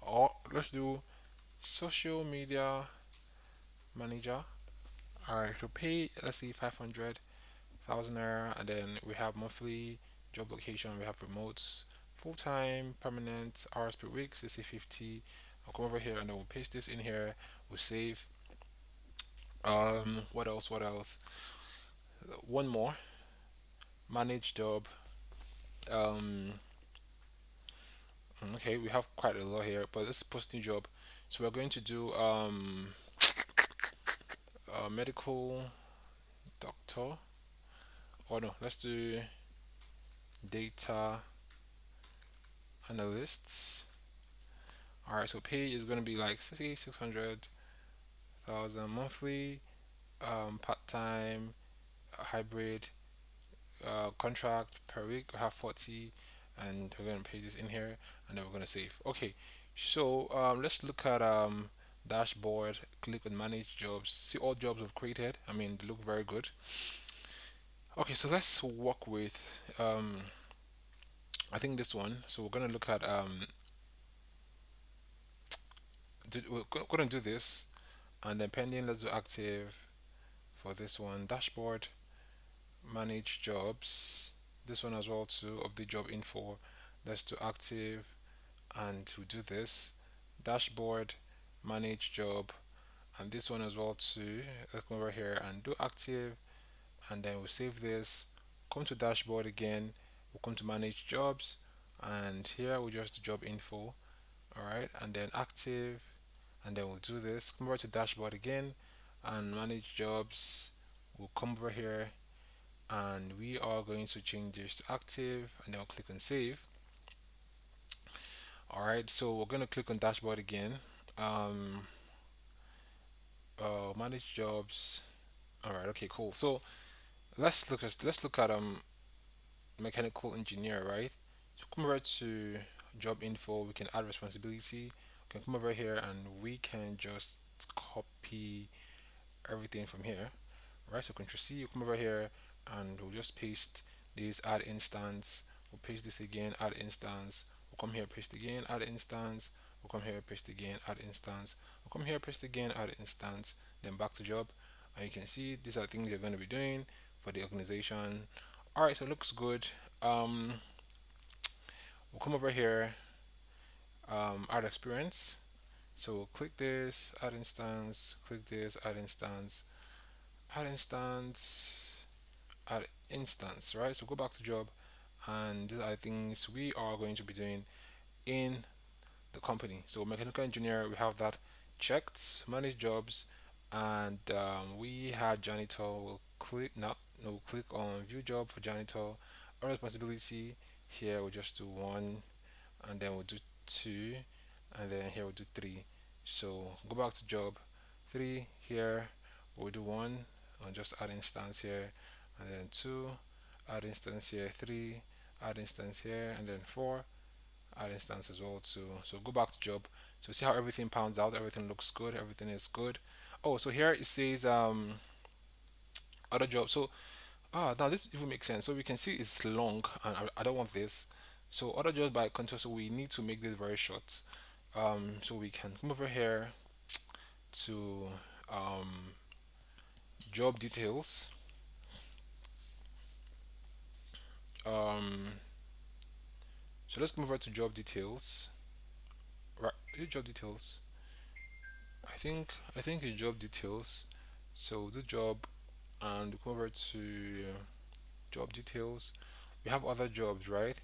or let's do social media manager. All right, so pay, let's see, 500,000 naira, and then we have monthly job location, we have remotes, full time, permanent, hours per week, 60 50. I'll come over here and then we'll paste this in here, we'll save. What else? What else? One more, manage job. Um, okay, we have quite a lot here, but let's post new job. So we're going to do medical doctor. Or no, let's do data analysts. All right, so pay is going to be like 600,000 monthly, part time, hybrid, contract per week. We have 40, and we're going to pay this in here, and then we're going to save. Okay, so let's look at dashboard. Click on manage jobs. See all jobs we've created. I mean, they look very good. Okay, so let's work with I think this one. So we're going to look at we're going to do this, and then pending. Let's do active for this one. Dashboard, manage jobs. This one as well too. Update job info. Let's do active, and to do this, dashboard, manage job, and this one as well too. Let's come over here and do active, and then we'll save this. Come to dashboard again. We'll come to manage jobs, and here we'll just do job info. All right, and then active, and then we'll do this. Come over to dashboard again, and manage jobs. We'll come over here, and we are going to change this to active, and then we'll click on save. All right, so we're gonna click on dashboard again. Um, Manage jobs. All right, okay, cool. So let's look at mechanical engineer, right? So come over to job info. We can add responsibility. We can come over here and we can just copy everything from here, right? So Control C, you come over here and we'll just paste this, add instance. We'll paste this again, add instance. We'll come here, paste again, add instance. We'll come here, paste again, add instance. We'll come here, paste again, add instance. Then back to job. And you can see these are things you're going to be doing for the organization. All right, so it looks good. Um, we'll come over here, add experience. So we'll click this, add instance, click this, add instance, add instance, add instance, right? So go back to job, and these are things we are going to be doing in the company. So mechanical engineer, we have that checked, manage jobs, and we had janitor. We'll click now. No, we'll click on view job for janitor. Our responsibility here we'll just do one, and then we'll do two, and then here we'll do three. So go back to job, three here. We'll do one, and just add instance here, and then two, add instance here, three, add instance here, and then four, add instance as well too. So go back to job. So see how everything pounds out. Everything looks good. Everything is good. Oh, so here it says other job. So now this even makes sense. So we can see it's long, and I don't want this. So other jobs by control. So we need to make this very short. So we can come over here to job details. Um, so let's come over to job details. Right, job details. I think it's job details. So the job and come over to job details. We have other jobs, right?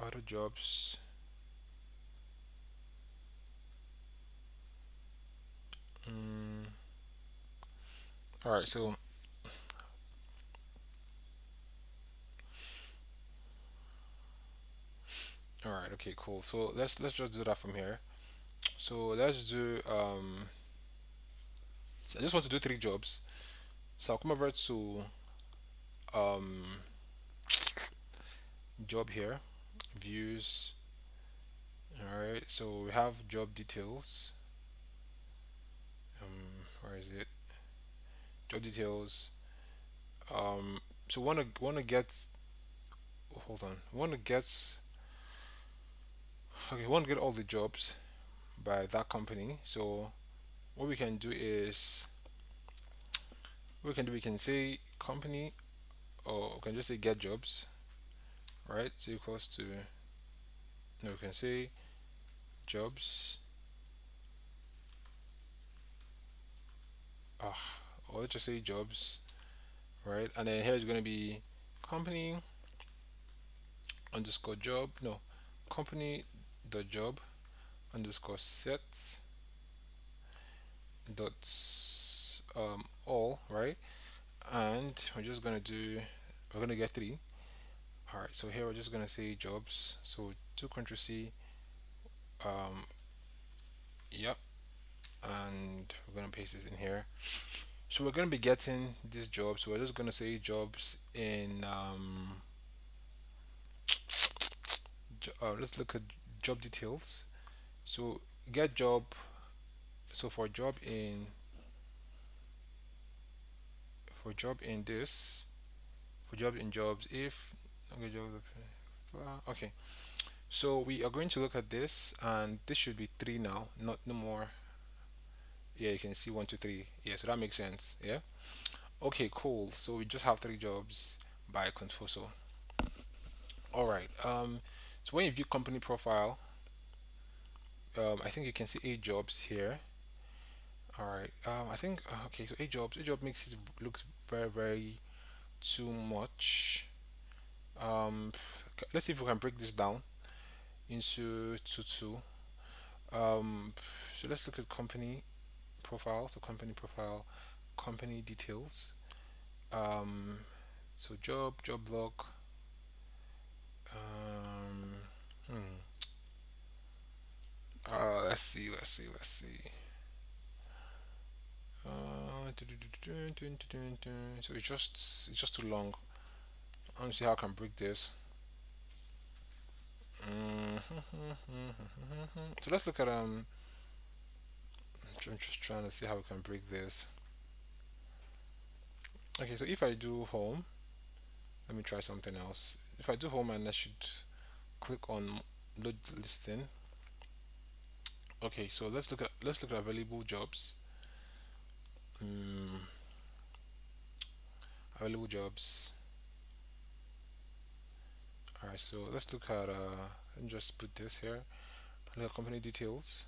Other jobs. Mm, all right, so all right, okay, cool. So let's just do that from here. So let's do I just want to do three jobs. So I'll come over to um job here, views. All right, so we have job details. Where is it? Job details. So wanna get hold on. Wanna get okay. Want to get all the jobs by that company. So what we can do is we can say company, or we can just say get jobs, right? So equals to no, we can say jobs. Or let's just say jobs, right? And then here is going to be company underscore job. No, company dot job underscore set dot all, right? And we're gonna get three. All right, so here we're just gonna say jobs. So to Control C, um, yep, and we're gonna paste this in here. So we're gonna be getting these jobs. So we're just gonna say jobs in let's look at job details. So get job. So for job in this for job in jobs if okay, okay. So we are going to look at this, and this should be three now, not no more. Yeah, you can see one, two, three. Yeah, so that makes sense. Yeah. Okay, cool. So we just have three jobs by Contoso. All right. So when you view company profile, I think you can see eight jobs here. All right. I think okay. So eight jobs. Eight job makes it looks very very too much. Um, let's see if we can break this down into two. Um, so let's look at company profile. So company profile, company details. Um, so job block. Um, hmm. Let's see. So it's just too long. I want to see how I can break this. So let's look at I'm just trying to see how we can break this. Okay, so if I do home, let me try something else. If I do home and I should click on load listing. Okay, so let's look at available jobs. Mm, available jobs. All right, so let's look at let me just put this here. Look at company details.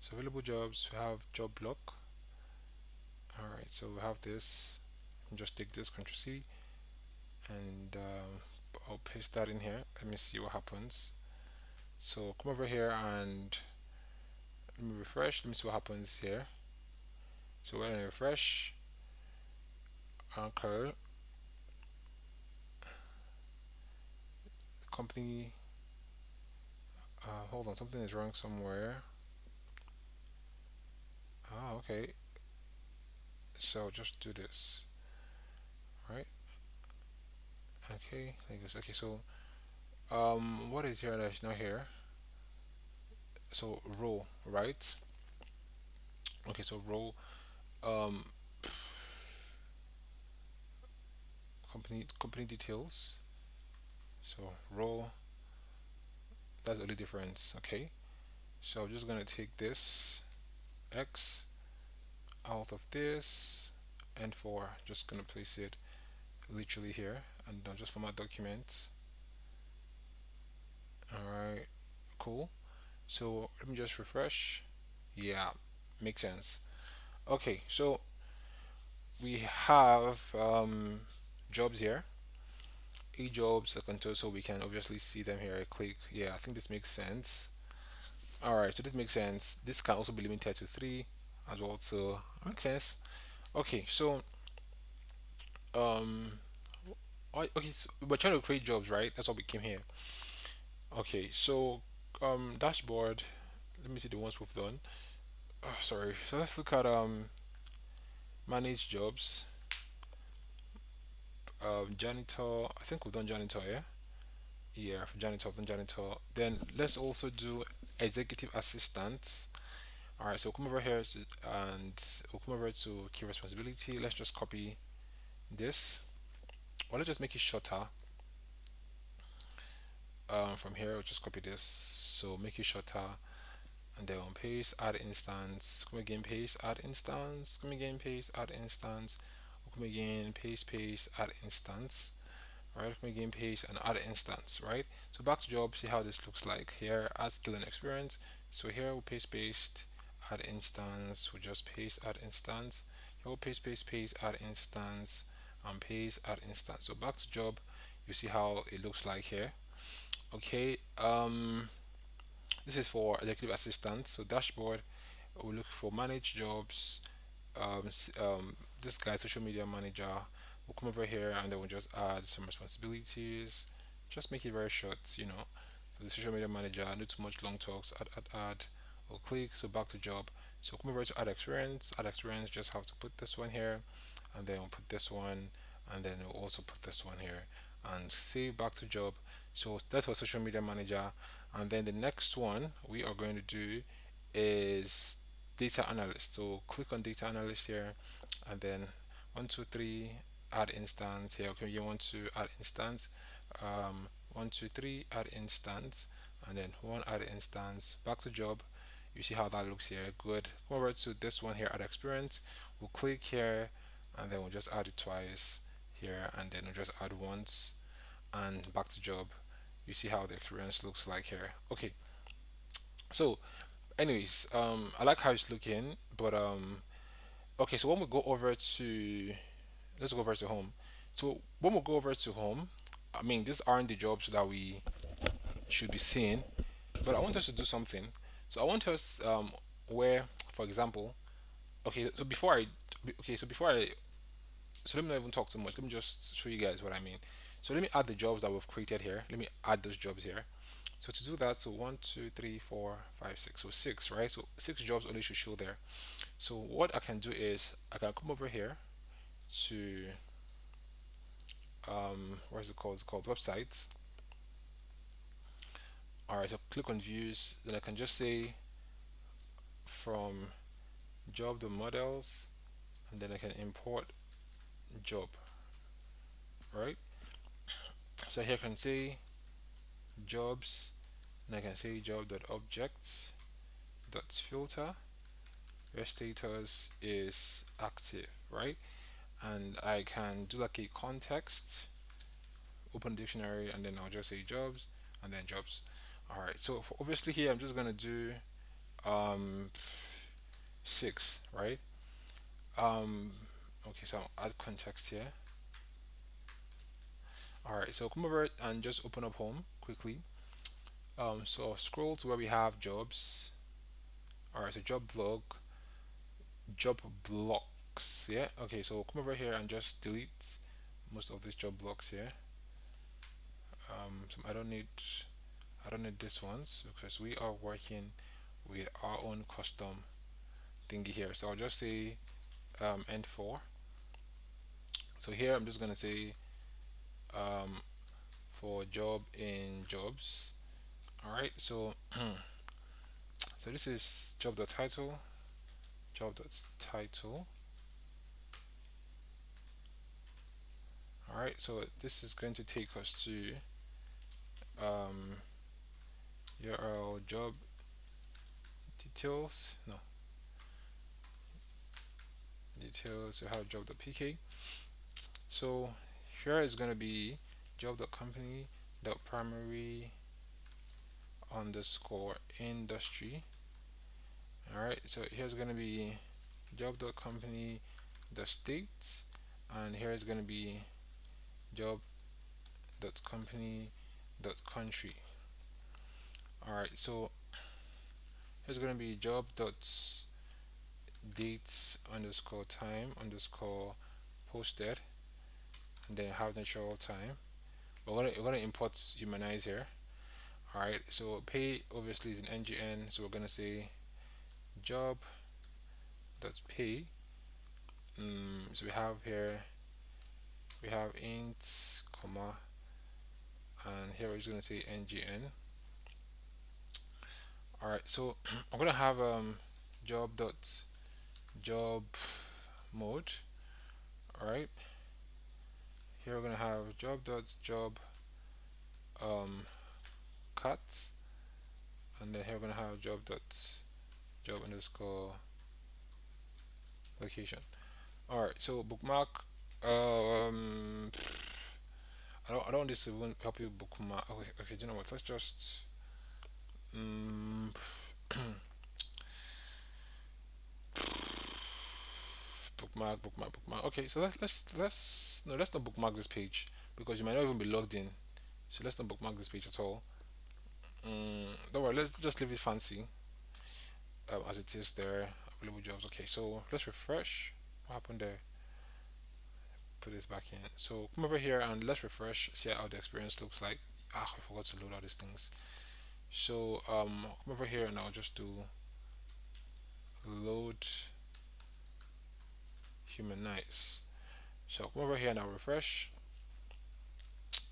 So available jobs. We have job block. All right, so we have this. Just take this Ctrl C and I'll paste that in here. Let me see what happens. So come over here and let me refresh. Let me see what happens here. So when I refresh, okay, company. Hold on, something is wrong somewhere. Ah, okay. So just do this, right? Okay, like this. Okay, so what is here that is not here? So row, right? Okay, so row, um, company details. So row, that's the only difference. Okay, so I'm just gonna take this X out of this and 4, just gonna place it literally here and I'll just format document. Alright, cool. So let me just refresh. Yeah, makes sense. Okay, so we have jobs here, e-jobs, a control, so we can obviously see them here. I click, yeah, I think this makes sense. All right, so this makes sense. This can also be limited to 3 as well, so makes sense. Okay, so um okay, so we're trying to create jobs, right? That's what we came here. Okay, so dashboard, let me see the ones we've done. Oh, sorry, so let's look at manage jobs. Janitor, I think we've done janitor, yeah. Yeah, for janitor, then janitor. Then let's also do executive assistant. All right, so come over here and we'll come over to key responsibility. Let's just copy this. Well, let's just make it shorter. From here, we'll just copy this. So make it shorter, and then on paste, add instance. Come again, paste, add instance. Come again, paste, add instance. Come again, paste, add instance. Right, from game page and add instance, right? So back to job, see how this looks like here. Add skill and experience. So here we'll paste, add instance. We'll just paste, add instance. Here we'll paste, add instance, and paste, add instance. So back to job, you see how it looks like here. Okay, this is for executive assistant. So dashboard, we'll look for manage jobs. This guy, social media manager, will come over here and then we'll just add some responsibilities. Just make it very short, you know. So the social media manager, not too much long talks. Add. We'll click. So back to job. So come over to add experience. Add experience. Just have to put this one here, and then we'll put this one, and then we'll also put this one here, and save back to job. So that's for social media manager, and then the next one we are going to do is data analyst. So click on data analyst here, and then 1 2 3 add instance here. Okay, you want to add instance. 1 2 3 add instance, and then one add instance. Back to job. You see how that looks here. Good. Come over to this one here. Add experience. We'll click here, and then we'll just add it twice here, and then we'll just add once, and back to job. You see how the experience looks like here. Okay. So anyways, I like how it's looking, but okay, so when we go over to, let's go over to home. So when we go over to home, I mean, these aren't the jobs that we should be seeing, but I want us to do something. So I want us where, for example, Okay, so before I, so let me not even talk too much. Let me just show you guys what I mean. So let me add the jobs that we've created here. Let me add those jobs here. So to do that, so one, two, three, four, five, six. So six, right? So six jobs only should show there. So what I can do is I can come over here to what is it called? It's called websites. All right. So click on views. Then I can just say from job the models, and then I can import job. Right. So here I can say jobs, and I can say job dot objects dot filter. Your status is active, right? And I can do like a context, open dictionary, and then I'll just say jobs and then jobs. All right. So for obviously here I'm just gonna do um six, right? Um, okay. So I'll add context here. All right. So come over and just open up home quickly. So I'll scroll to where we have jobs. All right. So job blog, job blocks. Yeah. Okay. So come over here and just delete most of these job blocks here. So I don't need this ones because we are working with our own custom thingy here. So I'll just say N4. So here I'm just gonna say um, for job in jobs. All right. So so this is job.title, job.title. All right. So this is going to take us to um, URL job details. No details. So have job.pk. So here is going to be job.company.primary underscore industry. All right. So here's going to be job.company the states, and here is going to be job.company.country. All right. So here's going to be job.dates underscore time underscore posted, and then have natural time. We're gonna import humanize here. All right. So pay obviously is an ngn, so we're gonna say job dot pay. So we have int comma, and here we're just gonna say ngn. All right. So I'm gonna have job dot job mode. All right. Here we're gonna have job dot job um cut, and then here we're gonna have job dot job underscore location. All right. So bookmark. Um, I don't want this to even help you bookmark. Okay, okay. Do you know what? Let's just um, bookmark. Okay, so let's no, let's not bookmark this page because you might not even be logged in. So let's not bookmark this page at all. Don't worry, let's just leave it fancy as it is there. Available jobs. Okay, so let's refresh. What happened there? Put this back in. So come over here and let's refresh. See how the experience looks like. Ah, I forgot to load all these things. So come over here and I'll just do load humanize. So come over here and I'll refresh.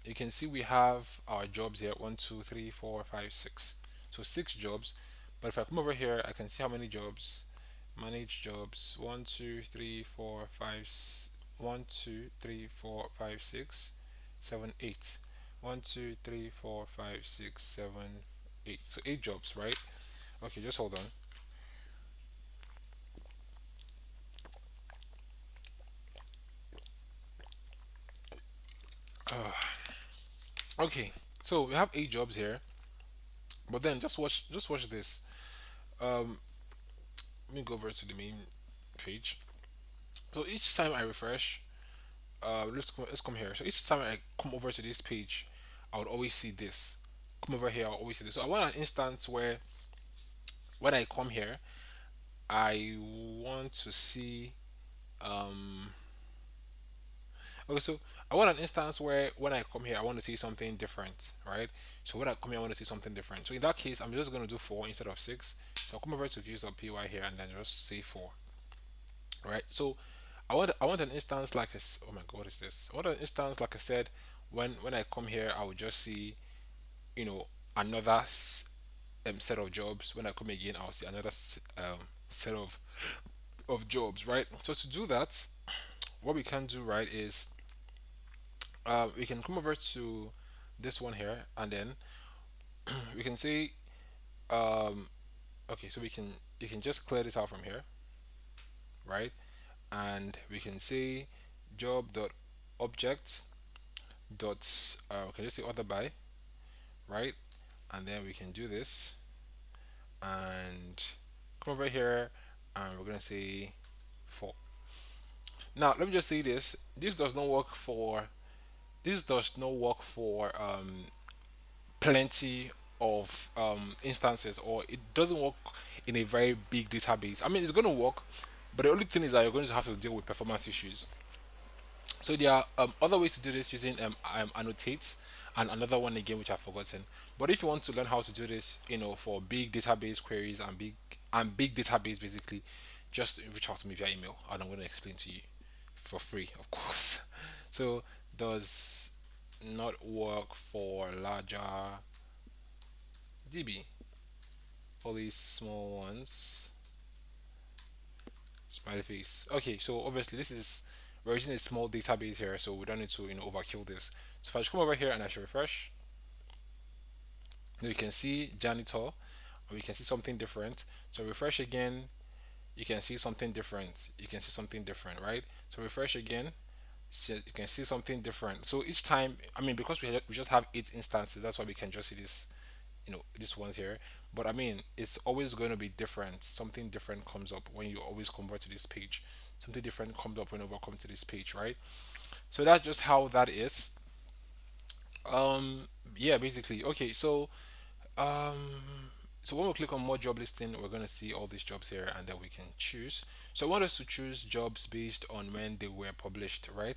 You can see we have our jobs here 1, 2, 3, 4, 5, 6. So six jobs. But if I come over here, I can see how many jobs. Manage jobs 1, 2, 3, 4, 5, 1, 2, 3, 4, 5, 6, 7, 8. So eight jobs, right? Okay, just hold on. Okay, so we have eight jobs here. But then just watch this. Um, Let me go over to the main page. So each time I refresh, let's come here. So each time I come over to this page, I would always see this. Come over here, I'll always see this. So I want an instance where when I come here, I want to see um okay, so I want an instance where when I come here I want to see something different, right? So when I come here I want to see something different. So in that case I'm just gonna do 4 instead of 6. So I'll come over to views.py here and then just say 4. Right? So I want an instance like oh my god, what is this? I want an instance like I said when I come here I will just see, you know, another set of jobs. When I come again I'll see another set of jobs, right? So to do that, what we can do, right, is we can come over to this one here and then we can say um, okay, so we can you can just clear this out from here, right? And we can say job dot objects dot we can just say other by, right? And then we can do this and come over here and we're gonna say 4. Now let me just say this. This does not work for plenty of instances, or it doesn't work in a very big database. I mean, it's going to work, but the only thing is that you're going to have to deal with performance issues. So there are other ways to do this using annotate and another one again which I've forgotten. But if you want to learn how to do this, for big database queries and big database basically, just reach out to me via email and I'm going to explain to you for free, of course. So does not work for larger DB, all these small ones. Smiley face. Okay, so obviously we're using a small database here, so we don't need to overkill this. So if I just come over here and I should refresh, now you can see janitor, or we can see something different. So refresh again, you can see something different. You can see something different, right? So refresh again, so you can see something different. So each time, I mean, because we just have 8 instances, that's why we can just see these ones here. But I mean, it's always going to be different. Something different comes up when you always convert to this page. Something different comes up when you come to this page, right? So that's just how that is. Yeah, basically. Okay, so when we click on more job listing, we're gonna see all these jobs here, and then we can choose. So I want us to choose jobs based on when they were published, right?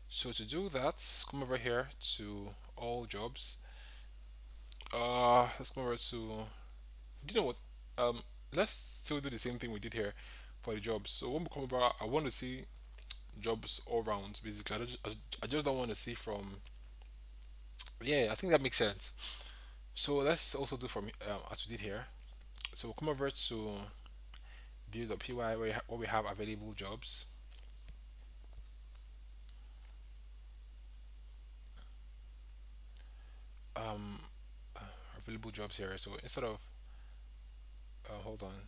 So to do that, come over here to all jobs. Let's come over to. Do you know what? Let's still do the same thing we did here for the jobs. So when we come over, I want to see jobs all round. Basically, I just don't want to see from. Yeah, I think that makes sense. So let's also do from as we did here. So we'll come over to views.py where we have available jobs. Um, Available jobs here. So instead of hold on.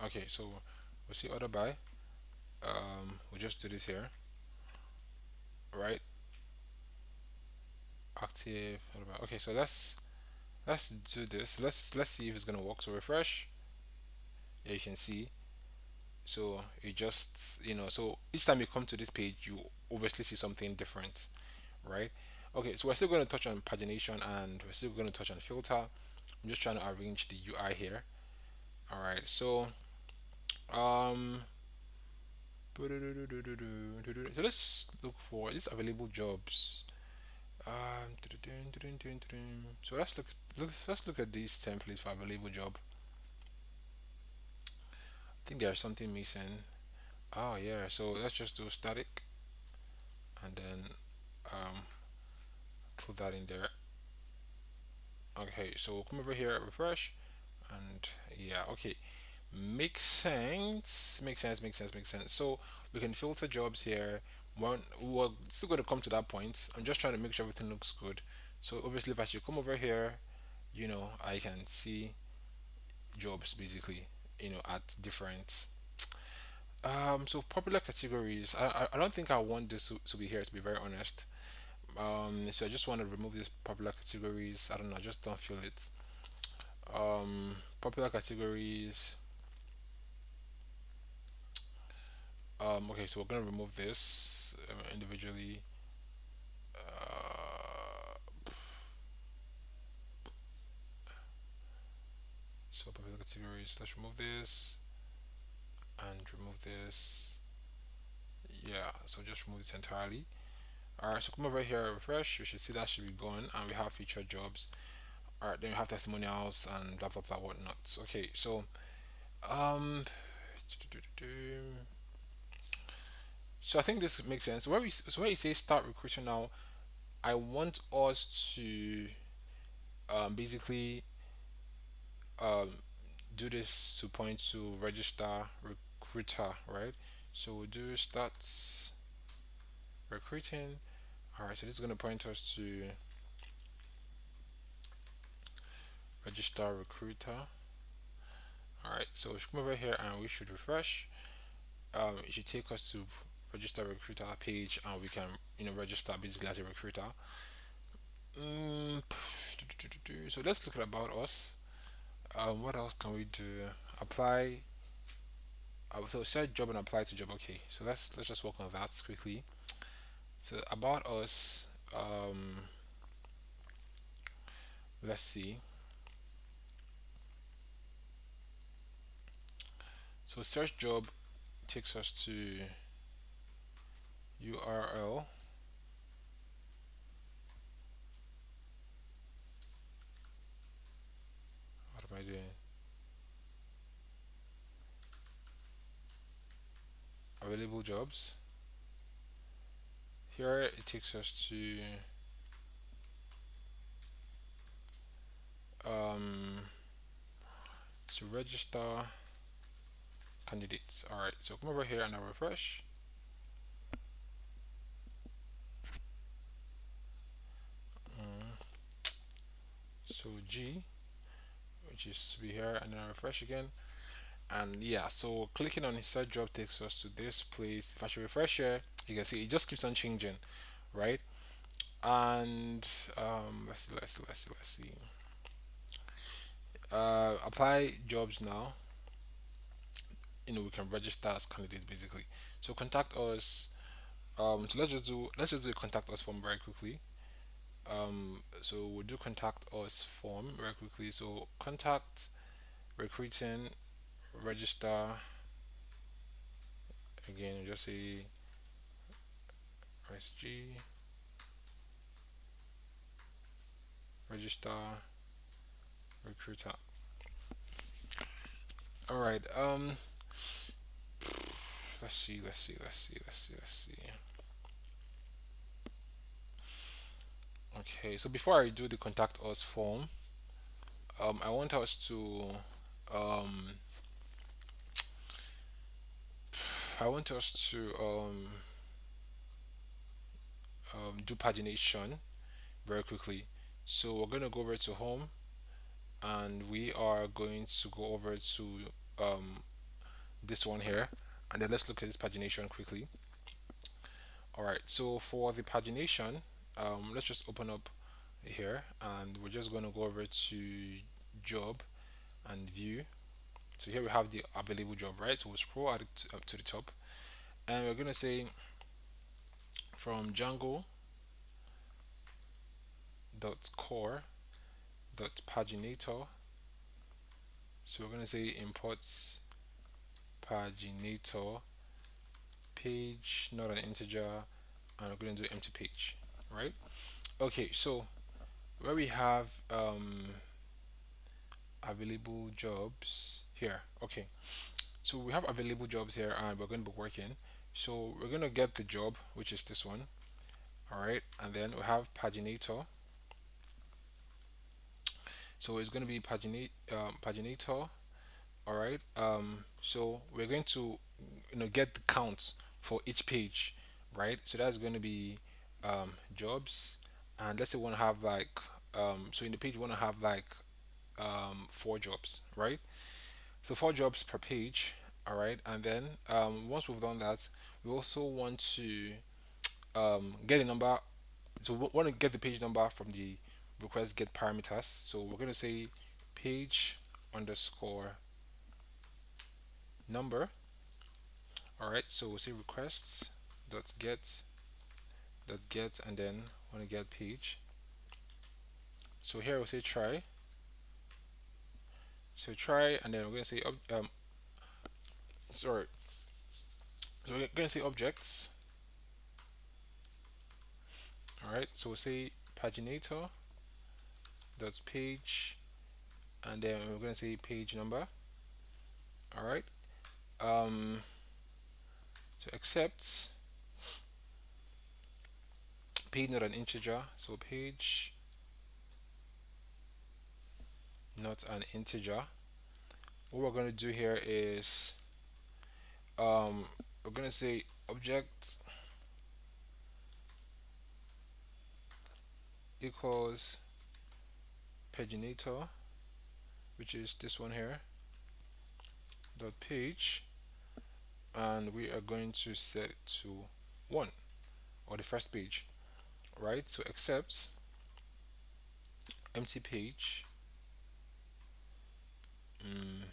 Okay, so we'll see order by. We'll just do this here, right? Active. Order by. Okay, so let's do this. Let's see if it's gonna work. So refresh. Yeah, you can see. So you just so each time you come to this page, you obviously see something different, right? Okay, so we're still going to touch on pagination and we're still going to touch on filter. I'm just trying to arrange the UI here. All right, so um, so let's look for these available jobs. So let's look at these templates for available job. I think there's something missing. Oh yeah, so let's just do static and then um, put that in there. Okay, so we'll come over here, refresh, and yeah, okay, makes sense, makes sense. So we can filter jobs here. We're still going to come to that point. I'm just trying to make sure everything looks good. So obviously, if I should come over here, I can see jobs basically, at different. So popular categories. I don't think I want this to be here, to be very honest. So I just want to remove these popular categories. I don't know. I just don't feel it. Popular categories. Okay, so we're gonna remove this individually. So popular categories. Let's remove this. and remove this. Yeah, so just remove this entirely. Alright, so come over here, refresh. You should see that should be gone, and we have featured jobs. Alright, then we have testimonials and blah blah blah whatnot. Okay, so um, so I think this makes sense. Where you say start recruiting now, I want us to basically um do this to point to register recruiter, right? So we'll do start recruiting. Alright, so this is gonna point us to register recruiter. Alright, so we should come over here and we should refresh. It should take us to register recruiter page, and we can register basically as a recruiter. So let's look at about us. What else can we do? Apply. So set job and apply to job. Okay, so let's just work on that quickly. So about us. Let's see. So search job takes us to URL. What am I doing? Available jobs. Here it takes us um to register candidates. All right, so come over here and I refresh. So G, which is to be here, and then I refresh again. And yeah, so clicking on insert job takes us to this place. If I should refresh here, you can see it just keeps on changing, right? And let's see. Apply jobs now. We can register as candidates basically. So contact us. So let's just do a contact us form very quickly. So we'll do contact us form very quickly. So contact recruiting register again. Just say SG register recruiter. All right. Let's see. Okay. So before I do the contact us form, I want us to um I want us to do pagination very quickly. So we're gonna go over to home, and we are going to go over to um, this one here, and then let's look at this pagination quickly. All right, so for the pagination, let's just open up here, and we're just going to go over to job and view. So here we have the available job, right? So we'll scroll up to the top, and we're going to say from Django dot core dot paginator. So we're going to say imports paginator page, not an integer, and we're going to do empty page, right? Okay, so where we have available jobs here. Okay, so we have available jobs here, and we're going to be working. So we're going to get the job, which is this one. All right, and then we have paginator. So it's going to be paginator. All right. So we're going to get the counts for each page, right? So that's going to be jobs, and let's say we want to have like so in the page we want to have like four jobs, right? So four jobs per page, all right. And then once we've done that, we also want to get a number. So we want to get the page number from the request get parameters. So we're going to say page underscore number. All right. So we'll say requests dot get and then want to get page. So here we'll say try. So try, and then we're going to say Sorry. So we're gonna say objects. All right. So we'll say paginator dot page, and then we're gonna say page number. All right. Um, so accepts page not an integer. So page not an integer. What we're gonna do here is um, we're gonna say object equals paginator, which is this one here, dot page, and we are going to set it to 1, or the first page, right? So accepts empty page. mm,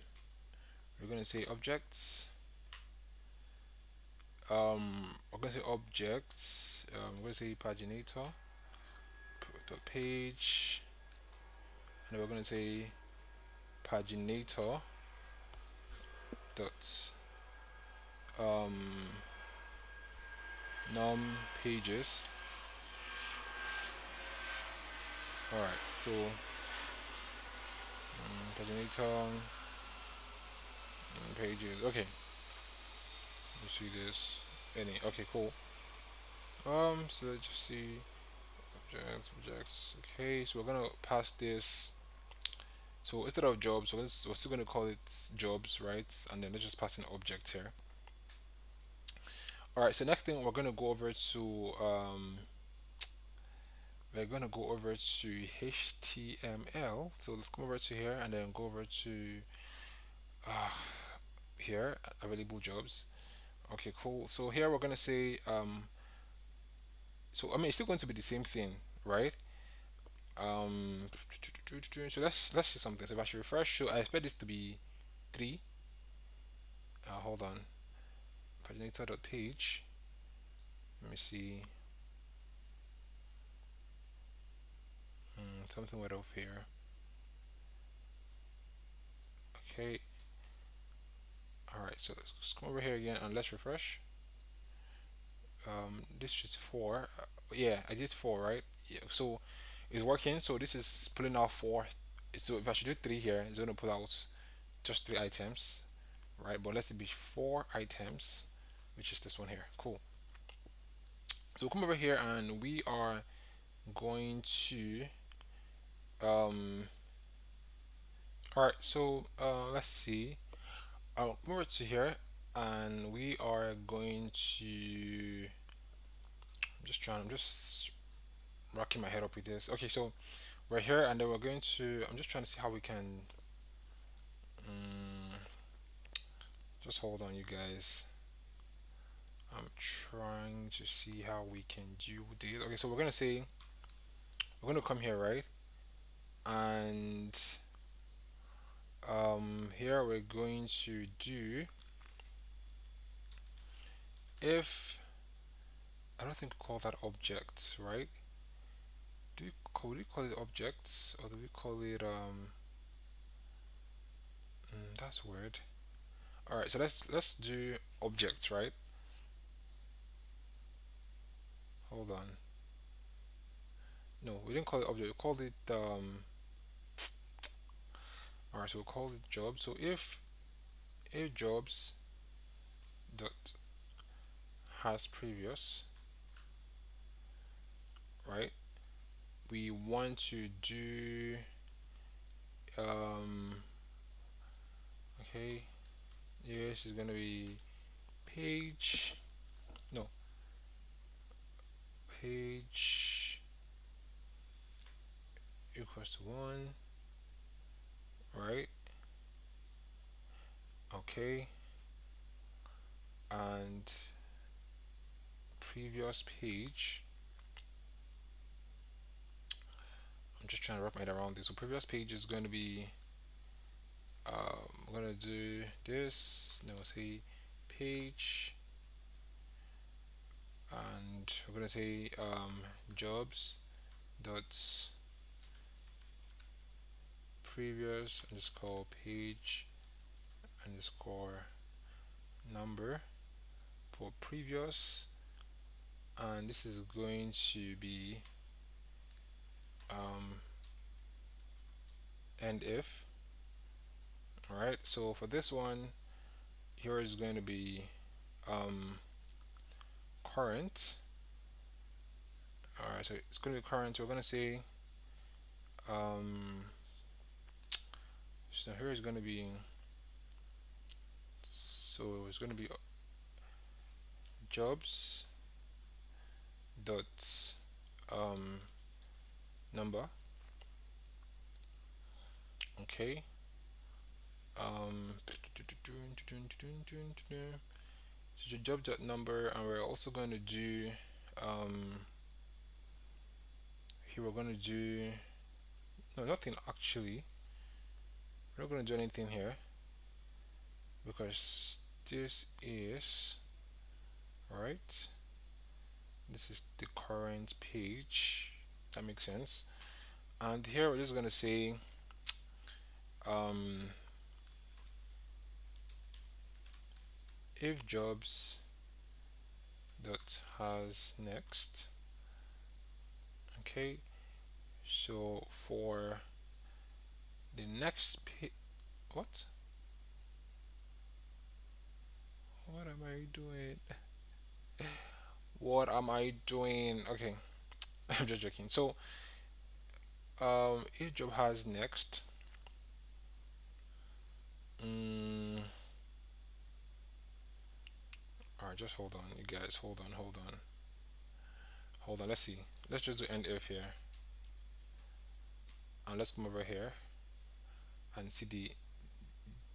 we're going to say objects. We're going to say objects. We're going to say paginator dot page, and we're going to say paginator dot um, num pages. All right, so paginator pages. Okay, you see this. Any? Okay, cool. So let's just see objects. Okay, so we're gonna pass this. So instead of jobs, we're still gonna call it jobs, right? And then let's just pass an object here. All right. So next thing we're gonna go over to HTML. So let's come over to here and then go over to here available jobs. Okay, cool. So here we're gonna say so I mean it's still going to be the same thing, right? Um, so let's see something. So if I should refresh, so I expect this to be 3. Hold on, paginator.page. Let me see. Something went off here. Okay. All right. So let's come over here again and let's refresh. This is 4. Yeah, I did 4, right? Yeah. So it's working. So this is pulling out 4. So if I should do 3 here, it's gonna pull out just 3 items, right? But let it be 4 items, which is this one here. Cool. So we'll come over here and we are going to all right. So let's see. I'll come over to here and we are going to I'm just rocking my head up with this. Okay, so we're here and then we're going to I'm just trying to see how we can um, just hold on you guys. I'm trying to see how we can do this. Okay, so we're gonna come here, right? And here we're going to do if I don't think we call that objects, right? Do we call it objects or do we call it that's weird. All right, so let's do objects, right? Hold on. No, we didn't call it object. We called it all right, so we'll call it jobs. So if jobs dot has previous, right? We want to do um okay, yes, it's gonna be page no page equals to 1, right? Okay, and previous page. I'm just trying to wrap my head around this. So previous page is going to be I'm gonna do this. Now say page, and we're gonna say jobs dot previous underscore page underscore number for previous, and this is going to be um, end if. All right, so for this one here is going to be um, current. All right, so it's going to be current. We're going to say um, so here is going to be, so it's going to be jobs dot um, number. Okay. Um, so job dot number, and we're also going to do here we're going to do no, nothing actually. We're not going to do anything here because this is right. This is the current page. That makes sense. And here we're just going to say um, if jobs dot has next. Okay, so for the next page, what? What am I doing? What am I doing? Okay, I'm just joking. So, if job has next, mm, all right, just hold on, you guys. Hold on. Let's see. Let's just do end if here, and let's come over here and see the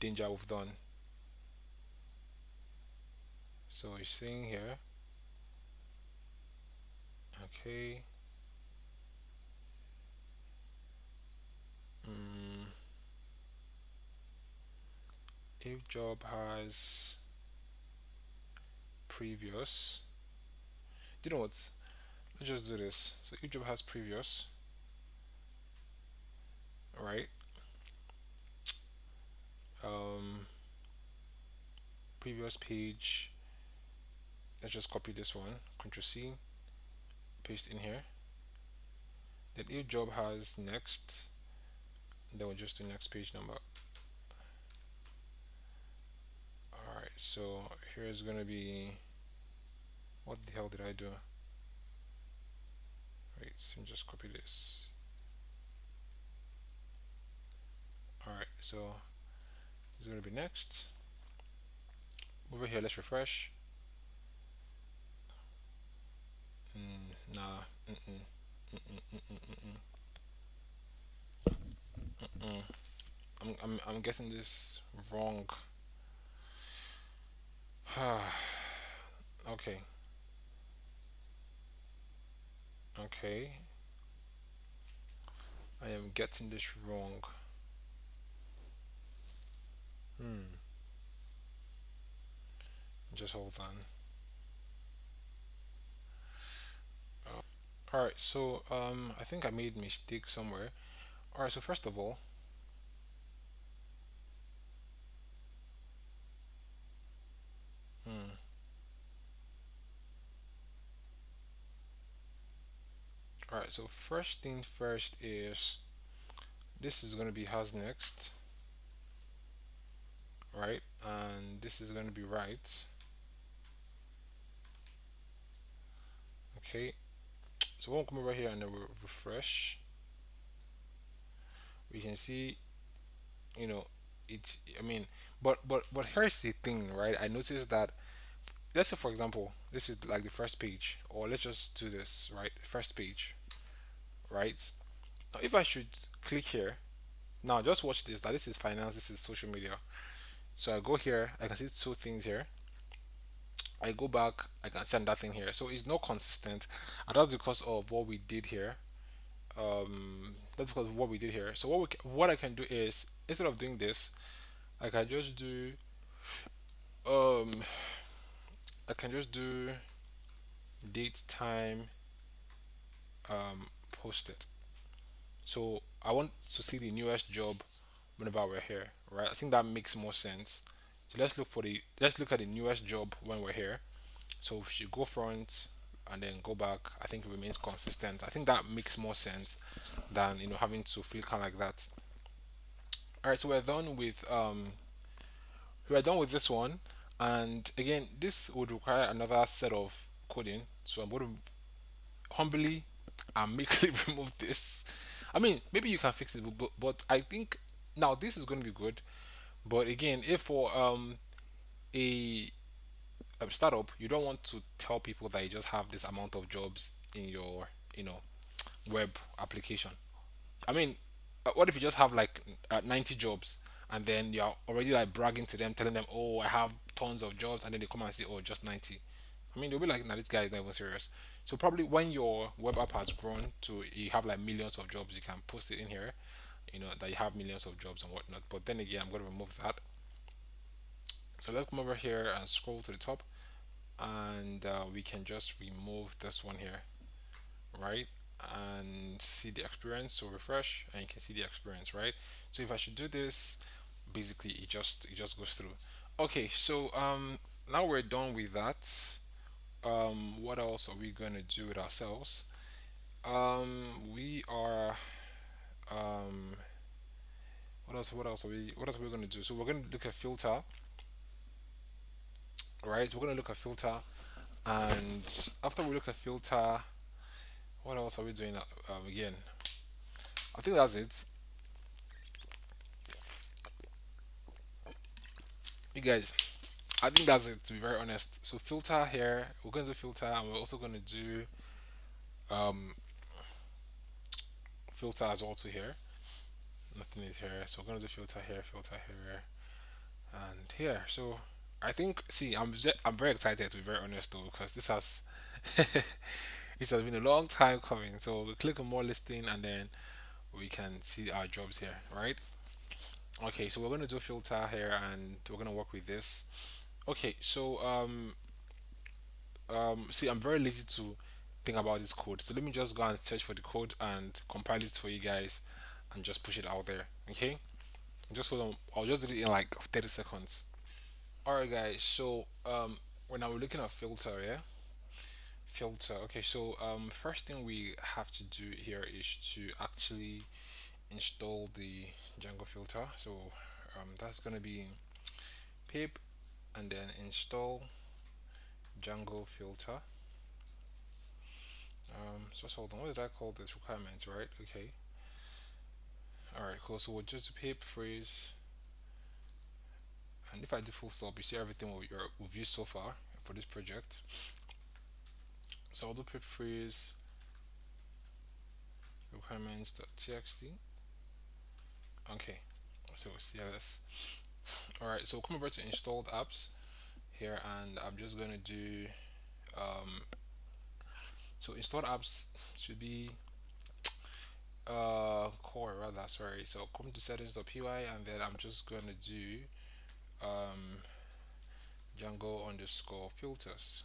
danger we've done. So it's saying here, okay, mm, if job has previous, do you know what? Let's just do this. So if job has previous, right? Um, previous page. Let's just copy this one. Control C, paste in here. Then if job has next, then we'll just do next page number. Alright, so here's gonna be, what the hell did I do? Wait, so just copy this. Alright, so it's gonna be next. Over here, let's refresh. Nah. Mm-mm. Mm-mm. Mm-mm. Mm-mm. I'm getting this wrong. Okay. Okay. I am getting this wrong. Hmm. Just hold on. All right. So I think I made mistake somewhere. All right. So first of all, hmm. All right. So first thing first is this is gonna be has next, right? And this is gonna be right. Okay. So we'll come over here and then we'll refresh. We can see, you know, it's. I mean, but here's the thing, right? I noticed that, let's say for example, this is like the first page, or let's just do this, right? First page, right? Now, if I should click here, now just watch this. That this is finance, this is social media. So I go here, I can see two things here. I go back, I can send that thing here. So it's not consistent, and that's because of what we did here. That's because of what we did here. So what I can do is, instead of doing this, I can just do um I can just do date time posted. So I want to see the newest job whenever we're here, right? I think that makes more sense So let's look at the newest job when we're here. So if you go front and then go back, I think it remains consistent. I think that makes more sense than having to flicker like that. All right, so we're done with this one, and again, this would require another set of coding. So I'm going to humbly and meekly remove this. I mean, maybe you can fix it, but I think now this is going to be good. But again, if for a startup, you don't want to tell people that you just have this amount of jobs in your web application. I mean, what if you just have like 90 jobs and then you're already like bragging to them, telling them, "Oh, I have tons of jobs," and then they come and say, "Oh, just 90." I mean, they'll be like, "Nah, this guy is not even serious." So probably when your web app has grown to you have like millions of jobs, you can post it in here, that you have millions of jobs and whatnot. But then again, I'm going to remove that. So let's come over here and scroll to the top, and we can just remove this one here, right? And see the experience. So refresh and you can see the experience, right? So if I should do this, basically it just goes through. Okay, so now we're done with that. What else are we gonna do with ourselves? We are um what else are we gonna do? So we're gonna look at filter, right? We're gonna look at filter, and after we look at filter, what else are we doing again? I think that's it. You guys, I think that's it, to be very honest. So filter here, we're going to do filter, and we're also going to do um filter as well to here. Nothing is here, so we're going to do filter here, and here. So I think, see, I'm very excited, to be very honest though, because this has it has been a long time coming. So we click on more listing, and then we can see our jobs here, right? Okay, so we're going to do filter here, and we're going to work with this. Okay, so see, I'm very lazy to think about this code, so let me just go and search for the code and compile it for you guys and just push it out there. Okay, just hold on, I'll just do it in like 30 seconds. All right, guys, so when I was looking at filter, yeah, filter. Okay, so first thing we have to do here is to actually install the Django filter. So that's gonna be pip and then install Django filter. Just hold on. What did I call this? Requirements, right? Okay. All right, cool. So we'll just pip phrase, and if I do full stop, you see everything we've used so far for this project. So I'll do pip phrase requirements.txt. Okay. So CLS. All right. So come over to installed apps here, and I'm just gonna do so installed apps should be core rather. Sorry. So come to settings.py, and then I'm just gonna do um Django underscore filters,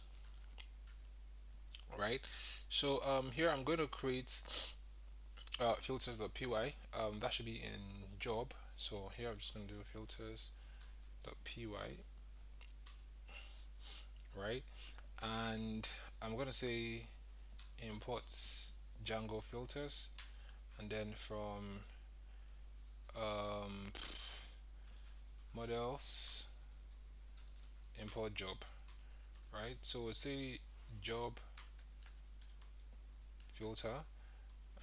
right? So here I'm going to create filters.py. That should be in job. So here I'm just going to do filters.py, right? And I'm going to say imports Django filters, and then from um, models import job, right? So we'll say job filter,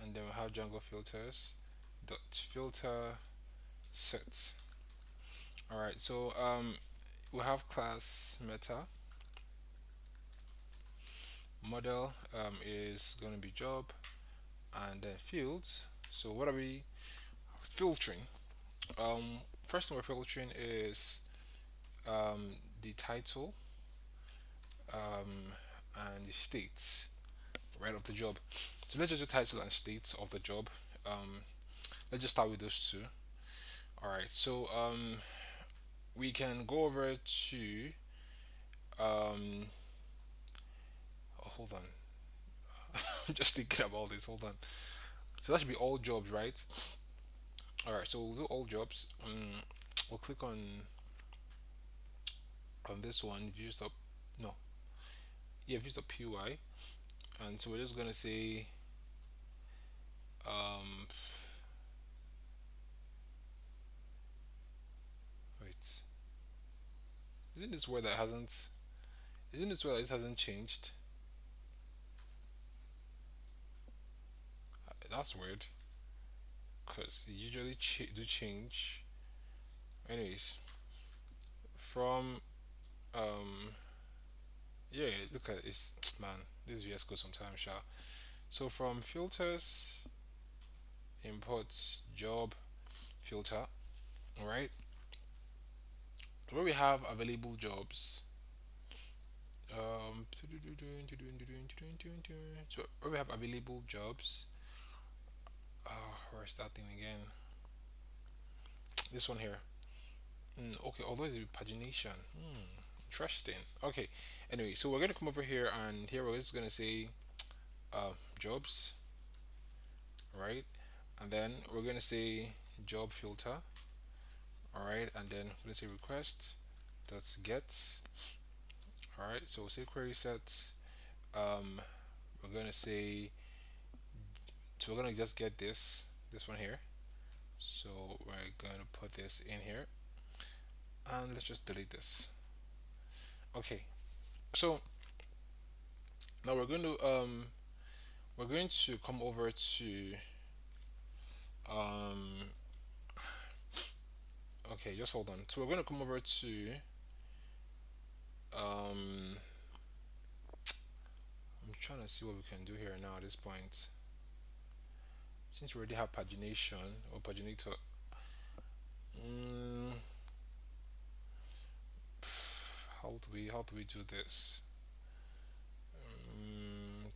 and then we have Django filters dot filter set. All right, so we have class meta model is going to be job, and then fields. So what are we filtering? First thing we're filtering is the title and the states, right, of the job. So let's just do title and states of the job. Um, let's just start with those two. All right, so we can go over to um, oh, hold on. I'm just thinking about this. Hold on. So that should be all jobs, right? All right. So we'll do all jobs. We'll click on on this one views up, no, yeah, views up py, and so we're just gonna say um wait, isn't this word that hasn't isn't this word that it hasn't changed? That's weird because it usually do change. Anyways, from um yeah, look at this man, this VS Code sometimes sha. So from filters, import job filter, all right, where we have available jobs. So where we have available jobs, where's that thing again? This one here. Okay, although it's pagination. Interesting. Okay. Anyway, so we're gonna come over here, and here we're just gonna say jobs, right? And then we're gonna say job filter, all right? And then we're gonna say request dot get, all right? So we'll say query set. Um, we're gonna say so we're gonna just get this one here. So we're gonna put this in here, and let's just delete this. Okay. So now we're going to come over to um okay, just hold on. So we're going to come over to um I'm trying to see what we can do here now at this point. Since we already have pagination or paginator, mm, how do we do this? Mm,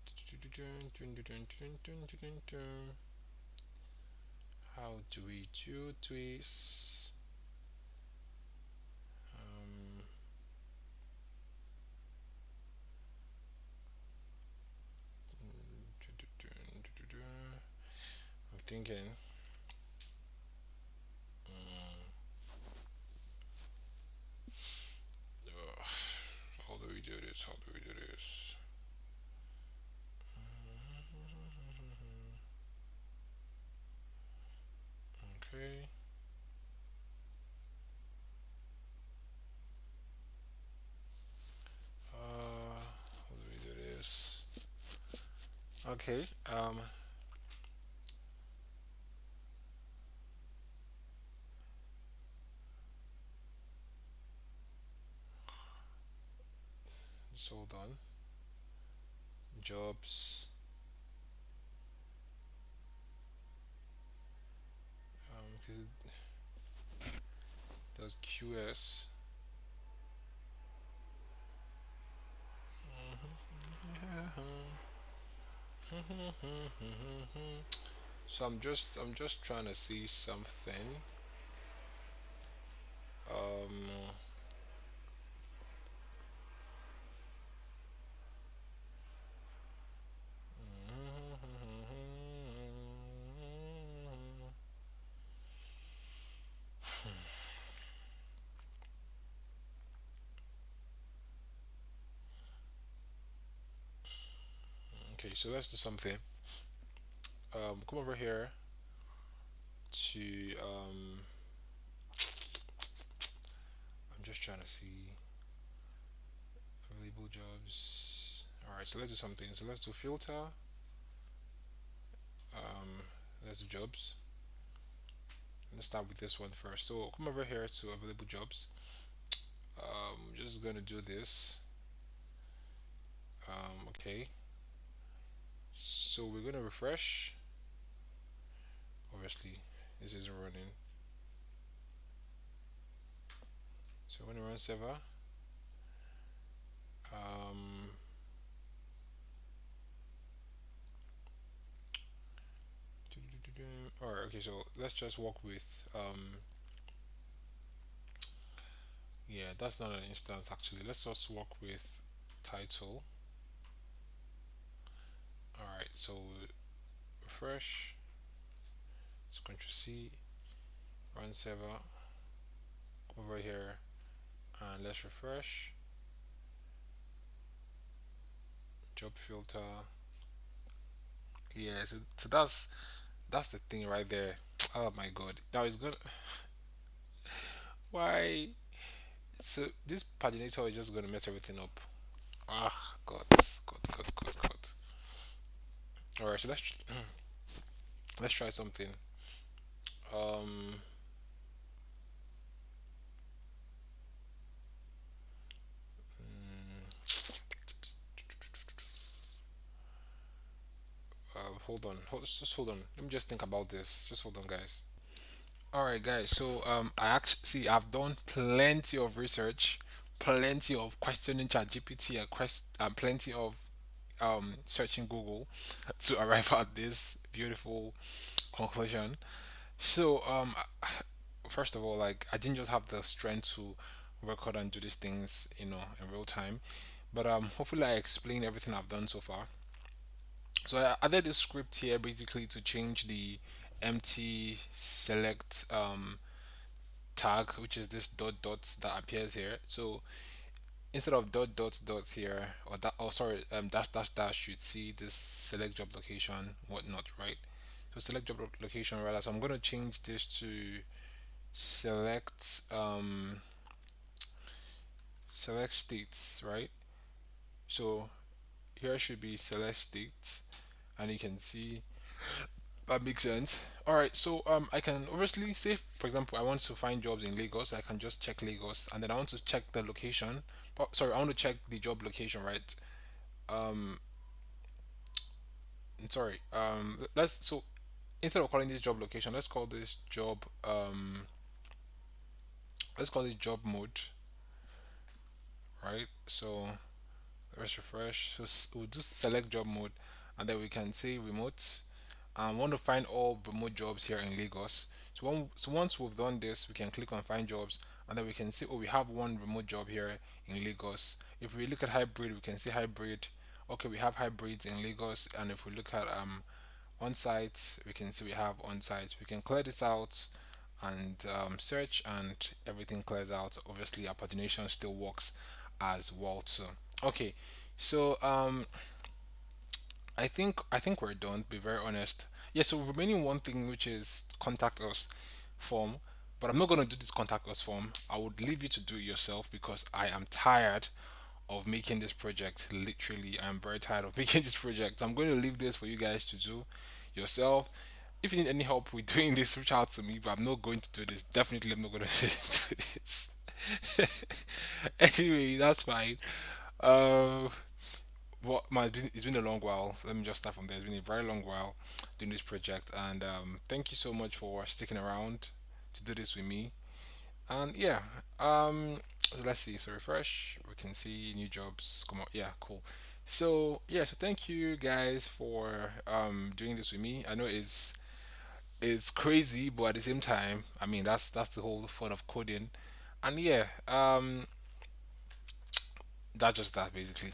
how do we do this? Um, I'm thinking. Ugh, how do we do this? How do we do this? Okay. How do we do this? Okay. Just hold on. Jobs. 'Cause it does QS. So I'm just trying to see something. Um. Okay, so let's do something. Come over here to I'm just trying to see available jobs. All right, so let's do something. So let's do filter. Um, let's do jobs. Let's start with this one first. So come over here to available jobs. Just gonna do this. Okay. So we're gonna refresh. Obviously, this isn't running. So when we run server, um, all right. Okay, so let's just work with yeah, that's not an instance actually. Let's just work with title. All right, so refresh. Let's Ctrl C, run server. Come over here And let's refresh. Job filter. Yeah, so that's the thing right there. Oh my god. Now it's gonna why so this paginator is just gonna mess everything up. Ah god. God. Alright, so let's try something. Um hold on. Just hold on. Let me just think about this. Just hold on guys. All right, guys. So I actually see I've done plenty of research, plenty of questioning ChatGPT, and plenty of searching Google to arrive at this beautiful conclusion. So first of all, like I didn't just have the strength to record and do these things, in real time, but hopefully I explained everything I've done so far. So I added this script here basically to change the empty select tag, which is this dot dots that appears here. So instead of dot dots dots here, or that, oh sorry, dash dash dash, you'd see this select job location, whatnot, right? So select job location, rather. So I'm gonna change this to select select states, right? So here should be select states, and you can see that makes sense. All right, so I can obviously say, for example, I want to find jobs in Lagos. I can just check Lagos, and then I want to check the location. Oh, sorry, I want to check the job location, right? Um, sorry. Let's so instead of calling this job location, let's call this job. Let's call it job mode, right? So let's refresh. So we'll just select job mode, and then we can say remote. And want to find all remote jobs here in Lagos. So once we've done this, we can click on find jobs, and then we can see, oh, we have one remote job here in Lagos. If we look at hybrid, we can see hybrid. Okay, we have hybrids in Lagos, and if we look at on site, we can see we have on site. We can clear this out and search, and everything clears out. Obviously, our pagination still works as well too. Okay, so I think we're done. To be very honest. Yeah. So remaining one thing, which is contact us form, but I'm not gonna do this contact us form. I would leave you to do it yourself because I am tired of making this project. Literally, I am very tired of making this project. So I'm going to leave this for you guys to do yourself. If you need any help with doing this, reach out to me. But I'm not going to do this. Definitely, I'm not going to do this. Anyway, that's fine. Uh, it's been a long while. Let me just start from there. It's been a very long while doing this project, and thank you so much for sticking around to do this with me. And yeah, so let's see. So refresh, we can see new jobs come up. Yeah, cool. So yeah, so thank you guys for doing this with me. I know it's crazy, but at the same time, I mean that's the whole fun of coding. And yeah, that's just that basically.